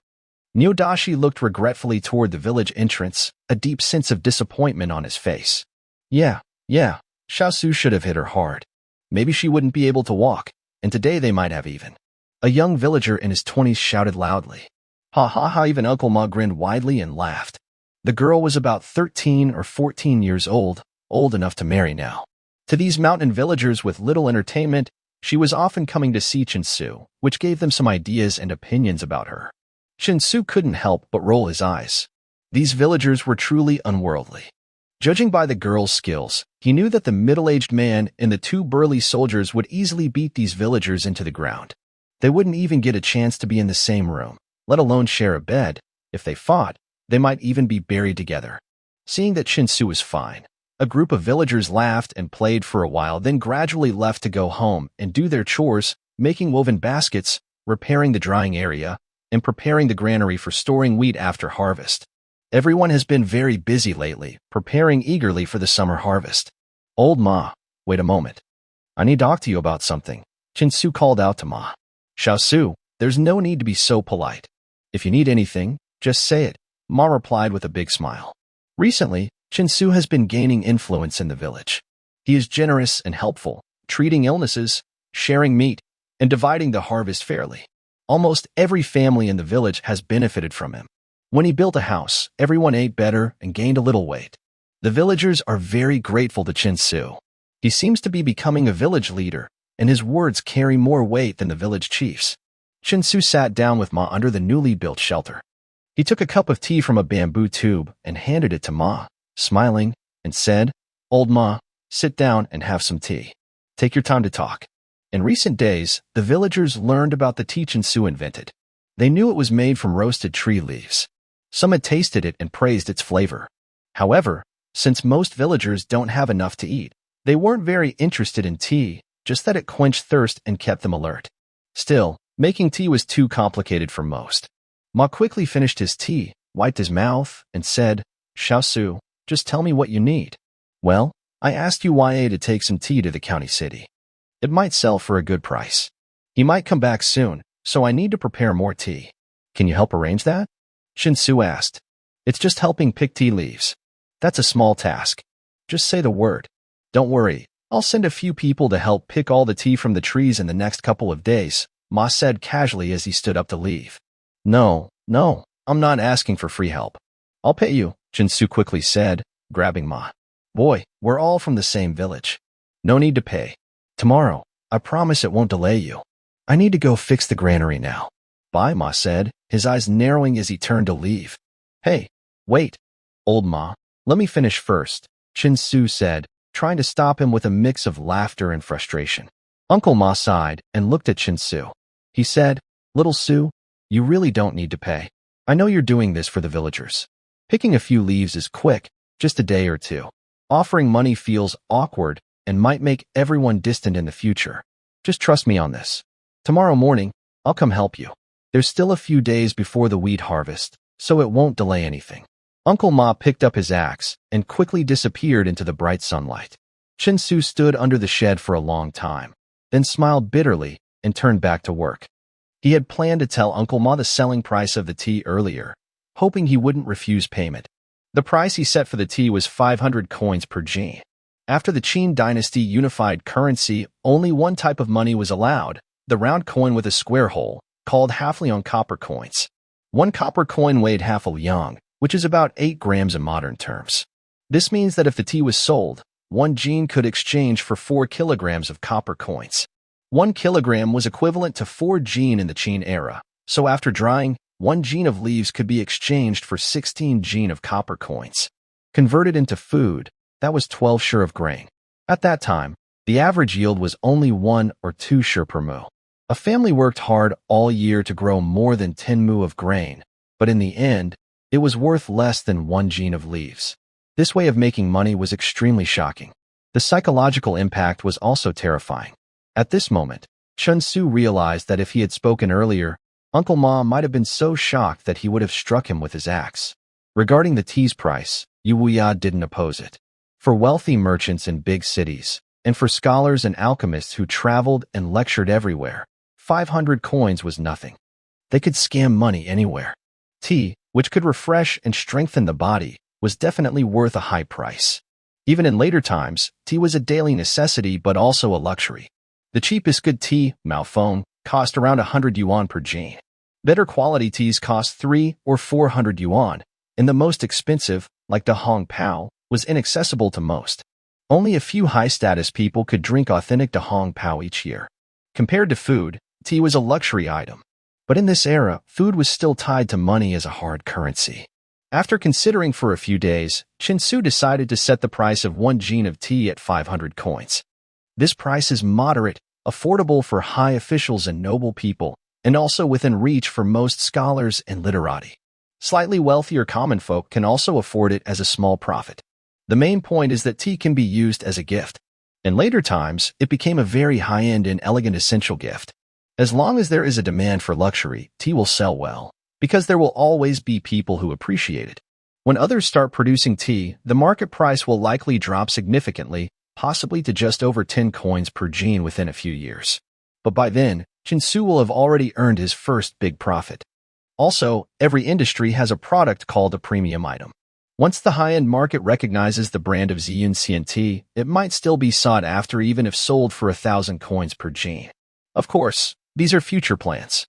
Nyodashi looked regretfully toward the village entrance, a deep sense of disappointment on his face. Yeah, Xiaosu should have hit her hard. Maybe she wouldn't be able to walk, and today they might have even. A young villager in his 20s shouted loudly. Ha ha ha, even Uncle Ma grinned widely and laughed. The girl was about 13 or 14 years old enough to marry now. To these mountain villagers with little entertainment, she was often coming to see Chun-Su, which gave them some ideas and opinions about her. Chun-Su couldn't help but roll his eyes. These villagers were truly unworldly. Judging by the girl's skills, he knew that the middle-aged man and the 2 burly soldiers would easily beat these villagers into the ground. They wouldn't even get a chance to be in the same room, let alone share a bed. If they fought, they might even be buried together. Seeing that Chun-Su was fine, a group of villagers laughed and played for a while, then gradually left to go home and do their chores, making woven baskets, repairing the drying area, and preparing the granary for storing wheat after harvest. Everyone has been very busy lately, preparing eagerly for the summer harvest. Old Ma, wait a moment. I need to talk to you about something. Chun-Su called out to Ma. Xiaosu, there's no need to be so polite. If you need anything, just say it, Ma replied with a big smile. Recently, Chun-Su has been gaining influence in the village. He is generous and helpful, treating illnesses, sharing meat, and dividing the harvest fairly. Almost every family in the village has benefited from him. When he built a house, everyone ate better and gained a little weight. The villagers are very grateful to Chun-Su. He seems to be becoming a village leader, and his words carry more weight than the village chiefs. Chun-Su sat down with Ma under the newly built shelter. He took a cup of tea from a bamboo tube and handed it to Ma, smiling, and said, Old Ma, sit down and have some tea. Take your time to talk. In recent days, the villagers learned about the tea Chun-Su invented. They knew it was made from roasted tree leaves. Some had tasted it and praised its flavor. However, since most villagers don't have enough to eat, they weren't very interested in tea, just that it quenched thirst and kept them alert. Still, making tea was too complicated for most. Ma quickly finished his tea, wiped his mouth, and said, Xiaosu, just tell me what you need. Well, I asked YA to take some tea to the county city. It might sell for a good price. He might come back soon, so I need to prepare more tea. Can you help arrange that? Chun-Su asked. It's just helping pick tea leaves. That's a small task. Just say the word. Don't worry, I'll send a few people to help pick all the tea from the trees in the next couple of days, Ma said casually as he stood up to leave. No, I'm not asking for free help. I'll pay you, Chun-Su quickly said, grabbing Ma. Boy, we're all from the same village. No need to pay. Tomorrow, I promise it won't delay you. I need to go fix the granary now. Bye, Ma said, his eyes narrowing as he turned to leave. Hey, wait. Old Ma, let me finish first, Chin-Su said, trying to stop him with a mix of laughter and frustration. Uncle Ma sighed and looked at Chin-Su. He said, Little Su, you really don't need to pay. I know you're doing this for the villagers. Picking a few leaves is quick, just a day or two. Offering money feels awkward and might make everyone distant in the future. Just trust me on this. Tomorrow morning, I'll come help you. There's still a few days before the wheat harvest, so it won't delay anything. Uncle Ma picked up his axe and quickly disappeared into the bright sunlight. Chin-Su stood under the shed for a long time, then smiled bitterly and turned back to work. He had planned to tell Uncle Ma the selling price of the tea earlier, hoping he wouldn't refuse payment. The price he set for the tea was 500 coins per jin. After the Qin dynasty unified currency, only one type of money was allowed, the round coin with a square hole, called half-liang copper coins. One copper coin weighed half a liang, which is about 8 grams in modern terms. This means that if the tea was sold, 1 jin could exchange for 4 kilograms of copper coins. 1 kilogram was equivalent to 4 jin in the Qin era, so after drying, 1 jin of leaves could be exchanged for 16 jin of copper coins. Converted into food, that was 12 sure of grain. At that time, the average yield was only 1 or 2 sure per mu. A family worked hard all year to grow more than 10 mu of grain, but in the end, it was worth less than 1 jin of leaves. This way of making money was extremely shocking. The psychological impact was also terrifying. At this moment, Chin-Su realized that if he had spoken earlier, Uncle Ma might have been so shocked that he would have struck him with his axe. Regarding the tea's price, Yu Wuya didn't oppose it. For wealthy merchants in big cities, and for scholars and alchemists who traveled and lectured everywhere, 500 coins was nothing. They could scam money anywhere. Tea, which could refresh and strengthen the body, was definitely worth a high price. Even in later times, tea was a daily necessity but also a luxury. The cheapest good tea, Maofeng, cost around 100 yuan per jin. Better quality teas cost 300 or 400 yuan, and the most expensive, like the Hong Pao, was inaccessible to most. Only a few high-status people could drink authentic Da Hong Pao each year. Compared to food, tea was a luxury item. But in this era, food was still tied to money as a hard currency. After considering for a few days, Chin-Su decided to set the price of 1 jin of tea at 500 coins. This price is moderate, affordable for high officials and noble people, and also within reach for most scholars and literati. Slightly wealthier common folk can also afford it as a small profit. The main point is that tea can be used as a gift. In later times, it became a very high-end and elegant essential gift. As long as there is a demand for luxury, tea will sell well, because there will always be people who appreciate it. When others start producing tea, the market price will likely drop significantly, possibly to just over 10 coins per jin within a few years. But by then, Chin-Su will have already earned his first big profit. Also, every industry has a product called a premium item. Once the high-end market recognizes the brand of Ziyun CNT, it might still be sought after even if sold for 1,000 coins per jin. Of course, these are future plans.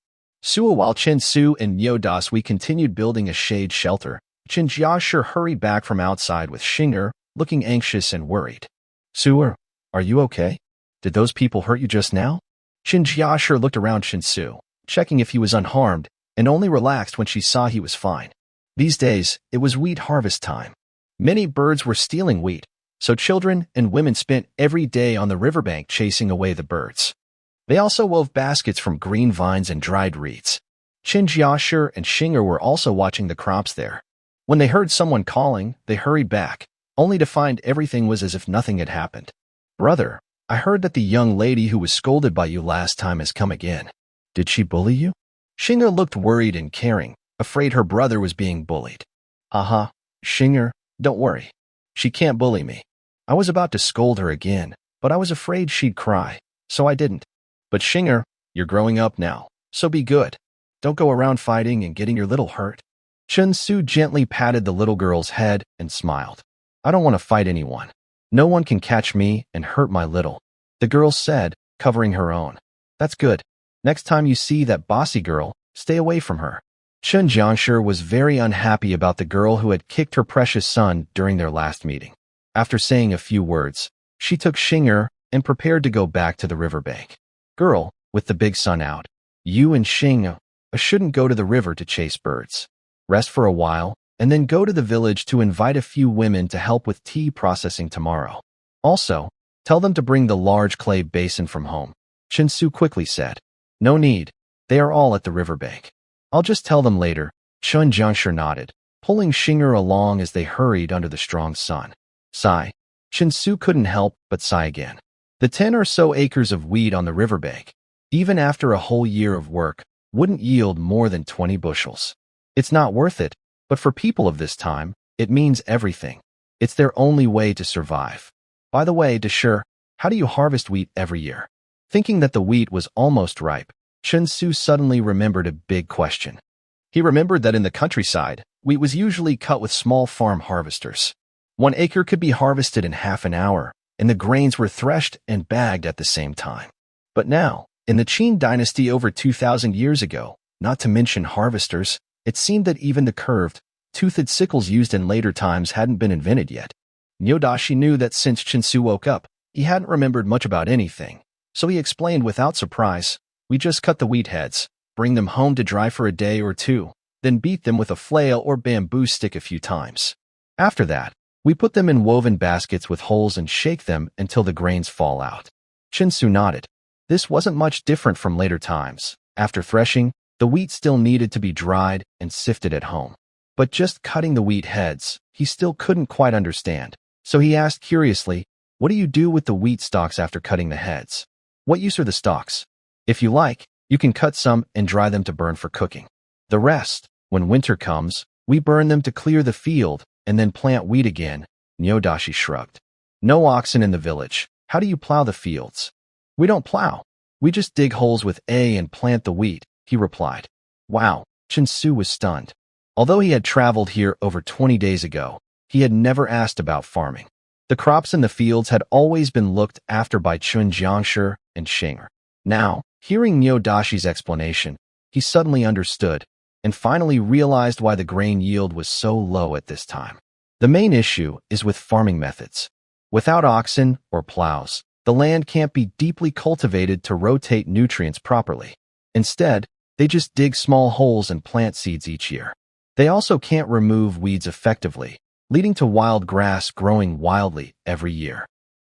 While Chin-Su and Yodas continued building a shade shelter, Qin Jiashi hurried back from outside with Xinger, looking anxious and worried. Su, are you okay? Did those people hurt you just now? Qin Jiashi looked around Chin-Su, checking if he was unharmed, and only relaxed when she saw he was fine. These days, it was wheat harvest time. Many birds were stealing wheat, so children and women spent every day on the riverbank chasing away the birds. They also wove baskets from green vines and dried reeds. Qin Jiashi and Xinger were also watching the crops there. When they heard someone calling, they hurried back, only to find everything was as if nothing had happened. Brother, I heard that the young lady who was scolded by you last time has come again. Did she bully you? Xinger looked worried and caring, afraid her brother was being bullied. Haha, Xinger, don't worry. She can't bully me. I was about to scold her again, but I was afraid she'd cry, so I didn't. But Xinger, you're growing up now, so be good. Don't go around fighting and getting your little hurt. Chin-Su gently patted the little girl's head and smiled. I don't want to fight anyone. No one can catch me and hurt my little. The girl said, covering her own. That's good. Next time you see that bossy girl, stay away from her. Qin Jiashi was very unhappy about the girl who had kicked her precious son during their last meeting. After saying a few words, she took Xinger and prepared to go back to the riverbank. Girl, with the big sun out, you and Xing shouldn't go to the river to chase birds. Rest for a while, and then go to the village to invite a few women to help with tea processing tomorrow. Also, tell them to bring the large clay basin from home. Chinsu quickly said. No need. They are all at the riverbank. I'll just tell them later. Chun Jiangshi nodded, pulling Xinger along as they hurried under the strong sun. Sigh. Chinsu couldn't help but sigh again. The 10 or so acres of wheat on the riverbank, even after a whole year of work, wouldn't yield more than 20 bushels. It's not worth it, but for people of this time, it means everything. It's their only way to survive. By the way, Deshir, how do you harvest wheat every year? Thinking that the wheat was almost ripe, Chinsu suddenly remembered a big question. He remembered that in the countryside, wheat was usually cut with small farm harvesters. 1 acre could be harvested in half an hour, and the grains were threshed and bagged at the same time. But now, in the Qin dynasty over 2,000 years ago, not to mention harvesters, it seemed that even the curved, toothed sickles used in later times hadn't been invented yet. Nyodashi knew that since Chinsu woke up, he hadn't remembered much about anything, so he explained without surprise, we just cut the wheat heads, bring them home to dry for a day or two, then beat them with a flail or bamboo stick a few times. After that, we put them in woven baskets with holes and shake them until the grains fall out. Chinsu nodded. This wasn't much different from later times. After threshing, the wheat still needed to be dried and sifted at home. But just cutting the wheat heads, he still couldn't quite understand. So he asked curiously, what do you do with the wheat stalks after cutting the heads? What use are the stalks? If you like, you can cut some and dry them to burn for cooking. The rest, when winter comes, we burn them to clear the field and then plant wheat again. Nyodashi shrugged. No oxen in the village. How do you plow the fields? We don't plow. We just dig holes with and plant the wheat, he replied. Wow, Chinsu was stunned. Although he had traveled here over 20 days ago, he had never asked about farming. The crops in the fields had always been looked after by Chun Jiangshi and Xinger. Now, hearing Nyodashi's explanation, he suddenly understood and finally realized why the grain yield was so low at this time. The main issue is with farming methods. Without oxen or plows, the land can't be deeply cultivated to rotate nutrients properly. Instead, they just dig small holes and plant seeds each year. They also can't remove weeds effectively, leading to wild grass growing wildly every year.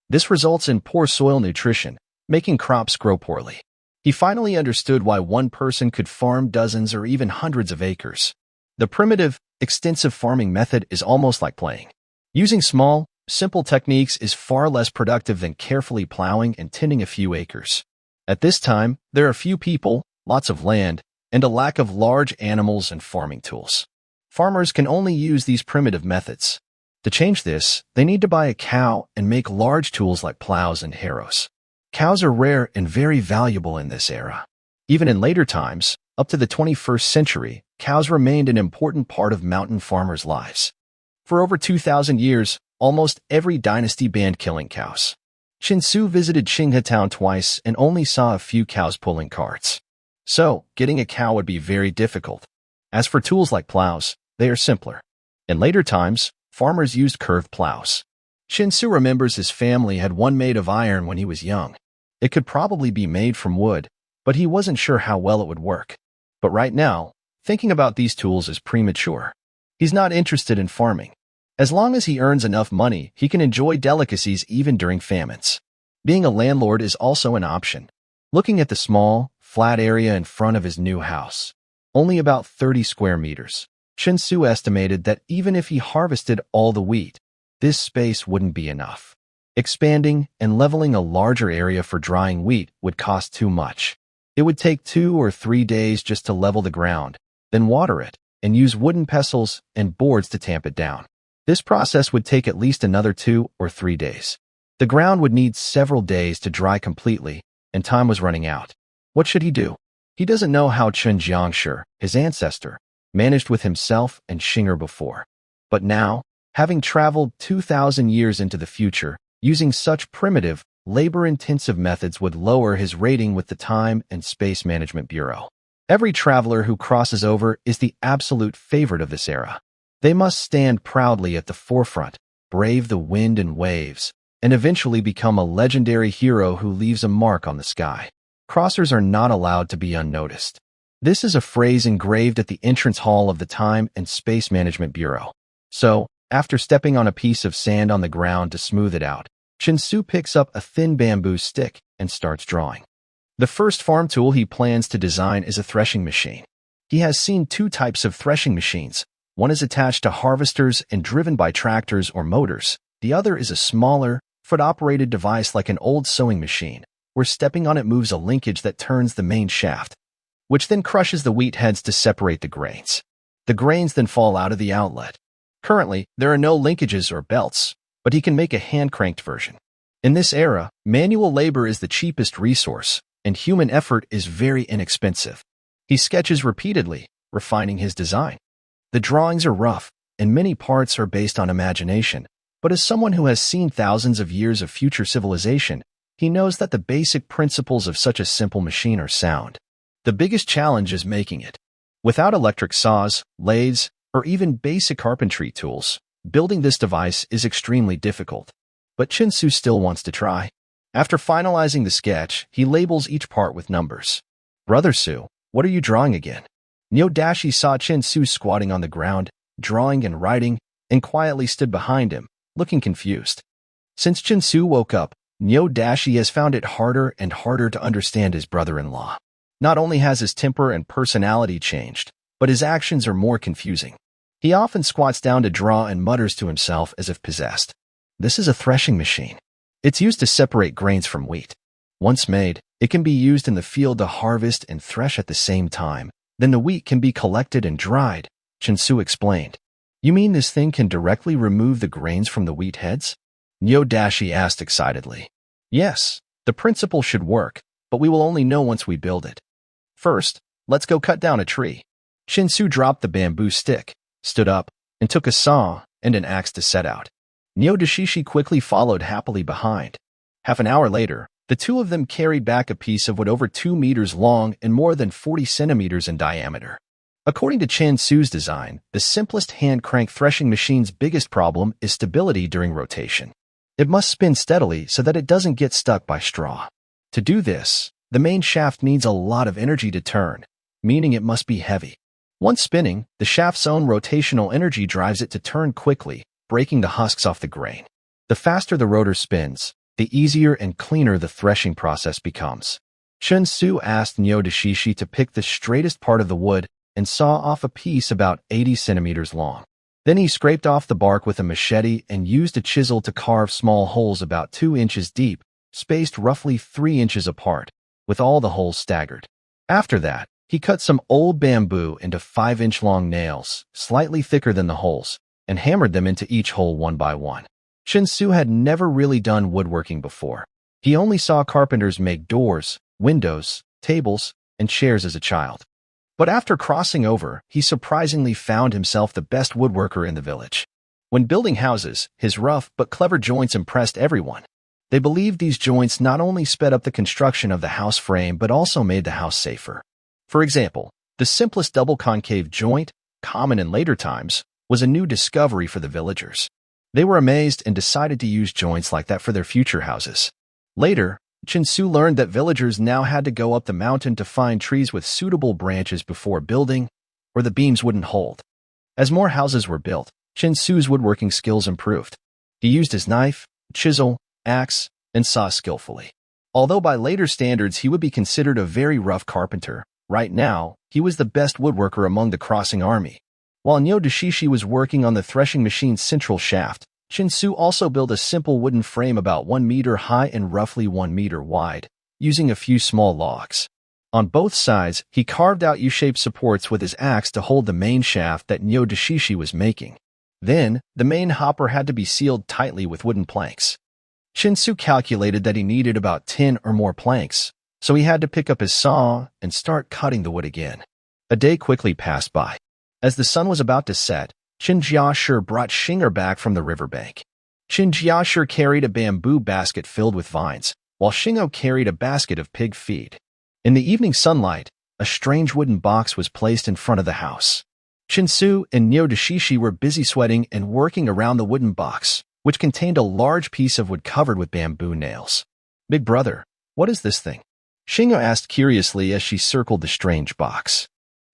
This results in poor soil nutrition, making crops grow poorly. He finally understood why one person could farm dozens or even hundreds of acres. The primitive, extensive farming method is almost like playing. Using small, simple techniques is far less productive than carefully plowing and tending a few acres. At this time, there are few people, lots of land, and a lack of large animals and farming tools. Farmers can only use these primitive methods. To change this, they need to buy a cow and make large tools like plows and harrows. Cows are rare and very valuable in this era. Even in later times, up to the 21st century, cows remained an important part of mountain farmers' lives. For over 2,000 years, almost every dynasty banned killing cows. Chinsu visited Qinghe town twice and only saw a few cows pulling carts. So, getting a cow would be very difficult. As for tools like plows, they are simpler. In later times, farmers used curved plows. Chinsu remembers his family had one made of iron when he was young. It could probably be made from wood, but he wasn't sure how well it would work. But right now, thinking about these tools is premature. He's not interested in farming. As long as he earns enough money, he can enjoy delicacies even during famines. Being a landlord is also an option. Looking at the small, flat area in front of his new house, only about 30 square meters, Chinsu estimated that even if he harvested all the wheat, this space wouldn't be enough. Expanding and leveling a larger area for drying wheat would cost too much. It would take 2 or 3 days just to level the ground, then water it, and use wooden pestles and boards to tamp it down. This process would take at least another 2 or 3 days. The ground would need several days to dry completely, and time was running out. What should he do? He doesn't know how Chun Jiangshi, his ancestor, managed with himself and Xinger before. But now, having traveled 2,000 years into the future, using such primitive, labor-intensive methods would lower his rating with the Time and Space Management Bureau. Every traveler who crosses over is the absolute favorite of this era. They must stand proudly at the forefront, brave the wind and waves, and eventually become a legendary hero who leaves a mark on the sky. Crossers are not allowed to be unnoticed. This is a phrase engraved at the entrance hall of the Time and Space Management Bureau. So, after stepping on a piece of sand on the ground to smooth it out, Chin-Su picks up a thin bamboo stick and starts drawing. The first farm tool he plans to design is a threshing machine. He has seen two types of threshing machines. One is attached to harvesters and driven by tractors or motors. The other is a smaller, foot-operated device like an old sewing machine, where stepping on it moves a linkage that turns the main shaft, which then crushes the wheat heads to separate the grains. The grains then fall out of the outlet. Currently, there are no linkages or belts, but he can make a hand-cranked version. In this era, manual labor is the cheapest resource, and human effort is very inexpensive. He sketches repeatedly, refining his design. The drawings are rough, and many parts are based on imagination, but as someone who has seen thousands of years of future civilization, he knows that the basic principles of such a simple machine are sound. The biggest challenge is making it. Without electric saws, lathes, or even basic carpentry tools, building this device is extremely difficult. But Chin-Su still wants to try. After finalizing the sketch, he labels each part with numbers. "Brother Su, what are you drawing again?" Nyodashi saw Chin-Su squatting on the ground, drawing and writing, and quietly stood behind him, looking confused. Since Chin-Su woke up, Nyodashi has found it harder and harder to understand his brother-in-law. Not only has his temper and personality changed, but his actions are more confusing. He often squats down to draw and mutters to himself as if possessed. This is a threshing machine. It's used to separate grains from wheat. Once made, it can be used in the field to harvest and thresh at the same time. Then the wheat can be collected and dried, Chin-Su explained. "You mean this thing can directly remove the grains from the wheat heads?" Nyodashi asked excitedly. "Yes, the principle should work, but we will only know once we build it. First, let's go cut down a tree." Chin-Su dropped the bamboo stick, stood up, and took a saw and an axe to set out. Nyodashi quickly followed happily behind. Half an hour later, the two of them carried back a piece of wood over 2 meters long and more than 40 centimeters in diameter. According to Chin-Su's design, the simplest hand-crank threshing machine's biggest problem is stability during rotation. It must spin steadily so that it doesn't get stuck by straw. To do this, the main shaft needs a lot of energy to turn, meaning it must be heavy. Once spinning, the shaft's own rotational energy drives it to turn quickly, breaking the husks off the grain. The faster the rotor spins, the easier and cleaner the threshing process becomes. Chin-Su asked Nyodashi to pick the straightest part of the wood and saw off a piece about 80 centimeters long. Then he scraped off the bark with a machete and used a chisel to carve small holes about 2 inches deep, spaced roughly 3 inches apart, with all the holes staggered. After that, he cut some old bamboo into 5-inch-long nails, slightly thicker than the holes, and hammered them into each hole one by one. Chin-Su had never really done woodworking before. He only saw carpenters make doors, windows, tables, and chairs as a child. But after crossing over, he surprisingly found himself the best woodworker in the village. When building houses, his rough but clever joints impressed everyone. They believed these joints not only sped up the construction of the house frame but also made the house safer. For example, the simplest double concave joint, common in later times, was a new discovery for the villagers. They were amazed and decided to use joints like that for their future houses. Later, Chin-Su learned that villagers now had to go up the mountain to find trees with suitable branches before building, or the beams wouldn't hold. As more houses were built, Chin-Su's woodworking skills improved. He used his knife, chisel, axe, and saw skillfully. Although by later standards he would be considered a very rough carpenter, right now, he was the best woodworker among the crossing army. While Nyodashi was working on the threshing machine's central shaft, Chin-Su also built a simple wooden frame about 1 meter high and roughly 1 meter wide, using a few small logs. On both sides, he carved out U-shaped supports with his axe to hold the main shaft that Nyodashi was making. Then, the main hopper had to be sealed tightly with wooden planks. Chin-Su calculated that he needed about 10 or more planks, so he had to pick up his saw and start cutting the wood again. A day quickly passed by. As the sun was about to set, Chin-Jiashi brought Shinger back from the riverbank. Chin-Jiashi carried a bamboo basket filled with vines, while Shingo carried a basket of pig feed. In the evening sunlight, a strange wooden box was placed in front of the house. Chin-Su and Nyodashi were busy sweating and working around the wooden box, which contained a large piece of wood covered with bamboo nails. "Big brother, what is this thing?" Shingo asked curiously as she circled the strange box.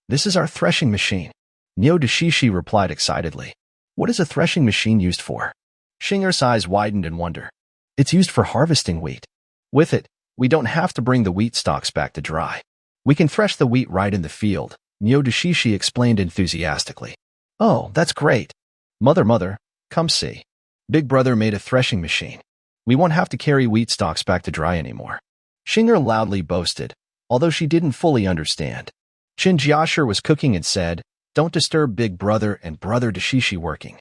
"This is our threshing machine," Neo Dashishi replied excitedly. "What is a threshing machine used for?" Shingo's eyes widened in wonder. "It's used for harvesting wheat. With it, we don't have to bring the wheat stalks back to dry. We can thresh the wheat right in the field," Neo Dashishi explained enthusiastically. "Oh, that's great. Mother, come see. Big brother made a threshing machine. We won't have to carry wheat stalks back to dry anymore," Shinger loudly boasted, although she didn't fully understand. Chin Jiashir was cooking and said, "Don't disturb Big Brother and Brother Dashishi working.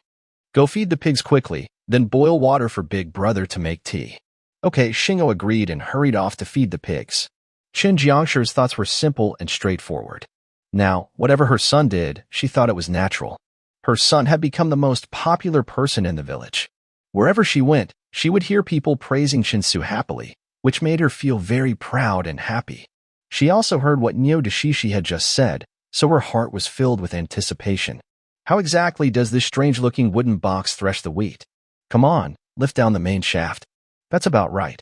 Go feed the pigs quickly, then boil water for Big Brother to make tea." Okay, Shingo agreed and hurried off to feed the pigs. Chin Jiangshir's thoughts were simple and straightforward. Now, whatever her son did, she thought it was natural. Her son had become the most popular person in the village. Wherever she went, she would hear people praising Shinsu happily, which made her feel very proud and happy. She also heard what Neo Dashishi had just said, so her heart was filled with anticipation. How exactly does this strange-looking wooden box thresh the wheat? Come on, lift down the main shaft. That's about right.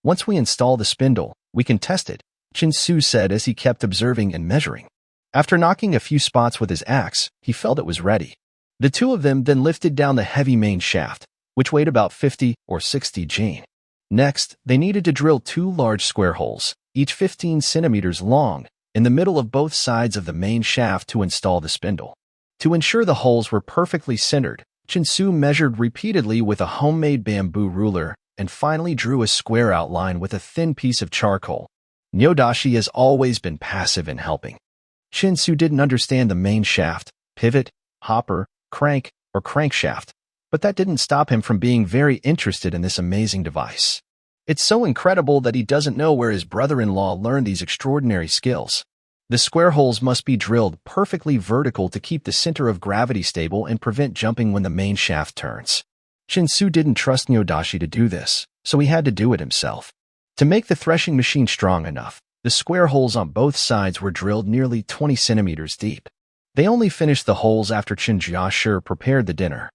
Once we install the spindle, we can test it, Shinsu said as he kept observing and measuring. After knocking a few spots with his axe, he felt it was ready. The two of them then lifted down the heavy main shaft, which weighed about 50 or 60 jin. Next, they needed to drill 2 large square holes, each 15 centimeters long, in the middle of both sides of the main shaft to install the spindle. To ensure the holes were perfectly centered, Shinsu measured repeatedly with a homemade bamboo ruler and finally drew a square outline with a thin piece of charcoal. Nyodashi has always been passive in helping. Shinsu didn't understand the main shaft, pivot, hopper, crank, or crankshaft, but that didn't stop him from being very interested in this amazing device. It's so incredible that he doesn't know where his brother-in-law learned these extraordinary skills. The square holes must be drilled perfectly vertical to keep the center of gravity stable and prevent jumping when the main shaft turns. Shinsu didn't trust Nyodashi to do this, so he had to do it himself. To make the threshing machine strong enough, the square holes on both sides were drilled nearly 20 centimeters deep. They only finished the holes after Chin Jiashir prepared the dinner.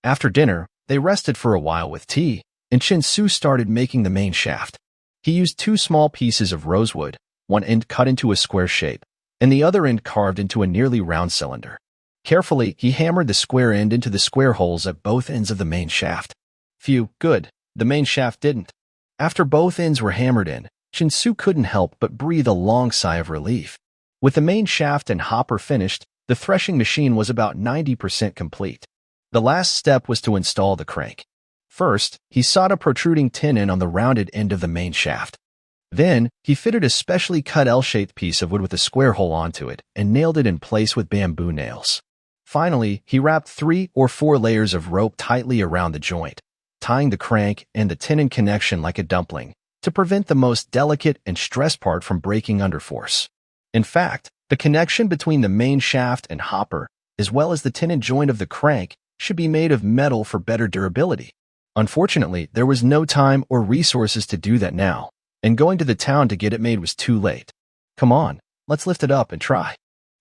After dinner, they rested for a while with tea, and Shinsu started making the main shaft. He used 2 small pieces of rosewood, one end cut into a square shape, and the other end carved into a nearly round cylinder. Carefully, he hammered the square end into the square holes at both ends of the main shaft. Phew, good. The main shaft didn't. After both ends were hammered in, Shinsu couldn't help but breathe a long sigh of relief. With the main shaft and hopper finished, the threshing machine was about 90% complete. The last step was to install the crank. First, he sawed a protruding tenon on the rounded end of the main shaft. Then, he fitted a specially cut L-shaped piece of wood with a square hole onto it and nailed it in place with bamboo nails. Finally, he wrapped 3 or 4 layers of rope tightly around the joint, tying the crank and the tenon connection like a dumpling, to prevent the most delicate and stressed part from breaking under force. In fact, the connection between the main shaft and hopper, as well as the tenon joint of the crank, should be made of metal for better durability. Unfortunately, there was no time or resources to do that now, and going to the town to get it made was too late. Come on, let's lift it up and try.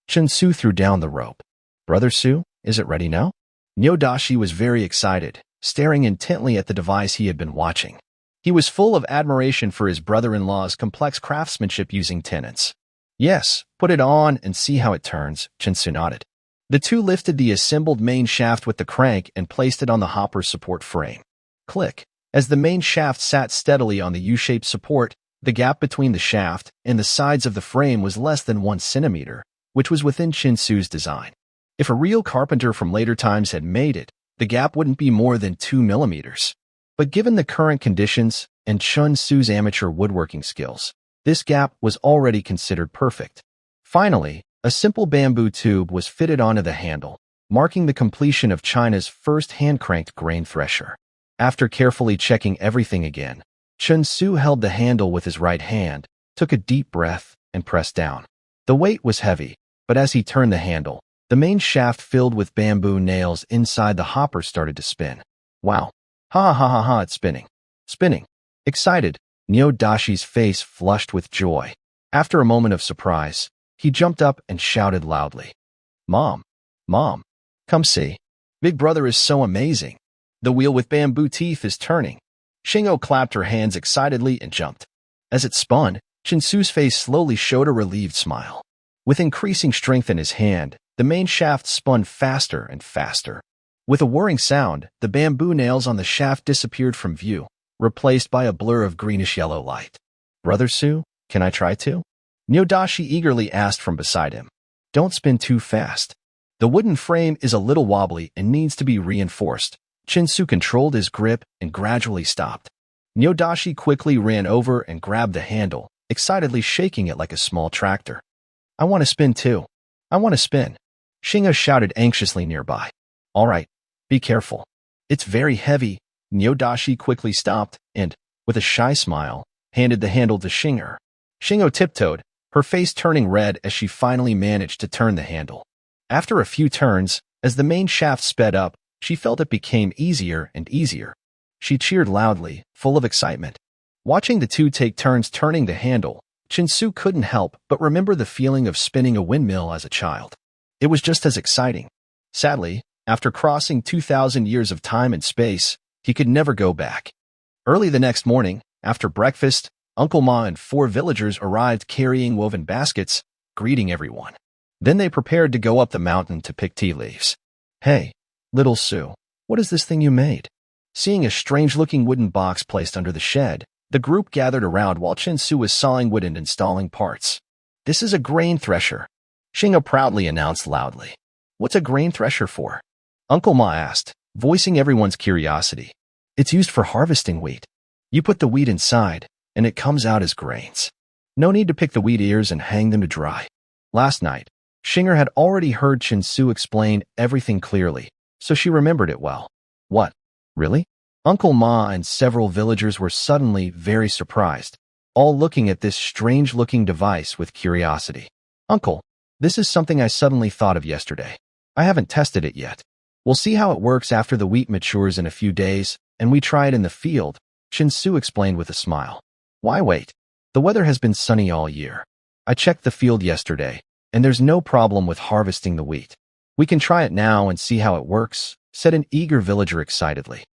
Shinsu threw down the rope. Brother Su, is it ready now? Nyodashi was very excited, staring intently at the device he had been watching. He was full of admiration for his brother-in-law's complex craftsmanship using tenons. Yes, put it on and see how it turns, Shinsu nodded. The two lifted the assembled main shaft with the crank and placed it on the hopper's support frame. Click. As the main shaft sat steadily on the U-shaped support, the gap between the shaft and the sides of the frame was less than 1 centimeter, which was within Shinsu's design. If a real carpenter from later times had made it, the gap wouldn't be more than 2 millimeters. But given the current conditions and Shinsu's amateur woodworking skills, this gap was already considered perfect. Finally, a simple bamboo tube was fitted onto the handle, marking the completion of China's first hand-cranked grain thresher. After carefully checking everything again, Shinsu held the handle with his right hand, took a deep breath, and pressed down. The weight was heavy, but as he turned the handle, the main shaft filled with bamboo nails inside the hopper started to spin. Wow. Ha ha ha ha, it's spinning. Spinning. Excited, Nyodashi's face flushed with joy. After a moment of surprise, he jumped up and shouted loudly. Mom, come see. Big brother is so amazing. The wheel with bamboo teeth is turning. Shingo clapped her hands excitedly and jumped. As it spun, Chinsu's face slowly showed a relieved smile. With increasing strength in his hand, the main shaft spun faster and faster. With a whirring sound, the bamboo nails on the shaft disappeared from view, replaced by a blur of greenish-yellow light. "Brother Su, can I try to?" Nyodashi eagerly asked from beside him. "Don't spin too fast. The wooden frame is a little wobbly and needs to be reinforced." Chinsu controlled his grip and gradually stopped. Nyodashi quickly ran over and grabbed the handle, excitedly shaking it like a small tractor. "I want to spin too. I want to spin." Shingo shouted anxiously nearby. "All right, be careful. It's very heavy." Nyodashi quickly stopped and, with a shy smile, handed the handle to Shingo. Shingo tiptoed, her face turning red as she finally managed to turn the handle. After a few turns, as the main shaft sped up, she felt it became easier and easier. She cheered loudly, full of excitement. Watching the two take turns turning the handle, Chinsu couldn't help but remember the feeling of spinning a windmill as a child. It was just as exciting. Sadly, after crossing 2,000 years of time and space, he could never go back. Early the next morning, after breakfast, Uncle Ma and 4 villagers arrived carrying woven baskets, greeting everyone. Then they prepared to go up the mountain to pick tea leaves. "Hey, little Sue, what is this thing you made?" Seeing a strange-looking wooden box placed under the shed, the group gathered around while Chinsu was sawing wood and installing parts. "This is a grain thresher," Shingo proudly announced loudly. "What's a grain thresher for?" Uncle Ma asked, voicing everyone's curiosity. "It's used for harvesting wheat. You put the wheat inside, and it comes out as grains. No need to pick the wheat ears and hang them to dry." Last night, Shingo had already heard Chinsu explain everything clearly, so she remembered it well. "What? Really?" Uncle Ma and several villagers were suddenly very surprised, all looking at this strange-looking device with curiosity. "Uncle, this is something I suddenly thought of yesterday. I haven't tested it yet. We'll see how it works after the wheat matures in a few days, and we try it in the field," Chinsu explained with a smile. "Why wait? The weather has been sunny all year. I checked the field yesterday, and there's no problem with harvesting the wheat. We can try it now and see how it works," said an eager villager excitedly.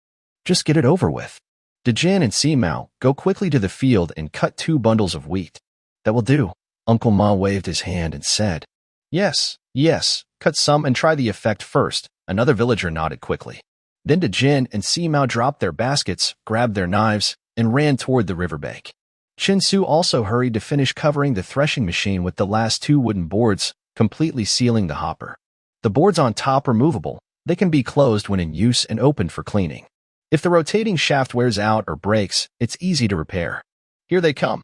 "Just get it over with. Dejin and Simao, go quickly to the field and cut 2 bundles of wheat." "That will do." Uncle Ma waved his hand and said. Yes, cut some and try the effect first," another villager nodded quickly. Then Dejin and Simao dropped their baskets, grabbed their knives, and ran toward the riverbank. Chinsu also hurried to finish covering the threshing machine with the last 2 wooden boards, completely sealing the hopper. The boards on top are movable. They can be closed when in use and opened for cleaning. If the rotating shaft wears out or breaks, it's easy to repair. Here they come.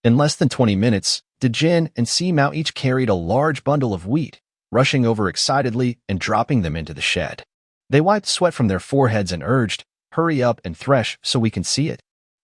In less than 20 minutes, Dejin and Simao each carried a large bundle of wheat, rushing over excitedly and dropping them into the shed. They wiped sweat from their foreheads and urged, "Hurry up and thresh so we can see it."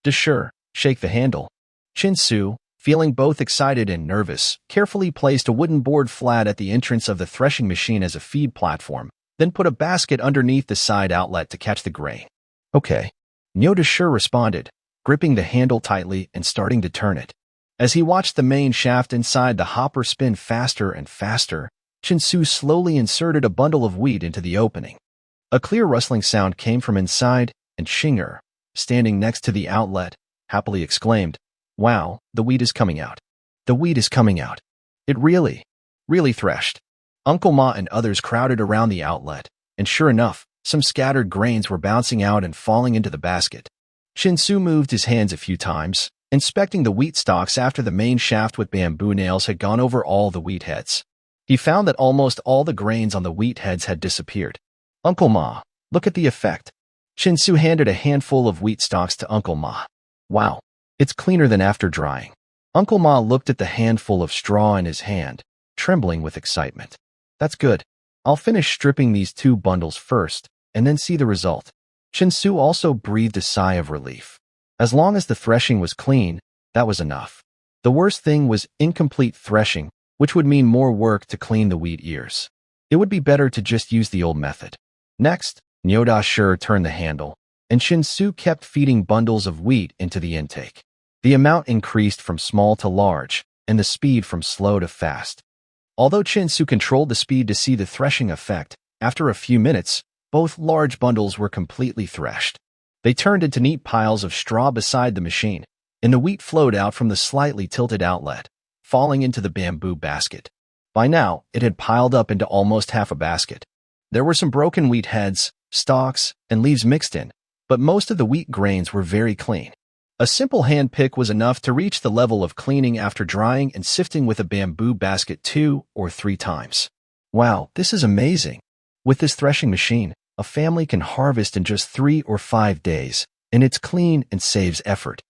"Sure, shake the handle." Chinsu, feeling both excited and nervous, carefully placed a wooden board flat at the entrance of the threshing machine as a feed platform, then put a basket underneath the side outlet to catch the grain. "Okay," Nyodashi responded, gripping the handle tightly and starting to turn it. As he watched the main shaft inside the hopper spin faster and faster, Chinsu slowly inserted a bundle of wheat into the opening. A clear rustling sound came from inside, and Shingo, standing next to the outlet, happily exclaimed, "Wow, the wheat is coming out. The wheat is coming out. It really threshed." Uncle Ma and others crowded around the outlet, and sure enough, some scattered grains were bouncing out and falling into the basket. Chinsu moved his hands a few times, inspecting the wheat stalks after the main shaft with bamboo nails had gone over all the wheat heads. He found that almost all the grains on the wheat heads had disappeared. "Uncle Ma, look at the effect." Chinsu handed a handful of wheat stalks to Uncle Ma. "Wow, it's cleaner than after drying." Uncle Ma looked at the handful of straw in his hand, trembling with excitement. "That's good. I'll finish stripping these 2 bundles first, and then see the result." Chinsu also breathed a sigh of relief. As long as the threshing was clean, that was enough. The worst thing was incomplete threshing, which would mean more work to clean the wheat ears. It would be better to just use the old method. Next, Nyodashi turned the handle, and Chinsu kept feeding bundles of wheat into the intake. The amount increased from small to large, and the speed from slow to fast. Although Chinsu controlled the speed to see the threshing effect, after a few minutes, Both large bundles were completely threshed. They turned into neat piles of straw beside the machine, and the wheat flowed out from the slightly tilted outlet, falling into the bamboo basket. By now, it had piled up into almost half a basket. There were some broken wheat heads, stalks, and leaves mixed in, but most of the wheat grains were very clean. A simple hand pick was enough to reach the level of cleaning after drying and sifting with a bamboo basket 2 or 3 times. Wow, this is amazing. With this threshing machine, a family can harvest in just 3 or 5 days, and it's clean and saves effort.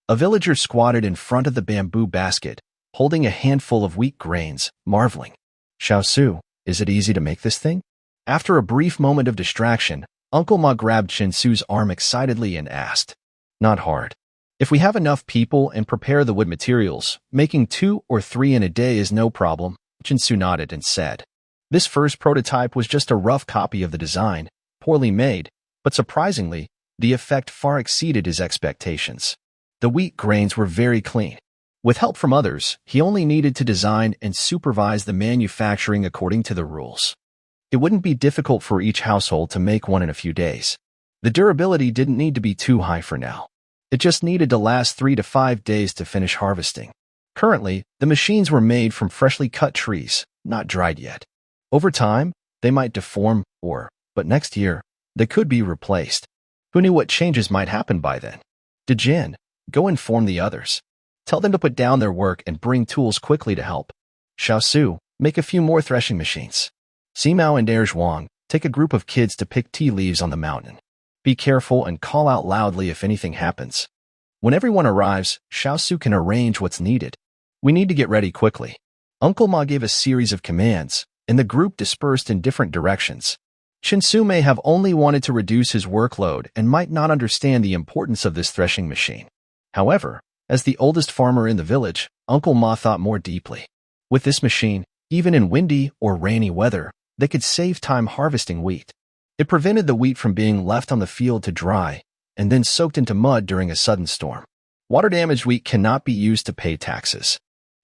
A villager squatted in front of the bamboo basket, holding a handful of wheat grains, marveling. "Xiaosu, is it easy to make this thing?" After a brief moment of distraction, Uncle Ma grabbed Chinsu's arm excitedly and asked. "Not hard. If we have enough people and prepare the wood materials, making 2 or 3 in a day is no problem," Chinsu nodded and said. This first prototype was just a rough copy of the design, poorly made, but surprisingly, the effect far exceeded his expectations. The wheat grains were very clean. With help from others, he only needed to design and supervise the manufacturing according to the rules. It wouldn't be difficult for each household to make one in a few days. The durability didn't need to be too high for now. It just needed to last 3 to 5 days to finish harvesting. Currently, the machines were made from freshly cut trees, not dried yet. Over time, they might deform but next year, they could be replaced. Who knew what changes might happen by then? Dejin, go inform the others. Tell them to put down their work and bring tools quickly to help. Xiaosu, make a few more threshing machines. Simao and Erzhuang, take a group of kids to pick tea leaves on the mountain. Be careful and call out loudly if anything happens. When everyone arrives, Xiaosu can arrange what's needed. We need to get ready quickly. Uncle Ma gave a series of commands, and the group dispersed in different directions. Chinsu may have only wanted to reduce his workload and might not understand the importance of this threshing machine. However, as the oldest farmer in the village, Uncle Ma thought more deeply. With this machine, even in windy or rainy weather, they could save time harvesting wheat. It prevented the wheat from being left on the field to dry and then soaked into mud during a sudden storm. Water-damaged wheat cannot be used to pay taxes.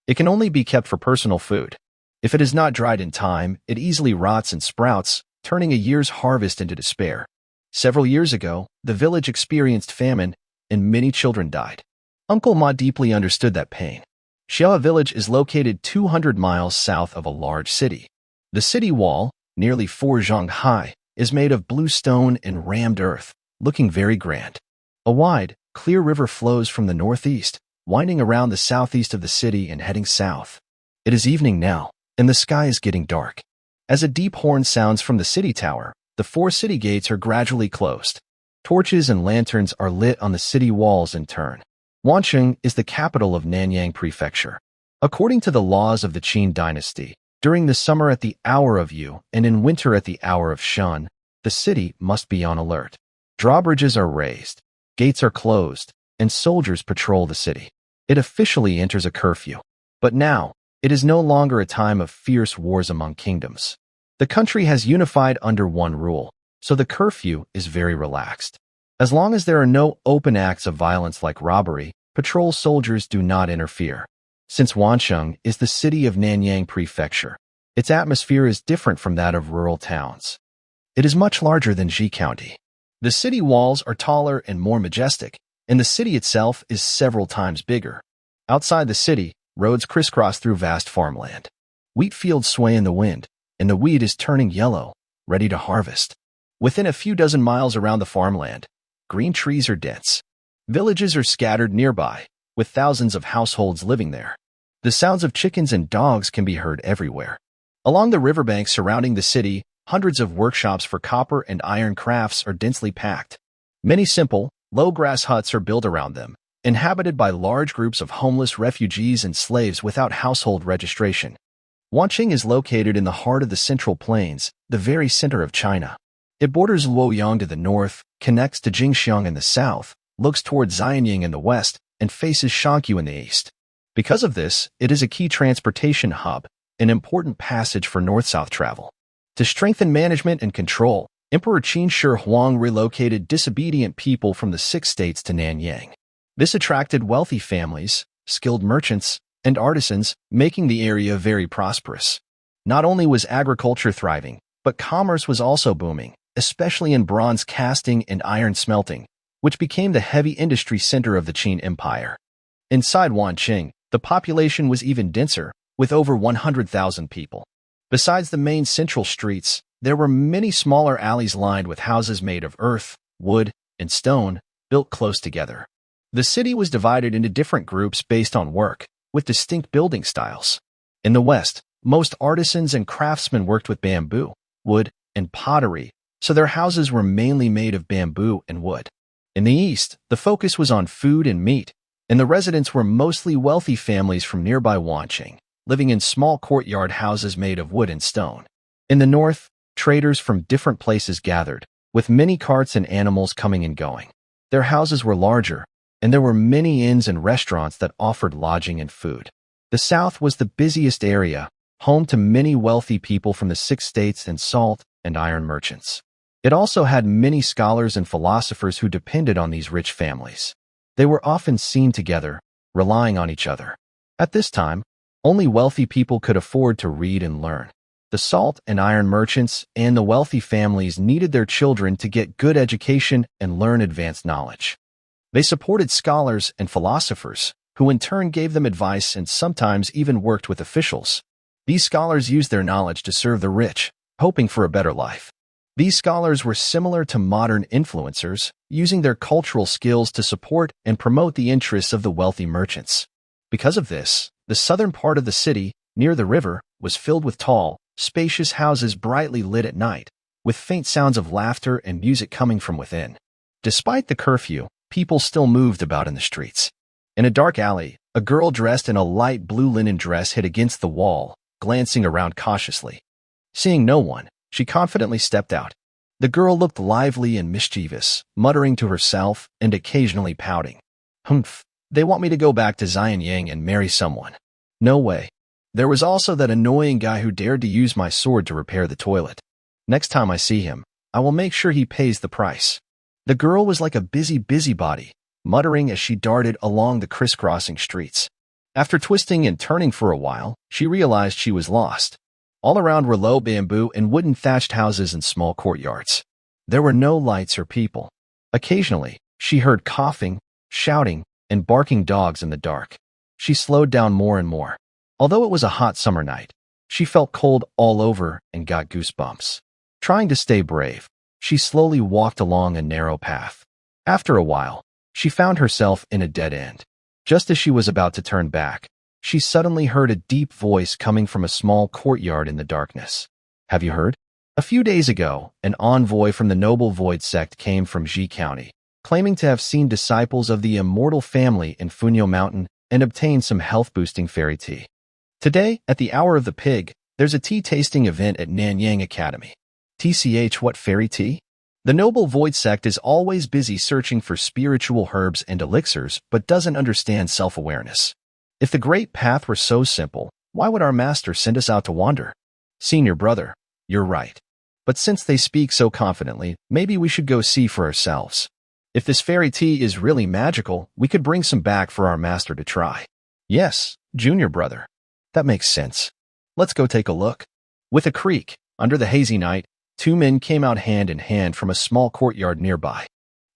It can only be kept for personal food. If it is not dried in time, it easily rots and sprouts, turning a year's harvest into despair. Several years ago, the village experienced famine, and many children died. Uncle Ma deeply understood that pain. Xiaoa village is located 200 miles south of a large city. The city wall, nearly 4 zhang high, is made of blue stone and rammed earth, looking very grand. A wide, clear river flows from the northeast, winding around the southeast of the city and heading south. It is evening now, and the sky is getting dark. As a deep horn sounds from the city tower, the 4 city gates are gradually closed. Torches and lanterns are lit on the city walls in turn. Wansheng is the capital of Nanyang Prefecture. According to the laws of the Qin dynasty, during the summer at the hour of Yu and in winter at the hour of Shun, the city must be on alert. Drawbridges are raised, gates are closed, and soldiers patrol the city. It officially enters a curfew. But now, it is no longer a time of fierce wars among kingdoms. The country has unified under one rule, so the curfew is very relaxed. As long as there are no open acts of violence like robbery, patrol soldiers do not interfere. Since Wansheng is the city of Nanyang Prefecture, its atmosphere is different from that of rural towns. It is much larger than Ji County. The city walls are taller and more majestic, and the city itself is several times bigger. Outside the city, roads crisscross through vast farmland. Wheat fields sway in the wind, and the wheat is turning yellow, ready to harvest. Within a few dozen miles around the farmland, green trees are dense. Villages are scattered nearby, with thousands of households living there. The sounds of chickens and dogs can be heard everywhere. Along the riverbanks surrounding the city, hundreds of workshops for copper and iron crafts are densely packed. Many simple, low-grass huts are built around them, inhabited by large groups of homeless refugees and slaves without household registration. Wanqing is located in the heart of the Central Plains, the very center of China. It borders Luoyang to the north, connects to Jingxiang in the south, looks toward Xianying in the west, and faces Shankyu in the east. Because of this, it is a key transportation hub, an important passage for north-south travel. To strengthen management and control, Emperor Qin Shi Huang relocated disobedient people from the 6 states to Nanyang. This attracted wealthy families, skilled merchants, and artisans, making the area very prosperous. Not only was agriculture thriving, but commerce was also booming, especially in bronze casting and iron smelting, which became the heavy industry center of the Qin Empire. Inside Wanqing, the population was even denser, with over 100,000 people. Besides the main central streets, there were many smaller alleys lined with houses made of earth, wood, and stone, built close together. The city was divided into different groups based on work, with distinct building styles. In the west, most artisans and craftsmen worked with bamboo, wood, and pottery, so their houses were mainly made of bamboo and wood. In the east, the focus was on food and meat, and the residents were mostly wealthy families from nearby Wanqing, living in small courtyard houses made of wood and stone. In the north, traders from different places gathered, with many carts and animals coming and going. Their houses were larger, and there were many inns and restaurants that offered lodging and food. The south was the busiest area, home to many wealthy people from the 6 states and salt and iron merchants. It also had many scholars and philosophers who depended on these rich families. They were often seen together, relying on each other. At this time, only wealthy people could afford to read and learn. The salt and iron merchants and the wealthy families needed their children to get good education and learn advanced knowledge. They supported scholars and philosophers, who in turn gave them advice and sometimes even worked with officials. These scholars used their knowledge to serve the rich, hoping for a better life. These scholars were similar to modern influencers, using their cultural skills to support and promote the interests of the wealthy merchants. Because of this, the southern part of the city, near the river, was filled with tall, spacious houses brightly lit at night, with faint sounds of laughter and music coming from within. Despite the curfew, people still moved about in the streets. In a dark alley, a girl dressed in a light blue linen dress hid against the wall, glancing around cautiously. Seeing no one, she confidently stepped out. The girl looked lively and mischievous, muttering to herself and occasionally pouting. Humph, they want me to go back to Xianyang and marry someone. No way. There was also that annoying guy who dared to use my sword to repair the toilet. Next time I see him, I will make sure he pays the price. The girl was like a busybody, muttering as she darted along the crisscrossing streets. After twisting and turning for a while, she realized she was lost. All around were low bamboo and wooden thatched houses and small courtyards. There were no lights or people. Occasionally, she heard coughing, shouting, and barking dogs in the dark. She slowed down more and more. Although it was a hot summer night, she felt cold all over and got goosebumps. Trying to stay brave, she slowly walked along a narrow path. After a while, she found herself in a dead end. Just as she was about to turn back, she suddenly heard a deep voice coming from a small courtyard in the darkness. Have you heard? A few days ago, an envoy from the noble Void sect came from Ji County, claiming to have seen disciples of the immortal family in Funyo Mountain and obtained some health-boosting fairy tea. Today, at the Hour of the Pig, there's a tea-tasting event at Nanyang Academy. TCH, what fairy tea? The noble Void sect is always busy searching for spiritual herbs and elixirs, but doesn't understand self-awareness. If the Great Path were so simple, why would our master send us out to wander? Senior brother, you're right. But since they speak so confidently, maybe we should go see for ourselves. If this fairy tea is really magical, we could bring some back for our master to try. Yes, junior brother. That makes sense. Let's go take a look. With a creak, under the hazy night, 2 men came out hand in hand from a small courtyard nearby.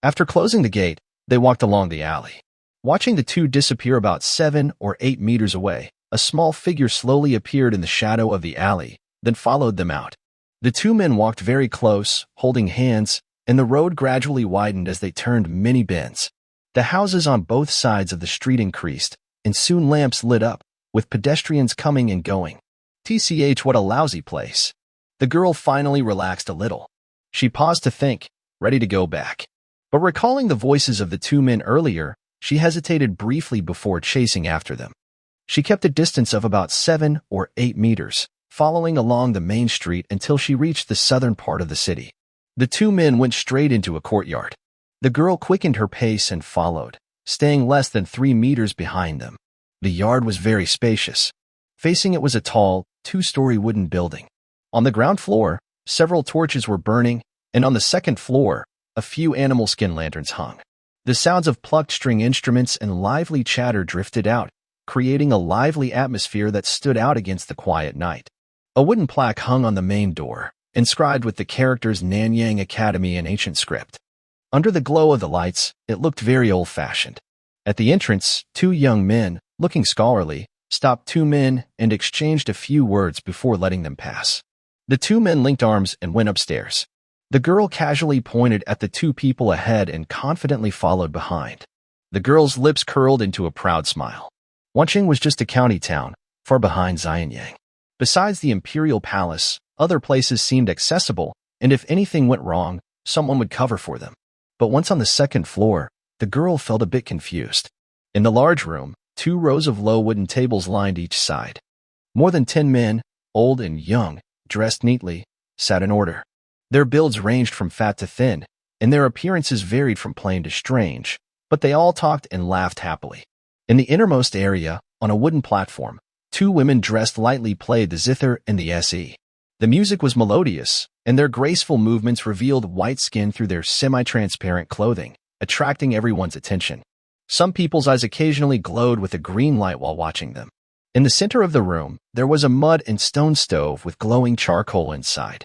After closing the gate, they walked along the alley. Watching the 2 disappear about 7 or 8 meters away, a small figure slowly appeared in the shadow of the alley, then followed them out. The 2 men walked very close, holding hands, and the road gradually widened as they turned many bends. The houses on both sides of the street increased, and soon lamps lit up, with pedestrians coming and going. TCH, what a lousy place. The girl finally relaxed a little. She paused to think, ready to go back. But recalling the voices of the 2 men earlier, she hesitated briefly before chasing after them. She kept a distance of about 7 or 8 meters, following along the main street until she reached the southern part of the city. The 2 men went straight into a courtyard. The girl quickened her pace and followed, staying less than 3 meters behind them. The yard was very spacious. Facing it was a tall, 2-story wooden building. On the ground floor, several torches were burning, and on the second floor, a few animal skin lanterns hung. The sounds of plucked string instruments and lively chatter drifted out, creating a lively atmosphere that stood out against the quiet night. A wooden plaque hung on the main door, inscribed with the characters Nanyang Academy in ancient script. Under the glow of the lights, it looked very old-fashioned. At the entrance, two young men, looking scholarly, stopped two men and exchanged a few words before letting them pass. The two men linked arms and went upstairs. The girl casually pointed at the two people ahead and confidently followed behind. The girl's lips curled into a proud smile. Wanqing was just a county town, far behind Xianyang. Besides the imperial palace, other places seemed accessible, and if anything went wrong, someone would cover for them. But once on the second floor, the girl felt a bit confused. In the large room, 2 rows of low wooden tables lined each side. More than 10 men, old and young, dressed neatly, sat in order. Their builds ranged from fat to thin, and their appearances varied from plain to strange, but they all talked and laughed happily. In the innermost area, on a wooden platform, 2 women dressed lightly played the zither and the se. The music was melodious, and their graceful movements revealed white skin through their semi-transparent clothing, attracting everyone's attention. Some people's eyes occasionally glowed with a green light while watching them. In the center of the room, there was a mud and stone stove with glowing charcoal inside.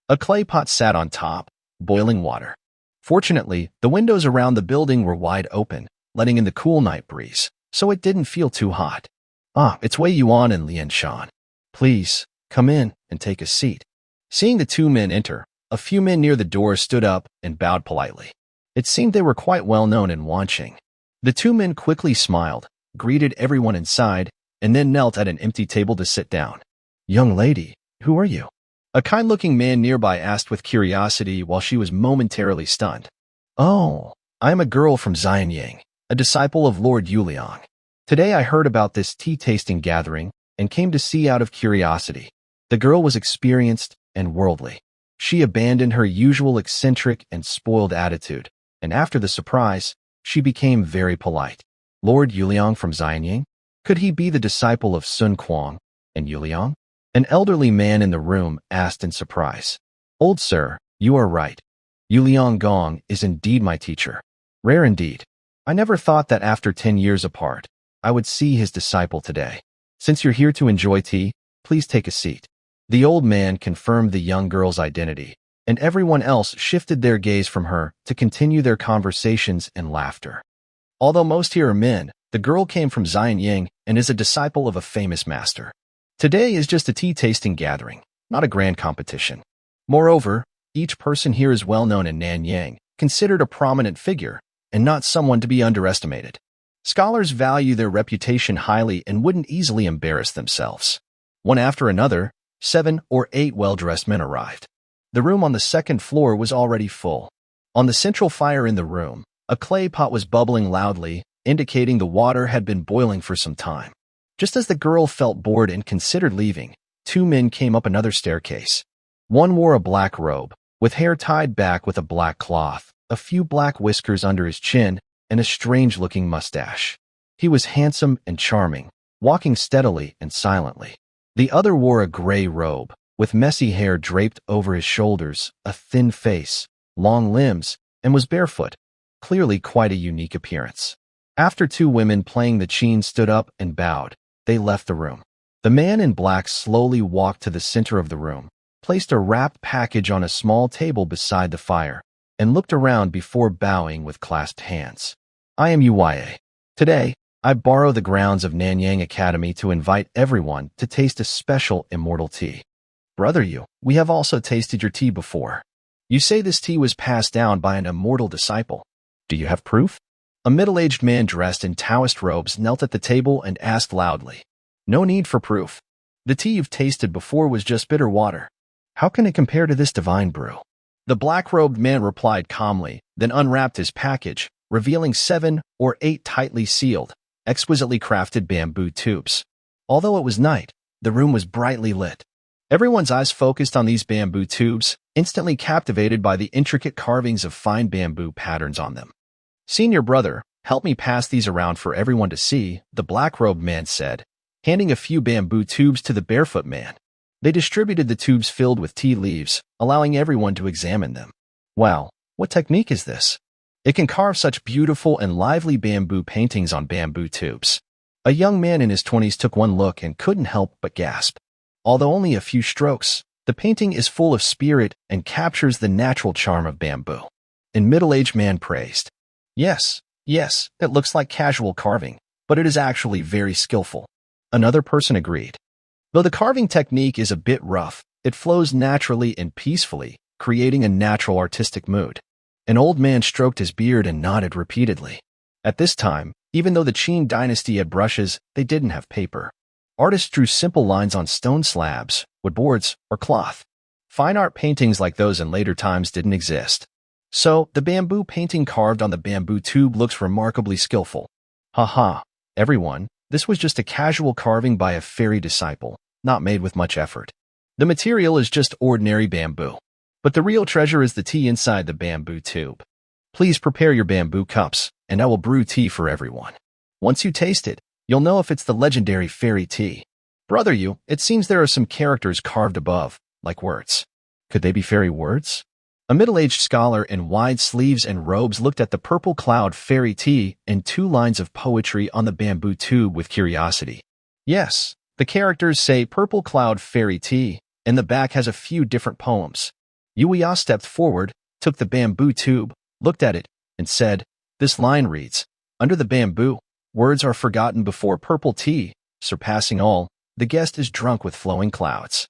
A clay pot sat on top, boiling water. Fortunately, the windows around the building were wide open, letting in the cool night breeze, so it didn't feel too hot. It's Wei Yuan and Lian Shan. Please, come in and take a seat. Seeing the 2 men enter, a few men near the door stood up and bowed politely. It seemed they were quite well known in Wanqing. The 2 men quickly smiled, greeted everyone inside, and then knelt at an empty table to sit down. Young lady, who are you? A kind-looking man nearby asked with curiosity while she was momentarily stunned. Oh, I am a girl from Xianyang, a disciple of Lord Yuliang. Today I heard about this tea-tasting gathering and came to see out of curiosity. The girl was experienced and worldly. She abandoned her usual eccentric and spoiled attitude, and after the surprise, she became very polite. Lord Yuliang from Xianyang? Could he be the disciple of Sun Kuang and Yuliang? An elderly man in the room asked in surprise. Old sir, you are right. Yuliang Gong is indeed my teacher. Rare indeed. I never thought that after 10 years apart, I would see his disciple today. Since you're here to enjoy tea, please take a seat. The old man confirmed the young girl's identity, and everyone else shifted their gaze from her to continue their conversations and laughter. Although most here are men, the girl came from Xianyang and is a disciple of a famous master. Today is just a tea-tasting gathering, not a grand competition. Moreover, each person here is well known in Nanyang, considered a prominent figure, and not someone to be underestimated. Scholars value their reputation highly and wouldn't easily embarrass themselves. One after another, 7 or 8 well-dressed men arrived. The room on the second floor was already full. On the central fire in the room, a clay pot was bubbling loudly, indicating the water had been boiling for some time. Just as the girl felt bored and considered leaving, 2 men came up another staircase. One wore a black robe, with hair tied back with a black cloth, a few black whiskers under his chin, and a strange-looking mustache. He was handsome and charming, walking steadily and silently. The other wore a gray robe, with messy hair draped over his shoulders, a thin face, long limbs, and was barefoot, clearly quite a unique appearance. After 2 women playing the qin stood up and bowed, they left the room. The man in black slowly walked to the center of the room, placed a wrapped package on a small table beside the fire, and looked around before bowing with clasped hands. I am Uya. Today, I borrow the grounds of Nanyang Academy to invite everyone to taste a special immortal tea. Brother Yu, we have also tasted your tea before. You say this tea was passed down by an immortal disciple. Do you have proof? A middle-aged man dressed in Taoist robes knelt at the table and asked loudly. No need for proof. The tea you've tasted before was just bitter water. How can it compare to this divine brew? The black-robed man replied calmly, then unwrapped his package, revealing 7 or 8 tightly sealed, exquisitely crafted bamboo tubes. Although it was night, the room was brightly lit. Everyone's eyes focused on these bamboo tubes, instantly captivated by the intricate carvings of fine bamboo patterns on them. Senior brother, help me pass these around for everyone to see, the black-robed man said, handing a few bamboo tubes to the barefoot man. They distributed the tubes filled with tea leaves, allowing everyone to examine them. Wow, what technique is this? It can carve such beautiful and lively bamboo paintings on bamboo tubes. A young man in his 20s took one look and couldn't help but gasp. Although only a few strokes, The painting is full of spirit and captures the natural charm of bamboo. And middle-aged man praised. Yes, it looks like casual carving, but it is actually very skillful. Another person agreed. Though the carving technique is a bit rough, it flows naturally and peacefully, creating a natural artistic mood. An old man stroked his beard and nodded repeatedly. At this time, even though the Qin dynasty had brushes, they didn't have paper. Artists drew simple lines on stone slabs, wood boards, or cloth. Fine art paintings like those in later times didn't exist. So, the bamboo painting carved on the bamboo tube looks remarkably skillful. Haha, everyone, this was just a casual carving by a fairy disciple, not made with much effort. The material is just ordinary bamboo. But the real treasure is the tea inside the bamboo tube. Please prepare your bamboo cups, and I will brew tea for everyone. Once you taste it, you'll know if it's the legendary fairy tea. Brother you, it seems there are some characters carved above, like words. Could they be fairy words? A middle-aged scholar in wide sleeves and robes looked at the purple cloud fairy tea and 2 lines of poetry on the bamboo tube with curiosity. Yes, the characters say purple cloud fairy tea, and the back has a few different poems. Yuya stepped forward, took the bamboo tube, looked at it, and said, "This line reads, under the bamboo, words are forgotten before purple tea, surpassing all, the guest is drunk with flowing clouds."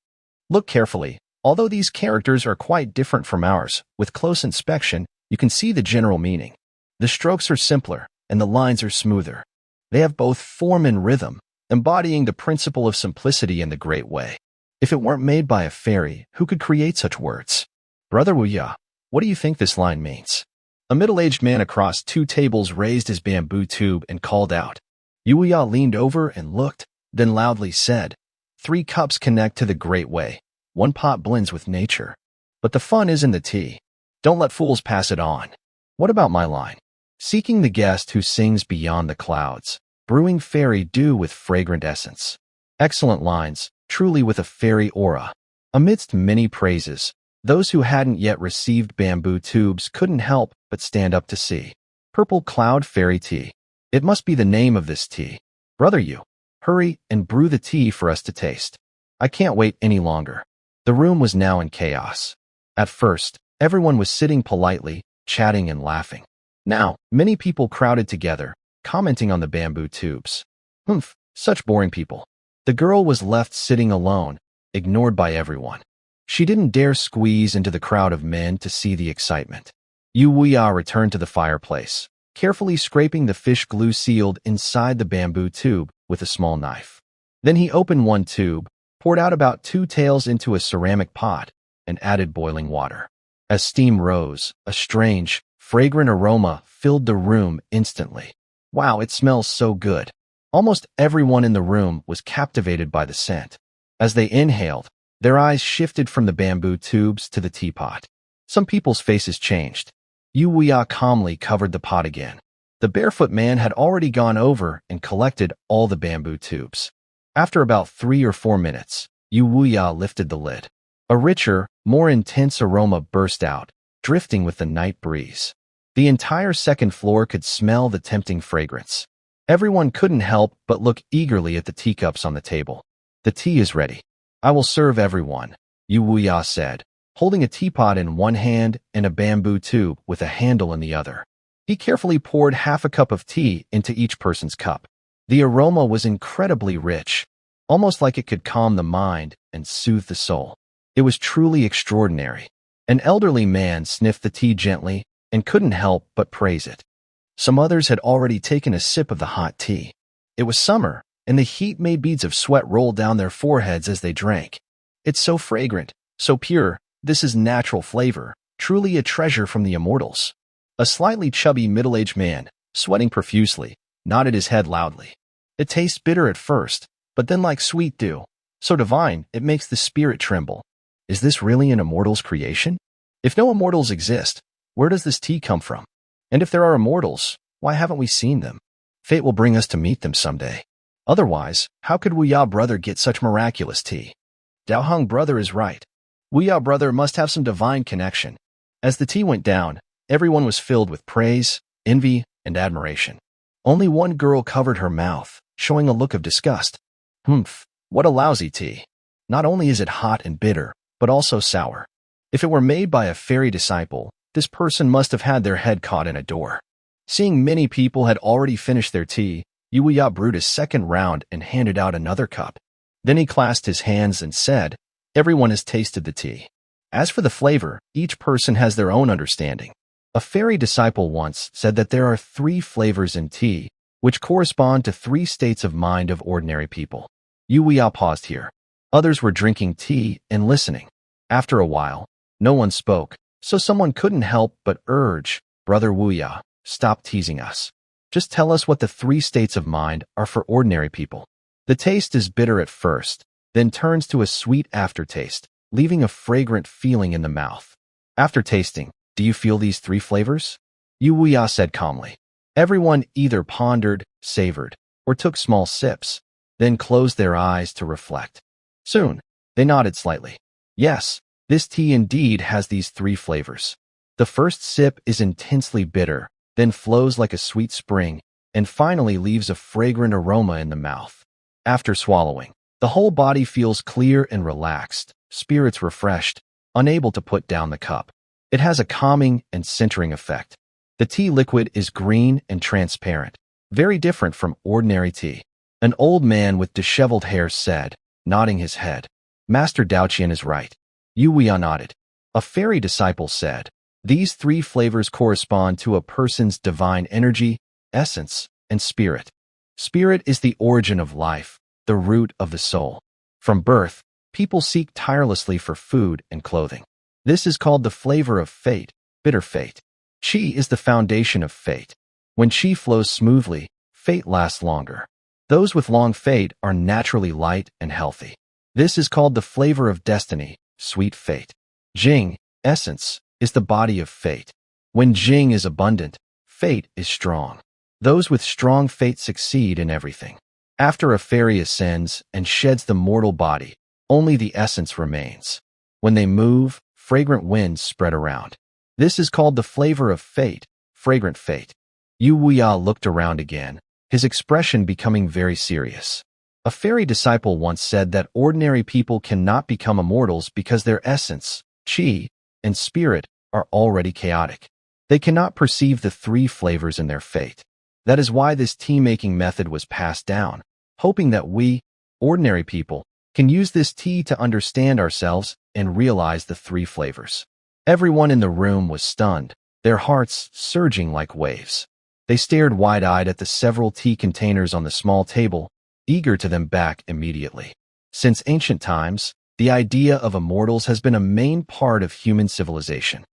Look carefully. Although these characters are quite different from ours, with close inspection, you can see the general meaning. The strokes are simpler, and the lines are smoother. They have both form and rhythm, embodying the principle of simplicity in the great way. If it weren't made by a fairy, who could create such words? Brother Wuya, what do you think this line means? A middle-aged man across 2 tables raised his bamboo tube and called out. Wuya leaned over and looked, then loudly said, 3 cups connect to the great way. 1 pot blends with nature. But the fun is in the tea. Don't let fools pass it on. What about my line? Seeking the guest who sings beyond the clouds, brewing fairy dew with fragrant essence. Excellent lines, truly with a fairy aura. Amidst many praises, those who hadn't yet received bamboo tubes couldn't help but stand up to see. Purple cloud fairy tea. It must be the name of this tea. Brother you, hurry and brew the tea for us to taste. I can't wait any longer. The room was now in chaos. At first, everyone was sitting politely, chatting and laughing. Now, many people crowded together, commenting on the bamboo tubes. Humph, such boring people. The girl was left sitting alone, ignored by everyone. She didn't dare squeeze into the crowd of men to see the excitement. Yu Wuya returned to the fireplace, carefully scraping the fish glue sealed inside the bamboo tube with a small knife. Then he opened one tube, poured out about 2 taels into a ceramic pot, and added boiling water. As steam rose, a strange, fragrant aroma filled the room instantly. Wow, it smells so good. Almost everyone in the room was captivated by the scent. As they inhaled, their eyes shifted from the bamboo tubes to the teapot. Some people's faces changed. Yu Wuya calmly covered the pot again. The barefoot man had already gone over and collected all the bamboo tubes. After about 3 or 4 minutes, Yu Wuya lifted the lid. A richer, more intense aroma burst out, drifting with the night breeze. The entire second floor could smell the tempting fragrance. Everyone couldn't help but look eagerly at the teacups on the table. The tea is ready. I will serve everyone, Yu Wuya said, holding a teapot in one hand and a bamboo tube with a handle in the other. He carefully poured half a cup of tea into each person's cup. The aroma was incredibly rich, almost like it could calm the mind and soothe the soul. It was truly extraordinary. An elderly man sniffed the tea gently and couldn't help but praise it. Some others had already taken a sip of the hot tea. It was summer, and the heat made beads of sweat roll down their foreheads as they drank. It's so fragrant, so pure, this is natural flavor, truly a treasure from the immortals. A slightly chubby middle-aged man, sweating profusely, nodded his head loudly. It tastes bitter at first, but then like sweet dew. So divine, it makes the spirit tremble. Is this really an immortal's creation? If no immortals exist, where does this tea come from? And if there are immortals, why haven't we seen them? Fate will bring us to meet them someday. Otherwise, how could Wuya brother get such miraculous tea? Daoheng brother is right. Wuya brother must have some divine connection. As the tea went down, everyone was filled with praise, envy, and admiration. Only one girl covered her mouth, showing a look of disgust. Humph, what a lousy tea. Not only is it hot and bitter, but also sour. If it were made by a fairy disciple, this person must have had their head caught in a door. Seeing many people had already finished their tea, Yuya brewed a second round and handed out another cup. Then he clasped his hands and said, "Everyone has tasted the tea. As for the flavor, each person has their own understanding. A fairy disciple once said that there are 3 flavors in tea, which correspond to 3 states of mind of ordinary people." Yuya paused here. Others were drinking tea and listening. After a while, no one spoke, so someone couldn't help but urge, "Brother Wuya, stop teasing us. Just tell us what the 3 states of mind are for ordinary people." The taste is bitter at first, then turns to a sweet aftertaste, leaving a fragrant feeling in the mouth. After tasting, "Do you feel these 3 flavors?" Yuya said calmly. Everyone either pondered, savored, or took small sips, then closed their eyes to reflect. Soon, they nodded slightly. Yes, this tea indeed has these 3 flavors. The first sip is intensely bitter, then flows like a sweet spring, and finally leaves a fragrant aroma in the mouth. After swallowing, the whole body feels clear and relaxed, spirits refreshed, unable to put down the cup. It has a calming and centering effect. The tea liquid is green and transparent, very different from ordinary tea. An old man with disheveled hair said, nodding his head, "Master Daoqian is right." Yuya nodded. A fairy disciple said, "These 3 flavors correspond to a person's divine energy, essence, and spirit. Spirit is the origin of life, the root of the soul. From birth, people seek tirelessly for food and clothing. This is called the flavor of fate, bitter fate. Qi is the foundation of fate. When qi flows smoothly, fate lasts longer. Those with long fate are naturally light and healthy. This is called the flavor of destiny, sweet fate. Jing, essence, is the body of fate. When Jing is abundant, fate is strong. Those with strong fate succeed in everything. After a fairy ascends and sheds the mortal body, only the essence remains. When they move, fragrant winds spread around. This is called the flavor of fate, fragrant fate." Yuya looked around again, his expression becoming very serious. A fairy disciple once said that ordinary people cannot become immortals because their essence, qi, and spirit are already chaotic. They cannot perceive the 3 flavors in their fate. That is why this tea-making method was passed down, hoping that we, ordinary people, can use this tea to understand ourselves and realize the 3 flavors. Everyone in the room was stunned, their hearts surging like waves. They stared wide-eyed at the several tea containers on the small table, eager to them back immediately. Since ancient times, the idea of immortals has been a main part of human civilization.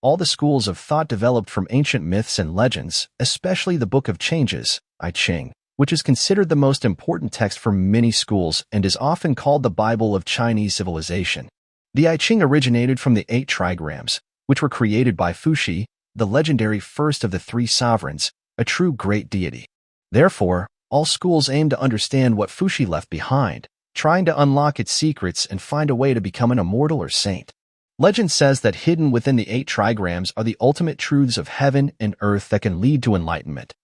All the schools of thought developed from ancient myths and legends, especially the Book of Changes, I Ching, which is considered the most important text for many schools and is often called the Bible of Chinese civilization. The I Ching originated from the 8 trigrams, which were created by Fuxi, the legendary first of the 3 sovereigns, a true great deity. Therefore, all schools aim to understand what Fuxi left behind, trying to unlock its secrets and find a way to become an immortal or saint. Legend says that hidden within the 8 trigrams are the ultimate truths of heaven and earth that can lead to enlightenment.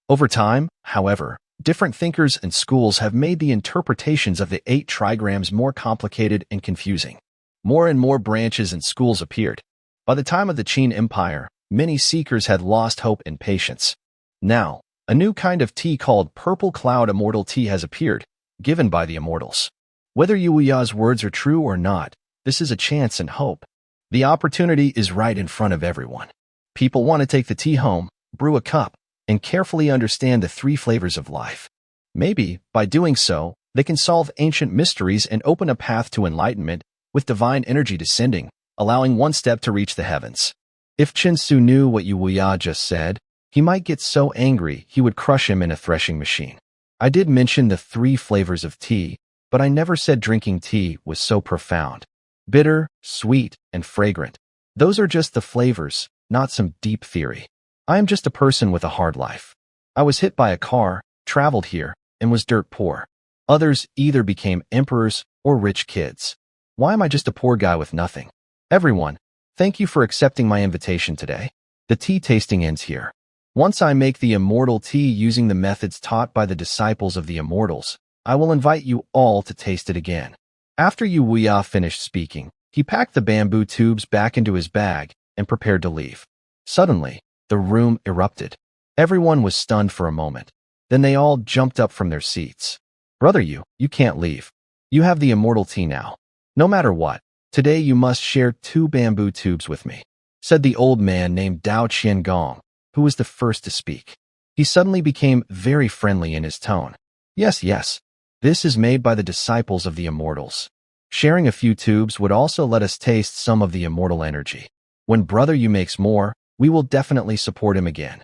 Over time, however, different thinkers and schools have made the interpretations of the 8 trigrams more complicated and confusing. More and more branches and schools appeared. By the time of the Qin Empire, many seekers had lost hope and patience. Now, a new kind of tea called Purple Cloud Immortal Tea has appeared, given by the immortals. Whether Yuya's words are true or not, this is a chance and hope. The opportunity is right in front of everyone. People want to take the tea home, brew a cup, and carefully understand the 3 flavors of life. Maybe, by doing so, they can solve ancient mysteries and open a path to enlightenment, with divine energy descending, allowing one step to reach the heavens. If Chinsu knew what Yuya just said, he might get so angry he would crush him in a threshing machine. I did mention the 3 flavors of tea, but I never said drinking tea was so profound. Bitter, sweet, and fragrant. Those are just the flavors, not some deep theory. I am just a person with a hard life. I was hit by a car, traveled here, and was dirt poor. Others either became emperors or rich kids. Why am I just a poor guy with nothing? Everyone, thank you for accepting my invitation today. The tea tasting ends here. Once I make the immortal tea using the methods taught by the disciples of the immortals, I will invite you all to taste it again. After Yuya finished speaking, He packed the bamboo tubes back into his bag and prepared to leave. Suddenly, the room erupted. Everyone was stunned for a moment. Then they all jumped up from their seats. Brother, you can't leave. You have the immortal tea now. No matter what, today you must share 2 bamboo tubes with me, said the old man named Dao Qiangong, who was the first to speak. He suddenly became very friendly in his tone. Yes, yes. This is made by the disciples of the immortals. Sharing a few tubes would also let us taste some of the immortal energy. When Brother Yu makes more, we will definitely support him again.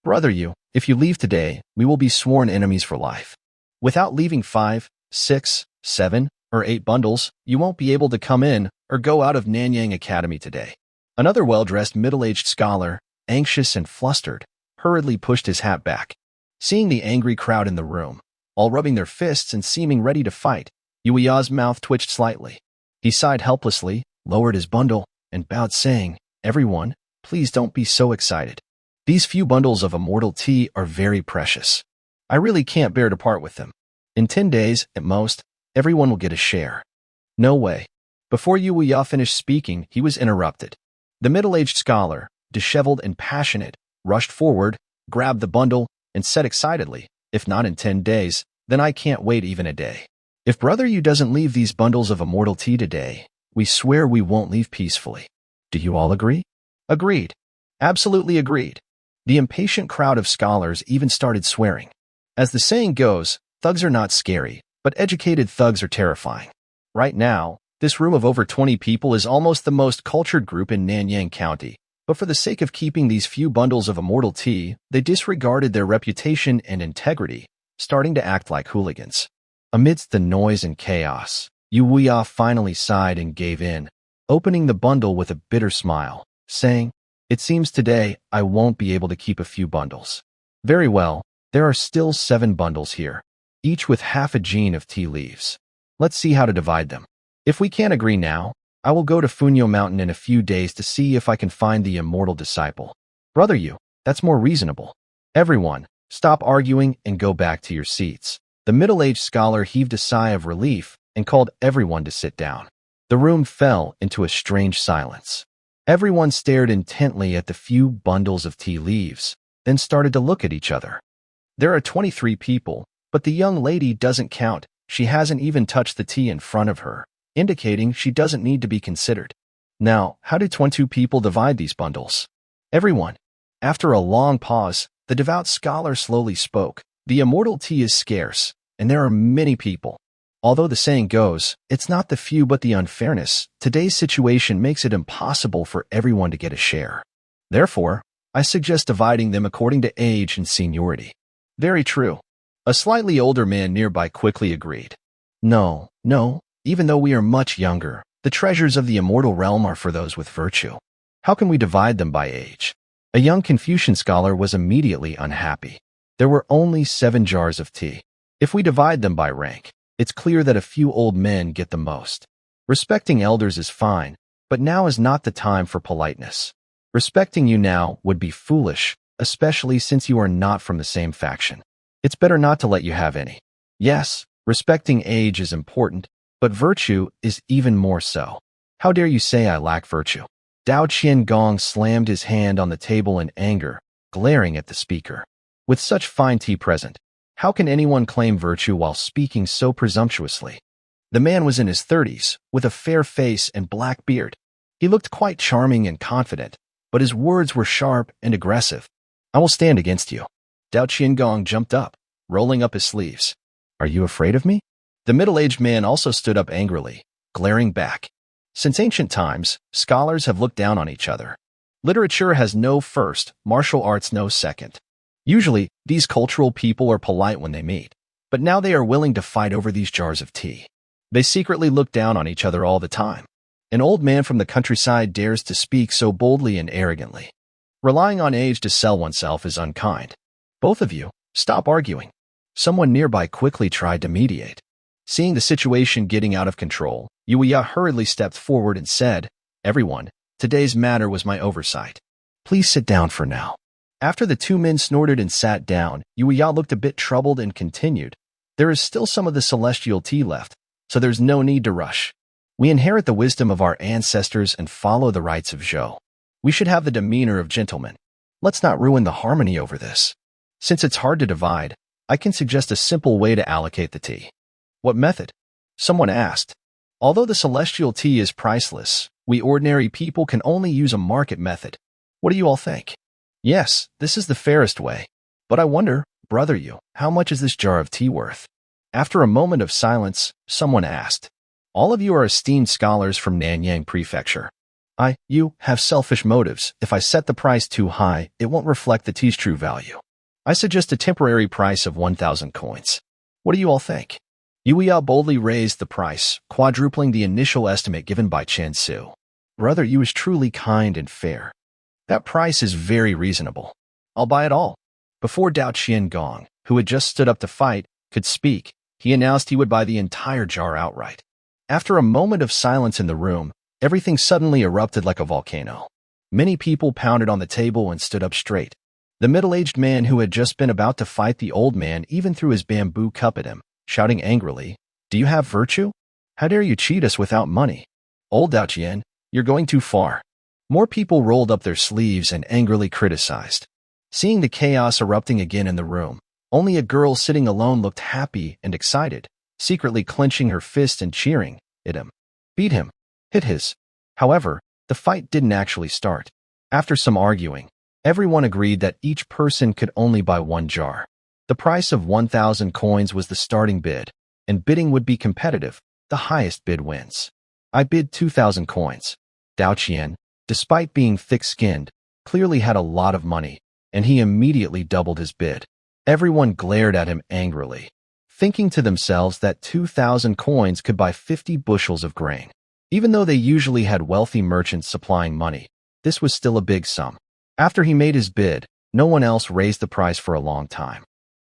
Brother Yu, if you leave today, we will be sworn enemies for life. Without leaving 5, 6, 7, or 8 bundles, you won't be able to come in or go out of Nanyang Academy today. Another well-dressed middle-aged scholar, anxious and flustered, hurriedly pushed his hat back. Seeing the angry crowd in the room, all rubbing their fists and seeming ready to fight, Yuya's mouth twitched slightly. He sighed helplessly, lowered his bundle, and bowed, saying, "Everyone, please don't be so excited. These few bundles of immortal tea are very precious. I really can't bear to part with them. In 10 days, at most, everyone will get a share." No way. Before Yuya finished speaking, he was interrupted. The middle-aged scholar, disheveled and passionate, rushed forward, grabbed the bundle, and said excitedly, "If not in 10 days, then I can't wait even a day. If Brother Yu doesn't leave these bundles of immortal tea today, we swear we won't leave peacefully. Do you all agree?" Agreed. Absolutely agreed. The impatient crowd of scholars even started swearing. As the saying goes, thugs are not scary, but educated thugs are terrifying. Right now, this room of over 20 people is almost the most cultured group in Nanyang County, but for the sake of keeping these few bundles of immortal tea, they disregarded their reputation and integrity, starting to act like hooligans. Amidst the noise and chaos, Yuya finally sighed and gave in, opening the bundle with a bitter smile, saying, "It seems today I won't be able to keep a few bundles. Very well, there are still 7 bundles here, each with half a gene of tea leaves. Let's see how to divide them. If we can't agree now, I will go to Funyo Mountain in a few days to see if I can find the immortal disciple. Brother Yu, that's more reasonable. Everyone, stop arguing and go back to your seats." The middle-aged scholar heaved a sigh of relief and called everyone to sit down. The room fell into a strange silence. Everyone stared intently at the few bundles of tea leaves, then started to look at each other. There are 23 people, but the young lady doesn't count. She hasn't even touched the tea in front of her, indicating she doesn't need to be considered. Now, how did 22 people divide these bundles? Everyone. After a long pause, the devout scholar slowly spoke. The immortal tea is scarce, and there are many people. Although the saying goes, it's not the few but the unfairness, today's situation makes it impossible for everyone to get a share. Therefore, I suggest dividing them according to age and seniority. Very true. A slightly older man nearby quickly agreed. No, even though we are much younger, the treasures of the immortal realm are for those with virtue. How can we divide them by age? A young Confucian scholar was immediately unhappy. There were only 7 jars of tea. If we divide them by rank, it's clear that a few old men get the most. Respecting elders is fine, but now is not the time for politeness. Respecting you now would be foolish, especially since you are not from the same faction. It's better not to let you have any. Yes, respecting age is important, but virtue is even more so. How dare you say I lack virtue? Dao Qiangong slammed his hand on the table in anger, glaring at the speaker. With such fine tea present, how can anyone claim virtue while speaking so presumptuously? The man was in his 30s, with a fair face and black beard. He looked quite charming and confident, but his words were sharp and aggressive. "I will stand against you." Dao Qiangong jumped up, rolling up his sleeves. "Are you afraid of me?" The middle-aged man also stood up angrily, glaring back. Since ancient times, scholars have looked down on each other. Literature has no first, martial arts no second. Usually, these cultural people are polite when they meet, but now they are willing to fight over these jars of tea. They secretly look down on each other all the time. An old man from the countryside dares to speak so boldly and arrogantly. Relying on age to sell oneself is unkind. Both of you, stop arguing. Someone nearby quickly tried to mediate. Seeing the situation getting out of control, Yuya hurriedly stepped forward and said, "Everyone, today's matter was my oversight. Please sit down for now." After the 2 men snorted and sat down, Yuya looked a bit troubled and continued, "There is still some of the celestial tea left, so there's no need to rush. We inherit the wisdom of our ancestors and follow the rites of Zhou. We should have the demeanor of gentlemen. Let's not ruin the harmony over this. Since it's hard to divide, I can suggest a simple way to allocate the tea. What method? Someone asked. Although the celestial tea is priceless, we ordinary people can only use a market method. What do you all think? Yes, this is the fairest way. But I wonder, brother you, how much is this jar of tea worth? After a moment of silence, someone asked. All of you are esteemed scholars from Nanyang Prefecture. You have selfish motives. If I set the price too high, it won't reflect the tea's true value. I suggest a temporary price of 1,000 coins. What do you all think? Yuya boldly raised the price, quadrupling the initial estimate given by Chen Su. Brother, you is truly kind and fair. That price is very reasonable. I'll buy it all. Before Dao Qiangong, who had just stood up to fight, could speak, he announced he would buy the entire jar outright. After a moment of silence in the room, everything suddenly erupted like a volcano. Many people pounded on the table and stood up straight. The middle-aged man who had just been about to fight the old man even threw his bamboo cup at him, shouting angrily, "Do you have virtue? How dare you cheat us without money? Old Dao Qian, you're going too far." More people rolled up their sleeves and angrily criticized. Seeing the chaos erupting again in the room, only a girl sitting alone looked happy and excited, secretly clenching her fist and cheering. Hit him. Beat him. Hit his. However, the fight didn't actually start. After some arguing, everyone agreed that each person could only buy one jar. The price of 1,000 coins was the starting bid, and bidding would be competitive. The highest bid wins. I bid 2,000 coins. Dao Qian, despite being thick-skinned, clearly had a lot of money, and he immediately doubled his bid. Everyone glared at him angrily, thinking to themselves that 2,000 coins could buy 50 bushels of grain. Even though they usually had wealthy merchants supplying money, this was still a big sum. After he made his bid, no one else raised the price for a long time.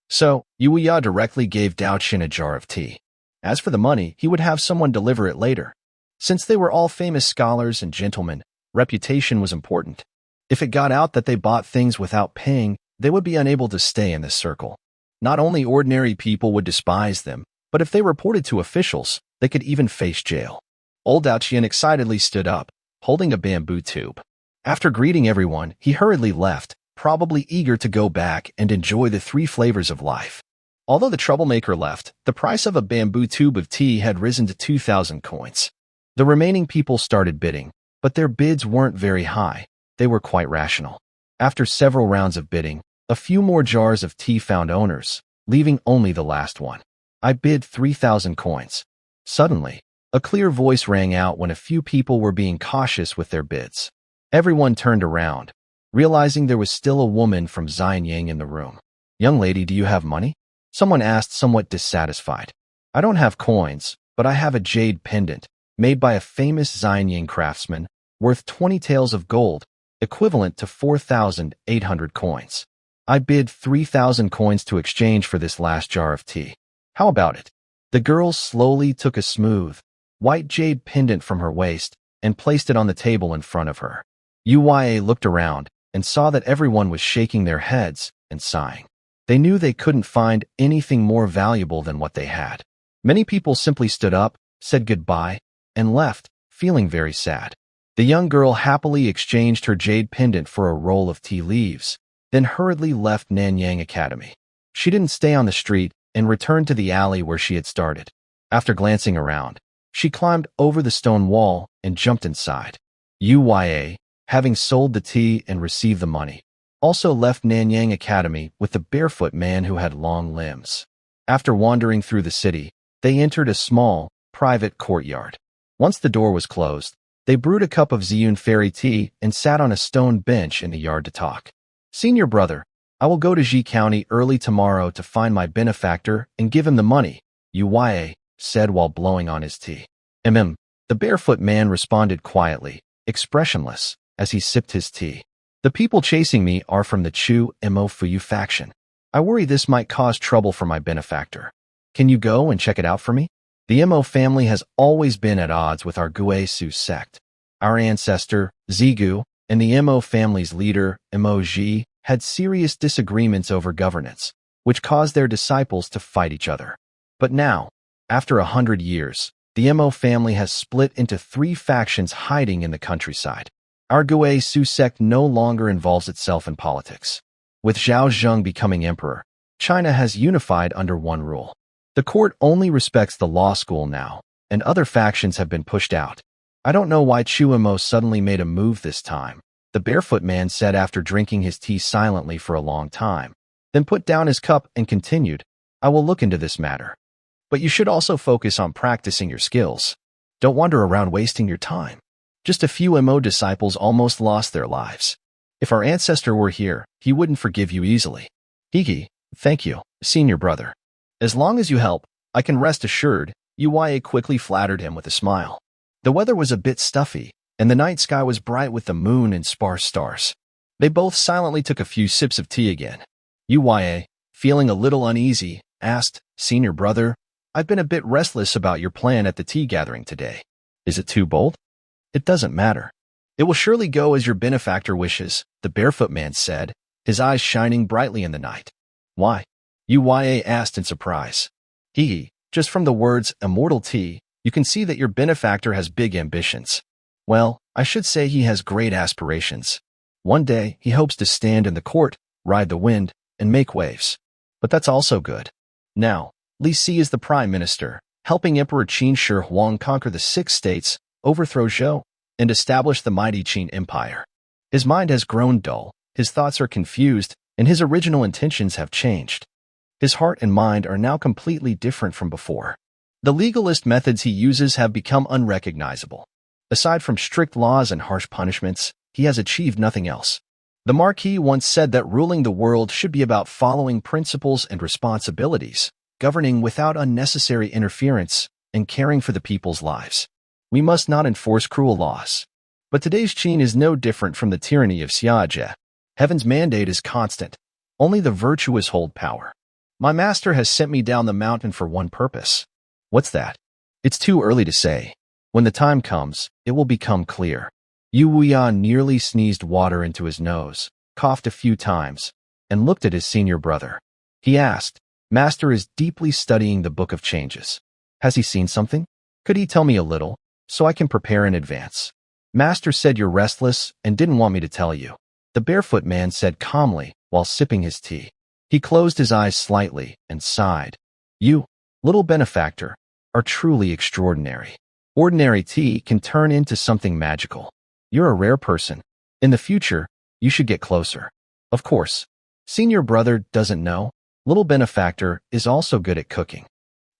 So, Yuya directly gave Dao Qian a jar of tea. As for the money, he would have someone deliver it later. Since they were all famous scholars and gentlemen, reputation was important. If it got out that they bought things without paying, they would be unable to stay in this circle. Not only ordinary people would despise them, but if they reported to officials, they could even face jail. Old Dao Qian excitedly stood up, holding a bamboo tube. After greeting everyone, he hurriedly left, probably eager to go back and enjoy the 3 flavors of life. Although the troublemaker left, the price of a bamboo tube of tea had risen to 2,000 coins. The remaining people started bidding, but their bids weren't very high. They were quite rational. After several rounds of bidding, a few more jars of tea found owners, leaving only the last one. I bid 3,000 coins. Suddenly, a clear voice rang out when a few people were being cautious with their bids. Everyone turned around, realizing there was still a woman from Xianyang in the room. "Young lady, do you have money?" Someone asked, somewhat dissatisfied. "I don't have coins, but I have a jade pendant, made by a famous Xianyang craftsman, worth 20 taels of gold, equivalent to 4,800 coins. I bid 3,000 coins to exchange for this last jar of tea. How about it?" The girl slowly took a smooth, white jade pendant from her waist and placed it on the table in front of her. Uya looked around and saw that everyone was shaking their heads and sighing. They knew they couldn't find anything more valuable than what they had. Many people simply stood up, said goodbye, and left, feeling very sad. The young girl happily exchanged her jade pendant for a roll of tea leaves, then hurriedly left Nanyang Academy. She didn't stay on the street and returned to the alley where she had started. After glancing around, she climbed over the stone wall and jumped inside. Uya, having sold the tea and received the money, also left Nanyang Academy with the barefoot man who had long limbs. After wandering through the city, they entered a small, private courtyard. Once the door was closed, they brewed a cup of Ziyun fairy tea and sat on a stone bench in the yard to talk. "Senior brother, I will go to Ji County early tomorrow to find my benefactor and give him the money," Uya said while blowing on his tea. The barefoot man responded quietly, expressionless, as he sipped his tea. "The people chasing me are from the Chu Mo Fuyu faction. I worry this might cause trouble for my benefactor. Can you go and check it out for me? The Mo family has always been at odds with our Gue Su sect. Our ancestor, Zigu, and the Mo family's leader, Mo Ji, had serious disagreements over governance, which caused their disciples to fight each other. But now, after 100 years, The Mo family has split into 3 factions hiding in the countryside. Our Gui Su sect no longer involves itself in politics. With Zhao Zheng becoming emperor, China has unified under one rule. The court only respects the law school now, and other factions have been pushed out. I don't know why Chuimo suddenly made a move this time, the barefoot man said after drinking his tea silently for a long time, then put down his cup and continued, I will look into this matter. But you should also focus on practicing your skills. Don't wander around wasting your time. Just a few Mo disciples almost lost their lives. If our ancestor were here, he wouldn't forgive you easily. Hiki, thank you, senior brother. As long as you help, I can rest assured, Uya quickly flattered him with a smile. The weather was a bit stuffy, and the night sky was bright with the moon and sparse stars. They both silently took a few sips of tea again. Uya, feeling a little uneasy, asked, Senior brother, I've been a bit restless about your plan at the tea gathering today. Is it too bold? It doesn't matter. It will surely go as your benefactor wishes, the barefoot man said, his eyes shining brightly in the night. Why? Uya asked in surprise. Just from the words immortal tea, you can see that your benefactor has big ambitions. Well, I should say he has great aspirations. One day, he hopes to stand in the court, ride the wind, and make waves. But that's also good. Now, Li Si is the prime minister, helping Emperor Qin Shi Huang conquer the 6 states, overthrow Zhou, and establish the mighty Qin Empire. His mind has grown dull, his thoughts are confused, and his original intentions have changed. His heart and mind are now completely different from before. The legalist methods he uses have become unrecognizable. Aside from strict laws and harsh punishments, he has achieved nothing else. The Marquis once said that ruling the world should be about following principles and responsibilities, governing without unnecessary interference, and caring for the people's lives. We must not enforce cruel laws. But today's Qin is no different from the tyranny of Xiaojie. Heaven's mandate is constant. Only the virtuous hold power. My master has sent me down the mountain for one purpose. What's that? It's too early to say. When the time comes, it will become clear. Uya nearly sneezed water into his nose, coughed a few times, and looked at his senior brother. He asked, Master is deeply studying the Book of Changes. Has he seen something? Could he tell me a little, so I can prepare in advance? Master said you're restless and didn't want me to tell you. The barefoot man said calmly while sipping his tea. He closed his eyes slightly and sighed. You, little benefactor, are truly extraordinary. Ordinary tea can turn into something magical. You're a rare person. In the future, you should get closer. Of course, senior brother doesn't know. Little benefactor is also good at cooking.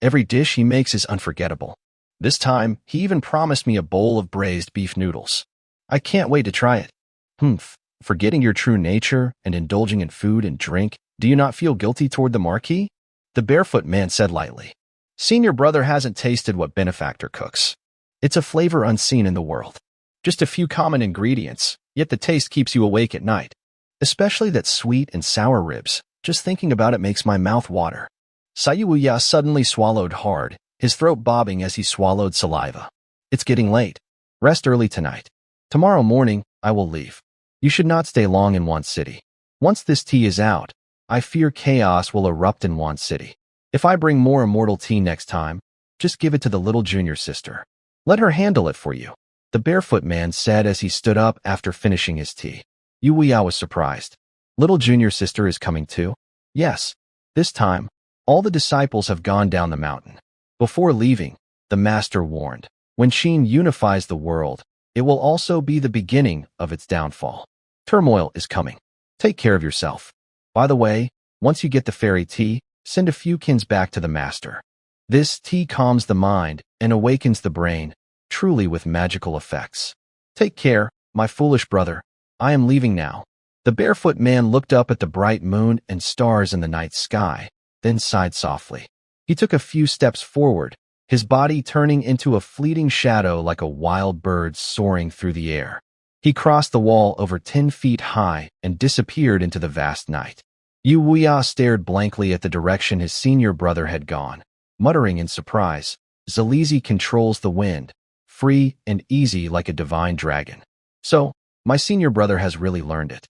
Every dish he makes is unforgettable. This time, he even promised me a bowl of braised beef noodles. I can't wait to try it. Forgetting your true nature and indulging in food and drink, do you not feel guilty toward the Marquis? The barefoot man said lightly. Senior brother hasn't tasted what benefactor cooks. It's a flavor unseen in the world. Just a few common ingredients, yet the taste keeps you awake at night. Especially that sweet and sour ribs. Just thinking about it makes my mouth water. Sayuya suddenly swallowed hard, his throat bobbing as he swallowed saliva. It's getting late. Rest early tonight. Tomorrow morning, I will leave. You should not stay long in Wan City. Once this tea is out, I fear chaos will erupt in Wan City. If I bring more immortal tea next time, just give it to the little junior sister. Let her handle it for you. The barefoot man said as he stood up after finishing his tea. Uya was surprised. Little junior sister is coming too? Yes. This time, all the disciples have gone down the mountain. Before leaving, the master warned, when Qin unifies the world, it will also be the beginning of its downfall. Turmoil is coming. Take care of yourself. By the way, once you get the fairy tea, send a few kins back to the master. This tea calms the mind and awakens the brain, truly with magical effects. Take care, my foolish brother. I am leaving now. The barefoot man looked up at the bright moon and stars in the night sky, then sighed softly. He took a few steps forward, his body turning into a fleeting shadow like a wild bird soaring through the air. He crossed the wall over 10 feet high and disappeared into the vast night. Uya stared blankly at the direction his senior brother had gone, muttering in surprise, Zalizi controls the wind, free and easy like a divine dragon. So, my senior brother has really learned it.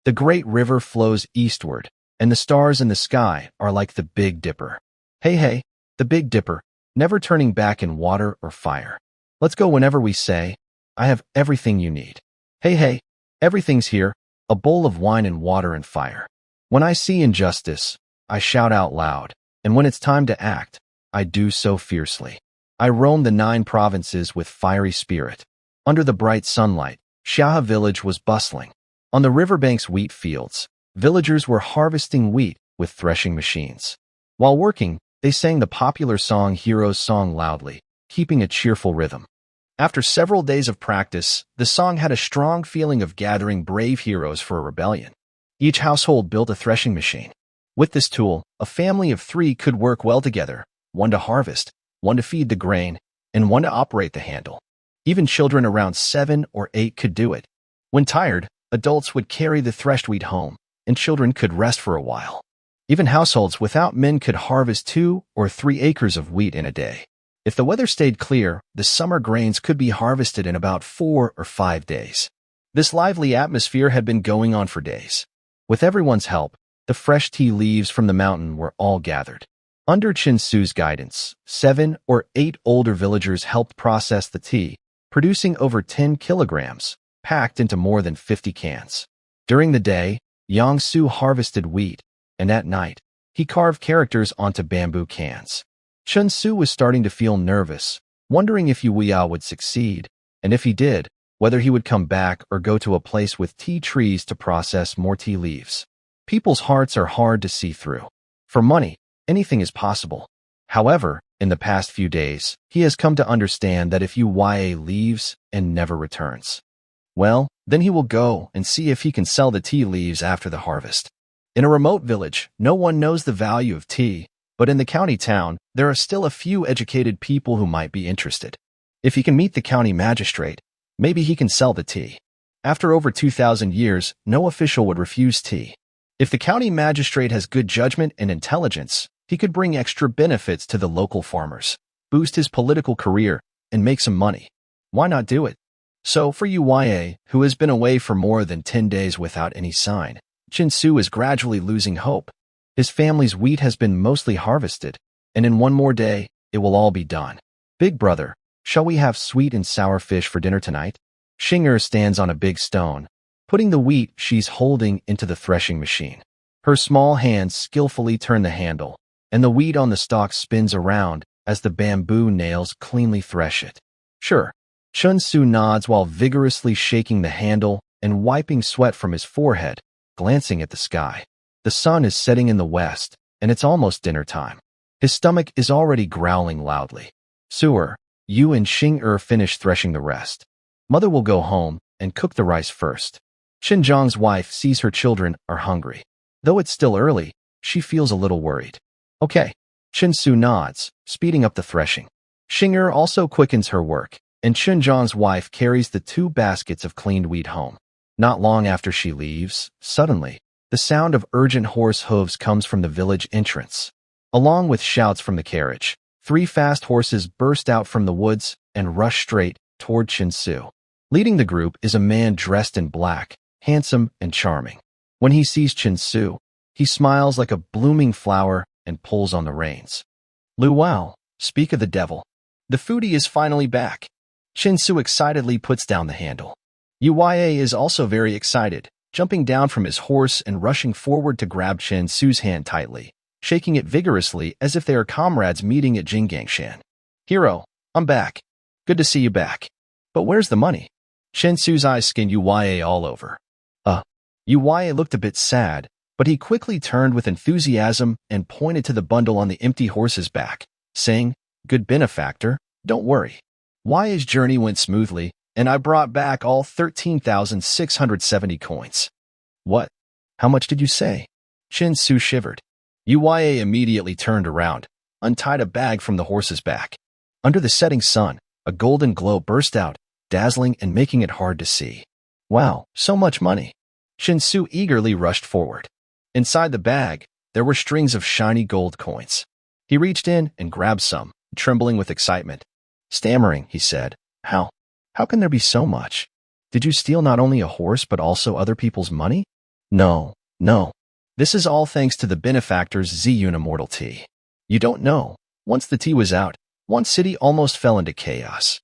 The great river flows eastward, and the stars in the sky are like the Big Dipper. Hey, the Big Dipper, never turning back in water or fire. Let's go whenever we say, I have everything you need. Hey, everything's here, a bowl of wine and water and fire. When I see injustice, I shout out loud, and when it's time to act, I do so fiercely. I roam the 9 provinces with fiery spirit. Under the bright sunlight, Xiahe village was bustling. On the riverbank's wheat fields, villagers were harvesting wheat with threshing machines. While working, they sang the popular song Hero's Song loudly, keeping a cheerful rhythm. After several days of practice, the song had a strong feeling of gathering brave heroes for a rebellion. Each household built a threshing machine. With this tool, a family of 3 could work well together, one to harvest, one to feed the grain, and one to operate the handle. Even children around 7 or 8 could do it. When tired, adults would carry the threshed wheat home, and children could rest for a while. Even households without men could harvest 2 or 3 acres of wheat in a day. If the weather stayed clear, the summer grains could be harvested in about 4 or 5 days. This lively atmosphere had been going on for days. With everyone's help, the fresh tea leaves from the mountain were all gathered. Under Chinsu's guidance, 7 or 8 older villagers helped process the tea, producing over 10 kilograms, packed into more than 50 cans. During the day, Yang Su harvested wheat, and at night, he carved characters onto bamboo cans. Chun Su was starting to feel nervous, wondering if Yuya would succeed, and if he did, whether he would come back or go to a place with tea trees to process more tea leaves. People's hearts are hard to see through. For money, anything is possible. However, in the past few days, he has come to understand that if Yuya leaves and never returns, well, then he will go and see if he can sell the tea leaves after the harvest. In a remote village, no one knows the value of tea, but in the county town, there are still a few educated people who might be interested. If he can meet the county magistrate, maybe he can sell the tea. After over 2,000 years, no official would refuse tea. If the county magistrate has good judgment and intelligence, he could bring extra benefits to the local farmers, boost his political career, and make some money. Why not do it? So for Yuya, who has been away for more than 10 days without any sign, Chinsu is gradually losing hope. His family's wheat has been mostly harvested, and in one more day, it will all be done. Big brother, shall we have sweet and sour fish for dinner tonight? Xing'er stands on a big stone, putting the wheat she's holding into the threshing machine. Her small hands skillfully turn the handle, and the wheat on the stalk spins around as the bamboo nails cleanly thresh it. Sure, Chun Su nods while vigorously shaking the handle and wiping sweat from his forehead, glancing at the sky. The sun is setting in the west, and it's almost dinner time. His stomach is already growling loudly. Suer, you and Xing'er finish threshing the rest. Mother will go home and cook the rice first. Xinjiang's wife sees her children are hungry. Though it's still early, she feels a little worried. Okay. Chinsu nods, speeding up the threshing. Xing'er also quickens her work, and Xinjiang's wife carries the 2 baskets of cleaned wheat home. Not long after she leaves, suddenly, the sound of urgent horse hooves comes from the village entrance. Along with shouts from the carriage, 3 fast horses burst out from the woods and rush straight toward Chinsu. Leading the group is a man dressed in black, handsome and charming. When he sees Chinsu, he smiles like a blooming flower and pulls on the reins. Luau, speak of the devil. The foodie is finally back. Chinsu excitedly puts down the handle. Yuya is also very excited, jumping down from his horse and rushing forward to grab Chinsu's hand tightly, shaking it vigorously as if they are comrades meeting at Jinggangshan. Hero, I'm back. Good to see you back. But where's the money? Chinsu's eyes skinned Yuya all over. Yuya looked a bit sad, but he quickly turned with enthusiasm and pointed to the bundle on the empty horse's back, saying, Good benefactor, don't worry. Yuya's journey went smoothly, and I brought back all 13,670 coins. What? How much did you say? Chinsu shivered. Yuya immediately turned around, untied a bag from the horse's back. Under the setting sun, a golden glow burst out, dazzling and making it hard to see. Wow, so much money. Chinsu eagerly rushed forward. Inside the bag, there were strings of shiny gold coins. He reached in and grabbed some, trembling with excitement. Stammering, he said, How can there be so much? Did you steal not only a horse but also other people's money? No. This is all thanks to the benefactor's Ziyun immortal tea. You don't know. Once the tea was out, One city almost fell into chaos.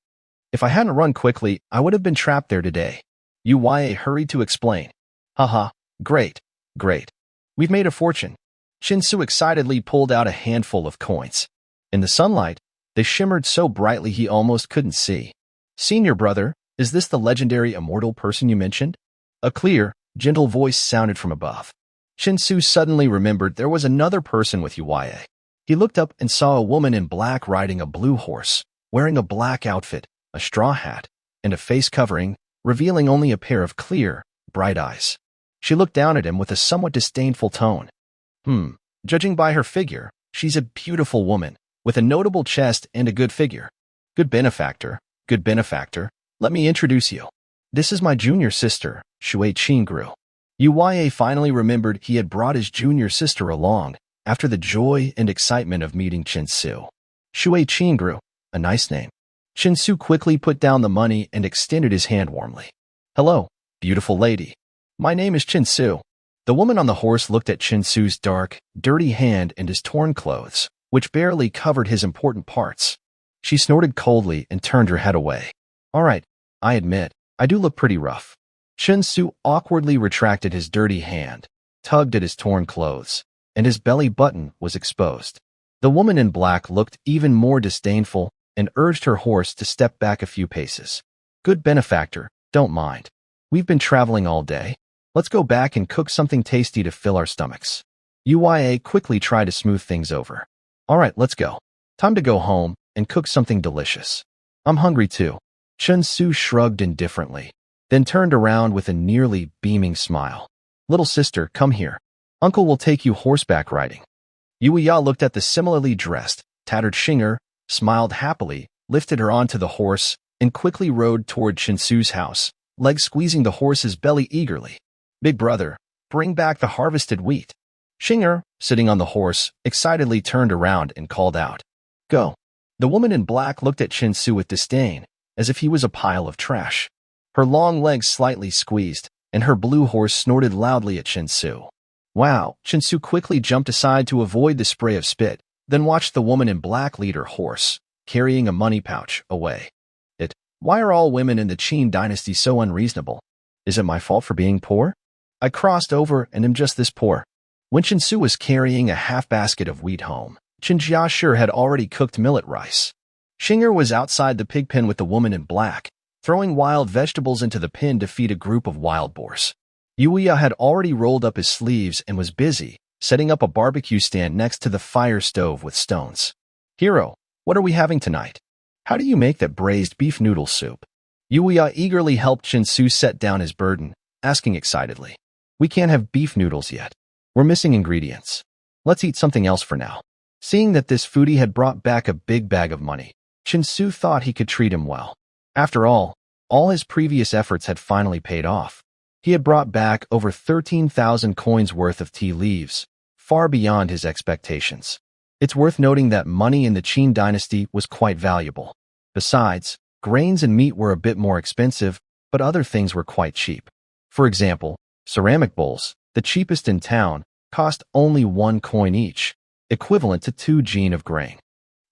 If I hadn't run quickly, I would have been trapped there today. Uya hurried to explain. Haha, great, great. We've made a fortune. Shinsu excitedly pulled out a handful of coins. In the sunlight, they shimmered so brightly he almost couldn't see. Senior brother, is this the legendary immortal person you mentioned? A clear, gentle voice sounded from above. Shinsu suddenly remembered there was another person with Uya. He looked up and saw a woman in black riding a blue horse, wearing a black outfit, a straw hat, and a face covering, revealing only a pair of clear, bright eyes. She looked down at him with a somewhat disdainful tone. Judging by her figure, she's a beautiful woman, with a notable chest and a good figure. Good benefactor, let me introduce you. This is my junior sister, Shui Chingru. Uya finally remembered he had brought his junior sister along, after the joy and excitement of meeting Chinsu. Shui Chingru, a nice name. Chinsu quickly put down the money and extended his hand warmly. Hello, beautiful lady. My name is Chinsu. The woman on the horse looked at Chinsu's dark, dirty hand and his torn clothes, which barely covered his important parts. She snorted coldly and turned her head away. All right, I admit, I do look pretty rough. Chinsu awkwardly retracted his dirty hand, tugged at his torn clothes, and his belly button was exposed. The woman in black looked even more disdainful and urged her horse to step back a few paces. Good benefactor, don't mind. We've been traveling all day. Let's go back and cook something tasty to fill our stomachs. Uya quickly tried to smooth things over. All right, let's go. Time to go home and cook something delicious. I'm hungry too. Chinsu shrugged indifferently, then turned around with a nearly beaming smile. Little sister, come here. Uncle will take you horseback riding. Uya looked at the similarly dressed, tattered Shinger, smiled happily, lifted her onto the horse, and quickly rode toward Chinsu's house, legs squeezing the horse's belly eagerly. Big brother, bring back the harvested wheat. Shinger, sitting on the horse, excitedly turned around and called out. Go. The woman in black looked at Chinsu with disdain, as if he was a pile of trash. Her long legs slightly squeezed, and her blue horse snorted loudly at Chinsu. Wow, Chinsu quickly jumped aside to avoid the spray of spit, then watched the woman in black lead her horse, carrying a money pouch, away. Why are all women in the Qin dynasty so unreasonable? Is it my fault for being poor? I crossed over and am just this poor. When Chinsu was carrying a half basket of wheat home, Qinjiashir had already cooked millet rice. Shinger was outside the pig pen with the woman in black, throwing wild vegetables into the pen to feed a group of wild boars. Uya had already rolled up his sleeves and was busy, setting up a barbecue stand next to the fire stove with stones. Hero, what are we having tonight? How do you make that braised beef noodle soup? Uya eagerly helped Chinsu set down his burden, asking excitedly. We can't have beef noodles yet. We're missing ingredients. Let's eat something else for now. Seeing that this foodie had brought back a big bag of money, Chinsu thought he could treat him well. After all his previous efforts had finally paid off. He had brought back over 13,000 coins worth of tea leaves, far beyond his expectations. It's worth noting that money in the Qin dynasty was quite valuable. Besides, grains and meat were a bit more expensive, but other things were quite cheap. For example, ceramic bowls, the cheapest in town, cost only 1 coin each, equivalent to 2 jin of grain.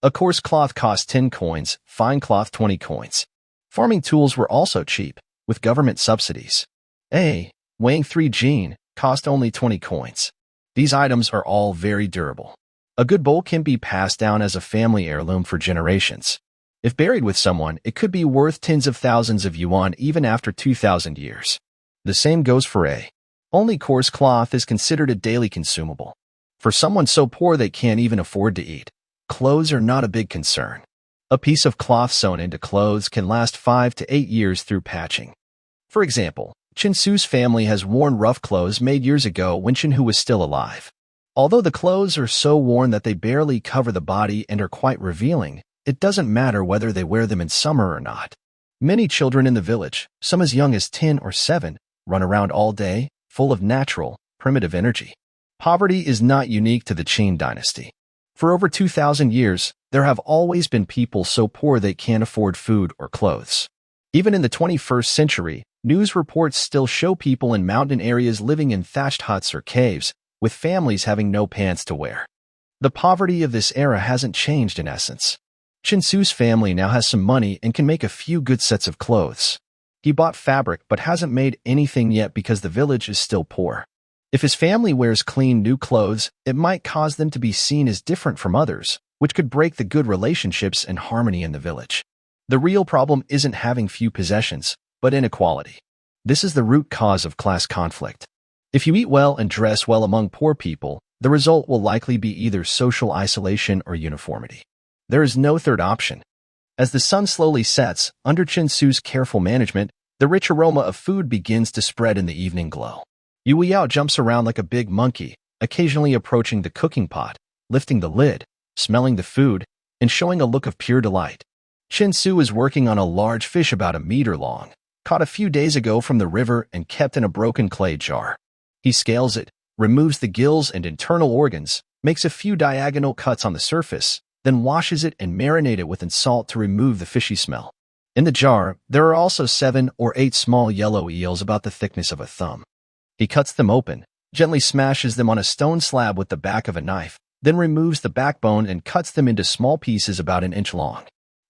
A coarse cloth cost 10 coins, fine cloth 20 coins. Farming tools were also cheap, with government subsidies. Weighing 3 jin, cost only 20 coins. These items are all very durable. A good bowl can be passed down as a family heirloom for generations. If buried with someone, it could be worth tens of thousands of yuan even after 2,000 years. The same goes for only coarse cloth is considered a daily consumable. For someone so poor they can't even afford to eat, clothes are not a big concern. A piece of cloth sewn into clothes can last 5 to 8 years through patching. For example, Chinsu's family has worn rough clothes made years ago when Chinhu was still alive. Although the clothes are so worn that they barely cover the body and are quite revealing, it doesn't matter whether they wear them in summer or not. Many children in the village, some as young as 10 or 7, run around all day, full of natural, primitive energy. Poverty is not unique to the Qin dynasty. For over 2,000 years, there have always been people so poor they can't afford food or clothes. Even in the 21st century, news reports still show people in mountain areas living in thatched huts or caves, with families having no pants to wear. The poverty of this era hasn't changed in essence. Chinsu's family now has some money and can make a few good sets of clothes. He bought fabric but hasn't made anything yet because the village is still poor. If his family wears clean new clothes, it might cause them to be seen as different from others, which could break the good relationships and harmony in the village. The real problem isn't having few possessions, but inequality. This is the root cause of class conflict. If you eat well and dress well among poor people, the result will likely be either social isolation or uniformity. There is no third option. As the sun slowly sets, under Chinsu's careful management, the rich aroma of food begins to spread in the evening glow. Yu Yao jumps around like a big monkey, occasionally approaching the cooking pot, lifting the lid, smelling the food, and showing a look of pure delight. Chinsu is working on a large fish about a meter long, caught a few days ago from the river and kept in a broken clay jar. He scales it, removes the gills and internal organs, makes a few diagonal cuts on the surface, then washes it and marinates it with salt to remove the fishy smell. In the jar, there are also 7 or 8 small yellow eels about the thickness of a thumb. He cuts them open, gently smashes them on a stone slab with the back of a knife, then removes the backbone and cuts them into small pieces about an inch long.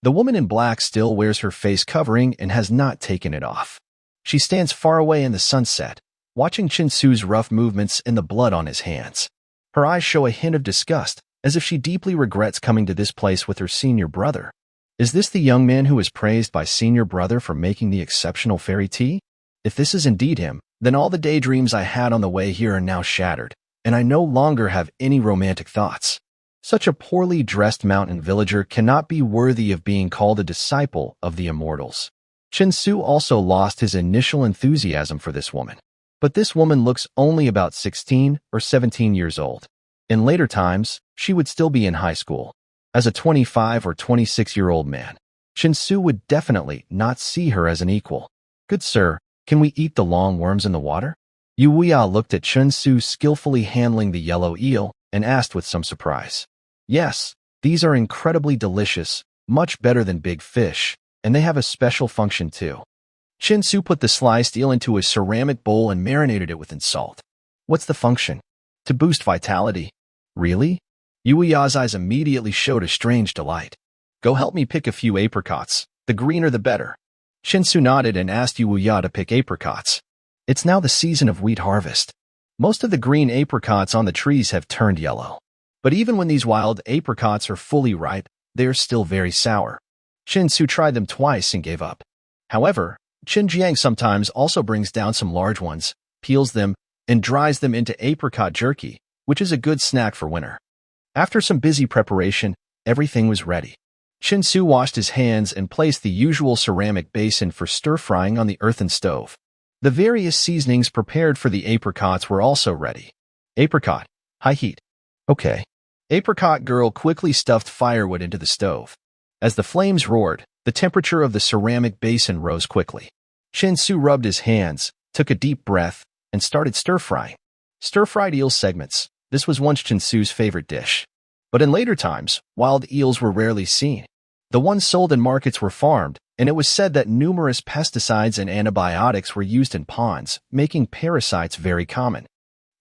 The woman in black still wears her face covering and has not taken it off. She stands far away in the sunset, watching Chinsu's rough movements and the blood on his hands. Her eyes show a hint of disgust, as if she deeply regrets coming to this place with her senior brother. Is this the young man who is praised by senior brother for making the exceptional fairy tea? If this is indeed him, then all the daydreams I had on the way here are now shattered, and I no longer have any romantic thoughts. Such a poorly dressed mountain villager cannot be worthy of being called a disciple of the immortals. Chinsu also lost his initial enthusiasm for this woman. But this woman looks only about 16 or 17 years old. In later times, she would still be in high school. As a 25 or 26-year-old man, Chinsu would definitely not see her as an equal. Good sir, can we eat the long worms in the water? Yu Weia looked at Chinsu skillfully handling the yellow eel and asked with some surprise. Yes, these are incredibly delicious, much better than big fish, and they have a special function too. Chinsu put the sliced eel into a ceramic bowl and marinated it with salt. What's the function? To boost vitality. Really? Yu Wei's eyes immediately showed a strange delight. Go help me pick a few apricots. The greener the better. Chinsu nodded and asked Yu Wei to pick apricots. It's now the season of wheat harvest. Most of the green apricots on the trees have turned yellow. But even when these wild apricots are fully ripe, they are still very sour. Chinsu tried them twice and gave up. However, Xinjiang sometimes also brings down some large ones, peels them, and dries them into apricot jerky, which is a good snack for winter. After some busy preparation, everything was ready. Chinsu washed his hands and placed the usual ceramic basin for stir-frying on the earthen stove. The various seasonings prepared for the apricots were also ready. Apricot, high heat. Okay. Apricot girl quickly stuffed firewood into the stove. As the flames roared, the temperature of the ceramic basin rose quickly. Chinsu rubbed his hands, took a deep breath, and started stir-frying. Stir-fried eel segments. This was once Chinsu's favorite dish. But in later times, wild eels were rarely seen. The ones sold in markets were farmed, and it was said that numerous pesticides and antibiotics were used in ponds, making parasites very common.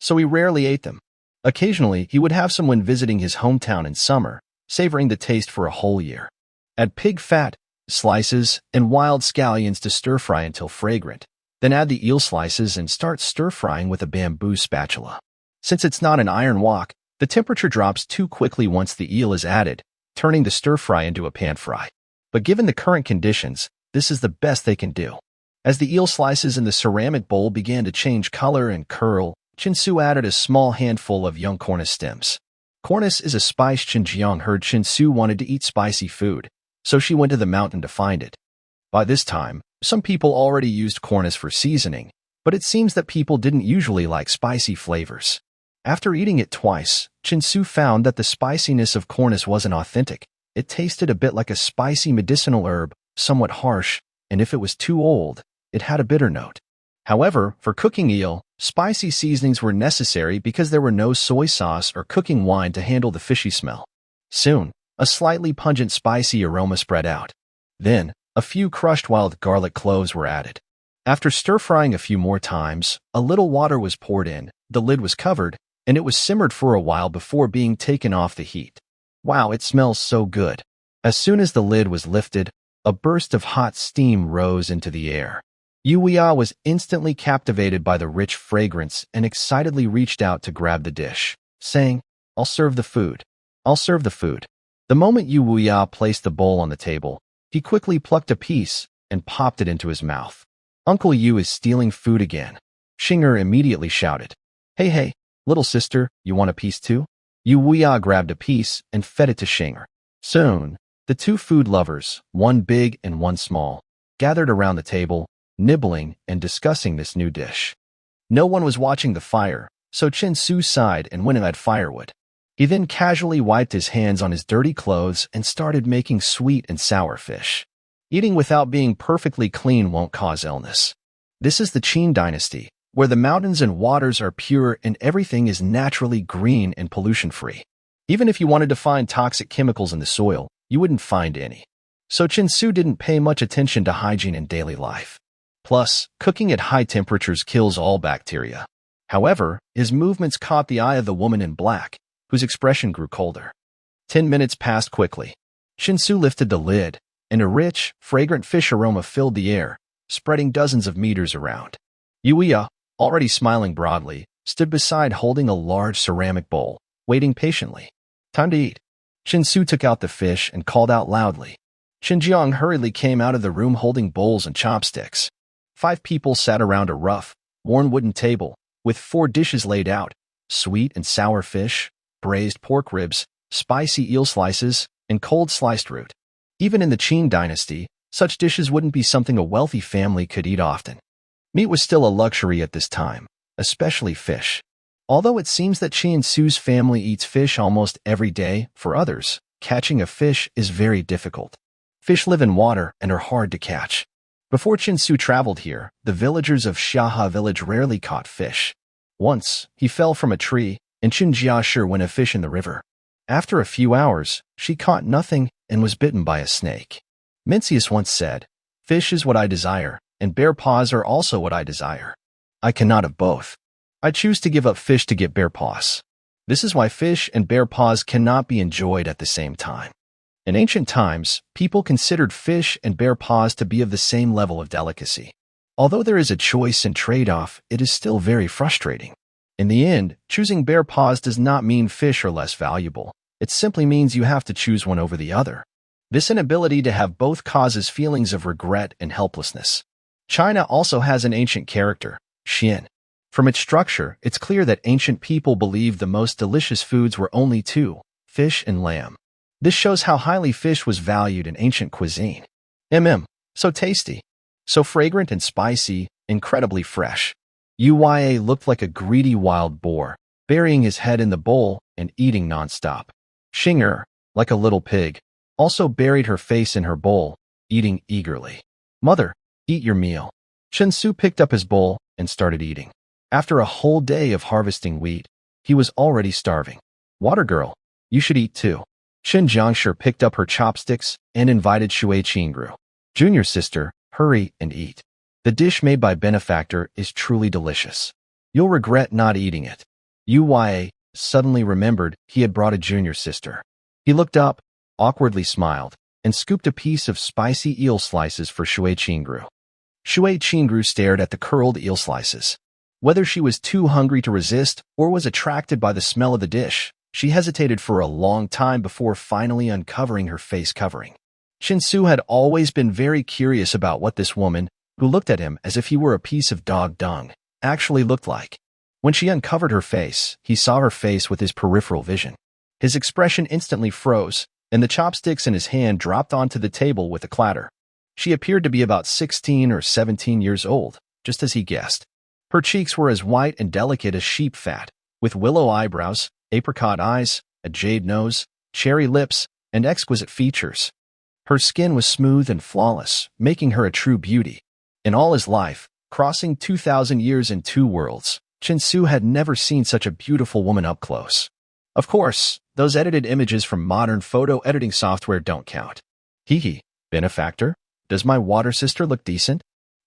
So he rarely ate them. Occasionally, he would have some when visiting his hometown in summer, savoring the taste for a whole year. Add pig fat, slices, and wild scallions to stir-fry until fragrant. Then add the eel slices and start stir-frying with a bamboo spatula. Since it's not an iron wok, the temperature drops too quickly once the eel is added, turning the stir-fry into a pan fry. But given the current conditions, this is the best they can do. As the eel slices in the ceramic bowl began to change color and curl, Chinsu added a small handful of young cornice stems. Cornice is a spice. Xinjiang heard Chinsu wanted to eat spicy food, so she went to the mountain to find it. By this time, some people already used cornice for seasoning, but it seems that people didn't usually like spicy flavors. After eating it twice, Chinsu found that the spiciness of cornice wasn't authentic. It tasted a bit like a spicy medicinal herb, somewhat harsh, and if it was too old, it had a bitter note. However, for cooking eel, spicy seasonings were necessary because there were no soy sauce or cooking wine to handle the fishy smell. Soon, a slightly pungent spicy aroma spread out. Then, a few crushed wild garlic cloves were added. After stir-frying a few more times, a little water was poured in, the lid was covered, and it was simmered for a while before being taken off the heat. Wow, it smells so good. As soon as the lid was lifted, a burst of hot steam rose into the air. Yuya was instantly captivated by the rich fragrance and excitedly reached out to grab the dish, saying, "I'll serve the food. I'll serve the food." The moment Yuya placed the bowl on the table, he quickly plucked a piece and popped it into his mouth. "Uncle Yu is stealing food again." Xinger immediately shouted, Hey, little sister, you want a piece too?" Yuya grabbed a piece and fed it to Xinger. Soon, the two food lovers, one big and one small, gathered around the table, nibbling and discussing this new dish. No one was watching the fire, so Chin-Su sighed and went and had firewood. He then casually wiped his hands on his dirty clothes and started making sweet and sour fish. Eating without being perfectly clean won't cause illness. This is the Qin dynasty, where the mountains and waters are pure and everything is naturally green and pollution-free. Even if you wanted to find toxic chemicals in the soil, you wouldn't find any. So Chin-Su didn't pay much attention to hygiene in daily life. Plus, cooking at high temperatures kills all bacteria. However, his movements caught the eye of the woman in black, whose expression grew colder. 10 minutes passed quickly. Chin-Su lifted the lid, and a rich, fragrant fish aroma filled the air, spreading dozens of meters around. Yuya, already smiling broadly, stood beside holding a large ceramic bowl, waiting patiently. "Time to eat." Chin-Su took out the fish and called out loudly. Xinjiang hurriedly came out of the room holding bowls and chopsticks. 5 people sat around a rough, worn wooden table, with 4 dishes laid out: sweet and sour fish, braised pork ribs, spicy eel slices, and cold sliced root. Even in the Qin dynasty, such dishes wouldn't be something a wealthy family could eat often. Meat was still a luxury at this time, especially fish. Although it seems that Chin-Su's family eats fish almost every day, for others, catching a fish is very difficult. Fish live in water and are hard to catch. Before Chin-Su traveled here, the villagers of Xiahe village rarely caught fish. Once, he fell from a tree, and Qin went a fish in the river. After a few hours, she caught nothing and was bitten by a snake. Mencius once said, "Fish is what I desire, and bear paws are also what I desire. I cannot have both. I choose to give up fish to get bear paws." This is why fish and bear paws cannot be enjoyed at the same time. In ancient times, people considered fish and bear paws to be of the same level of delicacy. Although there is a choice and trade-off, it is still very frustrating. In the end, choosing bear paws does not mean fish are less valuable. It simply means you have to choose one over the other. This inability to have both causes feelings of regret and helplessness. China also has an ancient character, Xian. From its structure, it's clear that ancient people believed the most delicious foods were only 2, fish and lamb. This shows how highly fish was valued in ancient cuisine. So tasty, so fragrant and spicy, incredibly fresh. Uya looked like a greedy wild boar, burying his head in the bowl and eating nonstop. Xinger, like a little pig, also buried her face in her bowl, eating eagerly. "Mother, eat your meal." Chin-Su picked up his bowl and started eating. After a whole day of harvesting wheat, he was already starving. "Water girl, you should eat too." Qin Jiangshi picked up her chopsticks and invited Shui Qingru. "Junior sister, hurry and eat. The dish made by Benefactor is truly delicious. You'll regret not eating it." Uya suddenly remembered he had brought a junior sister. He looked up, awkwardly smiled, and scooped a piece of spicy eel slices for Shui Qingru. Shui Qingru stared at the curled eel slices. Whether she was too hungry to resist or was attracted by the smell of the dish, she hesitated for a long time before finally uncovering her face covering. Chin-Su had always been very curious about what this woman, who looked at him as if he were a piece of dog dung, actually looked like. When she uncovered her face, he saw her face with his peripheral vision. His expression instantly froze, and the chopsticks in his hand dropped onto the table with a clatter. She appeared to be about 16 or 17 years old, just as he guessed. Her cheeks were as white and delicate as sheep fat, with willow eyebrows, apricot eyes, a jade nose, cherry lips, and exquisite features. Her skin was smooth and flawless, making her a true beauty. In all his life, crossing 2,000 years in 2 worlds, Chin-Su had never seen such a beautiful woman up close. Of course, those edited images from modern photo editing software don't count. Hee, Benefactor, does my water sister look decent?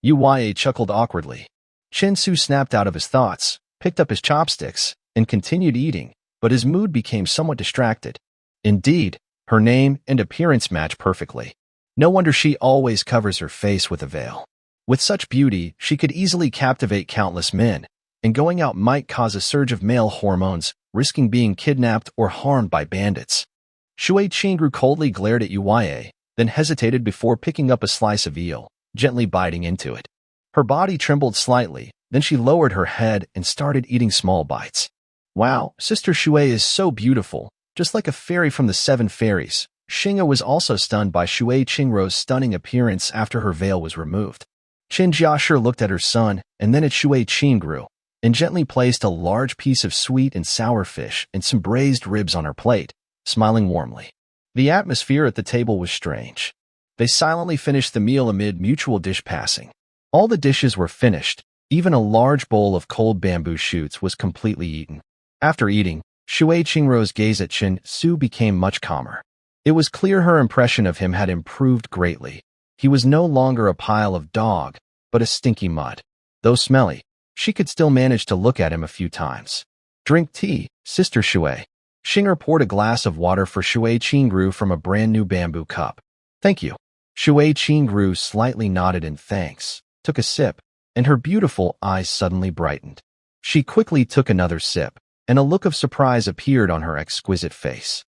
Uya chuckled awkwardly. Chin-Su snapped out of his thoughts, picked up his chopsticks, and continued eating, but his mood became somewhat distracted. Indeed, Her name and appearance match perfectly. No wonder she always covers her face with a veil. With such beauty, she could easily captivate countless men, and going out might cause a surge of male hormones, risking being kidnapped or harmed by bandits. Shui Qingru coldly glared at Yuya, then hesitated before picking up a slice of eel, gently biting into it. Her body trembled slightly, then she lowered her head and started eating small bites. Wow, Sister Shui is so beautiful, just like a fairy from the Seven Fairies. Xing'e was also stunned by Shui Qingru's stunning appearance after her veil was removed. Qin Jiashi looked at her son and then at Shui Qingru, and gently placed a large piece of sweet and sour fish and some braised ribs on her plate, smiling warmly. The atmosphere at the table was strange. They silently finished the meal amid mutual dish passing. All the dishes were finished. Even a large bowl of cold bamboo shoots was completely eaten. After eating, Shui Qingru's gaze at Qin Su became much calmer. It was clear her impression of him had improved greatly. He was no longer a pile of dog, but a stinky mud. Though smelly, she could still manage to look at him a few times. Drink tea, Sister Shui. Xing'e poured a glass of water for Shui Qingru from a brand new bamboo cup. Thank you. Shui Qingru slightly nodded in thanks, took a sip, and her beautiful eyes suddenly brightened. She quickly took another sip, and a look of surprise appeared on her exquisite face.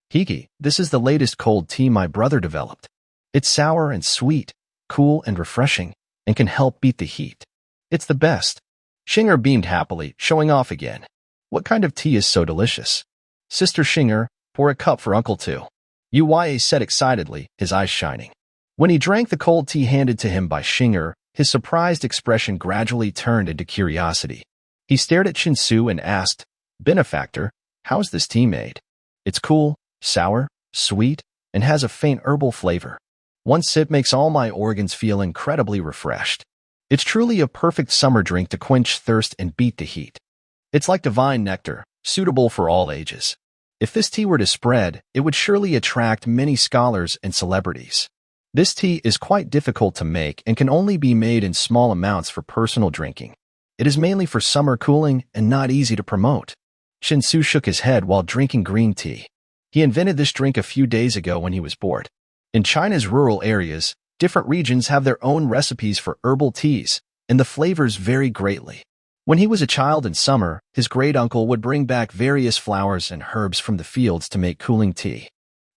Hiki, this is the latest cold tea my brother developed. It's sour and sweet, cool and refreshing, and can help beat the heat. It's the best. Xing'e beamed happily, showing off again. What kind of tea is so delicious? Sister Xing'e, pour a cup for Uncle too. Yuya said excitedly, his eyes shining. When he drank the cold tea handed to him by Xing'e, his surprised expression gradually turned into curiosity. He stared at Qin Su and asked, Benefactor, how's this tea made? It's cool, sour, sweet, and has a faint herbal flavor. One sip makes all my organs feel incredibly refreshed. It's truly a perfect summer drink to quench thirst and beat the heat. It's like divine nectar, suitable for all ages. If this tea were to spread, it would surely attract many scholars and celebrities. This tea is quite difficult to make and can only be made in small amounts for personal drinking. It is mainly for summer cooling and not easy to promote. Qin Su shook his head while drinking green tea. He invented this drink a few days ago when he was bored. In China's rural areas, different regions have their own recipes for herbal teas, and the flavors vary greatly. When he was a child in summer, his great-uncle would bring back various flowers and herbs from the fields to make cooling tea.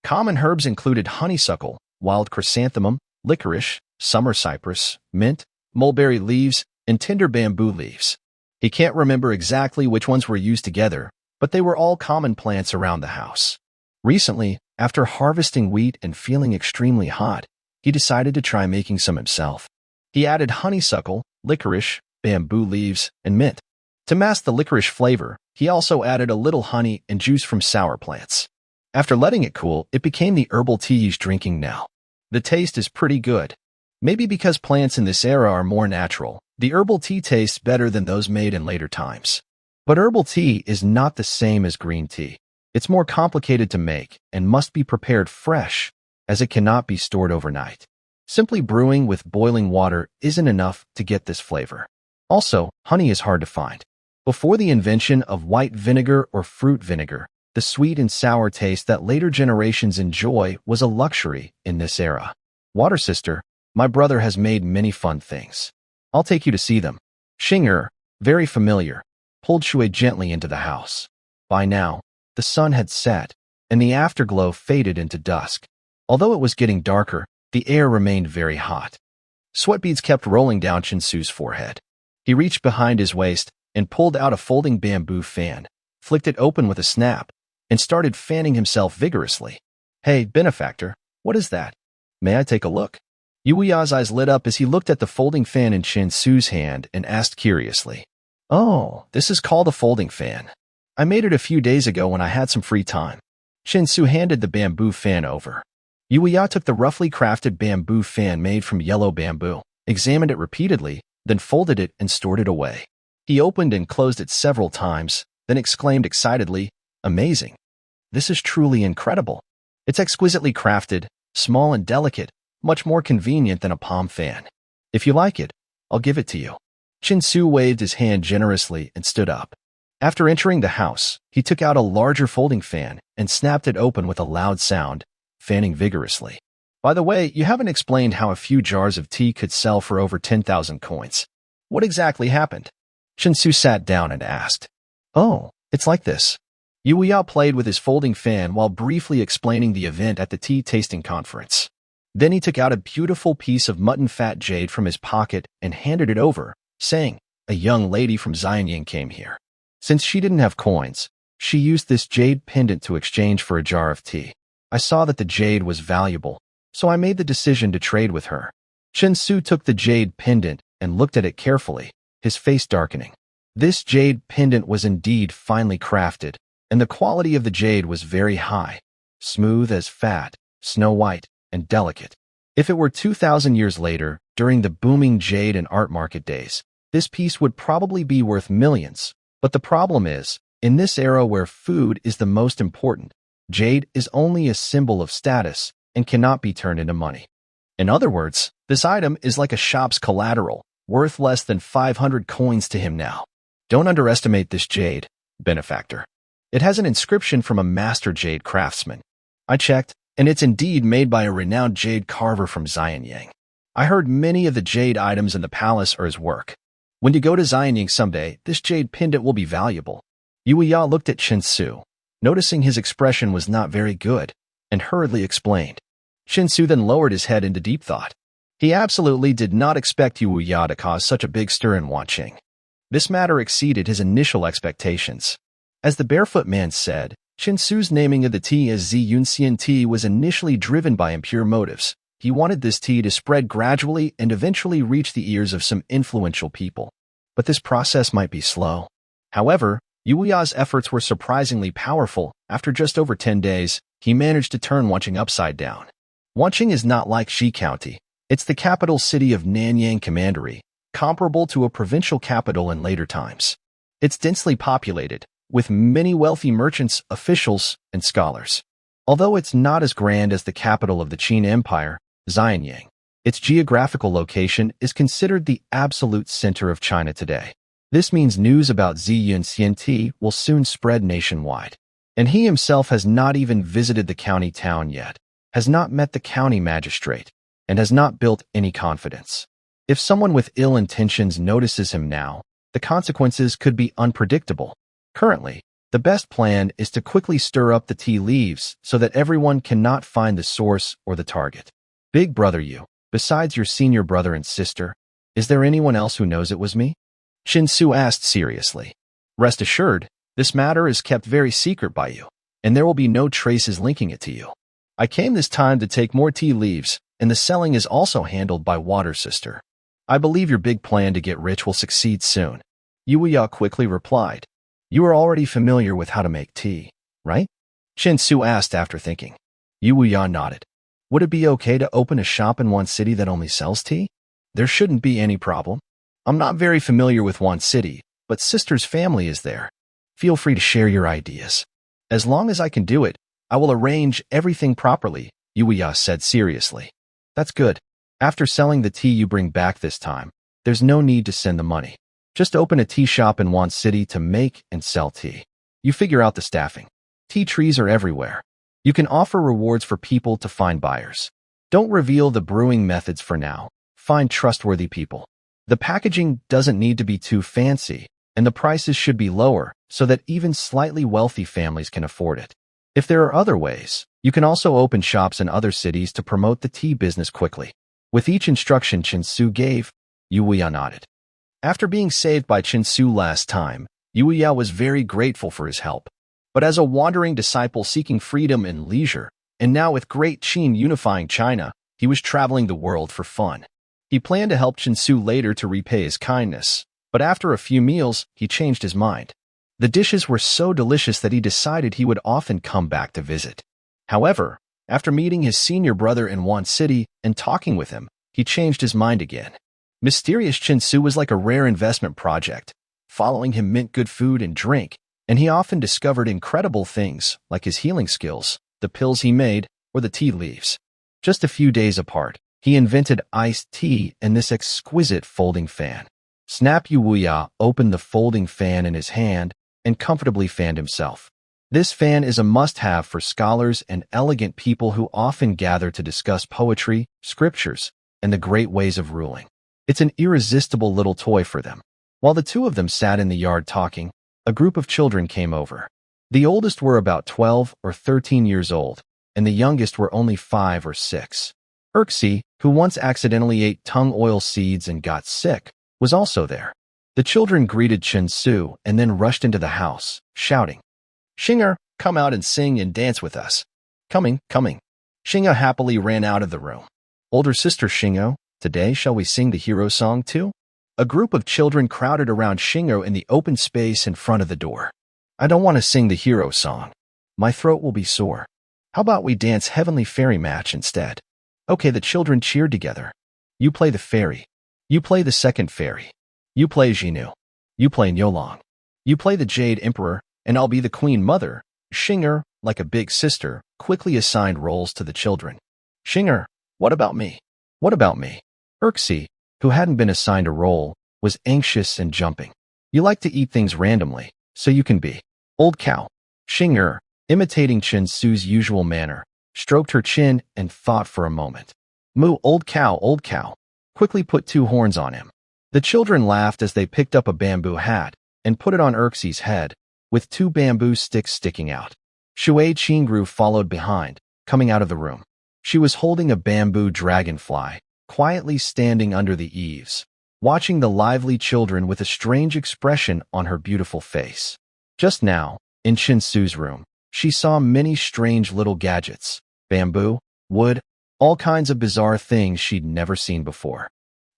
Common herbs included honeysuckle, wild chrysanthemum, licorice, summer cypress, mint, mulberry leaves, and tender bamboo leaves. He can't remember exactly which ones were used together, but they were all common plants around the house. Recently, after harvesting wheat and feeling extremely hot, he decided to try making some himself. He added honeysuckle, licorice, bamboo leaves, and mint. To mask the licorice flavor, he also added a little honey and juice from sour plants. After letting it cool, it became the herbal tea he's drinking now. The taste is pretty good. Maybe because plants in this era are more natural, the herbal tea tastes better than those made in later times. But herbal tea is not the same as green tea. It's more complicated to make and must be prepared fresh, as it cannot be stored overnight. Simply brewing with boiling water isn't enough to get this flavor. Also, honey is hard to find. Before the invention of white vinegar or fruit vinegar, the sweet and sour taste that later generations enjoy was a luxury in this era. Water sister, my brother has made many fun things. I'll take you to see them. Xing'e, very familiar, pulled Shui gently into the house. By now, the sun had set, and the afterglow faded into dusk. Although it was getting darker, the air remained very hot. Sweat beads kept rolling down Qin Su's forehead. He reached behind his waist and pulled out a folding bamboo fan, flicked it open with a snap, and started fanning himself vigorously. Hey, benefactor, what is that? May I take a look? Yuya's eyes lit up as he looked at the folding fan in Qin Su's hand and asked curiously. Oh, this is called a folding fan. I made it a few days ago when I had some free time. Qin Su handed the bamboo fan over. Yuya took the roughly crafted bamboo fan made from yellow bamboo, examined it repeatedly, then folded it and stored it away. He opened and closed it several times, then exclaimed excitedly, Amazing! This is truly incredible. It's exquisitely crafted, small and delicate, much more convenient than a palm fan. If you like it, I'll give it to you. Qin Su waved his hand generously and stood up. After entering the house, he took out a larger folding fan and snapped it open with a loud sound, fanning vigorously. By the way, you haven't explained how a few jars of tea could sell for over 10,000 coins. What exactly happened? Chinsu sat down and asked. Oh, it's like this. Yuya played with his folding fan while briefly explaining the event at the tea tasting conference. Then he took out a beautiful piece of mutton fat jade from his pocket and handed it over, saying, a young lady from Xianying came here. Since she didn't have coins, she used this jade pendant to exchange for a jar of tea. I saw that the jade was valuable, so I made the decision to trade with her. Chinsu took the jade pendant and looked at it carefully, his face darkening. This jade pendant was indeed finely crafted, and the quality of the jade was very high, smooth as fat, snow white, and delicate. If it were 2,000 years later, during the booming jade and art market days, this piece would probably be worth millions. But the problem is, in this era where food is the most important, jade is only a symbol of status and cannot be turned into money. In other words, this item is like a shop's collateral, worth less than 500 coins to him now. Don't underestimate this jade, benefactor. It has an inscription from a master jade craftsman. I checked, and it's indeed made by a renowned jade carver from Xianying. I heard many of the jade items in the palace are his work. When you go to Xianying someday, this jade pendant will be valuable. Yuya looked at Chinsu, noticing his expression was not very good, and hurriedly explained. Chinsu then lowered his head into deep thought. He absolutely did not expect Yuya to cause such a big stir in Wanqing. This matter exceeded his initial expectations. As the barefoot man said, Chinsu's naming of the tea as Ziyunxian tea was initially driven by impure motives. He wanted this tea to spread gradually and eventually reach the ears of some influential people. But this process might be slow. However, Yuya's efforts were surprisingly powerful. After just over 10 days, he managed to turn Wanqing upside down. Wanqing is not like Shi County. It's the capital city of Nanyang Commandery, comparable to a provincial capital in later times. It's densely populated, with many wealthy merchants, officials, and scholars. Although it's not as grand as the capital of the Qin Empire, Xianying, its geographical location is considered the absolute center of China today. This means news about Ziyunxian tea will soon spread nationwide. And he himself has not even visited the county town yet, has not met the county magistrate, and has not built any confidence. If someone with ill intentions notices him now, the consequences could be unpredictable. Currently, the best plan is to quickly stir up the tea leaves so that everyone cannot find the source or the target. Big brother you, besides your senior brother and sister, is there anyone else who knows it was me? Chinsu asked seriously. Rest assured, this matter is kept very secret by you, and there will be no traces linking it to you. I came this time to take more tea leaves, and the selling is also handled by Water Sister. I believe your big plan to get rich will succeed soon. Yuya quickly replied. You are already familiar with how to make tea, right? Chinsu asked after thinking. Yuya nodded. Would it be okay to open a shop in one city that only sells tea? There shouldn't be any problem. I'm not very familiar with one city, but sister's family is there. Feel free to share your ideas. As long as I can do it, I will arrange everything properly, Yuya said seriously. That's good. After selling the tea you bring back this time, there's no need to send the money. Just open a tea shop in one city to make and sell tea. You figure out the staffing. Tea trees are everywhere. You can offer rewards for people to find buyers. Don't reveal the brewing methods for now. Find trustworthy people. The packaging doesn't need to be too fancy, and the prices should be lower so that even slightly wealthy families can afford it. If there are other ways, you can also open shops in other cities to promote the tea business quickly. With each instruction Chinsu gave, Yuya nodded. After being saved by Chinsu last time, Yuya was very grateful for his help. But as a wandering disciple seeking freedom and leisure, and now with Great Qin unifying China, he was traveling the world for fun. He planned to help Chinsu later to repay his kindness, but after a few meals, he changed his mind. The dishes were so delicious that he decided he would often come back to visit. However, after meeting his senior brother in one city and talking with him, he changed his mind again. Mysterious Chinsu was like a rare investment project. Following him meant good food and drink, and he often discovered incredible things like his healing skills, the pills he made, or the tea leaves. Just a few days apart, he invented iced tea and this exquisite folding fan. Snap Yuya opened the folding fan in his hand and comfortably fanned himself. This fan is a must-have for scholars and elegant people who often gather to discuss poetry, scriptures, and the great ways of ruling. It's an irresistible little toy for them. While the two of them sat in the yard talking, a group of children came over. The oldest were about 12 or 13 years old, and the youngest were only 5 or 6. Urxi, who once accidentally ate tung oil seeds and got sick, was also there. The children greeted Chin-Su and then rushed into the house, shouting, "Shinger, come out and sing and dance with us." "Coming, coming." Shingo happily ran out of the room. "Older sister Shingo, today shall we sing the hero song too?" A group of children crowded around Shingo in the open space in front of the door. "I don't want to sing the hero song. My throat will be sore. How about we dance Heavenly Fairy Match instead?" Okay, the children cheered together. "You play the fairy. You play the second fairy. You play Jinu. You play Nyolong. You play the Jade Emperor, and I'll be the Queen Mother." Shinger, like a big sister, quickly assigned roles to the children. "Shinger, what about me? What about me?" Urxi, who hadn't been assigned a role, was anxious and jumping. "You like to eat things randomly, so you can be Old Cow." Shinger, imitating Chin-Su's usual manner, stroked her chin and thought for a moment. "Moo, Old Cow, quickly put 2 horns on him." The children laughed as they picked up a bamboo hat and put it on Urxi's head, with 2 bamboo sticks sticking out. Shui Qingru followed behind, coming out of the room. She was holding a bamboo dragonfly, quietly standing under the eaves, watching the lively children with a strange expression on her beautiful face. Just now, in Chin-Su's room, she saw many strange little gadgets, bamboo, wood, all kinds of bizarre things she'd never seen before.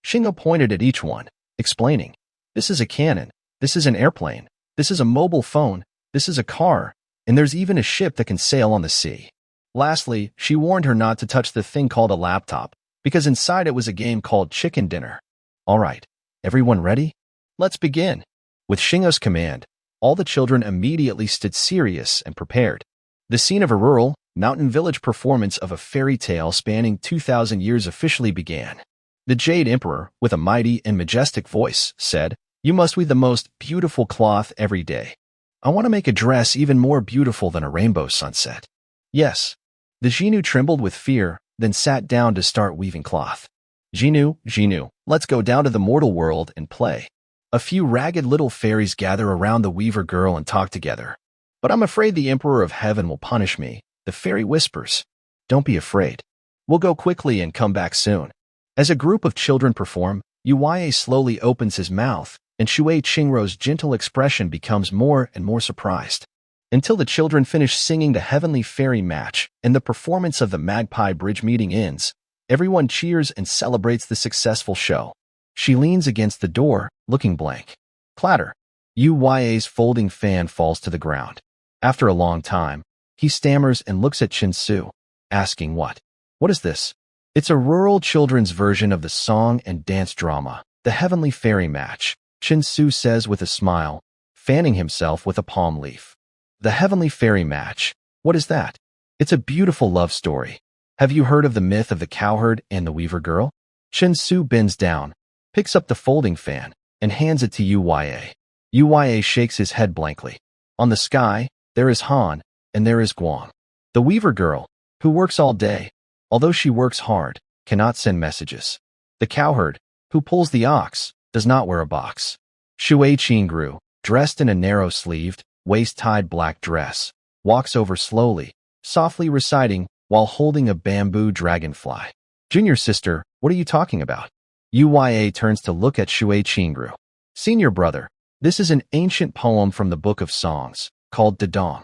Shingo pointed at each one, explaining, "This is a cannon, this is an airplane, this is a mobile phone, this is a car, and there's even a ship that can sail on the sea." Lastly, she warned her not to touch the thing called a laptop, because inside it was a game called Chicken Dinner. "All right, everyone ready? Let's begin." With Shingo's command, all the children immediately stood serious and prepared. The scene of a rural, mountain village performance of a fairy tale spanning 2,000 years officially began. The Jade Emperor, with a mighty and majestic voice, said, "You must weave the most beautiful cloth every day. I want to make a dress even more beautiful than a rainbow sunset." "Yes." The Jinu trembled with fear, then sat down to start weaving cloth. Jinu, let's go down to the mortal world and play." A few ragged little fairies gather around the weaver girl and talk together. "But I'm afraid the Emperor of Heaven will punish me," the fairy whispers. "Don't be afraid. We'll go quickly and come back soon." As a group of children perform, Uye slowly opens his mouth, and Shui Qingru's gentle expression becomes more and more surprised. Until the children finish singing the Heavenly Fairy Match and the performance of the Magpie Bridge meeting ends, everyone cheers and celebrates the successful show. She leans against the door, looking blank. Clatter. Uye's folding fan falls to the ground. After a long time, he stammers and looks at Chin-Su, asking what? "What is this?" "It's a rural children's version of the song and dance drama, the Heavenly Fairy Match," Chin-Su says with a smile, fanning himself with a palm leaf. "The Heavenly Fairy Match. What is that?" "It's a beautiful love story. Have you heard of the myth of the cowherd and the weaver girl?" Chin-Su bends down, picks up the folding fan, and hands it to Uye. Uye shakes his head blankly. On the sky, there is Han, and there is Guang. The weaver girl, who works all day, although she works hard, cannot send messages. The cowherd, who pulls the ox, does not wear a box. Shui Qingru, dressed in a narrow-sleeved, waist-tied black dress, walks over slowly, softly reciting while holding a bamboo dragonfly. "Junior sister, what are you talking about?" Uye turns to look at Shui Qingru. "Senior brother, this is an ancient poem from the Book of Songs, called Dedong.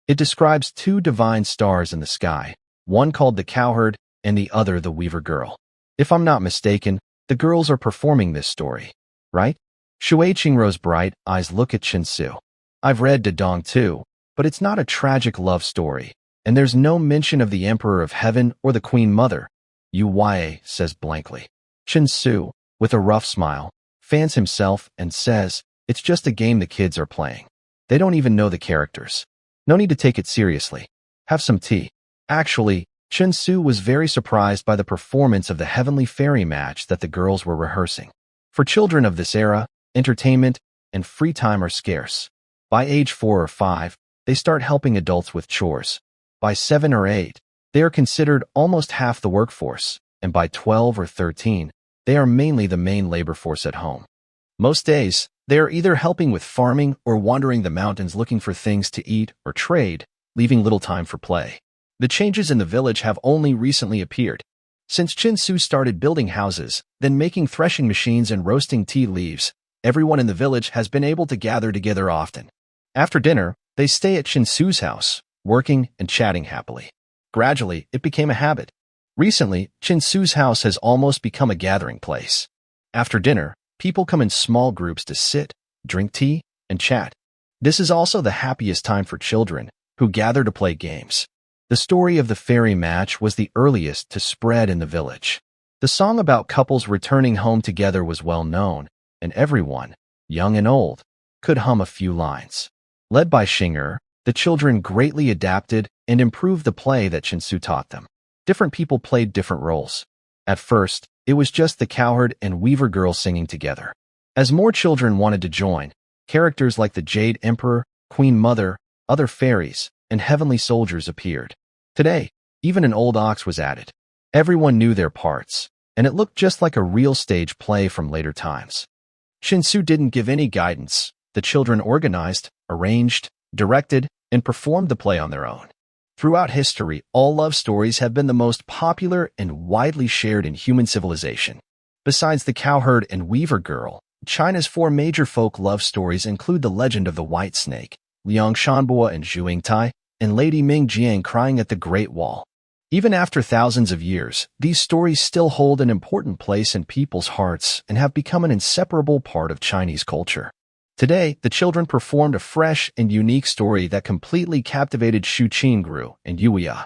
It describes 2 divine stars in the sky, one called the cowherd and the other the weaver girl. If I'm not mistaken, the girls are performing this story, right?" Shui Qingru's bright eyes look at Chin-Su. "I've read Dedong too, but it's not a tragic love story, and there's no mention of the Emperor of Heaven or the Queen Mother," Uye says blankly. Chin-Su, with a rough smile, fans himself and says, "It's just a game the kids are playing. They don't even know the characters. No need to take it seriously. Have some tea." Actually, Chin-Su was very surprised by the performance of the Heavenly Fairy Match that the girls were rehearsing. For children of this era, entertainment and free time are scarce. By age 4 or 5, they start helping adults with chores. By 7 or 8, they are considered almost half the workforce, and by 12 or 13, they are mainly the main labor force at home. Most days, they are either helping with farming or wandering the mountains looking for things to eat or trade, leaving little time for play. The changes in the village have only recently appeared. Since Chin-Su started building houses, then making threshing machines and roasting tea leaves, everyone in the village has been able to gather together often. After dinner, they stay at Chin-Su's house, working and chatting happily. Gradually, it became a habit. Recently, Chin-Su's house has almost become a gathering place. After dinner, people come in small groups to sit, drink tea, and chat. This is also the happiest time for children, who gather to play games. The story of the fairy match was the earliest to spread in the village. The song about couples returning home together was well known, and everyone, young and old, could hum a few lines. Led by Xinger, the children greatly adapted and improved the play that Chin-Su taught them. Different people played different roles. At first, it was just the cowherd and weaver girl singing together. As more children wanted to join, characters like the Jade Emperor, Queen Mother, other fairies, and heavenly soldiers appeared. Today, even an old ox was added. Everyone knew their parts, and it looked just like a real stage play from later times. Chin-Su didn't give any guidance. The children organized, arranged, directed, and performed the play on their own. Throughout history, all love stories have been the most popular and widely shared in human civilization. Besides the cowherd and weaver girl, China's 4 major folk love stories include the legend of the White Snake, Liang Shanbo and Zhu Tai, and Lady Ming Jiang crying at the Great Wall. Even after thousands of years, these stories still hold an important place in people's hearts and have become an inseparable part of Chinese culture. Today, the children performed a fresh and unique story that completely captivated Shu Qingru and Yuya.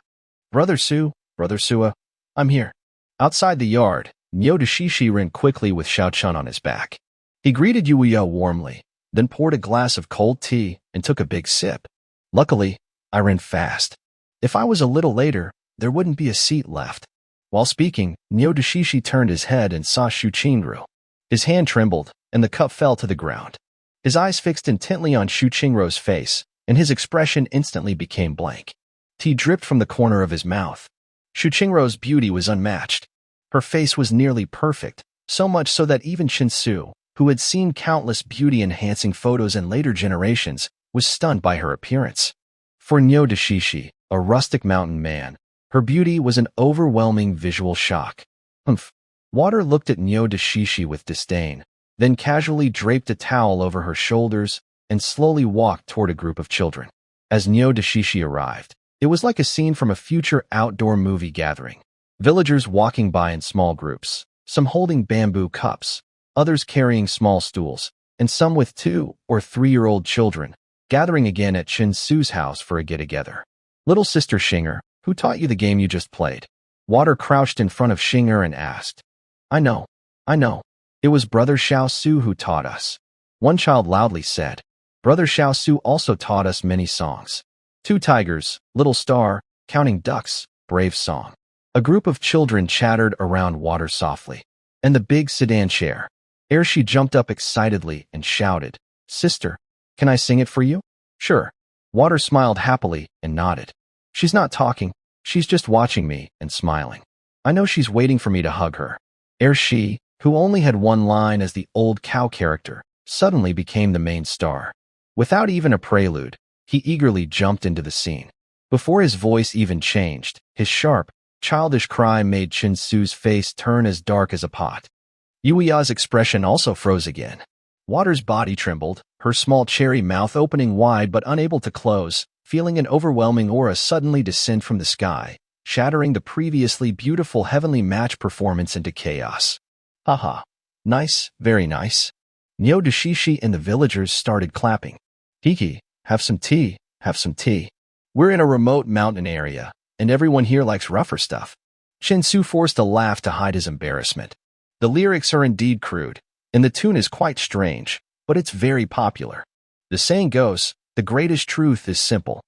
Brother Sue, I'm here. Outside the yard, Niu Dashishi ran quickly with Xiao Chun on his back. He greeted Yuya warmly, then poured a glass of cold tea and took a big sip. Luckily, I ran fast. If I was a little later, there wouldn't be a seat left. While speaking, Niu Dashishi turned his head and saw Shu Qingru. His hand trembled, and the cup fell to the ground. His eyes fixed intently on Shu Qingru's face, and his expression instantly became blank. Tea dripped from the corner of his mouth. Shu Qingru's beauty was unmatched. Her face was nearly perfect, so much so that even Chin-Su, who had seen countless beauty-enhancing photos in later generations, was stunned by her appearance. For Niu Dashishi, a rustic mountain man, her beauty was an overwhelming visual shock. Humph. Water looked at Niu Dashishi with disdain, then casually draped a towel over her shoulders and slowly walked toward a group of children. As Niu Dashishi arrived, it was like a scene from a future outdoor movie gathering. Villagers walking by in small groups, some holding bamboo cups, others carrying small stools, and some with 2- or 3-year-old children, gathering again at Chin-Su's house for a get-together. Little sister Xinger, who taught you the game you just played? Water crouched in front of Xinger and asked. I know. It was Brother Xiao Su who taught us. One child loudly said. Brother Xiao Su also taught us many songs. 2 tigers, Little Star, Counting Ducks, Brave Song. A group of children chattered around Water softly. And the big sedan chair. Ere she jumped up excitedly and shouted, Sister, can I sing it for you? Sure. Water smiled happily and nodded. She's not talking, she's just watching me and smiling. I know she's waiting for me to hug her. Ere she, who only had one line as the old cow character, suddenly became the main star. Without even a prelude, he eagerly jumped into the scene. Before his voice even changed, his sharp, childish cry made Chin-Su's face turn as dark as a pot. Yuya's expression also froze again. Water's body trembled, her small cherry mouth opening wide but unable to close, feeling an overwhelming aura suddenly descend from the sky, shattering the previously beautiful heavenly match performance into chaos. Haha. Nice, very nice. Niu Dashishi and the villagers started clapping. Kiki, have some tea. We're in a remote mountain area, and everyone here likes rougher stuff. Chin-Su forced a laugh to hide his embarrassment. The lyrics are indeed crude, and the tune is quite strange, but it's very popular. The saying goes, the greatest truth is simple.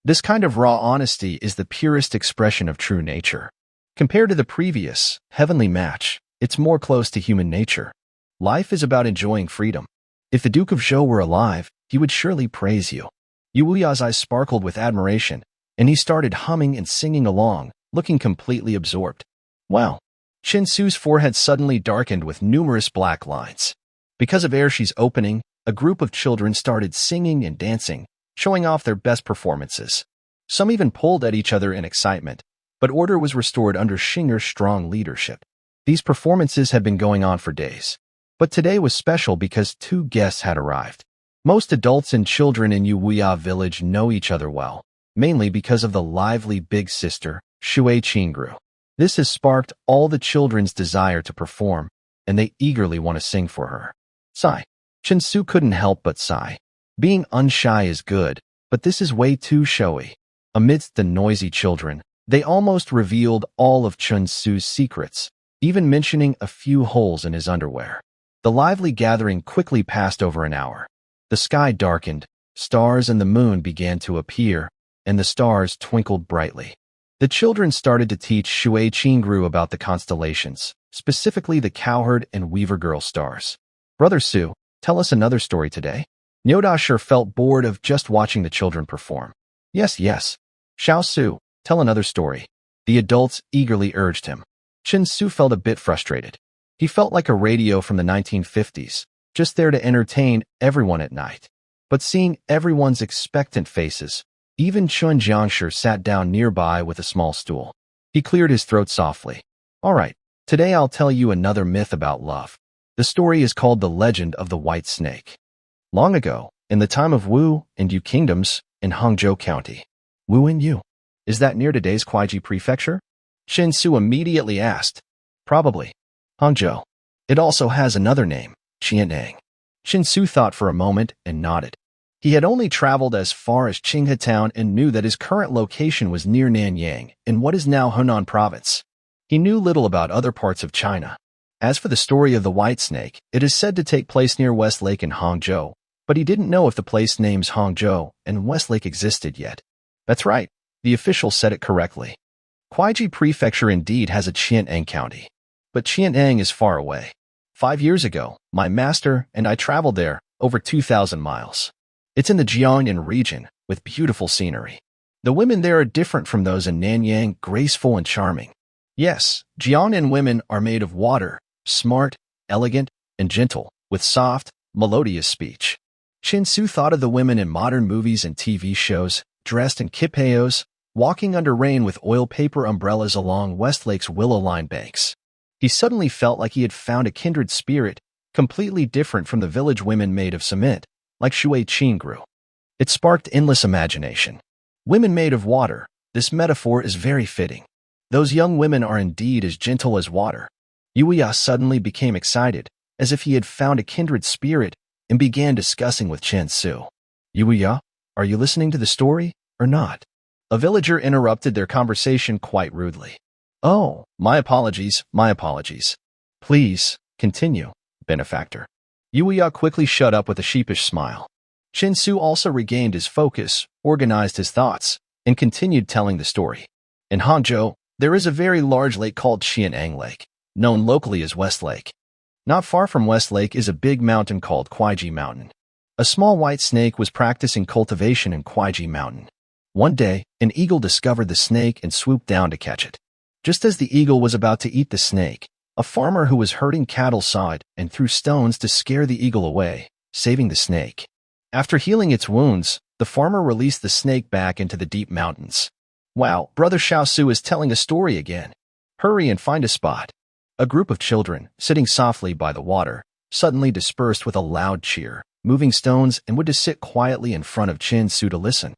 This kind of raw honesty is the purest expression of true nature. Compared to the previous, heavenly match, it's more close to human nature. Life is about enjoying freedom. If the Duke of Zhou were alive, he would surely praise you. Yuya's eyes sparkled with admiration, and he started humming and singing along, looking completely absorbed. Wow. Chinsu's forehead suddenly darkened with numerous black lines. Because of Airshie's opening, a group of children started singing and dancing, showing off their best performances. Some even pulled at each other in excitement, but order was restored under Shinger's strong leadership. These performances had been going on for days, but today was special because two guests had arrived. Most adults and children in Yuya village know each other well, mainly because of the lively big sister, Shui Qingru. This has sparked all the children's desire to perform, and they eagerly want to sing for her. Sigh. Chinsu couldn't help but sigh. Being unshy is good, but this is way too showy. Amidst the noisy children, they almost revealed all of Chinsu's secrets, even mentioning a few holes in his underwear. The lively gathering quickly passed over an hour. The sky darkened, stars and the moon began to appear, and the stars twinkled brightly. The children started to teach Shui Qingru about the constellations, specifically the cowherd and weaver girl stars. Brother Su, tell us another story today. Nyoda sure felt bored of just watching the children perform. Yes. Xiao Su, tell another story. The adults eagerly urged him. Chinsu felt a bit frustrated. He felt like a radio from the 1950s, just there to entertain everyone at night. But seeing everyone's expectant faces, even Chun Jiangshi sat down nearby with a small stool. He cleared his throat softly. All right, today I'll tell you another myth about love. The story is called The Legend of the White Snake. Long ago, in the time of Wu and Yu kingdoms in Hangzhou County. Wu and Yu. Is that near today's Kuaiji Prefecture? Chinsu immediately asked. Probably. Hangzhou. It also has another name, Qian'an. Chinsu thought for a moment and nodded. He had only traveled as far as Qinghe town and knew that his current location was near Nanyang, in what is now Hunan province. He knew little about other parts of China. As for the story of the White Snake, it is said to take place near Westlake in Hangzhou, but he didn't know if the place names Hangzhou and Westlake existed yet. That's right, the official said it correctly. Kuaiji Prefecture indeed has a Qian'an county, but Qian'an is far away. 5 years ago, my master and I traveled there, over 2,000 miles. It's in the Jiangnan region, with beautiful scenery. The women there are different from those in Nanyang, graceful and charming. Yes, Jiangnan women are made of water, smart, elegant, and gentle, with soft, melodious speech. Chinsu thought of the women in modern movies and TV shows, dressed in kipayos, walking under rain with oil paper umbrellas along Westlake's willow-lined banks. He suddenly felt like he had found a kindred spirit, completely different from the village women made of cement, like Shui Qingru. It sparked endless imagination. Women made of water, this metaphor is very fitting. Those young women are indeed as gentle as water. Yuya suddenly became excited, as if he had found a kindred spirit, and began discussing with Chinsu. Yuya, are you listening to the story, or not? A villager interrupted their conversation quite rudely. Oh, my apologies. Please, continue, benefactor. Yuya quickly shut up with a sheepish smile. Chinsu also regained his focus, organized his thoughts, and continued telling the story. In Hangzhou, there is a very large lake called Qian'an Lake, known locally as Westlake. Not far from Westlake is a big mountain called Kuaiji Mountain. A small white snake was practicing cultivation in Kuaiji Mountain. One day, an eagle discovered the snake and swooped down to catch it. Just as the eagle was about to eat the snake, a farmer who was herding cattle saw it and threw stones to scare the eagle away, saving the snake. After healing its wounds, the farmer released the snake back into the deep mountains. Wow, Brother Xiaosu is telling a story again. Hurry and find a spot. A group of children, sitting softly by the water, suddenly dispersed with a loud cheer, moving stones and would to sit quietly in front of Chinsu to listen.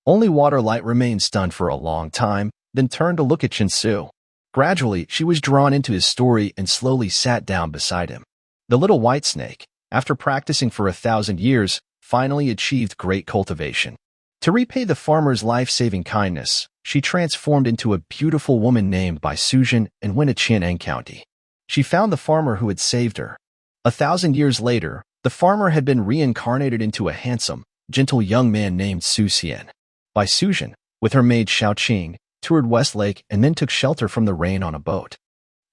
Only Waterlight remained stunned for a long time, then turned to look at Chinsu. Gradually, she was drawn into his story and slowly sat down beside him. The little white snake, after practicing for 1,000 years, finally achieved great cultivation. To repay the farmer's life-saving kindness, she transformed into a beautiful woman named by Sujin and went to Qian'an County. She found the farmer who had saved her. 1,000 years later, the farmer had been reincarnated into a handsome, gentle young man named Su Xian. By Sujin, with her maid Xiaoqing, toured Westlake and then took shelter from the rain on a boat.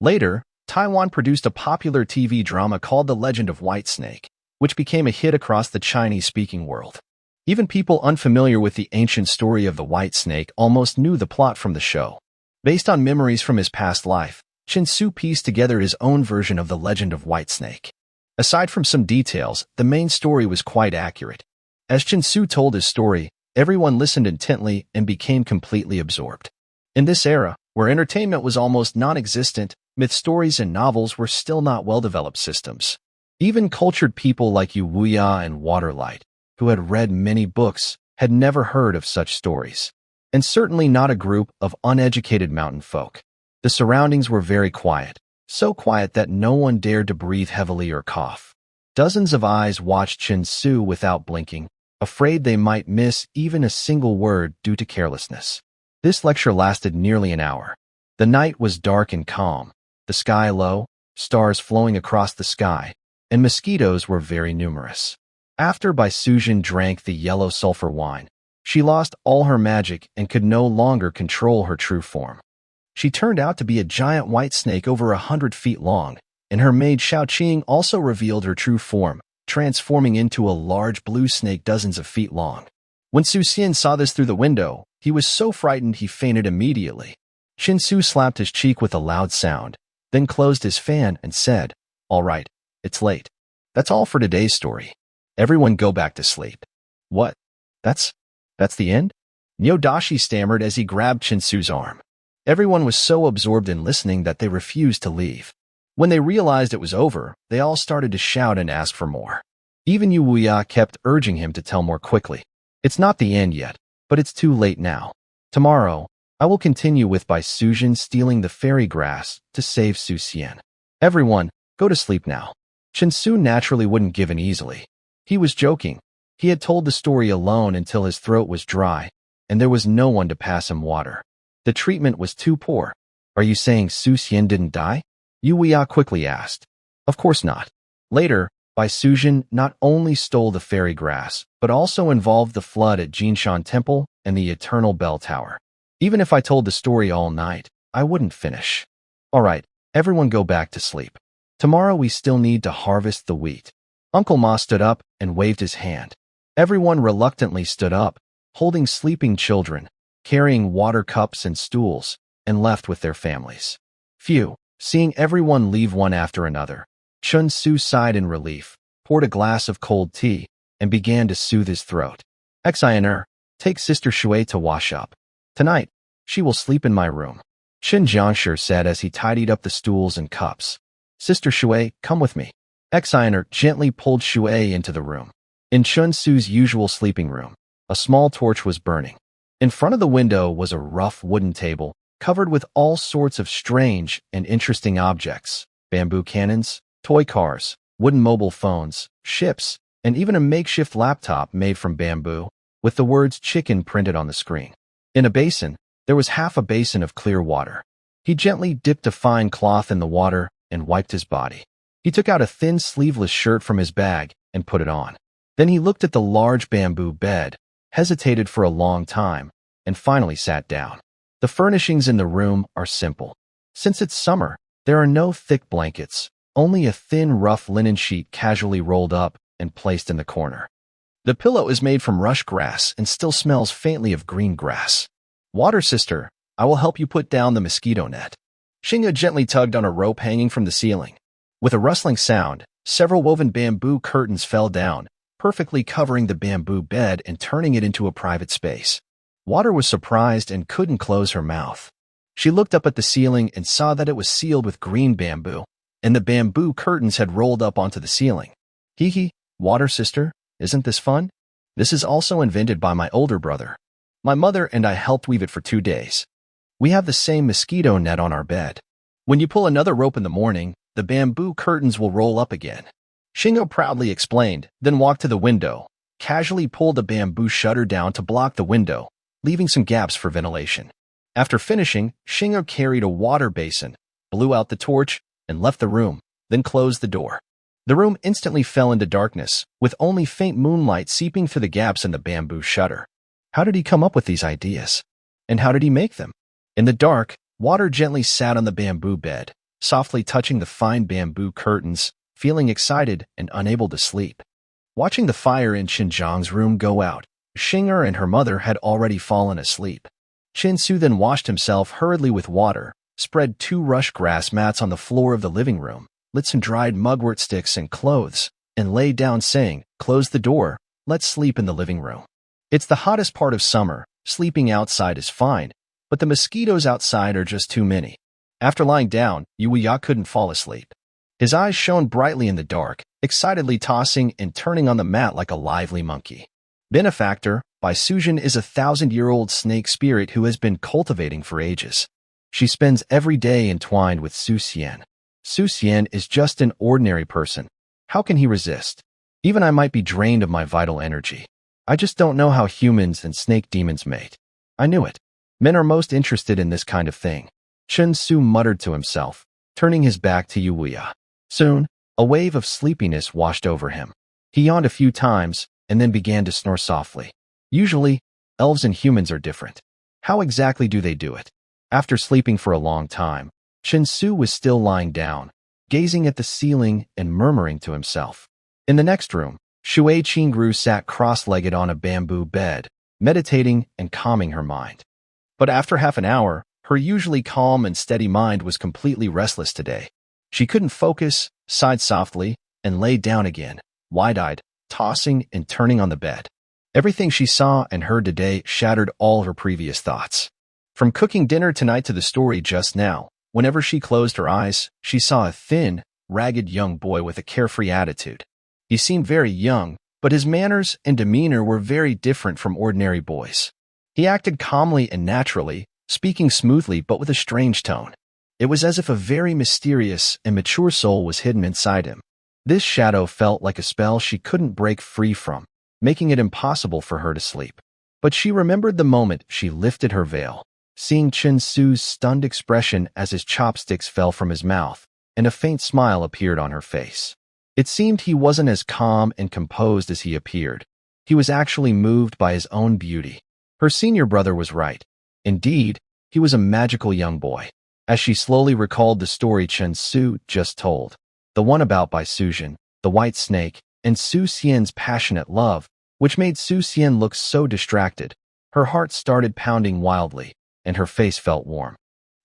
Later, Taiwan produced a popular TV drama called The Legend of White Snake, which became a hit across the Chinese-speaking world. Even people unfamiliar with the ancient story of the White Snake almost knew the plot from the show. Based on memories from his past life, Chin-Soo pieced together his own version of the legend of White Snake. Aside from some details, the main story was quite accurate. As Chin-Soo told his story, everyone listened intently and became completely absorbed. In this era, where entertainment was almost non-existent, myth stories and novels were still not well-developed systems. Even cultured people like Yu Wuya and Waterlight, who had read many books, had never heard of such stories. And certainly not a group of uneducated mountain folk. The surroundings were very quiet, so quiet that no one dared to breathe heavily or cough. Dozens of eyes watched Chin-Soo without blinking, afraid they might miss even a single word due to carelessness. This lecture lasted nearly an hour. The night was dark and calm, the sky low, stars flowing across the sky, and mosquitoes were very numerous. After Bai Sujin drank the yellow sulfur wine, she lost all her magic and could no longer control her true form. She turned out to be a giant white snake over 100 feet long, and her maid Xiaoqing also revealed her true form, transforming into a large blue snake dozens of feet long. When Su Xian saw this through the window, he was so frightened he fainted immediately. Chin-Soo slapped his cheek with a loud sound, then closed his fan and said, "All right, it's late. That's all for today's story. Everyone go back to sleep." "What? That's the end?" Nyodashi stammered as he grabbed Chin-Soo's arm. Everyone was so absorbed in listening that they refused to leave. When they realized it was over, they all started to shout and ask for more. Even Yu Wuya kept urging him to tell more quickly. "It's not the end yet, but it's too late now. Tomorrow, I will continue with Bai Sujin stealing the fairy grass to save Su Xian. Everyone, go to sleep now." Chin-Soo naturally wouldn't give in easily. He was joking. He had told the story alone until his throat was dry, and there was no one to pass him water. The treatment was too poor. "Are you saying Su Xian didn't die?" Yu Wuya quickly asked. "Of course not." Later, Bai Sujin not only stole the fairy grass, but also involved the flood at Jinshan Temple and the Eternal Bell Tower. Even if I told the story all night, I wouldn't finish. "All right, everyone go back to sleep. Tomorrow we still need to harvest the wheat." Uncle Ma stood up and waved his hand. Everyone reluctantly stood up, holding sleeping children, carrying water cups and stools, and left with their families. Phew, seeing everyone leave one after another, Chin-Soo sighed in relief, poured a glass of cold tea, and began to soothe his throat. "Exiner, take Sister Shui to wash up. Tonight, she will sleep in my room," Qin Jiangshi said as he tidied up the stools and cups. "Sister Shui, come with me." Exiner gently pulled Shui into the room. In Chin-Soo's usual sleeping room, a small torch was burning. In front of the window was a rough wooden table, covered with all sorts of strange and interesting objects: bamboo cannons, toy cars, wooden mobile phones, ships, and even a makeshift laptop made from bamboo, with the words chicken printed on the screen. In a basin, there was half a basin of clear water. He gently dipped a fine cloth in the water and wiped his body. He took out a thin sleeveless shirt from his bag and put it on. Then he looked at the large bamboo bed, hesitated for a long time, and finally sat down. The furnishings in the room are simple. Since it's summer, there are no thick blankets, only a thin rough linen sheet casually rolled up and placed in the corner. The pillow is made from rush grass and still smells faintly of green grass. "Water sister, I will help you put down the mosquito net." Xing'e gently tugged on a rope hanging from the ceiling. With a rustling sound, several woven bamboo curtains fell down, perfectly covering the bamboo bed and turning it into a private space. Water was surprised and couldn't close her mouth. She looked up at the ceiling and saw that it was sealed with green bamboo, and the bamboo curtains had rolled up onto the ceiling. "Hee hee, water sister, isn't this fun? This is also invented by my older brother. My mother and I helped weave it for 2 days. We have the same mosquito net on our bed. When you pull another rope in the morning, the bamboo curtains will roll up again." Xing'e proudly explained, then walked to the window, casually pulled a bamboo shutter down to block the window, leaving some gaps for ventilation. After finishing, Xing'e carried a water basin, blew out the torch, and left the room, then closed the door. The room instantly fell into darkness, with only faint moonlight seeping through the gaps in the bamboo shutter. How did he come up with these ideas? And how did he make them? In the dark, water gently sat on the bamboo bed, softly touching the fine bamboo curtains, feeling excited and unable to sleep. Watching the fire in Xinjiang's room go out, Xinger and her mother had already fallen asleep. Chin-su then washed himself hurriedly with water, spread 2 rush grass mats on the floor of the living room, lit some dried mugwort sticks and clothes, and lay down saying, "Close the door, let's sleep in the living room." It's the hottest part of summer, sleeping outside is fine, but the mosquitoes outside are just too many. After lying down, Yuya couldn't fall asleep. His eyes shone brightly in the dark, excitedly tossing and turning on the mat like a lively monkey. Benefactor, by Sujin, is a 1,000-year-old snake spirit who has been cultivating for ages. She spends every day entwined with Su Xian. Su Xian is just an ordinary person. How can he resist? Even I might be drained of my vital energy. I just don't know how humans and snake demons mate. I knew it. Men are most interested in this kind of thing. Chen-su muttered to himself, turning his back to Yuya. Soon, a wave of sleepiness washed over him. He yawned a few times and then began to snore softly. Usually, elves and humans are different. How exactly do they do it? After sleeping for a long time, Chen-su was still lying down, gazing at the ceiling and murmuring to himself. In the next room, Shui Qingru sat cross-legged on a bamboo bed, meditating and calming her mind. But after half an hour, her usually calm and steady mind was completely restless today. She couldn't focus, sighed softly, and lay down again, wide-eyed, tossing and turning on the bed. Everything she saw and heard today shattered all her previous thoughts. From cooking dinner tonight to the story just now, whenever she closed her eyes, she saw a thin, ragged young boy with a carefree attitude. He seemed very young, but his manners and demeanor were very different from ordinary boys. He acted calmly and naturally, speaking smoothly but with a strange tone. It was as if a very mysterious and mature soul was hidden inside him. This shadow felt like a spell she couldn't break free from, making it impossible for her to sleep. But she remembered the moment she lifted her veil, seeing Chen-su's stunned expression as his chopsticks fell from his mouth, and a faint smile appeared on her face. It seemed he wasn't as calm and composed as he appeared. He was actually moved by his own beauty. Her senior brother was right. Indeed, he was a magical young boy. As she slowly recalled the story Chen-su just told, the one about Bai Sujin, the white snake, and Su Xian's passionate love, which made Su Xian look so distracted, her heart started pounding wildly, and her face felt warm.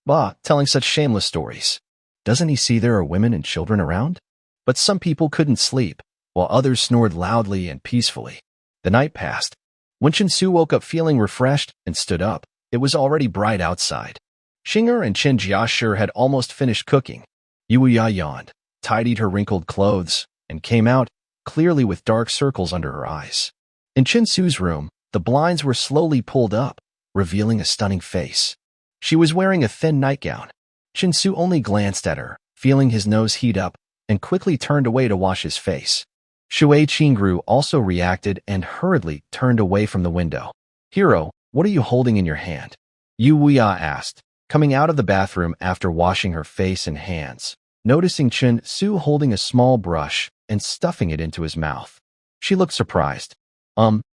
Bah, telling such shameless stories. Doesn't he see there are women and children around? But some people couldn't sleep, while others snored loudly and peacefully. The night passed. When Chen-su woke up feeling refreshed and stood up, it was already bright outside. Xinger and Chen Jiashi had almost finished cooking. Yuya yawned, tidied her wrinkled clothes, and came out, clearly with dark circles under her eyes. In Chen-su's room, the blinds were slowly pulled up, revealing a stunning face. She was wearing a thin nightgown. Chen-su only glanced at her, feeling his nose heat up, and quickly turned away to wash his face. Shui Qingru also reacted and hurriedly turned away from the window. "Hero, what are you holding in your hand?" Yuya asked, coming out of the bathroom after washing her face and hands, noticing Chen-su holding a small brush and stuffing it into his mouth. She looked surprised.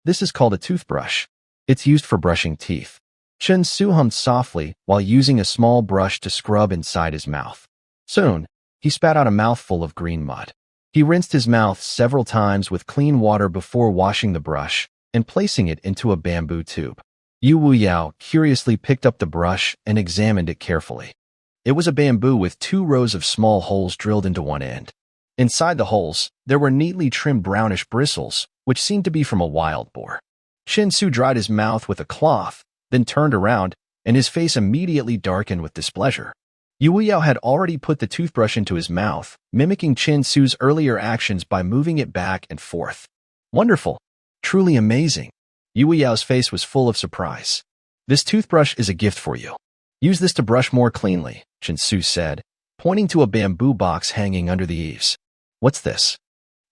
This is called a toothbrush. It's used for brushing teeth." Chen-su hummed softly while using a small brush to scrub inside his mouth. Soon, he spat out a mouthful of green mud. He rinsed his mouth several times with clean water before washing the brush and placing it into a bamboo tube. Yu Wuyao curiously picked up the brush and examined it carefully. It was a bamboo with 2 rows of small holes drilled into one end. Inside the holes, there were neatly trimmed brownish bristles, which seemed to be from a wild boar. Chen-su dried his mouth with a cloth, then turned around, and his face immediately darkened with displeasure. Yu Wuyao had already put the toothbrush into his mouth, mimicking Chen-su's earlier actions by moving it back and forth. "Wonderful! Truly amazing!" Yu Wuyao's face was full of surprise. "This toothbrush is a gift for you. Use this to brush more cleanly," Chen-su said, pointing to a bamboo box hanging under the eaves. "What's this?"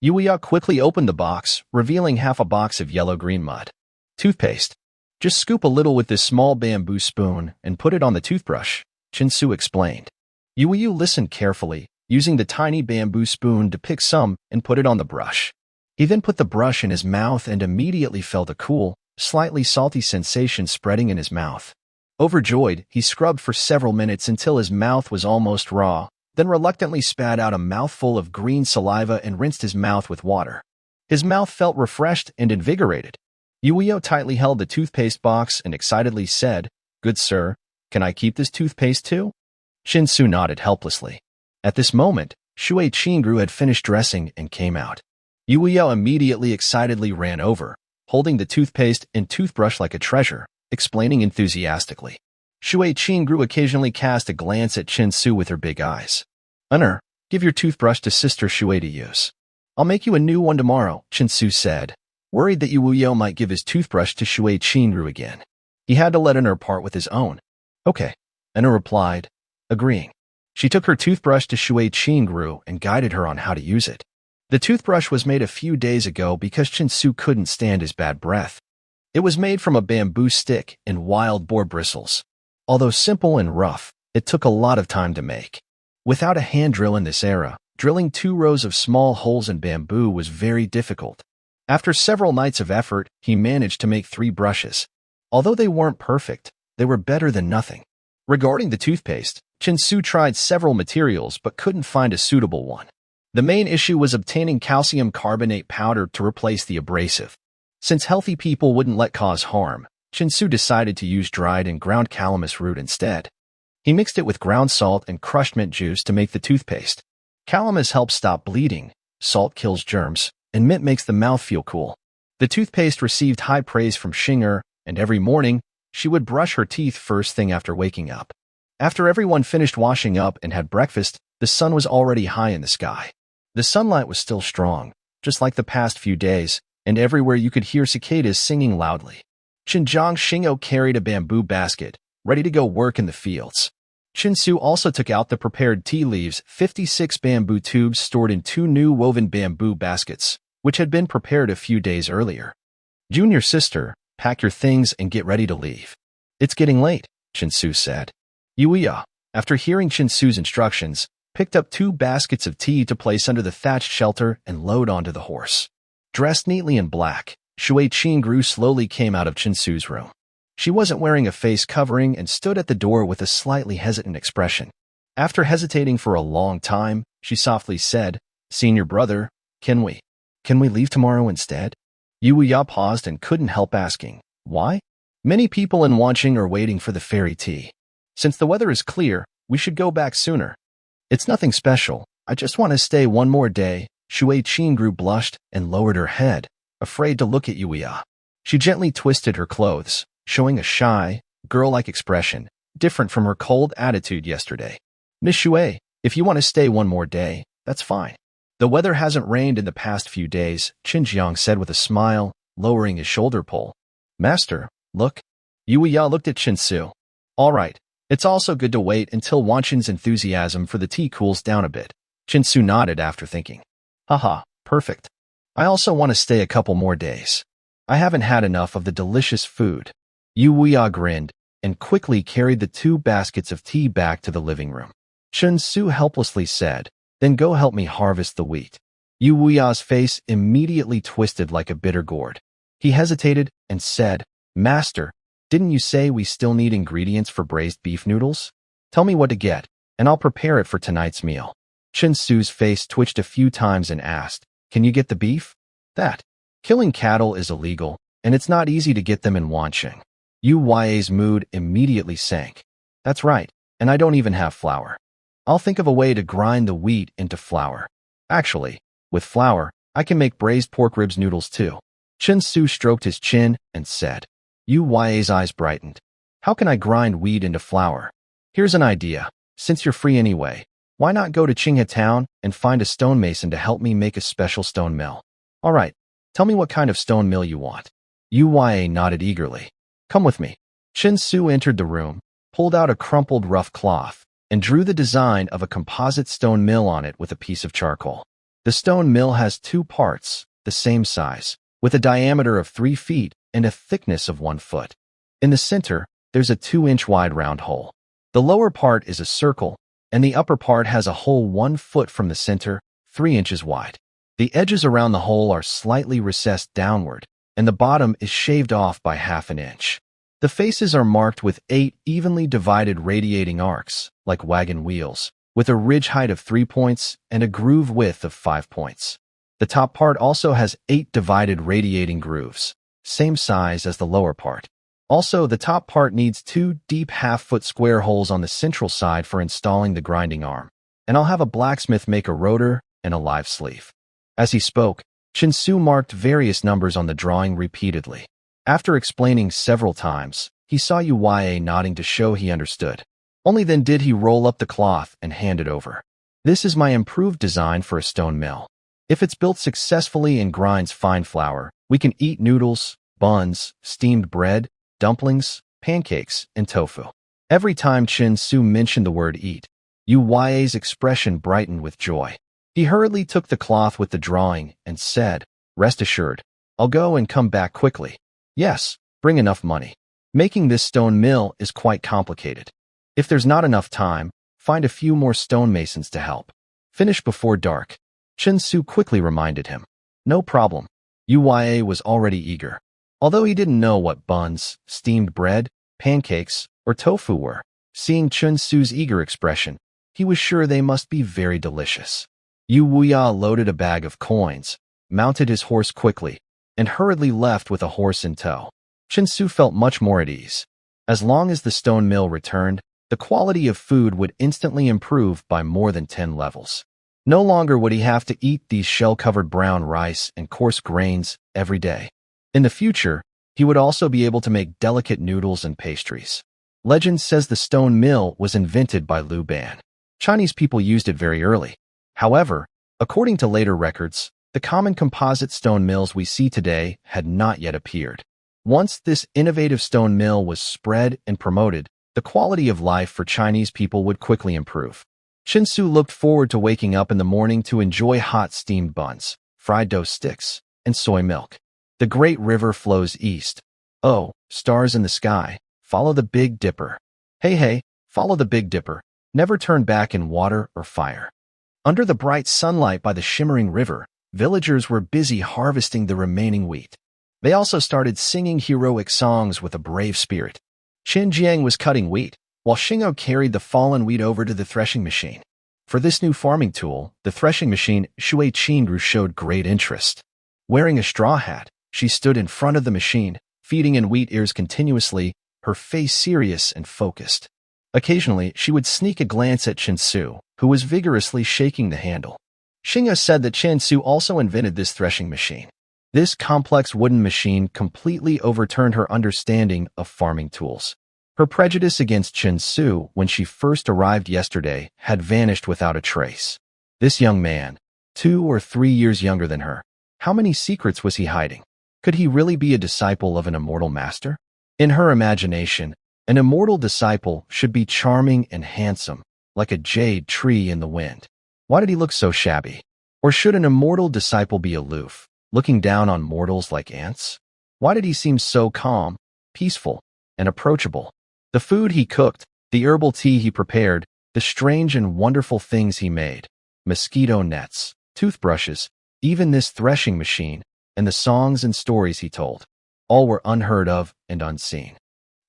Yu Wuyao quickly opened the box, revealing half a box of yellow-green mud. "Toothpaste. Just scoop a little with this small bamboo spoon and put it on the toothbrush," Chen-su explained. Yu Wuyao listened carefully, using the tiny bamboo spoon to pick some and put it on the brush. He then put the brush in his mouth and immediately felt a cool, slightly salty sensation spreading in his mouth. Overjoyed, he scrubbed for several minutes until his mouth was almost raw, then reluctantly spat out a mouthful of green saliva and rinsed his mouth with water. His mouth felt refreshed and invigorated. Yuio tightly held the toothpaste box and excitedly said, "Good sir, can I keep this toothpaste too?" Shinsu nodded helplessly. At this moment, Shuei Chingru had finished dressing and came out. Yuio immediately excitedly ran over, holding the toothpaste and toothbrush like a treasure, explaining enthusiastically. Shuei Chingru occasionally cast a glance at Shinsu with her big eyes. "Honor, give your toothbrush to Sister Shuei to use. I'll make you a new one tomorrow," Shinsu said, worried that Yuio might give his toothbrush to Shuei Chingru again. He had to let Honor part with his own. "Okay," Honor replied, agreeing. She took her toothbrush to Shuei Chingru and guided her on how to use it. The toothbrush was made a few days ago because Shinsu couldn't stand his bad breath. It was made from a bamboo stick and wild boar bristles. Although simple and rough, it took a lot of time to make. Without a hand drill in this era, drilling 2 rows of small holes in bamboo was very difficult. After several nights of effort, he managed to make 3 brushes. Although they weren't perfect, they were better than nothing. Regarding the toothpaste, Shinsu tried several materials but couldn't find a suitable one. The main issue was obtaining calcium carbonate powder to replace the abrasive. Since healthy people wouldn't let cause harm, Shinsu decided to use dried and ground calamus root instead. He mixed it with ground salt and crushed mint juice to make the toothpaste. Calamus helps stop bleeding, salt kills germs, and mint makes the mouth feel cool. The toothpaste received high praise from Shinger, and every morning, she would brush her teeth first thing after waking up. After everyone finished washing up and had breakfast, the sun was already high in the sky. The sunlight was still strong, just like the past few days, and everywhere you could hear cicadas singing loudly. Xinjiang Xingyo carried a bamboo basket, ready to go work in the fields. Shinsu also took out the prepared tea leaves, 56 bamboo tubes stored in 2 new woven bamboo baskets, which had been prepared a few days earlier. "Junior sister, pack your things and get ready to leave. It's getting late," Shinsu said. Yuiya, after hearing Shinsu's instructions, picked up 2 baskets of tea to place under the thatched shelter and load onto the horse. Dressed neatly in black, Shuei Chingru slowly came out of Shinsu's room. She wasn't wearing a face covering and stood at the door with a slightly hesitant expression. After hesitating for a long time, she softly said, "Senior brother, can we leave tomorrow instead?" Yuiya paused and couldn't help asking, "Why?" "Many people in Wanqing are waiting for the fairy tea. Since the weather is clear, we should go back sooner." "It's nothing special. I just want to stay one more day." Shuei Chingru blushed and lowered her head, afraid to look at Yuiya. She gently twisted her clothes, showing a shy, girl-like expression, different from her cold attitude yesterday. "Miss Shuei, if you want to stay one more day, that's fine. The weather hasn't rained in the past few days," Xinjiang said with a smile, lowering his shoulder pole. "Master, look." Yuiya looked at Shinsu. "All right. It's also good to wait until Wanqing's enthusiasm for the tea cools down a bit." Shinsu nodded after thinking. "Haha, perfect. I also want to stay a couple more days. I haven't had enough of the delicious food." Yuiya grinned and quickly carried the 2 baskets of tea back to the living room. Shinsu helplessly said, "Then go help me harvest the wheat." Yuiya's face immediately twisted like a bitter gourd. He hesitated and said, "Master, didn't you say we still need ingredients for braised beef noodles? Tell me what to get, and I'll prepare it for tonight's meal." Shinsu's face twitched a few times and asked, "Can you get the beef?" "That. Killing cattle is illegal, and it's not easy to get them in Wanqing." Yuiya's mood immediately sank. "That's right, and I don't even have flour. I'll think of a way to grind the wheat into flour. Actually, with flour, I can make braised pork ribs noodles too." Shinsu stroked his chin and said. Yuiya's eyes brightened. "How can I grind wheat into flour? Here's an idea. Since you're free anyway, why not go to Qinghe Town and find a stonemason to help me make a special stone mill?" "All right, tell me what kind of stone mill you want." Yuiya nodded eagerly. "Come with me." Shinsu entered the room, pulled out a crumpled rough cloth, and drew the design of a composite stone mill on it with a piece of charcoal. The stone mill has 2 parts, the same size, with a diameter of 3 feet and a thickness of 1 foot. In the center, there's a 2-inch wide round hole. The lower part is a circle, and the upper part has a hole 1 foot from the center, 3 inches wide. The edges around the hole are slightly recessed downward, and the bottom is shaved off by ½ inch. The faces are marked with 8 evenly divided radiating arcs, like wagon wheels, with a ridge height of 3 points and a groove width of 5 points. The top part also has 8 divided radiating grooves, same size as the lower part. Also, the top part needs 2 deep half-foot square holes on the central side for installing the grinding arm. And I'll have a blacksmith make a rotor and a live sleeve. As he spoke, Chin-Su marked various numbers on the drawing repeatedly. After explaining several times, he saw Uya nodding to show he understood. Only then did he roll up the cloth and hand it over. This is my improved design for a stone mill. If it's built successfully and grinds fine flour, we can eat noodles, buns, steamed bread, dumplings, pancakes, and tofu. Every time Chin-Su mentioned the word eat, Uya's expression brightened with joy. He hurriedly took the cloth with the drawing and said, "Rest assured, I'll go and come back quickly. Yes, bring enough money. Making this stone mill is quite complicated. If there's not enough time, find a few more stonemasons to help. Finish before dark." Chin-Su quickly reminded him. No problem. Uya was already eager. Although he didn't know what buns, steamed bread, pancakes, or tofu were, seeing Chin-Su's eager expression, he was sure they must be very delicious. Uya loaded a bag of coins, mounted his horse quickly, and hurriedly left with a horse in tow. Chin-Su felt much more at ease. As long as the stone mill returned, the quality of food would instantly improve by more than 10 levels. No longer would he have to eat these shell-covered brown rice and coarse grains every day. In the future, he would also be able to make delicate noodles and pastries. Legend says the stone mill was invented by Liu Ban. Chinese people used it very early. However, according to later records, the common composite stone mills we see today had not yet appeared. Once this innovative stone mill was spread and promoted, the quality of life for Chinese people would quickly improve. Chin-Su looked forward to waking up in the morning to enjoy hot steamed buns, fried dough sticks, and soy milk. The great river flows east. Oh, stars in the sky, follow the Big Dipper. Hey, follow the Big Dipper. Never turn back in water or fire. Under the bright sunlight by the shimmering river, villagers were busy harvesting the remaining wheat. They also started singing heroic songs with a brave spirit. Qin Jiang was cutting wheat, while Xing'o carried the fallen wheat over to the threshing machine. For this new farming tool, the threshing machine, Shui Qingru showed great interest. Wearing a straw hat, she stood in front of the machine, feeding in wheat ears continuously, her face serious and focused. Occasionally, she would sneak a glance at Chin-Su, who was vigorously shaking the handle. Xing'o said that Chin-Su also invented this threshing machine. This complex wooden machine completely overturned her understanding of farming tools. Her prejudice against Chin-Su when she first arrived yesterday had vanished without a trace. This young man, 2 or 3 years younger than her, how many secrets was he hiding? Could he really be a disciple of an immortal master? In her imagination, an immortal disciple should be charming and handsome, like a jade tree in the wind. Why did he look so shabby? Or should an immortal disciple be aloof, looking down on mortals like ants? Why did he seem so calm, peaceful, and approachable? The food he cooked, the herbal tea he prepared, the strange and wonderful things he made, mosquito nets, toothbrushes, even this threshing machine, and the songs and stories he told, all were unheard of and unseen.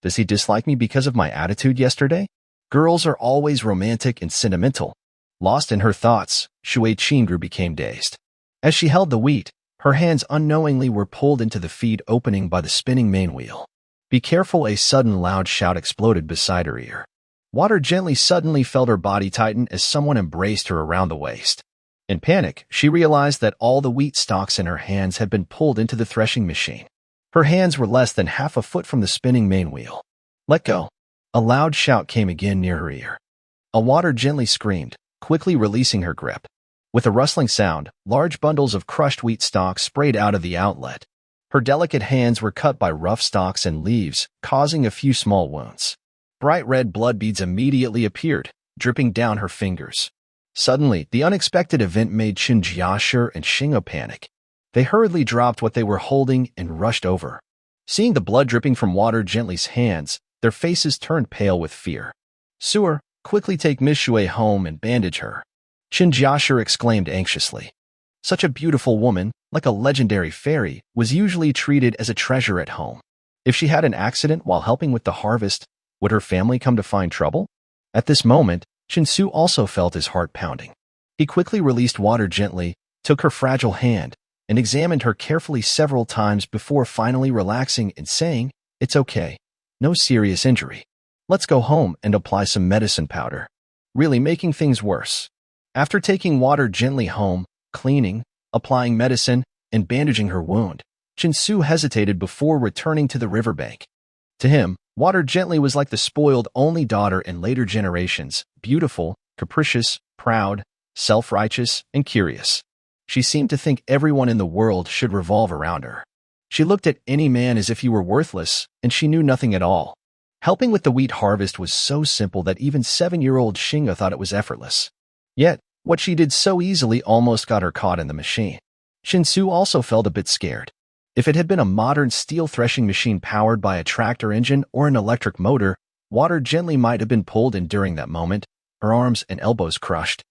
Does he dislike me because of my attitude yesterday? Girls are always romantic and sentimental. Lost in her thoughts, Shui Qingru became dazed. As she held the wheat, her hands unknowingly were pulled into the feed opening by the spinning main wheel. Be careful, a sudden loud shout exploded beside her ear. Water gently suddenly felt her body tighten as someone embraced her around the waist. In panic, she realized that all the wheat stalks in her hands had been pulled into the threshing machine. Her hands were less than half a foot from the spinning main wheel. Let go. A loud shout came again near her ear. Water gently screamed, quickly releasing her grip. With a rustling sound, large bundles of crushed wheat stalks sprayed out of the outlet. Her delicate hands were cut by rough stalks and leaves, causing a few small wounds. Bright red blood beads immediately appeared, dripping down her fingers. Suddenly, the unexpected event made Qin Jiashi and Xing'o panic. They hurriedly dropped what they were holding and rushed over. Seeing the blood dripping from Water Gently's hands, their faces turned pale with fear. Sewer, quickly take Miss Shui home and bandage her. Qin Jiashi exclaimed anxiously. Such a beautiful woman, like a legendary fairy, was usually treated as a treasure at home. If she had an accident while helping with the harvest, would her family come to find trouble? At this moment, Chin-Su also felt his heart pounding. He quickly released Water Gently, took her fragile hand, and examined her carefully several times before finally relaxing and saying, "It's okay. No serious injury. Let's go home and apply some medicine powder," really making things worse. After taking Water gently home, cleaning, applying medicine, and bandaging her wound, Chin-Su hesitated before returning to the riverbank. To him, Water gently was like the spoiled only daughter in later generations, beautiful, capricious, proud, self-righteous, and curious. She seemed to think everyone in the world should revolve around her. She looked at any man as if he were worthless, and she knew nothing at all. Helping with the wheat harvest was so simple that even 7-year-old Shinga thought it was effortless. Yet, what she did so easily almost got her caught in the machine. Chin-Su also felt a bit scared. If it had been a modern steel threshing machine powered by a tractor engine or an electric motor, Water gently might have been pulled in during that moment, her arms and elbows crushed.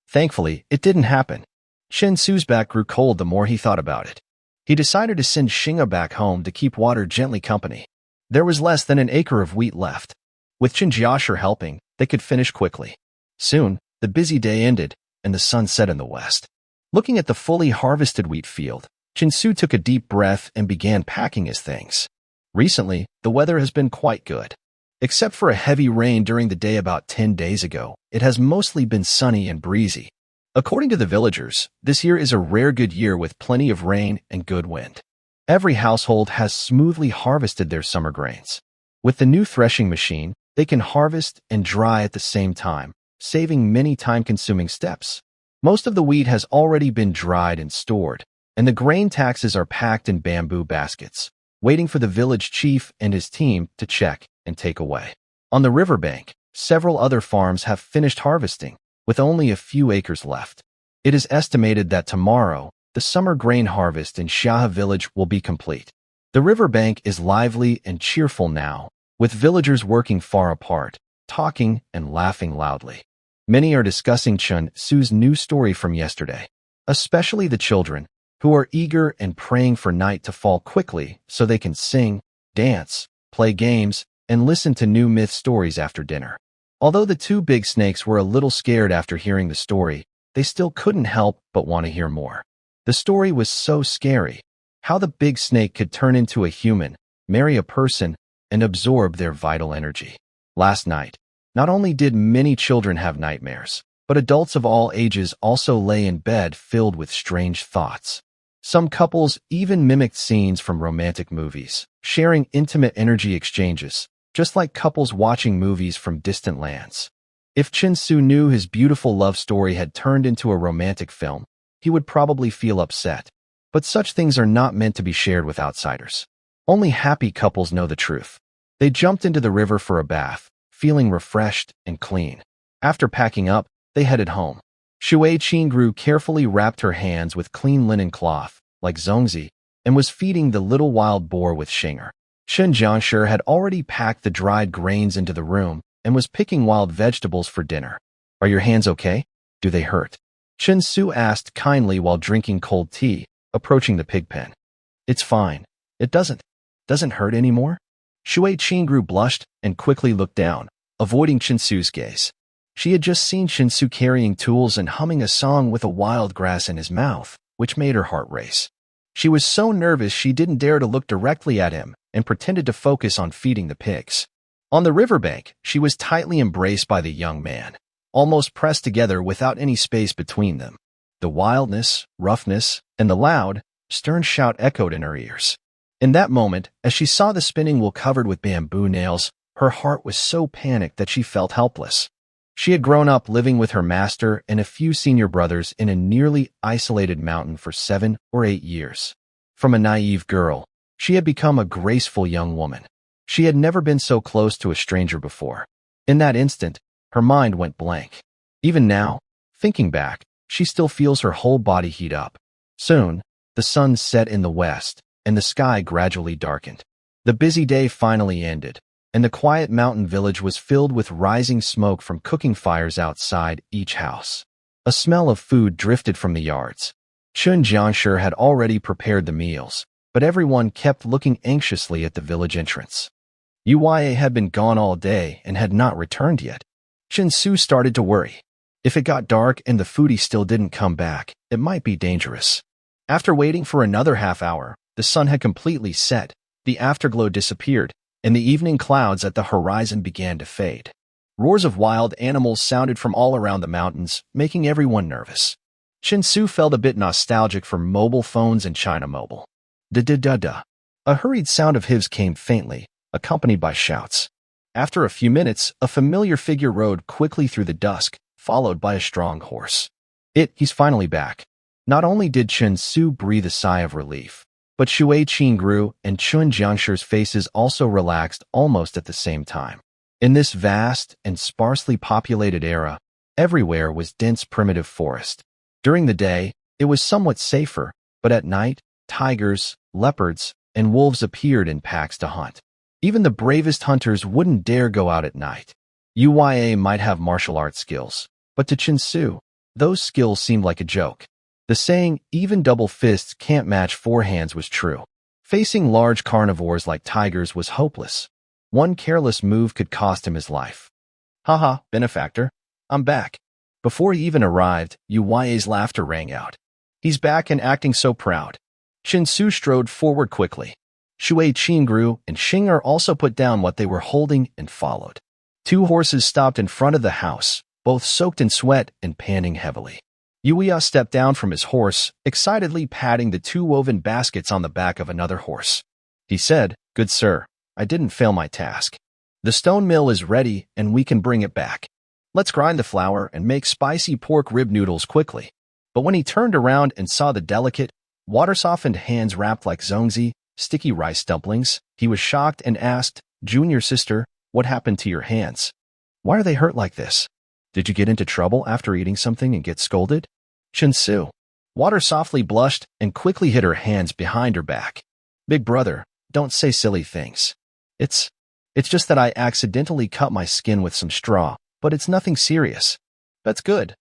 Thankfully, it didn't happen. Chin-Su's back grew cold the more he thought about it. He decided to send Shinga back home to keep Water gently company. There was less than an acre of wheat left. With Chin-Jiashir helping, they could finish quickly. Soon, the busy day ended, and the sun set in the west. Looking at the fully harvested wheat field, Chin-Su took a deep breath and began packing his things. Recently, the weather has been quite good. Except for a heavy rain during the day about 10 days ago, it has mostly been sunny and breezy. According to the villagers, this year is a rare good year with plenty of rain and good wind. Every household has smoothly harvested their summer grains. With the new threshing machine, they can harvest and dry at the same time, saving many time-consuming steps. Most of the wheat has already been dried and stored, and the grain taxes are packed in bamboo baskets, waiting for the village chief and his team to check and take away. On the riverbank, several other farms have finished harvesting, with only a few acres left. It is estimated that tomorrow, the summer grain harvest in Shaha village will be complete. The riverbank is lively and cheerful now, with villagers working far apart, talking and laughing loudly. Many are discussing Chun-Su's new story from yesterday, especially the children, who are eager and praying for night to fall quickly so they can sing, dance, play games, and listen to new myth stories after dinner. Although the two big snakes were a little scared after hearing the story, they still couldn't help but want to hear more. The story was so scary, how the big snake could turn into a human, marry a person, and absorb their vital energy. Last night, not only did many children have nightmares, but adults of all ages also lay in bed filled with strange thoughts. Some couples even mimicked scenes from romantic movies, sharing intimate energy exchanges, just like couples watching movies from distant lands. If Chin-Su knew his beautiful love story had turned into a romantic film, he would probably feel upset. But such things are not meant to be shared with outsiders. Only happy couples know the truth. They jumped into the river for a bath, feeling refreshed and clean. After packing up, they headed home. Shui Qingru carefully wrapped her hands with clean linen cloth, like Zongzi, and was feeding the little wild boar with Shinger. Shen Jianshi had already packed the dried grains into the room and was picking wild vegetables for dinner. "Are your hands okay? Do they hurt?" Chin-Su asked kindly while drinking cold tea, approaching the pig pen. "It's fine. It doesn't hurt anymore?" Shui Qingru blushed and quickly looked down, avoiding Chin-Su's gaze. She had just seen Chin-Su carrying tools and humming a song with a wild grass in his mouth, which made her heart race. She was so nervous she didn't dare to look directly at him and pretended to focus on feeding the pigs. On the riverbank, she was tightly embraced by the young man, almost pressed together without any space between them. The wildness, roughness, and the loud, stern shout echoed in her ears. In that moment, as she saw the spinning wheel covered with bamboo nails, her heart was so panicked that she felt helpless. She had grown up living with her master and a few senior brothers in a nearly isolated mountain for 7 or 8 years. From a naive girl, she had become a graceful young woman. She had never been so close to a stranger before. In that instant, her mind went blank. Even now, thinking back, she still feels her whole body heat up. Soon, the sun set in the west, and the sky gradually darkened. The busy day finally ended, and the quiet mountain village was filled with rising smoke from cooking fires outside each house. A smell of food drifted from the yards. Chun Jianshi had already prepared the meals, but everyone kept looking anxiously at the village entrance. Uya had been gone all day and had not returned yet. Chin-Su started to worry. If it got dark and the foodie still didn't come back, it might be dangerous. After waiting for another half hour, the sun had completely set, the afterglow disappeared, and the evening clouds at the horizon began to fade. Roars of wild animals sounded from all around the mountains, making everyone nervous. Chin-Su felt a bit nostalgic for mobile phones and China Mobile. Da-da-da-da. A hurried sound of his came faintly, accompanied by shouts. After a few minutes, a familiar figure rode quickly through the dusk, followed by a strong horse. He's finally back. Not only did Chin-Su breathe a sigh of relief, but Shui Qingru and Chun Jiangshi's faces also relaxed almost at the same time. In this vast and sparsely populated era, everywhere was dense primitive forest. During the day, it was somewhat safer, but at night, tigers, leopards, and wolves appeared in packs to hunt. Even the bravest hunters wouldn't dare go out at night. Uya might have martial arts skills, but to Chin-Su, those skills seemed like a joke. The saying, even double fists can't match four hands, was true. Facing large carnivores like tigers was hopeless. One careless move could cost him his life. Haha, benefactor, I'm back. Before he even arrived, Uya's laughter rang out. He's back and acting so proud. Chin-Su strode forward quickly. Shui Qingru and Xing'er also put down what they were holding and followed. Two horses stopped in front of the house, both soaked in sweat and panting heavily. Uya stepped down from his horse, excitedly patting the two woven baskets on the back of another horse. He said, "Good sir, I didn't fail my task. The stone mill is ready and we can bring it back. Let's grind the flour and make spicy pork rib noodles quickly." But when he turned around and saw the delicate, water-softened hands wrapped like zongzi, sticky rice dumplings, he was shocked and asked, "Junior sister, what happened to your hands? Why are they hurt like this? Did you get into trouble after eating something and get scolded?" Chin-Su. Water softly blushed and quickly hid her hands behind her back. "Big brother, don't say silly things. It's just that I accidentally cut my skin with some straw, but it's nothing serious." That's good.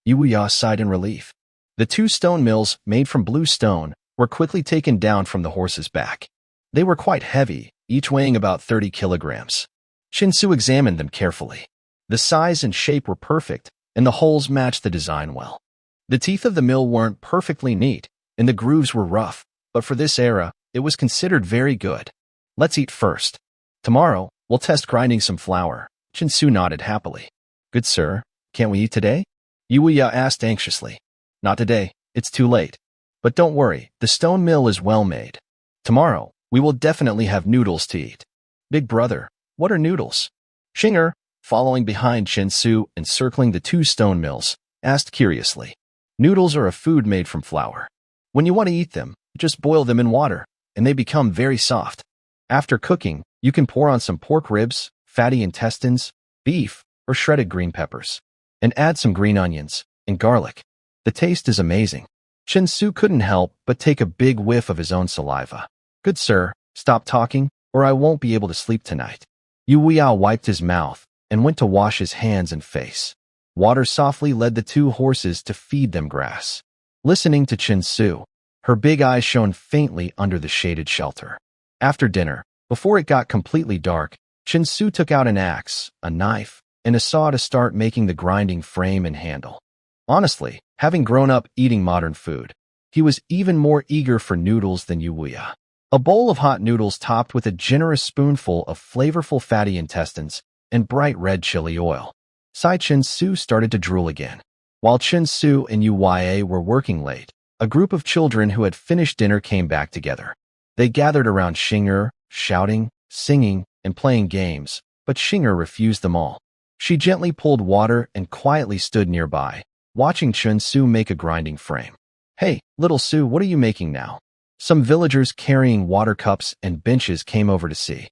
Uya sighed in relief. The two stone mills, made from blue stone, were quickly taken down from the horse's back. They were quite heavy, each weighing about 30 kilograms. Chin-Su examined them carefully. The size and shape were perfect, and the holes matched the design well. The teeth of the mill weren't perfectly neat, and the grooves were rough, but for this era, it was considered very good. "Let's eat first. Tomorrow, we'll test grinding some flour." Chin-Su nodded happily. "Good sir, can't we eat today?" Uya asked anxiously. "Not today, it's too late. But don't worry, the stone mill is well made. Tomorrow, we will definitely have noodles to eat." "Big brother, what are noodles?" Xing'er, following behind Chin-Su and circling the two stone mills, asked curiously. "Noodles are a food made from flour. When you want to eat them, just boil them in water, and they become very soft. After cooking, you can pour on some pork ribs, fatty intestines, beef, or shredded green peppers, and add some green onions and garlic. The taste is amazing." Chin-Su couldn't help but take a big whiff of his own saliva. "Good sir, stop talking, or I won't be able to sleep tonight." Uya wiped his mouth and went to wash his hands and face. Water softly led the two horses to feed them grass. Listening to Chin-Su, her big eyes shone faintly under the shaded shelter. After dinner, before it got completely dark, Chin-Su took out an axe, a knife, and a saw to start making the grinding frame and handle. Honestly, having grown up eating modern food, he was even more eager for noodles than Uya. A bowl of hot noodles topped with a generous spoonful of flavorful fatty intestines and bright red chili oil. Chin-Su started to drool again. While Chin-Su and Uya were working late, a group of children who had finished dinner came back together. They gathered around Xing'er, shouting, singing, and playing games, but Xing'er refused them all. She gently pulled water and quietly stood nearby, watching Chin-Su make a grinding frame. "Hey, little Su, what are you making now?" Some villagers carrying water cups and benches came over to see.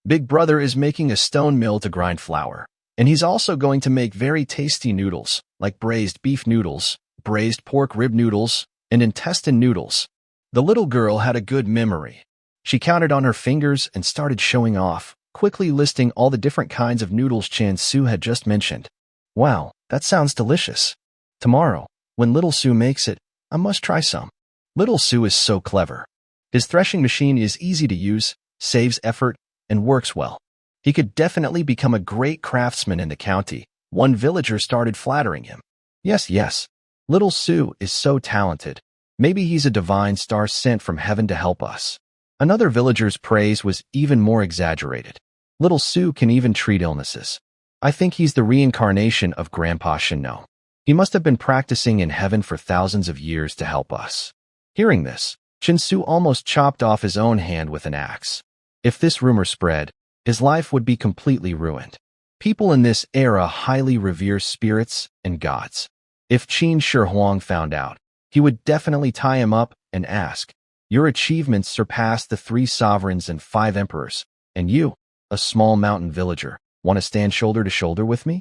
"Big brother is making a stone mill to grind flour, and he's also going to make very tasty noodles, like braised beef noodles, braised pork rib noodles, and intestine noodles." The little girl had a good memory. She counted on her fingers and started showing off, quickly listing all the different kinds of noodles Chin-Su had just mentioned. "Wow, that sounds delicious. Tomorrow, when little Su makes it, I must try some." Little Su is so clever. His threshing machine is easy to use, saves effort, and works well. He could definitely become a great craftsman in the county. One villager started flattering him. Yes, little Su is so talented. Maybe he's a divine star sent from heaven to help us. Another villager's praise was even more exaggerated. Little Sue can even treat illnesses. I think he's the reincarnation of Grandpa Shino. He must have been practicing in heaven for thousands of years to help us. Hearing this, Chinsu almost chopped off his own hand with an axe. If this rumor spread, his life would be completely ruined. People in this era highly revere spirits and gods. If Qin Shi Huang found out, he would definitely tie him up and ask, "Your achievements surpass the 3 sovereigns and 5 emperors, and you, a small mountain villager, want to stand shoulder to shoulder with me?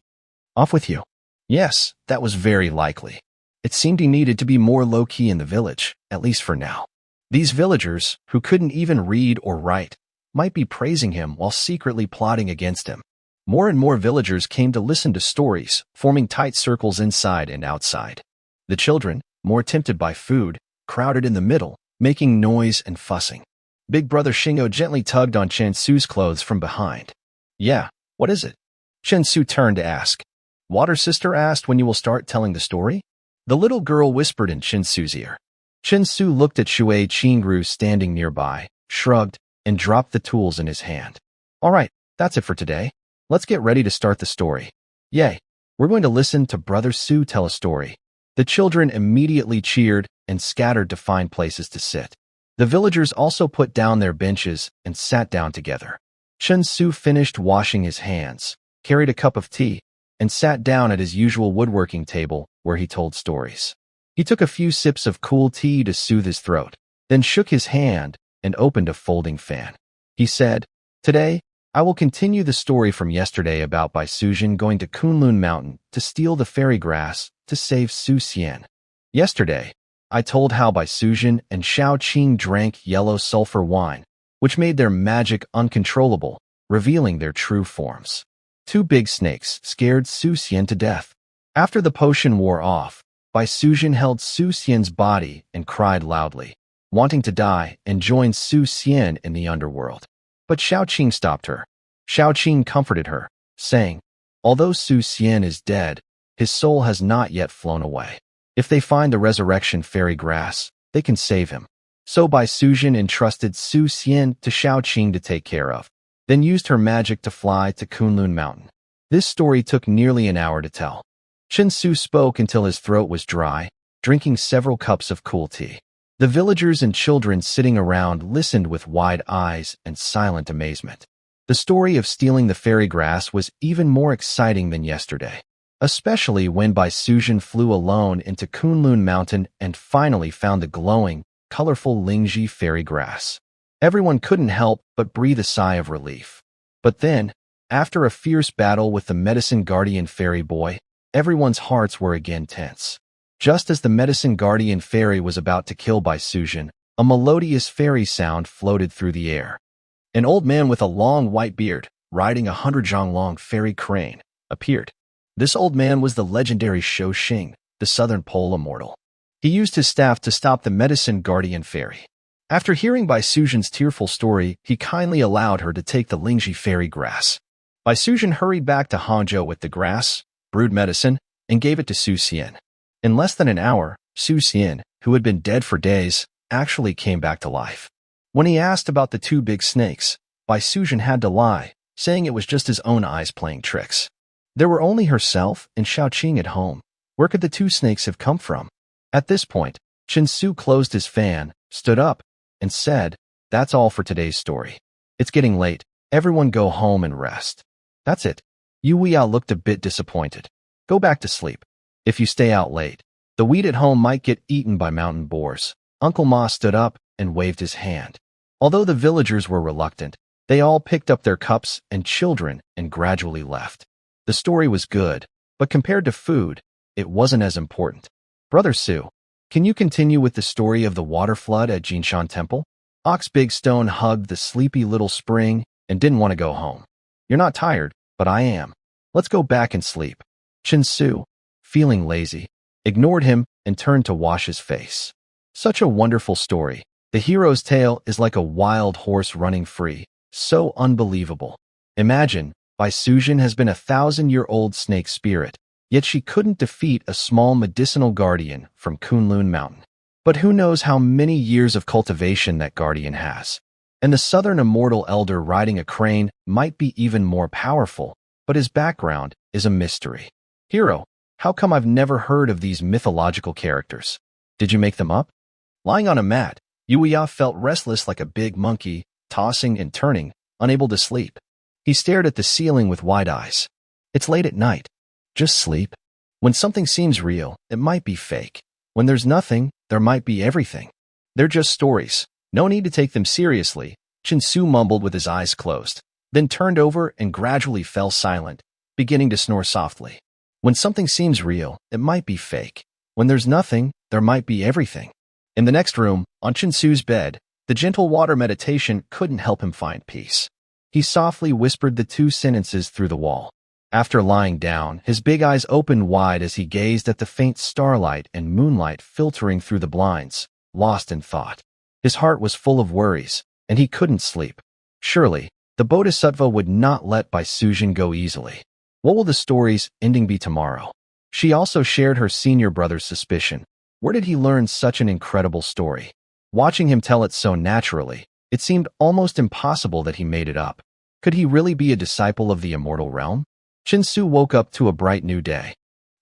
Off with you." Yes, that was very likely. It seemed he needed to be more low-key in the village, at least for now. These villagers, who couldn't even read or write, might be praising him while secretly plotting against him. More and more villagers came to listen to stories, forming tight circles inside and outside. The children, more tempted by food, crowded in the middle, making noise and fussing. Big brother Shingo gently tugged on Chen Su's clothes from behind. "Yeah, what is it?" Chen Su turned to ask. "Water Sister asked when you will start telling the story?" The little girl whispered in Chen Su's ear. Chen Su looked at Shui Qingru standing nearby, shrugged, and dropped the tools in his hand. "All right, that's it for today. Let's get ready to start the story. Yay, we're going to listen to Brother Su tell a story." The children immediately cheered and scattered to find places to sit. The villagers also put down their benches and sat down together. Chen Su finished washing his hands, carried a cup of tea, and sat down at his usual woodworking table where he told stories. He took a few sips of cool tea to soothe his throat, then shook his hand and opened a folding fan. He said, "Today, I will continue the story from yesterday about Bai Sujin going to Kunlun Mountain to steal the fairy grass to save Su Xian. Yesterday, I told how Bai Sujin and Xiao Qing drank yellow sulfur wine, which made their magic uncontrollable, revealing their true forms. 2 big snakes scared Su Xian to death. After the potion wore off, Bai Sujin held Su Xian's body and cried loudly, wanting to die and join Su Xian in the underworld. But Xiao Qing stopped her. Xiao Qing comforted her, saying, "Although Su Xian is dead, his soul has not yet flown away. If they find the resurrection fairy grass, they can save him." So Bai Sujin entrusted Su Xian to Xiao Qing to take care of, then used her magic to fly to Kunlun Mountain. This story took nearly an hour to tell. Chen Su spoke until his throat was dry, drinking several cups of cool tea. The villagers and children sitting around listened with wide eyes and silent amazement. The story of stealing the fairy grass was even more exciting than yesterday, especially when Bai Sujin flew alone into Kunlun Mountain and finally found the glowing, colorful Lingji fairy grass. Everyone couldn't help but breathe a sigh of relief. But then, after a fierce battle with the medicine guardian fairy boy, everyone's hearts were again tense. Just as the medicine guardian fairy was about to kill Bai Sujin, a melodious fairy sound floated through the air. An old man with a long white beard, riding a 100-zhang-long fairy crane, appeared. This old man was the legendary Shou Xing, the southern pole immortal. He used his staff to stop the medicine guardian fairy. After hearing Bai Sujin's tearful story, he kindly allowed her to take the Lingji fairy grass. Bai Sujin hurried back to Hangzhou with the grass, brewed medicine, and gave it to Su Xian. In less than an hour, Su Xian, who had been dead for days, actually came back to life. When he asked about the 2 big snakes, Bai Sujin had to lie, saying it was just his own eyes playing tricks. There were only herself and Xiao Qing at home. Where could the 2 snakes have come from? At this point, Chen Su closed his fan, stood up, and said, "That's all for today's story. It's getting late. Everyone go home and rest." "That's it." Yu Weiyao looked a bit disappointed. "Go back to sleep. If you stay out late, the wheat at home might get eaten by mountain boars." Uncle Ma stood up and waved his hand. Although the villagers were reluctant, they all picked up their cups and children and gradually left. The story was good, but compared to food, it wasn't as important. "Brother Su, can you continue with the story of the water flood at Jinshan Temple?" Ox Big Stone hugged the sleepy little spring and didn't want to go home. "You're not tired, but I am. Let's go back and sleep." Chen Su, feeling lazy, ignored him and turned to wash his face. Such a wonderful story. The hero's tale is like a wild horse running free. So unbelievable. Imagine, Bai Sujin has been a 1,000-year-old snake spirit, yet she couldn't defeat a small medicinal guardian from Kunlun Mountain. But who knows how many years of cultivation that guardian has? And the southern immortal elder riding a crane might be even more powerful, but his background is a mystery. Hero, how come I've never heard of these mythological characters? Did you make them up? Lying on a mat, Yuya felt restless like a big monkey, tossing and turning, unable to sleep. He stared at the ceiling with wide eyes. It's late at night. Just sleep. When something seems real, it might be fake. When there's nothing, there might be everything. They're just stories. No need to take them seriously, Chinsu mumbled with his eyes closed, then turned over and gradually fell silent, beginning to snore softly. When something seems real, it might be fake. When there's nothing, there might be everything. In the next room, on Chinsu's bed, the gentle water meditation couldn't help him find peace. He softly whispered the two sentences through the wall. After lying down, his big eyes opened wide as he gazed at the faint starlight and moonlight filtering through the blinds, lost in thought. His heart was full of worries, and he couldn't sleep. Surely, the Bodhisattva would not let Bai Sujin go easily. What will the story's ending be tomorrow? She also shared her senior brother's suspicion. Where did he learn such an incredible story? Watching him tell it so naturally, it seemed almost impossible that he made it up. Could he really be a disciple of the immortal realm? Chinsu woke up to a bright new day.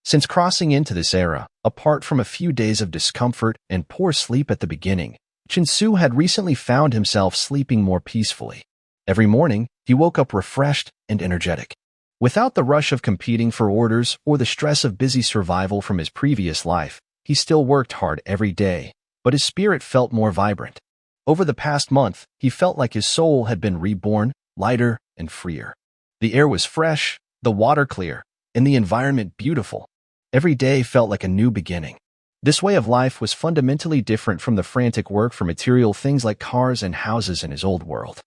Since crossing into this era, apart from a few days of discomfort and poor sleep at the beginning, Chinsu had recently found himself sleeping more peacefully. Every morning, he woke up refreshed and energetic. Without the rush of competing for orders or the stress of busy survival from his previous life, he still worked hard every day, but his spirit felt more vibrant. Over the past month, he felt like his soul had been reborn, lighter and freer. The air was fresh, the water clear, and the environment beautiful. Every day felt like a new beginning. This way of life was fundamentally different from the frantic work for material things like cars and houses in his old world.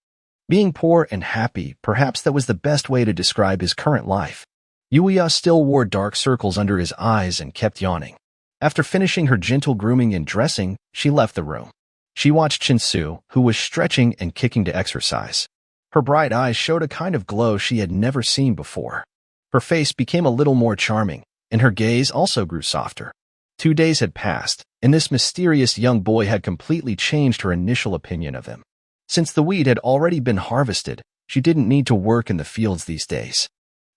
Being poor and happy, perhaps that was the best way to describe his current life. Yuya still wore dark circles under his eyes and kept yawning. After finishing her gentle grooming and dressing, she left the room. She watched Chinsu, who was stretching and kicking to exercise. Her bright eyes showed a kind of glow she had never seen before. Her face became a little more charming, and her gaze also grew softer. 2 days had passed, and this mysterious young boy had completely changed her initial opinion of him. Since the wheat had already been harvested, she didn't need to work in the fields these days.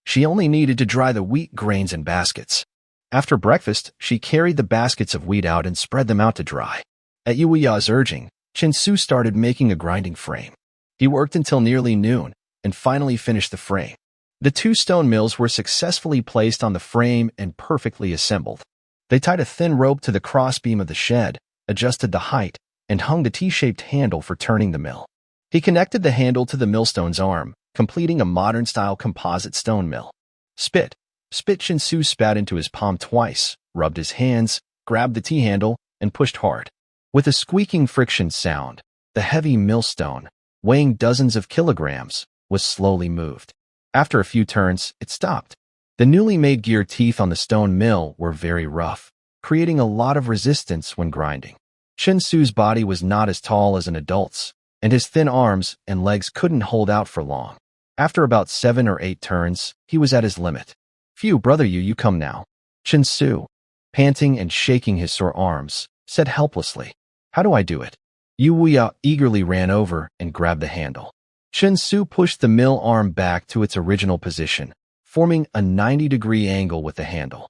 She only needed to dry the wheat grains in baskets. After breakfast, she carried the baskets of wheat out and spread them out to dry. At Yuya's urging, Chinsu started making a grinding frame. He worked until nearly noon, and finally finished the frame. The 2 stone mills were successfully placed on the frame and perfectly assembled. They tied a thin rope to the crossbeam of the shed, adjusted the height, and hung the T-shaped handle for turning the mill. He connected the handle to the millstone's arm, completing a modern-style composite stone mill. Spit Chinsu spat into his palm twice, rubbed his hands, grabbed the T-handle, and pushed hard. With a squeaking friction sound, the heavy millstone, weighing dozens of kilograms, was slowly moved. After a few turns, it stopped. The newly made gear teeth on the stone mill were very rough, creating a lot of resistance when grinding. Chinsu's body was not as tall as an adult's, and his thin arms and legs couldn't hold out for long. After about 7 or 8 turns, he was at his limit. "Phew, brother, you come now." Chinsu, panting and shaking his sore arms, said helplessly, "How do I do it?" Yuya eagerly ran over and grabbed the handle. Chinsu pushed the mill arm back to its original position, forming a 90-degree angle with the handle.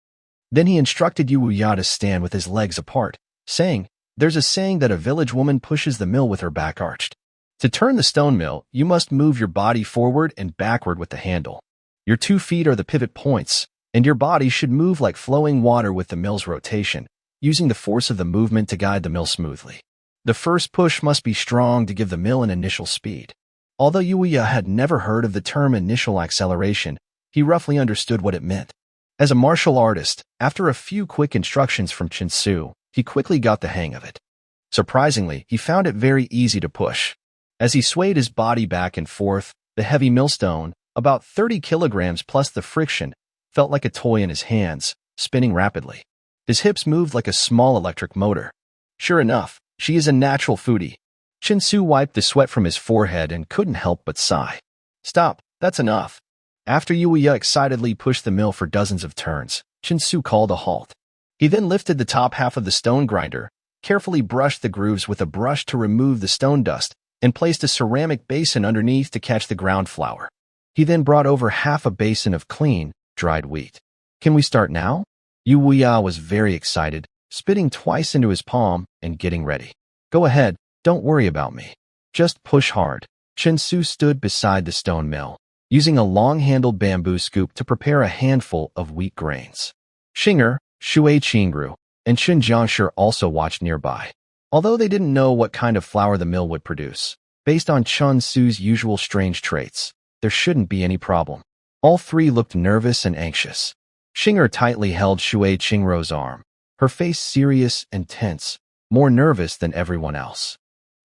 Then he instructed Yuya to stand with his legs apart, saying, "There's a saying that a village woman pushes the mill with her back arched. To turn the stone mill, you must move your body forward and backward with the handle. Your 2 feet are the pivot points, and your body should move like flowing water with the mill's rotation, using the force of the movement to guide the mill smoothly. The first push must be strong to give the mill an initial speed." Although Yuya had never heard of the term initial acceleration, he roughly understood what it meant. As a martial artist, after a few quick instructions from Chinsu, he quickly got the hang of it. Surprisingly, he found it very easy to push. As he swayed his body back and forth, the heavy millstone, about 30 kilograms plus the friction, felt like a toy in his hands, spinning rapidly. His hips moved like a small electric motor. Sure enough, she is a natural foodie. Chinsu wiped the sweat from his forehead and couldn't help but sigh. "Stop, that's enough." After Yuya excitedly pushed the mill for dozens of turns, Chinsu called a halt. He then lifted the top half of the stone grinder, carefully brushed the grooves with a brush to remove the stone dust, and placed a ceramic basin underneath to catch the ground flour. He then brought over half a basin of clean, dried wheat. "Can we start now?" Yu Wuya was very excited, spitting twice into his palm and getting ready. "Go ahead, don't worry about me. Just push hard." Chin-su stood beside the stone mill, using a long-handled bamboo scoop to prepare a handful of wheat grains. Xinger, Shui Qingru, and Chen Jiangshi also watched nearby. Although they didn't know what kind of flour the mill would produce, based on Chun-su's usual strange traits, there shouldn't be any problem. All three looked nervous and anxious. Xinger tightly held Shui Qingru's arm, her face serious and tense, more nervous than everyone else.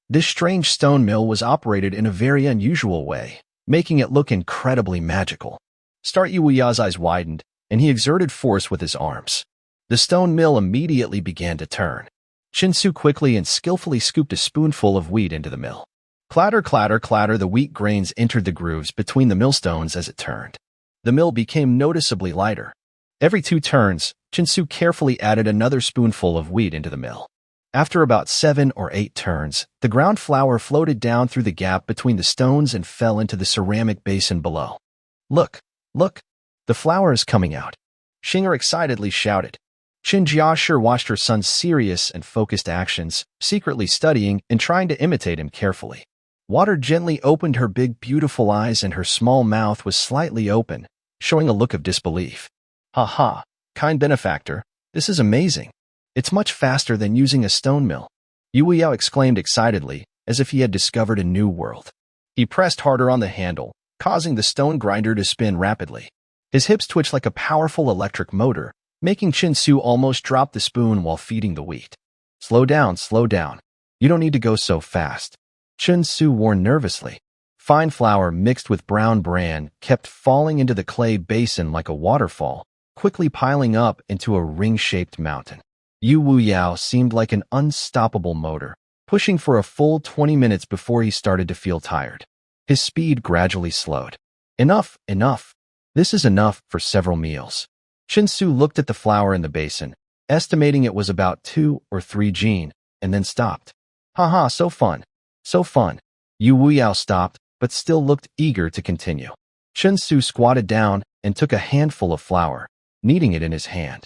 This strange stone mill was operated in a very unusual way, making it look incredibly magical. Start Yu Wuya's eyes widened, and he exerted force with his arms. The stone mill immediately began to turn. Chin-su quickly and skillfully scooped a spoonful of wheat into the mill. Clatter, clatter, clatter, the wheat grains entered the grooves between the millstones as it turned. The mill became noticeably lighter. Every 2 turns, Chin-su carefully added another spoonful of wheat into the mill. After about 7 or 8 turns, the ground flour floated down through the gap between the stones and fell into the ceramic basin below. "Look, look, the flour is coming out," Xinger excitedly shouted. Chen Jiashi watched her son's serious and focused actions, secretly studying and trying to imitate him carefully. Water gently opened her big, beautiful eyes and her small mouth was slightly open, showing a look of disbelief. "Ha ha, kind benefactor, this is amazing. It's much faster than using a stone mill," Yu Wuya exclaimed excitedly, as if he had discovered a new world. He pressed harder on the handle, causing the stone grinder to spin rapidly. His hips twitched like a powerful electric motor, making Chin-su almost drop the spoon while feeding the wheat. Slow down. You don't need to go so fast," Chin-su warned nervously. Fine flour mixed with brown bran kept falling into the clay basin like a waterfall, quickly piling up into a ring-shaped mountain. Yu Wuya seemed like an unstoppable motor, pushing for a full 20 minutes before he started to feel tired. His speed gradually slowed. Enough. This is enough for several meals." Chin-su looked at the flour in the basin, estimating it was about 2 or 3 jin, and then stopped. "Haha, so fun. Yu Wuya stopped, but still looked eager to continue. Chin-su squatted down and took a handful of flour, kneading it in his hand.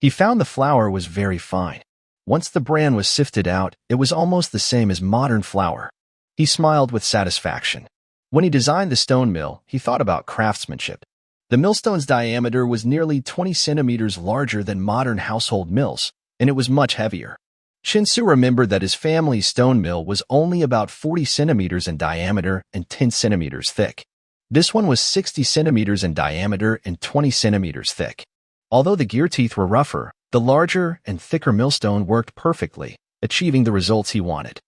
He found the flour was very fine. Once the bran was sifted out, it was almost the same as modern flour. He smiled with satisfaction. When he designed the stone mill, he thought about craftsmanship. The millstone's diameter was nearly 20 centimeters larger than modern household mills, and it was much heavier. Chin-su remembered that his family's stone mill was only about 40 centimeters in diameter and 10 centimeters thick. This one was 60 centimeters in diameter and 20 centimeters thick. Although the gear teeth were rougher, the larger and thicker millstone worked perfectly, achieving the results he wanted.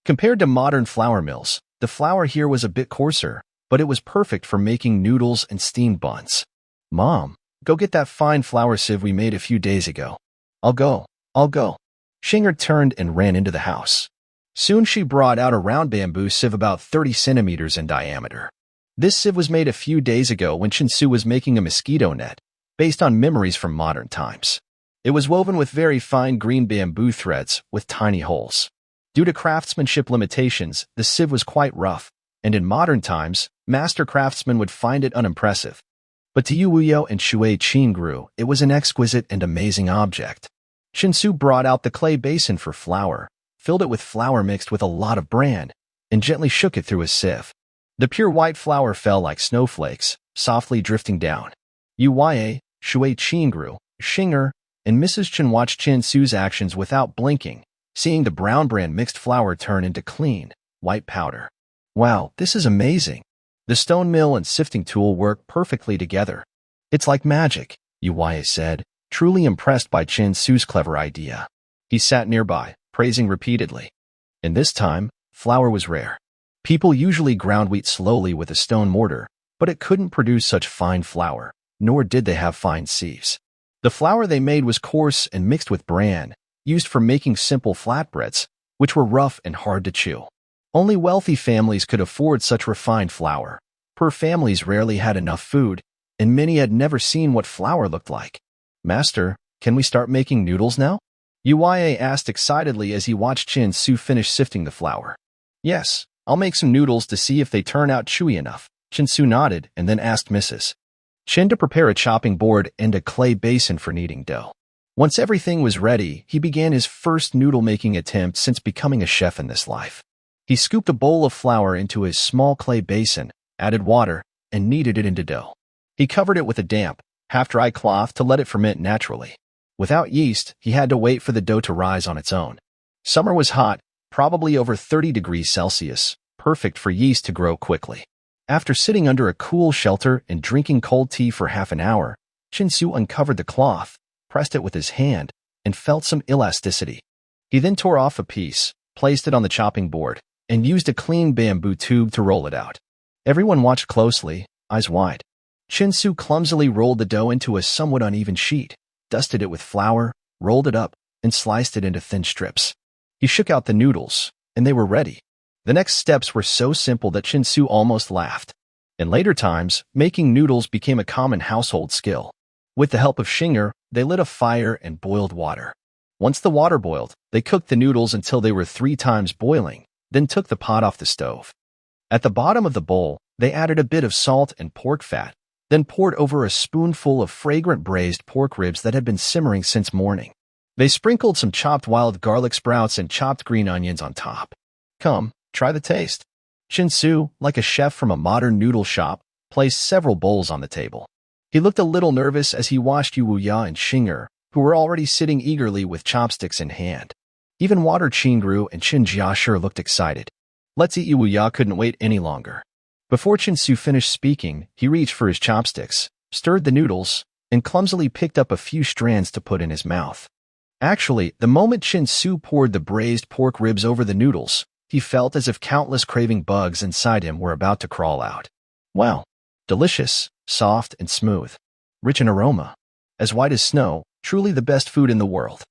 Compared to modern flour mills, the flour here was a bit coarser, but it was perfect for making noodles and steamed buns. "Mom, go get that fine flour sieve we made a few days ago." I'll go. Xinger turned and ran into the house. Soon she brought out a round bamboo sieve about 30 centimeters in diameter. This sieve was made a few days ago when Chin-su was making a mosquito net, based on memories from modern times. It was woven with very fine green bamboo threads with tiny holes. Due to craftsmanship limitations, the sieve was quite rough, and in modern times, master craftsmen would find it unimpressive. But to Yu Wuya and Shui Qingru, it was an exquisite and amazing object. Chin-su brought out the clay basin for flour, filled it with flour mixed with a lot of bran, and gently shook it through a sieve. The pure white flour fell like snowflakes, softly drifting down. Yu Wuya, Shui Qingru, Xinger, and Mrs. Chen watched Chin-su's actions without blinking, seeing the brown bran mixed flour turn into clean, white powder. "Wow, this is amazing. The stone mill and sifting tool work perfectly together. It's like magic," Yu Wuya said, truly impressed by Chin-su's clever idea. He sat nearby, praising repeatedly. And this time, flour was rare. People usually ground wheat slowly with a stone mortar, but it couldn't produce such fine flour, nor did they have fine sieves. The flour they made was coarse and mixed with bran, used for making simple flatbreads, which were rough and hard to chew. Only wealthy families could afford such refined flour. Poor families rarely had enough food, and many had never seen what flour looked like. "Master, can we start making noodles now?" Uya asked excitedly as he watched Chin Su finish sifting the flour. Yes, I'll make some noodles to see if they turn out chewy enough. Chin Su nodded and then asked Mrs. Chin to prepare a chopping board and a clay basin for kneading dough. Once everything was ready, he began his first noodle-making attempt since becoming a chef in this life. He scooped a bowl of flour into his small clay basin, added water, and kneaded it into dough. He covered it with a damp, half-dry cloth to let it ferment naturally. Without yeast, he had to wait for the dough to rise on its own. Summer was hot, probably over 30 degrees Celsius, perfect for yeast to grow quickly. After sitting under a cool shelter and drinking cold tea for half an hour, Chin Su uncovered the cloth, pressed it with his hand, and felt some elasticity. He then tore off a piece, placed it on the chopping board, and used a clean bamboo tube to roll it out. Everyone watched closely, eyes wide. Chin Su clumsily rolled the dough into a somewhat uneven sheet, dusted it with flour, rolled it up, and sliced it into thin strips. He shook out the noodles, and they were ready. The next steps were so simple that Chin Su almost laughed. In later times, making noodles became a common household skill. With the help of Shinger, they lit a fire and boiled water. Once the water boiled, they cooked the noodles until they were 3 times boiling, then took the pot off the stove. At the bottom of the bowl, they added a bit of salt and pork fat, then poured over a spoonful of fragrant braised pork ribs that had been simmering since morning. They sprinkled some chopped wild garlic sprouts and chopped green onions on top. Come, try the taste. Chin Su, like a chef from a modern noodle shop, placed several bowls on the table. He looked a little nervous as he watched Yuya and Shinger, who were already sitting eagerly with chopsticks in hand. Even Water Chingru and Chin Jiashir looked excited. Let's eat. Yuya couldn't wait any longer. Before Chin Su finished speaking, he reached for his chopsticks, stirred the noodles, and clumsily picked up a few strands to put in his mouth. Actually, the moment Chin Su poured the braised pork ribs over the noodles, he felt as if countless craving bugs inside him were about to crawl out. Wow, delicious, soft and smooth, rich in aroma, as white as snow, truly the best food in the world.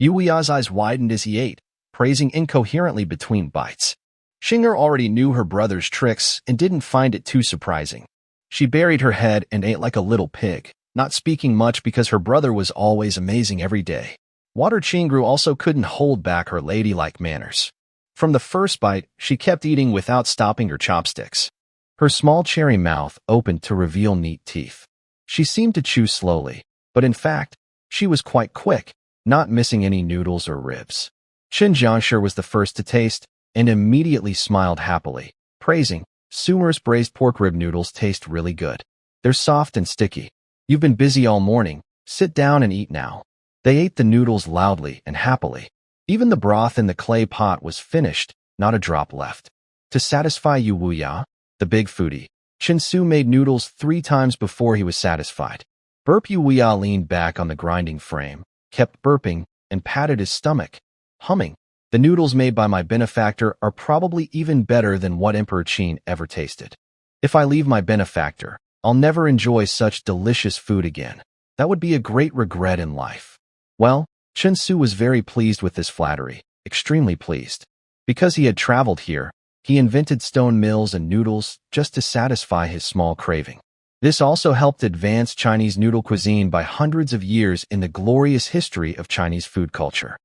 Yuya's eyes widened as he ate, praising incoherently between bites. Shinger already knew her brother's tricks and didn't find it too surprising. She buried her head and ate like a little pig, not speaking much because her brother was always amazing every day. Water Chingru also couldn't hold back her ladylike manners. From the first bite, she kept eating without stopping her chopsticks. Her small cherry mouth opened to reveal neat teeth. She seemed to chew slowly, but in fact, she was quite quick, not missing any noodles or ribs. Chin Jiangshi was the first to taste, and immediately smiled happily, praising, Sumer's braised pork rib noodles taste really good. They're soft and sticky. You've been busy all morning. Sit down and eat now. They ate the noodles loudly and happily. Even the broth in the clay pot was finished, not a drop left. To satisfy Yuya, the big foodie, Chin Su made noodles 3 times before he was satisfied. Yuya leaned back on the grinding frame, kept burping, and patted his stomach, humming. The noodles made by my benefactor are probably even better than what Emperor Qin ever tasted. If I leave my benefactor, I'll never enjoy such delicious food again. That would be a great regret in life. Well, Chin Su was very pleased with this flattery, extremely pleased. Because he had traveled here, he invented stone mills and noodles just to satisfy his small craving. This also helped advance Chinese noodle cuisine by hundreds of years in the glorious history of Chinese food culture.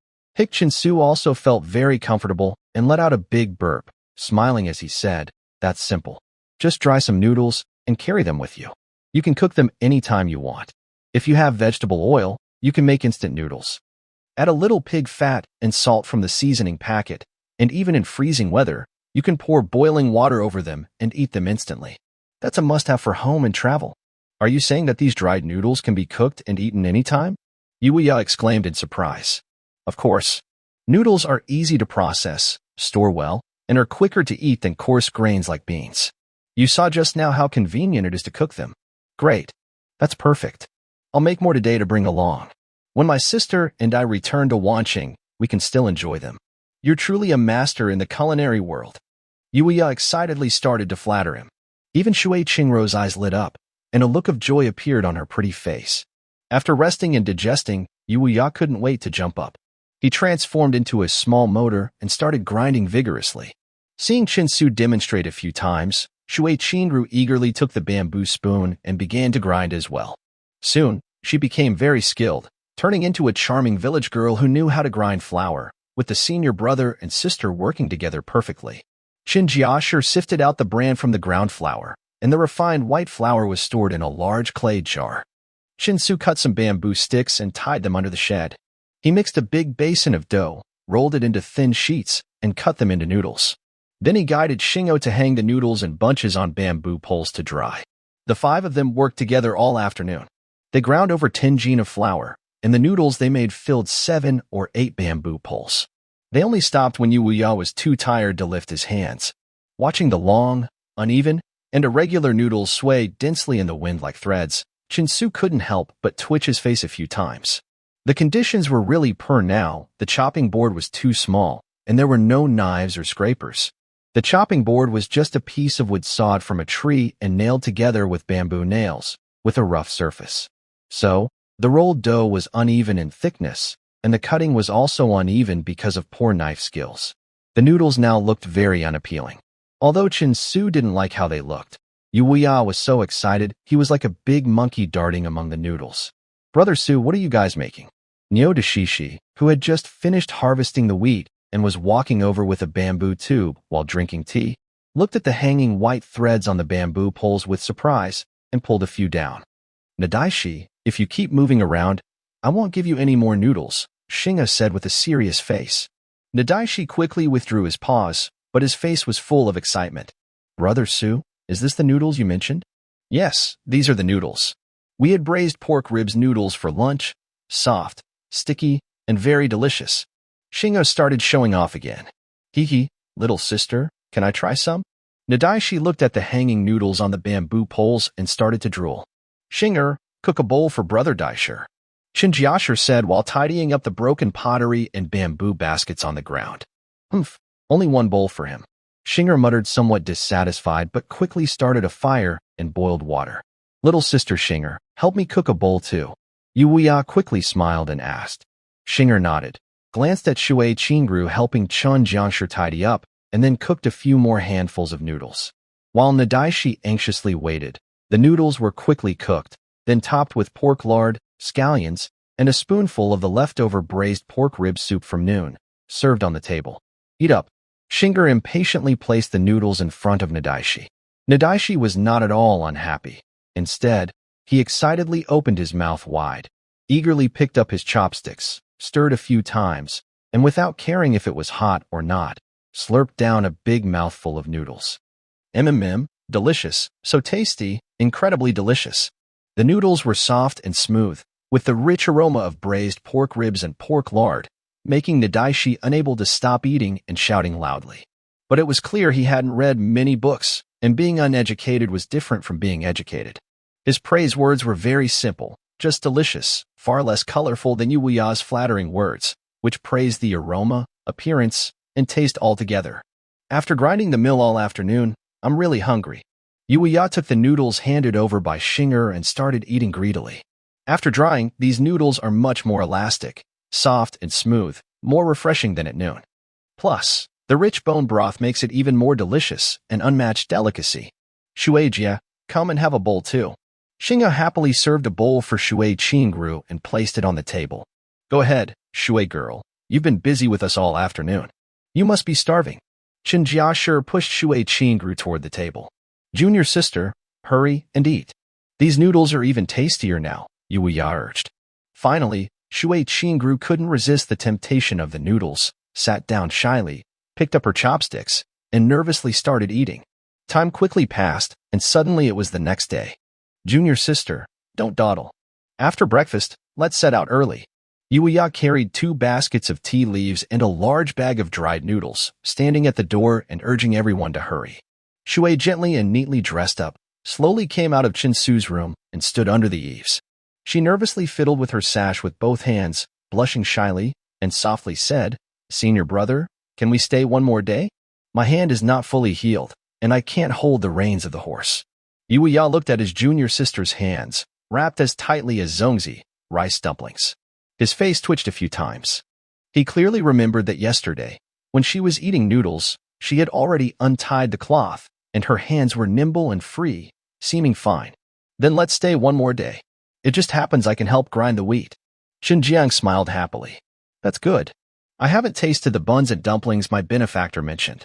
Chin Su also felt very comfortable and let out a big burp, smiling as he said, "That's simple. Just dry some noodles and carry them with you. You can cook them anytime you want. If you have vegetable oil, you can make instant noodles. Add a little pig fat and salt from the seasoning packet, and even in freezing weather, you can pour boiling water over them and eat them instantly. That's a must-have for home and travel. Are you saying that these dried noodles can be cooked and eaten anytime?" Yuya exclaimed in surprise. Of course. Noodles are easy to process, store well, and are quicker to eat than coarse grains like beans. You saw just now how convenient it is to cook them. Great. That's perfect. I'll make more today to bring along. When my sister and I return to Wanqing, we can still enjoy them. You're truly a master in the culinary world. Yuya excitedly started to flatter him. Even Shui Qingrou's eyes lit up, and a look of joy appeared on her pretty face. After resting and digesting, Yuya couldn't wait to jump up. He transformed into a small motor and started grinding vigorously. Seeing Chin Su demonstrate a few times, Shui Qingru eagerly took the bamboo spoon and began to grind as well. Soon, she became very skilled, turning into a charming village girl who knew how to grind flour, with the senior brother and sister working together perfectly. Chin Jiashir sifted out the bran from the ground flour, and the refined white flour was stored in a large clay jar. Chin-Su cut some bamboo sticks and tied them under the shed. He mixed a big basin of dough, rolled it into thin sheets, and cut them into noodles. Then he guided Shingo to hang the noodles in bunches on bamboo poles to dry. The 5 of them worked together all afternoon. They ground over 10 jin of flour, and the noodles they made filled 7 or 8 bamboo poles. They only stopped when Yuya was too tired to lift his hands. Watching the long, uneven, and irregular noodles sway densely in the wind like threads, Chin-Su couldn't help but twitch his face a few times. The conditions were really poor now. The chopping board was too small, and there were no knives or scrapers. The chopping board was just a piece of wood sawed from a tree and nailed together with bamboo nails, with a rough surface. So, the rolled dough was uneven in thickness, and the cutting was also uneven because of poor knife skills. The noodles now looked very unappealing. Although Chin-Su didn't like how they looked, Yuya was so excited he was like a big monkey darting among the noodles. "Brother Su, what are you guys making?" Nyo Dashishi, who had just finished harvesting the wheat and was walking over with a bamboo tube while drinking tea, looked at the hanging white threads on the bamboo poles with surprise and pulled a few down. "Nadaishi, if you keep moving around, I won't give you any more noodles," Shingo said with a serious face. Nadaishi quickly withdrew his paws, but his face was full of excitement. "Brother Su, is this the noodles you mentioned?" "Yes, these are the noodles. We had braised pork ribs noodles for lunch, soft, sticky, and very delicious." Shingo started showing off again. "Hee, little sister, can I try some?" Nadaishi looked at the hanging noodles on the bamboo poles and started to drool. "Shinger, cook a bowl for Brother Daisher," Shinjiashir said while tidying up the broken pottery and bamboo baskets on the ground. "Humph, only one bowl for him." Shinger muttered, somewhat dissatisfied, but quickly started a fire and boiled water. "Little sister Shinger, help me cook a bowl too." Yuya quickly smiled and asked. Shinger nodded, glanced at Shui Chingru helping Chun Jiangshi tidy up, and then cooked a few more handfuls of noodles. While Nadaishi anxiously waited, the noodles were quickly cooked, then topped with pork lard, scallions, and a spoonful of the leftover braised pork rib soup from noon, served on the table. "Eat up." Shinger impatiently placed the noodles in front of Nadaishi. Nadaishi was not at all unhappy. Instead, he excitedly opened his mouth wide, eagerly picked up his chopsticks, stirred a few times, and without caring if it was hot or not, slurped down a big mouthful of noodles. Delicious, so tasty, incredibly delicious. The noodles were soft and smooth, with the rich aroma of braised pork ribs and pork lard, making Nadaishi unable to stop eating and shouting loudly. But it was clear he hadn't read many books, and being uneducated was different from being educated. His praise words were very simple, just delicious, far less colorful than Yuya's flattering words, which praised the aroma, appearance, and taste altogether. "After grinding the mill all afternoon, I'm really hungry." Yuya took the noodles handed over by Shinger and started eating greedily. After drying, these noodles are much more elastic, soft and smooth, more refreshing than at noon. Plus, the rich bone broth makes it even more delicious, an unmatched delicacy. "Shueijia, come and have a bowl too." Shingo happily served a bowl for Shui Chingru and placed it on the table. "Go ahead, Shui girl. You've been busy with us all afternoon. You must be starving." Shinjiashir pushed Shui Chingru toward the table. "Junior sister, hurry and eat. These noodles are even tastier now," Yuya urged. Finally, Shui Chingru couldn't resist the temptation of the noodles, sat down shyly, picked up her chopsticks, and nervously started eating. Time quickly passed, and suddenly it was the next day. "Junior sister, don't dawdle. After breakfast, let's set out early." Yuya carried 2 baskets of tea leaves and a large bag of dried noodles, standing at the door and urging everyone to hurry. Shui, gently and neatly dressed up, slowly came out of Chin-Su's room and stood under the eaves. She nervously fiddled with her sash with both hands, blushing shyly, and softly said, "Senior brother, can we stay one more day? My hand is not fully healed, and I can't hold the reins of the horse." Yuya looked at his junior sister's hands, wrapped as tightly as zongzi, rice dumplings. His face twitched a few times. He clearly remembered that yesterday, when she was eating noodles, she had already untied the cloth, and her hands were nimble and free, seeming fine. "Then let's stay one more day. It just happens I can help grind the wheat." Xinjiang smiled happily. That's good. I haven't tasted the buns and dumplings my benefactor mentioned.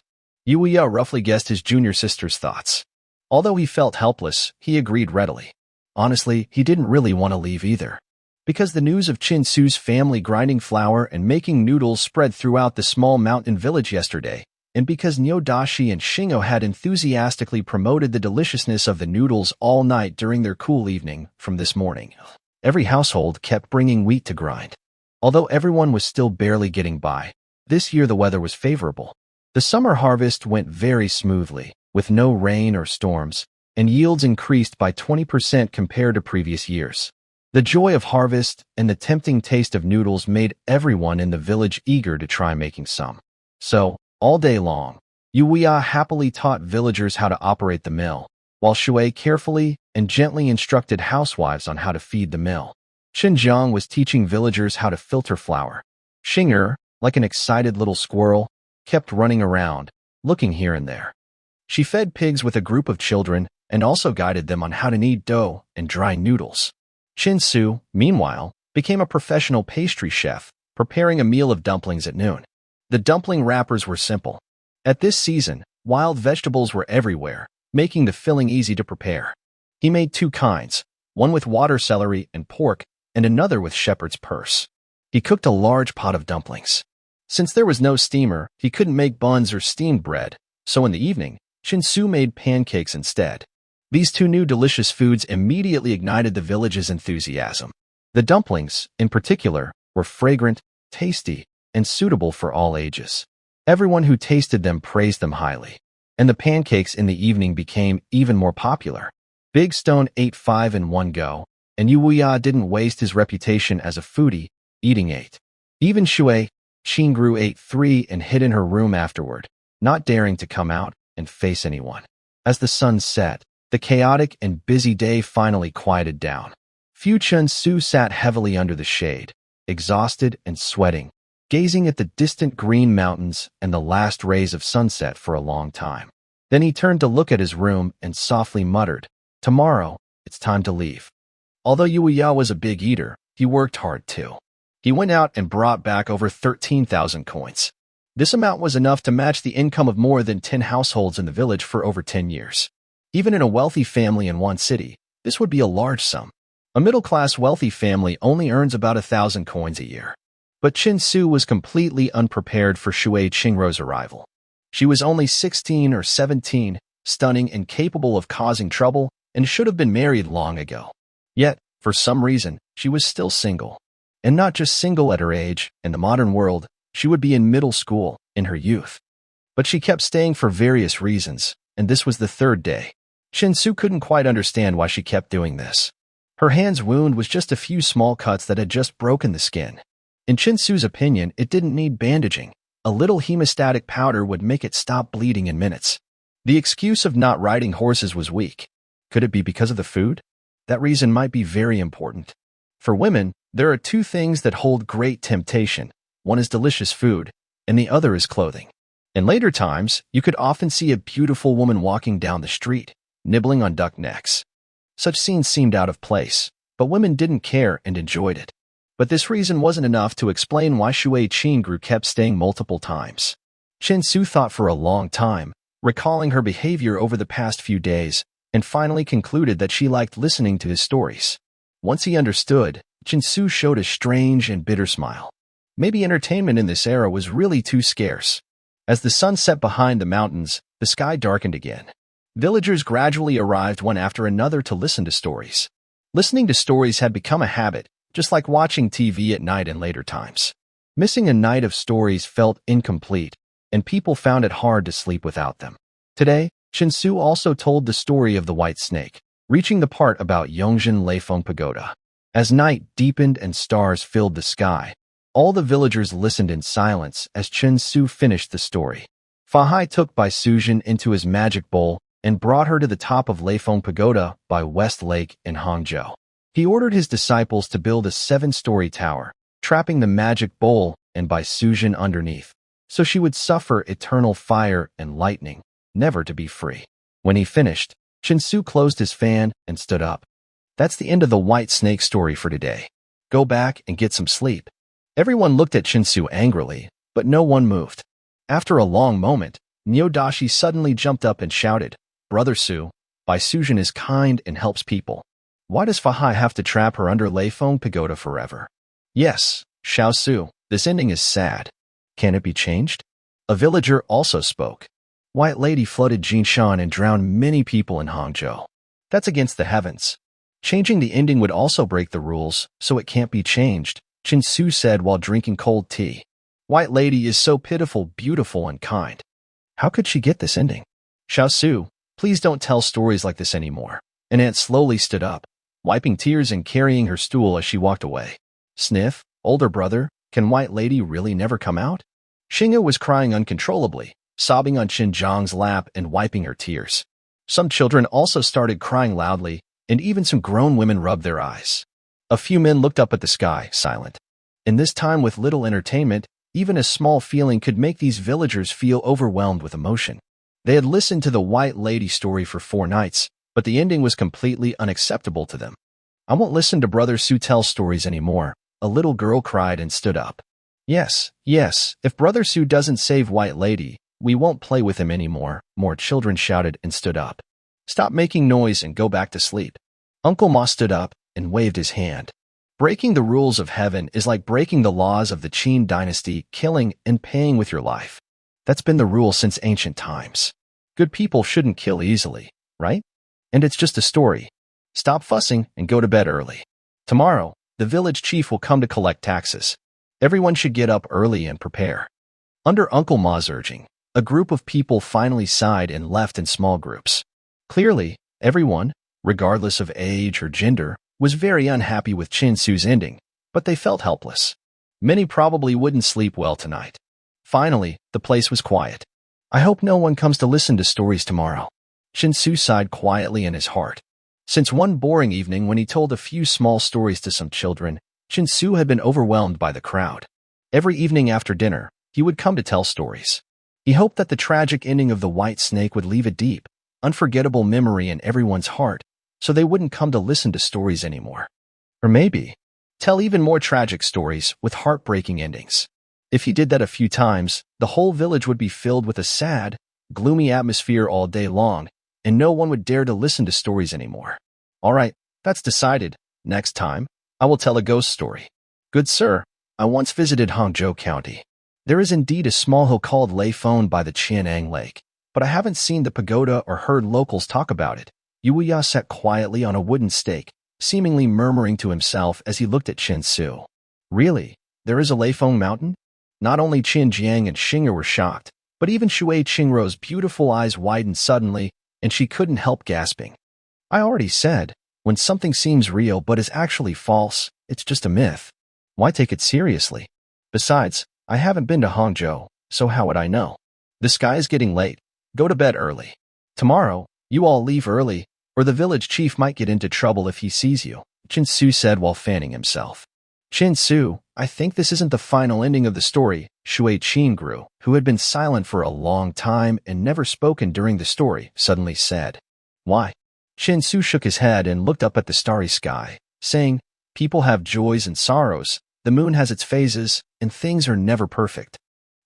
Yuya roughly guessed his junior sister's thoughts. Although he felt helpless, he agreed readily. Honestly, he didn't really want to leave either. Because the news of Chin-Su's family grinding flour and making noodles spread throughout the small mountain village yesterday, and because Nyodashi and Shingo had enthusiastically promoted the deliciousness of the noodles all night during their cool evening from this morning, every household kept bringing wheat to grind. Although everyone was still barely getting by, this year the weather was favorable. The summer harvest went very smoothly, with no rain or storms, and yields increased by 20% compared to previous years. The joy of harvest and the tempting taste of noodles made everyone in the village eager to try making some. So, all day long, Yuya happily taught villagers how to operate the mill, while Shui carefully and gently instructed housewives on how to feed the mill. Xinjiang was teaching villagers how to filter flour. Xinger, like an excited little squirrel, kept running around, looking here and there. She fed pigs with a group of children and also guided them on how to knead dough and dry noodles. Chin-Su, meanwhile, became a professional pastry chef, preparing a meal of dumplings at noon. The dumpling wrappers were simple. At this season, wild vegetables were everywhere, making the filling easy to prepare. He made two kinds, one with water celery and pork, and another with shepherd's purse. He cooked a large pot of dumplings. Since there was no steamer, he couldn't make buns or steamed bread, so in the evening, Chin-Su made pancakes instead. These two new delicious foods immediately ignited the village's enthusiasm. The dumplings, in particular, were fragrant, tasty, and suitable for all ages. Everyone who tasted them praised them highly, and the pancakes in the evening became even more popular. Big Stone ate 5 in one go, and Yuya didn't waste his reputation as a foodie, eating 8. Even Shui, Qingru ate 3 and hid in her room afterward, not daring to come out and face anyone. As the sun set, the chaotic and busy day finally quieted down. Fu Chun-Su sat heavily under the shade, exhausted and sweating, gazing at the distant green mountains and the last rays of sunset for a long time. Then he turned to look at his room and softly muttered, "Tomorrow, it's time to leave." Although Yuya was a big eater, he worked hard too. He went out and brought back over 13,000 coins. This amount was enough to match the income of more than 10 households in the village for over 10 years. Even in a wealthy family in one city, this would be a large sum. A middle-class wealthy family only earns about 1,000 coins a year. But Chin-Su was completely unprepared for Shui Qingrou's arrival. She was only 16 or 17, stunning and capable of causing trouble, and should have been married long ago. Yet, for some reason, she was still single. And not just single at her age, in the modern world, she would be in middle school, in her youth. But she kept staying for various reasons, and this was the third day. Chin-Su couldn't quite understand why she kept doing this. Her hand's wound was just a few small cuts that had just broken the skin. In Chin-Su's opinion, it didn't need bandaging. A little hemostatic powder would make it stop bleeding in minutes. The excuse of not riding horses was weak. Could it be because of the food? That reason might be very important. For women, there are two things that hold great temptation. One is delicious food, and the other is clothing. In later times, you could often see a beautiful woman walking down the street, nibbling on duck necks. Such scenes seemed out of place, but women didn't care and enjoyed it. But this reason wasn't enough to explain why Shui Qingru kept staying multiple times. Chin-Su thought for a long time, recalling her behavior over the past few days, and finally concluded that she liked listening to his stories. Once he understood, Chin-Su showed a strange and bitter smile. Maybe entertainment in this era was really too scarce. As the sun set behind the mountains, the sky darkened again. Villagers gradually arrived one after another to listen to stories. Listening to stories had become a habit, just like watching TV at night in later times. Missing a night of stories felt incomplete, and people found it hard to sleep without them. Today, Chin-Su also told the story of the White Snake, reaching the part about Yongjin Leifeng Pagoda. As night deepened and stars filled the sky, all the villagers listened in silence as Chin-Su finished the story. Fahai took Bai Sujin into his magic bowl and brought her to the top of Leifeng Pagoda by West Lake in Hangzhou. He ordered his disciples to build a 7-story tower, trapping the magic bowl and Bai Sujin underneath, so she would suffer eternal fire and lightning, never to be free. When he finished, Chin-Su closed his fan and stood up. That's the end of the White Snake story for today. Go back and get some sleep. Everyone looked at Shinsu angrily, but no one moved. After a long moment, Nyodashi suddenly jumped up and shouted, "Brother Su, Baisujin is kind and helps people. Why does Fahai have to trap her under Leifeng Pagoda forever?" "Yes, Xiao Su, this ending is sad. Can it be changed?" A villager also spoke. "White Lady flooded Jinshan and drowned many people in Hangzhou. That's against the heavens. Changing the ending would also break the rules, so it can't be changed," Chin Su said while drinking cold tea. "White Lady is so pitiful, beautiful, and kind. How could she get this ending?" "Xiao Su, please don't tell stories like this anymore." An aunt slowly stood up, wiping tears and carrying her stool as she walked away. "Sniff, older brother, can White Lady really never come out?" Xing'e was crying uncontrollably, sobbing on Qin Zhang's lap and wiping her tears. Some children also started crying loudly, and even some grown women rubbed their eyes. A few men looked up at the sky, silent. In this time with little entertainment, even a small feeling could make these villagers feel overwhelmed with emotion. They had listened to the White Lady story for 4 nights, but the ending was completely unacceptable to them. "I won't listen to Brother Su tell stories anymore," a little girl cried and stood up. Yes, if Brother Su doesn't save White Lady, we won't play with him anymore," more children shouted and stood up. "Stop making noise and go back to sleep." Uncle Ma stood up and waved his hand. "Breaking the rules of heaven is like breaking the laws of the Qin dynasty, killing and paying with your life. That's been the rule since ancient times. Good people shouldn't kill easily, right? And it's just a story. Stop fussing and go to bed early. Tomorrow, the village chief will come to collect taxes. Everyone should get up early and prepare." Under Uncle Ma's urging, a group of people finally sighed and left in small groups. Clearly, everyone, regardless of age or gender, was very unhappy with Chin Su's ending, but they felt helpless. Many probably wouldn't sleep well tonight. Finally, the place was quiet. "I hope no one comes to listen to stories tomorrow." Chin Su sighed quietly in his heart. Since one boring evening when he told a few small stories to some children, Chin Su had been overwhelmed by the crowd. Every evening after dinner, he would come to tell stories. He hoped that the tragic ending of the White Snake would leave a deep, unforgettable memory in everyone's heart, so they wouldn't come to listen to stories anymore. Or maybe, tell even more tragic stories with heartbreaking endings. If he did that a few times, the whole village would be filled with a sad, gloomy atmosphere all day long, and no one would dare to listen to stories anymore. "All right, that's decided. Next time, I will tell a ghost story. Good sir, I once visited Hangzhou County. There is indeed a small hill called Leifeng by the Qian'an Lake, but I haven't seen the pagoda or heard locals talk about it." Yuya sat quietly on a wooden stake, seemingly murmuring to himself as he looked at Chin Su. "Really? There is a Leifeng mountain?" Not only Qin Jiang and Xing'e were shocked, but even Shui Qingrou's beautiful eyes widened suddenly, and she couldn't help gasping. "I already said, when something seems real but is actually false, it's just a myth. Why take it seriously? Besides, I haven't been to Hangzhou, so how would I know? The sky is getting late. Go to bed early. Tomorrow, you all leave early, or the village chief might get into trouble if he sees you," Chin Su said while fanning himself. "Chin Su, I think this isn't the final ending of the story," Shui Qingru, who had been silent for a long time and never spoken during the story, suddenly said. "Why?" Chin Su shook his head and looked up at the starry sky, saying, "People have joys and sorrows, the moon has its phases, and things are never perfect.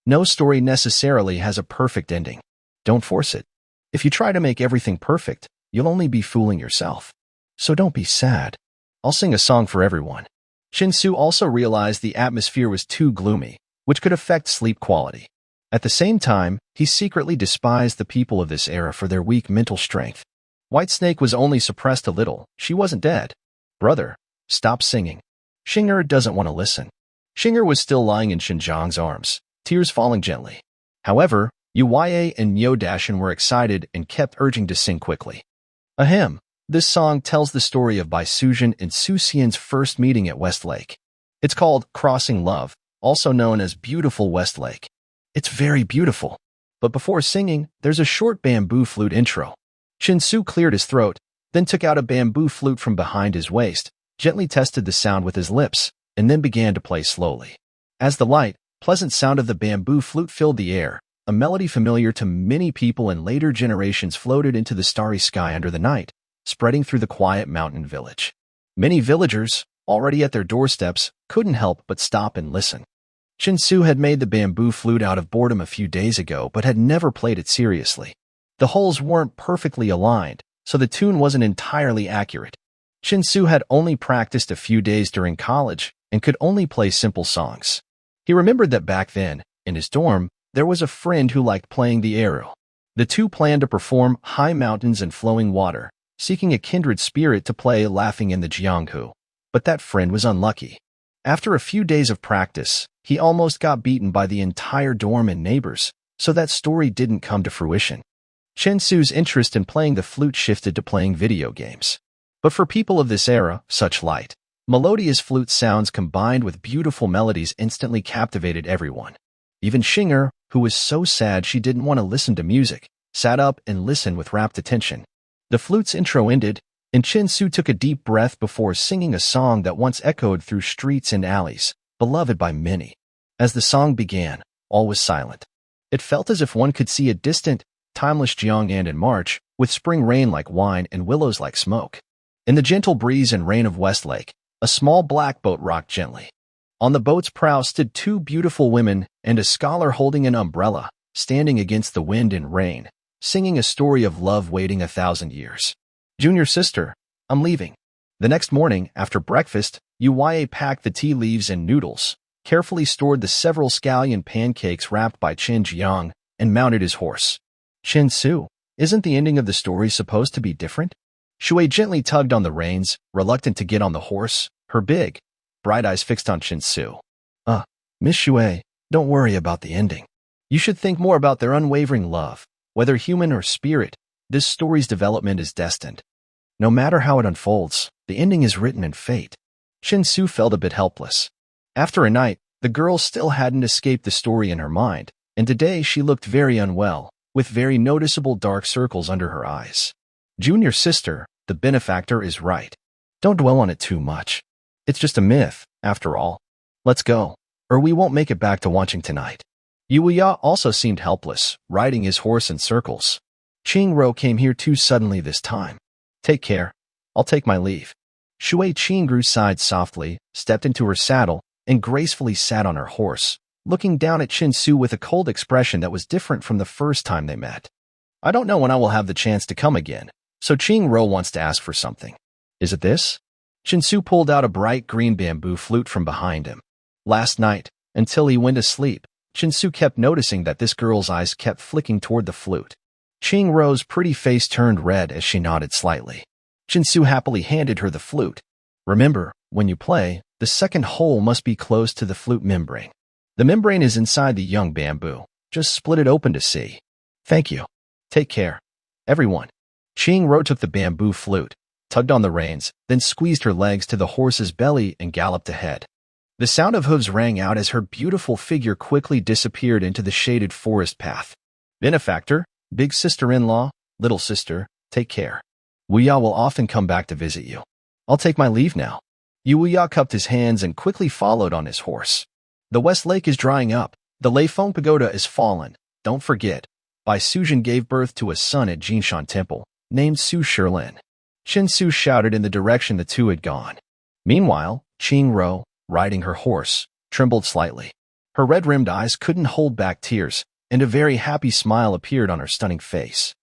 No story necessarily has a perfect ending. Don't force it. If you try to make everything perfect, you'll only be fooling yourself. So don't be sad. I'll sing a song for everyone." Chin Su also realized the atmosphere was too gloomy, which could affect sleep quality. At the same time, he secretly despised the people of this era for their weak mental strength. White Snake was only suppressed a little. She wasn't dead. "Brother, stop singing." Xing'e doesn't want to listen. Xing'e was still lying in Xinjiang's arms, tears falling gently. However, Yuye and Nyodashin were excited and kept urging to sing quickly. Ahem. This song tells the story of Baisujin and Su Xian's first meeting at West Lake. It's called Crossing Love, also known as Beautiful West Lake. It's very beautiful. But before singing, there's a short bamboo flute intro. Chin Su cleared his throat, then took out a bamboo flute from behind his waist, gently tested the sound with his lips, and then began to play slowly. As the light, pleasant sound of the bamboo flute filled the air, a melody familiar to many people in later generations floated into the starry sky under the night, spreading through the quiet mountain village. Many villagers, already at their doorsteps, couldn't help but stop and listen. Chin-Su had made the bamboo flute out of boredom a few days ago but had never played it seriously. The holes weren't perfectly aligned, so the tune wasn't entirely accurate. Chin-Su had only practiced a few days during college and could only play simple songs. He remembered that back then, in his dorm, there was a friend who liked playing the arrow. The two planned to perform High Mountains and Flowing Water, seeking a kindred spirit to play Laughing in the Jianghu. But that friend was unlucky. After a few days of practice, he almost got beaten by the entire dorm and neighbors, so that story didn't come to fruition. Chin-Su's interest in playing the flute shifted to playing video games. But for people of this era, such light, melodious flute sounds combined with beautiful melodies instantly captivated everyone. Even Xinger, who was so sad she didn't want to listen to music, sat up and listened with rapt attention. The flute's intro ended, and Chin-Su took a deep breath before singing a song that once echoed through streets and alleys, beloved by many. As the song began, all was silent. It felt as if one could see a distant, timeless Jiang'an in March, with spring rain like wine and willows like smoke. In the gentle breeze and rain of Westlake, a small black boat rocked gently. On the boat's prow stood two beautiful women and a scholar holding an umbrella, standing against the wind and rain, singing a story of love waiting 1,000 years. Junior sister, I'm leaving. The next morning, after breakfast, Uya packed the tea leaves and noodles, carefully stored the several scallion pancakes wrapped by Qin Jiang, and mounted his horse. Chin-Su, isn't the ending of the story supposed to be different? Shui gently tugged on the reins, reluctant to get on the horse, her big, bright eyes fixed on Chin-Su. Miss Shui, don't worry about the ending. You should think more about their unwavering love. Whether human or spirit, this story's development is destined. No matter how it unfolds, the ending is written in fate. Chin-Su felt a bit helpless. After a night, the girl still hadn't escaped the story in her mind, and today she looked very unwell, with very noticeable dark circles under her eyes. Junior sister, the benefactor is right. Don't dwell on it too much. It's just a myth, after all. Let's go, or we won't make it back to watching tonight. Yuya also seemed helpless, riding his horse in circles. Qingro came here too suddenly this time. Take care. I'll take my leave. Shui Qingru sighed softly, stepped into her saddle, and gracefully sat on her horse, looking down at Chin-Su with a cold expression that was different from the first time they met. I don't know when I will have the chance to come again, so Qingro wants to ask for something. Is it this? Chin-Su pulled out a bright green bamboo flute from behind him. Last night, until he went to sleep, Chin-Su kept noticing that this girl's eyes kept flicking toward the flute. Qingro's pretty face turned red as she nodded slightly. Chin-Su happily handed her the flute. Remember, when you play, the second hole must be close to the flute membrane. The membrane is inside the young bamboo. Just split it open to see. Thank you. Take care. Everyone. Qingro took the bamboo flute, tugged on the reins, then squeezed her legs to the horse's belly and galloped ahead. The sound of hooves rang out as her beautiful figure quickly disappeared into the shaded forest path. Benefactor, big sister-in-law, little sister, take care. Wuya will often come back to visit you. I'll take my leave now. Wuya cupped his hands and quickly followed on his horse. The West Lake is drying up. The Leifeng Pagoda is fallen. Don't forget. Bai Suzhen gave birth to a son at Jinshan Temple, named Su Shilin. Chin-Su shouted in the direction the two had gone. Meanwhile, Qingro, riding her horse, trembled slightly. Her red-rimmed eyes couldn't hold back tears, and a very happy smile appeared on her stunning face.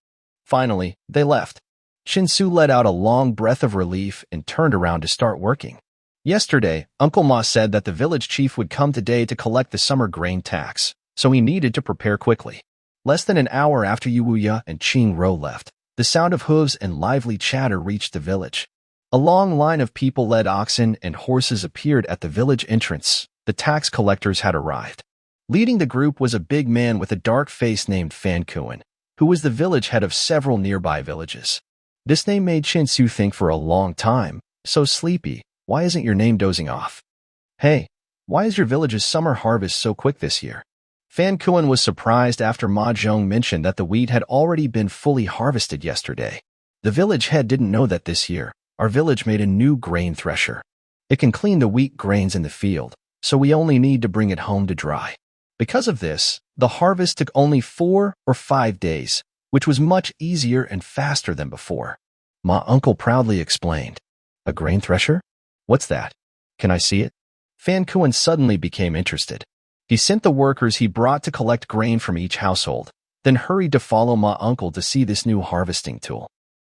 Finally, they left. Chin-Su let out a long breath of relief and turned around to start working. Yesterday, Uncle Ma said that the village chief would come today to collect the summer grain tax, so he needed to prepare quickly. Less than an hour after Yuya and Qingro left, the sound of hooves and lively chatter reached the village. A long line of people-led oxen and horses appeared at the village entrance. The tax collectors had arrived. Leading the group was a big man with a dark face named Fan Kuan, who was the village head of several nearby villages. This name made Chin-Su think for a long time. So sleepy, why isn't your name dozing off? Hey, why is your village's summer harvest so quick this year? Fan Kuan was surprised after Ma Zhong mentioned that the wheat had already been fully harvested yesterday. The village head didn't know that this year, our village made a new grain thresher. It can clean the wheat grains in the field, so we only need to bring it home to dry. Because of this, the harvest took only 4 or 5 days, which was much easier and faster than before. Ma uncle proudly explained. A grain thresher? What's that? Can I see it? Fan Kuan suddenly became interested. He sent the workers he brought to collect grain from each household, then hurried to follow Ma Uncle to see this new harvesting tool.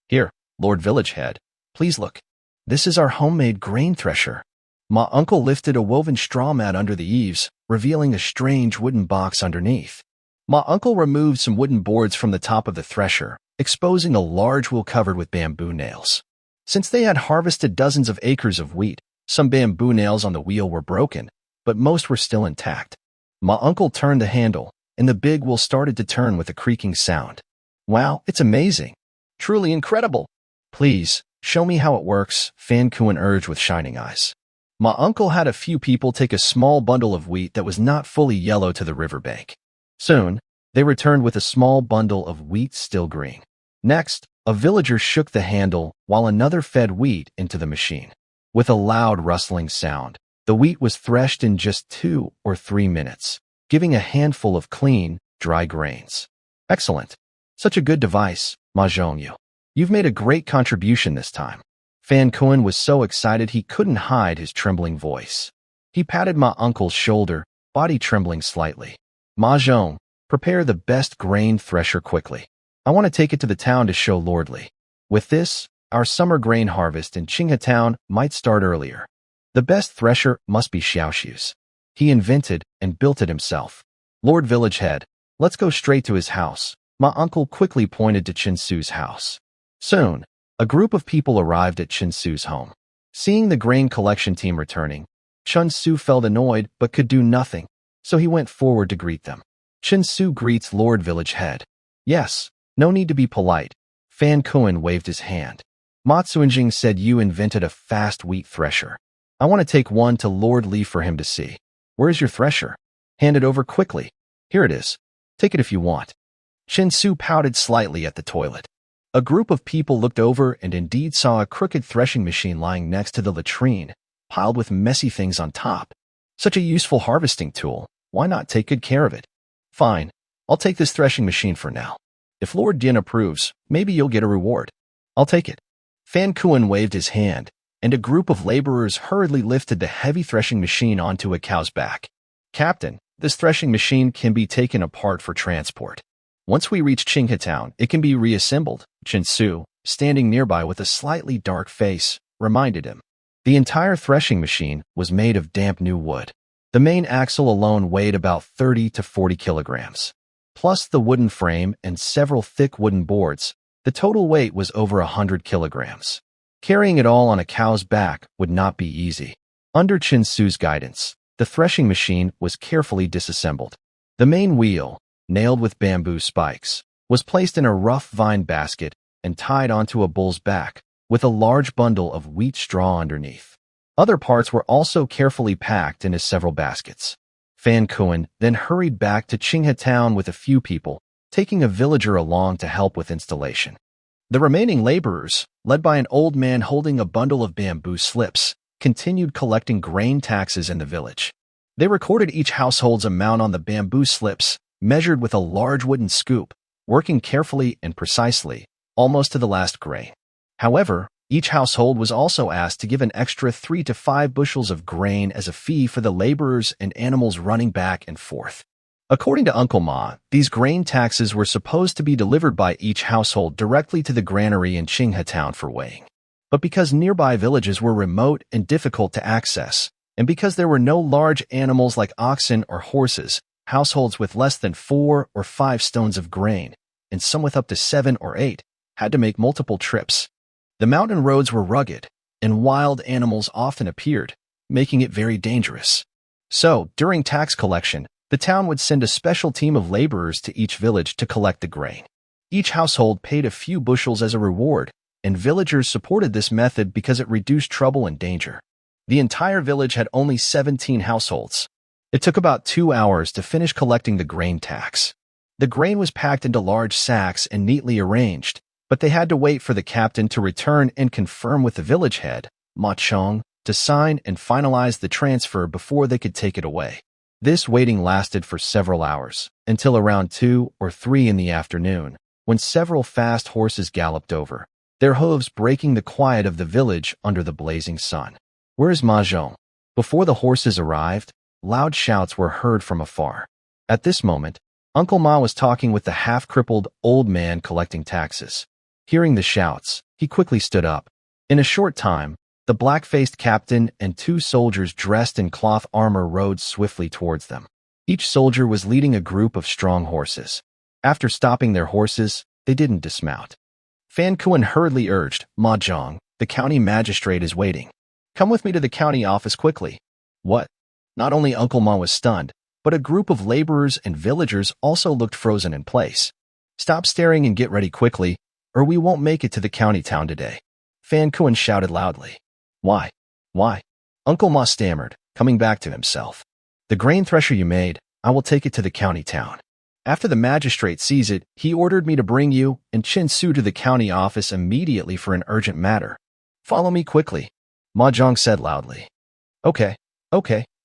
Here, Lord Village Head, please look. This is our homemade grain thresher. Ma Uncle lifted a woven straw mat under the eaves, revealing a strange wooden box underneath. Ma Uncle removed some wooden boards from the top of the thresher, exposing a large wheel covered with bamboo nails. Since they had harvested dozens of acres of wheat, some bamboo nails on the wheel were broken, but most were still intact. Ma Uncle turned the handle, and the big wheel started to turn with a creaking sound. Wow, it's amazing. Truly incredible. Please, show me how it works, Fan Kuan urged with shining eyes. Ma Uncle had a few people take a small bundle of wheat that was not fully yellow to the riverbank. Soon, they returned with a small bundle of wheat still green. Next, a villager shook the handle while another fed wheat into the machine. With a loud rustling sound, the wheat was threshed in just 2 or 3 minutes, giving a handful of clean, dry grains. Excellent. Such a good device, Ma Zhongyu. You've made a great contribution this time. Fan Kuan was so excited he couldn't hide his trembling voice. He patted Ma Uncle's shoulder, body trembling slightly. Ma Zhong, prepare the best grain thresher quickly. I want to take it to the town to show Lord Li. With this, our summer grain harvest in Qinghe Town might start earlier. The best thresher must be Xiaoxiu's. He invented and built it himself. Lord Village Head, let's go straight to his house. Ma Uncle quickly pointed to Chinsu's house. Soon, a group of people arrived at Chinsu's home. Seeing the grain collection team returning, Chinsu felt annoyed but could do nothing, so he went forward to greet them. Chinsu greets Lord Village Head. Yes, no need to be polite. Fan Kuan waved his hand. Ma Tsuanjing said you invented a fast wheat thresher. I want to take one to Lord Li for him to see. Where's your thresher? Hand it over quickly. Here it is. Take it if you want. Chinsu pouted slightly at the toilet. A group of people looked over and indeed saw a crooked threshing machine lying next to the latrine, piled with messy things on top. Such a useful harvesting tool. Why not take good care of it? Fine. I'll take this threshing machine for now. If Lord Din approves, maybe you'll get a reward. I'll take it. Fan Kuan waved his hand, and a group of laborers hurriedly lifted the heavy threshing machine onto a cow's back. Captain, this threshing machine can be taken apart for transport. Once we reach Qinghe Town, it can be reassembled, Chinsu, standing nearby with a slightly dark face, reminded him. The entire threshing machine was made of damp new wood. The main axle alone weighed about 30 to 40 kilograms. Plus the wooden frame and several thick wooden boards, the total weight was over 100 kilograms. Carrying it all on a cow's back would not be easy. Under Chinsu's guidance, the threshing machine was carefully disassembled. The main wheel, nailed with bamboo spikes, was placed in a rough vine basket and tied onto a bull's back, with a large bundle of wheat straw underneath. Other parts were also carefully packed into several baskets. Fan Kuan then hurried back to Qinghe Town with a few people, taking a villager along to help with installation. The remaining laborers, led by an old man holding a bundle of bamboo slips, continued collecting grain taxes in the village. They recorded each household's amount on the bamboo slips, measured with a large wooden scoop, working carefully and precisely, almost to the last grain. However, each household was also asked to give an extra 3 to 5 bushels of grain as a fee for the laborers and animals running back and forth. According to Uncle Ma, these grain taxes were supposed to be delivered by each household directly to the granary in Qinghe Town for weighing. But because nearby villages were remote and difficult to access, and because there were no large animals like oxen or horses, households with less than 4 or 5 stones of grain, and some with up to 7 or 8, had to make multiple trips. The mountain roads were rugged, and wild animals often appeared, making it very dangerous. So, during tax collection, the town would send a special team of laborers to each village to collect the grain. Each household paid a few bushels as a reward, and villagers supported this method because it reduced trouble and danger. The entire village had only 17 households. It took about 2 hours to finish collecting the grain tax. The grain was packed into large sacks and neatly arranged, but they had to wait for the captain to return and confirm with the village head, Ma Chong, to sign and finalize the transfer before they could take it away. This waiting lasted for several hours, until around 2 or 3 in the afternoon, when several fast horses galloped over, their hooves breaking the quiet of the village under the blazing sun. Where is Ma Zhong? Before the horses arrived, loud shouts were heard from afar. At this moment, Uncle Ma was talking with the half-crippled old man collecting taxes. Hearing the shouts, he quickly stood up. In a short time, the black-faced captain and 2 soldiers dressed in cloth armor rode swiftly towards them. Each soldier was leading a group of strong horses. After stopping their horses, they didn't dismount. Fan Kuan hurriedly urged, "Ma Zhang, the county magistrate is waiting. Come with me to the county office quickly." What? Not only Uncle Ma was stunned, but a group of laborers and villagers also looked frozen in place. "Stop staring and get ready quickly, or we won't make it to the county town today," Fan Kuan shouted loudly. Why? Why? Uncle Ma stammered, coming back to himself. "The grain thresher you made, I will take it to the county town. After the magistrate sees it, he ordered me to bring you and Chin Su to the county office immediately for an urgent matter. Follow me quickly," Ma Zhang said loudly. Okay,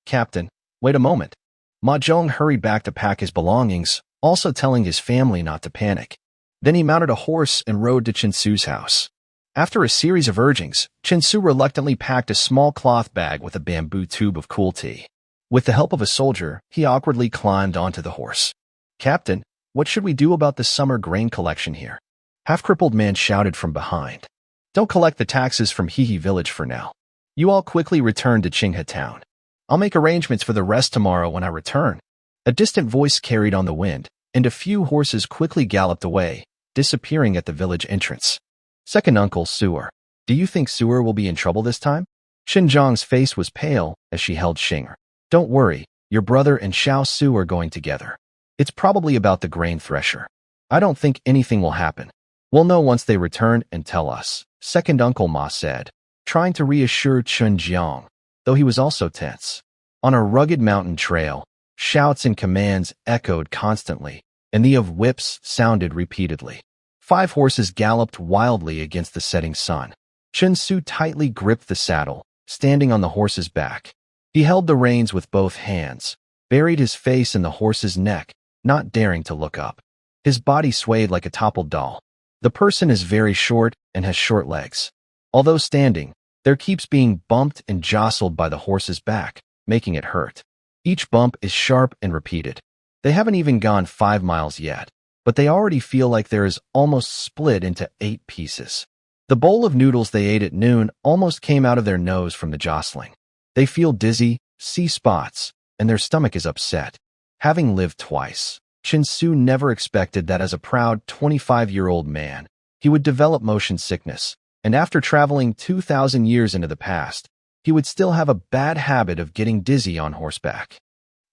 Captain. Wait a moment." Ma Zhang hurried back to pack his belongings, also telling his family not to panic. Then he mounted a horse and rode to Chin Su's house. After a series of urgings, Chin Su reluctantly packed a small cloth bag with a bamboo tube of cool tea. With the help of a soldier, he awkwardly climbed onto the horse. "Captain, what should we do about the summer grain collection here?" Half-crippled man shouted from behind. "Don't collect the taxes from Hehe village for now. You all quickly return to Qinghe town. I'll make arrangements for the rest tomorrow when I return." A distant voice carried on the wind, and a few horses quickly galloped away, disappearing at the village entrance. Second Uncle Su'er, do you think Su'er will be in trouble this time? Xinjiang's face was pale as she held Xinger. "Don't worry, your brother and Xiao Su are going together. It's probably about the grain thresher. I don't think anything will happen. We'll know once they return and tell us," Second Uncle Ma said, trying to reassure Xinjiang, though he was also tense. On a rugged mountain trail, shouts and commands echoed constantly, and the of whips sounded repeatedly. 5 horses galloped wildly against the setting sun. Chen Su tightly gripped the saddle, standing on the horse's back. He held the reins with both hands, buried his face in the horse's neck, not daring to look up. His body swayed like a toppled doll. The person is very short and has short legs. Although standing, there keeps being bumped and jostled by the horse's back, making it hurt. Each bump is sharp and repeated. They haven't even gone 5 miles yet, but they already feel like there is almost split into 8 pieces. The bowl of noodles they ate at noon almost came out of their nose from the jostling. They feel dizzy, see spots, and their stomach is upset. Having lived twice, Chin Su never expected that as a proud 25-year-old man, he would develop motion sickness, and after traveling 2,000 years into the past, he would still have a bad habit of getting dizzy on horseback.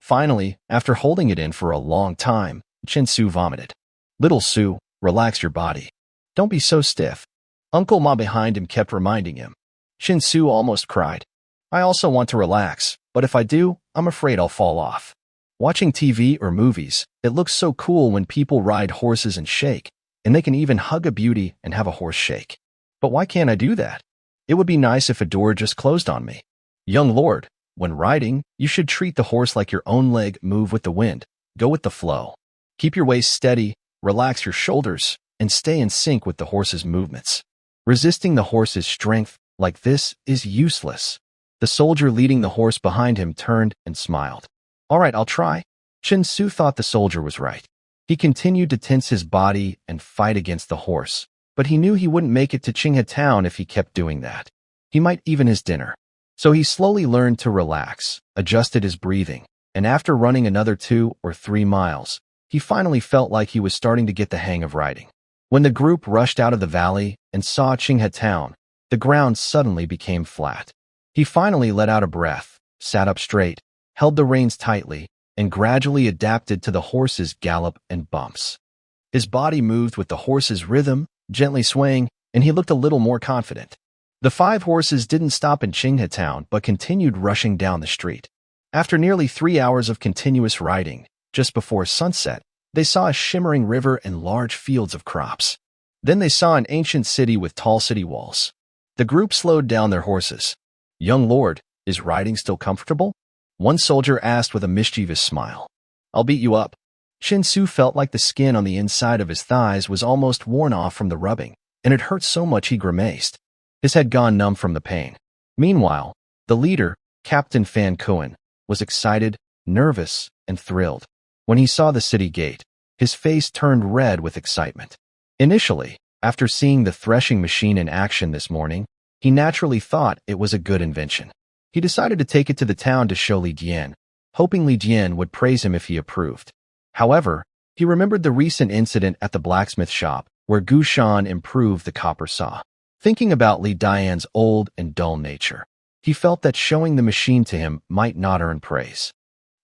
Finally, after holding it in for a long time, Chin Su vomited. "Little Su, relax your body. Don't be so stiff." Uncle Ma behind him kept reminding him. Chin Su almost cried. "I also want to relax, but if I do, I'm afraid I'll fall off. Watching TV or movies, it looks so cool when people ride horses and shake, and they can even hug a beauty and have a horse shake. But why can't I do that? It would be nice if a door just closed on me. Young lord, when riding, you should treat the horse like your own leg, move with the wind, go with the flow. Keep your waist steady, relax your shoulders, and stay in sync with the horse's movements. Resisting the horse's strength like this is useless." The soldier leading the horse behind him turned and smiled. "All right, I'll try." Chin Su thought the soldier was right. He continued to tense his body and fight against the horse, but he knew he wouldn't make it to Qinghe town if he kept doing that. He might even his dinner. So he slowly learned to relax, adjusted his breathing, and after running another 2 or 3 miles, he finally felt like he was starting to get the hang of riding. When the group rushed out of the valley and saw Qinghe town, the ground suddenly became flat. He finally let out a breath, sat up straight, held the reins tightly, and gradually adapted to the horse's gallop and bumps. His body moved with the horse's rhythm, gently swaying, and he looked a little more confident. The 5 horses didn't stop in Qinghe town but continued rushing down the street. After nearly 3 hours of continuous riding, just before sunset, they saw a shimmering river and large fields of crops. Then they saw an ancient city with tall city walls. The group slowed down their horses. "Young lord, is riding still comfortable?" One soldier asked with a mischievous smile. "I'll beat you up." Chin Su felt like the skin on the inside of his thighs was almost worn off from the rubbing, and it hurt so much he grimaced. His head gone numb from the pain. Meanwhile, the leader, Captain Fan Kuan, was excited, nervous, and thrilled. When he saw the city gate, his face turned red with excitement. Initially, after seeing the threshing machine in action this morning, he naturally thought it was a good invention. He decided to take it to the town to show Li Dian, hoping Li Dian would praise him if he approved. However, he remembered the recent incident at the blacksmith shop where Gu Shan improved the copper saw. Thinking about Li Dian's old and dull nature, he felt that showing the machine to him might not earn praise.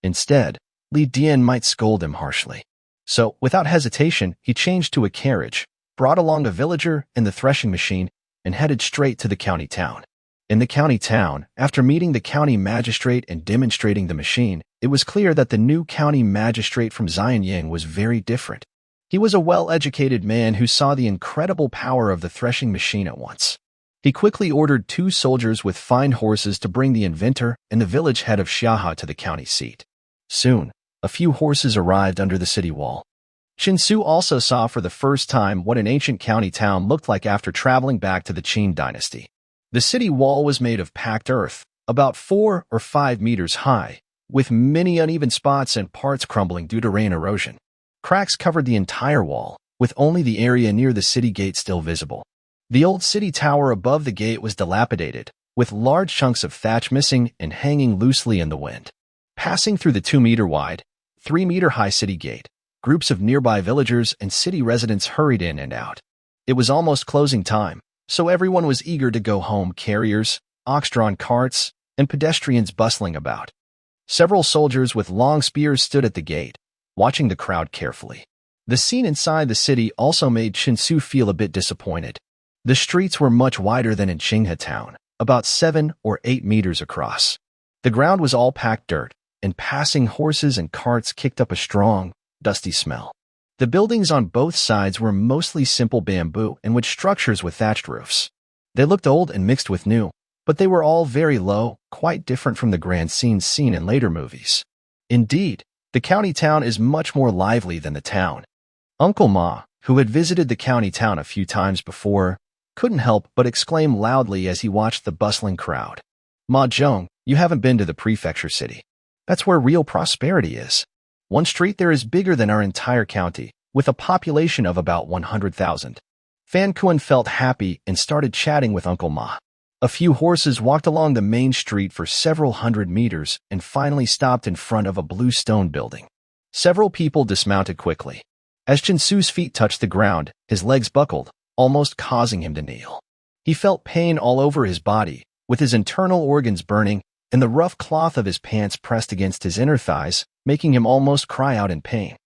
Instead, Li Dian might scold him harshly. So, without hesitation, he changed to a carriage, brought along a villager and the threshing machine, and headed straight to the county town. In the county town, after meeting the county magistrate and demonstrating the machine, it was clear that the new county magistrate from Xianying was very different. He was a well-educated man who saw the incredible power of the threshing machine at once. He quickly ordered 2 soldiers with fine horses to bring the inventor and the village head of Xiaha to the county seat. Soon, a few horses arrived under the city wall. Qinsu also saw for the first time what an ancient county town looked like after traveling back to the Qin dynasty. The city wall was made of packed earth, about 4 or 5 meters high, with many uneven spots and parts crumbling due to rain erosion. Cracks covered the entire wall, with only the area near the city gate still visible. The old city tower above the gate was dilapidated, with large chunks of thatch missing and hanging loosely in the wind. Passing through the 2-meter-wide, 3-meter-high city gate, groups of nearby villagers and city residents hurried in and out. It was almost closing time, so everyone was eager to go home, carriers, ox-drawn carts, and pedestrians bustling about. Several soldiers with long spears stood at the gate, watching the crowd carefully. The scene inside the city also made Qinsu feel a bit disappointed. The streets were much wider than in Qinghe town, about 7 or 8 meters across. The ground was all packed dirt, and passing horses and carts kicked up a strong, dusty smell. The buildings on both sides were mostly simple bamboo and wood structures with thatched roofs. They looked old and mixed with new, but they were all very low, quite different from the grand scenes seen in later movies. Indeed, the county town is much more lively than the town. Uncle Ma, who had visited the county town a few times before, couldn't help but exclaim loudly as he watched the bustling crowd. "Ma Zhong, you haven't been to the prefecture city. That's where real prosperity is. One street there is bigger than our entire county, with a population of about 100,000. Fan Kuan felt happy and started chatting with Uncle Ma. A few horses walked along the main street for several hundred meters and finally stopped in front of a blue stone building. Several people dismounted quickly. As Qinsu's feet touched the ground, his legs buckled, almost causing him to kneel. He felt pain all over his body, with his internal organs burning and the rough cloth of his pants pressed against his inner thighs, making him almost cry out in pain.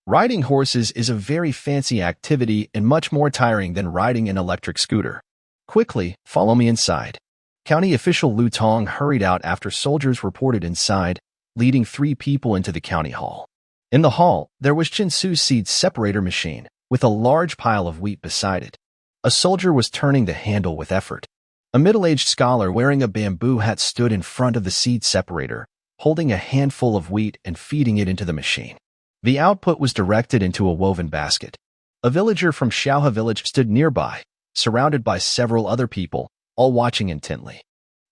Riding horses is a very fancy activity and much more tiring than riding an electric scooter. Quickly, follow me inside. County official Lu Tong hurried out after soldiers reported inside, leading 3 people into the county hall. In the hall, there was Qinsu's seed separator machine, with a large pile of wheat beside it. A soldier was turning the handle with effort. A middle-aged scholar wearing a bamboo hat stood in front of the seed separator, holding a handful of wheat and feeding it into the machine. The output was directed into a woven basket. A villager from Xiaohe village stood nearby, surrounded by several other people, all watching intently.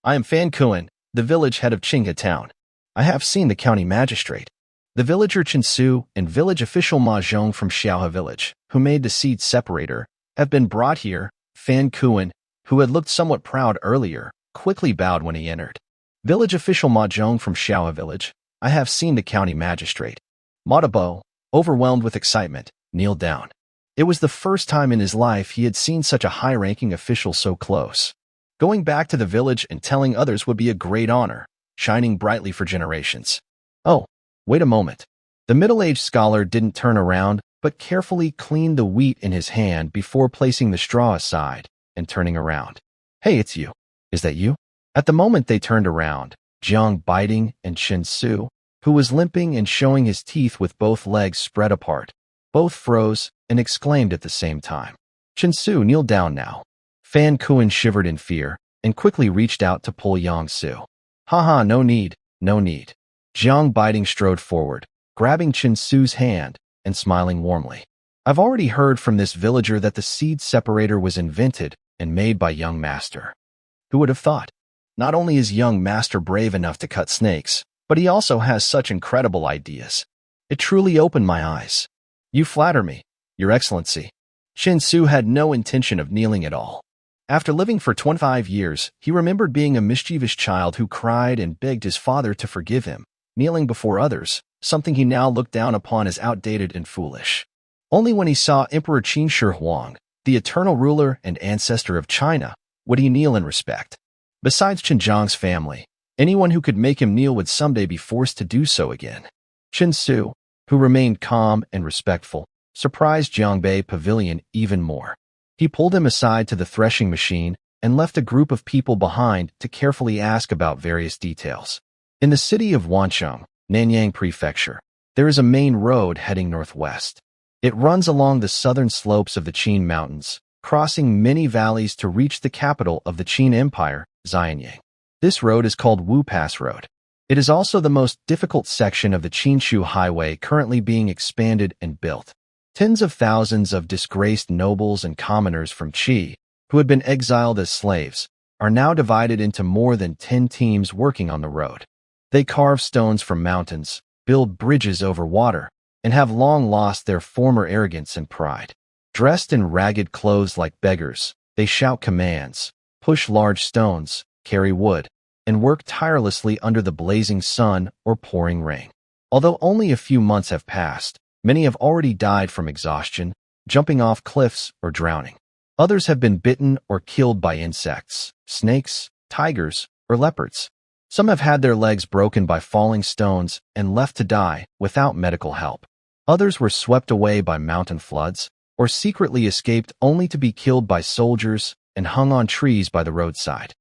"I am Fan Kuan, the village head of Qinghe town. I have seen the county magistrate. The villager Qinsu and village official Ma Zhong from Xiaohe village, who made the seed separator, have been brought here." Fan Kuan, who had looked somewhat proud earlier, quickly bowed when he entered. "Village official Ma Zhong from Xiaohe village, I have seen the county magistrate." Ma Dabo, overwhelmed with excitement, kneeled down. It was the first time in his life he had seen such a high-ranking official so close. Going back to the village and telling others would be a great honor, shining brightly for generations. Oh, wait a moment. The middle-aged scholar didn't turn around, but carefully cleaned the wheat in his hand before placing the straw aside and turning around. "Hey, it's you. Is that you?" At the moment they turned around, Jiang biting and Qinsu, who was limping and showing his teeth with both legs spread apart, both froze and exclaimed at the same time. "Qinsu, kneel down now." Fan Kuan shivered in fear and quickly reached out to pull Yang Su. "Haha, no need, no need." Jiang biting strode forward, grabbing Qinsu's hand and smiling warmly. "I've already heard from this villager that the seed separator was invented and made by young master. Who would have thought? Not only is young master brave enough to cut snakes, but he also has such incredible ideas. It truly opened my eyes. You flatter me, Your Excellency. Chin-Su had no intention of kneeling at all. After living for 25 years, he remembered being a mischievous child who cried and begged his father to forgive him, kneeling before others, something he now looked down upon as outdated and foolish. Only when he saw Emperor Qin Shi Huang, the eternal ruler and ancestor of China, would he kneel in respect. Besides Qinjiang's family, anyone who could make him kneel would someday be forced to do so again. Chin-Su, who remained calm and respectful, surprised Jiangbei Pavilion even more. He pulled him aside to the threshing machine and left a group of people behind to carefully ask about various details. In the city of Wancheng, Nanyang Prefecture, there is a main road heading northwest. It runs along the southern slopes of the Qin Mountains, crossing many valleys to reach the capital of the Qin Empire, Xianyang. This road is called Wu Pass Road. It is also the most difficult section of the Qinshu Highway currently being expanded and built. Tens of thousands of disgraced nobles and commoners from Qi, who had been exiled as slaves, are now divided into more than 10 teams working on the road. They carve stones from mountains, build bridges over water, and have long lost their former arrogance and pride. Dressed in ragged clothes like beggars, they shout commands, push large stones, carry wood, and work tirelessly under the blazing sun or pouring rain. Although only a few months have passed, many have already died from exhaustion, jumping off cliffs or drowning. Others have been bitten or killed by insects, snakes, tigers, or leopards. Some have had their legs broken by falling stones and left to die without medical help. Others were swept away by mountain floods or secretly escaped only to be killed by soldiers and hung on trees by the roadside.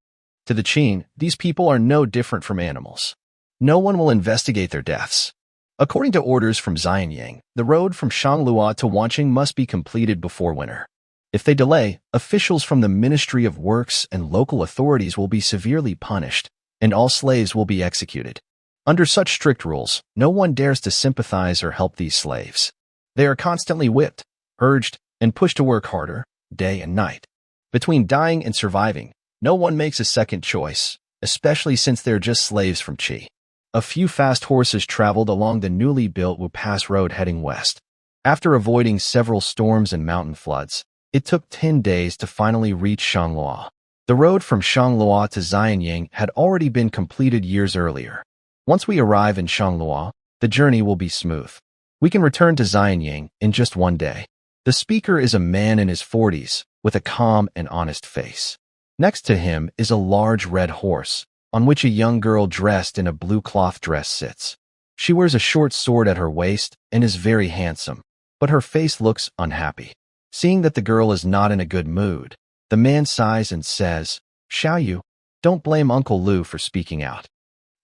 To the Qin, these people are no different from animals. No one will investigate their deaths. According to orders from Xianyang, the road from Shanglua to Wancheng must be completed before winter. If they delay, officials from the Ministry of Works and local authorities will be severely punished, and all slaves will be executed. Under such strict rules, no one dares to sympathize or help these slaves. They are constantly whipped, urged, and pushed to work harder, day and night. Between dying and surviving, no one makes a second choice, especially since they're just slaves from Qi. A few fast horses traveled along the newly built Wu Pass Road heading west. After avoiding several storms and mountain floods, it took 10 days to finally reach Shanglua. The road from Shanglua to Xianyang had already been completed years earlier. Once we arrive in Shanglua, the journey will be smooth. We can return to Xianyang in just one day. The speaker is a man in his 40s, with a calm and honest face. Next to him is a large red horse, on which a young girl dressed in a blue cloth dress sits. She wears a short sword at her waist and is very handsome, but her face looks unhappy. Seeing that the girl is not in a good mood, the man sighs and says, "Xiaoyu, don't blame Uncle Lu for speaking out.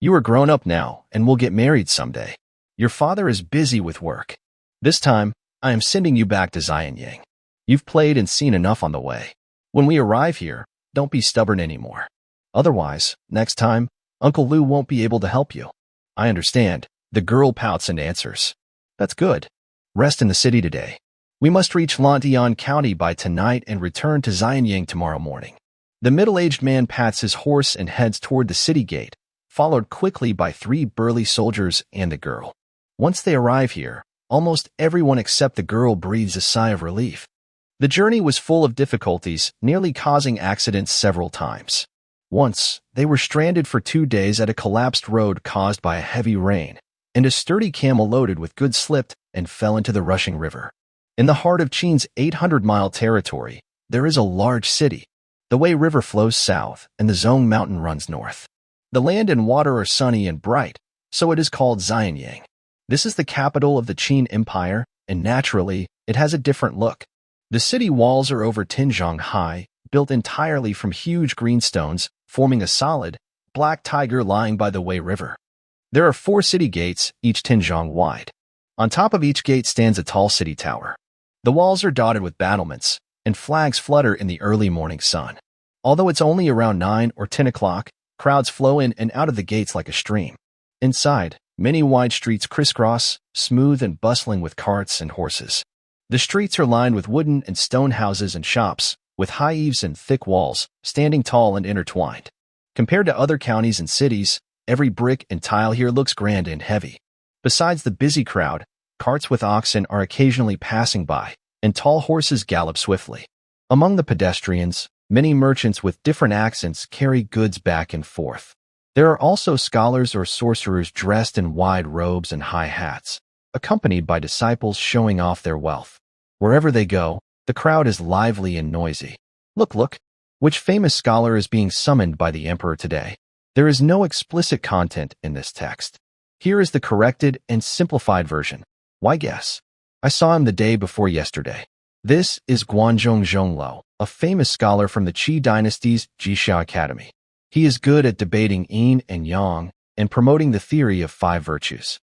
You are grown up now and will get married someday. Your father is busy with work. This time, I am sending you back to Xianyang. You've played and seen enough on the way. When we arrive here, don't be stubborn anymore. Otherwise, next time, Uncle Lu won't be able to help you." "I understand." The girl pouts and answers. "That's good. Rest in the city today. We must reach Lantian County by tonight and return to Xianyang tomorrow morning." The middle-aged man pats his horse and heads toward the city gate, followed quickly by 3 burly soldiers and the girl. Once they arrive here, almost everyone except the girl breathes a sigh of relief. The journey was full of difficulties, nearly causing accidents several times. Once, they were stranded for 2 days at a collapsed road caused by a heavy rain, and a sturdy camel loaded with goods slipped and fell into the rushing river. In the heart of Qin's 800-mile territory, there is a large city. The Wei River flows south, and the Zhong Mountain runs north. The land and water are sunny and bright, so it is called Xianyang. This is the capital of the Qin Empire, and naturally, it has a different look. The city walls are over 10 zhang high, built entirely from huge green stones, forming a solid, black tiger lying by the Wei River. There are 4 city gates, each 10 zhang wide. On top of each gate stands a tall city tower. The walls are dotted with battlements, and flags flutter in the early morning sun. Although it's only around 9 or 10 o'clock, crowds flow in and out of the gates like a stream. Inside, many wide streets crisscross, smooth and bustling with carts and horses. The streets are lined with wooden and stone houses and shops, with high eaves and thick walls, standing tall and intertwined. Compared to other counties and cities, every brick and tile here looks grand and heavy. Besides the busy crowd, carts with oxen are occasionally passing by, and tall horses gallop swiftly. Among the pedestrians, many merchants with different accents carry goods back and forth. There are also scholars or sorcerers dressed in wide robes and high hats, accompanied by disciples showing off their wealth. Wherever they go, the crowd is lively and noisy. Look, which famous scholar is being summoned by the emperor today? There is no explicit content in this text. Here is the corrected and simplified version. Why guess? I saw him the day before yesterday. This is Guanzhong Zhongluo, a famous scholar from the Qi dynasty's Jixia Academy. He is good at debating yin and yang and promoting the theory of 5 virtues.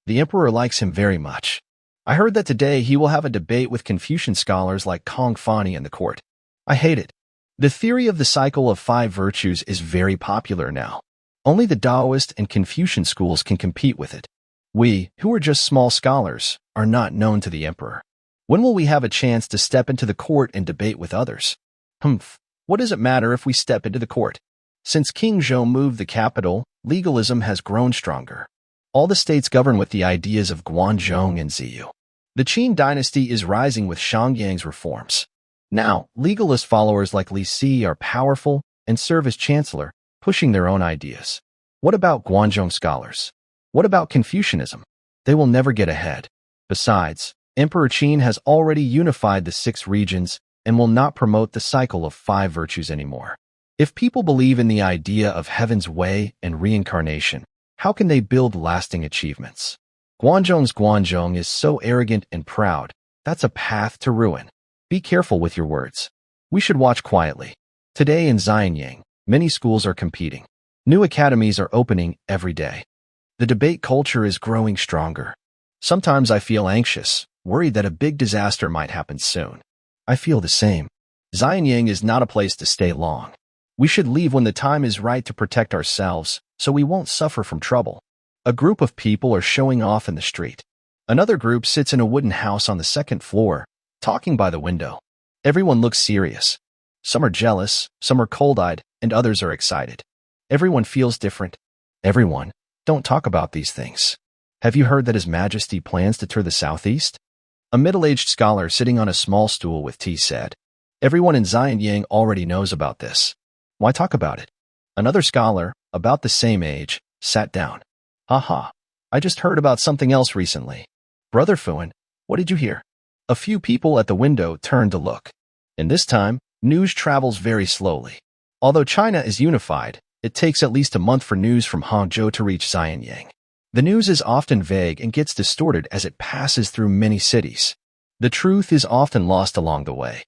The emperor likes him very much. I heard that today he will have a debate with Confucian scholars like Kong Fani in the court. I hate it. The theory of the cycle of 5 virtues is very popular now. Only the Taoist and Confucian schools can compete with it. We, who are just small scholars, are not known to the emperor. When will we have a chance to step into the court and debate with others? What does it matter if we step into the court? Since King Zhou moved the capital, legalism has grown stronger. All the states govern with the ideas of Guanzhong and Ziyu. The Qin dynasty is rising with Shangyang's reforms. Now, legalist followers like Li Si are powerful and serve as chancellor, pushing their own ideas. What about Guanzhong scholars? What about Confucianism? They will never get ahead. Besides, Emperor Qin has already unified the 6 regions and will not promote the cycle of 5 virtues anymore. If people believe in the idea of heaven's way and reincarnation, how can they build lasting achievements? Guanzhong's Guanzhong is so arrogant and proud. That's a path to ruin. Be careful with your words. We should watch quietly. Today in Xianyang, many schools are competing. New academies are opening every day. The debate culture is growing stronger. Sometimes I feel anxious, worried that a big disaster might happen soon. I feel the same. Xianyang is not a place to stay long. We should leave when the time is right to protect ourselves, so we won't suffer from trouble. A group of people are showing off in the street. Another group sits in a wooden house on the 2nd floor, talking by the window. Everyone looks serious. Some are jealous, some are cold-eyed, and others are excited. Everyone feels different. Everyone, don't talk about these things. Have you heard that His Majesty plans to tour the southeast? A middle-aged scholar sitting on a small stool with tea said. Everyone in Xianyang already knows about this. Why talk about it? Another scholar, about the same age, sat down. Haha, I just heard about something else recently. Brother Fuan, what did you hear? A few people at the window turned to look. And this time, news travels very slowly. Although China is unified, it takes at least a month for news from Hangzhou to reach Xianyang. The news is often vague and gets distorted as it passes through many cities. The truth is often lost along the way.